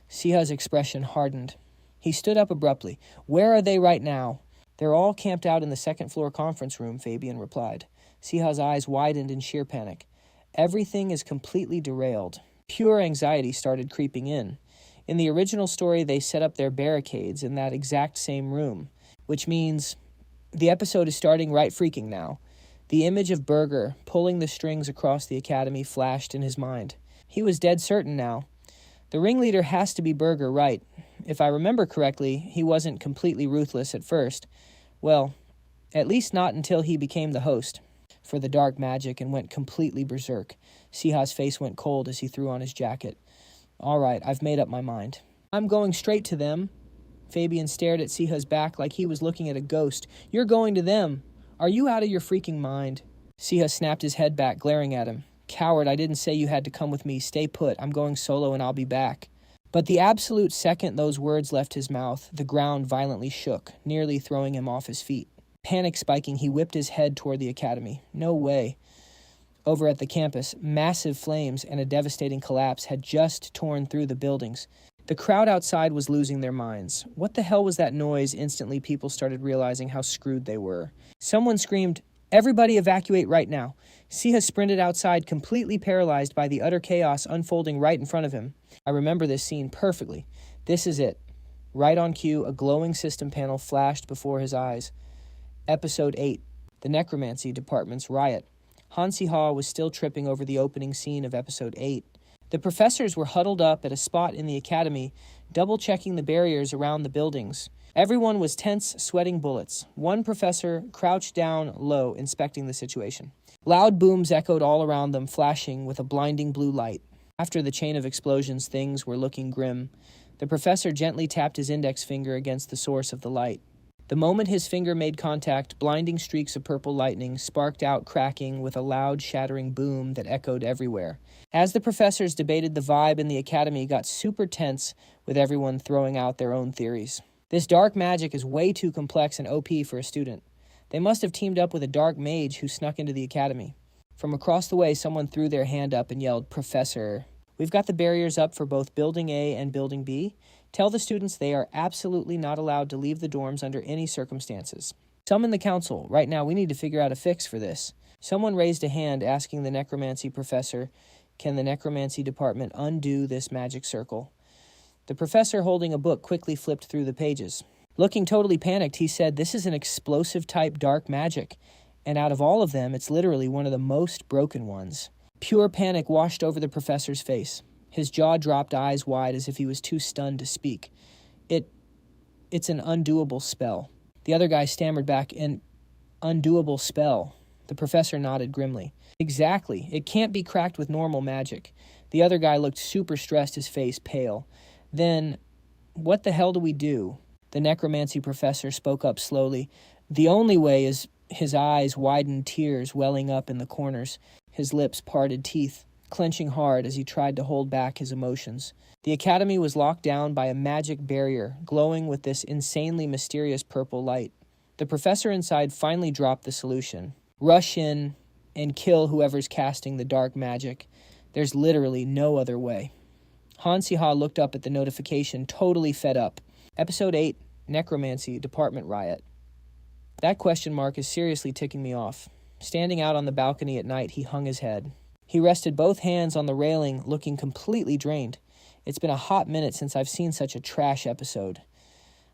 Speaker 1: Siha's expression hardened. He stood up abruptly. "Where are they right now?" "They're all camped out in the second-floor conference room," Fabian replied. Siha's eyes widened in sheer panic. Everything is completely derailed. Pure anxiety started creeping in. In the original story, they set up their barricades in that exact same room, which means the episode is starting right freaking now. The image of Berger pulling the strings across the academy flashed in his mind. He was dead certain now. The ringleader has to be Berger, right? If I remember correctly, he wasn't completely ruthless at first. Well, at least not until he became the host for the dark magic and went completely berserk. Siha's face went cold as he threw on his jacket. "All right, I've made up my mind. I'm going straight to them." Fabian stared at Siha's back like he was looking at a ghost. "You're going to them. Are you out of your freaking mind?" Siha snapped his head back, glaring at him. "Coward, I didn't say you had to come with me. Stay put. I'm going solo and I'll be back." But the absolute second those words left his mouth, the ground violently shook, nearly throwing him off his feet. Panic spiking, he whipped his head toward the academy. No way. Over at the campus, massive flames and a devastating collapse had just torn through the buildings. The crowd outside was losing their minds. What the hell was that noise? Instantly, people started realizing how screwed they were. Someone screamed, "Everybody evacuate right now." Siha sprinted outside, completely paralyzed by the utter chaos unfolding right in front of him. I remember this scene perfectly. This is it. Right on cue, a glowing system panel flashed before his eyes. Episode 8, The Necromancy Department's Riot. Han Siha was still tripping over the opening scene of Episode 8. The professors were huddled up at a spot in the academy, double-checking the barriers around the buildings. Everyone was tense, sweating bullets. One professor crouched down low, inspecting the situation. Loud booms echoed all around them, flashing with a blinding blue light. After the chain of explosions, things were looking grim. The professor gently tapped his index finger against the source of the light. The moment his finger made contact, blinding streaks of purple lightning sparked out, cracking with a loud, shattering boom that echoed everywhere. As the professors debated, the vibe in the academy got super tense, with everyone throwing out their own theories. This dark magic is way too complex and OP for a student. They must have teamed up with a dark mage who snuck into the academy. From across the way, someone threw their hand up and yelled, "Professor, we've got the barriers up for both Building A and Building B. Tell the students they are absolutely not allowed to leave the dorms under any circumstances. Summon the council. Right now, we need to figure out a fix for this." Someone raised a hand asking the necromancy professor, "Can the necromancy department undo this magic circle?" The professor, holding a book, quickly flipped through the pages. Looking totally panicked, he said, "This is an explosive-type dark magic, and out of all of them, it's literally one of the most broken ones." Pure panic washed over the professor's face. His jaw dropped, eyes wide, as if he was too stunned to speak. It's an undoable spell." The other guy stammered back, "An undoable spell." The professor nodded grimly. "Exactly. It can't be cracked with normal magic." The other guy looked super stressed, his face pale. "Then, what the hell do we do?" The necromancy professor spoke up slowly. "The only way is..." His eyes widened, tears welling up in the corners. His lips parted, teeth clenching hard as he tried to hold back his emotions. The academy was locked down by a magic barrier, glowing with this insanely mysterious purple light. The professor inside finally dropped the solution. "Rush in and kill whoever's casting the dark magic. There's literally no other way." Han Siha looked up at the notification, totally fed up. Episode 8, Necromancy Department Riot. That question mark is seriously ticking me off. Standing out on the balcony at night, he hung his head. He rested both hands on the railing, looking completely drained. It's been a hot minute since I've seen such a trash episode.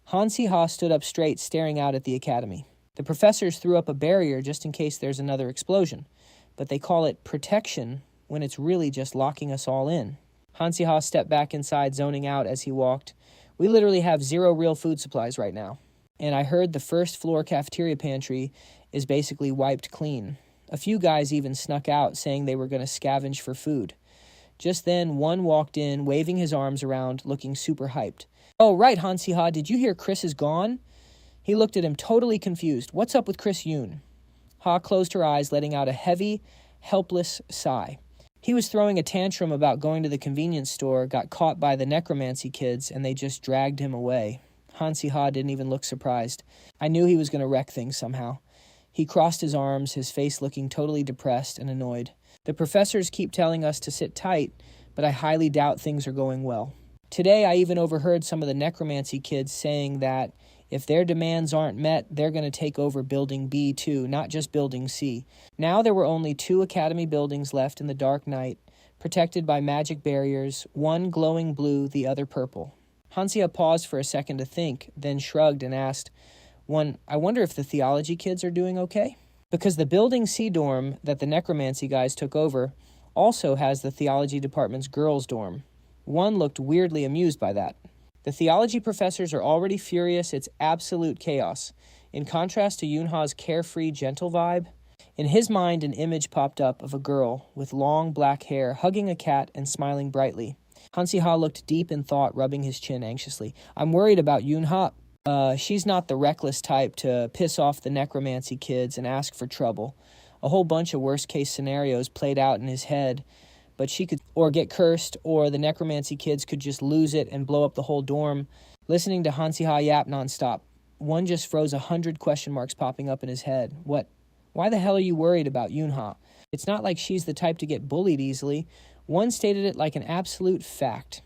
Speaker 1: Han Siha stood up straight, staring out at the academy. The professors threw up a barrier just in case there's another explosion, but they call it protection when it's really just locking us all in. Han Siha stepped back inside, zoning out as he walked. "We literally have 0 real food supplies right now. And I heard the first floor cafeteria pantry is basically wiped clean. A few guys even snuck out saying they were going to scavenge for food." Just then, one walked in, waving his arms around, looking super hyped. "Oh, right, Han Siha, did you hear Chris is gone?" He looked at him, totally confused. "What's up with Chris Yoon?" Ha closed her eyes, letting out a heavy, helpless sigh. "He was throwing a tantrum about going to the convenience store, got caught by the necromancy kids, and they just dragged him away." Han Siha didn't even look surprised. "I knew he was going to wreck things somehow." He crossed his arms, his face looking totally depressed and annoyed. "The professors keep telling us to sit tight, but I highly doubt things are going well. Today, I even overheard some of the necromancy kids saying that if their demands aren't met, they're going to take over Building B too, not just Building C. Now there were only 2 academy buildings left in the dark night, protected by magic barriers, one glowing blue, the other purple." Han Siha paused for a second to think, then shrugged and asked, "I wonder if the theology kids are doing okay?" Because the Building C dorm that the necromancy guys took over also has the theology department's girls' dorm. One looked weirdly amused by that. The theology professors are already furious. It's absolute chaos. In contrast to Yoonha's carefree, gentle vibe, in his mind an image popped up of a girl with long black hair hugging a cat and smiling brightly. Han Siha looked deep in thought, rubbing his chin anxiously. "I'm worried about Yoonha. She's not the reckless type to piss off the necromancy kids and ask for trouble. A whole bunch of worst-case scenarios played out in his head, but she could or get cursed, or the necromancy kids could just lose it and blow up the whole dorm." Listening to Han Siha yap nonstop, one just froze 100 question marks popping up in his head. Why the hell are you worried about Yoonha? It's not like she's the type to get bullied easily. One stated it like an absolute fact.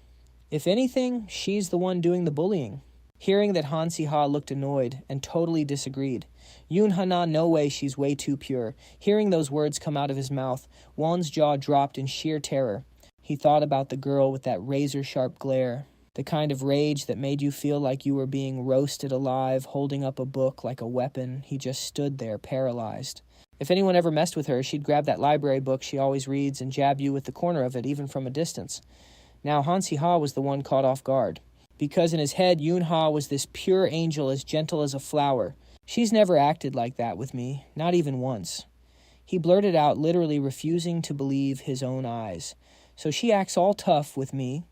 Speaker 1: If anything, she's the one doing the bullying. Hearing that, Han Siha looked annoyed and totally disagreed. "Yoonha, no way, she's way too pure." Hearing those words come out of his mouth, Won's jaw dropped in sheer terror. He thought about the girl with that razor-sharp glare, the kind of rage that made you feel like you were being roasted alive, holding up a book like a weapon. He just stood there, paralyzed. If anyone ever messed with her, she'd grab that library book she always reads and jab you with the corner of it, even from a distance. Now Han Siha was the one caught off guard. because in his head, Yoon-ha was this pure angel as gentle as a flower. She's never acted like that with me, not even once. He blurted out, literally refusing to believe his own eyes. So she acts all tough with me,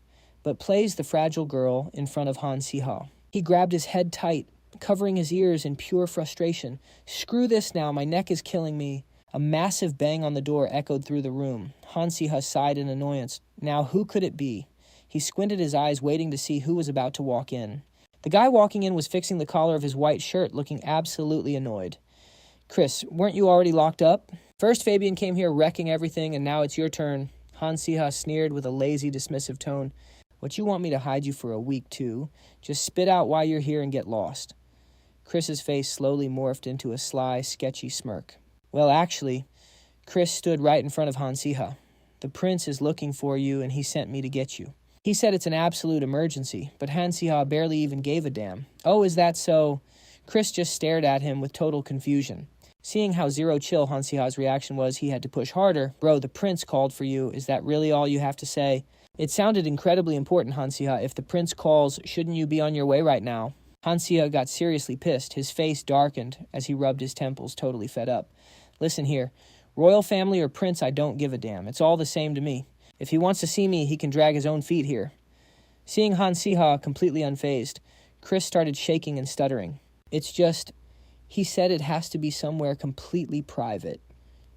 Speaker 1: but plays the fragile girl in front of Han Siha. He grabbed his head tight, covering his ears in pure frustration. Screw this now, my neck is killing me. A massive bang on the door echoed through the room. Han Siha sighed in annoyance. Now who could it be? He squinted his eyes, waiting to see who was about to walk in. The guy walking in was fixing the collar of his white shirt, looking absolutely annoyed. Chris, weren't you already locked up? First Fabian came here wrecking everything, and now it's your turn. Han Siha sneered with a lazy, dismissive tone. What, you want me to hide you for a week, too? Just spit out why you're here and get lost. Chris's face slowly morphed into a sly, sketchy smirk. Well, actually, Chris stood right in front of Han Siha. The prince is looking for you, and he sent me to get you. He said it's an absolute emergency, but Han Siha barely even gave a damn. Oh, is that so? Chris just stared at him with total confusion. Seeing how zero chill Han Siha's reaction was, he had to push harder. Bro, the prince called for you. Is that really all you have to say? It sounded incredibly important, Han Siha. If the prince calls, shouldn't you be on your way right now? Han Siha got seriously pissed. His face darkened as he rubbed his temples, totally fed up. Listen here. Royal family or prince, I don't give a damn. It's all the same to me. If he wants to see me, he can drag his own feet here. Seeing Han Siha completely unfazed, Chris started shaking and stuttering. It's just, he said it has to be somewhere completely private.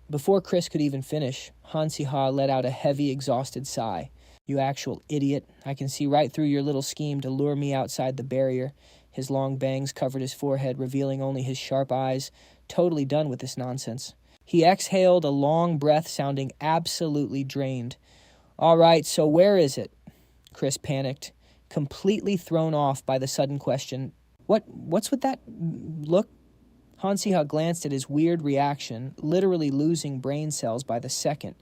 Speaker 1: Before Chris could even finish, Han Siha let out a heavy, exhausted sigh. You actual idiot. I can see right through your little scheme to lure me outside the barrier. His long bangs covered his forehead, revealing only his sharp eyes. Totally done with this nonsense. He exhaled a long breath, sounding absolutely drained. All right, so where is it? Chris panicked, completely thrown off by the sudden question. What's with that look? Han Siha glanced at his weird reaction, literally losing brain cells by the second.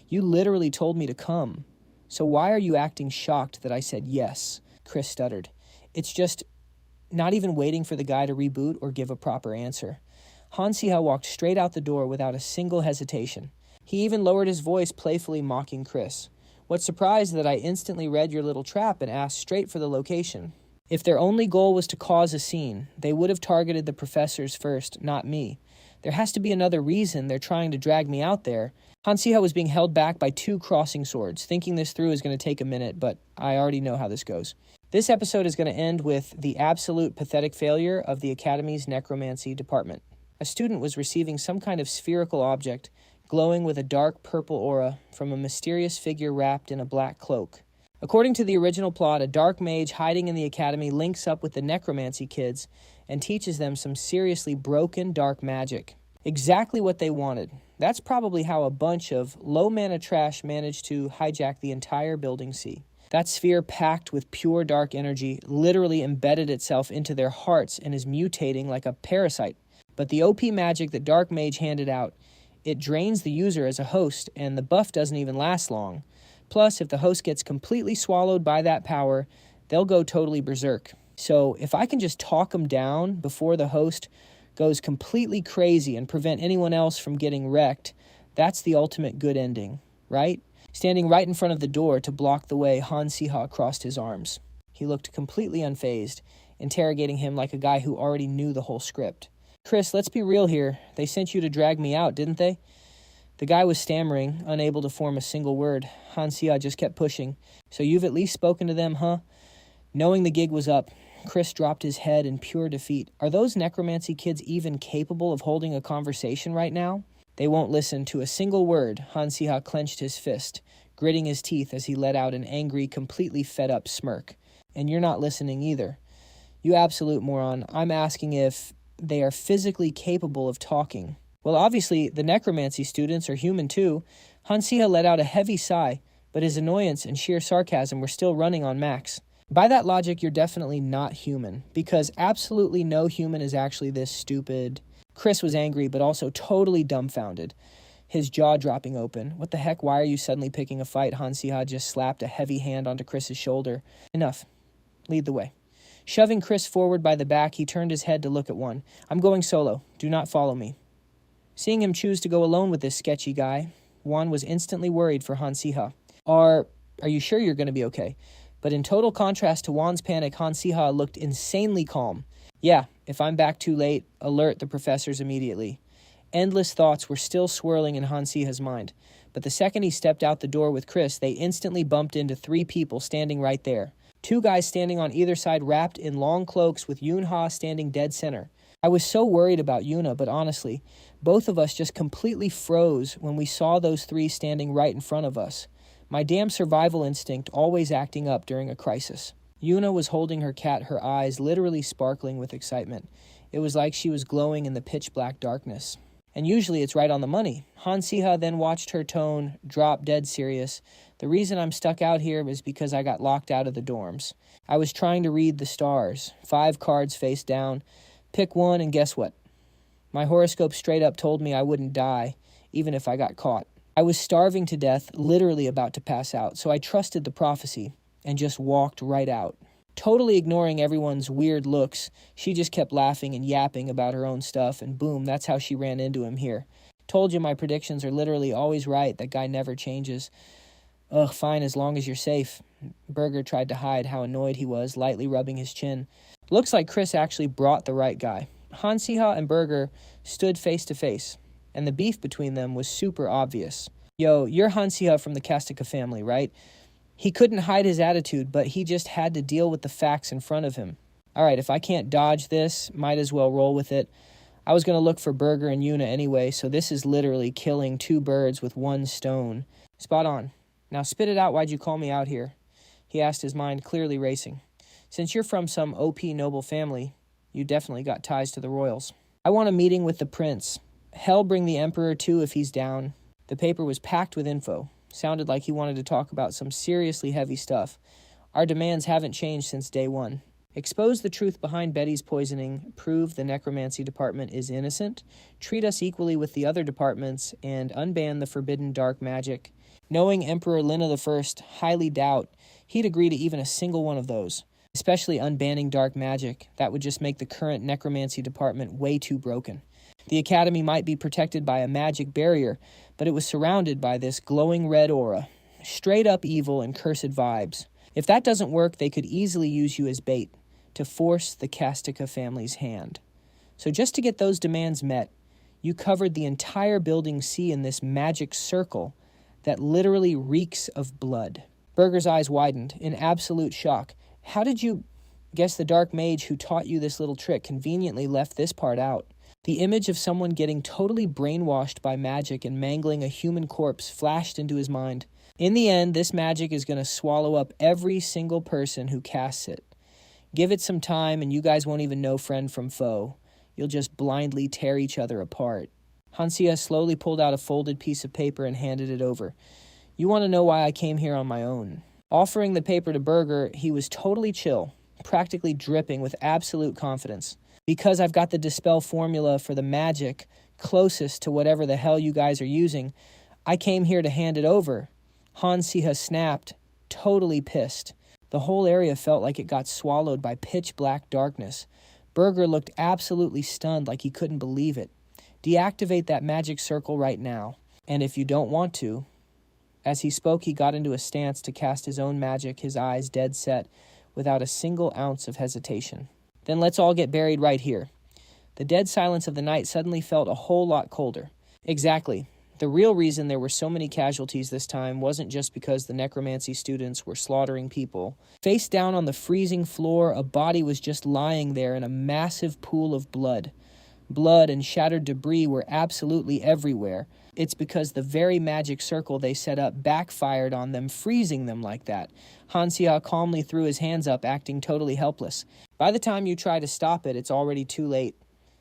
Speaker 1: You literally told me to come. So why are you acting shocked that I said yes? Chris stuttered. It's just not even waiting for the guy to reboot or give a proper answer. Han Siha walked straight out the door without a single hesitation. He even lowered his voice, playfully mocking Chris. What's surprised that I instantly read your little trap and asked straight for the location. If their only goal was to cause a scene, they would have targeted the professors first, not me. There has to be another reason they're trying to drag me out there. Han Siha was being held back by 2 crossing swords. Thinking this through is going to take a minute, but I already know how this goes. This episode is going to end with the absolute pathetic failure of the Academy's necromancy department. A student was receiving some kind of spherical object, glowing with a dark purple aura, from a mysterious figure wrapped in a black cloak. According to the original plot, a dark mage hiding in the academy links up with the necromancy kids and teaches them some seriously broken dark magic. Exactly what they wanted. That's probably how a bunch of low-mana trash managed to hijack the entire building C. That sphere, packed with pure dark energy, literally embedded itself into their hearts and is mutating like a parasite. But the OP magic that Dark Mage handed out, it drains the user as a host, and the buff doesn't even last long. Plus, if the host gets completely swallowed by that power, they'll go totally berserk. So if I can just talk them down before the host goes completely crazy and prevent anyone else from getting wrecked, that's the ultimate good ending, right? Standing right in front of the door to block the way, Han Siha crossed his arms. He looked completely unfazed, interrogating him like a guy who already knew the whole script. Chris, let's be real here. They sent you to drag me out, didn't they? The guy was stammering, unable to form a single word. Han Siha just kept pushing. So you've at least spoken to them, huh? Knowing the gig was up, Chris dropped his head in pure defeat. Are those necromancy kids even capable of holding a conversation right now? They won't listen to a single word. Han Siha clenched his fist, gritting his teeth as he let out an angry, completely fed-up smirk. And you're not listening either. You absolute moron. I'm asking if they are physically capable of talking. Well, obviously, the necromancy students are human too. Han Siha let out a heavy sigh, but his annoyance and sheer sarcasm were still running on max. By that logic, you're definitely not human, because absolutely no human is actually this stupid. Chris was angry, but also totally dumbfounded, his jaw dropping open. What the heck, why are you suddenly picking a fight? Han Siha just slapped a heavy hand onto Chris's shoulder. Enough. Lead the way. Shoving Chris forward by the back, he turned his head to look at One. I'm going solo. Do not follow me. Seeing him choose to go alone with this sketchy guy, One was instantly worried for Han Siha. Are you sure you're going to be okay? But in total contrast to Juan's panic, Han Siha looked insanely calm. Yeah, if I'm back too late, alert the professors immediately. Endless thoughts were still swirling in Han Siha's mind, but the second he stepped out the door with Chris, they instantly bumped into 3 people standing right there. 2 guys standing on either side wrapped in long cloaks with Yoon-ha standing dead center. I was so worried about Yoona, but honestly, both of us just completely froze when we saw those 3 standing right in front of us. My damn survival instinct always acting up during a crisis. Yoona was holding her cat, her eyes literally sparkling with excitement. It was like she was glowing in the pitch-black darkness. And usually it's right on the money. Han Siha then watched her tone drop dead serious. The reason I'm stuck out here is because I got locked out of the dorms. I was trying to read the stars. 5 cards face down. Pick one and guess what? My horoscope straight up told me I wouldn't die, even if I got caught. I was starving to death, literally about to pass out, so I trusted the prophecy and just walked right out. Totally ignoring everyone's weird looks, she just kept laughing and yapping about her own stuff, and boom, that's how she ran into him here. Told you my predictions are literally always right, that guy never changes. Ugh, fine, as long as you're safe. Burger tried to hide how annoyed he was, lightly rubbing his chin. Looks like Chris actually brought the right guy. Han Siha and Burger stood face to face, and the beef between them was super obvious. Yo, you're Han Siha from the Kastika family, right? He couldn't hide his attitude, but he just had to deal with the facts in front of him. All right, if I can't dodge this, might as well roll with it. I was going to look for Burger and Yoona anyway, so this is literally killing 2 birds with 1 stone. Spot on. Now spit it out, why'd you call me out here? He asked, his mind clearly racing. Since you're from some OP noble family, you definitely got ties to the royals. I want a meeting with the prince. Hell, bring the emperor too if he's down. The paper was packed with info. Sounded like he wanted to talk about some seriously heavy stuff. Our demands haven't changed since day 1. Expose the truth behind Betty's poisoning, prove the necromancy department is innocent, treat us equally with the other departments, and unban the forbidden dark magic. Knowing Emperor Lina I, highly doubt he'd agree to even a single one of those. Especially unbanning dark magic. That would just make the current necromancy department way too broken. The academy might be protected by a magic barrier, but it was surrounded by this glowing red aura. Straight up evil and cursed vibes. If that doesn't work, they could easily use you as bait to force the Kastika family's hand. So just to get those demands met, you covered the entire building C in this magic circle that literally reeks of blood. Burger's eyes widened in absolute shock. How did you... Guess the dark mage who taught you this little trick conveniently left this part out. The image of someone getting totally brainwashed by magic and mangling a human corpse flashed into his mind. In the end, this magic is going to swallow up every single person who casts it. Give it some time and you guys won't even know friend from foe. You'll just blindly tear each other apart. Han Siha slowly pulled out a folded piece of paper and handed it over. You want to know why I came here on my own? Offering the paper to Burger, he was totally chill, practically dripping with absolute confidence. Because I've got the dispel formula for the magic closest to whatever the hell you guys are using, I came here to hand it over. Han Siha snapped, totally pissed. The whole area felt like it got swallowed by pitch-black darkness. Burger looked absolutely stunned, like he couldn't believe it. Deactivate that magic circle right now. And if you don't want to... As he spoke, he got into a stance to cast his own magic, his eyes dead set, without a single ounce of hesitation. Then let's all get buried right here. The dead silence of the night suddenly felt a whole lot colder. Exactly. The real reason there were so many casualties this time wasn't just because the necromancy students were slaughtering people. Face down on the freezing floor, a body was just lying there in a massive pool of blood. Blood and shattered debris were absolutely everywhere. It's because the very magic circle they set up backfired on them, freezing them like that. Han Siha calmly threw his hands up, acting totally helpless. By the time you try to stop it, it's already too late.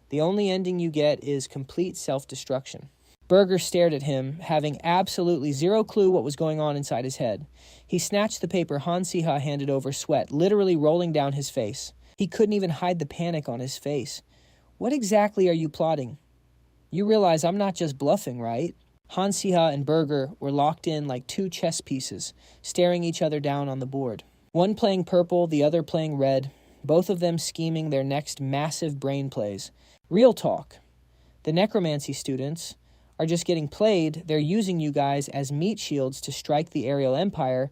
Speaker 1: The only ending you get is complete self-destruction. Burger stared at him, having absolutely zero clue what was going on inside his head. He snatched the paper Han Siha handed over, sweat literally rolling down his face. He couldn't even hide the panic on his face. What exactly are you plotting? You realize I'm not just bluffing, right? Han Siha and Burger were locked in like 2 chess pieces, staring each other down on the board. One playing purple, the other playing red, both of them scheming their next massive brain plays. Real talk. The necromancy students are just getting played. They're using you guys as meat shields to strike the aerial empire,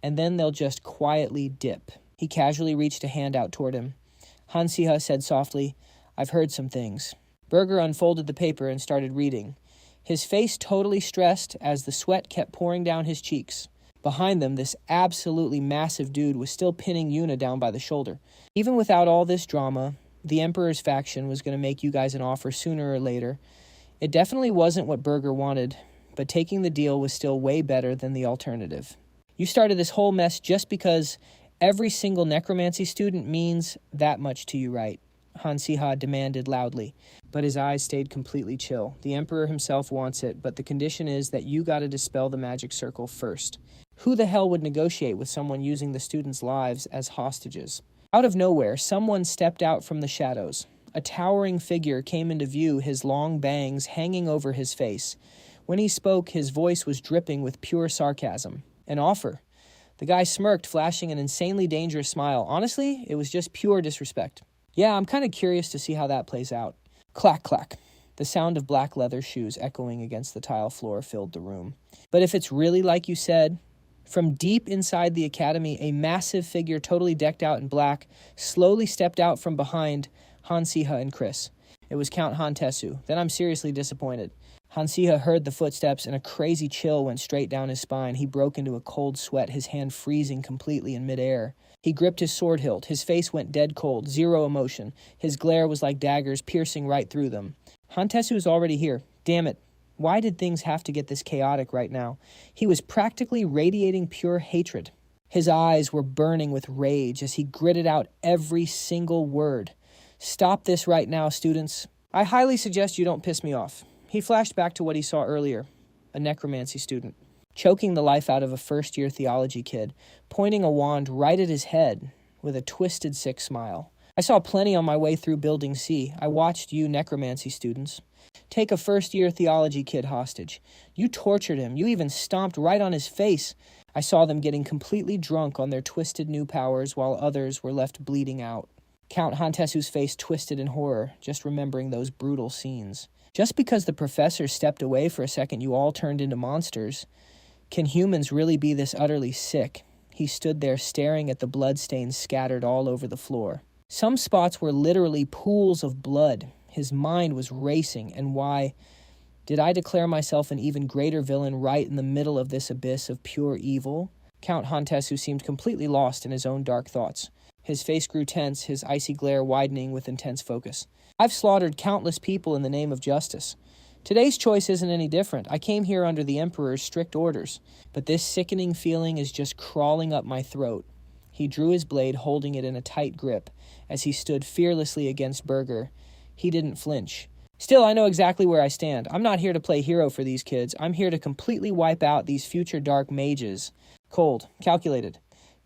Speaker 1: and then they'll just quietly dip. He casually reached a hand out toward him. Han Siha said softly, "I've heard some things." Burger unfolded the paper and started reading. His face totally stressed as the sweat kept pouring down his cheeks. Behind them, this absolutely massive dude was still pinning Yuna down by the shoulder. Even without all this drama, the Emperor's faction was going to make you guys an offer sooner or later. It definitely wasn't what Burger wanted, but taking the deal was still way better than the alternative. You started this whole mess just because every single necromancy student means that much to you, right? Han Siha demanded loudly, but his eyes stayed completely chill. The Emperor himself wants it, but the condition is that you gotta dispel the magic circle first. Who the hell would negotiate with someone using the students' lives as hostages? Out of nowhere, someone stepped out from the shadows. A towering figure came into view, his long bangs hanging over his face. When he spoke, his voice was dripping with pure sarcasm. An offer. The guy smirked, flashing an insanely dangerous smile. Honestly, it was just pure disrespect. Yeah, I'm kind of curious to see how that plays out. Clack, clack. The sound of black leather shoes echoing against the tile floor filled the room. But if it's really like you said, from deep inside the academy, a massive figure totally decked out in black slowly stepped out from behind Han Siha and Chris. It was Count Han Tesu. Then I'm seriously disappointed. Han Siha heard the footsteps and a crazy chill went straight down his spine. He broke into a cold sweat, his hand freezing completely in midair. He gripped his sword hilt. His face went dead cold, zero emotion. His glare was like daggers piercing right through them. Han Tesu was already here. Damn it. Why did things have to get this chaotic right now? He was practically radiating pure hatred. His eyes were burning with rage as he gritted out every single word. Stop this right now, students. I highly suggest you don't piss me off. He flashed back to what he saw earlier, a necromancy student, choking the life out of a first-year theology kid, pointing a wand right at his head with a twisted, sick smile. I saw plenty on my way through Building C. I watched you necromancy students take a first-year theology kid hostage. You tortured him. You even stomped right on his face. I saw them getting completely drunk on their twisted new powers while others were left bleeding out. Count Han Tesu's face twisted in horror, just remembering those brutal scenes. Just because the professor stepped away for a second, you all turned into monsters. Can humans really be this utterly sick? He stood there staring at the bloodstains scattered all over the floor. Some spots were literally pools of blood. His mind was racing, and why did I declare myself an even greater villain right in the middle of this abyss of pure evil? Count Han Tesu seemed completely lost in his own dark thoughts. His face grew tense, his icy glare widening with intense focus. I've slaughtered countless people in the name of justice. Today's choice isn't any different. I came here under the Emperor's strict orders, but this sickening feeling is just crawling up my throat. He drew his blade, holding it in a tight grip, as he stood fearlessly against Burger. He didn't flinch. Still, I know exactly where I stand. I'm not here to play hero for these kids. I'm here to completely wipe out these future dark mages. Cold, calculated.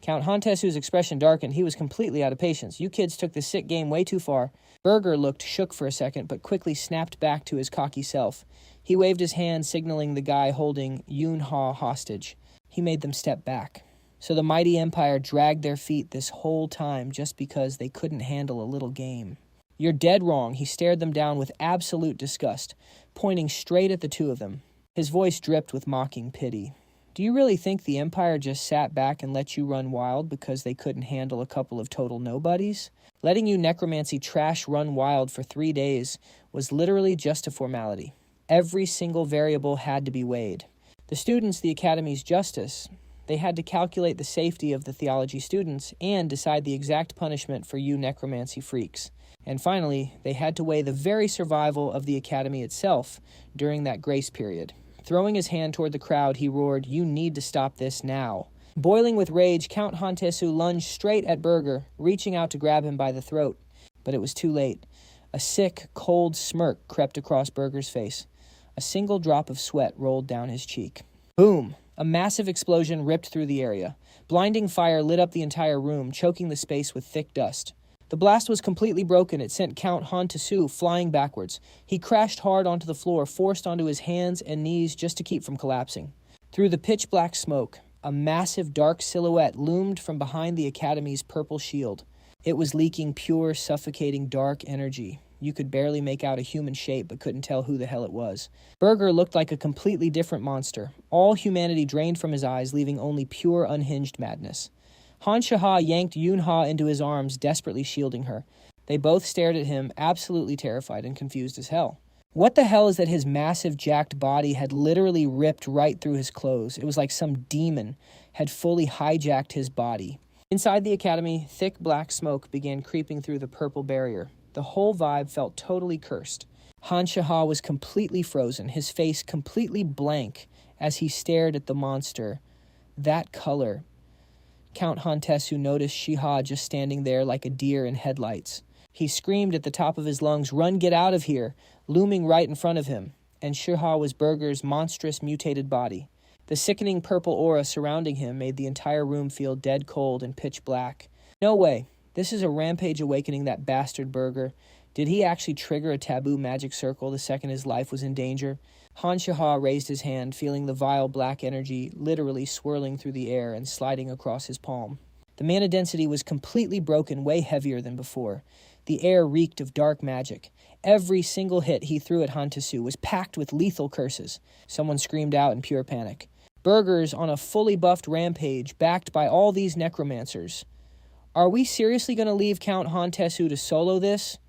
Speaker 1: Count Han Tesu's expression darkened. He was completely out of patience. You kids took the sick game way too far. Burger looked shook for a second, but quickly snapped back to his cocky self. He waved his hand, signaling the guy holding Yun-Ha hostage. He made them step back. So the mighty Empire dragged their feet this whole time just because they couldn't handle a little game. You're dead wrong. He stared them down with absolute disgust, pointing straight at the two of them. His voice dripped with mocking pity. Do you really think the Empire just sat back and let you run wild because they couldn't handle a couple of total nobodies? Letting you necromancy trash run wild for 3 days was literally just a formality. Every single variable had to be weighed. The students, the Academy's justice, they had to calculate the safety of the theology students and decide the exact punishment for you necromancy freaks. And finally, they had to weigh the very survival of the Academy itself during that grace period. Throwing his hand toward the crowd, he roared, "You need to stop this now." Boiling with rage, Count Han Tesu lunged straight at Burger, reaching out to grab him by the throat. But it was too late. A sick, cold smirk crept across Burger's face. A single drop of sweat rolled down his cheek. Boom! A massive explosion ripped through the area. Blinding fire lit up the entire room, choking the space with thick dust. The blast was completely broken. It sent Count Han Tesu flying backwards. He crashed hard onto the floor, forced onto his hands and knees just to keep from collapsing. Through the pitch-black smoke, a massive dark silhouette loomed from behind the Academy's purple shield. It was leaking pure, suffocating dark energy. You could barely make out a human shape, but couldn't tell who the hell it was. Burger looked like a completely different monster. All humanity drained from his eyes, leaving only pure, unhinged madness. Han Siha yanked Yunha into his arms, desperately shielding her. They both stared at him, absolutely terrified and confused as hell. What the hell is that his massive, jacked body had literally ripped right through his clothes? It was like some demon had fully hijacked his body. Inside the academy, thick black smoke began creeping through the purple barrier. The whole vibe felt totally cursed. Han Siha was completely frozen, his face completely blank as he stared at the monster. That color. Count Hantesu noticed Siha just standing there like a deer in headlights. He screamed at the top of his lungs, "Run, get out of here!" looming right in front of him, and Siha was Burger's monstrous mutated body. The sickening purple aura surrounding him made the entire room feel dead cold and pitch black. No way. This is a rampage awakening that bastard Burger. Did he actually trigger a taboo magic circle the second his life was in danger? Han Siha raised his hand, feeling the vile black energy literally swirling through the air and sliding across his palm. The mana density was completely broken, way heavier than before. The air reeked of dark magic. Every single hit he threw at Hantesu was packed with lethal curses. Someone screamed out in pure panic. Burger's on a fully buffed rampage, backed by all these necromancers. Are we seriously going to leave Count Hantesu to solo this?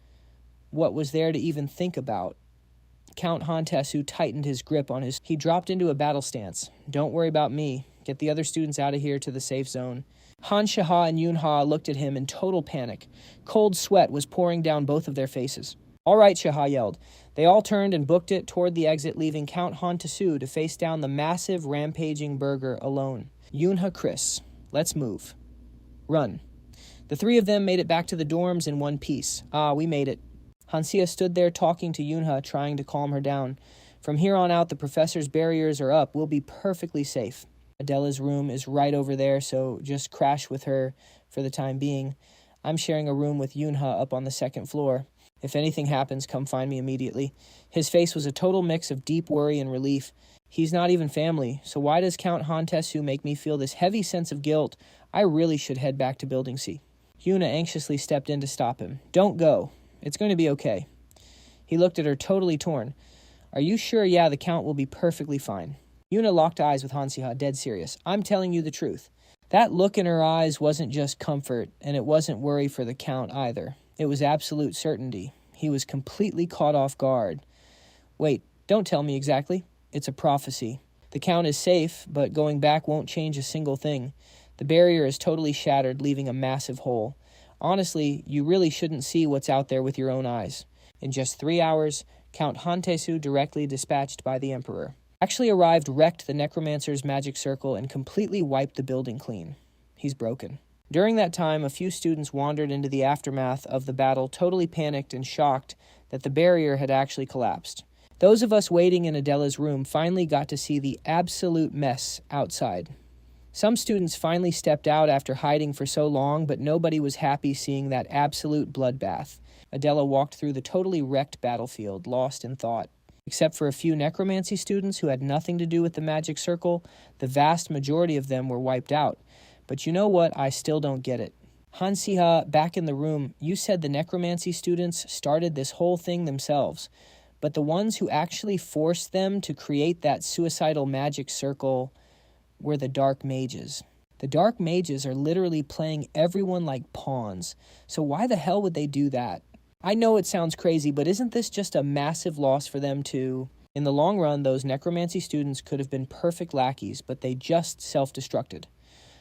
Speaker 1: What was there to even think about? Count Hantesu tightened his grip on his... He dropped into a battle stance. Don't worry about me. Get the other students out of here to the safe zone. Han Siha and Yunha looked at him in total panic. Cold sweat was pouring down both of their faces. All right, Siha yelled. They all turned and booked it toward the exit, leaving Count Hantesu to face down the massive, rampaging Burger alone. Yunha, Chris, let's move. Run. The three of them made it back to the dorms in one piece. We made it. Han Siha stood there talking to Yunha, trying to calm her down. From here on out, the professor's barriers are up. We'll be perfectly safe. Adela's room is right over there, so just crash with her for the time being. I'm sharing a room with Yunha up on the second floor. If anything happens, come find me immediately. His face was a total mix of deep worry and relief. He's not even family, so why does Count Hantesu make me feel this heavy sense of guilt? I really should head back to Building C. Yuna anxiously stepped in to stop him. Don't go. It's going to be okay. He looked at her totally torn. Are you sure? Yeah, the Count will be perfectly fine. Yuna locked eyes with Han Siha, dead serious. I'm telling you the truth. That look in her eyes wasn't just comfort, and it wasn't worry for the Count either. It was absolute certainty. He was completely caught off guard. Wait, don't tell me exactly. It's a prophecy. The Count is safe, but going back won't change a single thing. The barrier is totally shattered, leaving a massive hole. Honestly, you really shouldn't see what's out there with your own eyes. In just 3 hours, Count Hantesu, directly dispatched by the Emperor, actually arrived, wrecked the Necromancer's magic circle, and completely wiped the building clean. He's broken. During that time, a few students wandered into the aftermath of the battle, totally panicked and shocked that the barrier had actually collapsed. Those of us waiting in Adela's room finally got to see the absolute mess outside. Some students finally stepped out after hiding for so long, but nobody was happy seeing that absolute bloodbath. Adela walked through the totally wrecked battlefield, lost in thought. Except for a few necromancy students who had nothing to do with the magic circle, the vast majority of them were wiped out. But you know what? I still don't get it. Han Siha, back in the room, you said the necromancy students started this whole thing themselves. But the ones who actually forced them to create that suicidal magic circle were the dark mages. The dark mages are literally playing everyone like pawns. So why the hell would they do that? I know it sounds crazy, but isn't this just a massive loss for them too? In the long run, those necromancy students could have been perfect lackeys, but they just self-destructed.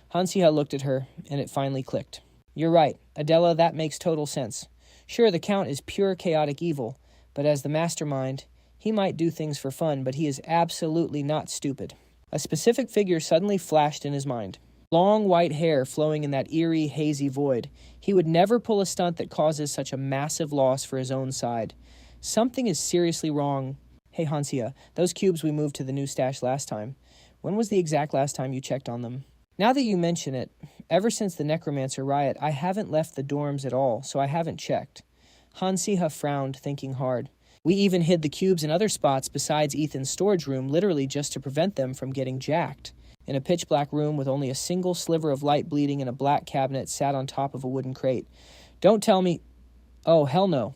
Speaker 1: Han Siha looked at her, and it finally clicked. You're right, Adela, that makes total sense. Sure, the Count is pure chaotic evil, but as the mastermind, he might do things for fun, but he is absolutely not stupid. A specific figure suddenly flashed in his mind. Long white hair flowing in that eerie, hazy void. He would never pull a stunt that causes such a massive loss for his own side. Something is seriously wrong. Hey, Han Siha, those cubes we moved to the new stash last time. When was the exact last time you checked on them? Now that you mention it, ever since the Necromancer riot, I haven't left the dorms at all, so I haven't checked. Han Siha frowned, thinking hard. We even hid the cubes in other spots besides Ethan's storage room, literally just to prevent them from getting jacked. In a pitch-black room with only a single sliver of light bleeding and a black cabinet sat on top of a wooden crate. Don't tell me... Oh, hell no.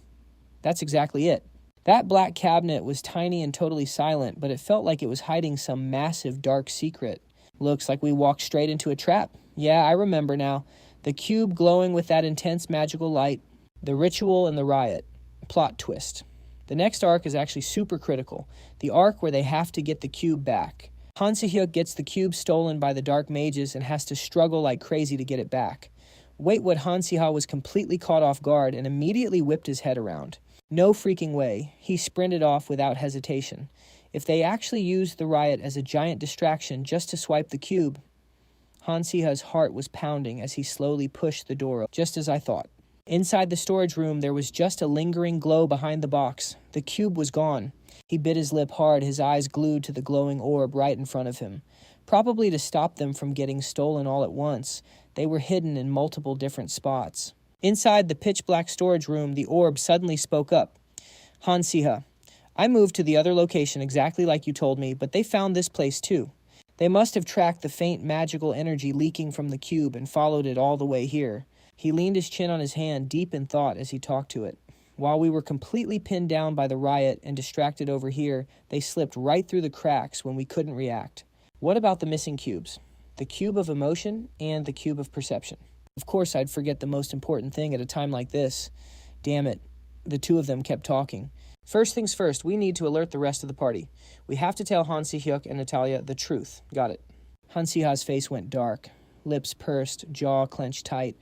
Speaker 1: That's exactly it. That black cabinet was tiny and totally silent, but it felt like it was hiding some massive dark secret. Looks like we walked straight into a trap. Yeah, I remember now. The cube glowing with that intense magical light. The ritual and the riot. Plot twist. The next arc is actually super critical. The arc where they have to get the cube back. Han Siha gets the cube stolen by the dark mages and has to struggle like crazy to get it back. Wait, what? Han Siha was completely caught off guard and immediately whipped his head around. No freaking way. He sprinted off without hesitation. If they actually used the riot as a giant distraction just to swipe the cube, Han Siha's heart was pounding as he slowly pushed the door, just as I thought. Inside the storage room, there was just a lingering glow behind the box. The cube was gone. He bit his lip hard, his eyes glued to the glowing orb right in front of him. Probably to stop them from getting stolen all at once. They were hidden in multiple different spots. Inside the pitch-black storage room, the orb suddenly spoke up. Han Siha, I moved to the other location exactly like you told me, but they found this place too. They must have tracked the faint magical energy leaking from the cube and followed it all the way here. He leaned his chin on his hand, deep in thought as he talked to it. While we were completely pinned down by the riot and distracted over here, they slipped right through the cracks when we couldn't react. What about the missing cubes? The cube of emotion and the cube of perception. Of course, I'd forget the most important thing at a time like this. Damn it. The two of them kept talking. First things first, we need to alert the rest of the party. We have to tell Han Si-hyuk and Natalia the truth. Got it. Han Si-ha's face went dark. Lips pursed, jaw clenched tight.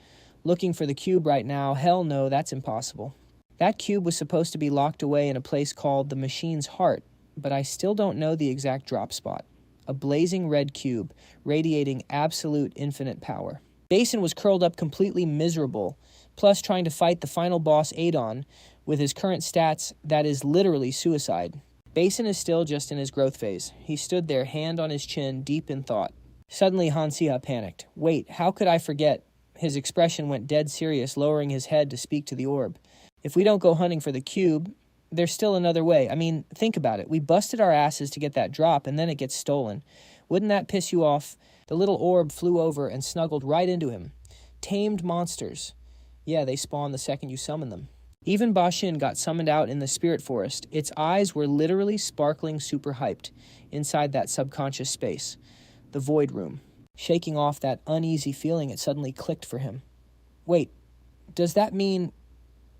Speaker 1: Looking for the cube right now? Hell no, that's impossible. That cube was supposed to be locked away in a place called the Machine's Heart, but I still don't know the exact drop spot. A blazing red cube, radiating absolute infinite power. Basin was curled up completely miserable, plus trying to fight the final boss Adon. With his current stats, that is literally suicide. Basin is still just in his growth phase. He stood there, hand on his chin, deep in thought. Suddenly, Han Siha panicked. Wait, how could I forget? His expression went dead serious, lowering his head to speak to the orb. If we don't go hunting for the cube, there's still another way. I mean, think about it. We busted our asses to get that drop, and then it gets stolen. Wouldn't that piss you off? The little orb flew over and snuggled right into him. Tamed monsters. Yeah, they spawn the second you summon them. Even Ba Xin got summoned out in the spirit forest. Its eyes were literally sparkling super hyped inside that subconscious space. The void room. Shaking off that uneasy feeling, it suddenly clicked for him. Wait, does that mean...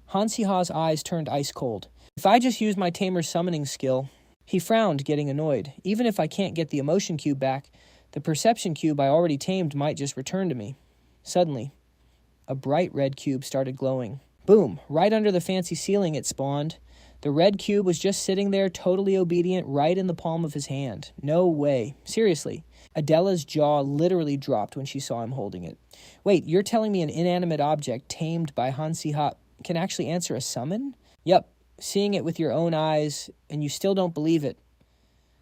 Speaker 1: Han Siha's eyes turned ice cold. If I just use my Tamer's summoning skill... He frowned, getting annoyed. Even if I can't get the emotion cube back, the perception cube I already tamed might just return to me. Suddenly, a bright red cube started glowing. Boom! Right under the fancy ceiling it spawned. The red cube was just sitting there, totally obedient, right in the palm of his hand. No way. Seriously. Adela's jaw literally dropped when she saw him holding it. Wait, you're telling me an inanimate object tamed by Han Siha can actually answer a summon? Yup. Seeing it with your own eyes, and you still don't believe it.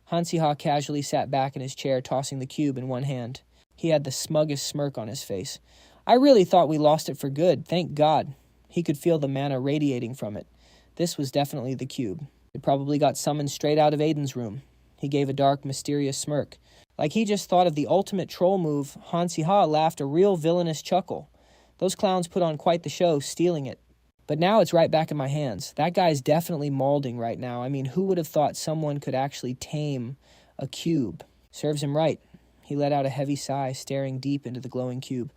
Speaker 1: Han Siha casually sat back in his chair, tossing the cube in one hand. He had the smuggest smirk on his face. I really thought we lost it for good, thank God. He could feel the mana radiating from it. This was definitely the cube. It probably got summoned straight out of Aiden's room. He gave a dark, mysterious smirk. Like he just thought of the ultimate troll move, Han Siha laughed a real villainous chuckle. Those clowns put on quite the show, stealing it. But now it's right back in my hands. That guy's definitely maulding right now. I mean, who would have thought someone could actually tame a cube? Serves him right. He let out a heavy sigh, staring deep into the glowing cube.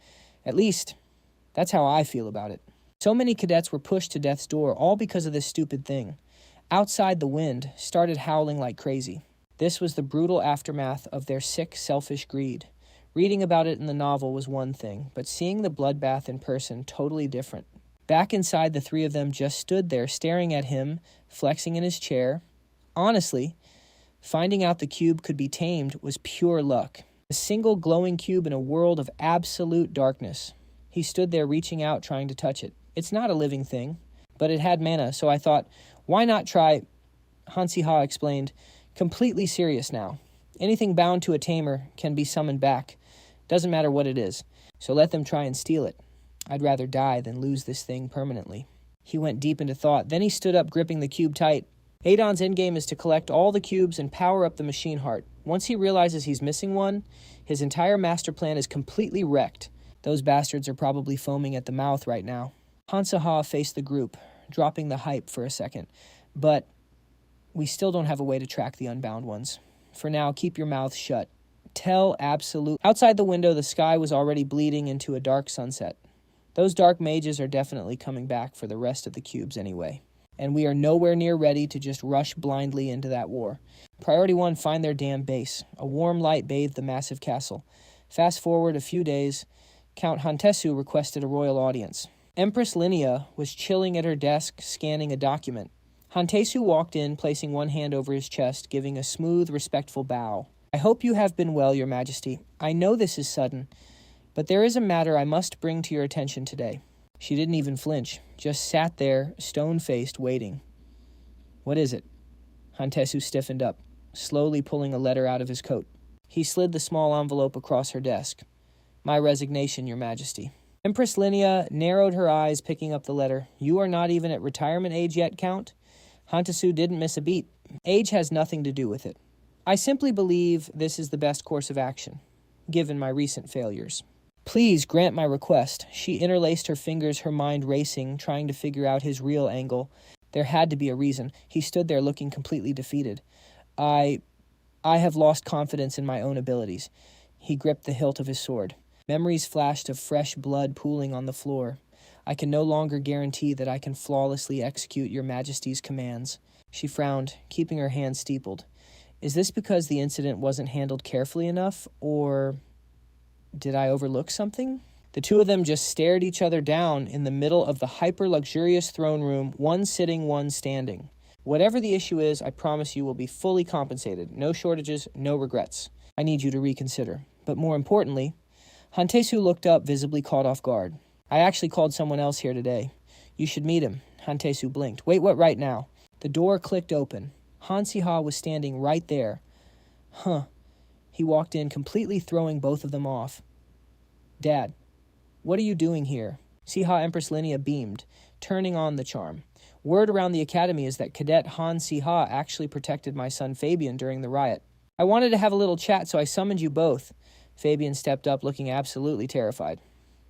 Speaker 1: At least, that's how I feel about it. So many cadets were pushed to death's door, all because of this stupid thing. Outside, the wind started howling like crazy. This was the brutal aftermath of their sick, selfish greed. Reading about it in the novel was one thing, but seeing the bloodbath in person, totally different. Back inside, the three of them just stood there, staring at him, flexing in his chair. Honestly, finding out the cube could be tamed was pure luck. A single glowing cube in a world of absolute darkness. He stood there reaching out, trying to touch it. It's not a living thing, but it had mana, so I thought, why not try... Han Siha explained, completely serious now. Anything bound to a tamer can be summoned back. Doesn't matter what it is, so let them try and steal it. I'd rather die than lose this thing permanently. He went deep into thought. Then he stood up, gripping the cube tight. Adon's endgame is to collect all the cubes and power up the machine heart. Once he realizes he's missing one, his entire master plan is completely wrecked. Those bastards are probably foaming at the mouth right now. Han Siha faced the group, dropping the hype for a second. But we still don't have a way to track the unbound ones. For now, keep your mouth shut. Tell absolute. Outside the window, the sky was already bleeding into a dark sunset. Those dark mages are definitely coming back for the rest of the cubes anyway. And we are nowhere near ready to just rush blindly into that war. Priority 1, find their damn base. A warm light bathed the massive castle. Fast forward a few days, Count Hantesu requested a royal audience. Empress Linnea was chilling at her desk, scanning a document. Hantesu walked in, placing one hand over his chest, giving a smooth, respectful bow. I hope you have been well, Your Majesty. I know this is sudden, but there is a matter I must bring to your attention today. She didn't even flinch, just sat there, stone-faced, waiting. What is it? Hantesu stiffened up, slowly pulling a letter out of his coat. He slid the small envelope across her desk. My resignation, Your Majesty. Empress Linnea narrowed her eyes, picking up the letter. You are not even at retirement age yet, Count? Hantesu didn't miss a beat. Age has nothing to do with it. I simply believe this is the best course of action, given my recent failures. Please grant my request. She interlaced her fingers, her mind racing, trying to figure out his real angle. There had to be a reason. He stood there looking completely defeated. I have lost confidence in my own abilities. He gripped the hilt of his sword. Memories flashed of fresh blood pooling on the floor. I can no longer guarantee that I can flawlessly execute Your Majesty's commands. She frowned, keeping her hand steepled. Is this because the incident wasn't handled carefully enough, or did I overlook something? The two of them just stared each other down in the middle of the hyper-luxurious throne room, one sitting, one standing. Whatever the issue is, I promise you will be fully compensated. No shortages, no regrets. I need you to reconsider. But more importantly, Hantesu looked up, visibly caught off guard. I actually called someone else here today. You should meet him. Hantesu blinked. Wait, what, right now? The door clicked open. Han Siha was standing right there. Huh. He walked in, completely throwing both of them off. Dad, what are you doing here? Siha Empress Linnea beamed, turning on the charm. Word around the academy is that Cadet Han Siha actually protected my son Fabian during the riot. I wanted to have a little chat, so I summoned you both. Fabian stepped up, looking absolutely terrified.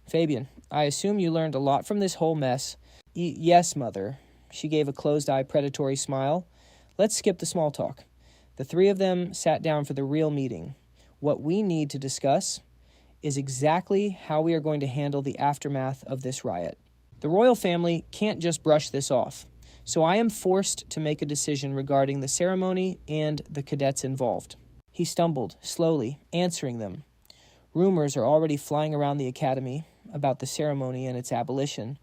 Speaker 1: Fabian, I assume you learned a lot from this whole mess. Yes, Mother. She gave a closed-eye, predatory smile. Let's skip the small talk. The three of them sat down for the real meeting. What we need to discuss is exactly how we are going to handle the aftermath of this riot. The royal family can't just brush this off, so I am forced to make a decision regarding the ceremony and the cadets involved. He stumbled, slowly, answering them. Rumors are already flying around the academy about the ceremony and its abolition.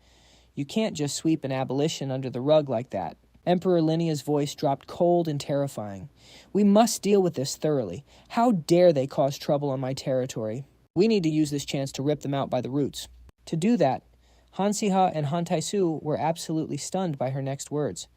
Speaker 1: You can't just sweep an abolition under the rug like that. Emperor Linnea's voice dropped cold and terrifying. We must deal with this thoroughly. How dare they cause trouble on my territory? We need to use this chance to rip them out by the roots. To do that, Han Siha and Han Taishu were absolutely stunned by her next words.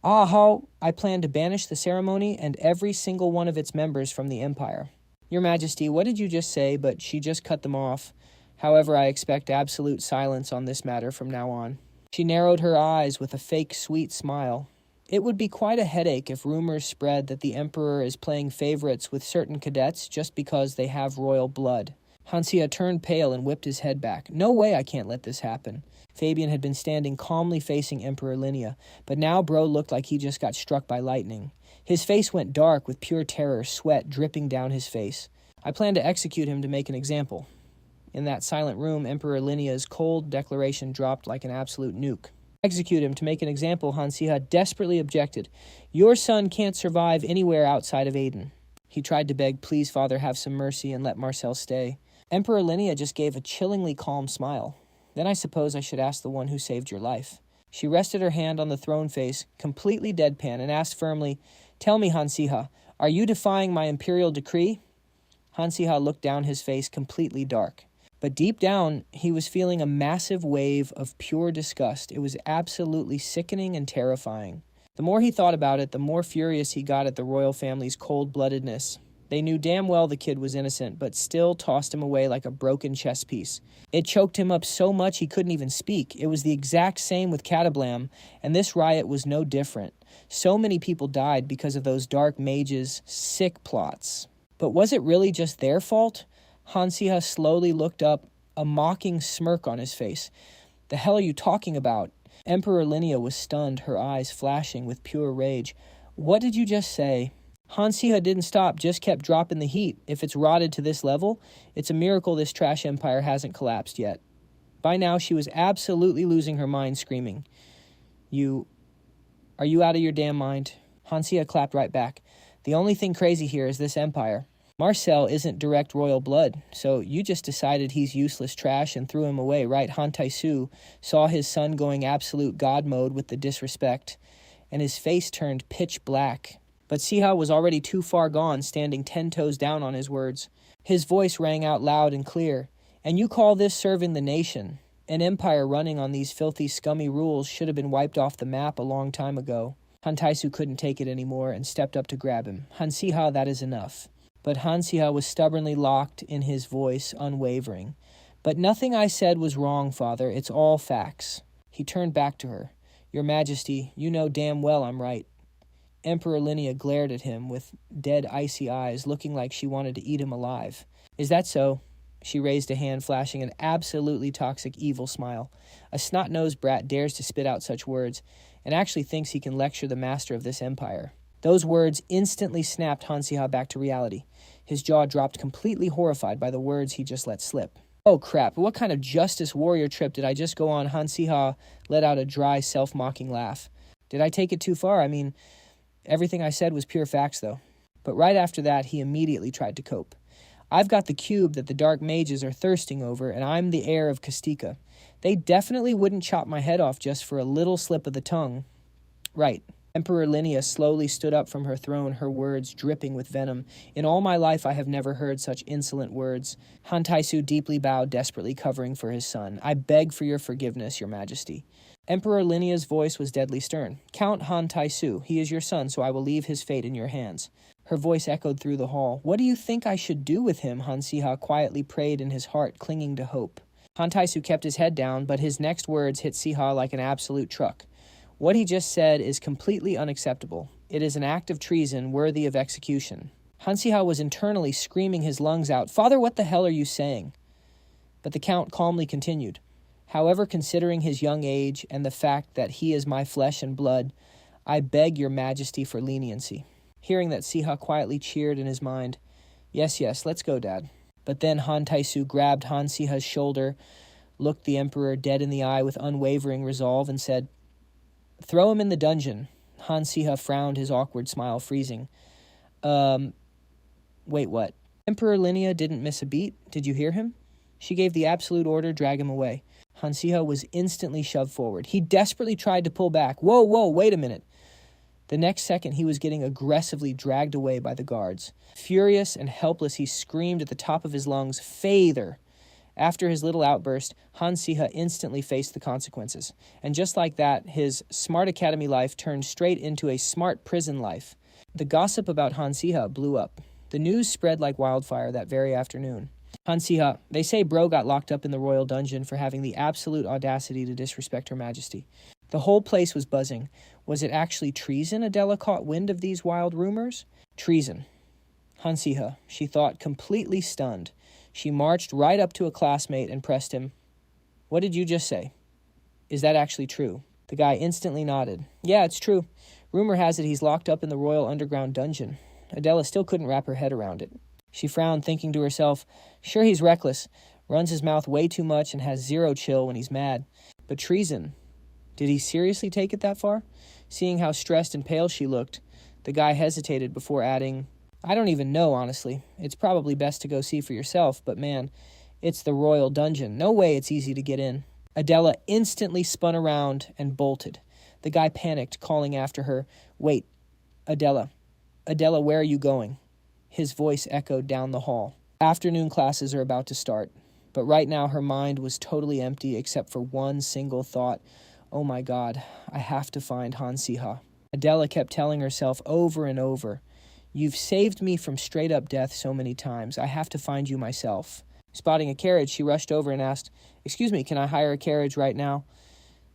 Speaker 1: How I plan to banish the ceremony and every single one of its members from the Empire. Your Majesty, what did you just say? But she just cut them off. However, I expect absolute silence on this matter from now on. She narrowed her eyes with a fake sweet smile. It would be quite a headache if rumors spread that the Emperor is playing favorites with certain cadets just because they have royal blood. Han Siha turned pale and whipped his head back. No way I can't let this happen. Fabian had been standing calmly facing Emperor Linnea, but now bro looked like he just got struck by lightning. His face went dark with pure terror, sweat dripping down his face. I plan to execute him to make an example. In that silent room, Emperor Linnea's cold declaration dropped like an absolute nuke. Execute him to make an example, Han Siha desperately objected. Your son can't survive anywhere outside of Aden. He tried to beg, please, Father, have some mercy and let Marcel stay. Emperor Linnea just gave a chillingly calm smile. Then I suppose I should ask the one who saved your life. She rested her hand on the throne face, completely deadpan, and asked firmly, Tell me, Han Siha, are you defying my imperial decree? Han Siha looked down his face completely dark. But deep down, he was feeling a massive wave of pure disgust. It was absolutely sickening and terrifying. The more he thought about it, the more furious he got at the royal family's cold-bloodedness. They knew damn well the kid was innocent, but still tossed him away like a broken chess piece. It choked him up so much he couldn't even speak. It was the exact same with Catablam, and this riot was no different. So many people died because of those dark mages' sick plots. But was it really just their fault? Han Siha slowly looked up, a mocking smirk on his face. The hell are you talking about? Emperor Linnea was stunned, her eyes flashing with pure rage. What did you just say? Han Siha didn't stop, just kept dropping the heat. If it's rotted to this level, it's a miracle this trash empire hasn't collapsed yet. By now, she was absolutely losing her mind, screaming. Are you out of your damn mind? Han Siha clapped right back. The only thing crazy here is this empire. Marcel isn't direct royal blood, so you just decided he's useless trash and threw him away, right? Han Taisu saw his son going absolute god mode with the disrespect, and his face turned pitch black. But Siha was already too far gone, standing 10 toes down on his words. His voice rang out loud and clear. And you call this serving the nation? An empire running on these filthy, scummy rules should have been wiped off the map a long time ago. Han Taisu couldn't take it anymore and stepped up to grab him. Han Siha, that is enough. But Han Siha was stubbornly locked in his voice, unwavering. But nothing I said was wrong, father. It's all facts. He turned back to her. Your Majesty, you know damn well I'm right. Emperor Linnea glared at him with dead, icy eyes, looking like she wanted to eat him alive. Is that so? She raised a hand, flashing an absolutely toxic, evil smile. A snot-nosed brat dares to spit out such words, and actually thinks he can lecture the master of this empire. Those words instantly snapped Han Siha back to reality. His jaw dropped, completely horrified by the words he just let slip. Oh crap, what kind of justice warrior trip did I just go on? Han Siha let out a dry, self-mocking laugh. Did I take it too far? I mean, everything I said was pure facts, though. But right after that, he immediately tried to cope. I've got the cube that the dark mages are thirsting over, and I'm the heir of Kastika. They definitely wouldn't chop my head off just for a little slip of the tongue. Right. Emperor Linnea slowly stood up from her throne, her words dripping with venom. In all my life, I have never heard such insolent words. Han Taisu deeply bowed, desperately covering for his son. I beg for your forgiveness, your majesty. Emperor Linnea's voice was deadly stern. Count Han Taisu. He is your son, so I will leave his fate in your hands. Her voice echoed through the hall. What do you think I should do with him? Han Siha quietly prayed in his heart, clinging to hope. Han Taisu kept his head down, but his next words hit Siha like an absolute truck. What he just said is completely unacceptable. It is an act of treason worthy of execution. Han Siha was internally screaming his lungs out. Father, what the hell are you saying? But the Count calmly continued. However, considering his young age and the fact that he is my flesh and blood, I beg your majesty for leniency. Hearing that, Siha quietly cheered in his mind. Yes, let's go, Dad. But then Han Taisu grabbed Han Siha's shoulder, looked the Emperor dead in the eye with unwavering resolve, and said, Throw him in the dungeon. Han Siha frowned, his awkward smile freezing. Wait, what? Emperor Linnea didn't miss a beat. Did you hear him? She gave the absolute order, drag him away. Han Siha was instantly shoved forward. He desperately tried to pull back. Whoa, wait a minute. The next second, he was getting aggressively dragged away by the guards. Furious and helpless, he screamed at the top of his lungs, Father! After his little outburst, Han Siha instantly faced the consequences. And just like that, his smart academy life turned straight into a smart prison life. The gossip about Han Siha blew up. The news spread like wildfire that very afternoon. Han Siha, they say Bro got locked up in the royal dungeon for having the absolute audacity to disrespect Her Majesty. The whole place was buzzing. Was it actually treason Adela caught wind of these wild rumors? Treason. Han Siha, she thought, completely stunned. She marched right up to a classmate and pressed him. What did you just say? Is that actually true? The guy instantly nodded. Yeah, it's true. Rumor has it he's locked up in the royal underground dungeon. Adela still couldn't wrap her head around it. She frowned, thinking to herself, sure he's reckless, runs his mouth way too much and has zero chill when he's mad. But treason. Did he seriously take it that far? Seeing how stressed and pale she looked, the guy hesitated before adding, I don't even know, honestly. It's probably best to go see for yourself, but man, it's the royal dungeon. No way it's easy to get in. Adela instantly spun around and bolted. The guy panicked, calling after her, Wait, Adela, where are you going? His voice echoed down the hall. Afternoon classes are about to start, but right now her mind was totally empty except for one single thought. Oh my God, I have to find Han Siha. Adela kept telling herself over and over, You've saved me from straight-up death so many times. I have to find you myself. Spotting a carriage, she rushed over and asked, Excuse me, can I hire a carriage right now?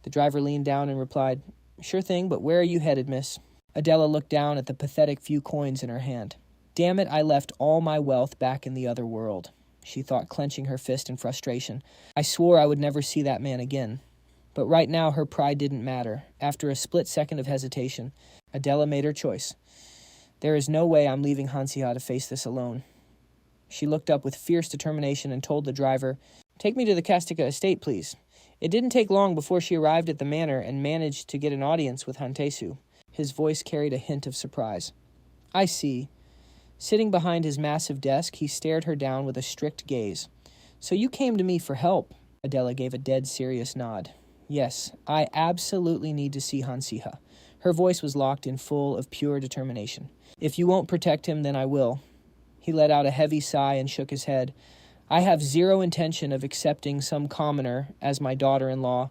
Speaker 1: The driver leaned down and replied, Sure thing, but where are you headed, miss? Adela looked down at the pathetic few coins in her hand. Damn it, I left all my wealth back in the other world, she thought, clenching her fist in frustration. I swore I would never see that man again. But right now, her pride didn't matter. After a split second of hesitation, Adela made her choice. There is no way I'm leaving Han Siha to face this alone. She looked up with fierce determination and told the driver, "Take me to the Kastika estate, please." It didn't take long before she arrived at the manor and managed to get an audience with Hantesu. His voice carried a hint of surprise. "I see." Sitting behind his massive desk, he stared her down with a strict gaze. "So you came to me for help?" Adela gave a dead serious nod. "Yes, I absolutely need to see Han Siha." Her voice was locked in full of pure determination. "If you won't protect him, then I will." He let out a heavy sigh and shook his head. "I have zero intention of accepting some commoner as my daughter-in-law."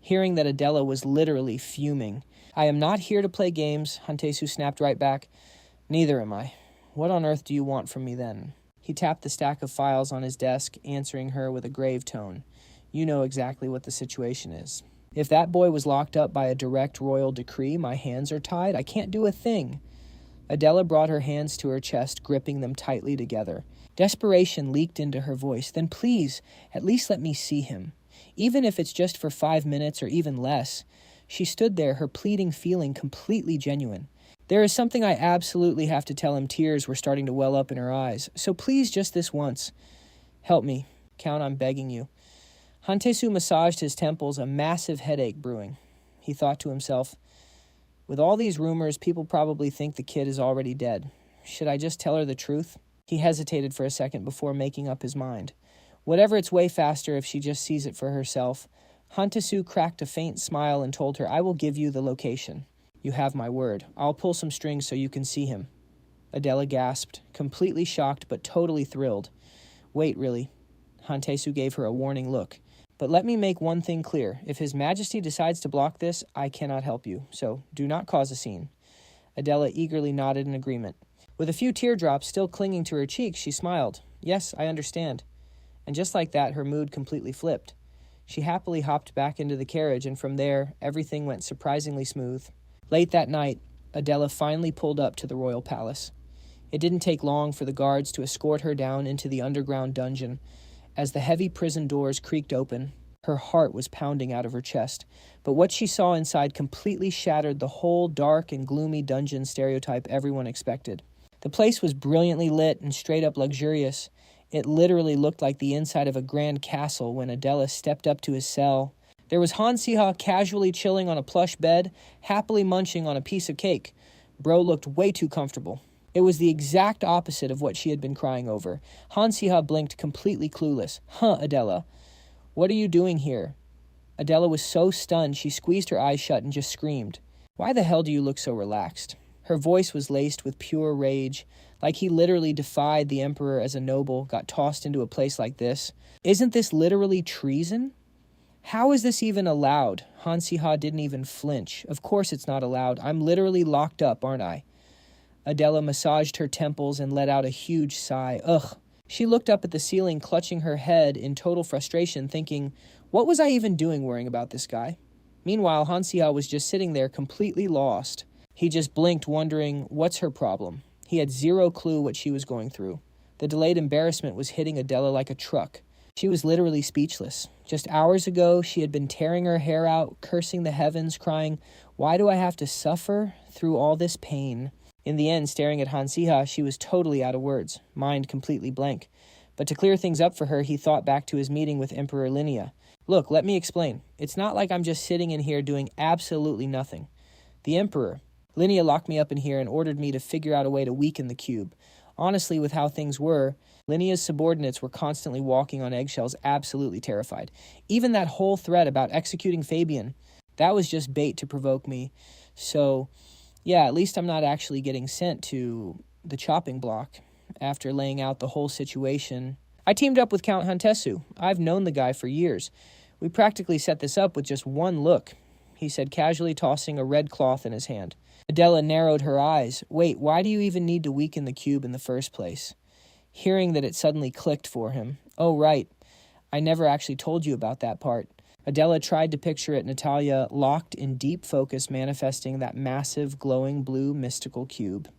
Speaker 1: Hearing that Adela was literally fuming. "I am not here to play games," Hantesu snapped right back. "Neither am I. What on earth do you want from me then?" He tapped the stack of files on his desk, answering her with a grave tone. "You know exactly what the situation is. If that boy was locked up by a direct royal decree, my hands are tied. I can't do a thing." Adela brought her hands to her chest, gripping them tightly together. Desperation leaked into her voice. "Then please, at least let me see him. Even if it's just for 5 minutes or even less." She stood there, her pleading feeling completely genuine. "There is something I absolutely have to tell him." Tears were starting to well up in her eyes. "So please, just this once. Help me. Count on begging you." Hantesu massaged his temples, a massive headache brewing. He thought to himself, with all these rumors, people probably think the kid is already dead. Should I just tell her the truth? He hesitated for a second before making up his mind. Whatever, it's way faster if she just sees it for herself. Hantesu cracked a faint smile and told her, "I will give you the location. You have my word. I'll pull some strings so you can see him." Adela gasped, completely shocked but totally thrilled. "Wait, really?" Hantesu gave her a warning look. "But let me make one thing clear. If His Majesty decides to block this, I cannot help you, so do not cause a scene." Adela eagerly nodded in agreement. With a few teardrops still clinging to her cheeks, she smiled. "Yes, I understand." And just like that, her mood completely flipped. She happily hopped back into the carriage, and from there, everything went surprisingly smooth. Late that night, Adela finally pulled up to the royal palace. It didn't take long for the guards to escort her down into the underground dungeon. As the heavy prison doors creaked open, her heart was pounding out of her chest. But what she saw inside completely shattered the whole dark and gloomy dungeon stereotype everyone expected. The place was brilliantly lit and straight up luxurious. It literally looked like the inside of a grand castle when Adela stepped up to his cell. There was Han Siha casually chilling on a plush bed, happily munching on a piece of cake. Bro looked way too comfortable. It was the exact opposite of what she had been crying over. Han Siha blinked, completely clueless. "Huh, Adela. What are you doing here?" Adela was so stunned she squeezed her eyes shut and just screamed. "Why the hell do you look so relaxed?" Her voice was laced with pure rage, like he literally defied the emperor as a noble, got tossed into a place like this. "Isn't this literally treason? How is this even allowed?" Han Siha didn't even flinch. "Of course it's not allowed. I'm literally locked up, aren't I?" Adela massaged her temples and let out a huge sigh. Ugh. She looked up at the ceiling, clutching her head in total frustration, thinking, what was I even doing worrying about this guy? Meanwhile, Han Siha was just sitting there completely lost. He just blinked, wondering, what's her problem? He had zero clue what she was going through. The delayed embarrassment was hitting Adela like a truck. She was literally speechless. Just hours ago, she had been tearing her hair out, cursing the heavens, crying, "Why do I have to suffer through all this pain?" In the end, staring at Han Siha, she was totally out of words, mind completely blank. But to clear things up for her, he thought back to his meeting with Emperor Linnea. "Look, let me explain. It's not like I'm just sitting in here doing absolutely nothing. The Emperor, Linnea, locked me up in here and ordered me to figure out a way to weaken the cube. Honestly, with how things were, Linnea's subordinates were constantly walking on eggshells, absolutely terrified. Even that whole threat about executing Fabian, that was just bait to provoke me. So, yeah, at least I'm not actually getting sent to the chopping block." After laying out the whole situation, "I teamed up with Count Hantesu. I've known the guy for years. We practically set this up with just one look," he said, casually tossing a red cloth in his hand. Adela narrowed her eyes. "Wait, why do you even need to weaken the cube in the first place?" Hearing that, it suddenly clicked for him. "Oh, right. I never actually told you about that part." Adela tried to picture it, Natalia locked in deep focus, manifesting that massive, glowing blue mystical cube.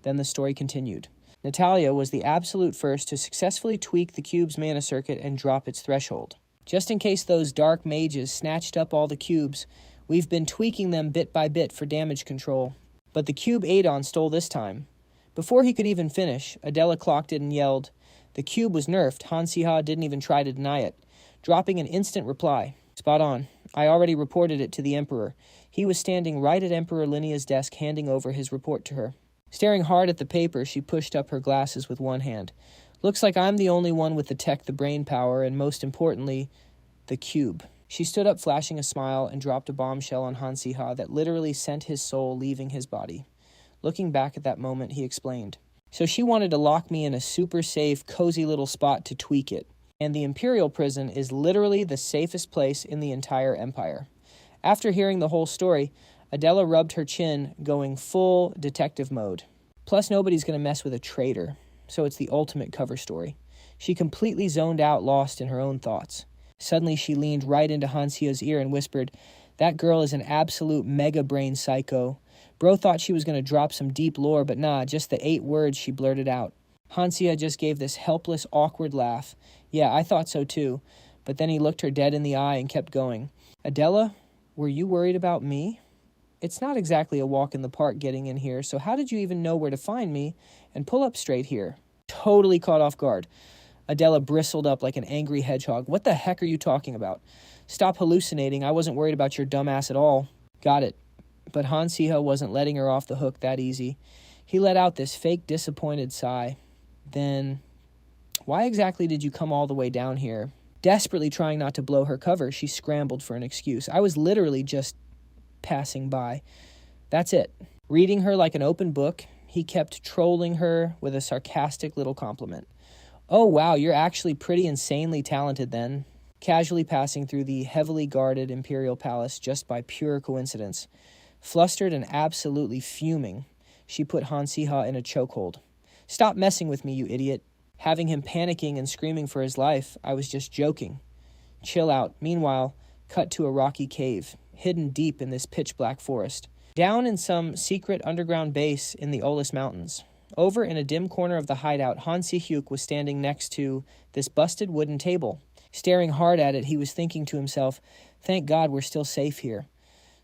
Speaker 1: Then the story continued. Natalia was the absolute first to successfully tweak the cube's mana circuit and drop its threshold. Just in case those dark mages snatched up all the cubes, we've been tweaking them bit by bit for damage control. But the cube Adon stole this time. Before he could even finish, Adela clocked it and yelled, "The cube was nerfed." Han Siha didn't even try to deny it, dropping an instant reply. "Spot on. I already reported it to the Emperor." He was standing right at Emperor Linea's desk handing over his report to her. Staring hard at the paper, she pushed up her glasses with one hand. "Looks like I'm the only one with the tech, the brain power, and most importantly, the cube." She stood up, flashing a smile, and dropped a bombshell on Han Siha that literally sent his soul leaving his body. Looking back at that moment, he explained, "So she wanted to lock me in a super safe, cozy little spot to tweak it. And the Imperial prison is literally the safest place in the entire Empire." After hearing the whole story, Adela rubbed her chin, going full detective mode. Plus, nobody's going to mess with a traitor, so it's the ultimate cover story. She completely zoned out, lost in her own thoughts. Suddenly, she leaned right into Han Sia's ear and whispered, "That girl is an absolute mega-brain psycho." Bro thought she was going to drop some deep lore, but nah, just the 8 words she blurted out. Han Siha just gave this helpless, awkward laugh. "Yeah, I thought so too." But then he looked her dead in the eye and kept going. "Adela, were you worried about me? It's not exactly a walk in the park getting in here, so how did you even know where to find me and pull up straight here?" Totally caught off guard. Adela bristled up like an angry hedgehog. "What the heck are you talking about? Stop hallucinating. I wasn't worried about your dumbass at all." "Got it." But Han Siha wasn't letting her off the hook that easy. He let out this fake disappointed sigh. "Then, why exactly did you come all the way down here?" Desperately trying not to blow her cover, she scrambled for an excuse. "I was literally just passing by. That's it." Reading her like an open book, he kept trolling her with a sarcastic little compliment. "Oh wow, you're actually pretty insanely talented then." Casually passing through the heavily guarded Imperial Palace just by pure coincidence. Flustered and absolutely fuming, she put Han Siha in a chokehold. "Stop messing with me, you idiot." Having him panicking and screaming for his life, "I was just joking." "Chill out." Meanwhile, cut to a rocky cave, hidden deep in this pitch-black forest. Down in some secret underground base in the Olis Mountains. Over in a dim corner of the hideout, Han Si-hyuk was standing next to this busted wooden table. Staring hard at it, he was thinking to himself, "Thank God we're still safe here."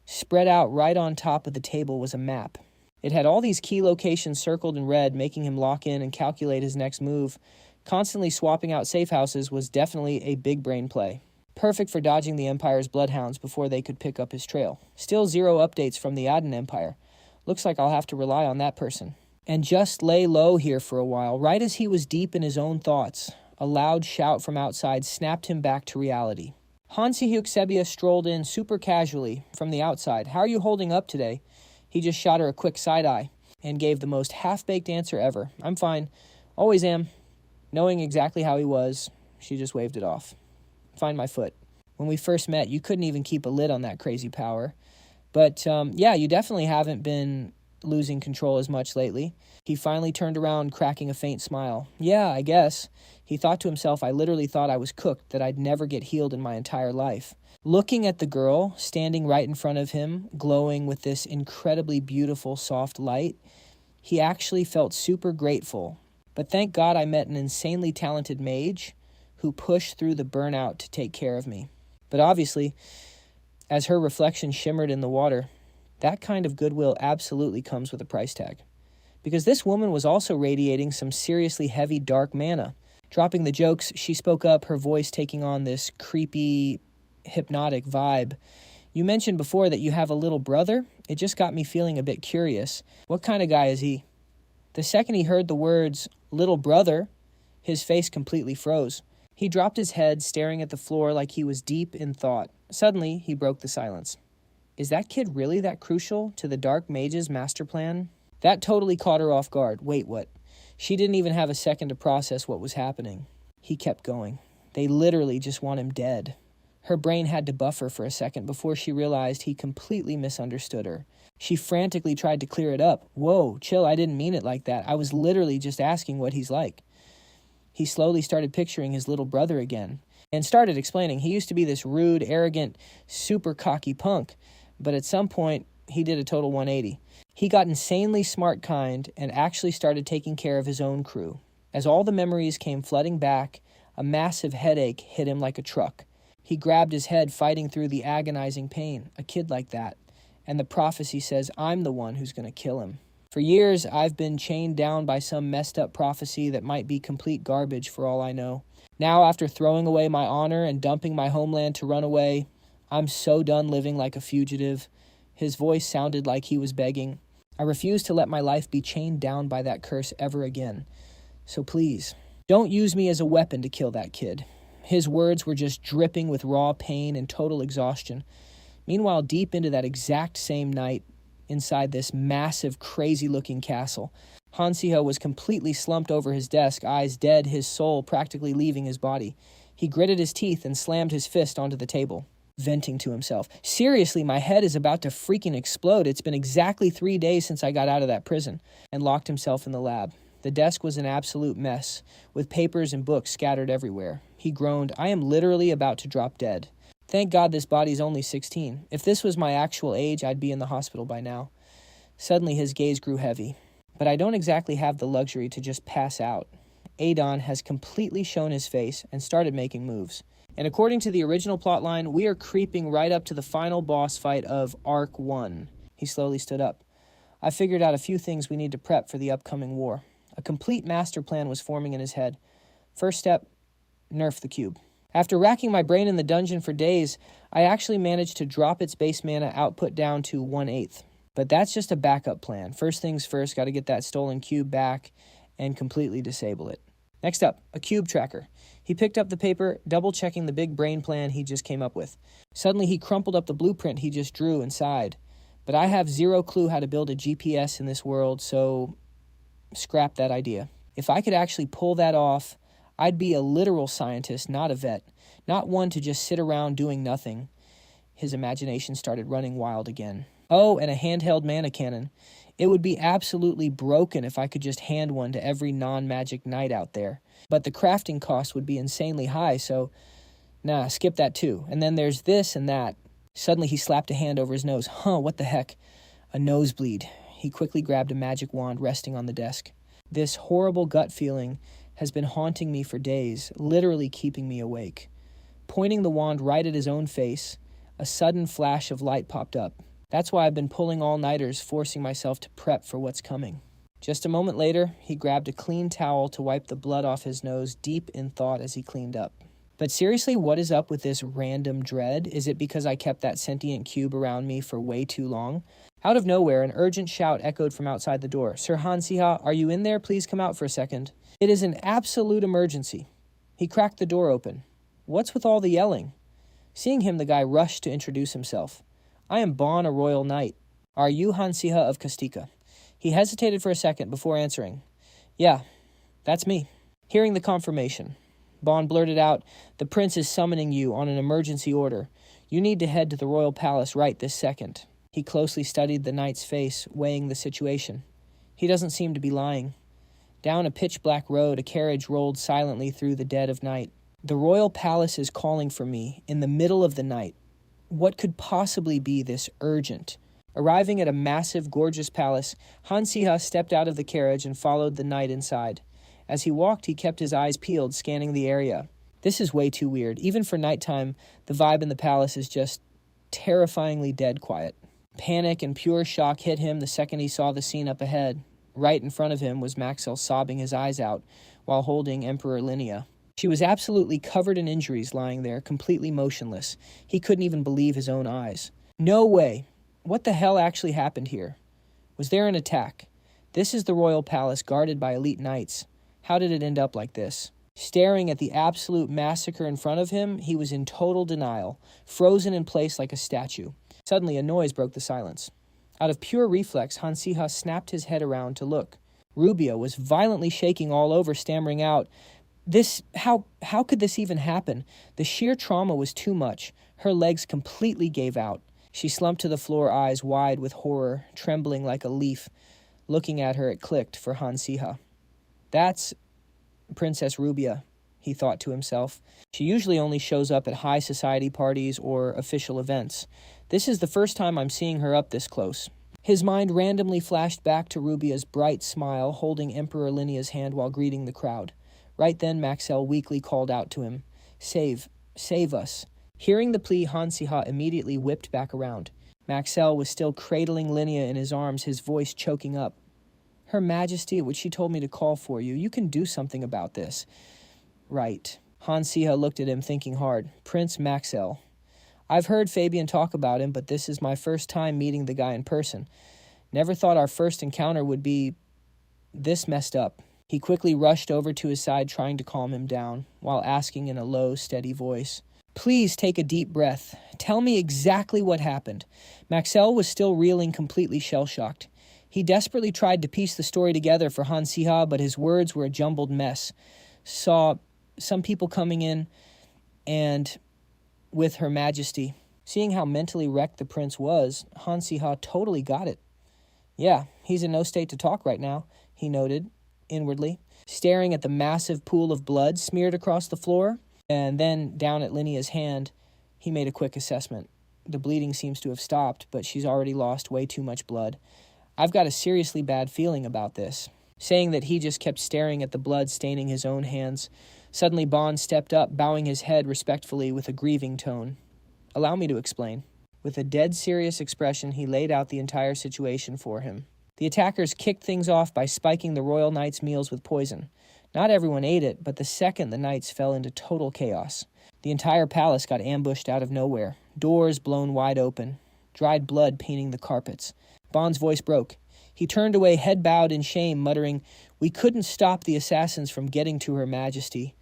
Speaker 1: Spread out right on top of the table was a map. It had all these key locations circled in red, making him lock in and calculate his next move. Constantly swapping out safe houses was definitely a big brain play. Perfect for dodging the Empire's bloodhounds before they could pick up his trail. Still 0 updates from the Aden Empire. Looks like I'll have to rely on that person. And just lay low here for a while. Right as he was deep in his own thoughts, a loud shout from outside snapped him back to reality. Han Si-hyuk Sebia strolled in super casually from the outside. "How are you holding up today?" He just shot her a quick side-eye and gave the most half-baked answer ever. "I'm fine. Always am." Knowing exactly how he was, she just waved it off. "Find my foot. When we first met, you couldn't even keep a lid on that crazy power. But, yeah, you definitely haven't been losing control as much lately." He finally turned around, cracking a faint smile. "Yeah, I guess." He thought to himself, "I literally thought I was cooked, that I'd never get healed in my entire life." Looking at the girl standing right in front of him, glowing with this incredibly beautiful, soft light, he actually felt super grateful. But thank God I met an insanely talented mage who pushed through the burnout to take care of me. But obviously, as her reflection shimmered in the water, that kind of goodwill absolutely comes with a price tag. Because this woman was also radiating some seriously heavy dark mana. Dropping the jokes, she spoke up, her voice taking on this creepy, hypnotic vibe. "You mentioned before that you have a little brother. It just got me feeling a bit curious. What kind of guy is he?" The second he heard the words, "little brother," his face completely froze. He dropped his head, staring at the floor like he was deep in thought. Suddenly, he broke the silence. Is that kid really that crucial to the Dark Mage's master plan? That totally caught her off guard. Wait, what? She didn't even have a second to process what was happening. He kept going. They literally just want him dead. Her brain had to buffer for a second before she realized he completely misunderstood her. She frantically tried to clear it up. "Whoa, chill, I didn't mean it like that. I was literally just asking what he's like." He slowly started picturing his little brother again and started explaining. He used to be this rude, arrogant, super cocky punk, but at some point, he did a total 180. He got insanely smart kind and actually started taking care of his own crew. As all the memories came flooding back, a massive headache hit him like a truck. He grabbed his head, fighting through the agonizing pain. A kid like that. And the prophecy says I'm the one who's going to kill him. For years, I've been chained down by some messed up prophecy that might be complete garbage for all I know. Now, after throwing away my honor and dumping my homeland to run away, I'm so done living like a fugitive. His voice sounded like he was begging. I refuse to let my life be chained down by that curse ever again. So please, don't use me as a weapon to kill that kid. His words were just dripping with raw pain and total exhaustion. Meanwhile, deep into that exact same night, inside this massive, crazy-looking castle, Han Siha was completely slumped over his desk, eyes dead, his soul practically leaving his body. He gritted his teeth and slammed his fist onto the table, venting to himself. Seriously, my head is about to freaking explode. It's been exactly 3 days since I got out of that prison. And locked himself in the lab. The desk was an absolute mess, with papers and books scattered everywhere. He groaned, I am literally about to drop dead. Thank God this body's only 16. If this was my actual age, I'd be in the hospital by now. Suddenly his gaze grew heavy. But I don't exactly have the luxury to just pass out. Adon has completely shown his face and started making moves. And according to the original plotline, we are creeping right up to the final boss fight of Arc 1. He slowly stood up. I figured out a few things we need to prep for the upcoming war. A complete master plan was forming in his head. First step, nerf the cube. After racking my brain in the dungeon for days, I actually managed to drop its base mana output down to 1/8. But that's just a backup plan. First things first, got to get that stolen cube back and completely disable it. Next up, a cube tracker. He picked up the paper, double-checking the big brain plan he just came up with. Suddenly, he crumpled up the blueprint he just drew and sighed. But I have zero clue how to build a GPS in this world, so scrap that idea. If I could actually pull that off, I'd be a literal scientist, not a vet. Not one to just sit around doing nothing. His imagination started running wild again. Oh, and a handheld mana cannon. It would be absolutely broken if I could just hand one to every non-magic knight out there. But the crafting cost would be insanely high, so nah, skip that too. And then there's this and that. Suddenly he slapped a hand over his nose. What the heck? A nosebleed. He quickly grabbed a magic wand resting on the desk. This horrible gut feeling has been haunting me for days, literally keeping me awake. Pointing the wand right at his own face, a sudden flash of light popped up. That's why I've been pulling all-nighters, forcing myself to prep for what's coming. Just a moment later, he grabbed a clean towel to wipe the blood off his nose, deep in thought as he cleaned up. But seriously, what is up with this random dread? Is it because I kept that sentient cube around me for way too long? Out of nowhere, an urgent shout echoed from outside the door. Sir Han Siha, are you in there? Please come out for a second. It is an absolute emergency. He cracked the door open. What's with all the yelling? Seeing him, the guy rushed to introduce himself. I am Bon, a royal knight. Are you Han Siha of Kastika? He hesitated for a second before answering. Yeah, that's me. Hearing the confirmation, Bon blurted out, the prince is summoning you on an emergency order. You need to head to the royal palace right this second. He closely studied the knight's face, weighing the situation. He doesn't seem to be lying. Down a pitch-black road, a carriage rolled silently through the dead of night. The royal palace is calling for me in the middle of the night. What could possibly be this urgent? Arriving at a massive, gorgeous palace, Han Siha stepped out of the carriage and followed the knight inside. As he walked, he kept his eyes peeled, scanning the area. This is way too weird. Even for nighttime, the vibe in the palace is just terrifyingly dead quiet. Panic and pure shock hit him the second he saw the scene up ahead. Right in front of him was Maxwell sobbing his eyes out while holding Emperor Linnea. She was absolutely covered in injuries lying there, completely motionless. He couldn't even believe his own eyes. No way! What the hell actually happened here? Was there an attack? This is the royal palace guarded by elite knights. How did it end up like this? Staring at the absolute massacre in front of him, he was in total denial, frozen in place like a statue. Suddenly, a noise broke the silence. Out of pure reflex, Han Siha snapped his head around to look. Rubia was violently shaking all over, stammering out, How could this even happen? The sheer trauma was too much. Her legs completely gave out. She slumped to the floor, eyes wide with horror, trembling like a leaf. Looking at her, it clicked for Han Siha. That's Princess Rubia, he thought to himself. She usually only shows up at high society parties or official events. This is the first time I'm seeing her up this close. His mind randomly flashed back to Rubia's bright smile, holding Emperor Linnea's hand while greeting the crowd. Right then, Maxwell weakly called out to him, Save us. Hearing the plea, Han Siha immediately whipped back around. Maxell was still cradling Linnea in his arms, his voice choking up. Her Majesty, what she told me to call for you. You can do something about this. Right. Han Siha looked at him, thinking hard. Prince Maxell. I've heard Fabian talk about him, but this is my first time meeting the guy in person. Never thought our first encounter would be this messed up. He quickly rushed over to his side, trying to calm him down, while asking in a low, steady voice, Please take a deep breath. Tell me exactly what happened. Maxell was still reeling, completely shell-shocked. He desperately tried to piece the story together for Han Siha, but his words were a jumbled mess. Saw some people coming in, and with Her Majesty. Seeing how mentally wrecked the prince was, Han Siha totally got it. Yeah, he's in no state to talk right now, he noted, inwardly, staring at the massive pool of blood smeared across the floor, and then down at Linnea's hand. He made a quick assessment. The bleeding seems to have stopped, but she's already lost way too much blood. I've got a seriously bad feeling about this. Saying that, he just kept staring at the blood staining his own hands. Suddenly Bond stepped up, bowing his head respectfully with a grieving tone. Allow me to explain. With a dead serious expression, he laid out the entire situation for him. The attackers kicked things off by spiking the royal knights' meals with poison. Not everyone ate it, but the second the knights fell into total chaos. The entire palace got ambushed out of nowhere, doors blown wide open, dried blood painting the carpets. Bond's voice broke. He turned away, head bowed in shame, muttering, We couldn't stop the assassins from getting to Her Majesty.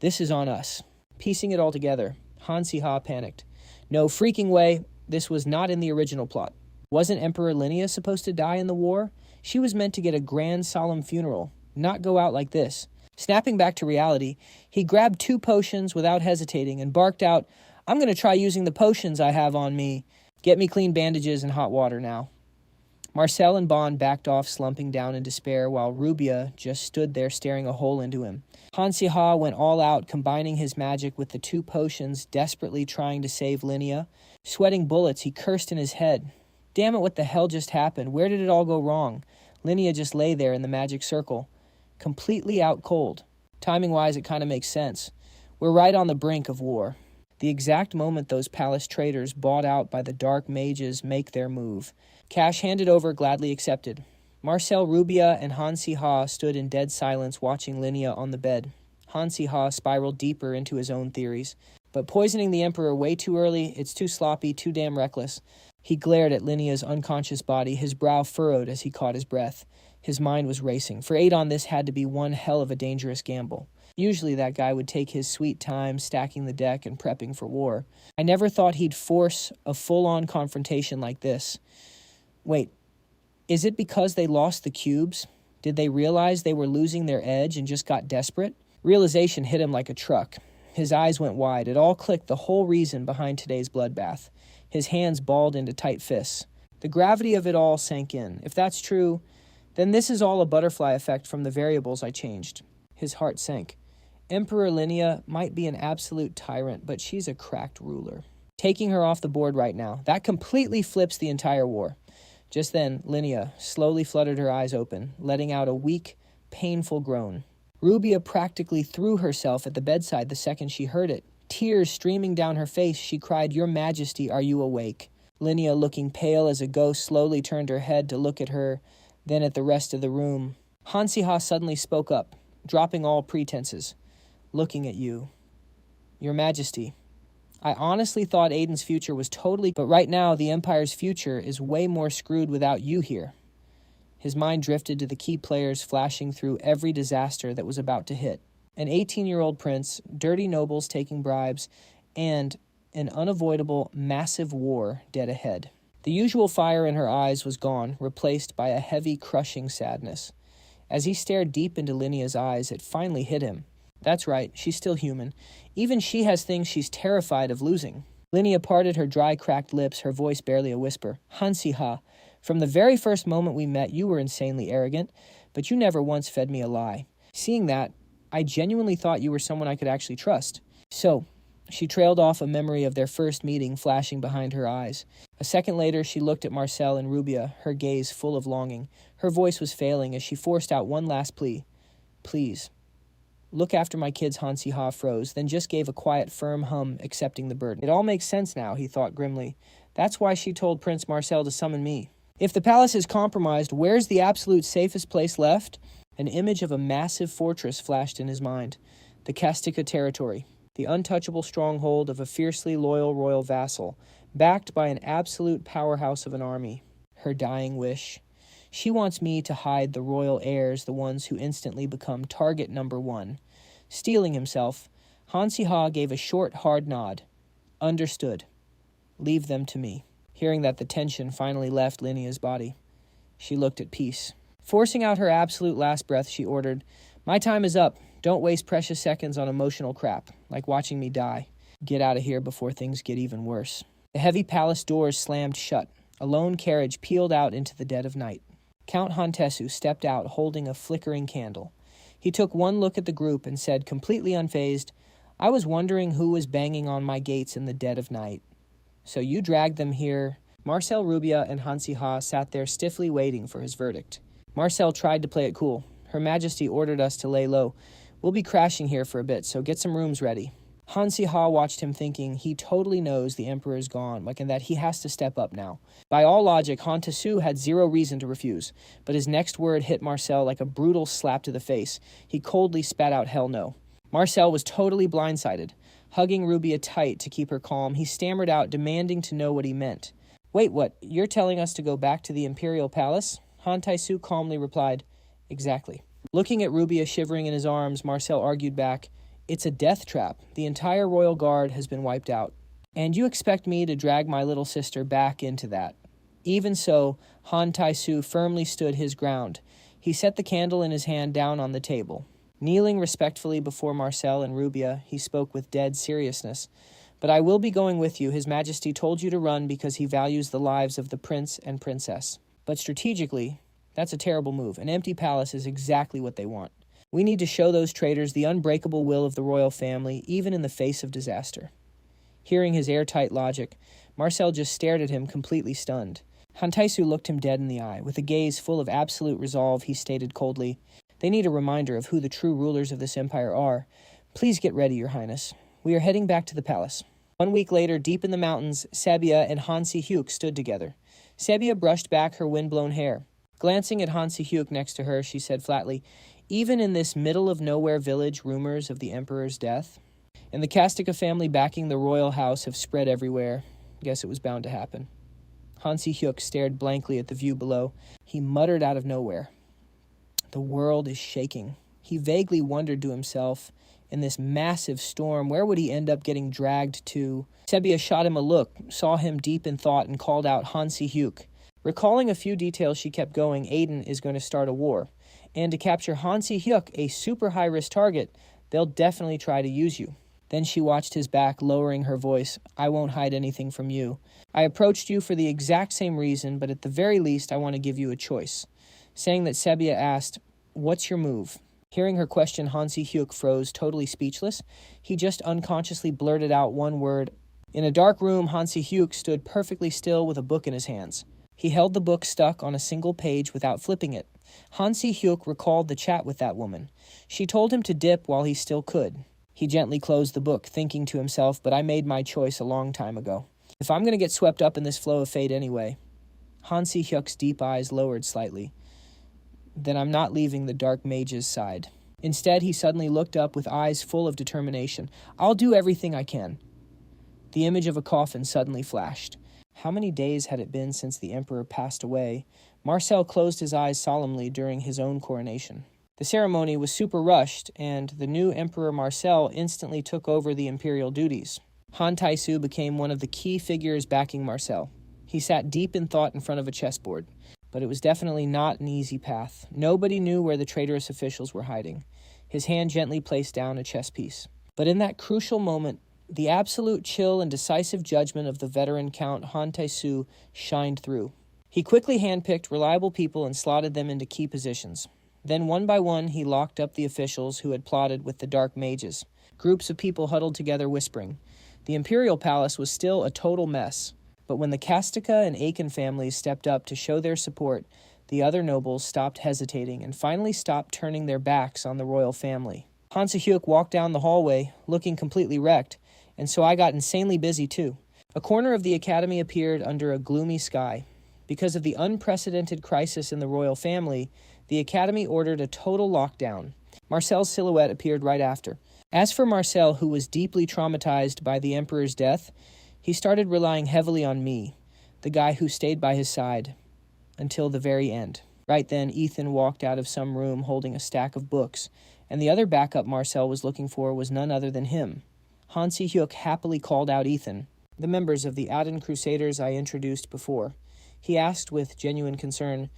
Speaker 1: This is on us. Piecing it all together, Han Siha panicked. No freaking way. This was not in the original plot. Wasn't Emperor Linnea supposed to die in the war? She was meant to get a grand solemn funeral, not go out like this. Snapping back to reality, he grabbed 2 potions without hesitating and barked out, I'm going to try using the potions I have on me. Get me clean bandages and hot water now. Marcel and Bond backed off, slumping down in despair, while Rubia just stood there staring a hole into him. Han Siha went all out, combining his magic with the 2 potions, desperately trying to save Linnea. Sweating bullets, he cursed in his head. Damn it, what the hell just happened? Where did it all go wrong? Linnea just lay there in the magic circle, completely out cold. Timing-wise, it kind of makes sense. We're right on the brink of war. The exact moment those palace traitors bought out by the dark mages make their move. Cash handed over, gladly accepted. Marcel, Rubia, and Han Siha stood in dead silence watching Linnea on the bed. Han Siha spiraled deeper into his own theories. But poisoning the Emperor way too early, it's too sloppy, too damn reckless. He glared at Linnea's unconscious body, his brow furrowed as he caught his breath. His mind was racing. For Adon, this had to be one hell of a dangerous gamble. Usually that guy would take his sweet time stacking the deck and prepping for war. I never thought he'd force a full-on confrontation like this. Wait, is it because they lost the cubes? Did they realize they were losing their edge and just got desperate? Realization hit him like a truck. His eyes went wide. It all clicked, the whole reason behind today's bloodbath. His hands balled into tight fists. The gravity of it all sank in. If that's true, then this is all a butterfly effect from the variables I changed. His heart sank. Emperor Linnea might be an absolute tyrant, but she's a cracked ruler. Taking her off the board right now, that completely flips the entire war. Just then, Linnea slowly fluttered her eyes open, letting out a weak, painful groan. Rubia practically threw herself at the bedside the second she heard it. Tears streaming down her face, she cried, Your Majesty, are you awake? Linnea, looking pale as a ghost, slowly turned her head to look at her, then at the rest of the room. Han Siha suddenly spoke up, dropping all pretenses. Looking at you. Your Majesty, I honestly thought Aiden's future was totally, but right now the Empire's future is way more screwed without you here. His mind drifted to the key players flashing through every disaster that was about to hit. An 18-year-old prince, dirty nobles taking bribes, and an unavoidable, massive war dead ahead. The usual fire in her eyes was gone, replaced by a heavy, crushing sadness. As he stared deep into Linnea's eyes, it finally hit him. That's right, she's still human. Even she has things she's terrified of losing. Linnea parted her dry, cracked lips, her voice barely a whisper. Han Siha, from the very first moment we met, you were insanely arrogant, but you never once fed me a lie. Seeing that, I genuinely thought you were someone I could actually trust. So, she trailed off, a memory of their first meeting flashing behind her eyes. A second later, she looked at Marcel and Rubia, her gaze full of longing. Her voice was failing as she forced out one last plea. Please, Look after my kids, Han Siha froze, then just gave a quiet, firm hum, accepting the burden. It all makes sense now, he thought grimly. That's why she told Prince Marcel to summon me. If the palace is compromised, where's the absolute safest place left? An image of a massive fortress flashed in his mind. The Kastika territory, the untouchable stronghold of a fiercely loyal royal vassal, backed by an absolute powerhouse of an army. Her dying wish. She wants me to hide the royal heirs, the ones who instantly become target number one. Steeling himself, Han Siha gave a short, hard nod. Understood. Leave them to me. Hearing that the tension finally left Linia's body, she looked at peace. Forcing out her absolute last breath, she ordered, My time is up. Don't waste precious seconds on emotional crap, like watching me die. Get out of here before things get even worse. The heavy palace doors slammed shut. A lone carriage peeled out into the dead of night. Count Hantesu stepped out holding a flickering candle. He took one look at the group and said, completely unfazed, I was wondering who was banging on my gates in the dead of night. So you dragged them here. Marcel Rubia and Han Siha sat there stiffly waiting for his verdict. Marcel tried to play it cool. Her Majesty ordered us to lay low. We'll be crashing here for a bit, so get some rooms ready. Han Siha watched him thinking he totally knows the Emperor is gone, and that he has to step up now. By all logic, Hantesu had zero reason to refuse, but his next word hit Marcel like a brutal slap to the face. He coldly spat out hell no. Marcel was totally blindsided. Hugging Rubia tight to keep her calm, he stammered out, demanding to know what he meant. Wait, what? You're telling us to go back to the Imperial Palace? Han Taisu calmly replied, Exactly. Looking at Rubia shivering in his arms, Marcel argued back, It's a death trap. The entire royal guard has been wiped out. And you expect me to drag my little sister back into that? Even so, Han Taisu firmly stood his ground. He set the candle in his hand down on the table. Kneeling respectfully before Marcel and Rubia, he spoke with dead seriousness. But I will be going with you. His Majesty told you to run because he values the lives of the prince and princess. But strategically, that's a terrible move. An empty palace is exactly what they want. We need to show those traitors the unbreakable will of the royal family, even in the face of disaster. Hearing his airtight logic, Marcel just stared at him, completely stunned. Hantaisu looked him dead in the eye. With a gaze full of absolute resolve, he stated coldly, They need a reminder of who the true rulers of this empire are. Please get ready, Your Highness. We are heading back to the palace. 1 week later, deep in the mountains, Sabia and Han Si-hyuk stood together. Sabia brushed back her wind-blown hair. Glancing at Han Si-hyuk next to her, she said flatly, Even in this middle-of-nowhere village, rumors of the emperor's death and the Kastika family backing the royal house have spread everywhere. Guess it was bound to happen. Han Si-hyuk stared blankly at the view below. He muttered out of nowhere, The world is shaking. He vaguely wondered to himself, in this massive storm, where would he end up getting dragged to? Sebia shot him a look, saw him deep in thought, and called out Han Si-hyuk. Recalling a few details, she kept going. Aiden is going to start a war. And to capture Han Si-hyuk, a super high-risk target, they'll definitely try to use you. Then she watched his back, lowering her voice. I won't hide anything from you. I approached you for the exact same reason, but at the very least, I want to give you a choice. Saying that, Sebia asked, What's your move? Hearing her question, Han Si-hyuk froze, totally speechless. He just unconsciously blurted out one word. In a dark room, Han Si-hyuk stood perfectly still with a book in his hands. He held the book stuck on a single page without flipping it. Han Si-hyuk recalled the chat with that woman. She told him to dip while he still could. He gently closed the book, thinking to himself, but I made my choice a long time ago. If I'm going to get swept up in this flow of fate anyway. Han Si-hyuk's deep eyes lowered slightly. Then I'm not leaving the dark mage's side. Instead, he suddenly looked up with eyes full of determination. I'll do everything I can. The image of a coffin suddenly flashed. How many days had it been since the emperor passed away? Marcel closed his eyes solemnly during his own coronation. The ceremony was super rushed, and the new Emperor Marcel instantly took over the imperial duties. Han Taisu became one of the key figures backing Marcel. He sat deep in thought in front of a chessboard. But it was definitely not an easy path. Nobody knew where the traitorous officials were hiding. His hand gently placed down a chess piece. But in that crucial moment, the absolute chill and decisive judgment of the veteran Count Han Taisu shined through. He quickly handpicked reliable people and slotted them into key positions. Then one by one, he locked up the officials who had plotted with the dark mages. Groups of people huddled together whispering. The imperial palace was still a total mess. But when the Kastika and Aiken families stepped up to show their support, the other nobles stopped hesitating and finally stopped turning their backs on the royal family. Han Siha walked down the hallway, looking completely wrecked, and so I got insanely busy too. A corner of the academy appeared under a gloomy sky. Because of the unprecedented crisis in the royal family, the academy ordered a total lockdown. Marcel's silhouette appeared right after. As for Marcel, who was deeply traumatized by the Emperor's death, he started relying heavily on me, the guy who stayed by his side, until the very end. Right then, Ethan walked out of some room holding a stack of books, and the other backup Marcel was looking for was none other than him. Han Siha happily called out Ethan, the members of the Aden Crusaders I introduced before. He asked with genuine concern,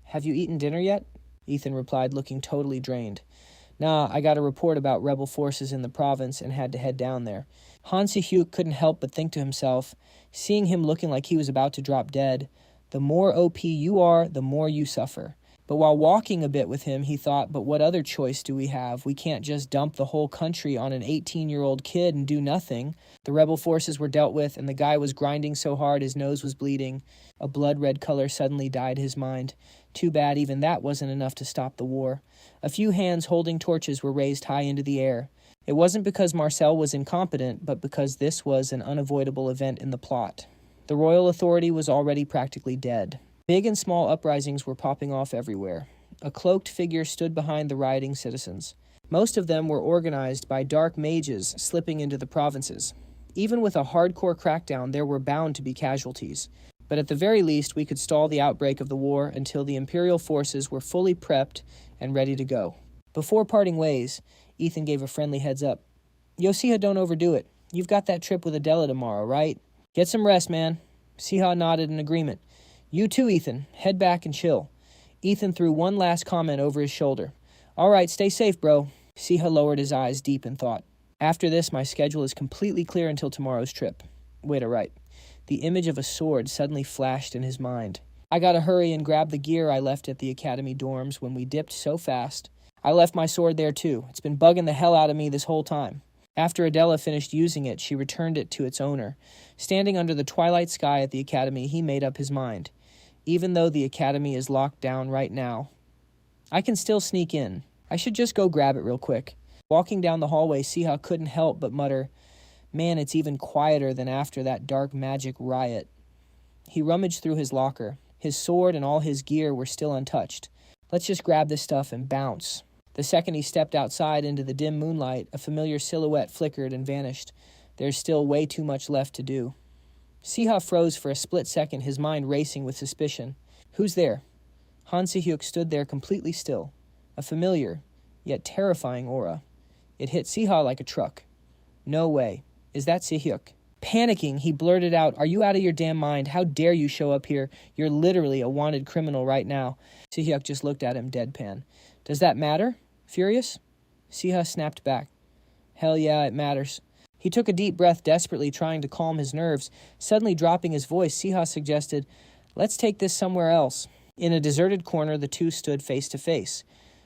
Speaker 1: "Have you eaten dinner yet?" Ethan replied, looking totally drained. "Nah, I got a report about rebel forces in the province and had to head down there." Han Siha couldn't help but think to himself, seeing him looking like he was about to drop dead, the more OP you are, the more you suffer. But while walking a bit with him, he thought, but what other choice do we have? We can't just dump the whole country on an 18-year-old kid and do nothing. The rebel forces were dealt with, and the guy was grinding so hard his nose was bleeding. A blood-red color suddenly dyed his mind. Too bad even that wasn't enough to stop the war. A few hands holding torches were raised high into the air. It wasn't because Marcel was incompetent, but because this was an unavoidable event in the plot. The royal authority was already practically dead. Big and small uprisings were popping off everywhere. A cloaked figure stood behind the rioting citizens. Most of them were organized by dark mages slipping into the provinces. Even with a hardcore crackdown, there were bound to be casualties. But at the very least, we could stall the outbreak of the war until the Imperial forces were fully prepped and ready to go. Before parting ways, Ethan gave a friendly heads up. "Yo, Siha, don't overdo it. You've got that trip with Adela tomorrow, right? Get some rest, man." Siha nodded in agreement. "You too, Ethan. Head back and chill." Ethan threw one last comment over his shoulder. "All right, stay safe, bro." Siha lowered his eyes deep in thought. "After this, my schedule is completely clear until tomorrow's trip." Wait a right. The image of a sword suddenly flashed in his mind. "I gotta hurry and grab the gear I left at the academy dorms when we dipped so fast. I left my sword there too. It's been bugging the hell out of me this whole time." After Adela finished using it, she returned it to its owner. Standing under the twilight sky at the academy, he made up his mind. Even though the academy is locked down right now, I can still sneak in. I should just go grab it real quick. Walking down the hallway, Siha couldn't help but mutter, "Man, it's even quieter than after that dark magic riot." He rummaged through his locker. His sword and all his gear were still untouched. Let's just grab this stuff and bounce. The second he stepped outside into the dim moonlight, a familiar silhouette flickered and vanished. There's still way too much left to do. Siha froze for a split second, his mind racing with suspicion. Who's there? Han Sihyuk stood there completely still. A familiar, yet terrifying aura. It hit Siha like a truck. No way. Is that Sihyuk? Panicking, he blurted out, "Are you out of your damn mind? How dare you show up here? You're literally a wanted criminal right now." Sihyuk just looked at him deadpan. "Does that matter? Furious?" Siha snapped back. "Hell yeah, it matters." He took a deep breath, desperately trying to calm his nerves. Suddenly dropping his voice, Siha suggested, "Let's take this somewhere else." In a deserted corner, the two stood face to face.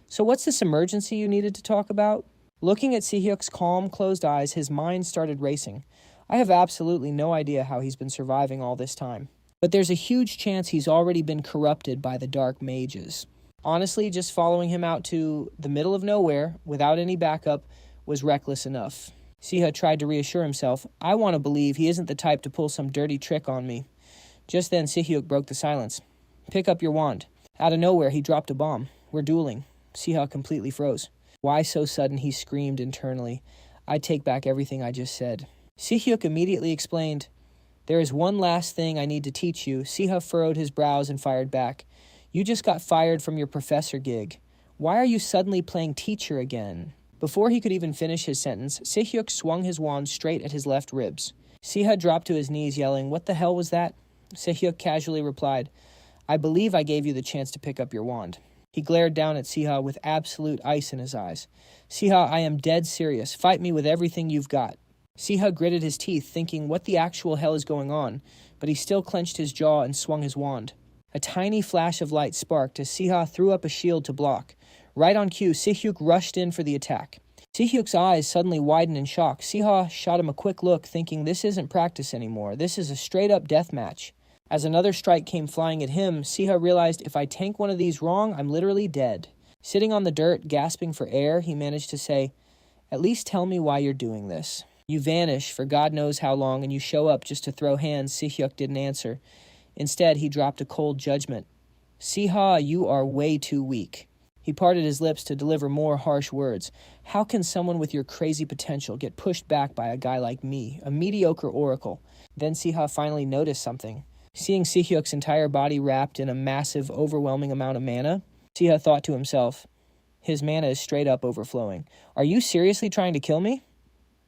Speaker 1: "So what's this emergency you needed to talk about?" Looking at Sihyuk's calm, closed eyes, his mind started racing. I have absolutely no idea how he's been surviving all this time. But there's a huge chance he's already been corrupted by the dark mages. Honestly, just following him out to the middle of nowhere, without any backup, was reckless enough. Siha tried to reassure himself, "I want to believe he isn't the type to pull some dirty trick on me." Just then, Sihyuk broke the silence. "Pick up your wand." Out of nowhere, he dropped a bomb. "We're dueling." Siha completely froze. "Why so sudden?" he screamed internally. "I take back everything I just said." Sihyuk immediately explained, "There is one last thing I need to teach you." Siha furrowed his brows and fired back. "You just got fired from your professor gig. Why are you suddenly playing teacher again?" Before he could even finish his sentence, Sihyuk swung his wand straight at his left ribs. Siha dropped to his knees, yelling, "What the hell was that?" Sihyuk casually replied, "I believe I gave you the chance to pick up your wand." He glared down at Siha with absolute ice in his eyes. "Siha, I am dead serious. Fight me with everything you've got." Siha gritted his teeth, thinking what the actual hell is going on, but he still clenched his jaw and swung his wand. A tiny flash of light sparked as Siha threw up a shield to block. Right on cue, Sihyuk rushed in for the attack. Sihyuk's eyes suddenly widened in shock. Siha shot him a quick look, thinking this isn't practice anymore. This is a straight-up death match. As another strike came flying at him, Siha realized if I tank one of these wrong, I'm literally dead. Sitting on the dirt, gasping for air, he managed to say, At least tell me why you're doing this. You vanish for God knows how long, and you show up just to throw hands. Si-hyuk didn't answer. Instead, he dropped a cold judgment. Siha, you are way too weak. He parted his lips to deliver more harsh words. How can someone with your crazy potential get pushed back by a guy like me, a mediocre oracle? Then Siha finally noticed something. Seeing Si-hyuk's entire body wrapped in a massive, overwhelming amount of mana, Siha thought to himself, his mana is straight up overflowing. Are you seriously trying to kill me?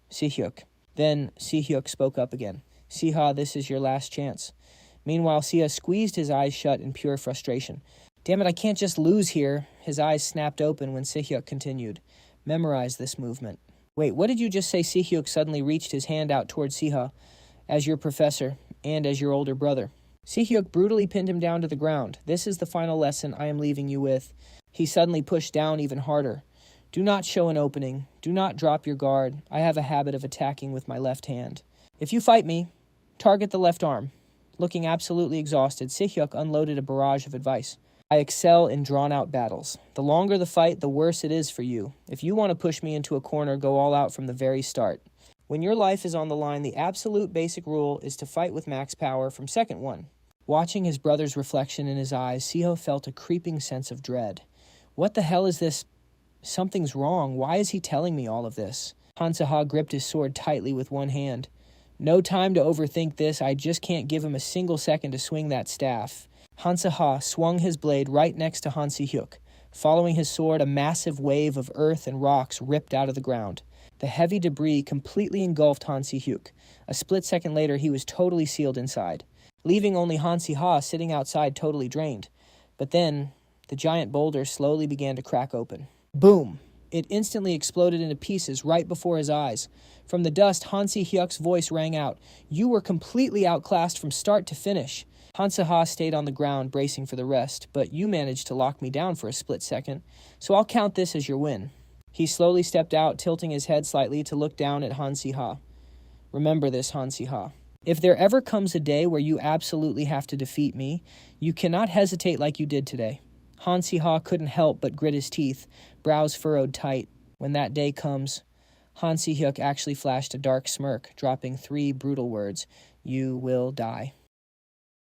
Speaker 1: Si-hyuk. Then Si-hyuk spoke up again. Siha, this is your last chance. Meanwhile, Siha squeezed his eyes shut in pure frustration. Damn it, I can't just lose here. His eyes snapped open when Si-hyuk continued. Memorize this movement. Wait, what did you just say? Si-hyuk suddenly reached his hand out towards Siha. As your professor, and as your older brother. Si-hyuk brutally pinned him down to the ground. This is the final lesson I am leaving you with. He suddenly pushed down even harder. Do not show an opening. Do not drop your guard. I have a habit of attacking with my left hand. If you fight me, target the left arm. Looking absolutely exhausted, Si-hyuk unloaded a barrage of advice. I excel in drawn-out battles. The longer the fight, the worse it is for you. If you want to push me into a corner, go all out from the very start. When your life is on the line, the absolute basic rule is to fight with max power from second one. Watching his brother's reflection in his eyes, Siho felt a creeping sense of dread. What the hell is this? Something's wrong. Why is he telling me all of this? Han Siha gripped his sword tightly with one hand. No time to overthink this. I just can't give him a single second to swing that staff. Han Siha swung his blade right next to Han Si-hyuk. Following his sword, a massive wave of earth and rocks ripped out of the ground. The heavy debris completely engulfed Han Si-hyuk. A split second later, he was totally sealed inside, leaving only Han Siha sitting outside totally drained. But then, the giant boulder slowly began to crack open. Boom! It instantly exploded into pieces right before his eyes. From the dust, Han Si-hyuk's voice rang out. You were completely outclassed from start to finish. Han Siha stayed on the ground, bracing for the rest, but you managed to lock me down for a split second, so I'll count this as your win. He slowly stepped out, tilting his head slightly to look down at Han Siha. Remember this, Han Siha. If there ever comes a day where you absolutely have to defeat me, you cannot hesitate like you did today. Han Siha couldn't help but grit his teeth, brows furrowed tight. When that day comes, Han Si-hyuk actually flashed a dark smirk, dropping 3 brutal words. You will die.